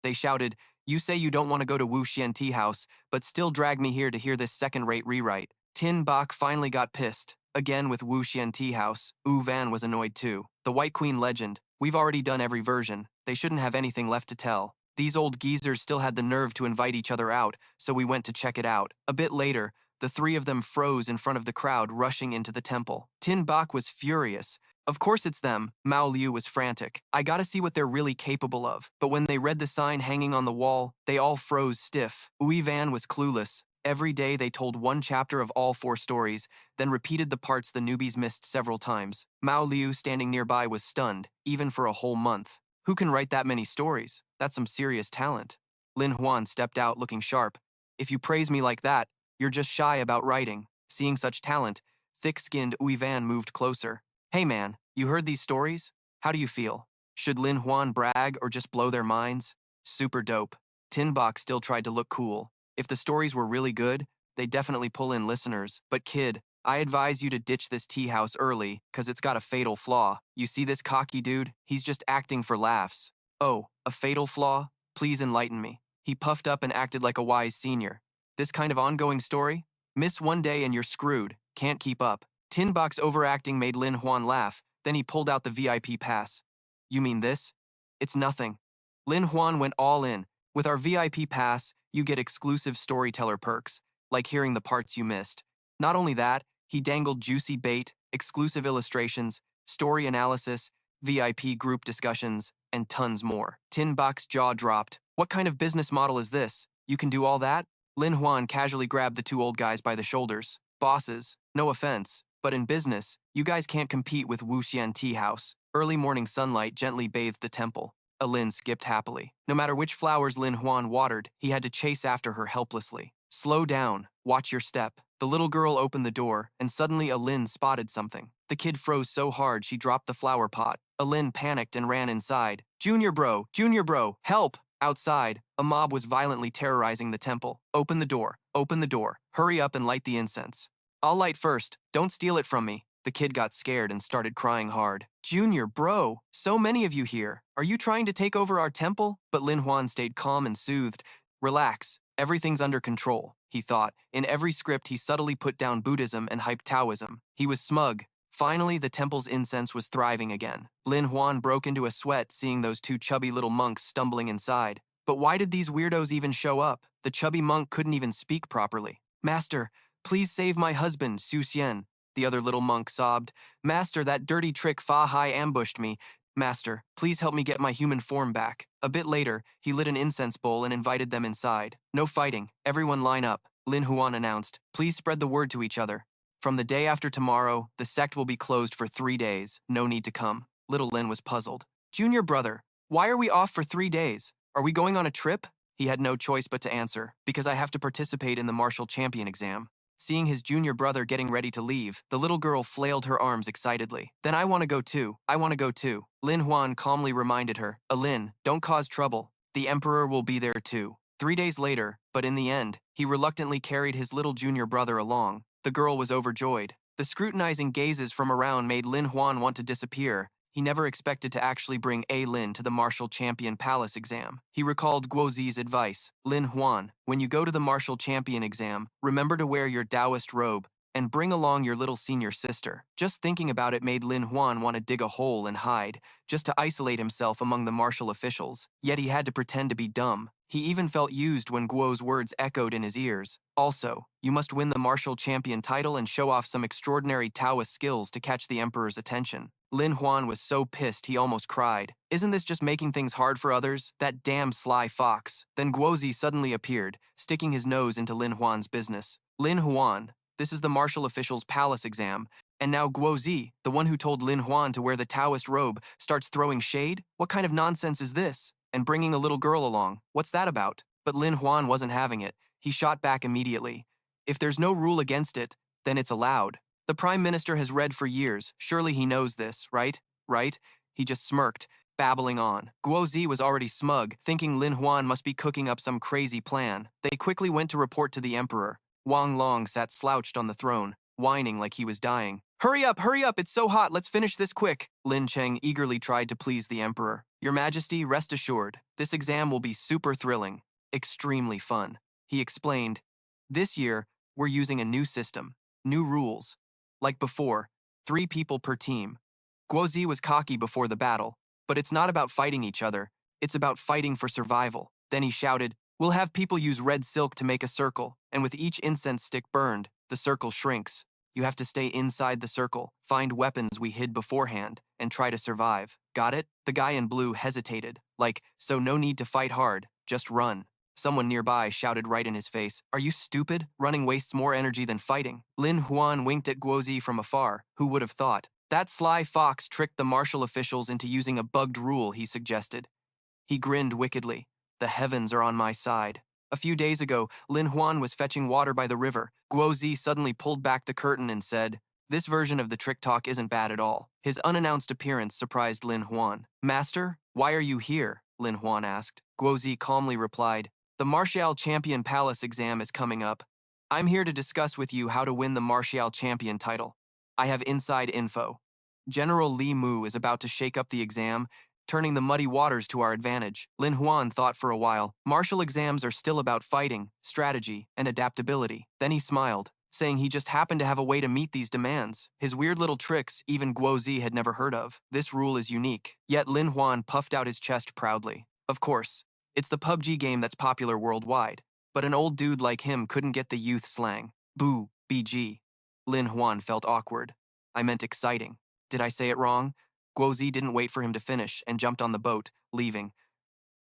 They shouted, You say you don't want to go to Wuxian tea house, but still drag me here to hear this second-rate rewrite. Tin Bok finally got pissed. Again with Wuxian tea house. Van was annoyed too. The White Queen legend. We've already done every version. They shouldn't have anything left to tell. These old geezers still had the nerve to invite each other out, so we went to check it out. A bit later, the three of them froze in front of the crowd rushing into the temple. Tin Bok was furious. Of course it's them. Mao Liu was frantic. I gotta see what they're really capable of. But when they read the sign hanging on the wall, they all froze stiff. Van was clueless. Every day they told one chapter of all 4 stories, then repeated the parts the newbies missed several times. Mao Liu, standing nearby, was stunned, even for a whole month. Who can write that many stories? That's some serious talent. Lin Huan stepped out looking sharp. If you praise me like that, you're just shy about writing. Seeing such talent, thick-skinned Van moved closer. Hey man, you heard these stories? How do you feel? Should Lin Huan brag or just blow their minds? Super dope. Tin Bok still tried to look cool. If the stories were really good, they'd definitely pull in listeners. But kid, I advise you to ditch this tea house early, cause it's got a fatal flaw. You see this cocky dude? He's just acting for laughs. Oh, a fatal flaw? Please enlighten me. He puffed up and acted like a wise senior. This kind of ongoing story? Miss one day and you're screwed. Can't keep up. Tin Bok's overacting made Lin Huan laugh, then he pulled out the VIP pass. You mean this? It's nothing. Lin Huan went all in. With our VIP pass, you get exclusive storyteller perks, like hearing the parts you missed. Not only that, he dangled juicy bait, exclusive illustrations, story analysis, VIP group discussions, and tons more. Tin Bok's jaw dropped. What kind of business model is this? You can do all that? Lin Huan casually grabbed the 2 old guys by the shoulders. Bosses, no offense, but in business, you guys can't compete with Wuxian Tea House. Early morning sunlight gently bathed the temple. Lin skipped happily. No matter which flowers Lin Huan watered, he had to chase after her helplessly. Slow down. Watch your step. The little girl opened the door, and suddenly Lin spotted something. The kid froze so hard she dropped the flower pot. Lin panicked and ran inside. Junior bro, help! Outside, a mob was violently terrorizing the temple. Open the door, hurry up and light the incense. I'll light first, don't steal it from me. The kid got scared and started crying hard. Junior bro, so many of you here. Are you trying to take over our temple? But Lin Huan stayed calm and soothed. Relax, everything's under control, he thought. In every script he subtly put down Buddhism and hyped Taoism. He was smug. Finally, the temple's incense was thriving again. Lin Huan broke into a sweat seeing those 2 chubby little monks stumbling inside. But why did these weirdos even show up? The chubby monk couldn't even speak properly. Master, please save my husband, Su Xian. The other little monk sobbed. Master, that dirty trick Fa Hai ambushed me. Master, please help me get my human form back. A bit later, he lit an incense bowl and invited them inside. No fighting. Everyone line up, Lin Huan announced. Please spread the word to each other. From the day after tomorrow, the sect will be closed for 3 days. No need to come. Little Lin was puzzled. Junior brother, why are we off for 3 days? Are we going on a trip? He had no choice but to answer, because I have to participate in the martial champion exam. Seeing his junior brother getting ready to leave, the little girl flailed her arms excitedly. Then I want to go too. I want to go too. Lin Huan calmly reminded her. Lin, don't cause trouble. The emperor will be there too. 3 days later, but in the end, he reluctantly carried his little junior brother along. The girl was overjoyed. The scrutinizing gazes from around made Lin Huan want to disappear. He never expected to actually bring Lin to the Martial Champion Palace exam. He recalled Guozi's advice. Lin Huan, when you go to the Martial Champion exam, remember to wear your Taoist robe and bring along your little senior sister. Just thinking about it made Lin Huan want to dig a hole and hide, just to isolate himself among the martial officials. Yet he had to pretend to be dumb. He even felt used when Guo's words echoed in his ears. Also, you must win the martial champion title and show off some extraordinary Taoist skills to catch the emperor's attention. Lin Huan was so pissed he almost cried. Isn't this just making things hard for others? That damn sly fox. Then Guozi suddenly appeared, sticking his nose into Lin Huan's business. Lin Huan, this is the martial official's palace exam, and now Guozi, the one who told Lin Huan to wear the Taoist robe, starts throwing shade? What kind of nonsense is this? And bringing a little girl along, what's that about? But Lin Huan wasn't having it. He shot back immediately. If there's no rule against it, then it's allowed. The Prime Minister has read for years. Surely he knows this, right? Right? He just smirked, babbling on. Guozi was already smug, thinking Lin Huan must be cooking up some crazy plan. They quickly went to report to the emperor. Wang Long sat slouched on the throne, whining like he was dying. Hurry up, it's so hot, let's finish this quick. Lin Cheng eagerly tried to please the emperor. Your Majesty, rest assured, this exam will be super thrilling. extremely fun. He explained, "This year, we're using a new system, new rules. Like before, 3 people per team." Guozi was cocky before the battle, but it's not about fighting each other, it's about fighting for survival. Then he shouted, "We'll have people use red silk to make a circle, and with each incense stick burned, the circle shrinks. You have to stay inside the circle, find weapons we hid beforehand, and try to survive. Got it?" The guy in blue hesitated, like, "So no need to fight hard, just run." Someone nearby shouted right in his face, "Are you stupid? Running wastes more energy than fighting." Lin Huan winked at Guozi from afar. Who would have thought? That sly fox tricked the martial officials into using a bugged rule, he suggested. He grinned wickedly. The heavens are on my side. A few days ago, Lin Huan was fetching water by the river. Guozi suddenly pulled back the curtain and said, "This version of the trick talk isn't bad at all." His unannounced appearance surprised Lin Huan. "Master, why are you here?" Lin Huan asked. Guozi calmly replied, "The Martial Champion Palace exam is coming up. I'm here to discuss with you how to win the Martial Champion title. I have inside info. General Li Mu is about to shake up the exam, turning the muddy waters to our advantage." Lin Huan thought for a while. Martial exams are still about fighting, strategy, and adaptability. Then he smiled, saying he just happened to have a way to meet these demands. His weird little tricks even Guozi had never heard of. This rule is unique. Yet Lin Huan puffed out his chest proudly. Of course, it's the PUBG game that's popular worldwide, but an old dude like him couldn't get the youth slang. Boo, BG. Lin Huan felt awkward. I meant exciting. Did I say it wrong? Guozi didn't wait for him to finish and jumped on the boat, leaving.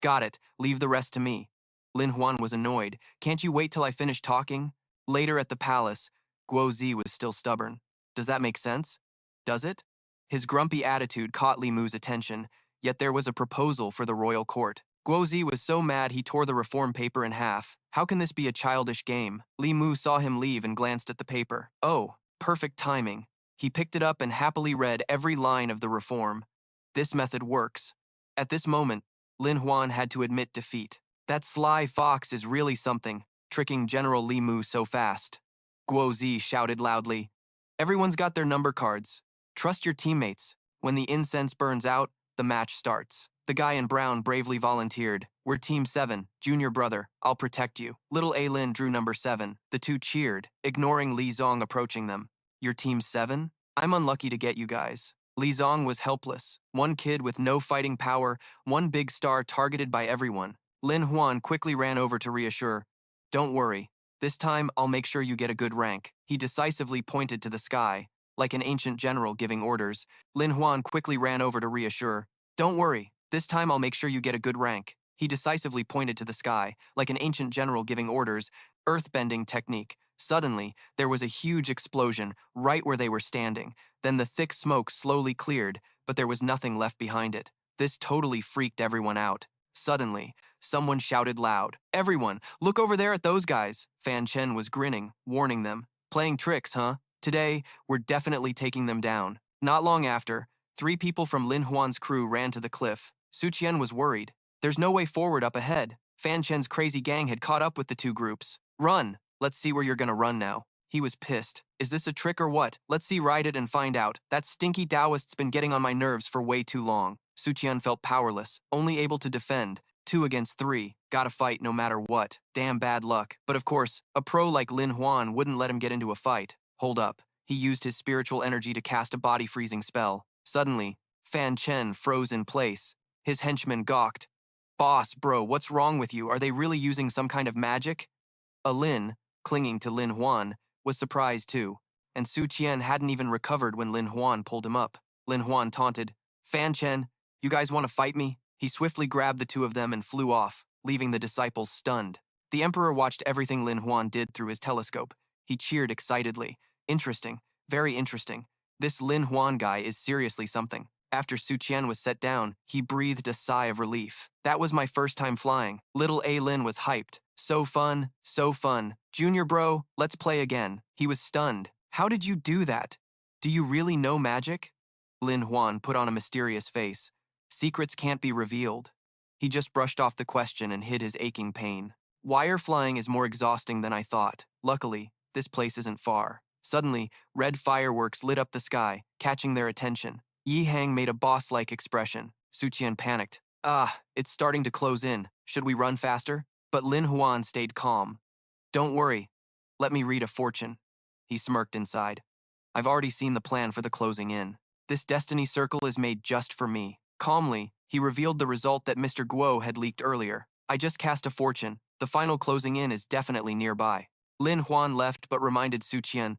"Got it, leave the rest to me." Lin Huan was annoyed. "Can't you wait till I finish talking?" Later at the palace, Guozi was still stubborn. "Does that make sense?" "Does it?" His grumpy attitude caught Li Mu's attention, yet there was a proposal for the royal court. Guozi was so mad he tore the reform paper in half. How can this be a childish game? Li Mu saw him leave and glanced at the paper. Oh, perfect timing. He picked it up and happily read every line of the reform. This method works. At this moment, Lin Huan had to admit defeat. That sly fox is really something, tricking General Li Mu so fast. Guozi shouted loudly, "Everyone's got their number cards. Trust your teammates. When the incense burns out, the match starts." The guy in brown bravely volunteered. "We're Team 7, junior brother. I'll protect you." Little A Lin drew number 7. The two cheered, ignoring Li Zong approaching them. "You're Team 7? I'm unlucky to get you guys." Li Zong was helpless. One kid with no fighting power, one big star targeted by everyone. Lin Huan quickly ran over to reassure, "Don't worry. This time, I'll make sure you get a good rank." He decisively pointed to the sky, like an ancient general giving orders. Lin Huan quickly ran over to reassure, "Don't worry. This time, I'll make sure you get a good rank." He decisively pointed to the sky, like an ancient general giving orders. Earthbending technique. Suddenly, there was a huge explosion right where they were standing. Then the thick smoke slowly cleared, but there was nothing left behind it. This totally freaked everyone out. Suddenly, someone shouted loud, "Everyone, look over there at those guys." Fan Chen was grinning, warning them. "Playing tricks, huh? Today, we're definitely taking them down." Not long after, 3 people from Lin Huan's crew ran to the cliff. Su Qian was worried. There's no way forward up ahead. Fan Chen's crazy gang had caught up with the 2 groups. "Run! Let's see where you're gonna run now." He was pissed. "Is this a trick or what? Let's see ride it and find out. That stinky Taoist's been getting on my nerves for way too long." Su Qian felt powerless, only able to defend. 2 against 3. Gotta fight no matter what. Damn bad luck. But of course, a pro like Lin Huan wouldn't let him get into a fight. Hold up. He used his spiritual energy to cast a body-freezing spell. Suddenly, Fan Chen froze in place. His henchmen gawked. "Boss, bro, what's wrong with you? Are they really using some kind of magic?" Lin, clinging to Lin Huan, was surprised too, and Su Qian hadn't even recovered when Lin Huan pulled him up. Lin Huan taunted, "Fan Chen, you guys want to fight me?" He swiftly grabbed the 2 of them and flew off, leaving the disciples stunned. The Emperor watched everything Lin Huan did through his telescope. He cheered excitedly. "Interesting, very interesting. This Lin Huan guy is seriously something." After Su Qian was set down, he breathed a sigh of relief. "That was my first time flying." Little A Lin was hyped. "So fun, so fun. Junior bro, let's play again." He was stunned. "How did you do that? Do you really know magic?" Lin Huan put on a mysterious face. "Secrets can't be revealed." He just brushed off the question and hid his aching pain. "Wire flying is more exhausting than I thought. Luckily, this place isn't far." Suddenly, red fireworks lit up the sky, catching their attention. Yi Hang made a boss-like expression. Su Qian panicked. "Ah, it's starting to close in. Should we run faster?" But Lin Huan stayed calm. Don't worry. Let me read a fortune. He smirked inside. I've already seen the plan for the closing in. This destiny circle is made just for me. Calmly, he revealed the result that Mr. Guo had leaked earlier. I just cast a fortune. The final closing in is definitely nearby. Lin Huan left but reminded Su Qian,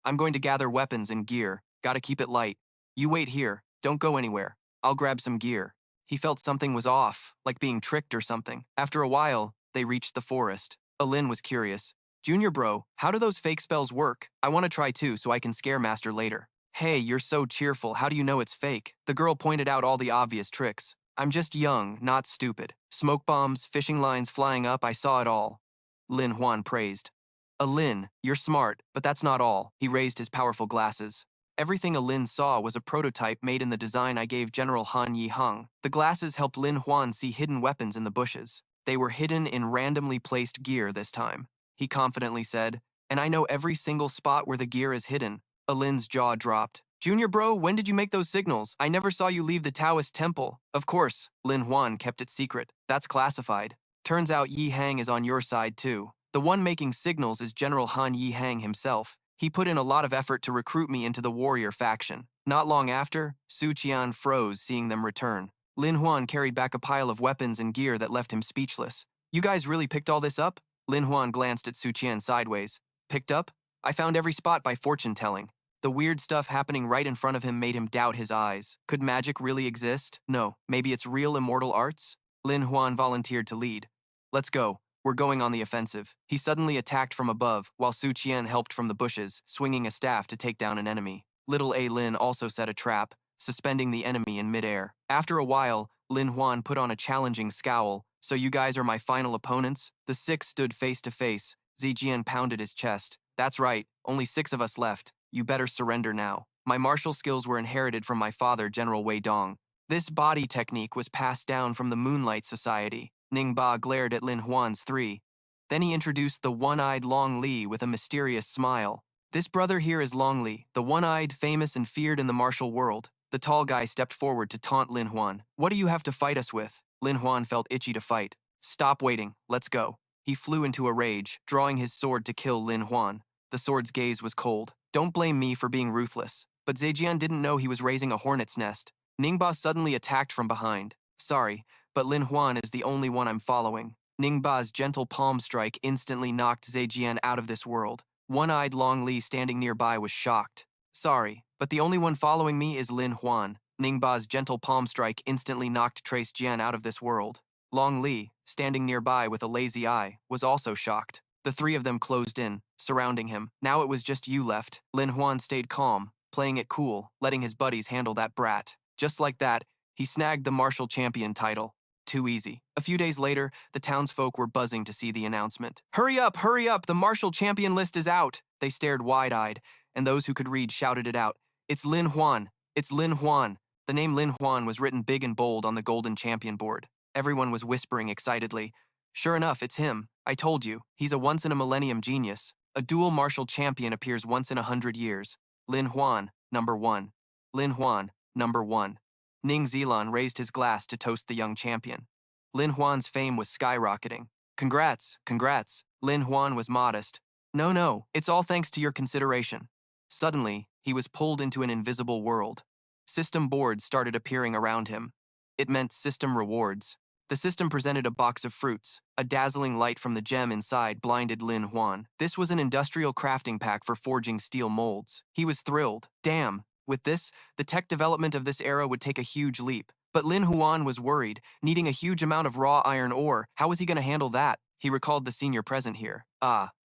I'm going to gather weapons and gear. Gotta keep it light. You wait here. Don't go anywhere. I'll grab some gear. He felt something was off, like being tricked or something. After a while, they reached the forest. Lin was curious. Junior bro, how do those fake spells work? I want to try too so I can scare Master later. Hey, you're so cheerful, how do you know it's fake? The girl pointed out all the obvious tricks. I'm just young, not stupid. Smoke bombs, fishing lines flying up, I saw it all. Lin Huan praised. Lin, you're smart, but that's not all. He raised his powerful glasses. Everything Lin saw was a prototype made in the design I gave General Han Yihang. The glasses helped Lin Huan see hidden weapons in the bushes. They were hidden in randomly placed gear this time. He confidently said, and I know every single spot where the gear is hidden. Lin's jaw dropped. Junior bro, when did you make those signals? I never saw you leave the Taoist temple. Of course, Lin Huan kept it secret. That's classified. Turns out Yi Hang is on your side too. The one making signals is General Han Yi Hang himself. He put in a lot of effort to recruit me into the warrior faction. Not long after, Su Qian froze seeing them return. Lin Huan carried back a pile of weapons and gear that left him speechless. You guys really picked all this up? Lin Huan glanced at Su Qian sideways. Picked up? I found every spot by fortune-telling. The weird stuff happening right in front of him made him doubt his eyes. Could magic really exist? No, maybe it's real immortal arts? Lin Huan volunteered to lead. Let's go. We're going on the offensive. He suddenly attacked from above, while Su Qian helped from the bushes, swinging a staff to take down an enemy. Little Lin also set a trap, suspending the enemy in midair. After a while, Lin Huan put on a challenging scowl. So you guys are my final opponents? The six stood face to face. Zijian pounded his chest. That's right, only 6 of us left. You better surrender now. My martial skills were inherited from my father, General Wei Dong. This body technique was passed down from the Moonlight Society. Ning Ba glared at Lin Huan's 3. Then he introduced the one-eyed Long Li with a mysterious smile. This brother here is Long Li, the one-eyed, famous and feared in the martial world. The tall guy stepped forward to taunt Lin Huan. What do you have to fight us with? Lin Huan felt itchy to fight. Stop waiting, let's go. He flew into a rage, drawing his sword to kill Lin Huan. The sword's gaze was cold. Don't blame me for being ruthless. But Zhejian didn't know he was raising a hornet's nest. Ningba suddenly attacked from behind. Sorry, but Lin Huan is the only one I'm following. Ningba's gentle palm strike instantly knocked Zhejian out of this world. One-eyed Long Li standing nearby was shocked. Sorry, but the only one following me is Lin Huan. Ningba's gentle palm strike instantly knocked Trace Jian out of this world. Long Li, standing nearby with a lazy eye, was also shocked. The 3 of them closed in, surrounding him. Now it was just you left. Lin Huan stayed calm, playing it cool, letting his buddies handle that brat. Just like that, he snagged the martial champion title. Too easy. A few days later, the townsfolk were buzzing to see the announcement. Hurry up, the martial champion list is out! They stared wide-eyed, and those who could read shouted it out. It's Lin Huan! It's Lin Huan! The name Lin Huan was written big and bold on the golden champion board. Everyone was whispering excitedly. Sure enough, it's him. I told you, he's a once-in-a-millennium genius. A dual martial champion appears once in 100 years. Lin Huan, number 1. Lin Huan, number 1. Ning Zilan raised his glass to toast the young champion. Lin Huan's fame was skyrocketing. Congrats, congrats. Lin Huan was modest. No, it's all thanks to your consideration. Suddenly, he was pulled into an invisible world. System boards started appearing around him. It meant system rewards. The system presented a box of fruits. A dazzling light from the gem inside blinded Lin Huan. This was an industrial crafting pack for forging steel molds. He was thrilled. Damn, with this, the tech development of this era would take a huge leap. But Lin Huan was worried, needing a huge amount of raw iron ore. How was he going to handle that? He recalled the senior present here.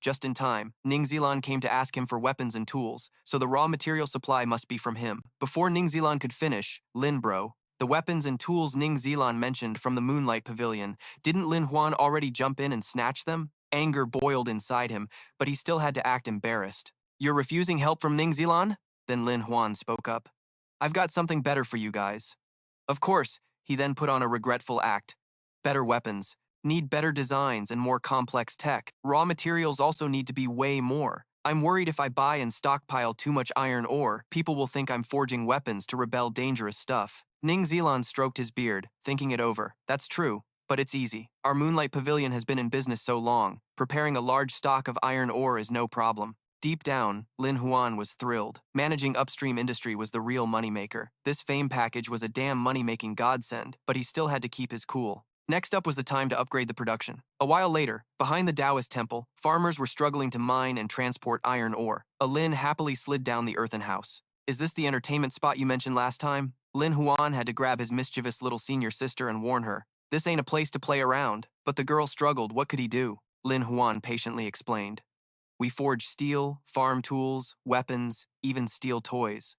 Just in time. Ning Zilan came to ask him for weapons and tools, so the raw material supply must be from him. Before Ning Zilan could finish, Lin bro, the weapons and tools Ning Zilan mentioned from the Moonlight Pavilion, didn't Lin Huan already jump in and snatch them? Anger boiled inside him, but he still had to act embarrassed. You're refusing help from Ning Zilan? Then Lin Huan spoke up. I've got something better for you guys. Of course, he then put on a regretful act. Better weapons. Need better designs and more complex tech. Raw materials also need to be way more. I'm worried if I buy and stockpile too much iron ore, people will think I'm forging weapons to rebel dangerous stuff. Ning Zilan stroked his beard, thinking it over. That's true. But it's easy. Our Moonlight Pavilion has been in business so long, preparing a large stock of iron ore is no problem. Deep down, Lin Huan was thrilled. Managing upstream industry was the real moneymaker. This fame package was a damn money-making godsend, but he still had to keep his cool. Next up was the time to upgrade the production. A while later, behind the Taoist temple, farmers were struggling to mine and transport iron ore. Lin happily slid down the earthen house. Is this the entertainment spot you mentioned last time? Lin Huan had to grab his mischievous little senior sister and warn her. This ain't a place to play around. But the girl struggled. What could he do? Lin Huan patiently explained. We forge steel, farm tools, weapons, even steel toys.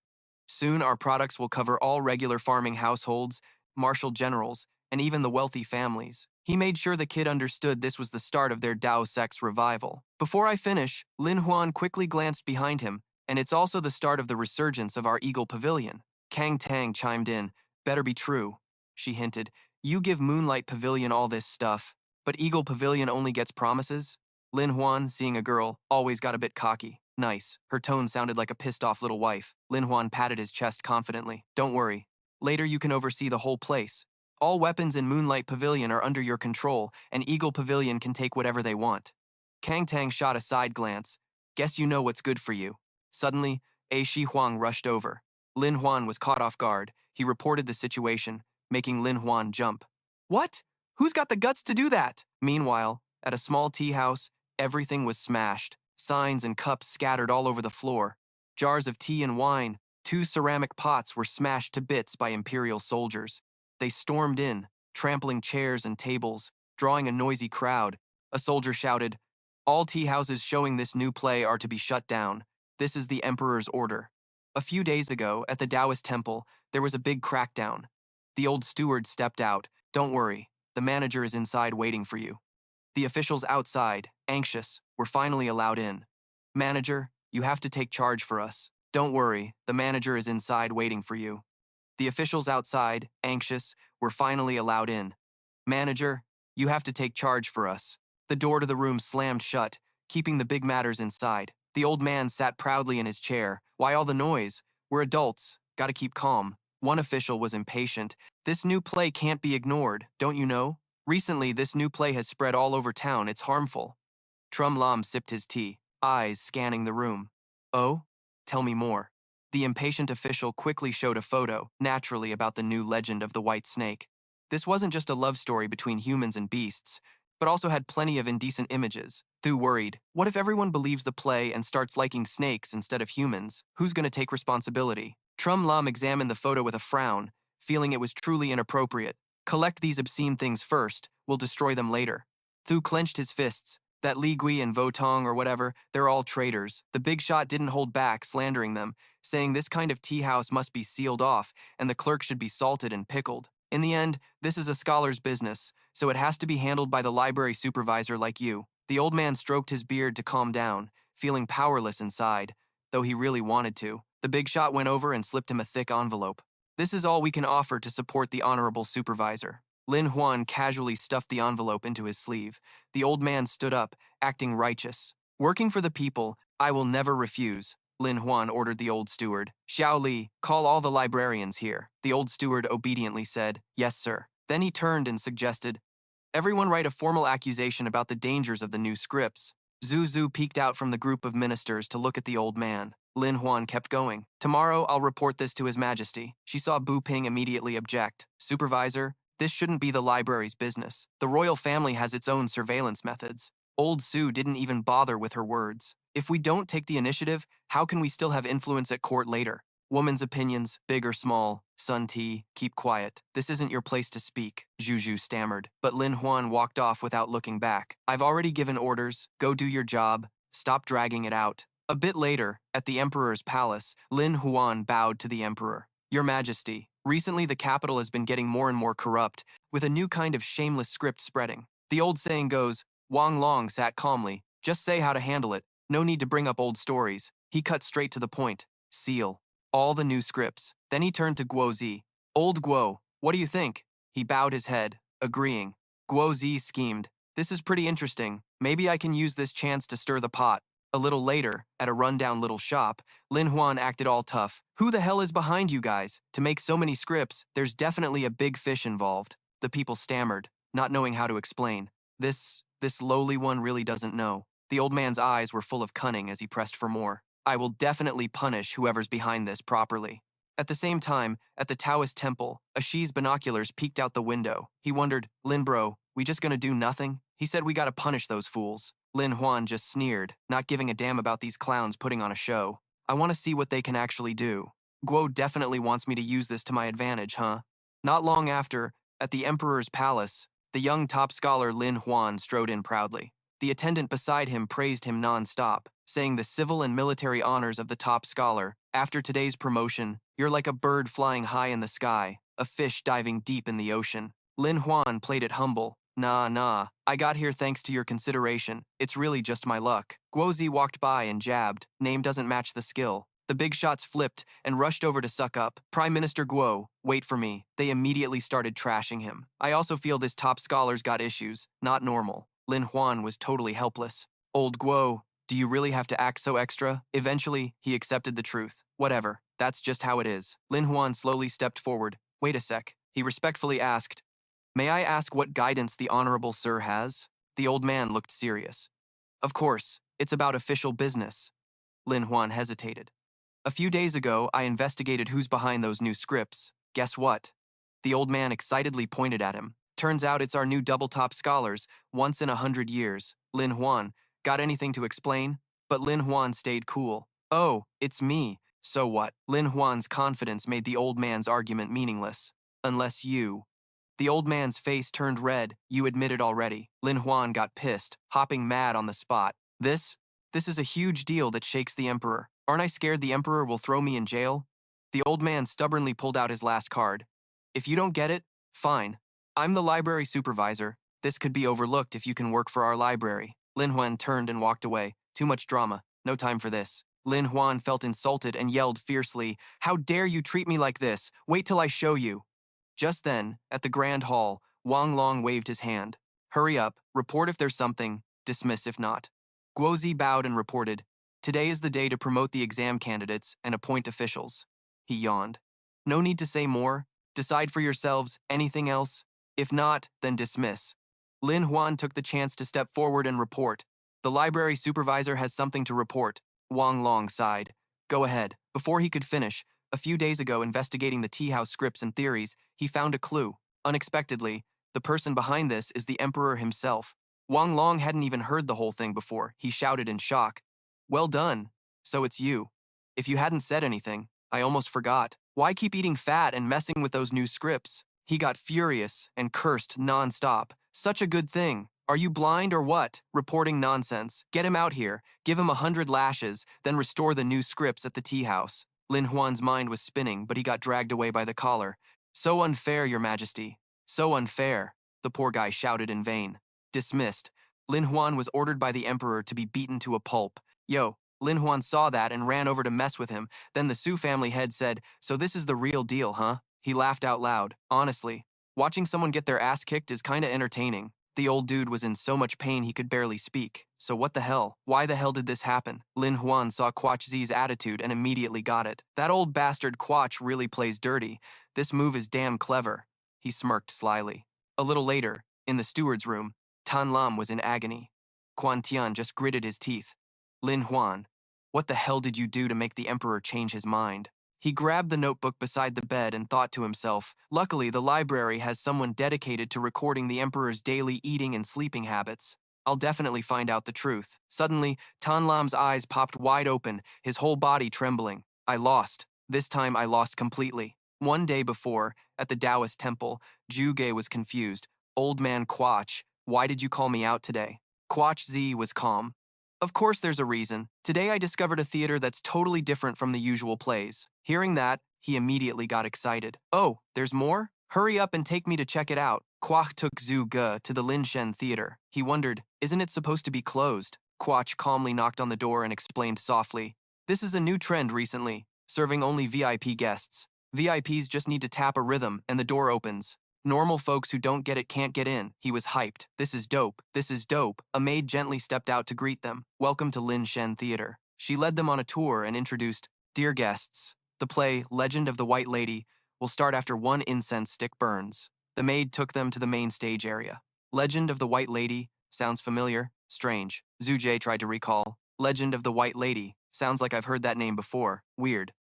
Soon our products will cover all regular farming households, martial generals, and even the wealthy families. He made sure the kid understood this was the start of their Dao sex revival. Before I finish, Lin Huan quickly glanced behind him, and it's also the start of the resurgence of our Eagle Pavilion. Kang Tang chimed in. Better be true, she hinted. You give Moonlight Pavilion all this stuff, but Eagle Pavilion only gets promises? Lin Huan, seeing a girl, always got a bit cocky. Nice. Her tone sounded like a pissed-off little wife. Lin Huan patted his chest confidently. Don't worry. Later you can oversee the whole place. All weapons in Moonlight Pavilion are under your control, and Eagle Pavilion can take whatever they want. Kang Tang shot a side glance. Guess you know what's good for you. Suddenly, A Shi Huang rushed over. Lin Huan was caught off guard. He reported the situation, making Lin Huan jump. What? Who's got the guts to do that? Meanwhile, at a small tea house, everything was smashed. Signs and cups scattered all over the floor. Jars of tea and wine, 2 ceramic pots were smashed to bits by Imperial soldiers. They stormed in, trampling chairs and tables, drawing a noisy crowd. A soldier shouted, All tea houses showing this new play are to be shut down. This is the Emperor's order. A few days ago, at the Taoist temple, there was a big crackdown. The old steward stepped out. Don't worry, the manager is inside waiting for you. The officials outside, anxious, were finally allowed in. Manager, you have to take charge for us. Don't worry, the manager is inside waiting for you. The officials outside, anxious, were finally allowed in. Manager, you have to take charge for us. The door to the room slammed shut, keeping the big matters inside. The old man sat proudly in his chair. Why all the noise? We're adults. Gotta keep calm. One official was impatient. This new play can't be ignored, don't you know? Recently, this new play has spread all over town. It's harmful. Trum Lam sipped his tea, eyes scanning the room. Oh? Tell me more. The impatient official quickly showed a photo, naturally about the new legend of the white snake. This wasn't just a love story between humans and beasts, but also had plenty of indecent images. Thu worried, what if everyone believes the play and starts liking snakes instead of humans? Who's going to take responsibility? Trum Lam examined the photo with a frown, feeling it was truly inappropriate. Collect these obscene things first, we'll destroy them later. Thu clenched his fists. That Li Gui and Votong or whatever, they're all traitors. The big shot didn't hold back, slandering them, saying this kind of tea house must be sealed off, and the clerk should be salted and pickled. In the end, this is a scholar's business, so it has to be handled by the library supervisor like you. The old man stroked his beard to calm down, feeling powerless inside, though he really wanted to. The big shot went over and slipped him a thick envelope. This is all we can offer to support the honorable supervisor. Lin Huan casually stuffed the envelope into his sleeve. The old man stood up, acting righteous. Working for the people, I will never refuse, Lin Huan ordered the old steward. Xiao Li, call all the librarians here. The old steward obediently said, yes, sir. Then he turned and suggested, everyone write a formal accusation about the dangers of the new scripts. Zhu Zhu peeked out from the group of ministers to look at the old man. Lin Huan kept going. Tomorrow, I'll report this to His Majesty. She saw Bu Ping immediately object. Supervisor, this shouldn't be the library's business. The royal family has its own surveillance methods. Old Sue didn't even bother with her words. If we don't take the initiative, how can we still have influence at court later? Woman's opinions, big or small. Sun Ti, keep quiet. This isn't your place to speak, Zhu stammered. But Lin Huan walked off without looking back. I've already given orders. Go do your job. Stop dragging it out. A bit later, at the Emperor's palace, Lin Huan bowed to the Emperor. Your Majesty, recently the capital has been getting more and more corrupt, with a new kind of shameless script spreading. The old saying goes, Wang Long sat calmly. Just say how to handle it. No need to bring up old stories. He cut straight to the point. Seal. All the new scripts. Then he turned to Guo Zi. Old Guo, what do you think? He bowed his head, agreeing. Guo Zi schemed. This is pretty interesting. Maybe I can use this chance to stir the pot. A little later, at a rundown little shop, Lin Huan acted all tough. Who the hell is behind you guys? To make so many scripts, there's definitely a big fish involved. The people stammered. not knowing how to explain. This lowly one really doesn't know. The old man's eyes were full of cunning as he pressed for more. I will definitely punish whoever's behind this properly. At the same time, at the Taoist temple, Ashi's binoculars peeked out the window. He wondered, Lin bro, we just gonna do nothing? He said we gotta punish those fools. Lin Huan just sneered, not giving a damn about these clowns putting on a show. I want to see what they can actually do. Guo definitely wants me to use this to my advantage, huh? Not long after, at the Emperor's palace, the young top scholar Lin Huan strode in proudly. The attendant beside him praised him non-stop, saying the civil and military honors of the top scholar. After today's promotion, you're like a bird flying high in the sky, a fish diving deep in the ocean. Lin Huan played it humble. Nah, I got here thanks to your consideration. It's really just my luck. Guozi walked by and jabbed. Name doesn't match the skill. The big shots flipped and rushed over to suck up. Prime Minister Guo, wait for me. They immediately started trashing him. I also feel this top scholar's got issues, not normal. Lin Huan was totally helpless. Old Guo, do you really have to act so extra? Eventually, he accepted the truth. Whatever, that's just how it is. Lin Huan slowly stepped forward. Wait a sec. He respectfully asked, May I ask what guidance the Honorable Sir has? The old man looked serious. Of course, it's about official business. Lin Huan hesitated. A few days ago, I investigated who's behind those new scripts. Guess what? The old man excitedly pointed at him. Turns out it's our new double-top scholars, once in 100 years. Lin Huan, got anything to explain? But Lin Huan stayed cool. Oh, it's me. So what? Lin Huan's confidence made the old man's argument meaningless. Unless you. The old man's face turned red. You admit it already. Lin Huan got pissed, hopping mad on the spot. This is a huge deal that shakes the Emperor. Aren't I scared the Emperor will throw me in jail? The old man stubbornly pulled out his last card. If you don't get it, fine. I'm the library supervisor. This could be overlooked if you can work for our library. Lin Huan turned and walked away. Too much drama. No time for this. Lin Huan felt insulted and yelled fiercely, How dare you treat me like this? Wait till I show you. Just then, at the Grand Hall, Wang Long waved his hand. Hurry up, report if there's something, dismiss if not. Guozi bowed and reported, Today is the day to promote the exam candidates and appoint officials. He yawned. No need to say more. Decide for yourselves. Anything else? If not, then dismiss. Lin Huan took the chance to step forward and report. The library supervisor has something to report. Wang Long sighed. Go ahead. Before he could finish, a few days ago investigating the tea house scripts and theories, he found a clue. Unexpectedly, the person behind this is the Emperor himself. Wang Long hadn't even heard the whole thing before. He shouted in shock. Well done. So it's you. If you hadn't said anything, I almost forgot. Why keep eating fat and messing with those new scripts? He got furious and cursed non-stop. Such a good thing. Are you blind or what? Reporting nonsense. Get him out here. Give him 100 lashes, then restore the new scripts at the tea house. Lin Huan's mind was spinning, but he got dragged away by the collar. So unfair, Your Majesty. So unfair. The poor guy shouted in vain. Dismissed. Lin Huan was ordered by the Emperor to be beaten to a pulp. Yo, Lin Huan saw that and ran over to mess with him. Then the Su family head said, So this is the real deal, huh? He laughed out loud. Honestly, watching someone get their ass kicked is kinda entertaining. The old dude was in so much pain he could barely speak. So what the hell? Why the hell did this happen? Lin Huan saw Quach Zi's attitude and immediately got it. That old bastard Quach really plays dirty. This move is damn clever. He smirked slyly. A little later, in the steward's room, Tan Lam was in agony. Quan Tian just gritted his teeth. Lin Huan, what the hell did you do to make the Emperor change his mind? He grabbed the notebook beside the bed and thought to himself, luckily the library has someone dedicated to recording the Emperor's daily eating and sleeping habits. I'll definitely find out the truth. Suddenly, Tan Lam's eyes popped wide open, his whole body trembling. I lost. This time I lost completely. One day before, at the Taoist temple, Zhu Ge was confused. Old man Quach, why did you call me out today? Quach Zi was calm. Of course there's a reason. Today I discovered a theater that's totally different from the usual plays. Hearing that, he immediately got excited. Oh, there's more? Hurry up and take me to check it out. Quach took Zhu Ge to the Linshen Theater. He wondered, isn't it supposed to be closed? Quach calmly knocked on the door and explained softly, This is a new trend recently, serving only VIP guests. VIPs just need to tap a rhythm and the door opens. Normal folks who don't get it can't get in. He was hyped. This is dope. This is dope. A maid gently stepped out to greet them. Welcome to Linshen Theater. She led them on a tour and introduced, Dear guests, the play Legend of the White Lady will start after one incense stick burns. The maid took them to the main stage area. Legend of the White Lady, sounds familiar, strange. Zuje tried to recall. Legend of the White Lady, sounds like I've heard that name before, weird.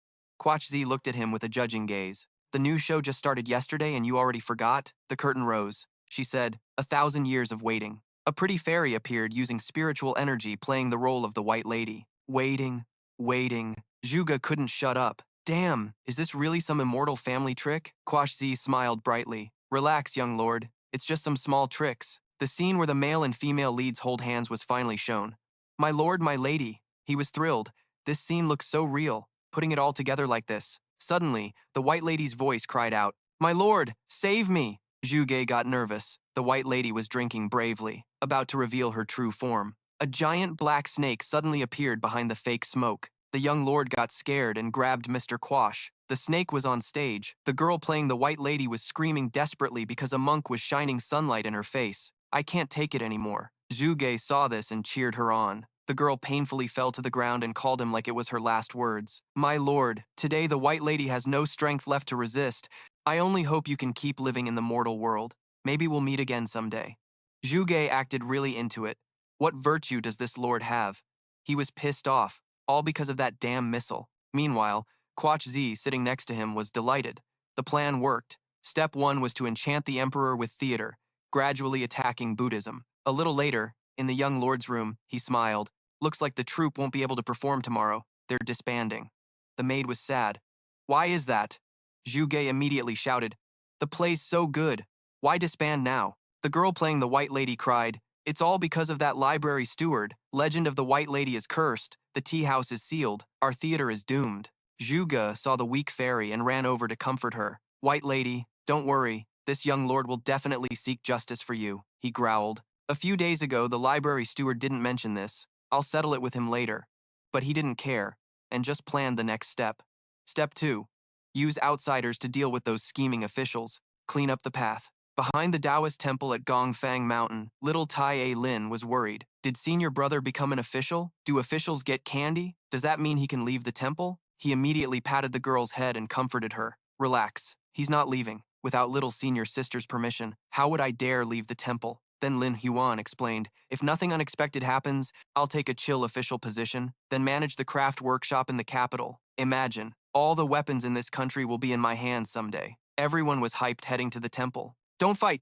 Quach Z looked at him with a judging gaze. The new show just started yesterday and you already forgot? The curtain rose. She said, 1,000 years of waiting. A pretty fairy appeared using spiritual energy playing the role of the White Lady. Waiting, waiting. Zhuge couldn't shut up. Damn, is this really some immortal family trick? Quach Z smiled brightly. Relax, young lord. It's just some small tricks. The scene where the male and female leads hold hands was finally shown. My lord, my lady. He was thrilled. This scene looked so real, putting it all together like this. Suddenly, the White Lady's voice cried out, My lord, save me! Zhuge got nervous. The White Lady was drinking bravely, about to reveal her true form. A giant black snake suddenly appeared behind the fake smoke. The young lord got scared and grabbed Mr. Quash. The snake was on stage. The girl playing the White Lady was screaming desperately because a monk was shining sunlight in her face. I can't take it anymore. Zhuge saw this and cheered her on. The girl painfully fell to the ground and called him like it was her last words. My lord, today the White Lady has no strength left to resist. I only hope you can keep living in the mortal world. Maybe we'll meet again someday. Zhuge acted really into it. What virtue does this lord have? He was pissed off, all because of that damn missile. Meanwhile, Quach Z, sitting next to him, was delighted. The plan worked. Step 1 was to enchant the emperor with theater, gradually attacking Buddhism. A little later, in the young lord's room, he smiled. Looks like the troupe won't be able to perform tomorrow. They're disbanding. The maid was sad. Why is that? Zhuge immediately shouted. The play's so good. Why disband now? The girl playing the White Lady cried. It's all because of that library steward. Legend of the White Lady is cursed. The tea house is sealed. Our theater is doomed. Zhuge saw the weak fairy and ran over to comfort her. White Lady, don't worry. This young lord will definitely seek justice for you, he growled. A few days ago, the library steward didn't mention this. I'll settle it with him later. But he didn't care, and just planned the next step. Step 2. Use outsiders to deal with those scheming officials. Clean up the path. Behind the Taoist temple at Gongfang Mountain, little Tai A Lin was worried. Did senior brother become an official? Do officials get candy? Does that mean he can leave the temple? He immediately patted the girl's head and comforted her. Relax. He's not leaving. Without little senior sister's permission, how would I dare leave the temple? Then Lin Huan explained, if nothing unexpected happens, I'll take a chill official position, then manage the craft workshop in the capital. Imagine, all the weapons in this country will be in my hands someday. Everyone was hyped heading to the temple. Don't fight,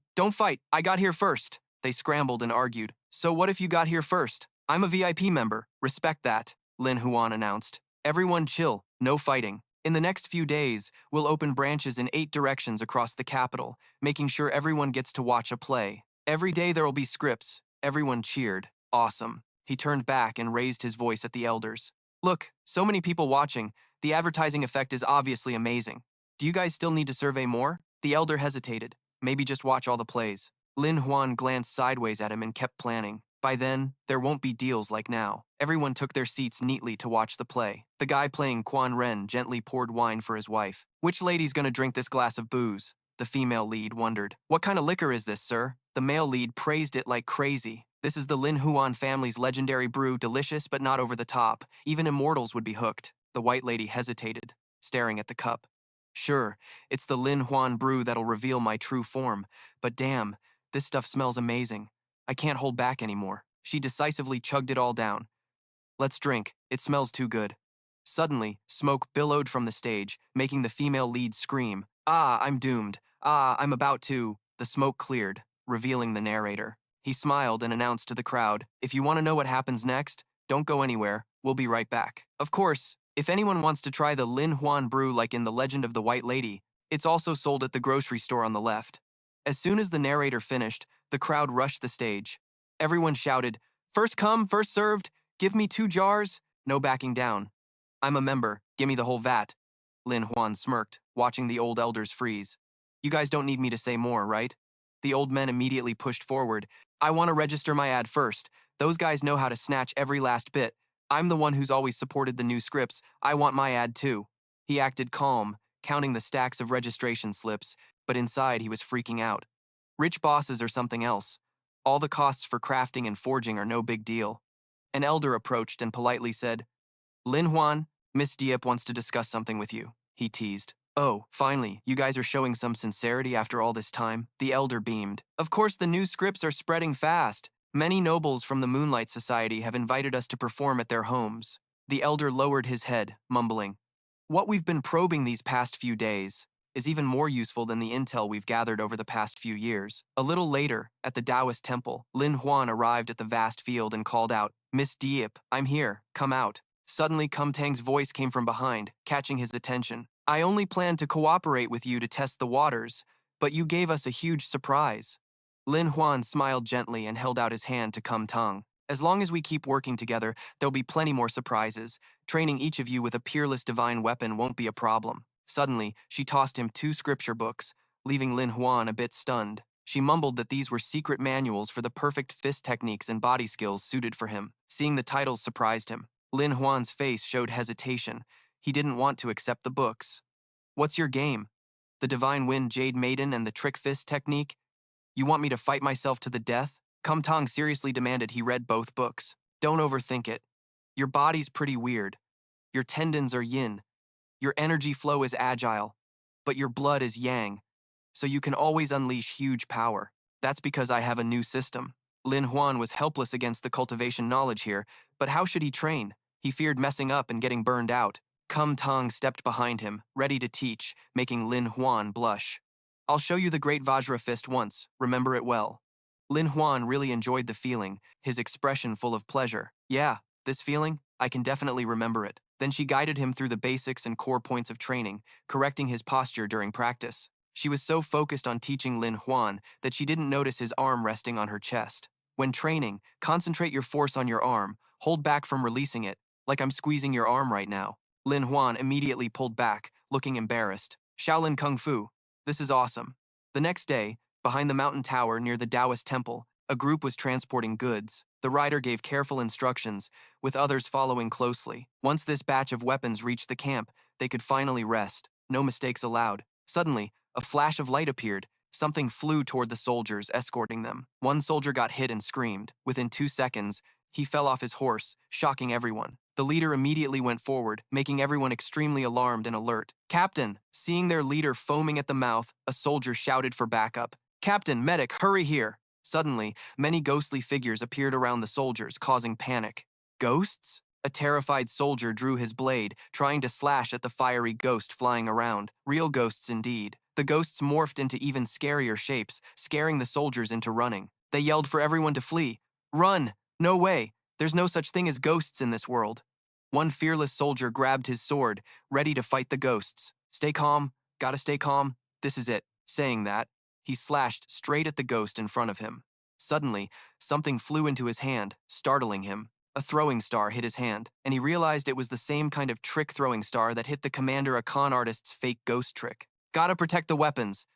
I got here first. They scrambled and argued. So what if you got here first? I'm a VIP member, respect that, Lin Huan announced. Everyone chill, no fighting. In the next few days, we'll open branches in 8 directions across the capital, making sure everyone gets to watch a play. Every day there'll be scripts. Everyone cheered. Awesome. He turned back and raised his voice at the elders. Look, so many people watching. The advertising effect is obviously amazing. Do you guys still need to survey more? The elder hesitated. Maybe just watch all the plays. Lin Huan glanced sideways at him and kept planning. By then, there won't be deals like now. Everyone took their seats neatly to watch the play. The guy playing Quan Ren gently poured wine for his wife. Which lady's gonna drink this glass of booze? The female lead wondered. What kind of liquor is this, sir? The male lead praised it like crazy. This is the Lin Huan family's legendary brew, delicious but not over the top. Even immortals would be hooked. The white lady hesitated, staring at the cup. Sure, it's the Lin Huan brew that'll reveal my true form, but damn, this stuff smells amazing. I can't hold back anymore. She decisively chugged it all down. Let's drink. It smells too good. Suddenly, smoke billowed from the stage, making the female lead scream. Ah, I'm doomed. Ah, I'm about to. The smoke cleared, revealing the narrator. He smiled and announced to the crowd, if you want to know what happens next, don't go anywhere. We'll be right back. Of course, if anyone wants to try the Lin Huan brew like in The Legend of the White Lady, it's also sold at the grocery store on the left. As soon as the narrator finished, the crowd rushed the stage. Everyone shouted, first come, first served, give me 2 jars, no backing down. I'm a member, gimme the whole vat. Lin Huan smirked, watching the old elders freeze. You guys don't need me to say more, right? The old men immediately pushed forward. I want to register my ad first. Those guys know how to snatch every last bit. I'm the one who's always supported the new scripts. I want my ad too. He acted calm, counting the stacks of registration slips, but inside he was freaking out. Rich bosses are something else. All the costs for crafting and forging are no big deal. An elder approached and politely said, Lin Huan, Miss Diep wants to discuss something with you, he teased. Oh, finally, you guys are showing some sincerity after all this time, the elder beamed. Of course, the new scripts are spreading fast. Many nobles from the Moonlight Society have invited us to perform at their homes. The elder lowered his head, mumbling. What we've been probing these past few days is even more useful than the intel we've gathered over the past few years. A little later, at the Taoist temple, Lin Huan arrived at the vast field and called out, Miss Diep, I'm here, come out. Suddenly, Kum Tang's voice came from behind, catching his attention. I only planned to cooperate with you to test the waters, but you gave us a huge surprise. Lin Huan smiled gently and held out his hand to Kum Tang. As long as we keep working together, there'll be plenty more surprises. Training each of you with a peerless divine weapon won't be a problem. Suddenly, she tossed him 2 scripture books, leaving Lin Huan a bit stunned. She mumbled that these were secret manuals for the perfect fist techniques and body skills suited for him. Seeing the titles surprised him. Lin Huan's face showed hesitation. He didn't want to accept the books. What's your game? The Divine Wind Jade Maiden and the Trick Fist technique? You want me to fight myself to the death? Kum Tang seriously demanded he read both books. Don't overthink it. Your body's pretty weird. Your tendons are yin. Your energy flow is agile. But your blood is yang. So you can always unleash huge power. That's because I have a new system. Lin Huan was helpless against the cultivation knowledge here, but how should he train? He feared messing up and getting burned out. Kum Tang stepped behind him, ready to teach, making Lin Huan blush. I'll show you the Great Vajra Fist once, remember it well. Lin Huan really enjoyed the feeling, his expression full of pleasure. Yeah, this feeling, I can definitely remember it. Then she guided him through the basics and core points of training, correcting his posture during practice. She was so focused on teaching Lin Huan that she didn't notice his arm resting on her chest. When training, concentrate your force on your arm, hold back from releasing it, like I'm squeezing your arm right now. Lin Huan immediately pulled back, looking embarrassed. Shaolin Kung Fu. This is awesome. The next day, behind the mountain tower near the Taoist temple, a group was transporting goods. The rider gave careful instructions, with others following closely. Once this batch of weapons reached the camp, they could finally rest. No mistakes allowed. Suddenly, a flash of light appeared. Something flew toward the soldiers, escorting them. One soldier got hit and screamed. Within 2 seconds, he fell off his horse, shocking everyone. The leader immediately went forward, making everyone extremely alarmed and alert. Captain! Seeing their leader foaming at the mouth, a soldier shouted for backup. Captain, medic, hurry here! Suddenly, many ghostly figures appeared around the soldiers, causing panic. Ghosts? A terrified soldier drew his blade, trying to slash at the fiery ghost flying around. Real ghosts indeed. The ghosts morphed into even scarier shapes, scaring the soldiers into running. They yelled for everyone to flee. Run! No way! There's no such thing as ghosts in this world. One fearless soldier grabbed his sword, ready to fight the ghosts. Stay calm, gotta stay calm, this is it. Saying that, he slashed straight at the ghost in front of him. Suddenly, something flew into his hand, startling him. A throwing star hit his hand, and he realized it was the same kind of trick throwing star that hit the commander, a con artist's fake ghost trick. Gotta protect the weapons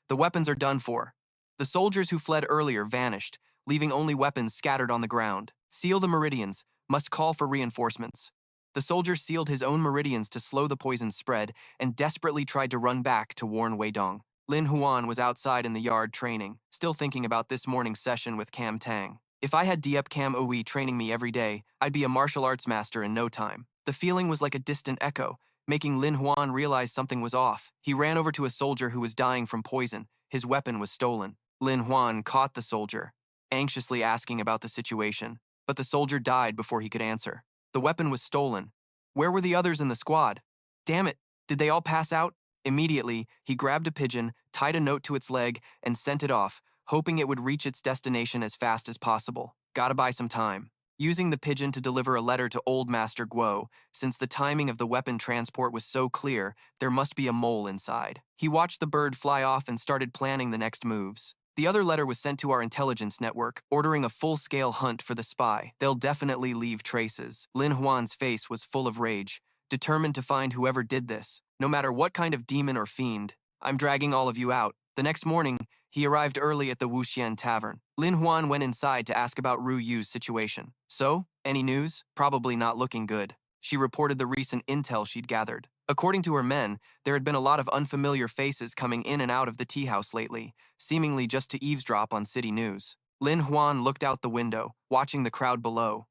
are done for. The soldiers who fled earlier vanished, leaving only weapons scattered on the ground. Seal the meridians, must call for reinforcements. The soldier sealed his own meridians to slow the poison's spread and desperately tried to run back to warn Weidong. Lin Huan was outside in the yard training, still thinking about this morning's session with Cam Tang. If I had Diep Cam Oe training me every day, I'd be a martial arts master in no time. The feeling was like a distant echo, making Lin Huan realize something was off. He ran over to a soldier who was dying from poison. His weapon was stolen. Lin Huan caught the soldier, anxiously asking about the situation, but the soldier died before he could answer. The weapon was stolen. Where were the others in the squad? Damn it, did they all pass out? Immediately, he grabbed a pigeon, tied a note to its leg, and sent it off, hoping it would reach its destination as fast as possible. Gotta buy some time. Using the pigeon to deliver a letter to Old Master Guo, since the timing of the weapon transport was so clear, there must be a mole inside. He watched the bird fly off and started planning the next moves. The other letter was sent to our intelligence network, ordering a full-scale hunt for the spy. They'll definitely leave traces. Lin Huan's face was full of rage, determined to find whoever did this, no matter what kind of demon or fiend. I'm dragging all of you out. The next morning, he arrived early at the Wuxian tavern. Lin Huan went inside to ask about Ru Yu's situation. So, any news? Probably not looking good. She reported the recent intel she'd gathered. According to her men, there had been a lot of unfamiliar faces coming in and out of the tea house lately, seemingly just to eavesdrop on city news. Lin Huan looked out the window, watching the crowd below.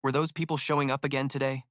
Were those people showing up again today?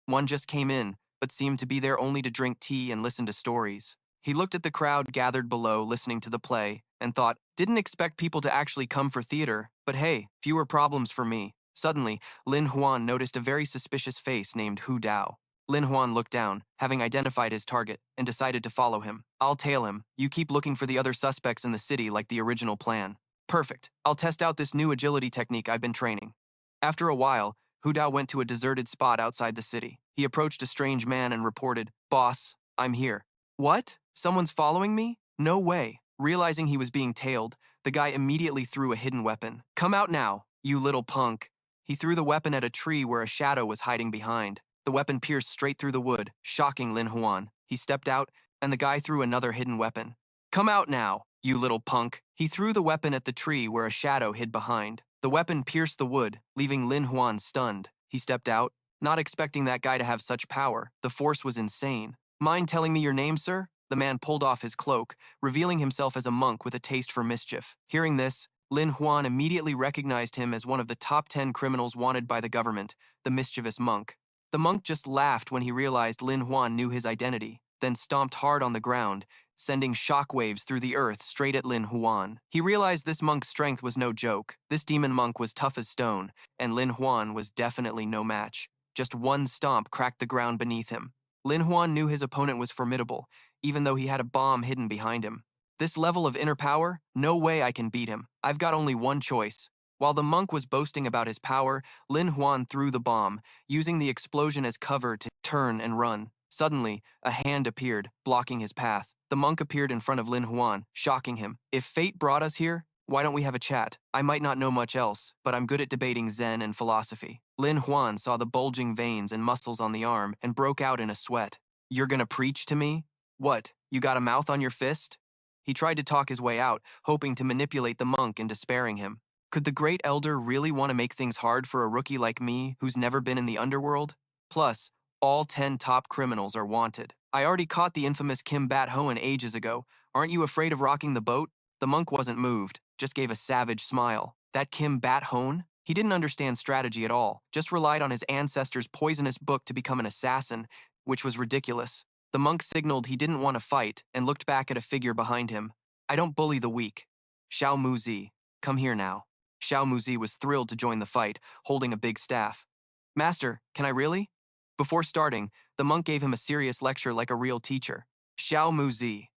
One just came in, but seemed to be there only to drink tea and listen to stories. He looked at the crowd gathered below listening to the play and thought, didn't expect people to actually come for theater, but hey, fewer problems for me. Suddenly, Lin Huan noticed a very suspicious face named Hu Dao. Lin Huan looked down, having identified his target, and decided to follow him. I'll tail him. You keep looking for the other suspects in the city like the original plan. Perfect. I'll test out this new agility technique I've been training. After a while, Hu Dao went to a deserted spot outside the city. He approached a strange man and reported, Boss, I'm here. What? Someone's following me? No way. Realizing he was being tailed, the guy immediately threw a hidden weapon. Come out now, you little punk. He threw the weapon at a tree where a shadow was hiding behind. The weapon pierced straight through the wood, shocking Lin Huan. He stepped out, and the guy threw another hidden weapon. Come out now, you little punk. He threw the weapon at the tree where a shadow hid behind. The weapon pierced the wood, leaving Lin Huan stunned. He stepped out, not expecting that guy to have such power. The force was insane. Mind telling me your name, sir? The man pulled off his cloak, revealing himself as a monk with a taste for mischief. Hearing this, Lin Huan immediately recognized him as one of the top 10 criminals wanted by the government, the mischievous monk. The monk just laughed when he realized Lin Huan knew his identity, then stomped hard on the ground, sending shockwaves through the earth straight at Lin Huan. He realized this monk's strength was no joke. This demon monk was tough as stone, and Lin Huan was definitely no match. Just one stomp cracked the ground beneath him. Lin Huan knew his opponent was formidable, even though he had a bomb hidden behind him. This level of inner power? No way I can beat him. I've got only one choice. While the monk was boasting about his power, Lin Huan threw the bomb, using the explosion as cover to turn and run. Suddenly, a hand appeared, blocking his path. The monk appeared in front of Lin Huan, shocking him. If fate brought us here, why don't we have a chat? I might not know much else, but I'm good at debating Zen and philosophy. Lin Huan saw the bulging veins and muscles on the arm and broke out in a sweat. You're gonna preach to me? What, you got a mouth on your fist? He tried to talk his way out, hoping to manipulate the monk into sparing him. Could the great elder really want to make things hard for a rookie like me who's never been in the underworld? Plus, all 10 top criminals are wanted. I already caught the infamous Kim Bat-Hoen ages ago. Aren't you afraid of rocking the boat? The monk wasn't moved, just gave a savage smile. That Kim Bat-Hoen? He didn't understand strategy at all, just relied on his ancestors' poisonous book to become an assassin, which was ridiculous. The monk signaled he didn't want to fight and looked back at a figure behind him. I don't bully the weak. Xiao Muzi, come here now. Xiao Muzi was thrilled to join the fight, holding a big staff. Master, can I really? Before starting, the monk gave him a serious lecture like a real teacher. Xiao Muzi,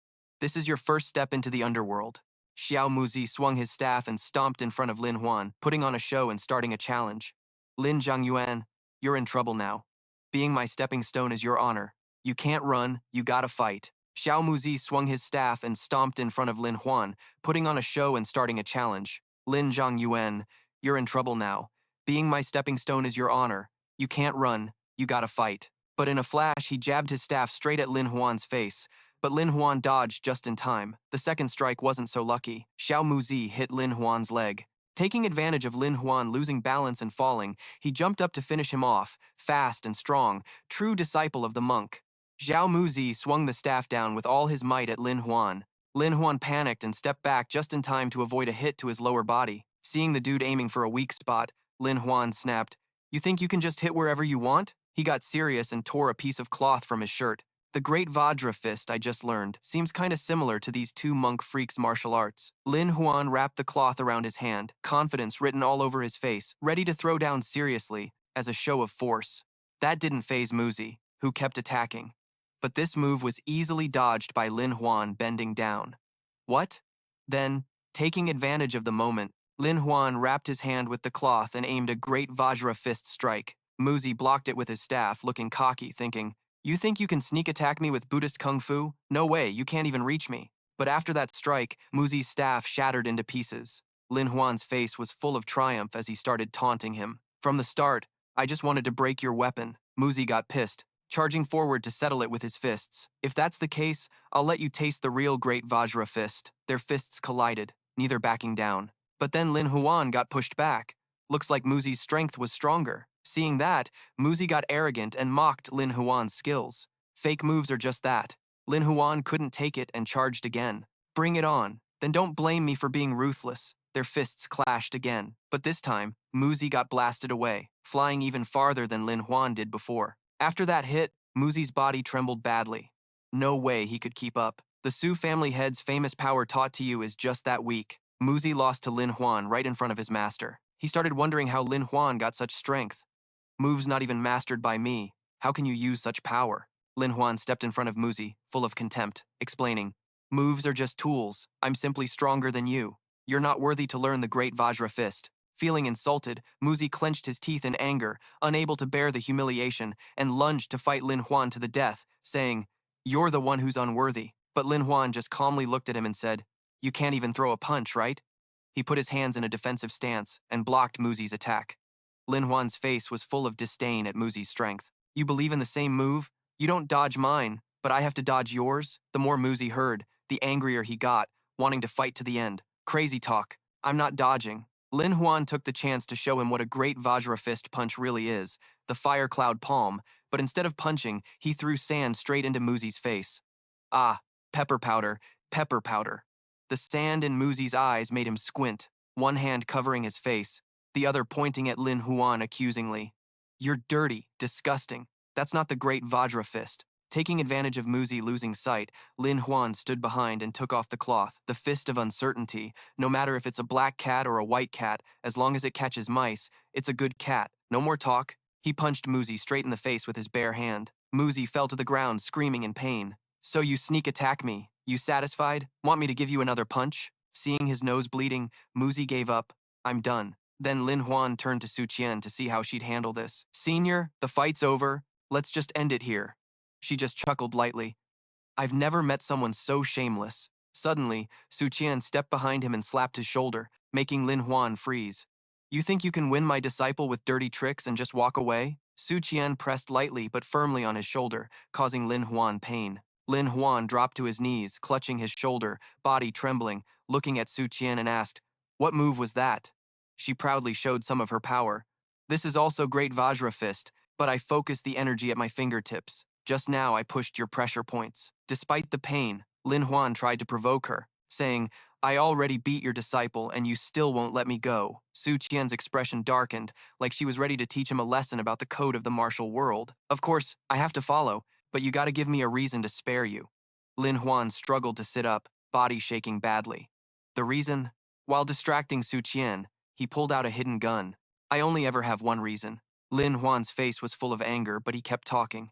this is your first step into the underworld. Xiao Muzi swung his staff and stomped in front of Lin Huan, putting on a show and starting a challenge. Lin Zhangyuan, you're in trouble now. Being my stepping stone is your honor. You can't run, you gotta fight. Xiao Muzi swung his staff and stomped in front of Lin Huan, putting on a show and starting a challenge. Lin Zhangyuan, you're in trouble now. Being my stepping stone is your honor. You can't run, you gotta fight. But in a flash, he jabbed his staff straight at Lin Huan's face. But Lin Huan dodged just in time. The second strike wasn't so lucky. Xiao Muzi hit Lin Huan's leg. Taking advantage of Lin Huan losing balance and falling, he jumped up to finish him off, fast and strong, true disciple of the monk. Xiao Muzi swung the staff down with all his might at Lin Huan. Lin Huan panicked and stepped back just in time to avoid a hit to his lower body. Seeing the dude aiming for a weak spot, Lin Huan snapped, "You think you can just hit wherever you want?" He got serious and tore a piece of cloth from his shirt. The great Vajra fist I just learned seems kinda similar to these two monk freaks' martial arts. Lin Huan wrapped the cloth around his hand, confidence written all over his face, ready to throw down seriously, as a show of force. That didn't faze Muzi, who kept attacking. But this move was easily dodged by Lin Huan bending down. What? Then, taking advantage of the moment, Lin Huan wrapped his hand with the cloth and aimed a great Vajra fist strike. Muzi blocked it with his staff, looking cocky, thinking, "You think you can sneak attack me with Buddhist kung fu? No way, you can't even reach me." But after that strike, Muzi's staff shattered into pieces. Lin Huan's face was full of triumph as he started taunting him. "From the start, I just wanted to break your weapon." Muzi got pissed, charging forward to settle it with his fists. "If that's the case, I'll let you taste the real great Vajra fist." Their fists collided, neither backing down. But then Lin Huan got pushed back. Looks like Muzi's strength was stronger. Seeing that, Muzi got arrogant and mocked Lin Huan's skills. Fake moves are just that. Lin Huan couldn't take it and charged again. "Bring it on. Then don't blame me for being ruthless." Their fists clashed again. But this time, Muzi got blasted away, flying even farther than Lin Huan did before. After that hit, Muzi's body trembled badly. No way he could keep up. The Su family head's famous power taught to you is just that weak. Muzi lost to Lin Huan right in front of his master. He started wondering how Lin Huan got such strength. Moves not even mastered by me. How can you use such power? Lin Huan stepped in front of Muzi, full of contempt, explaining, moves are just tools. I'm simply stronger than you. You're not worthy to learn the great Vajra fist. Feeling insulted, Muzi clenched his teeth in anger, unable to bear the humiliation, and lunged to fight Lin Huan to the death, saying, you're the one who's unworthy. But Lin Huan just calmly looked at him and said, you can't even throw a punch, right? He put his hands in a defensive stance and blocked Muzi's attack. Lin Huan's face was full of disdain at Muzi's strength. You believe in the same move? You don't dodge mine, but I have to dodge yours? The more Muzi heard, the angrier he got, wanting to fight to the end. Crazy talk. I'm not dodging. Lin Huan took the chance to show him what a great Vajra fist punch really is, the fire cloud palm, but instead of punching, he threw sand straight into Muzi's face. Ah, pepper powder, pepper powder. The sand in Muzi's eyes made him squint, one hand covering his face, the other pointing at Lin Huan accusingly. You're dirty, disgusting. That's not the great Vajra fist. Taking advantage of Muzi losing sight, Lin Huan stood behind and took off the cloth, the fist of uncertainty. No matter if it's a black cat or a white cat, as long as it catches mice, it's a good cat. No more talk. He punched Muzi straight in the face with his bare hand. Muzi fell to the ground, screaming in pain. So you sneak attack me. You satisfied? Want me to give you another punch? Seeing his nose bleeding, Muzi gave up. I'm done. Then Lin Huan turned to Su Qian to see how she'd handle this. Senior, the fight's over. Let's just end it here. She just chuckled lightly. I've never met someone so shameless. Suddenly, Su Qian stepped behind him and slapped his shoulder, making Lin Huan freeze. You think you can win my disciple with dirty tricks and just walk away? Su Qian pressed lightly but firmly on his shoulder, causing Lin Huan pain. Lin Huan dropped to his knees, clutching his shoulder, body trembling, looking at Su Qian and asked, what move was that? She proudly showed some of her power. This is also great Vajra fist, but I focused the energy at my fingertips. Just now I pushed your pressure points. Despite the pain, Lin Huan tried to provoke her, saying, I already beat your disciple and you still won't let me go. Su Qian's expression darkened, like she was ready to teach him a lesson about the code of the martial world. Of course, I have to follow, but you gotta give me a reason to spare you. Lin Huan struggled to sit up, body shaking badly. The reason? While distracting Su Qian, he pulled out a hidden gun. I only ever have one reason. Lin Huan's face was full of anger, but he kept talking.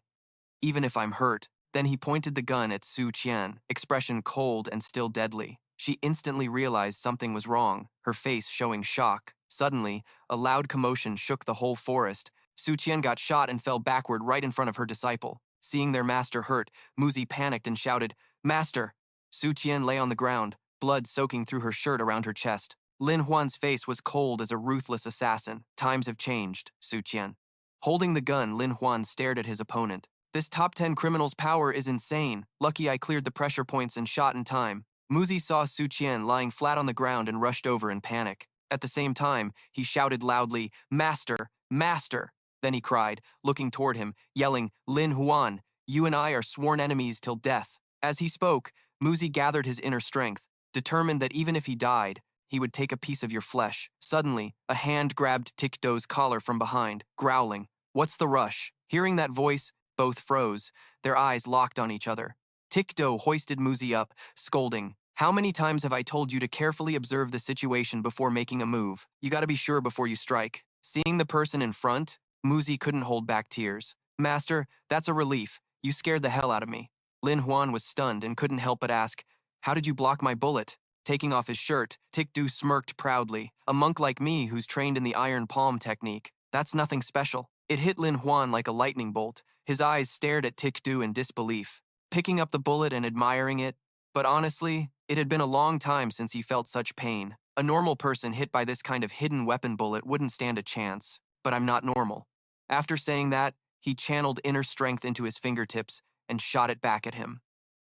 Even if I'm hurt. Then he pointed the gun at Su Qian, expression cold and still deadly. She instantly realized something was wrong, her face showing shock. Suddenly, a loud commotion shook the whole forest. Su Qian got shot and fell backward right in front of her disciple. Seeing their master hurt, Muzi panicked and shouted, Master! Su Qian lay on the ground, blood soaking through her shirt around her chest. Lin Huan's face was cold as a ruthless assassin. Times have changed, Su Qian. Holding the gun, Lin Huan stared at his opponent. This top 10 criminal's power is insane. Lucky I cleared the pressure points and shot in time. Muzi saw Su Qian lying flat on the ground and rushed over in panic. At the same time, he shouted loudly, Master! Master! Then he cried, looking toward him, yelling, Lin Huan, you and I are sworn enemies till death. As he spoke, Muzi gathered his inner strength, determined that even if he died, he would take a piece of your flesh. Suddenly, a hand grabbed Tikdo's collar from behind, growling, What's the rush? Hearing that voice, both froze, their eyes locked on each other. Tikdo hoisted Muzi up, scolding, How many times have I told you to carefully observe the situation before making a move? You gotta be sure before you strike. Seeing the person in front, Muzi couldn't hold back tears. Master, that's a relief. You scared the hell out of me. Lin Huan was stunned and couldn't help but ask, How did you block my bullet? Taking off his shirt, Tikdo smirked proudly. A monk like me who's trained in the iron palm technique. That's nothing special. It hit Lin Huan like a lightning bolt. His eyes stared at Tikdo in disbelief, picking up the bullet and admiring it. But honestly, it had been a long time since he felt such pain. A normal person hit by this kind of hidden weapon bullet wouldn't stand a chance. But I'm not normal. After saying that, he channeled inner strength into his fingertips and shot it back at him.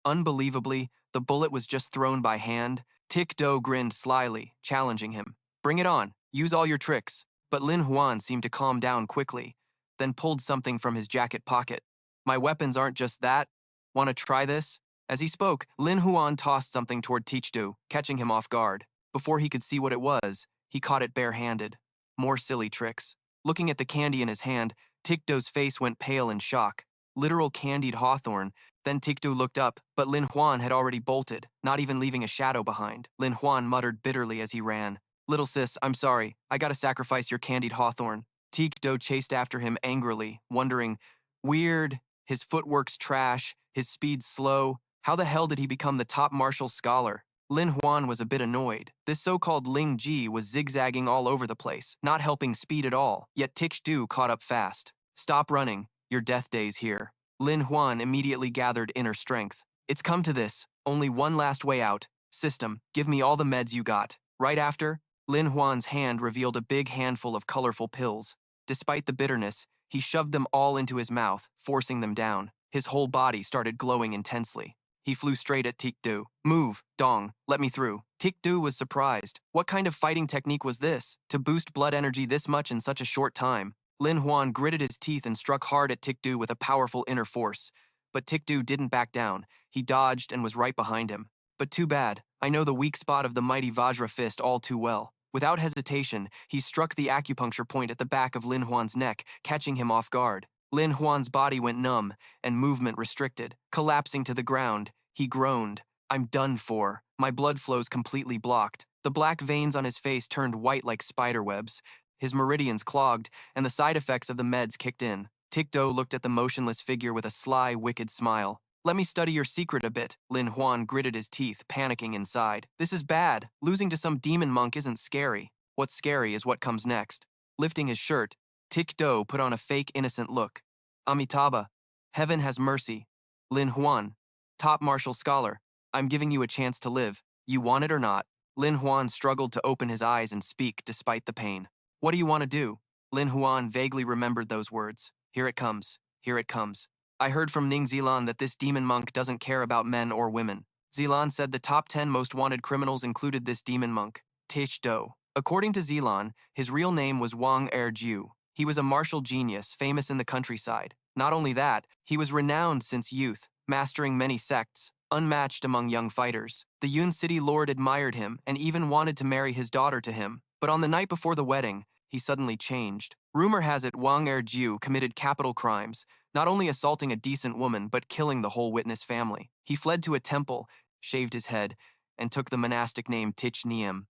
Unbelievably, the bullet was just thrown by hand. Tikdo grinned slyly, challenging him. Bring it on, use all your tricks. But Lin Huan seemed to calm down quickly, then pulled something from his jacket pocket. My weapons aren't just that. Want to try this? As he spoke, Lin Huan tossed something toward Tikdo, catching him off guard. Before he could see what it was, he caught it barehanded. More silly tricks. Looking at the candy in his hand, Tikdo's face went pale in shock. Literal candied hawthorn, Then Tikdu looked up, but Lin Huan had already bolted, not even leaving a shadow behind. Lin Huan muttered bitterly as he ran. Little sis, I'm sorry. I gotta sacrifice your candied hawthorn. Tikdu chased after him angrily, wondering, weird, his footwork's trash, his speed's slow. How the hell did he become the top martial scholar? Lin Huan was a bit annoyed. This so-called Ling Ji was zigzagging all over the place, not helping speed at all, yet Tikdu caught up fast. Stop running, your death day's here. Lin Huan immediately gathered inner strength. It's come to this, only one last way out. System, give me all the meds you got. Right after, Lin Huan's hand revealed a big handful of colorful pills. Despite the bitterness, he shoved them all into his mouth, forcing them down. His whole body started glowing intensely. He flew straight at Tikdu. Move, Dong, let me through. Tikdu was surprised. What kind of fighting technique was this, to boost blood energy this much in such a short time? Lin Huan gritted his teeth and struck hard at Tikdu with a powerful inner force. But Tikdu didn't back down. He dodged and was right behind him. But too bad. I know the weak spot of the mighty Vajra fist all too well. Without hesitation, he struck the acupuncture point at the back of Lin Huan's neck, catching him off guard. Lin Huan's body went numb and movement restricted. Collapsing to the ground, he groaned. I'm done for. My blood flow's completely blocked. The black veins on his face turned white like spider webs. His meridians clogged, and the side effects of the meds kicked in. Tikdo looked at the motionless figure with a sly, wicked smile. Let me study your secret a bit. Lin Huan gritted his teeth, panicking inside. This is bad. Losing to some demon monk isn't scary. What's scary is what comes next. Lifting his shirt, Tikdo put on a fake innocent look. Amitabha, heaven has mercy. Lin Huan, top martial scholar, I'm giving you a chance to live. You want it or not? Lin Huan struggled to open his eyes and speak despite the pain. What do you want to do? Lin Huan vaguely remembered those words. Here it comes. Here it comes. I heard from Ning Zilan that this demon monk doesn't care about men or women. Zilan said the top 10 most wanted criminals included this demon monk, Tish Do. According to Zilan, his real name was Wang Erju. He was a martial genius, famous in the countryside. Not only that, he was renowned since youth, mastering many sects, unmatched among young fighters. The Yun City Lord admired him and even wanted to marry his daughter to him. But on the night before the wedding, he suddenly changed. Rumor has it Wang Erju committed capital crimes, not only assaulting a decent woman, but killing the whole witness family. He fled to a temple, shaved his head, and took the monastic name Tich Niem.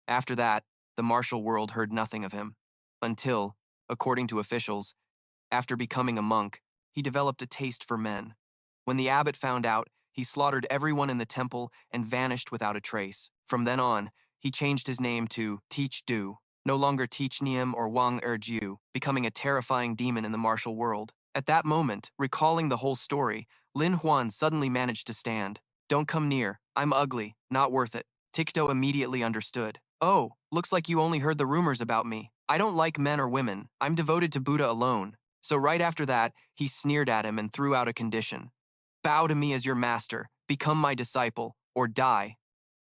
After that, the martial world heard nothing of him. Until, according to officials, after becoming a monk, he developed a taste for men. When the abbot found out, he slaughtered everyone in the temple and vanished without a trace. From then on, he changed his name to Teach Du, no longer Teach Niem or Wang Erju, becoming a terrifying demon in the martial world. At that moment, recalling the whole story, Lin Huan suddenly managed to stand. Don't come near. I'm ugly. Not worth it. Tikdo immediately understood. Oh, looks like you only heard the rumors about me. I don't like men or women. I'm devoted to Buddha alone. So right after that, he sneered at him and threw out a condition. Bow to me as your master, become my disciple, or die,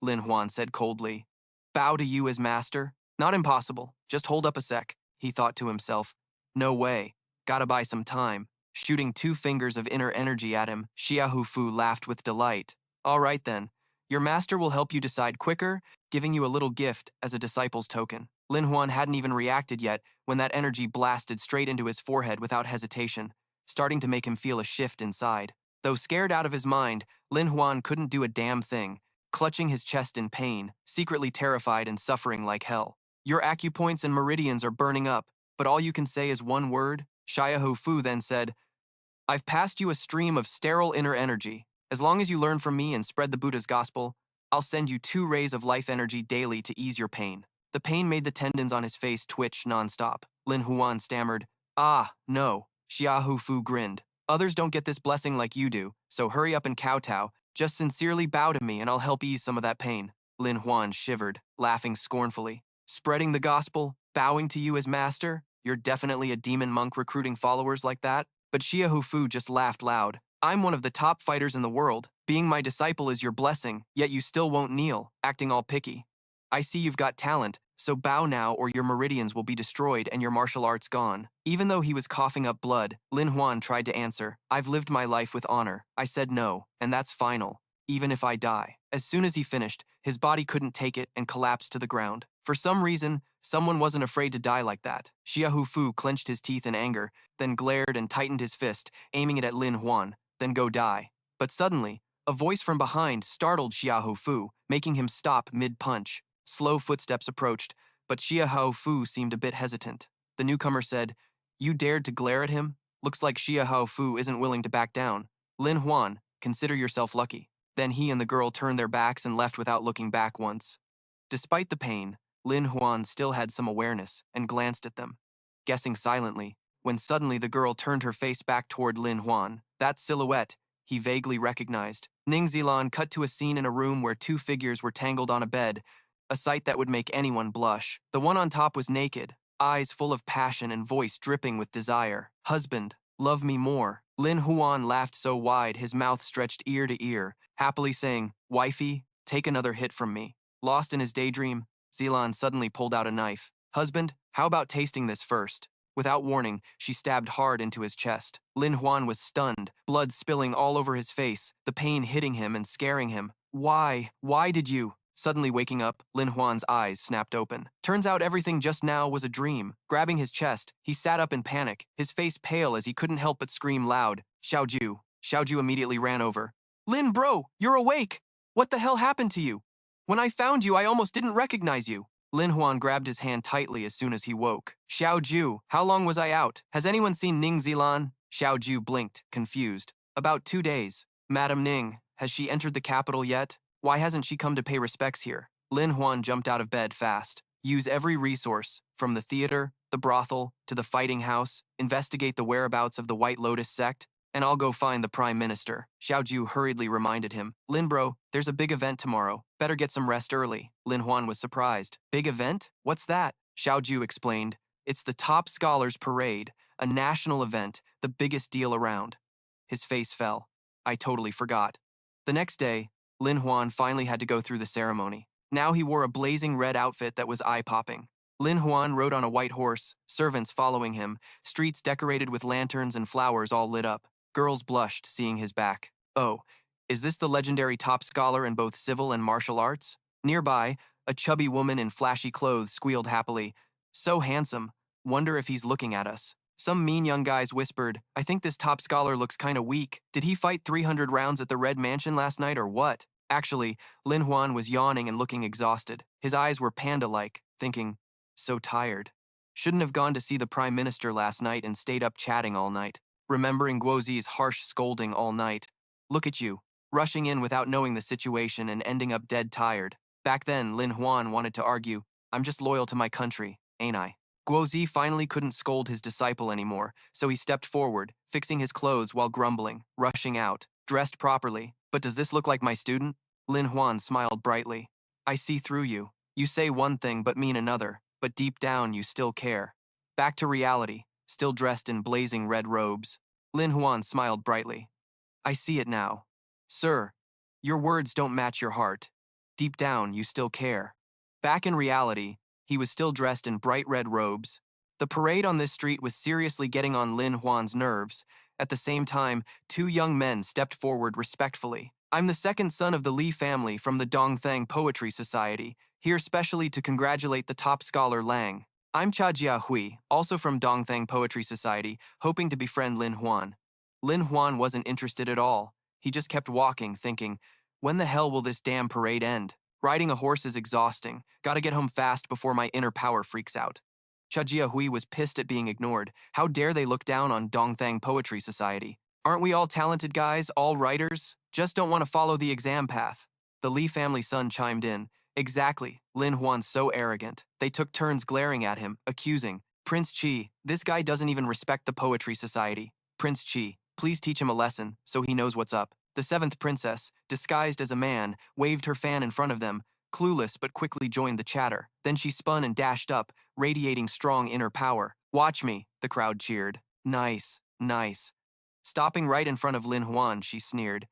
Lin Huan said coldly. Bow to you as master? Not impossible. Just hold up a sec, he thought to himself. No way. Gotta buy some time. Shooting 2 fingers of inner energy at him, Xiaohu laughed with delight. All right then. Your master will help you decide quicker, giving you a little gift as a disciple's token. Lin Huan hadn't even reacted yet when that energy blasted straight into his forehead without hesitation, starting to make him feel a shift inside. Though scared out of his mind, Lin Huan couldn't do a damn thing, clutching his chest in pain, secretly terrified and suffering like hell. Your acupoints and meridians are burning up, but all you can say is one word? Xiaohu then said, I've passed you a stream of sterile inner energy. As long as you learn from me and spread the Buddha's gospel, I'll send you 2 rays of life energy daily to ease your pain. The pain made the tendons on his face twitch nonstop. Lin Huan stammered, Ah, no. Xiaohu grinned. Others don't get this blessing like you do, so hurry up and kowtow. Just sincerely bow to me and I'll help ease some of that pain. Lin Huan shivered, laughing scornfully. Spreading the gospel, bowing to you as master? You're definitely a demon monk recruiting followers like that? But Xiaohu just laughed loud. I'm one of the top fighters in the world. Being my disciple is your blessing, yet you still won't kneel, acting all picky. I see you've got talent, so bow now or your meridians will be destroyed and your martial arts gone. Even though he was coughing up blood, Lin Huan tried to answer, I've lived my life with honor. I said no, and that's final, even if I die. As soon as he finished, his body couldn't take it and collapsed to the ground. For some reason, someone wasn't afraid to die like that. Xiaohu clenched his teeth in anger, then glared and tightened his fist, aiming it at Lin Huan. Then go die. But suddenly, a voice from behind startled Xiahou Fu, making him stop mid-punch. Slow footsteps approached, but Xiahou Fu seemed a bit hesitant. The newcomer said, "You dared to glare at him? Looks like Xiahou Fu isn't willing to back down. Lin Huan, consider yourself lucky." Then he and the girl turned their backs and left without looking back once. Despite the pain, Lin Huan still had some awareness and glanced at them, guessing silently, when suddenly the girl turned her face back toward Lin Huan. That silhouette he vaguely recognized. Ning Zilan cut to a scene in a room where two figures were tangled on a bed, a sight that would make anyone blush. The one on top was naked, eyes full of passion and voice dripping with desire. "Husband, love me more." Lin Huan laughed so wide his mouth stretched ear to ear, happily saying, "Wifey, take another hit from me." Lost in his daydream, Zilan suddenly pulled out a knife. "Husband, how about tasting this first?" Without warning, she stabbed hard into his chest. Lin Huan was stunned, blood spilling all over his face, the pain hitting him and scaring him. Why did you?" Suddenly waking up, Lin Huan's eyes snapped open. Turns out everything just now was a dream. Grabbing his chest, he sat up in panic, his face pale as he couldn't help but scream loud, "Xiaoju." Xiaoju immediately ran over. "Lin bro, you're awake! What the hell happened to you? When I found you, I almost didn't recognize you." Lin Huan grabbed his hand tightly as soon as he woke. "Xiao Ju, how long was I out? Has anyone seen Ning Zilan?" Xiao Ju blinked, confused. "About 2 days. Madam Ning, has she entered the capital yet? Why hasn't she come to pay respects here?" Lin Huan jumped out of bed fast. Use every resource, from the theater, the brothel, to the fighting house, investigate the whereabouts of the White Lotus sect, and I'll go find the Prime Minister. Xiao Ju hurriedly reminded him. "Lin bro, there's a big event tomorrow. Better get some rest early." Lin Huan was surprised. "Big event? What's that?" Xiao Ju explained. "It's the Top Scholars Parade, a national event, the biggest deal around." His face fell. "I totally forgot." The next day, Lin Huan finally had to go through the ceremony. Now he wore a blazing red outfit that was eye-popping. Lin Huan rode on a white horse, servants following him, streets decorated with lanterns and flowers all lit up. Girls blushed, seeing his back. "Oh, is this the legendary top scholar in both civil and martial arts?" Nearby, a chubby woman in flashy clothes squealed happily. "So handsome. Wonder if he's looking at us." Some mean young guys whispered, "I think this top scholar looks kinda weak. Did he fight 300 rounds at the Red Mansion last night or what?" Actually, Lin Huan was yawning and looking exhausted. His eyes were panda-like, thinking, "So tired. Shouldn't have gone to see the Prime Minister last night and stayed up chatting all night. Remembering Guozi's harsh scolding all night. Look at you, rushing in without knowing the situation and ending up dead tired." Back then, Lin Huan wanted to argue, "I'm just loyal to my country, ain't I?" Guozi finally couldn't scold his disciple anymore, so he stepped forward, fixing his clothes while grumbling, rushing out, dressed properly. "But does this look like my student?" Lin Huan smiled brightly. "I see through you. You say one thing but mean another, but deep down you still care." Back to reality, still dressed in blazing red robes. Lin Huan smiled brightly. "I see it now. Sir, your words don't match your heart. Deep down, you still care." Back in reality, he was still dressed in bright red robes. The parade on this street was seriously getting on Lin Huan's nerves. At the same time, two young men stepped forward respectfully. "I'm the second son of the Li family from the Dongthang Poetry Society, here specially to congratulate the top scholar Lang. I'm Cha Jiahui, also from Dongthang Poetry Society, hoping to befriend Lin Huan." Lin Huan wasn't interested at all. He just kept walking, thinking, "When the hell will this damn parade end? Riding a horse is exhausting. Gotta get home fast before my inner power freaks out." Cha Jiahui was pissed at being ignored. How dare they look down on Dongthang Poetry Society? Aren't we all talented guys, all writers? Just don't want to follow the exam path. The Li family son chimed in. "Exactly, Lin Huan's so arrogant." They took turns glaring at him, accusing, "Prince Chi, this guy doesn't even respect the Poetry Society. Prince Chi, please teach him a lesson so he knows what's up." The seventh princess, disguised as a man, waved her fan in front of them, clueless but quickly joined the chatter. Then she spun and dashed up, radiating strong inner power. "Watch me," the crowd cheered. "Nice, nice." Stopping right in front of Lin Huan, she sneered.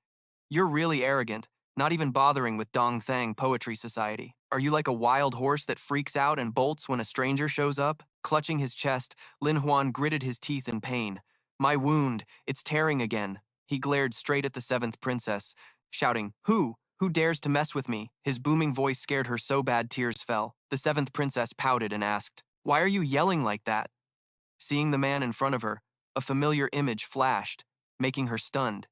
"You're really arrogant, not even bothering with Dongthang Poetry Society. Are you like a wild horse that freaks out and bolts when a stranger shows up?" Clutching his chest, Lin Huan gritted his teeth in pain. "My wound, it's tearing again." He glared straight at the seventh princess, shouting, Who dares to mess with me?" His booming voice scared her so bad tears fell. The seventh princess pouted and asked, "Why are you yelling like that?" Seeing the man in front of her, a familiar image flashed, making her stunned.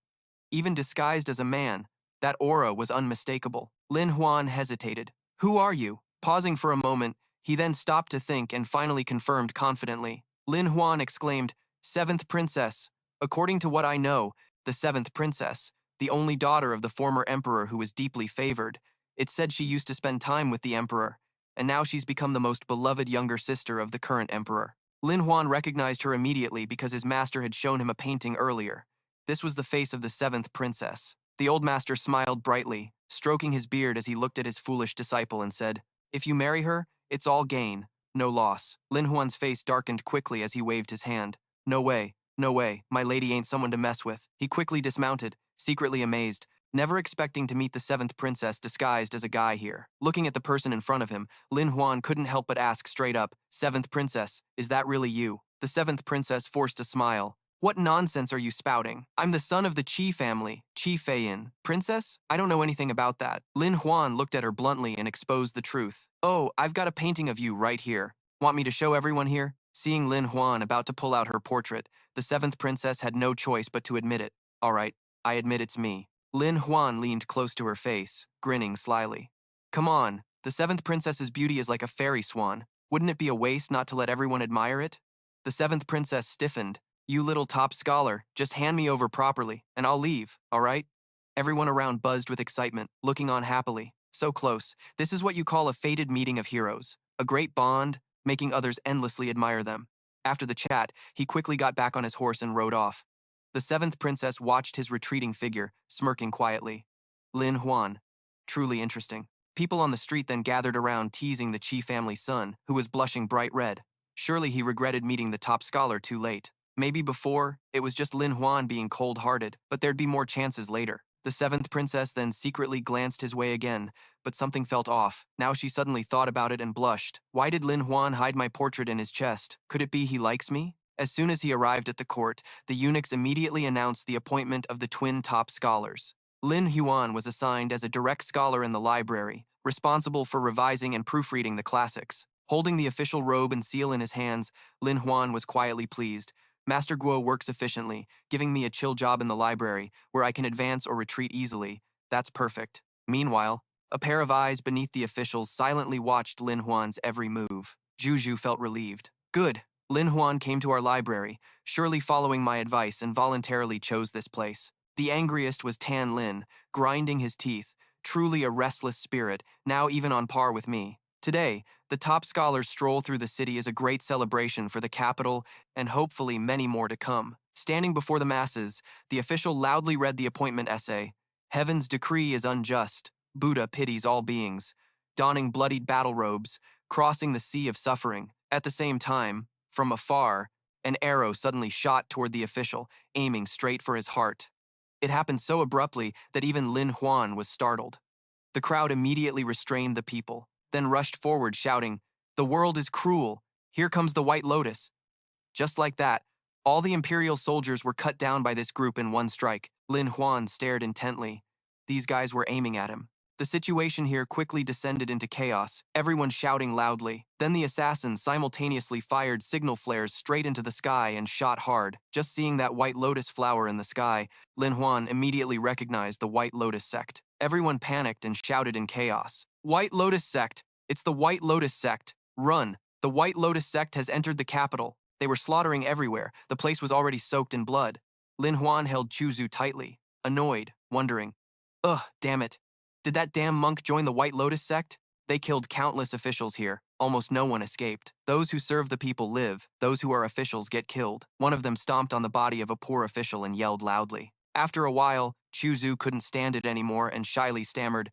even disguised as a man. That aura was unmistakable. Lin Huan hesitated. "Who are you?" Pausing for a moment, he then stopped to think and finally confirmed confidently. Lin Huan exclaimed, "Seventh princess. According to what I know, the seventh princess, the only daughter of the former emperor who was deeply favored. It said she used to spend time with the emperor, and now she's become the most beloved younger sister of the current emperor." Lin Huan recognized her immediately because his master had shown him a painting earlier. This was the face of the seventh princess. The old master smiled brightly, stroking his beard as he looked at his foolish disciple and said, "If you marry her, it's all gain, no loss." Lin Huan's face darkened quickly as he waved his hand. "No way, no way, my lady ain't someone to mess with." He quickly dismounted, secretly amazed, never expecting to meet the seventh princess disguised as a guy here. Looking at the person in front of him, Lin Huan couldn't help but ask straight up, "Seventh princess, is that really you?" The seventh princess forced a smile. "What nonsense are you spouting? I'm the son of the Qi family, Qi Feiyin. Princess? I don't know anything about that." Lin Huan looked at her bluntly and exposed the truth. "Oh, I've got a painting of you right here. Want me to show everyone here?" Seeing Lin Huan about to pull out her portrait, the seventh princess had no choice but to admit it. "All right, I admit it's me." Lin Huan leaned close to her face, grinning slyly. "Come on, the seventh princess's beauty is like a fairy swan. Wouldn't it be a waste not to let everyone admire it?" The seventh princess stiffened. "You little top scholar, just hand me over properly, and I'll leave, all right?" Everyone around buzzed with excitement, looking on happily. So close. This is what you call a fated meeting of heroes. A great bond, making others endlessly admire them. After the chat, he quickly got back on his horse and rode off. The seventh princess watched his retreating figure, smirking quietly. Lin Huan. Truly interesting. People on the street then gathered around teasing the Qi family son, who was blushing bright red. Surely he regretted meeting the top scholar too late. Maybe before, it was just Lin Huan being cold-hearted, but there'd be more chances later. The seventh princess then secretly glanced his way again, but something felt off. Now she suddenly thought about it and blushed. Why did Lin Huan hide my portrait in his chest? Could it be he likes me? As soon as he arrived at the court, the eunuchs immediately announced the appointment of the twin top scholars. Lin Huan was assigned as a direct scholar in the library, responsible for revising and proofreading the classics. Holding the official robe and seal in his hands, Lin Huan was quietly pleased. Master Guo works efficiently, giving me a chill job in the library, where I can advance or retreat easily. That's perfect. Meanwhile, a pair of eyes beneath the officials silently watched Lin Huan's every move. Juju felt relieved. Good. Lin Huan came to our library, surely following my advice, and voluntarily chose this place. The angriest was Tan Lin, grinding his teeth, truly a restless spirit, now even on par with me. Today, the top scholars stroll through the city as a great celebration for the capital and hopefully many more to come. Standing before the masses, the official loudly read the appointment essay. Heaven's decree is unjust. Buddha pities all beings. Donning bloodied battle robes, crossing the sea of suffering. At the same time, from afar, an arrow suddenly shot toward the official, aiming straight for his heart. It happened so abruptly that even Lin Huan was startled. The crowd immediately restrained the people, then rushed forward shouting, "The world is cruel. Here comes the White Lotus." Just like that, all the Imperial soldiers were cut down by this group in one strike. Lin Huan stared intently. These guys were aiming at him. The situation here quickly descended into chaos, everyone shouting loudly. Then the assassins simultaneously fired signal flares straight into the sky and shot hard. Just seeing that White Lotus flower in the sky, Lin Huan immediately recognized the White Lotus sect. Everyone panicked and shouted in chaos. "White Lotus sect! It's the White Lotus sect! Run! The White Lotus sect has entered the capital." They were slaughtering everywhere. The place was already soaked in blood. Lin Huan held Chuzu tightly, annoyed, wondering, "Ugh, damn it. Did that damn monk join the White Lotus sect?" They killed countless officials here. Almost no one escaped. Those who serve the people live. Those who are officials get killed. One of them stomped on the body of a poor official and yelled loudly. After a while, Chuzu couldn't stand it anymore and shyly stammered,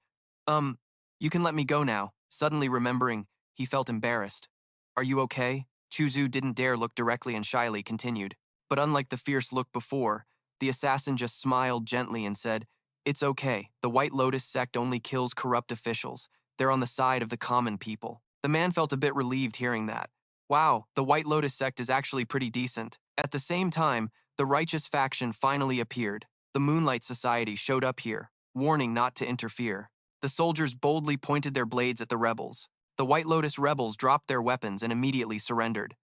You can let me go now." Suddenly remembering, he felt embarrassed. "Are you okay?" Chuzu didn't dare look directly and shyly continued. But unlike the fierce look before, the assassin just smiled gently and said, "It's okay. The White Lotus sect only kills corrupt officials. They're on the side of the common people." The man felt a bit relieved hearing that. Wow, the White Lotus sect is actually pretty decent. At the same time, the righteous faction finally appeared. The Moonlight Society showed up here, warning not to interfere. The soldiers boldly pointed their blades at the rebels. The White Lotus rebels dropped their weapons and immediately surrendered.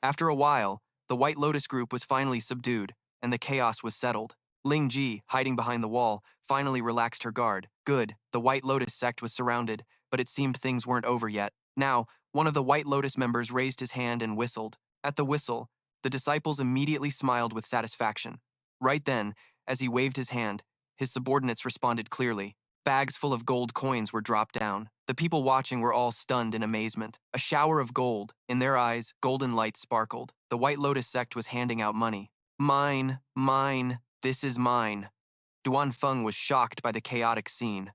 After a while, the White Lotus group was finally subdued, and the chaos was settled. Ling Ji, hiding behind the wall, finally relaxed her guard. Good, the White Lotus sect was surrounded, but it seemed things weren't over yet. Now, one of the White Lotus members raised his hand and whistled. At the whistle, the disciples immediately smiled with satisfaction. Right then, as he waved his hand, his subordinates responded clearly. Bags full of gold coins were dropped down. The people watching were all stunned in amazement. A shower of gold. In their eyes, golden light sparkled. The White Lotus sect was handing out money. Mine, mine, this is mine. Duan Feng was shocked by the chaotic scene.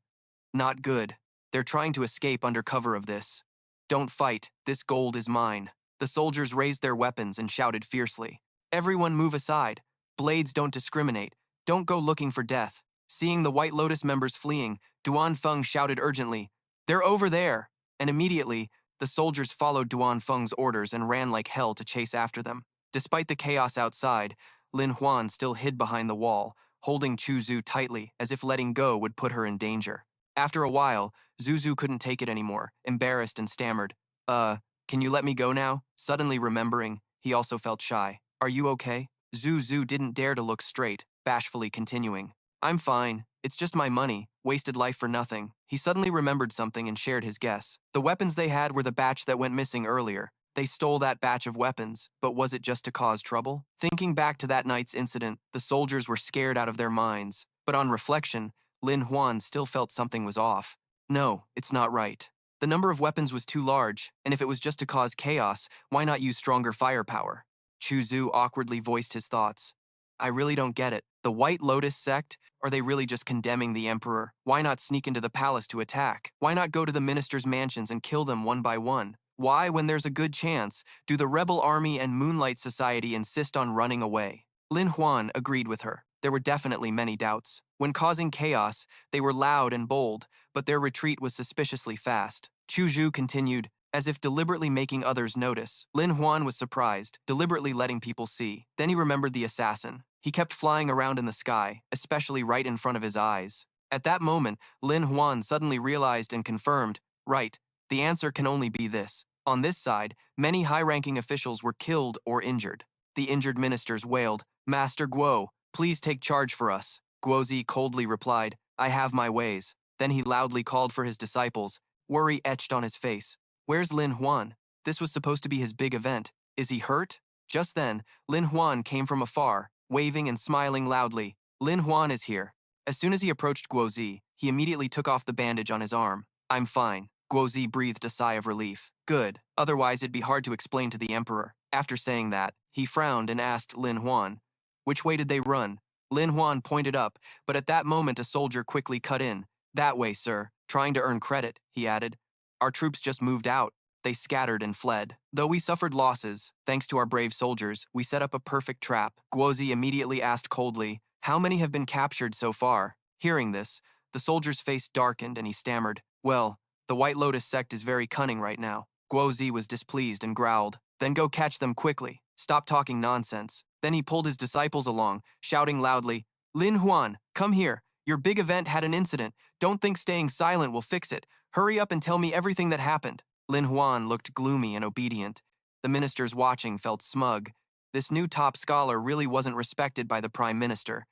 Not good. They're trying to escape under cover of this. Don't fight, this gold is mine. The soldiers raised their weapons and shouted fiercely. Everyone move aside. Blades don't discriminate. Don't go looking for death. Seeing the White Lotus members fleeing, Duan Feng shouted urgently, "They're over there!" And immediately, the soldiers followed Duan Feng's orders and ran like hell to chase after them. Despite the chaos outside, Lin Huan still hid behind the wall, holding Chu Zhu tightly as if letting go would put her in danger. After a while, Zuzu couldn't take it anymore, embarrassed and stammered, can you let me go now?" Suddenly remembering, he also felt shy. "Are you okay?" Zuzu didn't dare to look straight, bashfully continuing. "I'm fine. It's just my money. Wasted life for nothing." He suddenly remembered something and shared his guess. The weapons they had were the batch that went missing earlier. They stole that batch of weapons, but was it just to cause trouble? Thinking back to that night's incident, the soldiers were scared out of their minds. But on reflection, Lin Huan still felt something was off. No, it's not right. The number of weapons was too large, and if it was just to cause chaos, why not use stronger firepower? Chu Zhu awkwardly voiced his thoughts. "I really don't get it. The White Lotus sect? Are they really just condemning the emperor? Why not sneak into the palace to attack? Why not go to the ministers' mansions and kill them one by one? Why, when there's a good chance, do the rebel army and Moonlight Society insist on running away?" Lin Huan agreed with her. There were definitely many doubts. When causing chaos, they were loud and bold, but their retreat was suspiciously fast. Chu Zhu continued, as if deliberately making others notice. Lin Huan was surprised, deliberately letting people see. Then he remembered the assassin. He kept flying around in the sky, especially right in front of his eyes. At that moment, Lin Huan suddenly realized and confirmed, right, the answer can only be this. On this side, many high-ranking officials were killed or injured. The injured ministers wailed, "Master Guo, please take charge for us." Guozi coldly replied, "I have my ways." Then he loudly called for his disciples. Worry etched on his face. Where's Lin Huan? This was supposed to be his big event. Is he hurt? Just then, Lin Huan came from afar, waving and smiling loudly. Lin Huan is here. As soon as he approached Guozi, he immediately took off the bandage on his arm. "I'm fine." Guozi breathed a sigh of relief. Good, otherwise it'd be hard to explain to the emperor. After saying that, he frowned and asked Lin Huan, "Which way did they run?" Lin Huan pointed up, but at that moment a soldier quickly cut in. "That way, sir. Trying to earn credit," he added. "Our troops just moved out. They scattered and fled. Though we suffered losses, thanks to our brave soldiers, we set up a perfect trap." Guozi immediately asked coldly, "How many have been captured so far?" Hearing this, the soldier's face darkened and he stammered, "Well, the White Lotus sect is very cunning right now." Guozi was displeased and growled, "Then go catch them quickly. Stop talking nonsense." Then he pulled his disciples along, shouting loudly, "Lin Huan, come here. Your big event had an incident. Don't think staying silent will fix it. Hurry up and tell me everything that happened." Lin Huan looked gloomy and obedient. The ministers watching felt smug. This new top scholar really wasn't respected by the prime minister.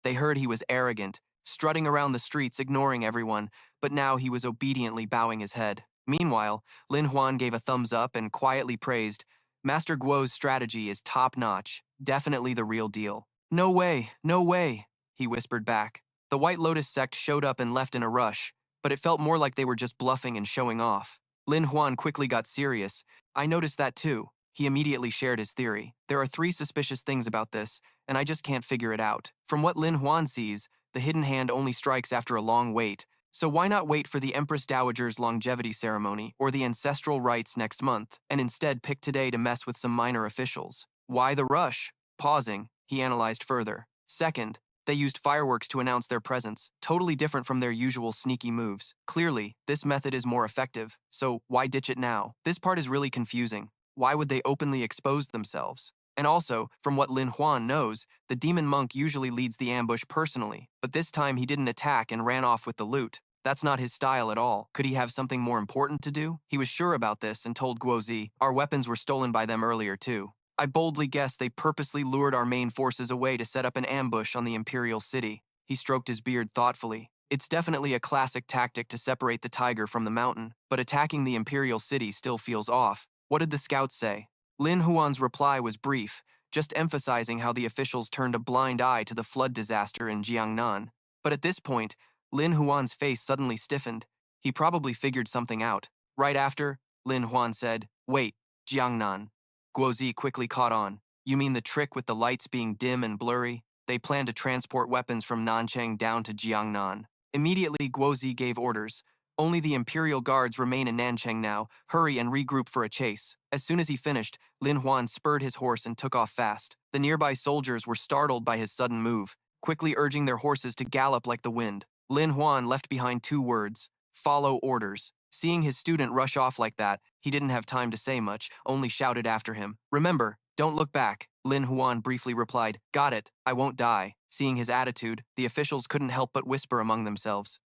They heard he was arrogant, strutting around the streets ignoring everyone, but now he was obediently bowing his head. Meanwhile, Lin Huan gave a thumbs up and quietly praised, "Master Guo's strategy is top-notch, definitely the real deal." "No way, no way," he whispered back. The White Lotus sect showed up and left in a rush, but it felt more like they were just bluffing and showing off. Lin Huan quickly got serious. "I noticed that too." He immediately shared his theory. "There are 3 suspicious things about this, and I just can't figure it out. From what Lin Huan sees, the hidden hand only strikes after a long wait. So why not wait for the Empress Dowager's longevity ceremony or the ancestral rites next month, and instead pick today to mess with some minor officials? Why the rush?" Pausing, he analyzed further. Second, they used fireworks to announce their presence, totally different from their usual sneaky moves. Clearly, this method is more effective, so why ditch it now? This part is really confusing. Why would they openly expose themselves? And also, from what Lin Huan knows, the demon monk usually leads the ambush personally, but this time he didn't attack and ran off with the loot. That's not his style at all. Could he have something more important to do? He was sure about this and told Guozi, "Our weapons were stolen by them earlier too." I boldly guess they purposely lured our main forces away to set up an ambush on the Imperial City. He stroked his beard thoughtfully. It's definitely a classic tactic to separate the tiger from the mountain, but attacking the Imperial City still feels off. What did the scouts say? Lin Huan's reply was brief, just emphasizing how the officials turned a blind eye to the flood disaster in Jiangnan. But at this point, Lin Huan's face suddenly stiffened. He probably figured something out. Right after, Lin Huan said, "Wait, Jiangnan." Guozi quickly caught on. "You mean the trick with the lights being dim and blurry? They plan to transport weapons from Nanchang down to Jiangnan." Immediately, Guozi gave orders. "Only the Imperial Guards remain in Nanchang now. Hurry and regroup for a chase." As soon as he finished, Lin Huan spurred his horse and took off fast. The nearby soldiers were startled by his sudden move, quickly urging their horses to gallop like the wind. Lin Huan left behind 2 words: follow orders. Seeing his student rush off like that, he didn't have time to say much, only shouted after him, "Remember, don't look back." Lin Huan briefly replied, "Got it, I won't die." Seeing his attitude, the officials couldn't help but whisper among themselves,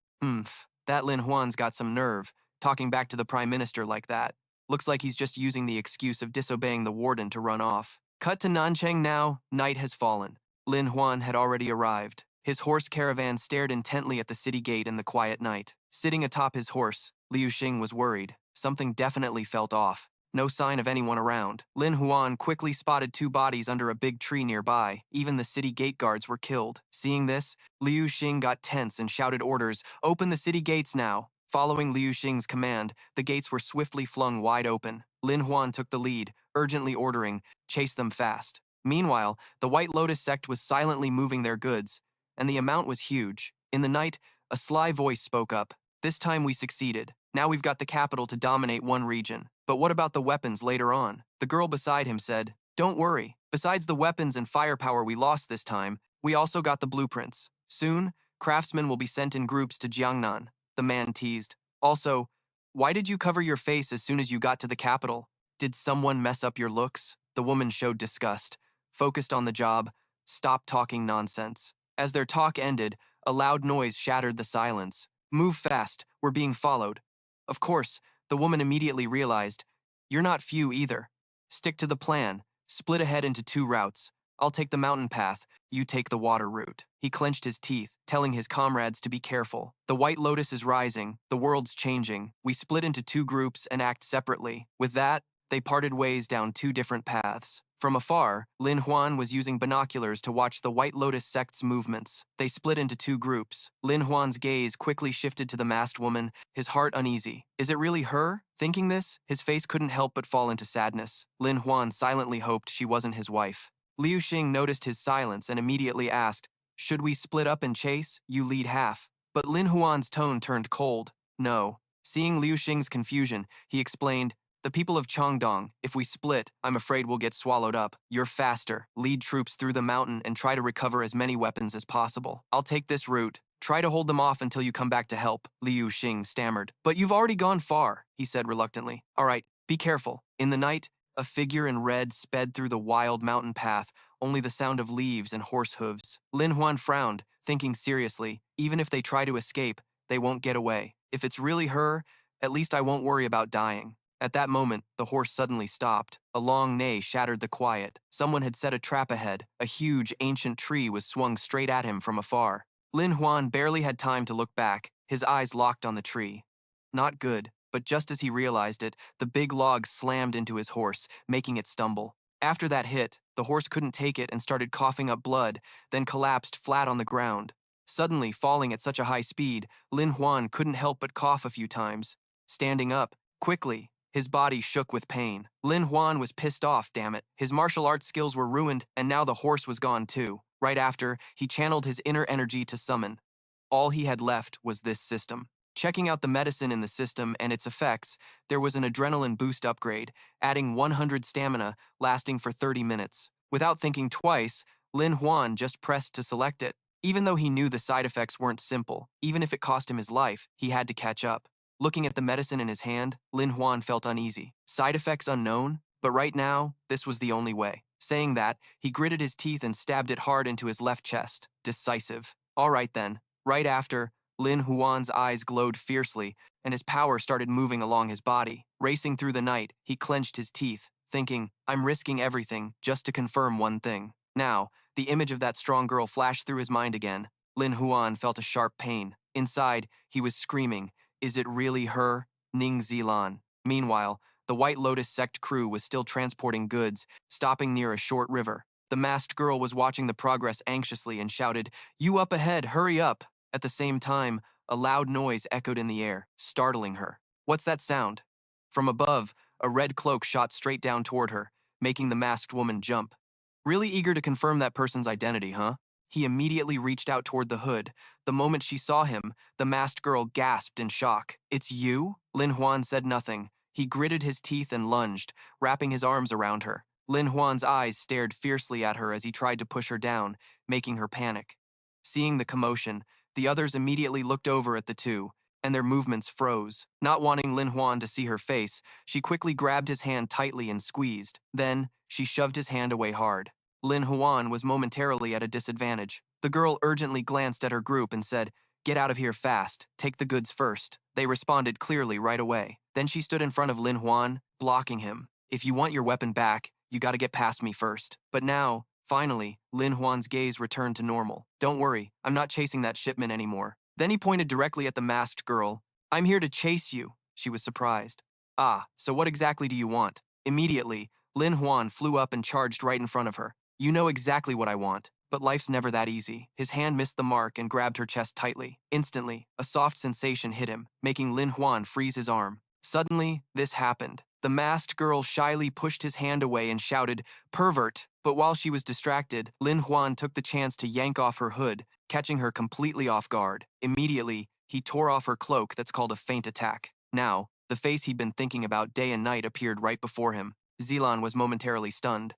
that Lin Huan's got some nerve, talking back to the Prime Minister like that. Looks like he's just using the excuse of disobeying the warden to run off. Cut to Nanchang now, night has fallen. Lin Huan had already arrived. His horse caravan stared intently at the city gate in the quiet night. Sitting atop his horse, Liu Xing was worried. Something definitely felt off. No sign of anyone around. Lin Huan quickly spotted 2 bodies under a big tree nearby. Even the city gate guards were killed. Seeing this, Liu Xing got tense and shouted orders, "Open the city gates now." Following Liu Xing's command, the gates were swiftly flung wide open. Lin Huan took the lead, urgently ordering, "Chase them fast." Meanwhile, the White Lotus sect was silently moving their goods, and the amount was huge. In the night, a sly voice spoke up. "This time we succeeded. Now we've got the capital to dominate one region. But what about the weapons later on?" The girl beside him said, "Don't worry. Besides the weapons and firepower we lost this time, we also got the blueprints. Soon, craftsmen will be sent in groups to Jiangnan." The man teased. "Also, why did you cover your face as soon as you got to the capital? Did someone mess up your looks?" The woman showed disgust, focused on the job. "Stop talking nonsense." As their talk ended, a loud noise shattered the silence. "Move fast, we're being followed." Of course, the woman immediately realized, "You're not few either. Stick to the plan. Split ahead into 2 routes. I'll take the mountain path, you take the water route." He clenched his teeth, telling his comrades to be careful. "The White Lotus is rising, the world's changing. We split into 2 groups and act separately." With that, they parted ways down 2 different paths. From afar, Lin Huan was using binoculars to watch the White Lotus sect's movements. They split into 2 groups. Lin Huan's gaze quickly shifted to the masked woman, his heart uneasy. Is it really her? Thinking this, his face couldn't help but fall into sadness. Lin Huan silently hoped she wasn't his wife. Liu Xing noticed his silence and immediately asked, "Should we split up and chase? You lead half." But Lin Huan's tone turned cold. "No." Seeing Liu Xing's confusion, he explained, "The people of Changdong, if we split, I'm afraid we'll get swallowed up. You're faster. Lead troops through the mountain and try to recover as many weapons as possible. I'll take this route. Try to hold them off until you come back to help," Liu Xing stammered. "But you've already gone far," he said reluctantly. "All right, be careful." In the night, a figure in red sped through the wild mountain path, only the sound of leaves and horse hooves. Lin Huan frowned, thinking seriously, even if they try to escape, they won't get away. If it's really her, at least I won't worry about dying. At that moment, the horse suddenly stopped. A long neigh shattered the quiet. Someone had set a trap ahead. A huge, ancient tree was swung straight at him from afar. Lin Huan barely had time to look back, his eyes locked on the tree. Not good, but just as he realized it, the big log slammed into his horse, making it stumble. After that hit, the horse couldn't take it and started coughing up blood, then collapsed flat on the ground. Suddenly falling at such a high speed, Lin Huan couldn't help but cough a few times. Standing up, quickly, his body shook with pain. Lin Huan was pissed off, damn it. His martial arts skills were ruined, and now the horse was gone too. Right after, he channeled his inner energy to summon. All he had left was this system. Checking out the medicine in the system and its effects, there was an adrenaline boost upgrade, adding 100 stamina, lasting for 30 minutes. Without thinking twice, Lin Huan just pressed to select it. Even though he knew the side effects weren't simple, even if it cost him his life, he had to catch up. Looking at the medicine in his hand, Lin Huan felt uneasy. Side effects unknown, but right now, this was the only way. Saying that, he gritted his teeth and stabbed it hard into his left chest. Decisive. All right then. Right after, Lin Huan's eyes glowed fiercely, and his power started moving along his body. Racing through the night, he clenched his teeth, thinking, I'm risking everything just to confirm one thing. Now, the image of that strong girl flashed through his mind again. Lin Huan felt a sharp pain. Inside, he was screaming, is it really her, Ning Zilan? Meanwhile, the White Lotus sect crew was still transporting goods, stopping near a short river. The masked girl was watching the progress anxiously and shouted, you up ahead, hurry up! At the same time, a loud noise echoed in the air, startling her. What's that sound? From above, a red cloak shot straight down toward her, making the masked woman jump. Really eager to confirm that person's identity, huh? He immediately reached out toward the hood. The moment she saw him, the masked girl gasped in shock. It's you? Lin Huan said nothing. He gritted his teeth and lunged, wrapping his arms around her. Lin Huan's eyes stared fiercely at her as he tried to push her down, making her panic. Seeing the commotion, the others immediately looked over at the two, and their movements froze. Not wanting Lin Huan to see her face, she quickly grabbed his hand tightly and squeezed. Then, she shoved his hand away hard. Lin Huan was momentarily at a disadvantage. The girl urgently glanced at her group and said, get out of here fast, take the goods first. They responded clearly right away. Then she stood in front of Lin Huan, blocking him. If you want your weapon back, you gotta get past me first. But now, finally, Lin Huan's gaze returned to normal. Don't worry, I'm not chasing that shipment anymore. Then he pointed directly at the masked girl. I'm here to chase you. She was surprised. Ah, so what exactly do you want? Immediately, Lin Huan flew up and charged right in front of her. You know exactly what I want, but life's never that easy. His hand missed the mark and grabbed her chest tightly. Instantly, a soft sensation hit him, making Lin Huan freeze his arm. Suddenly, this happened. The masked girl shyly pushed his hand away and shouted, pervert! But while she was distracted, Lin Huan took the chance to yank off her hood, catching her completely off guard. Immediately, he tore off her cloak that's called a feint attack. Now, the face he'd been thinking about day and night appeared right before him. Zilan was momentarily stunned.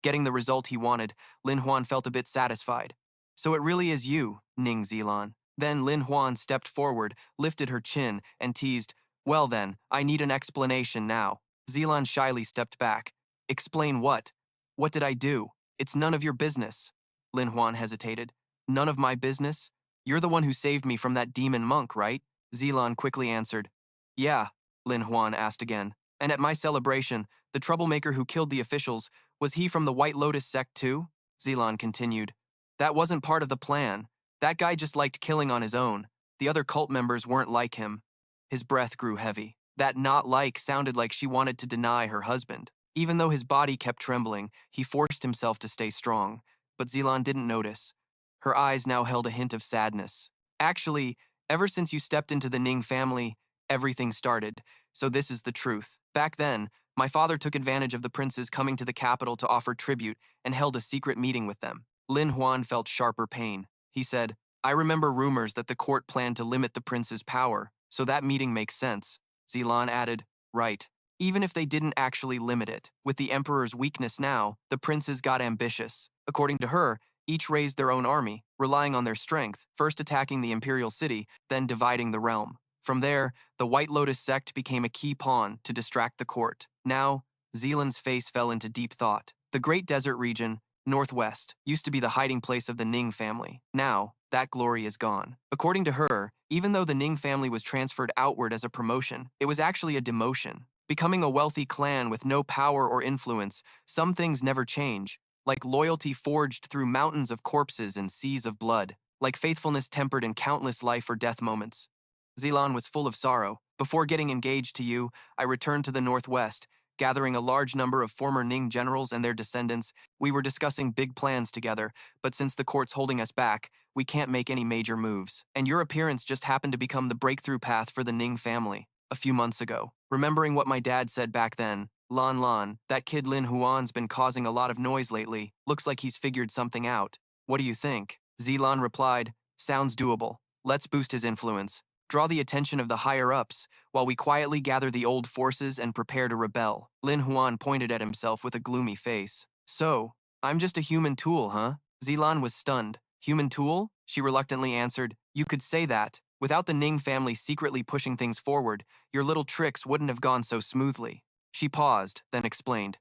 Getting the result he wanted, Lin Huan felt a bit satisfied. So it really is you, Ning Zilan. Then Lin Huan stepped forward, lifted her chin, and teased, well then, I need an explanation now. Zilan shyly stepped back. Explain what? What did I do? It's none of your business. Lin Huan hesitated. None of my business? You're the one who saved me from that demon monk, right? Zilan quickly answered. Yeah, Lin Huan asked again. And at my celebration, the troublemaker who killed the officials, was he from the White Lotus sect too? Zilan continued. That wasn't part of the plan. That guy just liked killing on his own. The other cult members weren't like him. His breath grew heavy. That not like sounded like she wanted to deny her husband. Even though his body kept trembling, he forced himself to stay strong. But Zilan didn't notice. Her eyes now held a hint of sadness. Actually, ever since you stepped into the Ning family, everything started. So this is the truth. Back then, my father took advantage of the princes coming to the capital to offer tribute and held a secret meeting with them. Lin Huan felt sharper pain. He said, I remember rumors that the court planned to limit the prince's power, so that meeting makes sense. Zilan added, right. Even if they didn't actually limit it, with the emperor's weakness now, the princes got ambitious. According to her, each raised their own army, relying on their strength, first attacking the imperial city, then dividing the realm. From there, the White Lotus sect became a key pawn to distract the court. Now, Zilan's face fell into deep thought. The Great Desert region, northwest, used to be the hiding place of the Ning family. Now, that glory is gone. According to her, even though the Ning family was transferred outward as a promotion, it was actually a demotion. Becoming a wealthy clan with no power or influence, some things never change, like loyalty forged through mountains of corpses and seas of blood, like faithfulness tempered in countless life or death moments. Zilan was full of sorrow. Before getting engaged to you, I returned to the northwest, gathering a large number of former Ning generals and their descendants. We were discussing big plans together, but since the court's holding us back, we can't make any major moves. And your appearance just happened to become the breakthrough path for the Ning family. A few months ago, remembering what my dad said back then, Lan, that kid Lin Huan's been causing a lot of noise lately. Looks like he's figured something out. What do you think? Zilan replied, sounds doable. Let's boost his influence. Draw the attention of the higher-ups, while we quietly gather the old forces and prepare to rebel. Lin Huan pointed at himself with a gloomy face. So, I'm just a human tool, huh? Zilan was stunned. Human tool? She reluctantly answered. You could say that. Without the Ning family secretly pushing things forward, your little tricks wouldn't have gone so smoothly. She paused, then explained.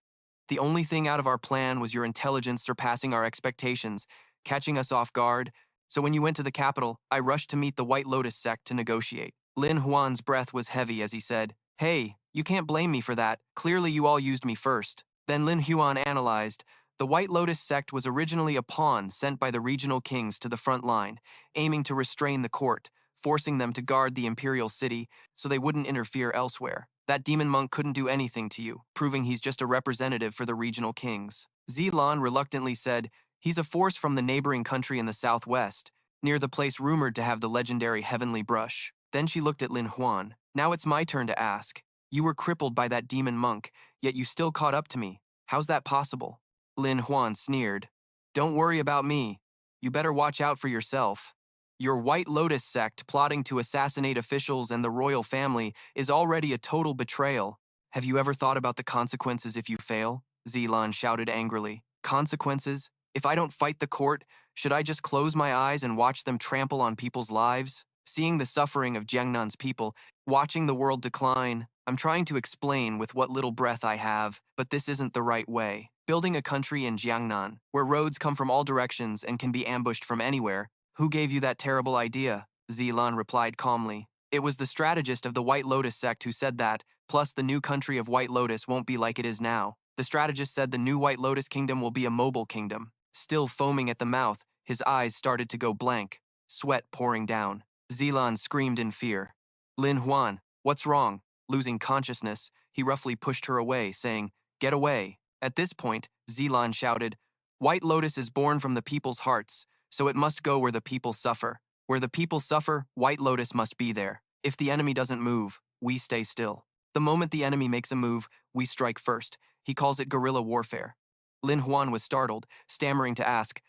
The only thing out of our plan was your intelligence surpassing our expectations, catching us off guard. So when you went to the capital, I rushed to meet the White Lotus sect to negotiate. Lin Huan's breath was heavy as he said, Hey, you can't blame me for that. Clearly you all used me first. Then Lin Huan analyzed. The White Lotus sect was originally a pawn sent by the regional kings to the front line, aiming to restrain the court, forcing them to guard the imperial city so they wouldn't interfere elsewhere. That demon monk couldn't do anything to you, proving he's just a representative for the regional kings. Zilan reluctantly said, he's a force from the neighboring country in the southwest, near the place rumored to have the legendary heavenly brush. Then she looked at Lin Huan. Now it's my turn to ask. You were crippled by that demon monk, yet you still caught up to me. How's that possible? Lin Huan sneered. Don't worry about me. You better watch out for yourself. Your White Lotus sect plotting to assassinate officials and the royal family is already a total betrayal. Have you ever thought about the consequences if you fail? Zilan shouted angrily. Consequences? If I don't fight the court, should I just close my eyes and watch them trample on people's lives? Seeing the suffering of Jiangnan's people, watching the world decline, I'm trying to explain with what little breath I have, but this isn't the right way. Building a country in Jiangnan, where roads come from all directions and can be ambushed from anywhere. Who gave you that terrible idea? Zilan replied calmly. It was the strategist of the White Lotus sect who said that, plus the new country of White Lotus won't be like it is now. The strategist said the new White Lotus kingdom will be a mobile kingdom. Still foaming at the mouth, his eyes started to go blank, sweat pouring down. Zilan screamed in fear. Lin Huan, what's wrong? Losing consciousness, he roughly pushed her away, saying, Get away. At this point, Zilan shouted, White Lotus is born from the people's hearts, so it must go where the people suffer. Where the people suffer, White Lotus must be there. If the enemy doesn't move, we stay still. The moment the enemy makes a move, we strike first. He calls it guerrilla warfare. Lin Huan was startled, stammering to ask,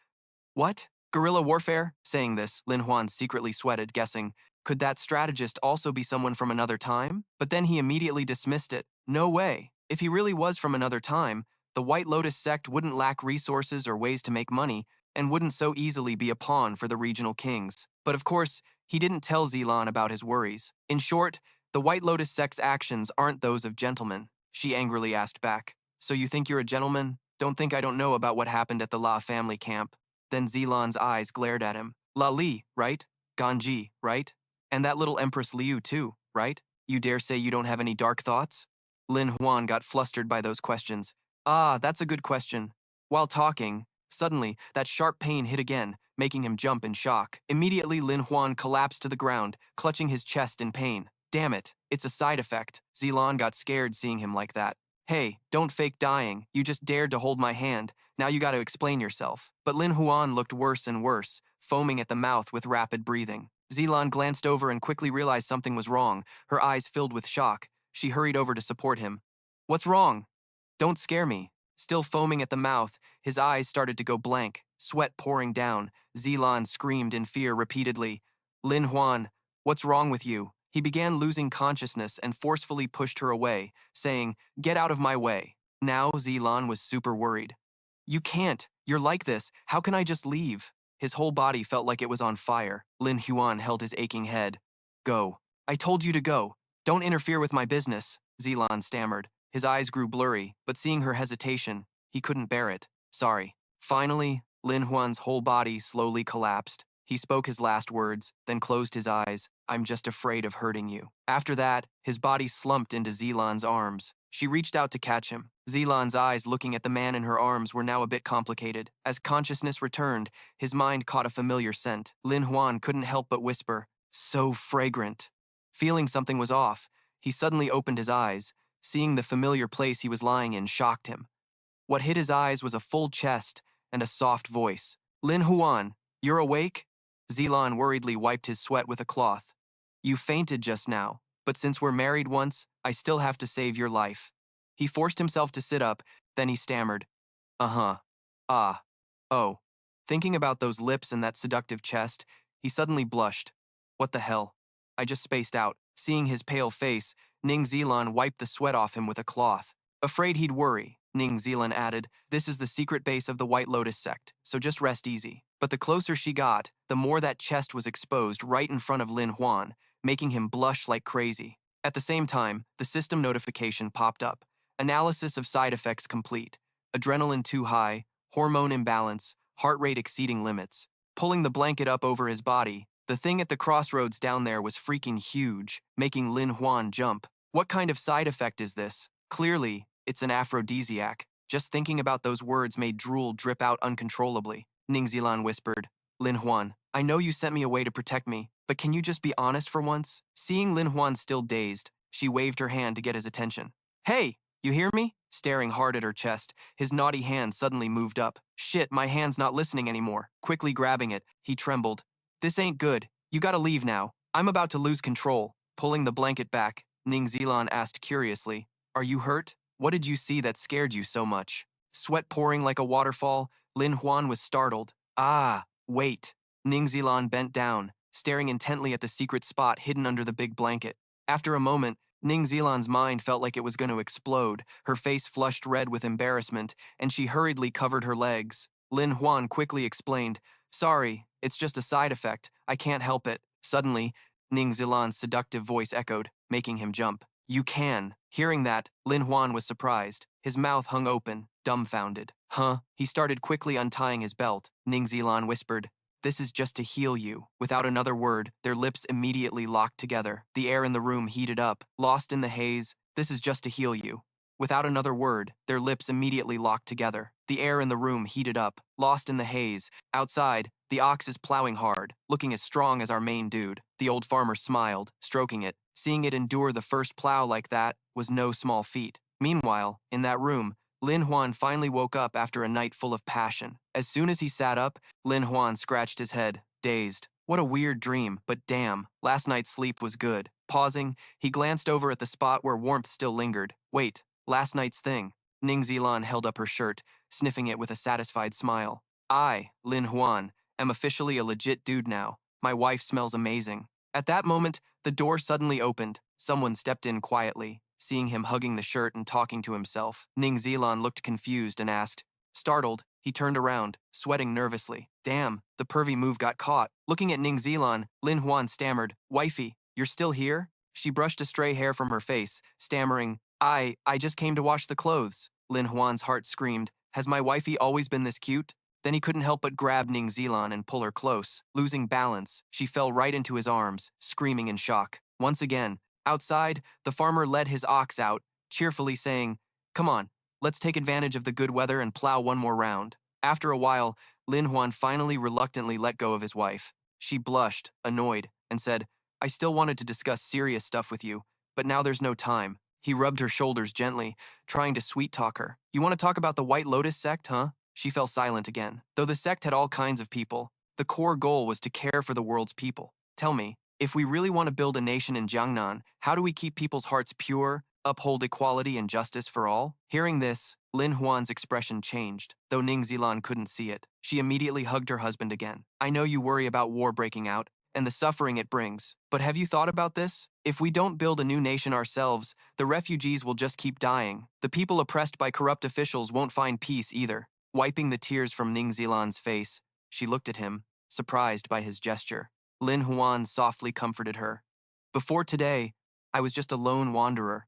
What? Guerrilla warfare? Saying this, Lin Huan secretly sweated, guessing, could that strategist also be someone from another time? But then he immediately dismissed it. No way. If he really was from another time, the White Lotus sect wouldn't lack resources or ways to make money, and wouldn't so easily be a pawn for the regional kings. But of course, he didn't tell Zilan about his worries. In short, the White Lotus sect's actions aren't those of gentlemen. She angrily asked back. So you think you're a gentleman? Don't think I don't know about what happened at the La family camp. Then Zilan's eyes glared at him. La Li, right? Ganji, right? And that little Empress Liu too, right? You dare say you don't have any dark thoughts? Lin Huan got flustered by those questions. Ah, that's a good question. While talking, suddenly, that sharp pain hit again, making him jump in shock. Immediately, Lin Huan collapsed to the ground, clutching his chest in pain. Damn it, it's a side effect. Zilan got scared seeing him like that. Hey, don't fake dying. You just dared to hold my hand. Now you gotta explain yourself. But Lin Huan looked worse and worse, foaming at the mouth with rapid breathing. Zilan glanced over and quickly realized something was wrong, her eyes filled with shock. She hurried over to support him. What's wrong? Don't scare me. Still foaming at the mouth, his eyes started to go blank, sweat pouring down. Zilan screamed in fear repeatedly. Lin Huan, what's wrong with you? He began losing consciousness and forcefully pushed her away, saying, Get out of my way. Now Zilan was super worried. You can't. You're like this. How can I just leave? His whole body felt like it was on fire. Lin Huan held his aching head. Go. I told you to go. Don't interfere with my business, Zilan stammered. His eyes grew blurry, but seeing her hesitation, he couldn't bear it. Sorry. Finally, Lin Huan's whole body slowly collapsed. He spoke his last words, then closed his eyes. I'm just afraid of hurting you. After that, his body slumped into Zilan's arms. She reached out to catch him. Zilan's eyes looking at the man in her arms were now a bit complicated. As consciousness returned, his mind caught a familiar scent. Lin Huan couldn't help but whisper, So fragrant. Feeling something was off, he suddenly opened his eyes. Seeing the familiar place he was lying in shocked him. What hit his eyes was a full chest and a soft voice. Lin Huan, you're awake? Zilan worriedly wiped his sweat with a cloth. You fainted just now, but since we're married once, I still have to save your life. He forced himself to sit up, then he stammered. Uh-huh. Ah. Oh. Thinking about those lips and that seductive chest, he suddenly blushed. What the hell? I just spaced out. Seeing his pale face, Ning Zilan wiped the sweat off him with a cloth. Afraid he'd worry, Ning Zilan added, this is the secret base of the White Lotus sect, so just rest easy. But the closer she got, the more that chest was exposed right in front of Lin Huan, making him blush like crazy. At the same time, the system notification popped up. Analysis of side effects complete. Adrenaline too high, hormone imbalance, heart rate exceeding limits. Pulling the blanket up over his body, the thing at the crossroads down there was freaking huge, making Lin Huan jump. What kind of side effect is this? Clearly, it's an aphrodisiac. Just thinking about those words made drool drip out uncontrollably. Ning Zilan whispered, Lin Huan, I know you sent me away to protect me, but can you just be honest for once? Seeing Lin Huan still dazed, she waved her hand to get his attention. Hey, you hear me? Staring hard at her chest, his naughty hand suddenly moved up. Shit, my hand's not listening anymore. Quickly grabbing it, he trembled. This ain't good. You gotta leave now. I'm about to lose control. Pulling the blanket back, Ning Zilan asked curiously, Are you hurt? What did you see that scared you so much? Sweat pouring like a waterfall, Lin Huan was startled. Ah, wait. Ning Zilan bent down, staring intently at the secret spot hidden under the big blanket. After a moment, Ning Zilan's mind felt like it was going to explode. Her face flushed red with embarrassment, and she hurriedly covered her legs. Lin Huan quickly explained, Sorry, it's just a side effect. I can't help it. Suddenly, Ning Zilan's seductive voice echoed, making him jump. You can. Hearing that, Lin Huan was surprised. His mouth hung open, dumbfounded. Huh? He started quickly untying his belt. Ning Zilan whispered, This is just to heal you. Without another word, their lips immediately locked together. The air in the room heated up. Lost in the haze, this is just to heal you. Without another word, their lips immediately locked together. The air in the room heated up. Lost in the haze. Outside, the ox is plowing hard, looking as strong as our main dude. The old farmer smiled, stroking it. Seeing it endure the first plow like that was no small feat. Meanwhile, in that room, Lin Huan finally woke up after a night full of passion. As soon as he sat up, Lin Huan scratched his head, dazed. What a weird dream, but damn, last night's sleep was good. Pausing, he glanced over at the spot where warmth still lingered. Wait, last night's thing. Ning Zilan held up her shirt, sniffing it with a satisfied smile. I, Lin Huan, am officially a legit dude now. My wife smells amazing. At that moment, the door suddenly opened. Someone stepped in quietly. Seeing him hugging the shirt and talking to himself, Ning Zilan looked confused and asked. Startled, he turned around, sweating nervously. Damn, the pervy move got caught. Looking at Ning Zilan, Lin Huan stammered, Wifey, you're still here? She brushed a stray hair from her face, stammering, I just came to wash the clothes. Lin Huan's heart screamed, Has my wifey always been this cute? Then he couldn't help but grab Ning Zilan and pull her close. Losing balance, she fell right into his arms, screaming in shock. Once again, outside, the farmer led his ox out, cheerfully saying, Come on, let's take advantage of the good weather and plow one more round. After a while, Lin Huan finally reluctantly let go of his wife. She blushed, annoyed, and said, I still wanted to discuss serious stuff with you, but now there's no time. He rubbed her shoulders gently, trying to sweet-talk her. You want to talk about the White Lotus sect, huh? She fell silent again. Though the sect had all kinds of people, the core goal was to care for the world's people. Tell me, if we really want to build a nation in Jiangnan, how do we keep people's hearts pure, uphold equality and justice for all? Hearing this, Lin Huan's expression changed, though Ning Zilan couldn't see it. She immediately hugged her husband again. I know you worry about war breaking out and the suffering it brings, but have you thought about this? If we don't build a new nation ourselves, the refugees will just keep dying. The people oppressed by corrupt officials won't find peace either. Wiping the tears from Ning Zilan's face, she looked at him, surprised by his gesture. Lin Huan softly comforted her. Before today, I was just a lone wanderer,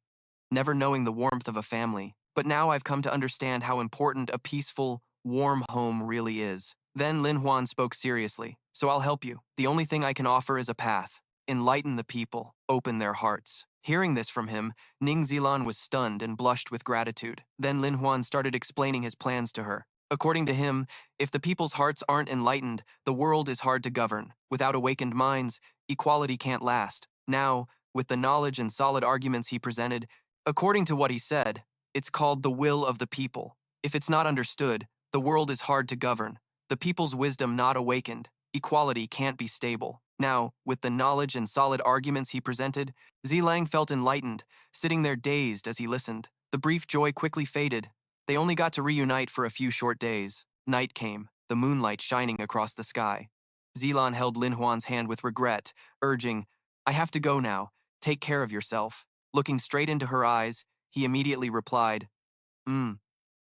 never knowing the warmth of a family. But now I've come to understand how important a peaceful, warm home really is. Then Lin Huan spoke seriously. So I'll help you. The only thing I can offer is a path. Enlighten the people. Open their hearts. Hearing this from him, Ning Zilan was stunned and blushed with gratitude. Then Lin Huan started explaining his plans to her. According to him, if the people's hearts aren't enlightened, the world is hard to govern. Without awakened minds, equality can't last. Now, with the knowledge and solid arguments he presented, according to what he said, it's called the will of the people. If it's not understood, the world is hard to govern. The people's wisdom not awakened, equality can't be stable. Now, with the knowledge and solid arguments he presented, Zilang felt enlightened, sitting there dazed as he listened. The brief joy quickly faded. They only got to reunite for a few short days. Night came, the moonlight shining across the sky. Zilan held Lin Huan's hand with regret, urging, I have to go now. Take care of yourself. Looking straight into her eyes, he immediately replied,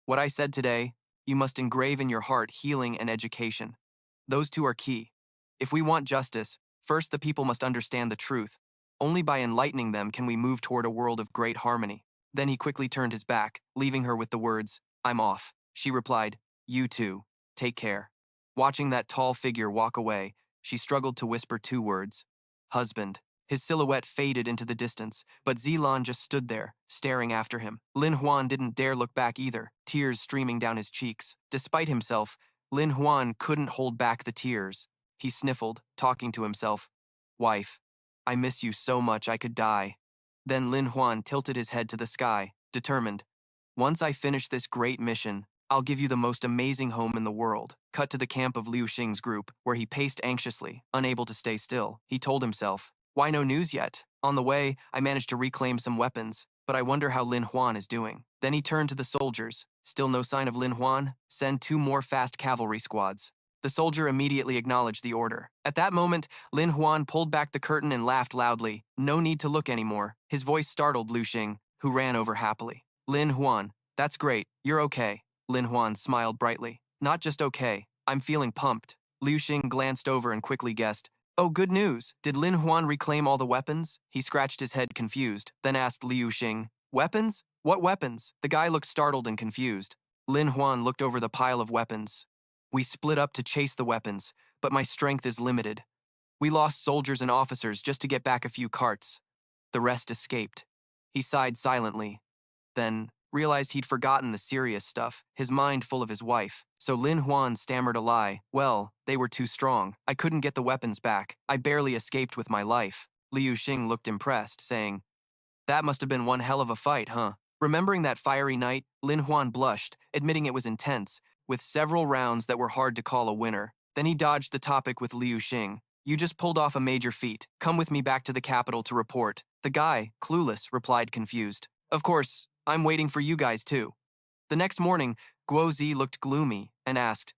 What I said today, you must engrave in your heart healing and education. Those two are key. If we want justice, first the people must understand the truth. Only by enlightening them can we move toward a world of great harmony. Then he quickly turned his back, leaving her with the words, I'm off. She replied, You too. Take care. Watching that tall figure walk away, she struggled to whisper two words, husband. His silhouette faded into the distance, but Zilan just stood there, staring after him. Lin Huan didn't dare look back either, tears streaming down his cheeks. Despite himself, Lin Huan couldn't hold back the tears. He sniffled, talking to himself. Wife, I miss you so much I could die. Then Lin Huan tilted his head to the sky, determined. Once I finish this great mission, I'll give you the most amazing home in the world. Cut to the camp of Liu Xing's group, where he paced anxiously, unable to stay still. He told himself, why no news yet? On the way, I managed to reclaim some weapons, but I wonder how Lin Huan is doing. Then he turned to the soldiers. Still no sign of Lin Huan? Send 2 more fast cavalry squads. The soldier immediately acknowledged the order. At that moment, Lin Huan pulled back the curtain and laughed loudly. No need to look anymore. His voice startled Liu Xing, who ran over happily. Lin Huan, that's great. You're okay. Lin Huan smiled brightly. Not just okay. I'm feeling pumped. Liu Xing glanced over and quickly guessed. Oh, good news. Did Lin Huan reclaim all the weapons? He scratched his head confused, then asked Liu Xing, weapons? What weapons? The guy looked startled and confused. Lin Huan looked over the pile of weapons. We split up to chase the weapons, but my strength is limited. We lost soldiers and officers just to get back a few carts. The rest escaped. He sighed silently, then realized he'd forgotten the serious stuff, his mind full of his wife. So Lin Huan stammered a lie. Well, they were too strong. I couldn't get the weapons back. I barely escaped with my life. Liu Xing looked impressed, saying, that must have been one hell of a fight, huh? Remembering that fiery night, Lin Huan blushed, admitting it was intense, with several rounds that were hard to call a winner. Then he dodged the topic with Liu Xing. You just pulled off a major feat. Come with me back to the capital to report. The guy, clueless, replied confused. Of course, I'm waiting for you guys too. The next morning, Guozi looked gloomy and asked,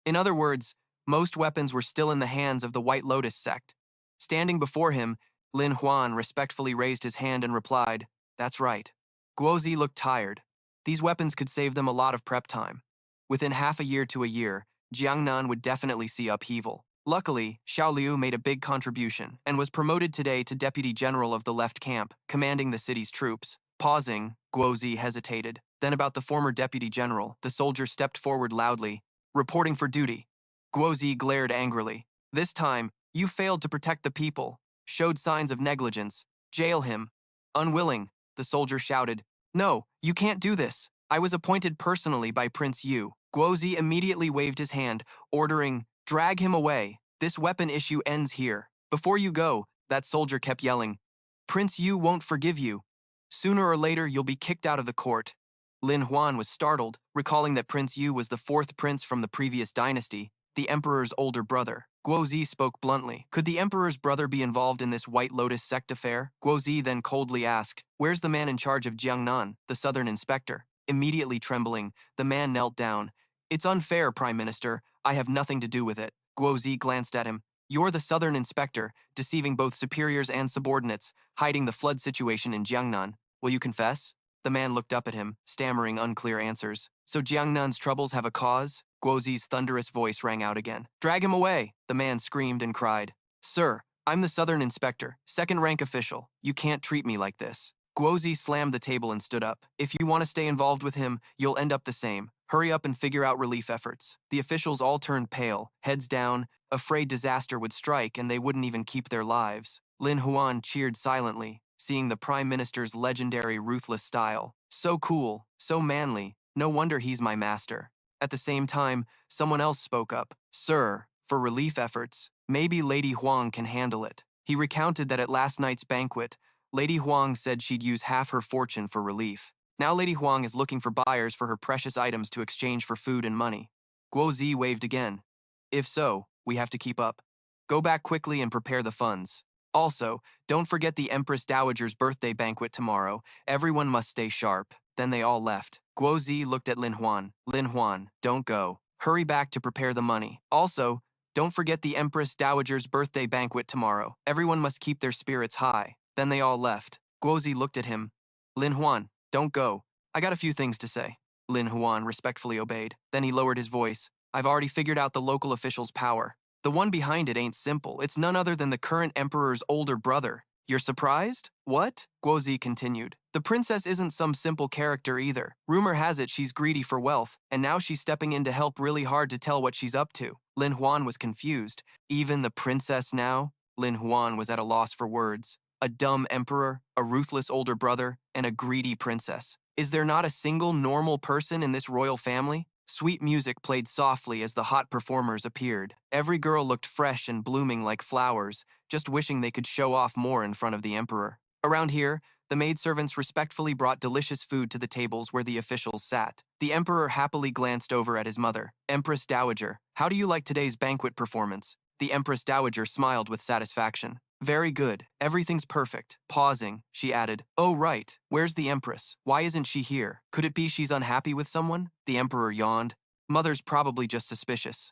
in other words, most weapons were still in the hands of the White Lotus sect. Standing before him, Lin Huan respectfully raised his hand and replied, that's right. Guozi looked tired. These weapons could save them a lot of prep time. Within half a year to a year, Jiangnan would definitely see upheaval. Luckily, Xiao Liu made a big contribution and was promoted today to Deputy General of the Left Camp, commanding the city's troops. Pausing, Guozi hesitated. Then about the former Deputy General, the soldier stepped forward loudly. Reporting for duty. Guozi glared angrily. This time, you failed to protect the people, showed signs of negligence. Jail him. Unwilling, the soldier shouted. No, you can't do this. I was appointed personally by Prince Yu. Guozi immediately waved his hand, ordering, drag him away. This weapon issue ends here. Before you go, that soldier kept yelling, Prince Yu won't forgive you. Sooner or later, you'll be kicked out of the court. Lin Huan was startled, recalling that Prince Yu was the 4th prince from the previous dynasty, the emperor's older brother. Guozi spoke bluntly. Could the emperor's brother be involved in this White Lotus sect affair? Guozi then coldly asked, where's the man in charge of Jiangnan, the southern inspector? Immediately trembling, the man knelt down. It's unfair, Prime Minister. I have nothing to do with it. Guozi glanced at him. You're the southern inspector, deceiving both superiors and subordinates, hiding the flood situation in Jiangnan. Will you confess? The man looked up at him, stammering unclear answers. So Jiangnan's troubles have a cause? Guozi's thunderous voice rang out again. Drag him away! The man screamed and cried. Sir, I'm the southern inspector, 2nd-rank official. You can't treat me like this. Guozi slammed the table and stood up. If you want to stay involved with him, you'll end up the same. Hurry up and figure out relief efforts. The officials all turned pale, heads down, afraid disaster would strike and they wouldn't even keep their lives. Lin Huan cheered silently, seeing the Prime Minister's legendary ruthless style. So cool, so manly, no wonder he's my master. At the same time, someone else spoke up. Sir, for relief efforts, maybe Lady Huang can handle it. He recounted that at last night's banquet, Lady Huang said she'd use half her fortune for relief. Now Lady Huang is looking for buyers for her precious items to exchange for food and money. Guozi waved again. If so, we have to keep up. Go back quickly and prepare the funds. Also, don't forget the Empress Dowager's birthday banquet tomorrow. Everyone must stay sharp. Then they all left. Guozi looked at Lin Huan. Lin Huan, don't go. Hurry back to prepare the money. Also, don't forget the Empress Dowager's birthday banquet tomorrow. Everyone must keep their spirits high. Then they all left. Guozi looked at him. Lin Huan, don't go. I got a few things to say. Lin Huan respectfully obeyed. Then he lowered his voice. I've already figured out the local official's power. The one behind it ain't simple. It's none other than the current emperor's older brother. You're surprised? What? Guozi continued. The princess isn't some simple character either. Rumor has it she's greedy for wealth, and now she's stepping in to help really hard to tell what she's up to. Lin Huan was confused. Even the princess now? Lin Huan was at a loss for words. a dumb emperor, a ruthless older brother, and a greedy princess. Is there not a single normal person in this royal family? Sweet music played softly as the hot performers appeared. Every girl looked fresh and blooming like flowers, just wishing they could show off more in front of the emperor. Around here, the maidservants respectfully brought delicious food to the tables where the officials sat. The emperor happily glanced over at his mother. Empress Dowager, how do you like today's banquet performance? The Empress Dowager smiled with satisfaction. Very good. Everything's perfect. Pausing, she added, oh right, where's the Empress? Why isn't she here? Could it be she's unhappy with someone? The Emperor yawned. Mother's probably just suspicious.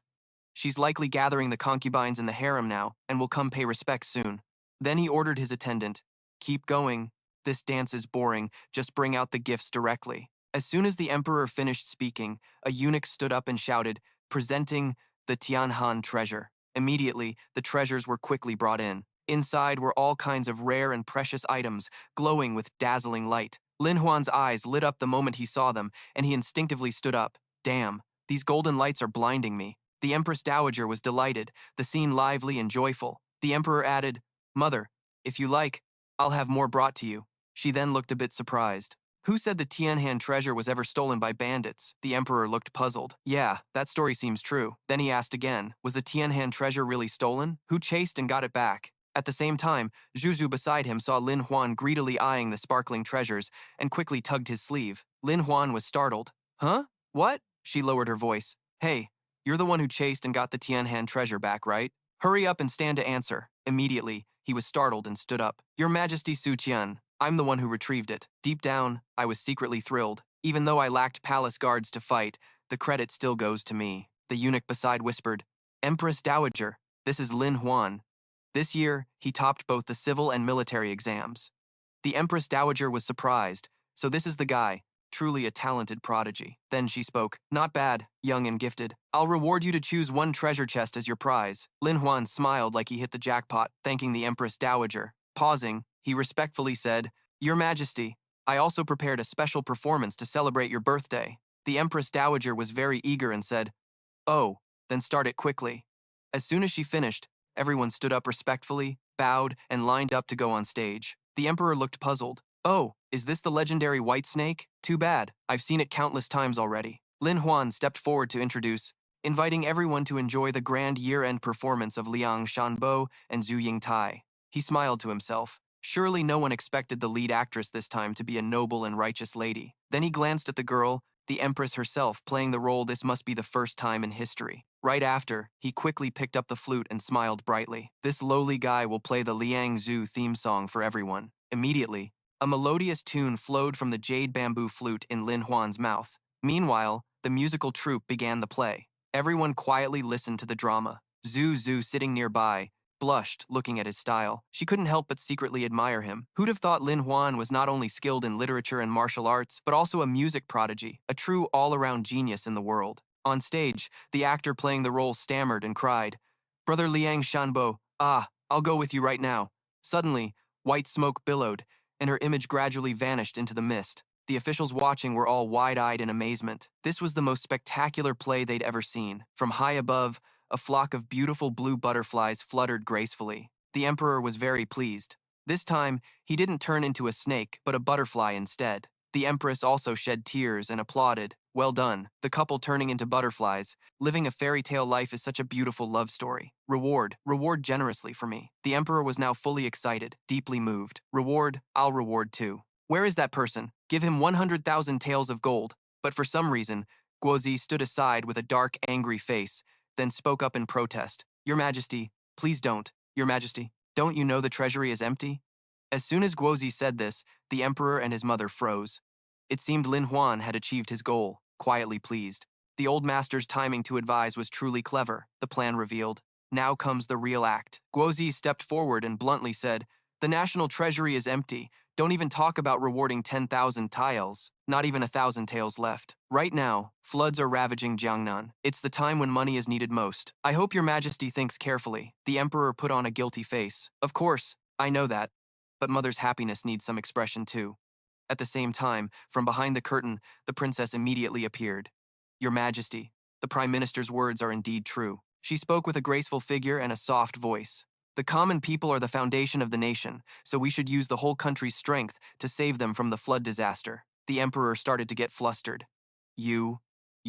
She's likely gathering the concubines in the harem now and will come pay respects soon. Then he ordered his attendant, keep going. This dance is boring. Just bring out the gifts directly. As soon as the Emperor finished speaking, a eunuch stood up and shouted, presenting the Tianhan treasure. Immediately, the treasures were quickly brought in. Inside were all kinds of rare and precious items, glowing with dazzling light. Lin Huan's eyes lit up the moment he saw them, and he instinctively stood up. Damn, these golden lights are blinding me. The Empress Dowager was delighted, the scene lively and joyful. The Emperor added, Mother, if you like, I'll have more brought to you. She then looked a bit surprised. Who said the Tianhan treasure was ever stolen by bandits? The Emperor looked puzzled. Yeah, that story seems true. Then he asked again, was the Tianhan treasure really stolen? Who chased and got it back? At the same time, Zhuzu beside him saw Lin Huan greedily eyeing the sparkling treasures and quickly tugged his sleeve. Lin Huan was startled. Huh? What? She lowered her voice. Hey, you're the one who chased and got the Tianhan treasure back, right? Hurry up and stand to answer. Immediately, he was startled and stood up. Your Majesty Su Qian, I'm the one who retrieved it. Deep down, I was secretly thrilled. Even though I lacked palace guards to fight, the credit still goes to me. The eunuch beside whispered, Empress Dowager, this is Lin Huan. This year, he topped both the civil and military exams. The Empress Dowager was surprised. So this is the guy, truly a talented prodigy. Then she spoke, not bad, young and gifted. I'll reward you to choose one treasure chest as your prize. Lin Huan smiled like he hit the jackpot, thanking the Empress Dowager. Pausing, he respectfully said, Your Majesty, I also prepared a special performance to celebrate your birthday. The Empress Dowager was very eager and said, Oh, then start it quickly. As soon as she finished, everyone stood up respectfully, bowed, and lined up to go on stage. The Emperor looked puzzled. Oh, is this the legendary white snake? Too bad, I've seen it countless times already. Lin Huan stepped forward to introduce, inviting everyone to enjoy the grand year-end performance of Liang Shanbo and Zhu Yingtai. He smiled to himself. Surely no one expected the lead actress this time to be a noble and righteous lady. Then he glanced at the girl, the Empress herself, playing the role this must be the first time in history. Right after, he quickly picked up the flute and smiled brightly. This lowly guy will play the Liang Zhu theme song for everyone. Immediately, a melodious tune flowed from the jade bamboo flute in Lin Huan's mouth. Meanwhile, the musical troupe began the play. Everyone quietly listened to the drama. Zhu, sitting nearby, blushed, looking at his style. She couldn't help but secretly admire him. Who'd have thought Lin Huan was not only skilled in literature and martial arts, but also a music prodigy, a true all-around genius in the world. On stage, the actor playing the role stammered and cried, Brother Liang Shanbo, I'll go with you right now. Suddenly, white smoke billowed, and her image gradually vanished into the mist. The officials watching were all wide-eyed in amazement. This was the most spectacular play they'd ever seen. From high above, a flock of beautiful blue butterflies fluttered gracefully. The Emperor was very pleased. This time, he didn't turn into a snake, but a butterfly instead. The Empress also shed tears and applauded. Well done. The couple turning into butterflies. Living a fairy tale life is such a beautiful love story. Reward generously for me. The Emperor was now fully excited, deeply moved. I'll reward too. Where is that person? Give him 100,000 taels of gold. But for some reason, Guozi stood aside with a dark, angry face, then spoke up in protest. Your Majesty, please don't. Your Majesty, don't you know the treasury is empty? As soon as Guozi said this, the Emperor and his mother froze. It seemed Lin Huan had achieved his goal, quietly pleased. The old master's timing to advise was truly clever, the plan revealed. Now comes the real act. Guozi stepped forward and bluntly said, The national treasury is empty. Don't even talk about rewarding 10,000 taels. Not even 1,000 taels left. Right now, floods are ravaging Jiangnan. It's the time when money is needed most. I hope your Majesty thinks carefully. The Emperor put on a guilty face. Of course, I know that. But mother's happiness needs some expression too. At the same time, from behind the curtain, the princess immediately appeared. Your Majesty, the Prime Minister's words are indeed true. She spoke with a graceful figure and a soft voice. The common people are the foundation of the nation, so we should use the whole country's strength to save them from the flood disaster. The emperor started to get flustered. You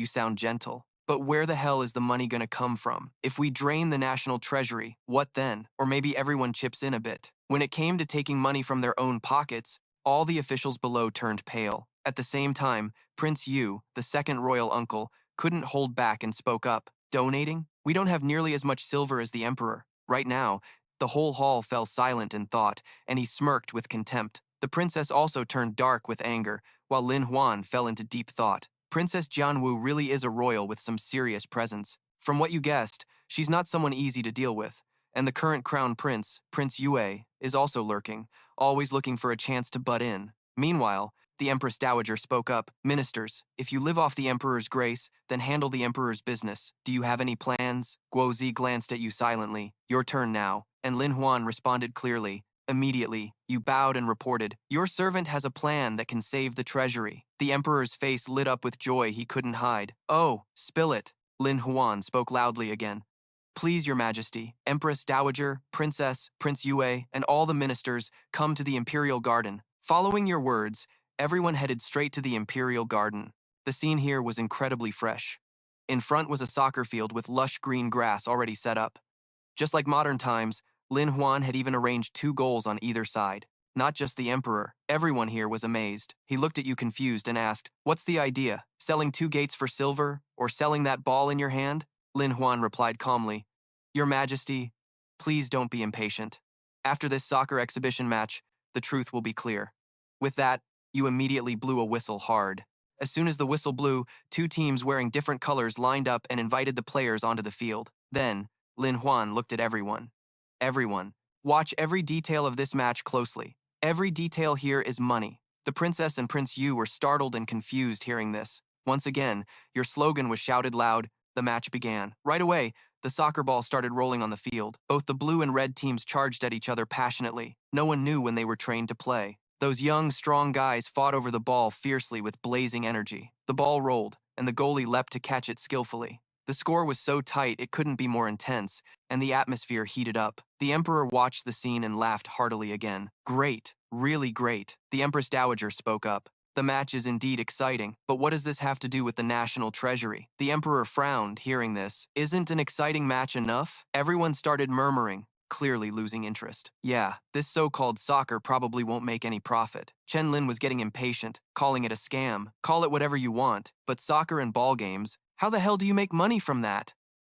sound gentle. But where the hell is the money gonna come from? If we drain the national treasury, what then? Or maybe everyone chips in a bit. When it came to taking money from their own pockets, all the officials below turned pale. At the same time, Prince Yu, the second royal uncle, couldn't hold back and spoke up. Donating? We don't have nearly as much silver as the emperor. Right now, the whole hall fell silent in thought, and he smirked with contempt. The princess also turned dark with anger, while Lin Huan fell into deep thought. Princess Jianwu really is a royal with some serious presence. From what you guessed, she's not someone easy to deal with. And the current crown prince, Prince Yue, is also lurking, always looking for a chance to butt in. Meanwhile, the Empress Dowager spoke up. Ministers, if you live off the Emperor's grace, then handle the Emperor's business. Do you have any plans? Guozi glanced at you silently. Your turn now. And Lin Huan responded clearly. Immediately, you bowed and reported, your servant has a plan that can save the treasury. The Emperor's face lit up with joy he couldn't hide. Oh, spill it. Lin Huan spoke loudly again. Please, Your Majesty, Empress Dowager, Princess, Prince Yue, and all the ministers come to the Imperial Garden. Following your words, everyone headed straight to the Imperial Garden. The scene here was incredibly fresh. In front was a soccer field with lush green grass already set up. Just like modern times, Lin Huan had even arranged 2 goals on either side. Not just the emperor. Everyone here was amazed. He looked at you confused and asked, what's the idea? Selling 2 gates for silver? Or selling that ball in your hand? Lin Huan replied calmly, Your Majesty, please don't be impatient. After this soccer exhibition match, the truth will be clear. With that, you immediately blew a whistle hard. As soon as the whistle blew, 2 teams wearing different colors lined up and invited the players onto the field. Then, Lin Huan looked at everyone. Everyone, watch every detail of this match closely. Every detail here is money. The princess and Prince Yu were startled and confused hearing this. Once again, your slogan was shouted loud. The match began. Right away, the soccer ball started rolling on the field. Both the blue and red teams charged at each other passionately. No one knew when they were trained to play. Those young, strong guys fought over the ball fiercely with blazing energy. The ball rolled, and the goalie leapt to catch it skillfully. The score was so tight it couldn't be more intense, and the atmosphere heated up. The emperor watched the scene and laughed heartily again. Great, really great. The Empress Dowager spoke up. The match is indeed exciting, but what does this have to do with the national treasury? The emperor frowned, hearing this. Isn't an exciting match enough? Everyone started murmuring, clearly losing interest. Yeah, this so-called soccer probably won't make any profit. Chen Lin was getting impatient, calling it a scam. Call it whatever you want, but soccer and ball games, how the hell do you make money from that?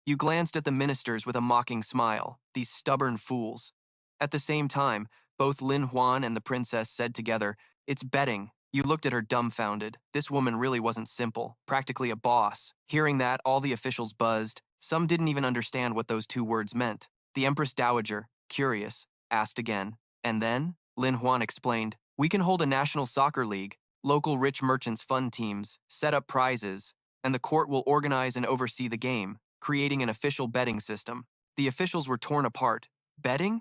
You glanced at the ministers with a mocking smile. These stubborn fools. At the same time, both Lin Huan and the princess said together, it's betting. You looked at her dumbfounded. This woman really wasn't simple, practically a boss. Hearing that, all the officials buzzed. Some didn't even understand what those 2 words meant. The Empress Dowager, curious, asked again. And then? Lin Huan explained, we can hold a national soccer league, local rich merchants fund teams, set up prizes, and the court will organize and oversee the game, creating an official betting system. The officials were torn apart. Betting?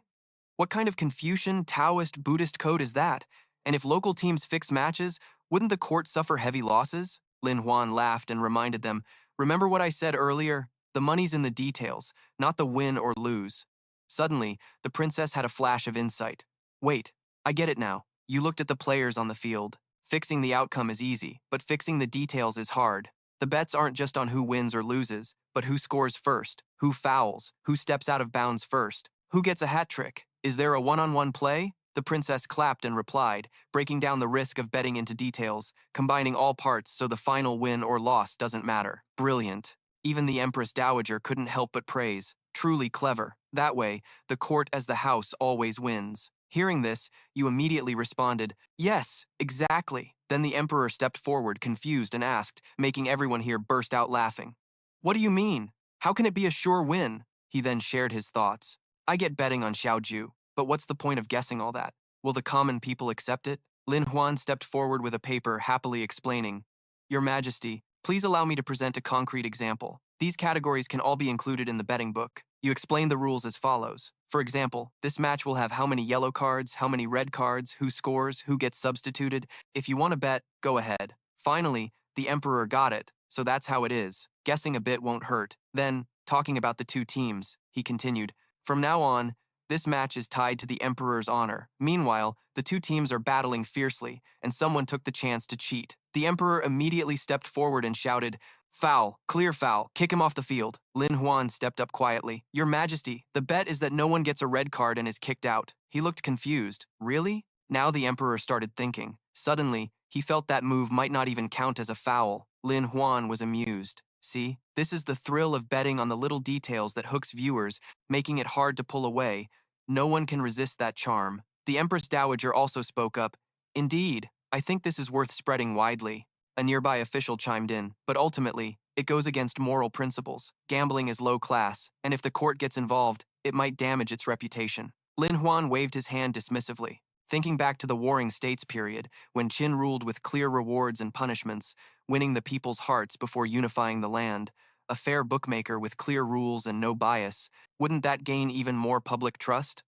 What kind of Confucian, Taoist, Buddhist code is that? And if local teams fix matches, wouldn't the court suffer heavy losses? Lin Huan laughed and reminded them, remember what I said earlier? The money's in the details, not the win or lose. Suddenly, the princess had a flash of insight. Wait, I get it now. You looked at the players on the field. Fixing the outcome is easy, but fixing the details is hard. The bets aren't just on who wins or loses, but who scores first, who fouls, who steps out of bounds first, who gets a hat trick. Is there a one-on-one play? The princess clapped and replied, breaking down the risk of betting into details, combining all parts so the final win or loss doesn't matter. Brilliant. Even the Empress Dowager couldn't help but praise. Truly clever. That way, the court as the house always wins. Hearing this, you immediately responded, yes, exactly. Then the emperor stepped forward, confused, and asked, making everyone here burst out laughing. What do you mean? How can it be a sure win? He then shared his thoughts. I get betting on Xiaoju, but what's the point of guessing all that? Will the common people accept it? Lin Huan stepped forward with a paper, happily explaining, Your Majesty, please allow me to present a concrete example. These categories can all be included in the betting book. You explained the rules as follows. For example, this match will have how many yellow cards, how many red cards, who scores, who gets substituted. If you want to bet, go ahead. Finally, the emperor got it, so that's how it is. Guessing a bit won't hurt. Then, talking about the 2 teams, he continued, from now on, This match is tied to the Emperor's honor. Meanwhile, the two teams are battling fiercely, and someone took the chance to cheat. The Emperor immediately stepped forward and shouted, "Foul, clear foul, kick him off the field." Lin Huan stepped up quietly. "Your Majesty, the bet is that no one gets a red card and is kicked out." He looked confused. Really? Now the Emperor started thinking. Suddenly, he felt that move might not even count as a foul. Lin Huan was amused. See, this is the thrill of betting on the little details that hooks viewers, making it hard to pull away. No one can resist that charm. The Empress Dowager also spoke up. "Indeed, I think this is worth spreading widely." A nearby official chimed in, "But ultimately, it goes against moral principles. Gambling is low class, and if the court gets involved, it might damage its reputation." Lin Huan waved his hand dismissively. Thinking back to the Warring States period, when Qin ruled with clear rewards and punishments, winning the people's hearts before unifying the land, a fair bookmaker with clear rules and no bias, wouldn't that gain even more public trust?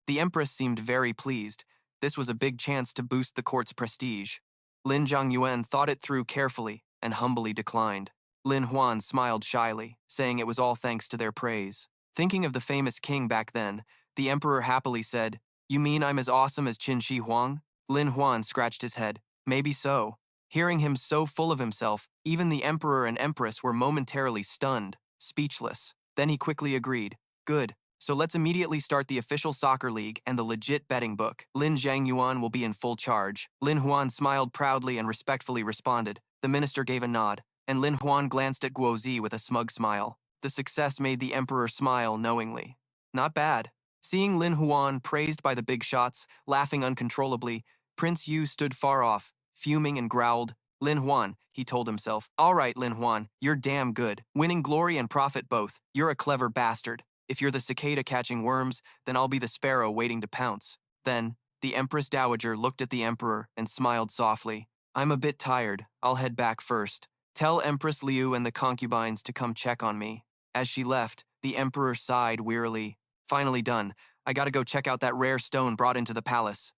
The Empress seemed very pleased. This was a big chance to boost the court's prestige. Lin Zhongyuan thought it through carefully and humbly declined. Lin Huan smiled shyly, saying it was all thanks to their praise. Thinking of the famous king back then, the Emperor happily said, "You mean I'm as awesome as Qin Shi Huang?" Lin Huan scratched his head. Maybe so. Hearing him so full of himself, even the Emperor and Empress were momentarily stunned, speechless. Then he quickly agreed. "Good. So let's immediately start the official soccer league and the legit betting book. Lin Zhangyuan will be in full charge." Lin Huan smiled proudly and respectfully responded. The minister gave a nod, and Lin Huan glanced at Guozi with a smug smile. The success made the Emperor smile knowingly. Not bad. Seeing Lin Huan praised by the big shots, laughing uncontrollably, Prince Yu stood far off, fuming and growled. "Lin Huan," he told himself. "All right, Lin Huan, you're damn good. Winning glory and profit both. You're a clever bastard. If you're the cicada catching worms, then I'll be the sparrow waiting to pounce." Then, the Empress Dowager looked at the Emperor and smiled softly. "I'm a bit tired. I'll head back first. Tell Empress Liu and the concubines to come check on me." As she left, the Emperor sighed wearily. "Finally done. I gotta go check out that rare stone brought into the palace."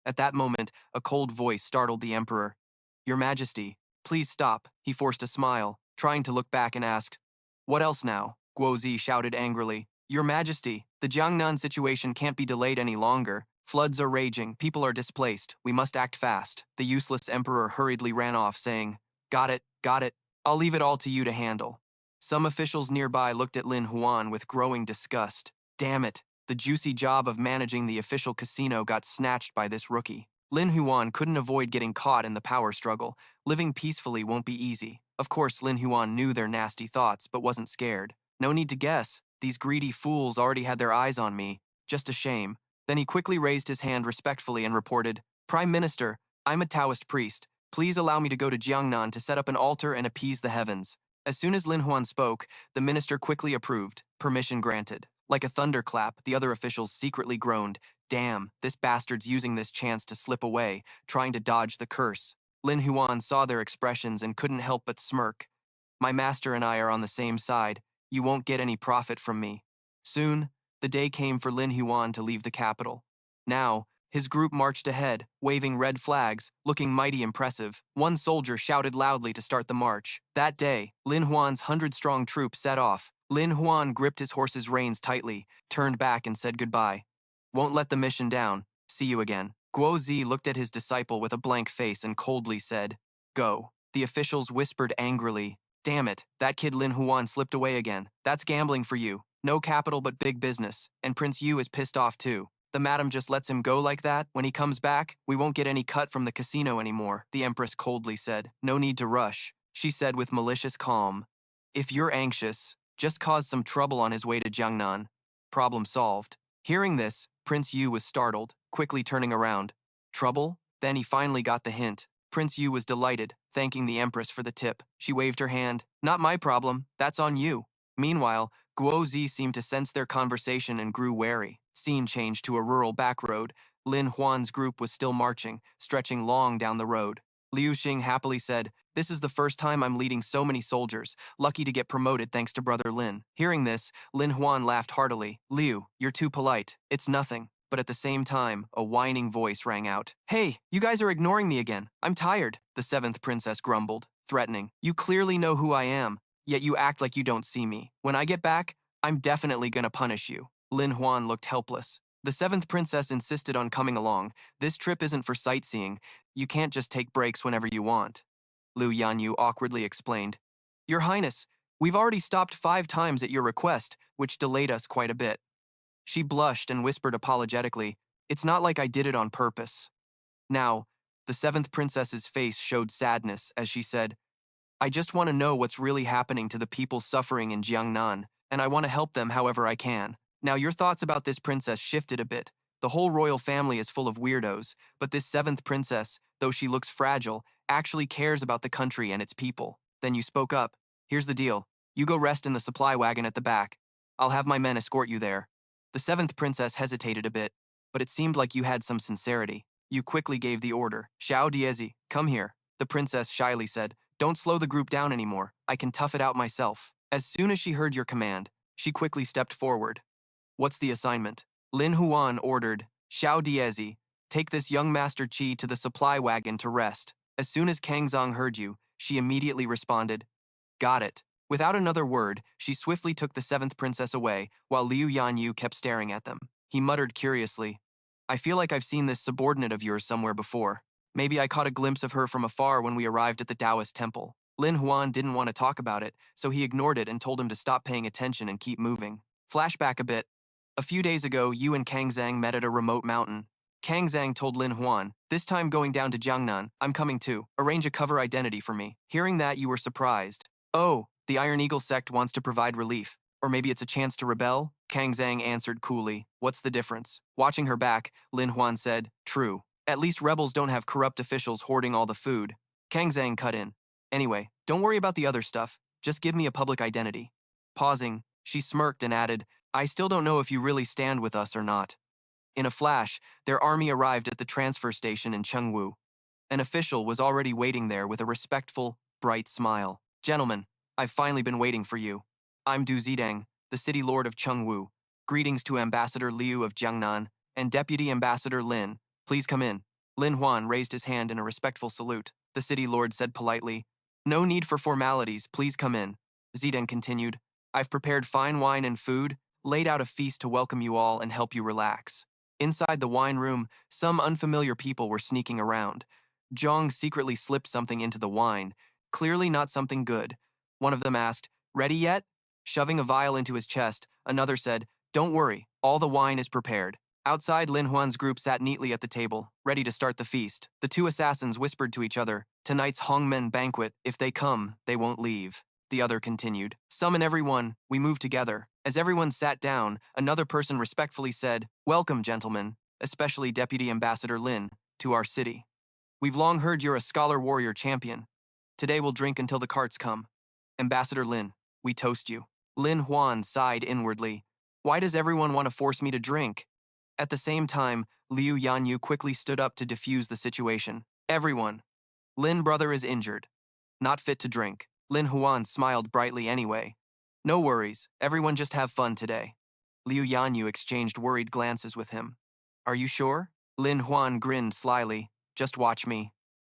At that moment, a cold voice startled the Emperor. "Your Majesty, please stop." He forced a smile, trying to look back and asked, "What else now?" Guozi shouted angrily. "Your Majesty, the Jiangnan situation can't be delayed any longer. Floods are raging, people are displaced. We must act fast." The useless Emperor hurriedly ran off, saying, got it. I'll leave it all to you to handle." Some officials nearby looked at Lin Huan with growing disgust. Damn it, the juicy job of managing the official casino got snatched by this rookie. Lin Huan couldn't avoid getting caught in the power struggle. Living peacefully won't be easy. Of course, Lin Huan knew their nasty thoughts, but wasn't scared. No need to guess. These greedy fools already had their eyes on me. Just a shame. Then he quickly raised his hand respectfully and reported, "Prime Minister, I'm a Taoist priest. Please allow me to go to Jiangnan to set up an altar and appease the heavens." As soon as Lin Huan spoke, the minister quickly approved. Permission granted. Like a thunderclap, the other officials secretly groaned. Damn, this bastard's using this chance to slip away, trying to dodge the curse. Lin Huan saw their expressions and couldn't help but smirk. "My master and I are on the same side. You won't get any profit from me." Soon, the day came for Lin Huan to leave the capital. Now, his group marched ahead, waving red flags, looking mighty impressive. One soldier shouted loudly to start the march. That day, Lin Huan's 100-strong troop set off. Lin Huan gripped his horse's reins tightly, turned back and said goodbye. "Won't let the mission down. See you again." Guozi looked at his disciple with a blank face and coldly said, "Go." The officials whispered angrily, "Damn it, that kid Lin Huan slipped away again. That's gambling for you. No capital but big business, and Prince Yu is pissed off too. The madam just lets him go like that. When he comes back, we won't get any cut from the casino anymore," the Empress coldly said. "No need to rush," she said with malicious calm. "If you're anxious, just cause some trouble on his way to Jiangnan. Problem solved." Hearing this, Prince Yu was startled, quickly turning around. Trouble? Then he finally got the hint. Prince Yu was delighted, thanking the Empress for the tip. She waved her hand. "Not my problem, that's on you." Meanwhile, Guozi seemed to sense their conversation and grew wary. Scene changed to a rural backroad. Lin Huan's group was still marching, stretching long down the road. Liu Xing happily said, "This is the first time I'm leading so many soldiers. Lucky to get promoted thanks to Brother Lin." Hearing this, Lin Huan laughed heartily. "Liu, you're too polite. It's nothing." But at the same time, a whining voice rang out. "Hey, you guys are ignoring me again. I'm tired," the seventh princess grumbled, threatening. "You clearly know who I am, yet you act like you don't see me. When I get back, I'm definitely gonna punish you." Lin Huan looked helpless. The seventh princess insisted on coming along. This trip isn't for sightseeing. You can't just take breaks whenever you want. Liu Yanyu awkwardly explained. Your Highness, we've already stopped 5 times at your request, which delayed us quite a bit. She blushed and whispered apologetically, It's not like I did it on purpose. Now, the seventh princess's face showed sadness as she said, I just want to know what's really happening to the people suffering in Jiangnan, and I want to help them however I can. Now, your thoughts about this princess shifted a bit. The whole royal family is full of weirdos, but this seventh princess, though she looks fragile, actually cares about the country and its people. Then you spoke up. Here's the deal. You go rest in the supply wagon at the back. I'll have my men escort you there. The seventh princess hesitated a bit, but it seemed like you had some sincerity. You quickly gave the order. Xiao Diezi, come here. The princess shyly said, Don't slow the group down anymore. I can tough it out myself. As soon as she heard your command, she quickly stepped forward. What's the assignment? Lin Huan ordered, Xiao Diezi, take this young Master Qi to the supply wagon to rest. As soon as Kang Zong heard you, she immediately responded, Got it. Without another word, she swiftly took the seventh princess away, while Liu Yanyu kept staring at them. He muttered curiously, I feel like I've seen this subordinate of yours somewhere before. Maybe I caught a glimpse of her from afar when we arrived at the Taoist temple. Lin Huan didn't want to talk about it, so he ignored it and told him to stop paying attention and keep moving. Flashback a bit. A few days ago, you and Kang Zhang met at a remote mountain. Kang Zhang told Lin Huan, this time going down to Jiangnan, I'm coming too. Arrange a cover identity for me. Hearing that, you were surprised. Oh, the Iron Eagle sect wants to provide relief. Or maybe it's a chance to rebel? Kang Zhang answered coolly. What's the difference? Watching her back, Lin Huan said, True. At least rebels don't have corrupt officials hoarding all the food. Kang Zhang cut in. Anyway, don't worry about the other stuff. Just give me a public identity. Pausing, she smirked and added, I still don't know if you really stand with us or not. In a flash, their army arrived at the transfer station in Chengwu. An official was already waiting there with a respectful, bright smile. Gentlemen, I've finally been waiting for you. I'm Du Zidang, the city lord of Chengwu. Greetings to Ambassador Liu of Jiangnan and Deputy Ambassador Lin. Please come in. Lin Huan raised his hand in a respectful salute. The city lord said politely, No need for formalities, please come in. Zidang continued, I've prepared fine wine and food, laid out a feast to welcome you all and help you relax. Inside the wine room, some unfamiliar people were sneaking around. Zhang secretly slipped something into the wine, clearly not something good. One of them asked, Ready yet? Shoving a vial into his chest, another said, Don't worry, all the wine is prepared. Outside, Lin Huan's group sat neatly at the table, ready to start the feast. The two assassins whispered to each other, Tonight's Hongmen banquet, if they come, they won't leave. The other continued, Summon everyone, we move together. As everyone sat down, another person respectfully said, Welcome, gentlemen, especially Deputy Ambassador Lin, to our city. We've long heard you're a scholar warrior champion. Today we'll drink until the carts come. Ambassador Lin, we toast you. Lin Huan sighed inwardly. Why does everyone want to force me to drink? At the same time, Liu Yanyu quickly stood up to defuse the situation. Everyone. Lin brother is injured. Not fit to drink. Lin Huan smiled brightly anyway. No worries, everyone just have fun today. Liu Yanyu exchanged worried glances with him. Are you sure? Lin Huan grinned slyly. Just watch me.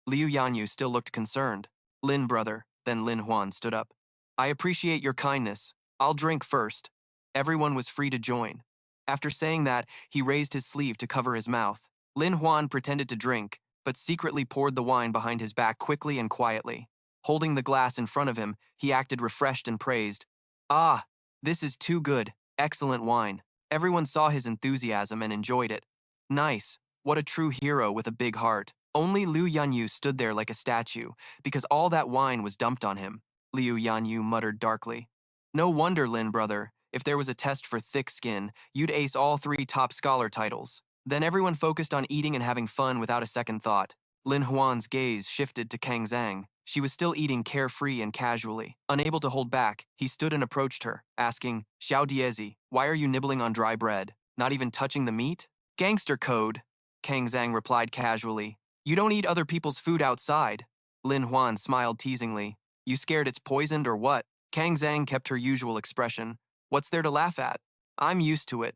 Liu Yanyu still looked concerned. Lin brother, then Lin Huan stood up. I appreciate your kindness. I'll drink first. Everyone was free to join. After saying that, he raised his sleeve to cover his mouth. Lin Huan pretended to drink, but secretly poured the wine behind his back quickly and quietly. Holding the glass in front of him, he acted refreshed and praised. Ah, this is too good. Excellent wine. Everyone saw his enthusiasm and enjoyed it. Nice. What a true hero with a big heart. Only Liu Yanyu stood there like a statue, because all that wine was dumped on him. Liu Yanyu muttered darkly. No wonder, Lin brother. If there was a test for thick skin, you'd ace all 3 top scholar titles. Then everyone focused on eating and having fun without a second thought. Lin Huan's gaze shifted to Kang Zhang. She was still eating carefree and casually. Unable to hold back, he stood and approached her, asking, Xiao Diezi, why are you nibbling on dry bread? Not even touching the meat? Gangster code, Kang Zhang replied casually. You don't eat other people's food outside. Lin Huan smiled teasingly. You scared it's poisoned or what? Kang Zhang kept her usual expression. What's there to laugh at? I'm used to it.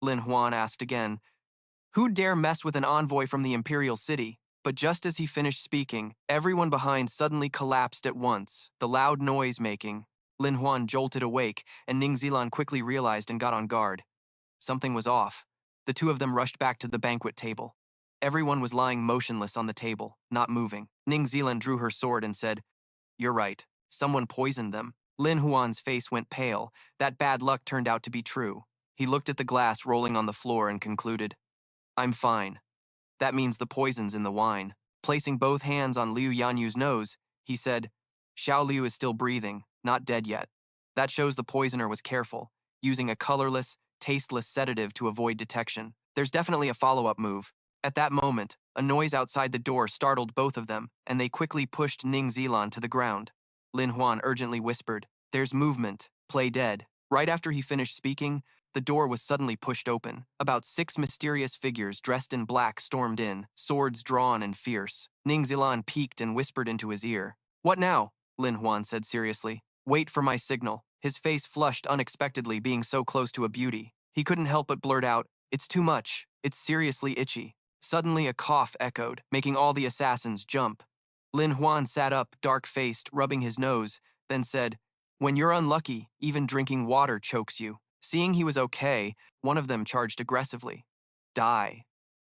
Lin Huan asked again. Who'd dare mess with an envoy from the Imperial City? But just as he finished speaking, everyone behind suddenly collapsed at once, the loud noise making. Lin Huan jolted awake, and Ning Zilan quickly realized and got on guard. Something was off. The two of them rushed back to the banquet table. Everyone was lying motionless on the table, not moving. Ning Zilan drew her sword and said, "You're right. Someone poisoned them." Lin Huan's face went pale. That bad luck turned out to be true. He looked at the glass rolling on the floor and concluded, "I'm fine. That means the poison's in the wine." Placing both hands on Liu Yanyu's nose, he said, "Xiao Liu is still breathing, not dead yet. That shows the poisoner was careful, using a colorless, tasteless sedative to avoid detection. There's definitely a follow-up move." At that moment, a noise outside the door startled both of them, and they quickly pushed Ning Zilan to the ground. Lin Huan urgently whispered, "There's movement. Play dead." Right after he finished speaking, the door was suddenly pushed open. About 6 mysterious figures dressed in black stormed in, swords drawn and fierce. Ning Zilan peeked and whispered into his ear. "What now?" Lin Huan said seriously. "Wait for my signal." His face flushed unexpectedly, being so close to a beauty. He couldn't help but blurt out, "It's too much. It's seriously itchy." Suddenly a cough echoed, making all the assassins jump. Lin Huan sat up, dark-faced, rubbing his nose, then said, "When you're unlucky, even drinking water chokes you." Seeing he was okay, one of them charged aggressively. "Die."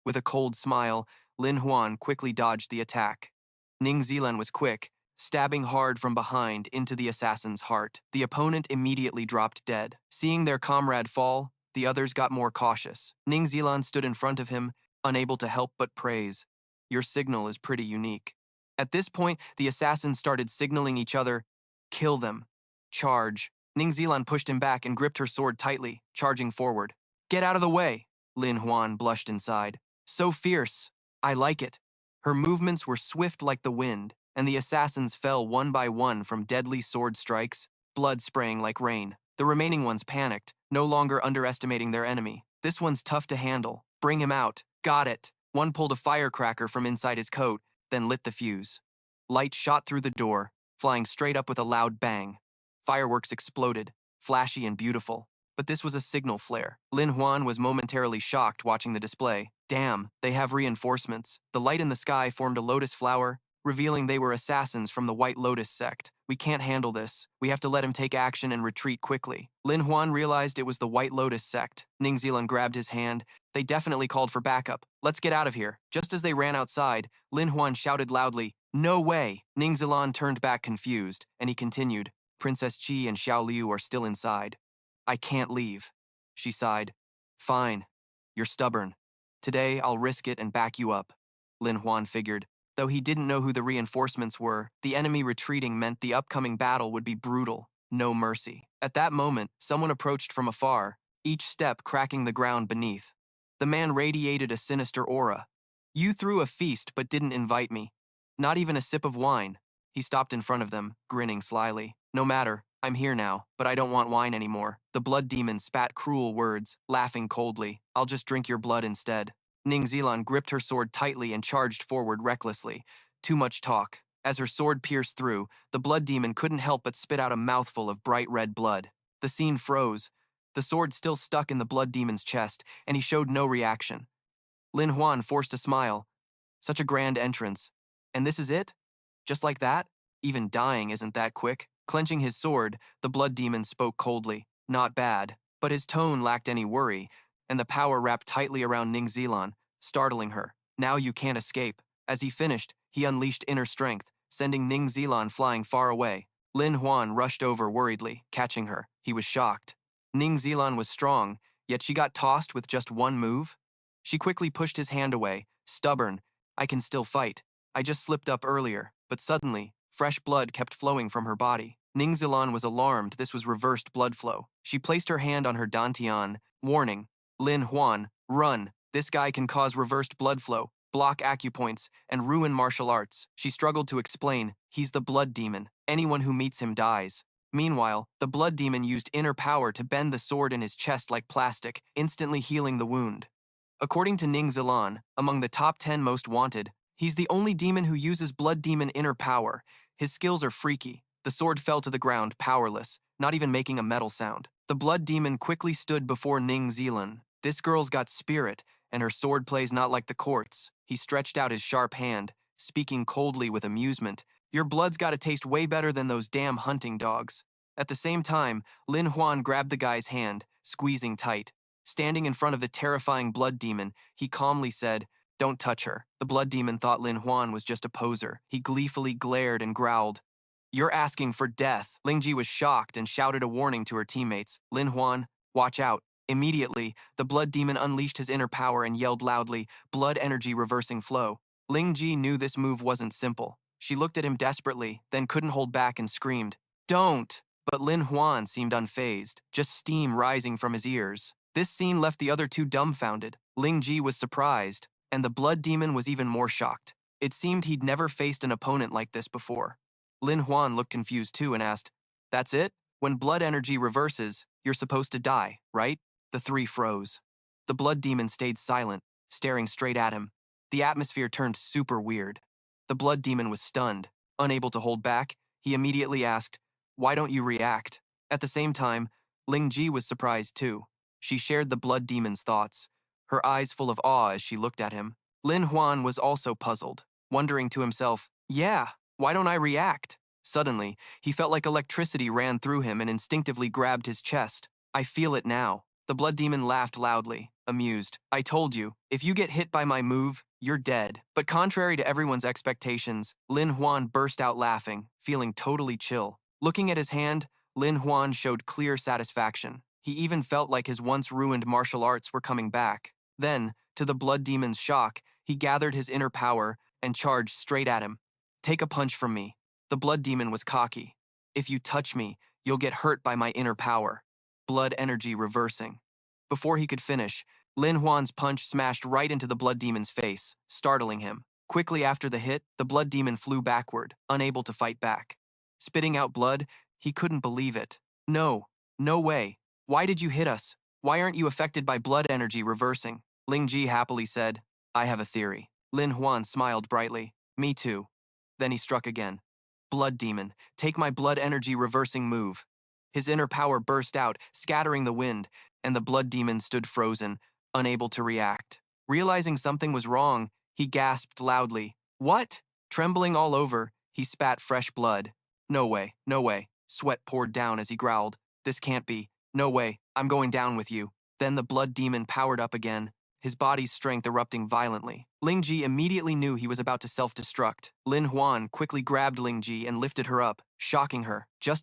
With a cold smile, Lin Huan quickly dodged the attack. Ning Zilan was quick, stabbing hard from behind into the assassin's heart. The opponent immediately dropped dead. Seeing their comrade fall, the others got more cautious. Ning Zilan stood in front of him, unable to help but praise. "Your signal is pretty unique." At this point, the assassins started signaling each other, "Kill them. Charge." Ning Zilan pushed him back and gripped her sword tightly, charging forward. "Get out of the way." Lin Huan blushed inside. "So fierce. I like it." Her movements were swift like the wind, and the assassins fell one by one from deadly sword strikes, blood spraying like rain. The remaining ones panicked, no longer underestimating their enemy. "This one's tough to handle. Bring him out." "Got it." One pulled a firecracker from inside his coat, then lit the fuse. Light shot through the door, flying straight up with a loud bang. Fireworks exploded, flashy and beautiful. But this was a signal flare. Lin Huan was momentarily shocked watching the display. Damn, they have reinforcements. The light in the sky formed a lotus flower, revealing they were assassins from the White Lotus sect. "We can't handle this. We have to let him take action and retreat quickly." Lin Huan realized it was the White Lotus sect. Ning Zilan grabbed his hand. They definitely called for backup. "Let's get out of here." Just as they ran outside, Lin Huan shouted loudly, "No way!" Ning Zilan turned back confused, and he continued, "Princess Qi and Xiao Liu are still inside. I can't leave." She sighed. "Fine. You're stubborn. Today I'll risk it and back you up." Lin Huan figured. Though he didn't know who the reinforcements were, the enemy retreating meant the upcoming battle would be brutal, no mercy. At that moment, someone approached from afar, each step cracking the ground beneath. The man radiated a sinister aura. "You threw a feast but didn't invite me. Not even a sip of wine." He stopped in front of them, grinning slyly. "No matter, I'm here now, but I don't want wine anymore." The blood demon spat cruel words, laughing coldly. "I'll just drink your blood instead." Ning Zilan gripped her sword tightly and charged forward recklessly. Too much talk. As her sword pierced through, the blood demon couldn't help but spit out a mouthful of bright red blood. The scene froze. The sword still stuck in the blood demon's chest, and he showed no reaction. Lin Huan forced a smile. Such a grand entrance. And this is it? Just like that? Even dying isn't that quick. Clenching his sword, the blood demon spoke coldly. Not bad. But his tone lacked any worry, and the power wrapped tightly around Ning Zilan, startling her. "Now you can't escape." As he finished, he unleashed inner strength, sending Ning Zilan flying far away. Lin Huan rushed over worriedly, catching her. He was shocked. Ning Zilan was strong, yet she got tossed with just one move? She quickly pushed his hand away, stubborn. "I can still fight. I just slipped up earlier." But suddenly, fresh blood kept flowing from her body. Ning Zilan was alarmed this was reversed blood flow. She placed her hand on her dantian, warning, "Lin Huan, run. This guy can cause reversed blood flow, block acupoints, and ruin martial arts." She struggled to explain, "He's the blood demon. Anyone who meets him dies." Meanwhile, the blood demon used inner power to bend the sword in his chest like plastic, instantly healing the wound. According to Ning Zilan, among the top 10 most wanted, he's the only demon who uses blood demon inner power. His skills are freaky. The sword fell to the ground, powerless, not even making a metal sound. The blood demon quickly stood before Ning Zilan. "This girl's got spirit, and her sword plays not like the court's." He stretched out his sharp hand, speaking coldly with amusement. "Your blood's gotta taste way better than those damn hunting dogs." At the same time, Lin Huan grabbed the guy's hand, squeezing tight. Standing in front of the terrifying blood demon, he calmly said, "Don't touch her." The blood demon thought Lin Huan was just a poser. He gleefully glared and growled, "You're asking for death." Lingji was shocked and shouted a warning to her teammates. "Lin Huan, watch out." Immediately, the blood demon unleashed his inner power and yelled loudly, "Blood energy reversing flow." Lingji knew this move wasn't simple. She looked at him desperately, then couldn't hold back and screamed, "Don't!" But Lin Huan seemed unfazed, just steam rising from his ears. This scene left the other two dumbfounded. Lingji was surprised, and the blood demon was even more shocked. It seemed he'd never faced an opponent like this before. Lin Huan looked confused too and asked, "That's it? When blood energy reverses, you're supposed to die, right?" The three froze. The blood demon stayed silent, staring straight at him. The atmosphere turned super weird. The blood demon was stunned. Unable to hold back, he immediately asked, "Why don't you react?" At the same time, Ling Ji was surprised too. She shared the blood demon's thoughts, her eyes full of awe as she looked at him. Lin Huan was also puzzled, wondering to himself, "Yeah, why don't I react?" Suddenly, he felt like electricity ran through him and instinctively grabbed his chest. "I feel it now." The blood demon laughed loudly, amused. "I told you, if you get hit by my move, you're dead." But contrary to everyone's expectations, Lin Huan burst out laughing, feeling totally chill. Looking at his hand, Lin Huan showed clear satisfaction. He even felt like his once ruined martial arts were coming back. Then, to the blood demon's shock, he gathered his inner power and charged straight at him. "Take a punch from me." The blood demon was cocky. "If you touch me, you'll get hurt by my inner power." Blood energy reversing. Before he could finish, Lin Huan's punch smashed right into the blood demon's face, startling him. Quickly after the hit, the blood demon flew backward, unable to fight back. Spitting out blood, he couldn't believe it. "No, no way. Why did you hit us? Why aren't you affected by blood energy reversing?" Ling Ji happily said, "I have a theory." Lin Huan smiled brightly. "Me too." Then he struck again. "Blood demon, take my blood energy reversing move." His inner power burst out, scattering the wind, and the blood demon stood frozen, unable to react. Realizing something was wrong, he gasped loudly, "What?" Trembling all over, he spat fresh blood. "No way, no way." Sweat poured down as he growled, "This can't be. No way, I'm going down with you." Then the blood demon powered up again, his body's strength erupting violently. Ling Ji immediately knew he was about to self-destruct. Lin Huan quickly grabbed Ling Ji and lifted her up, shocking her. Just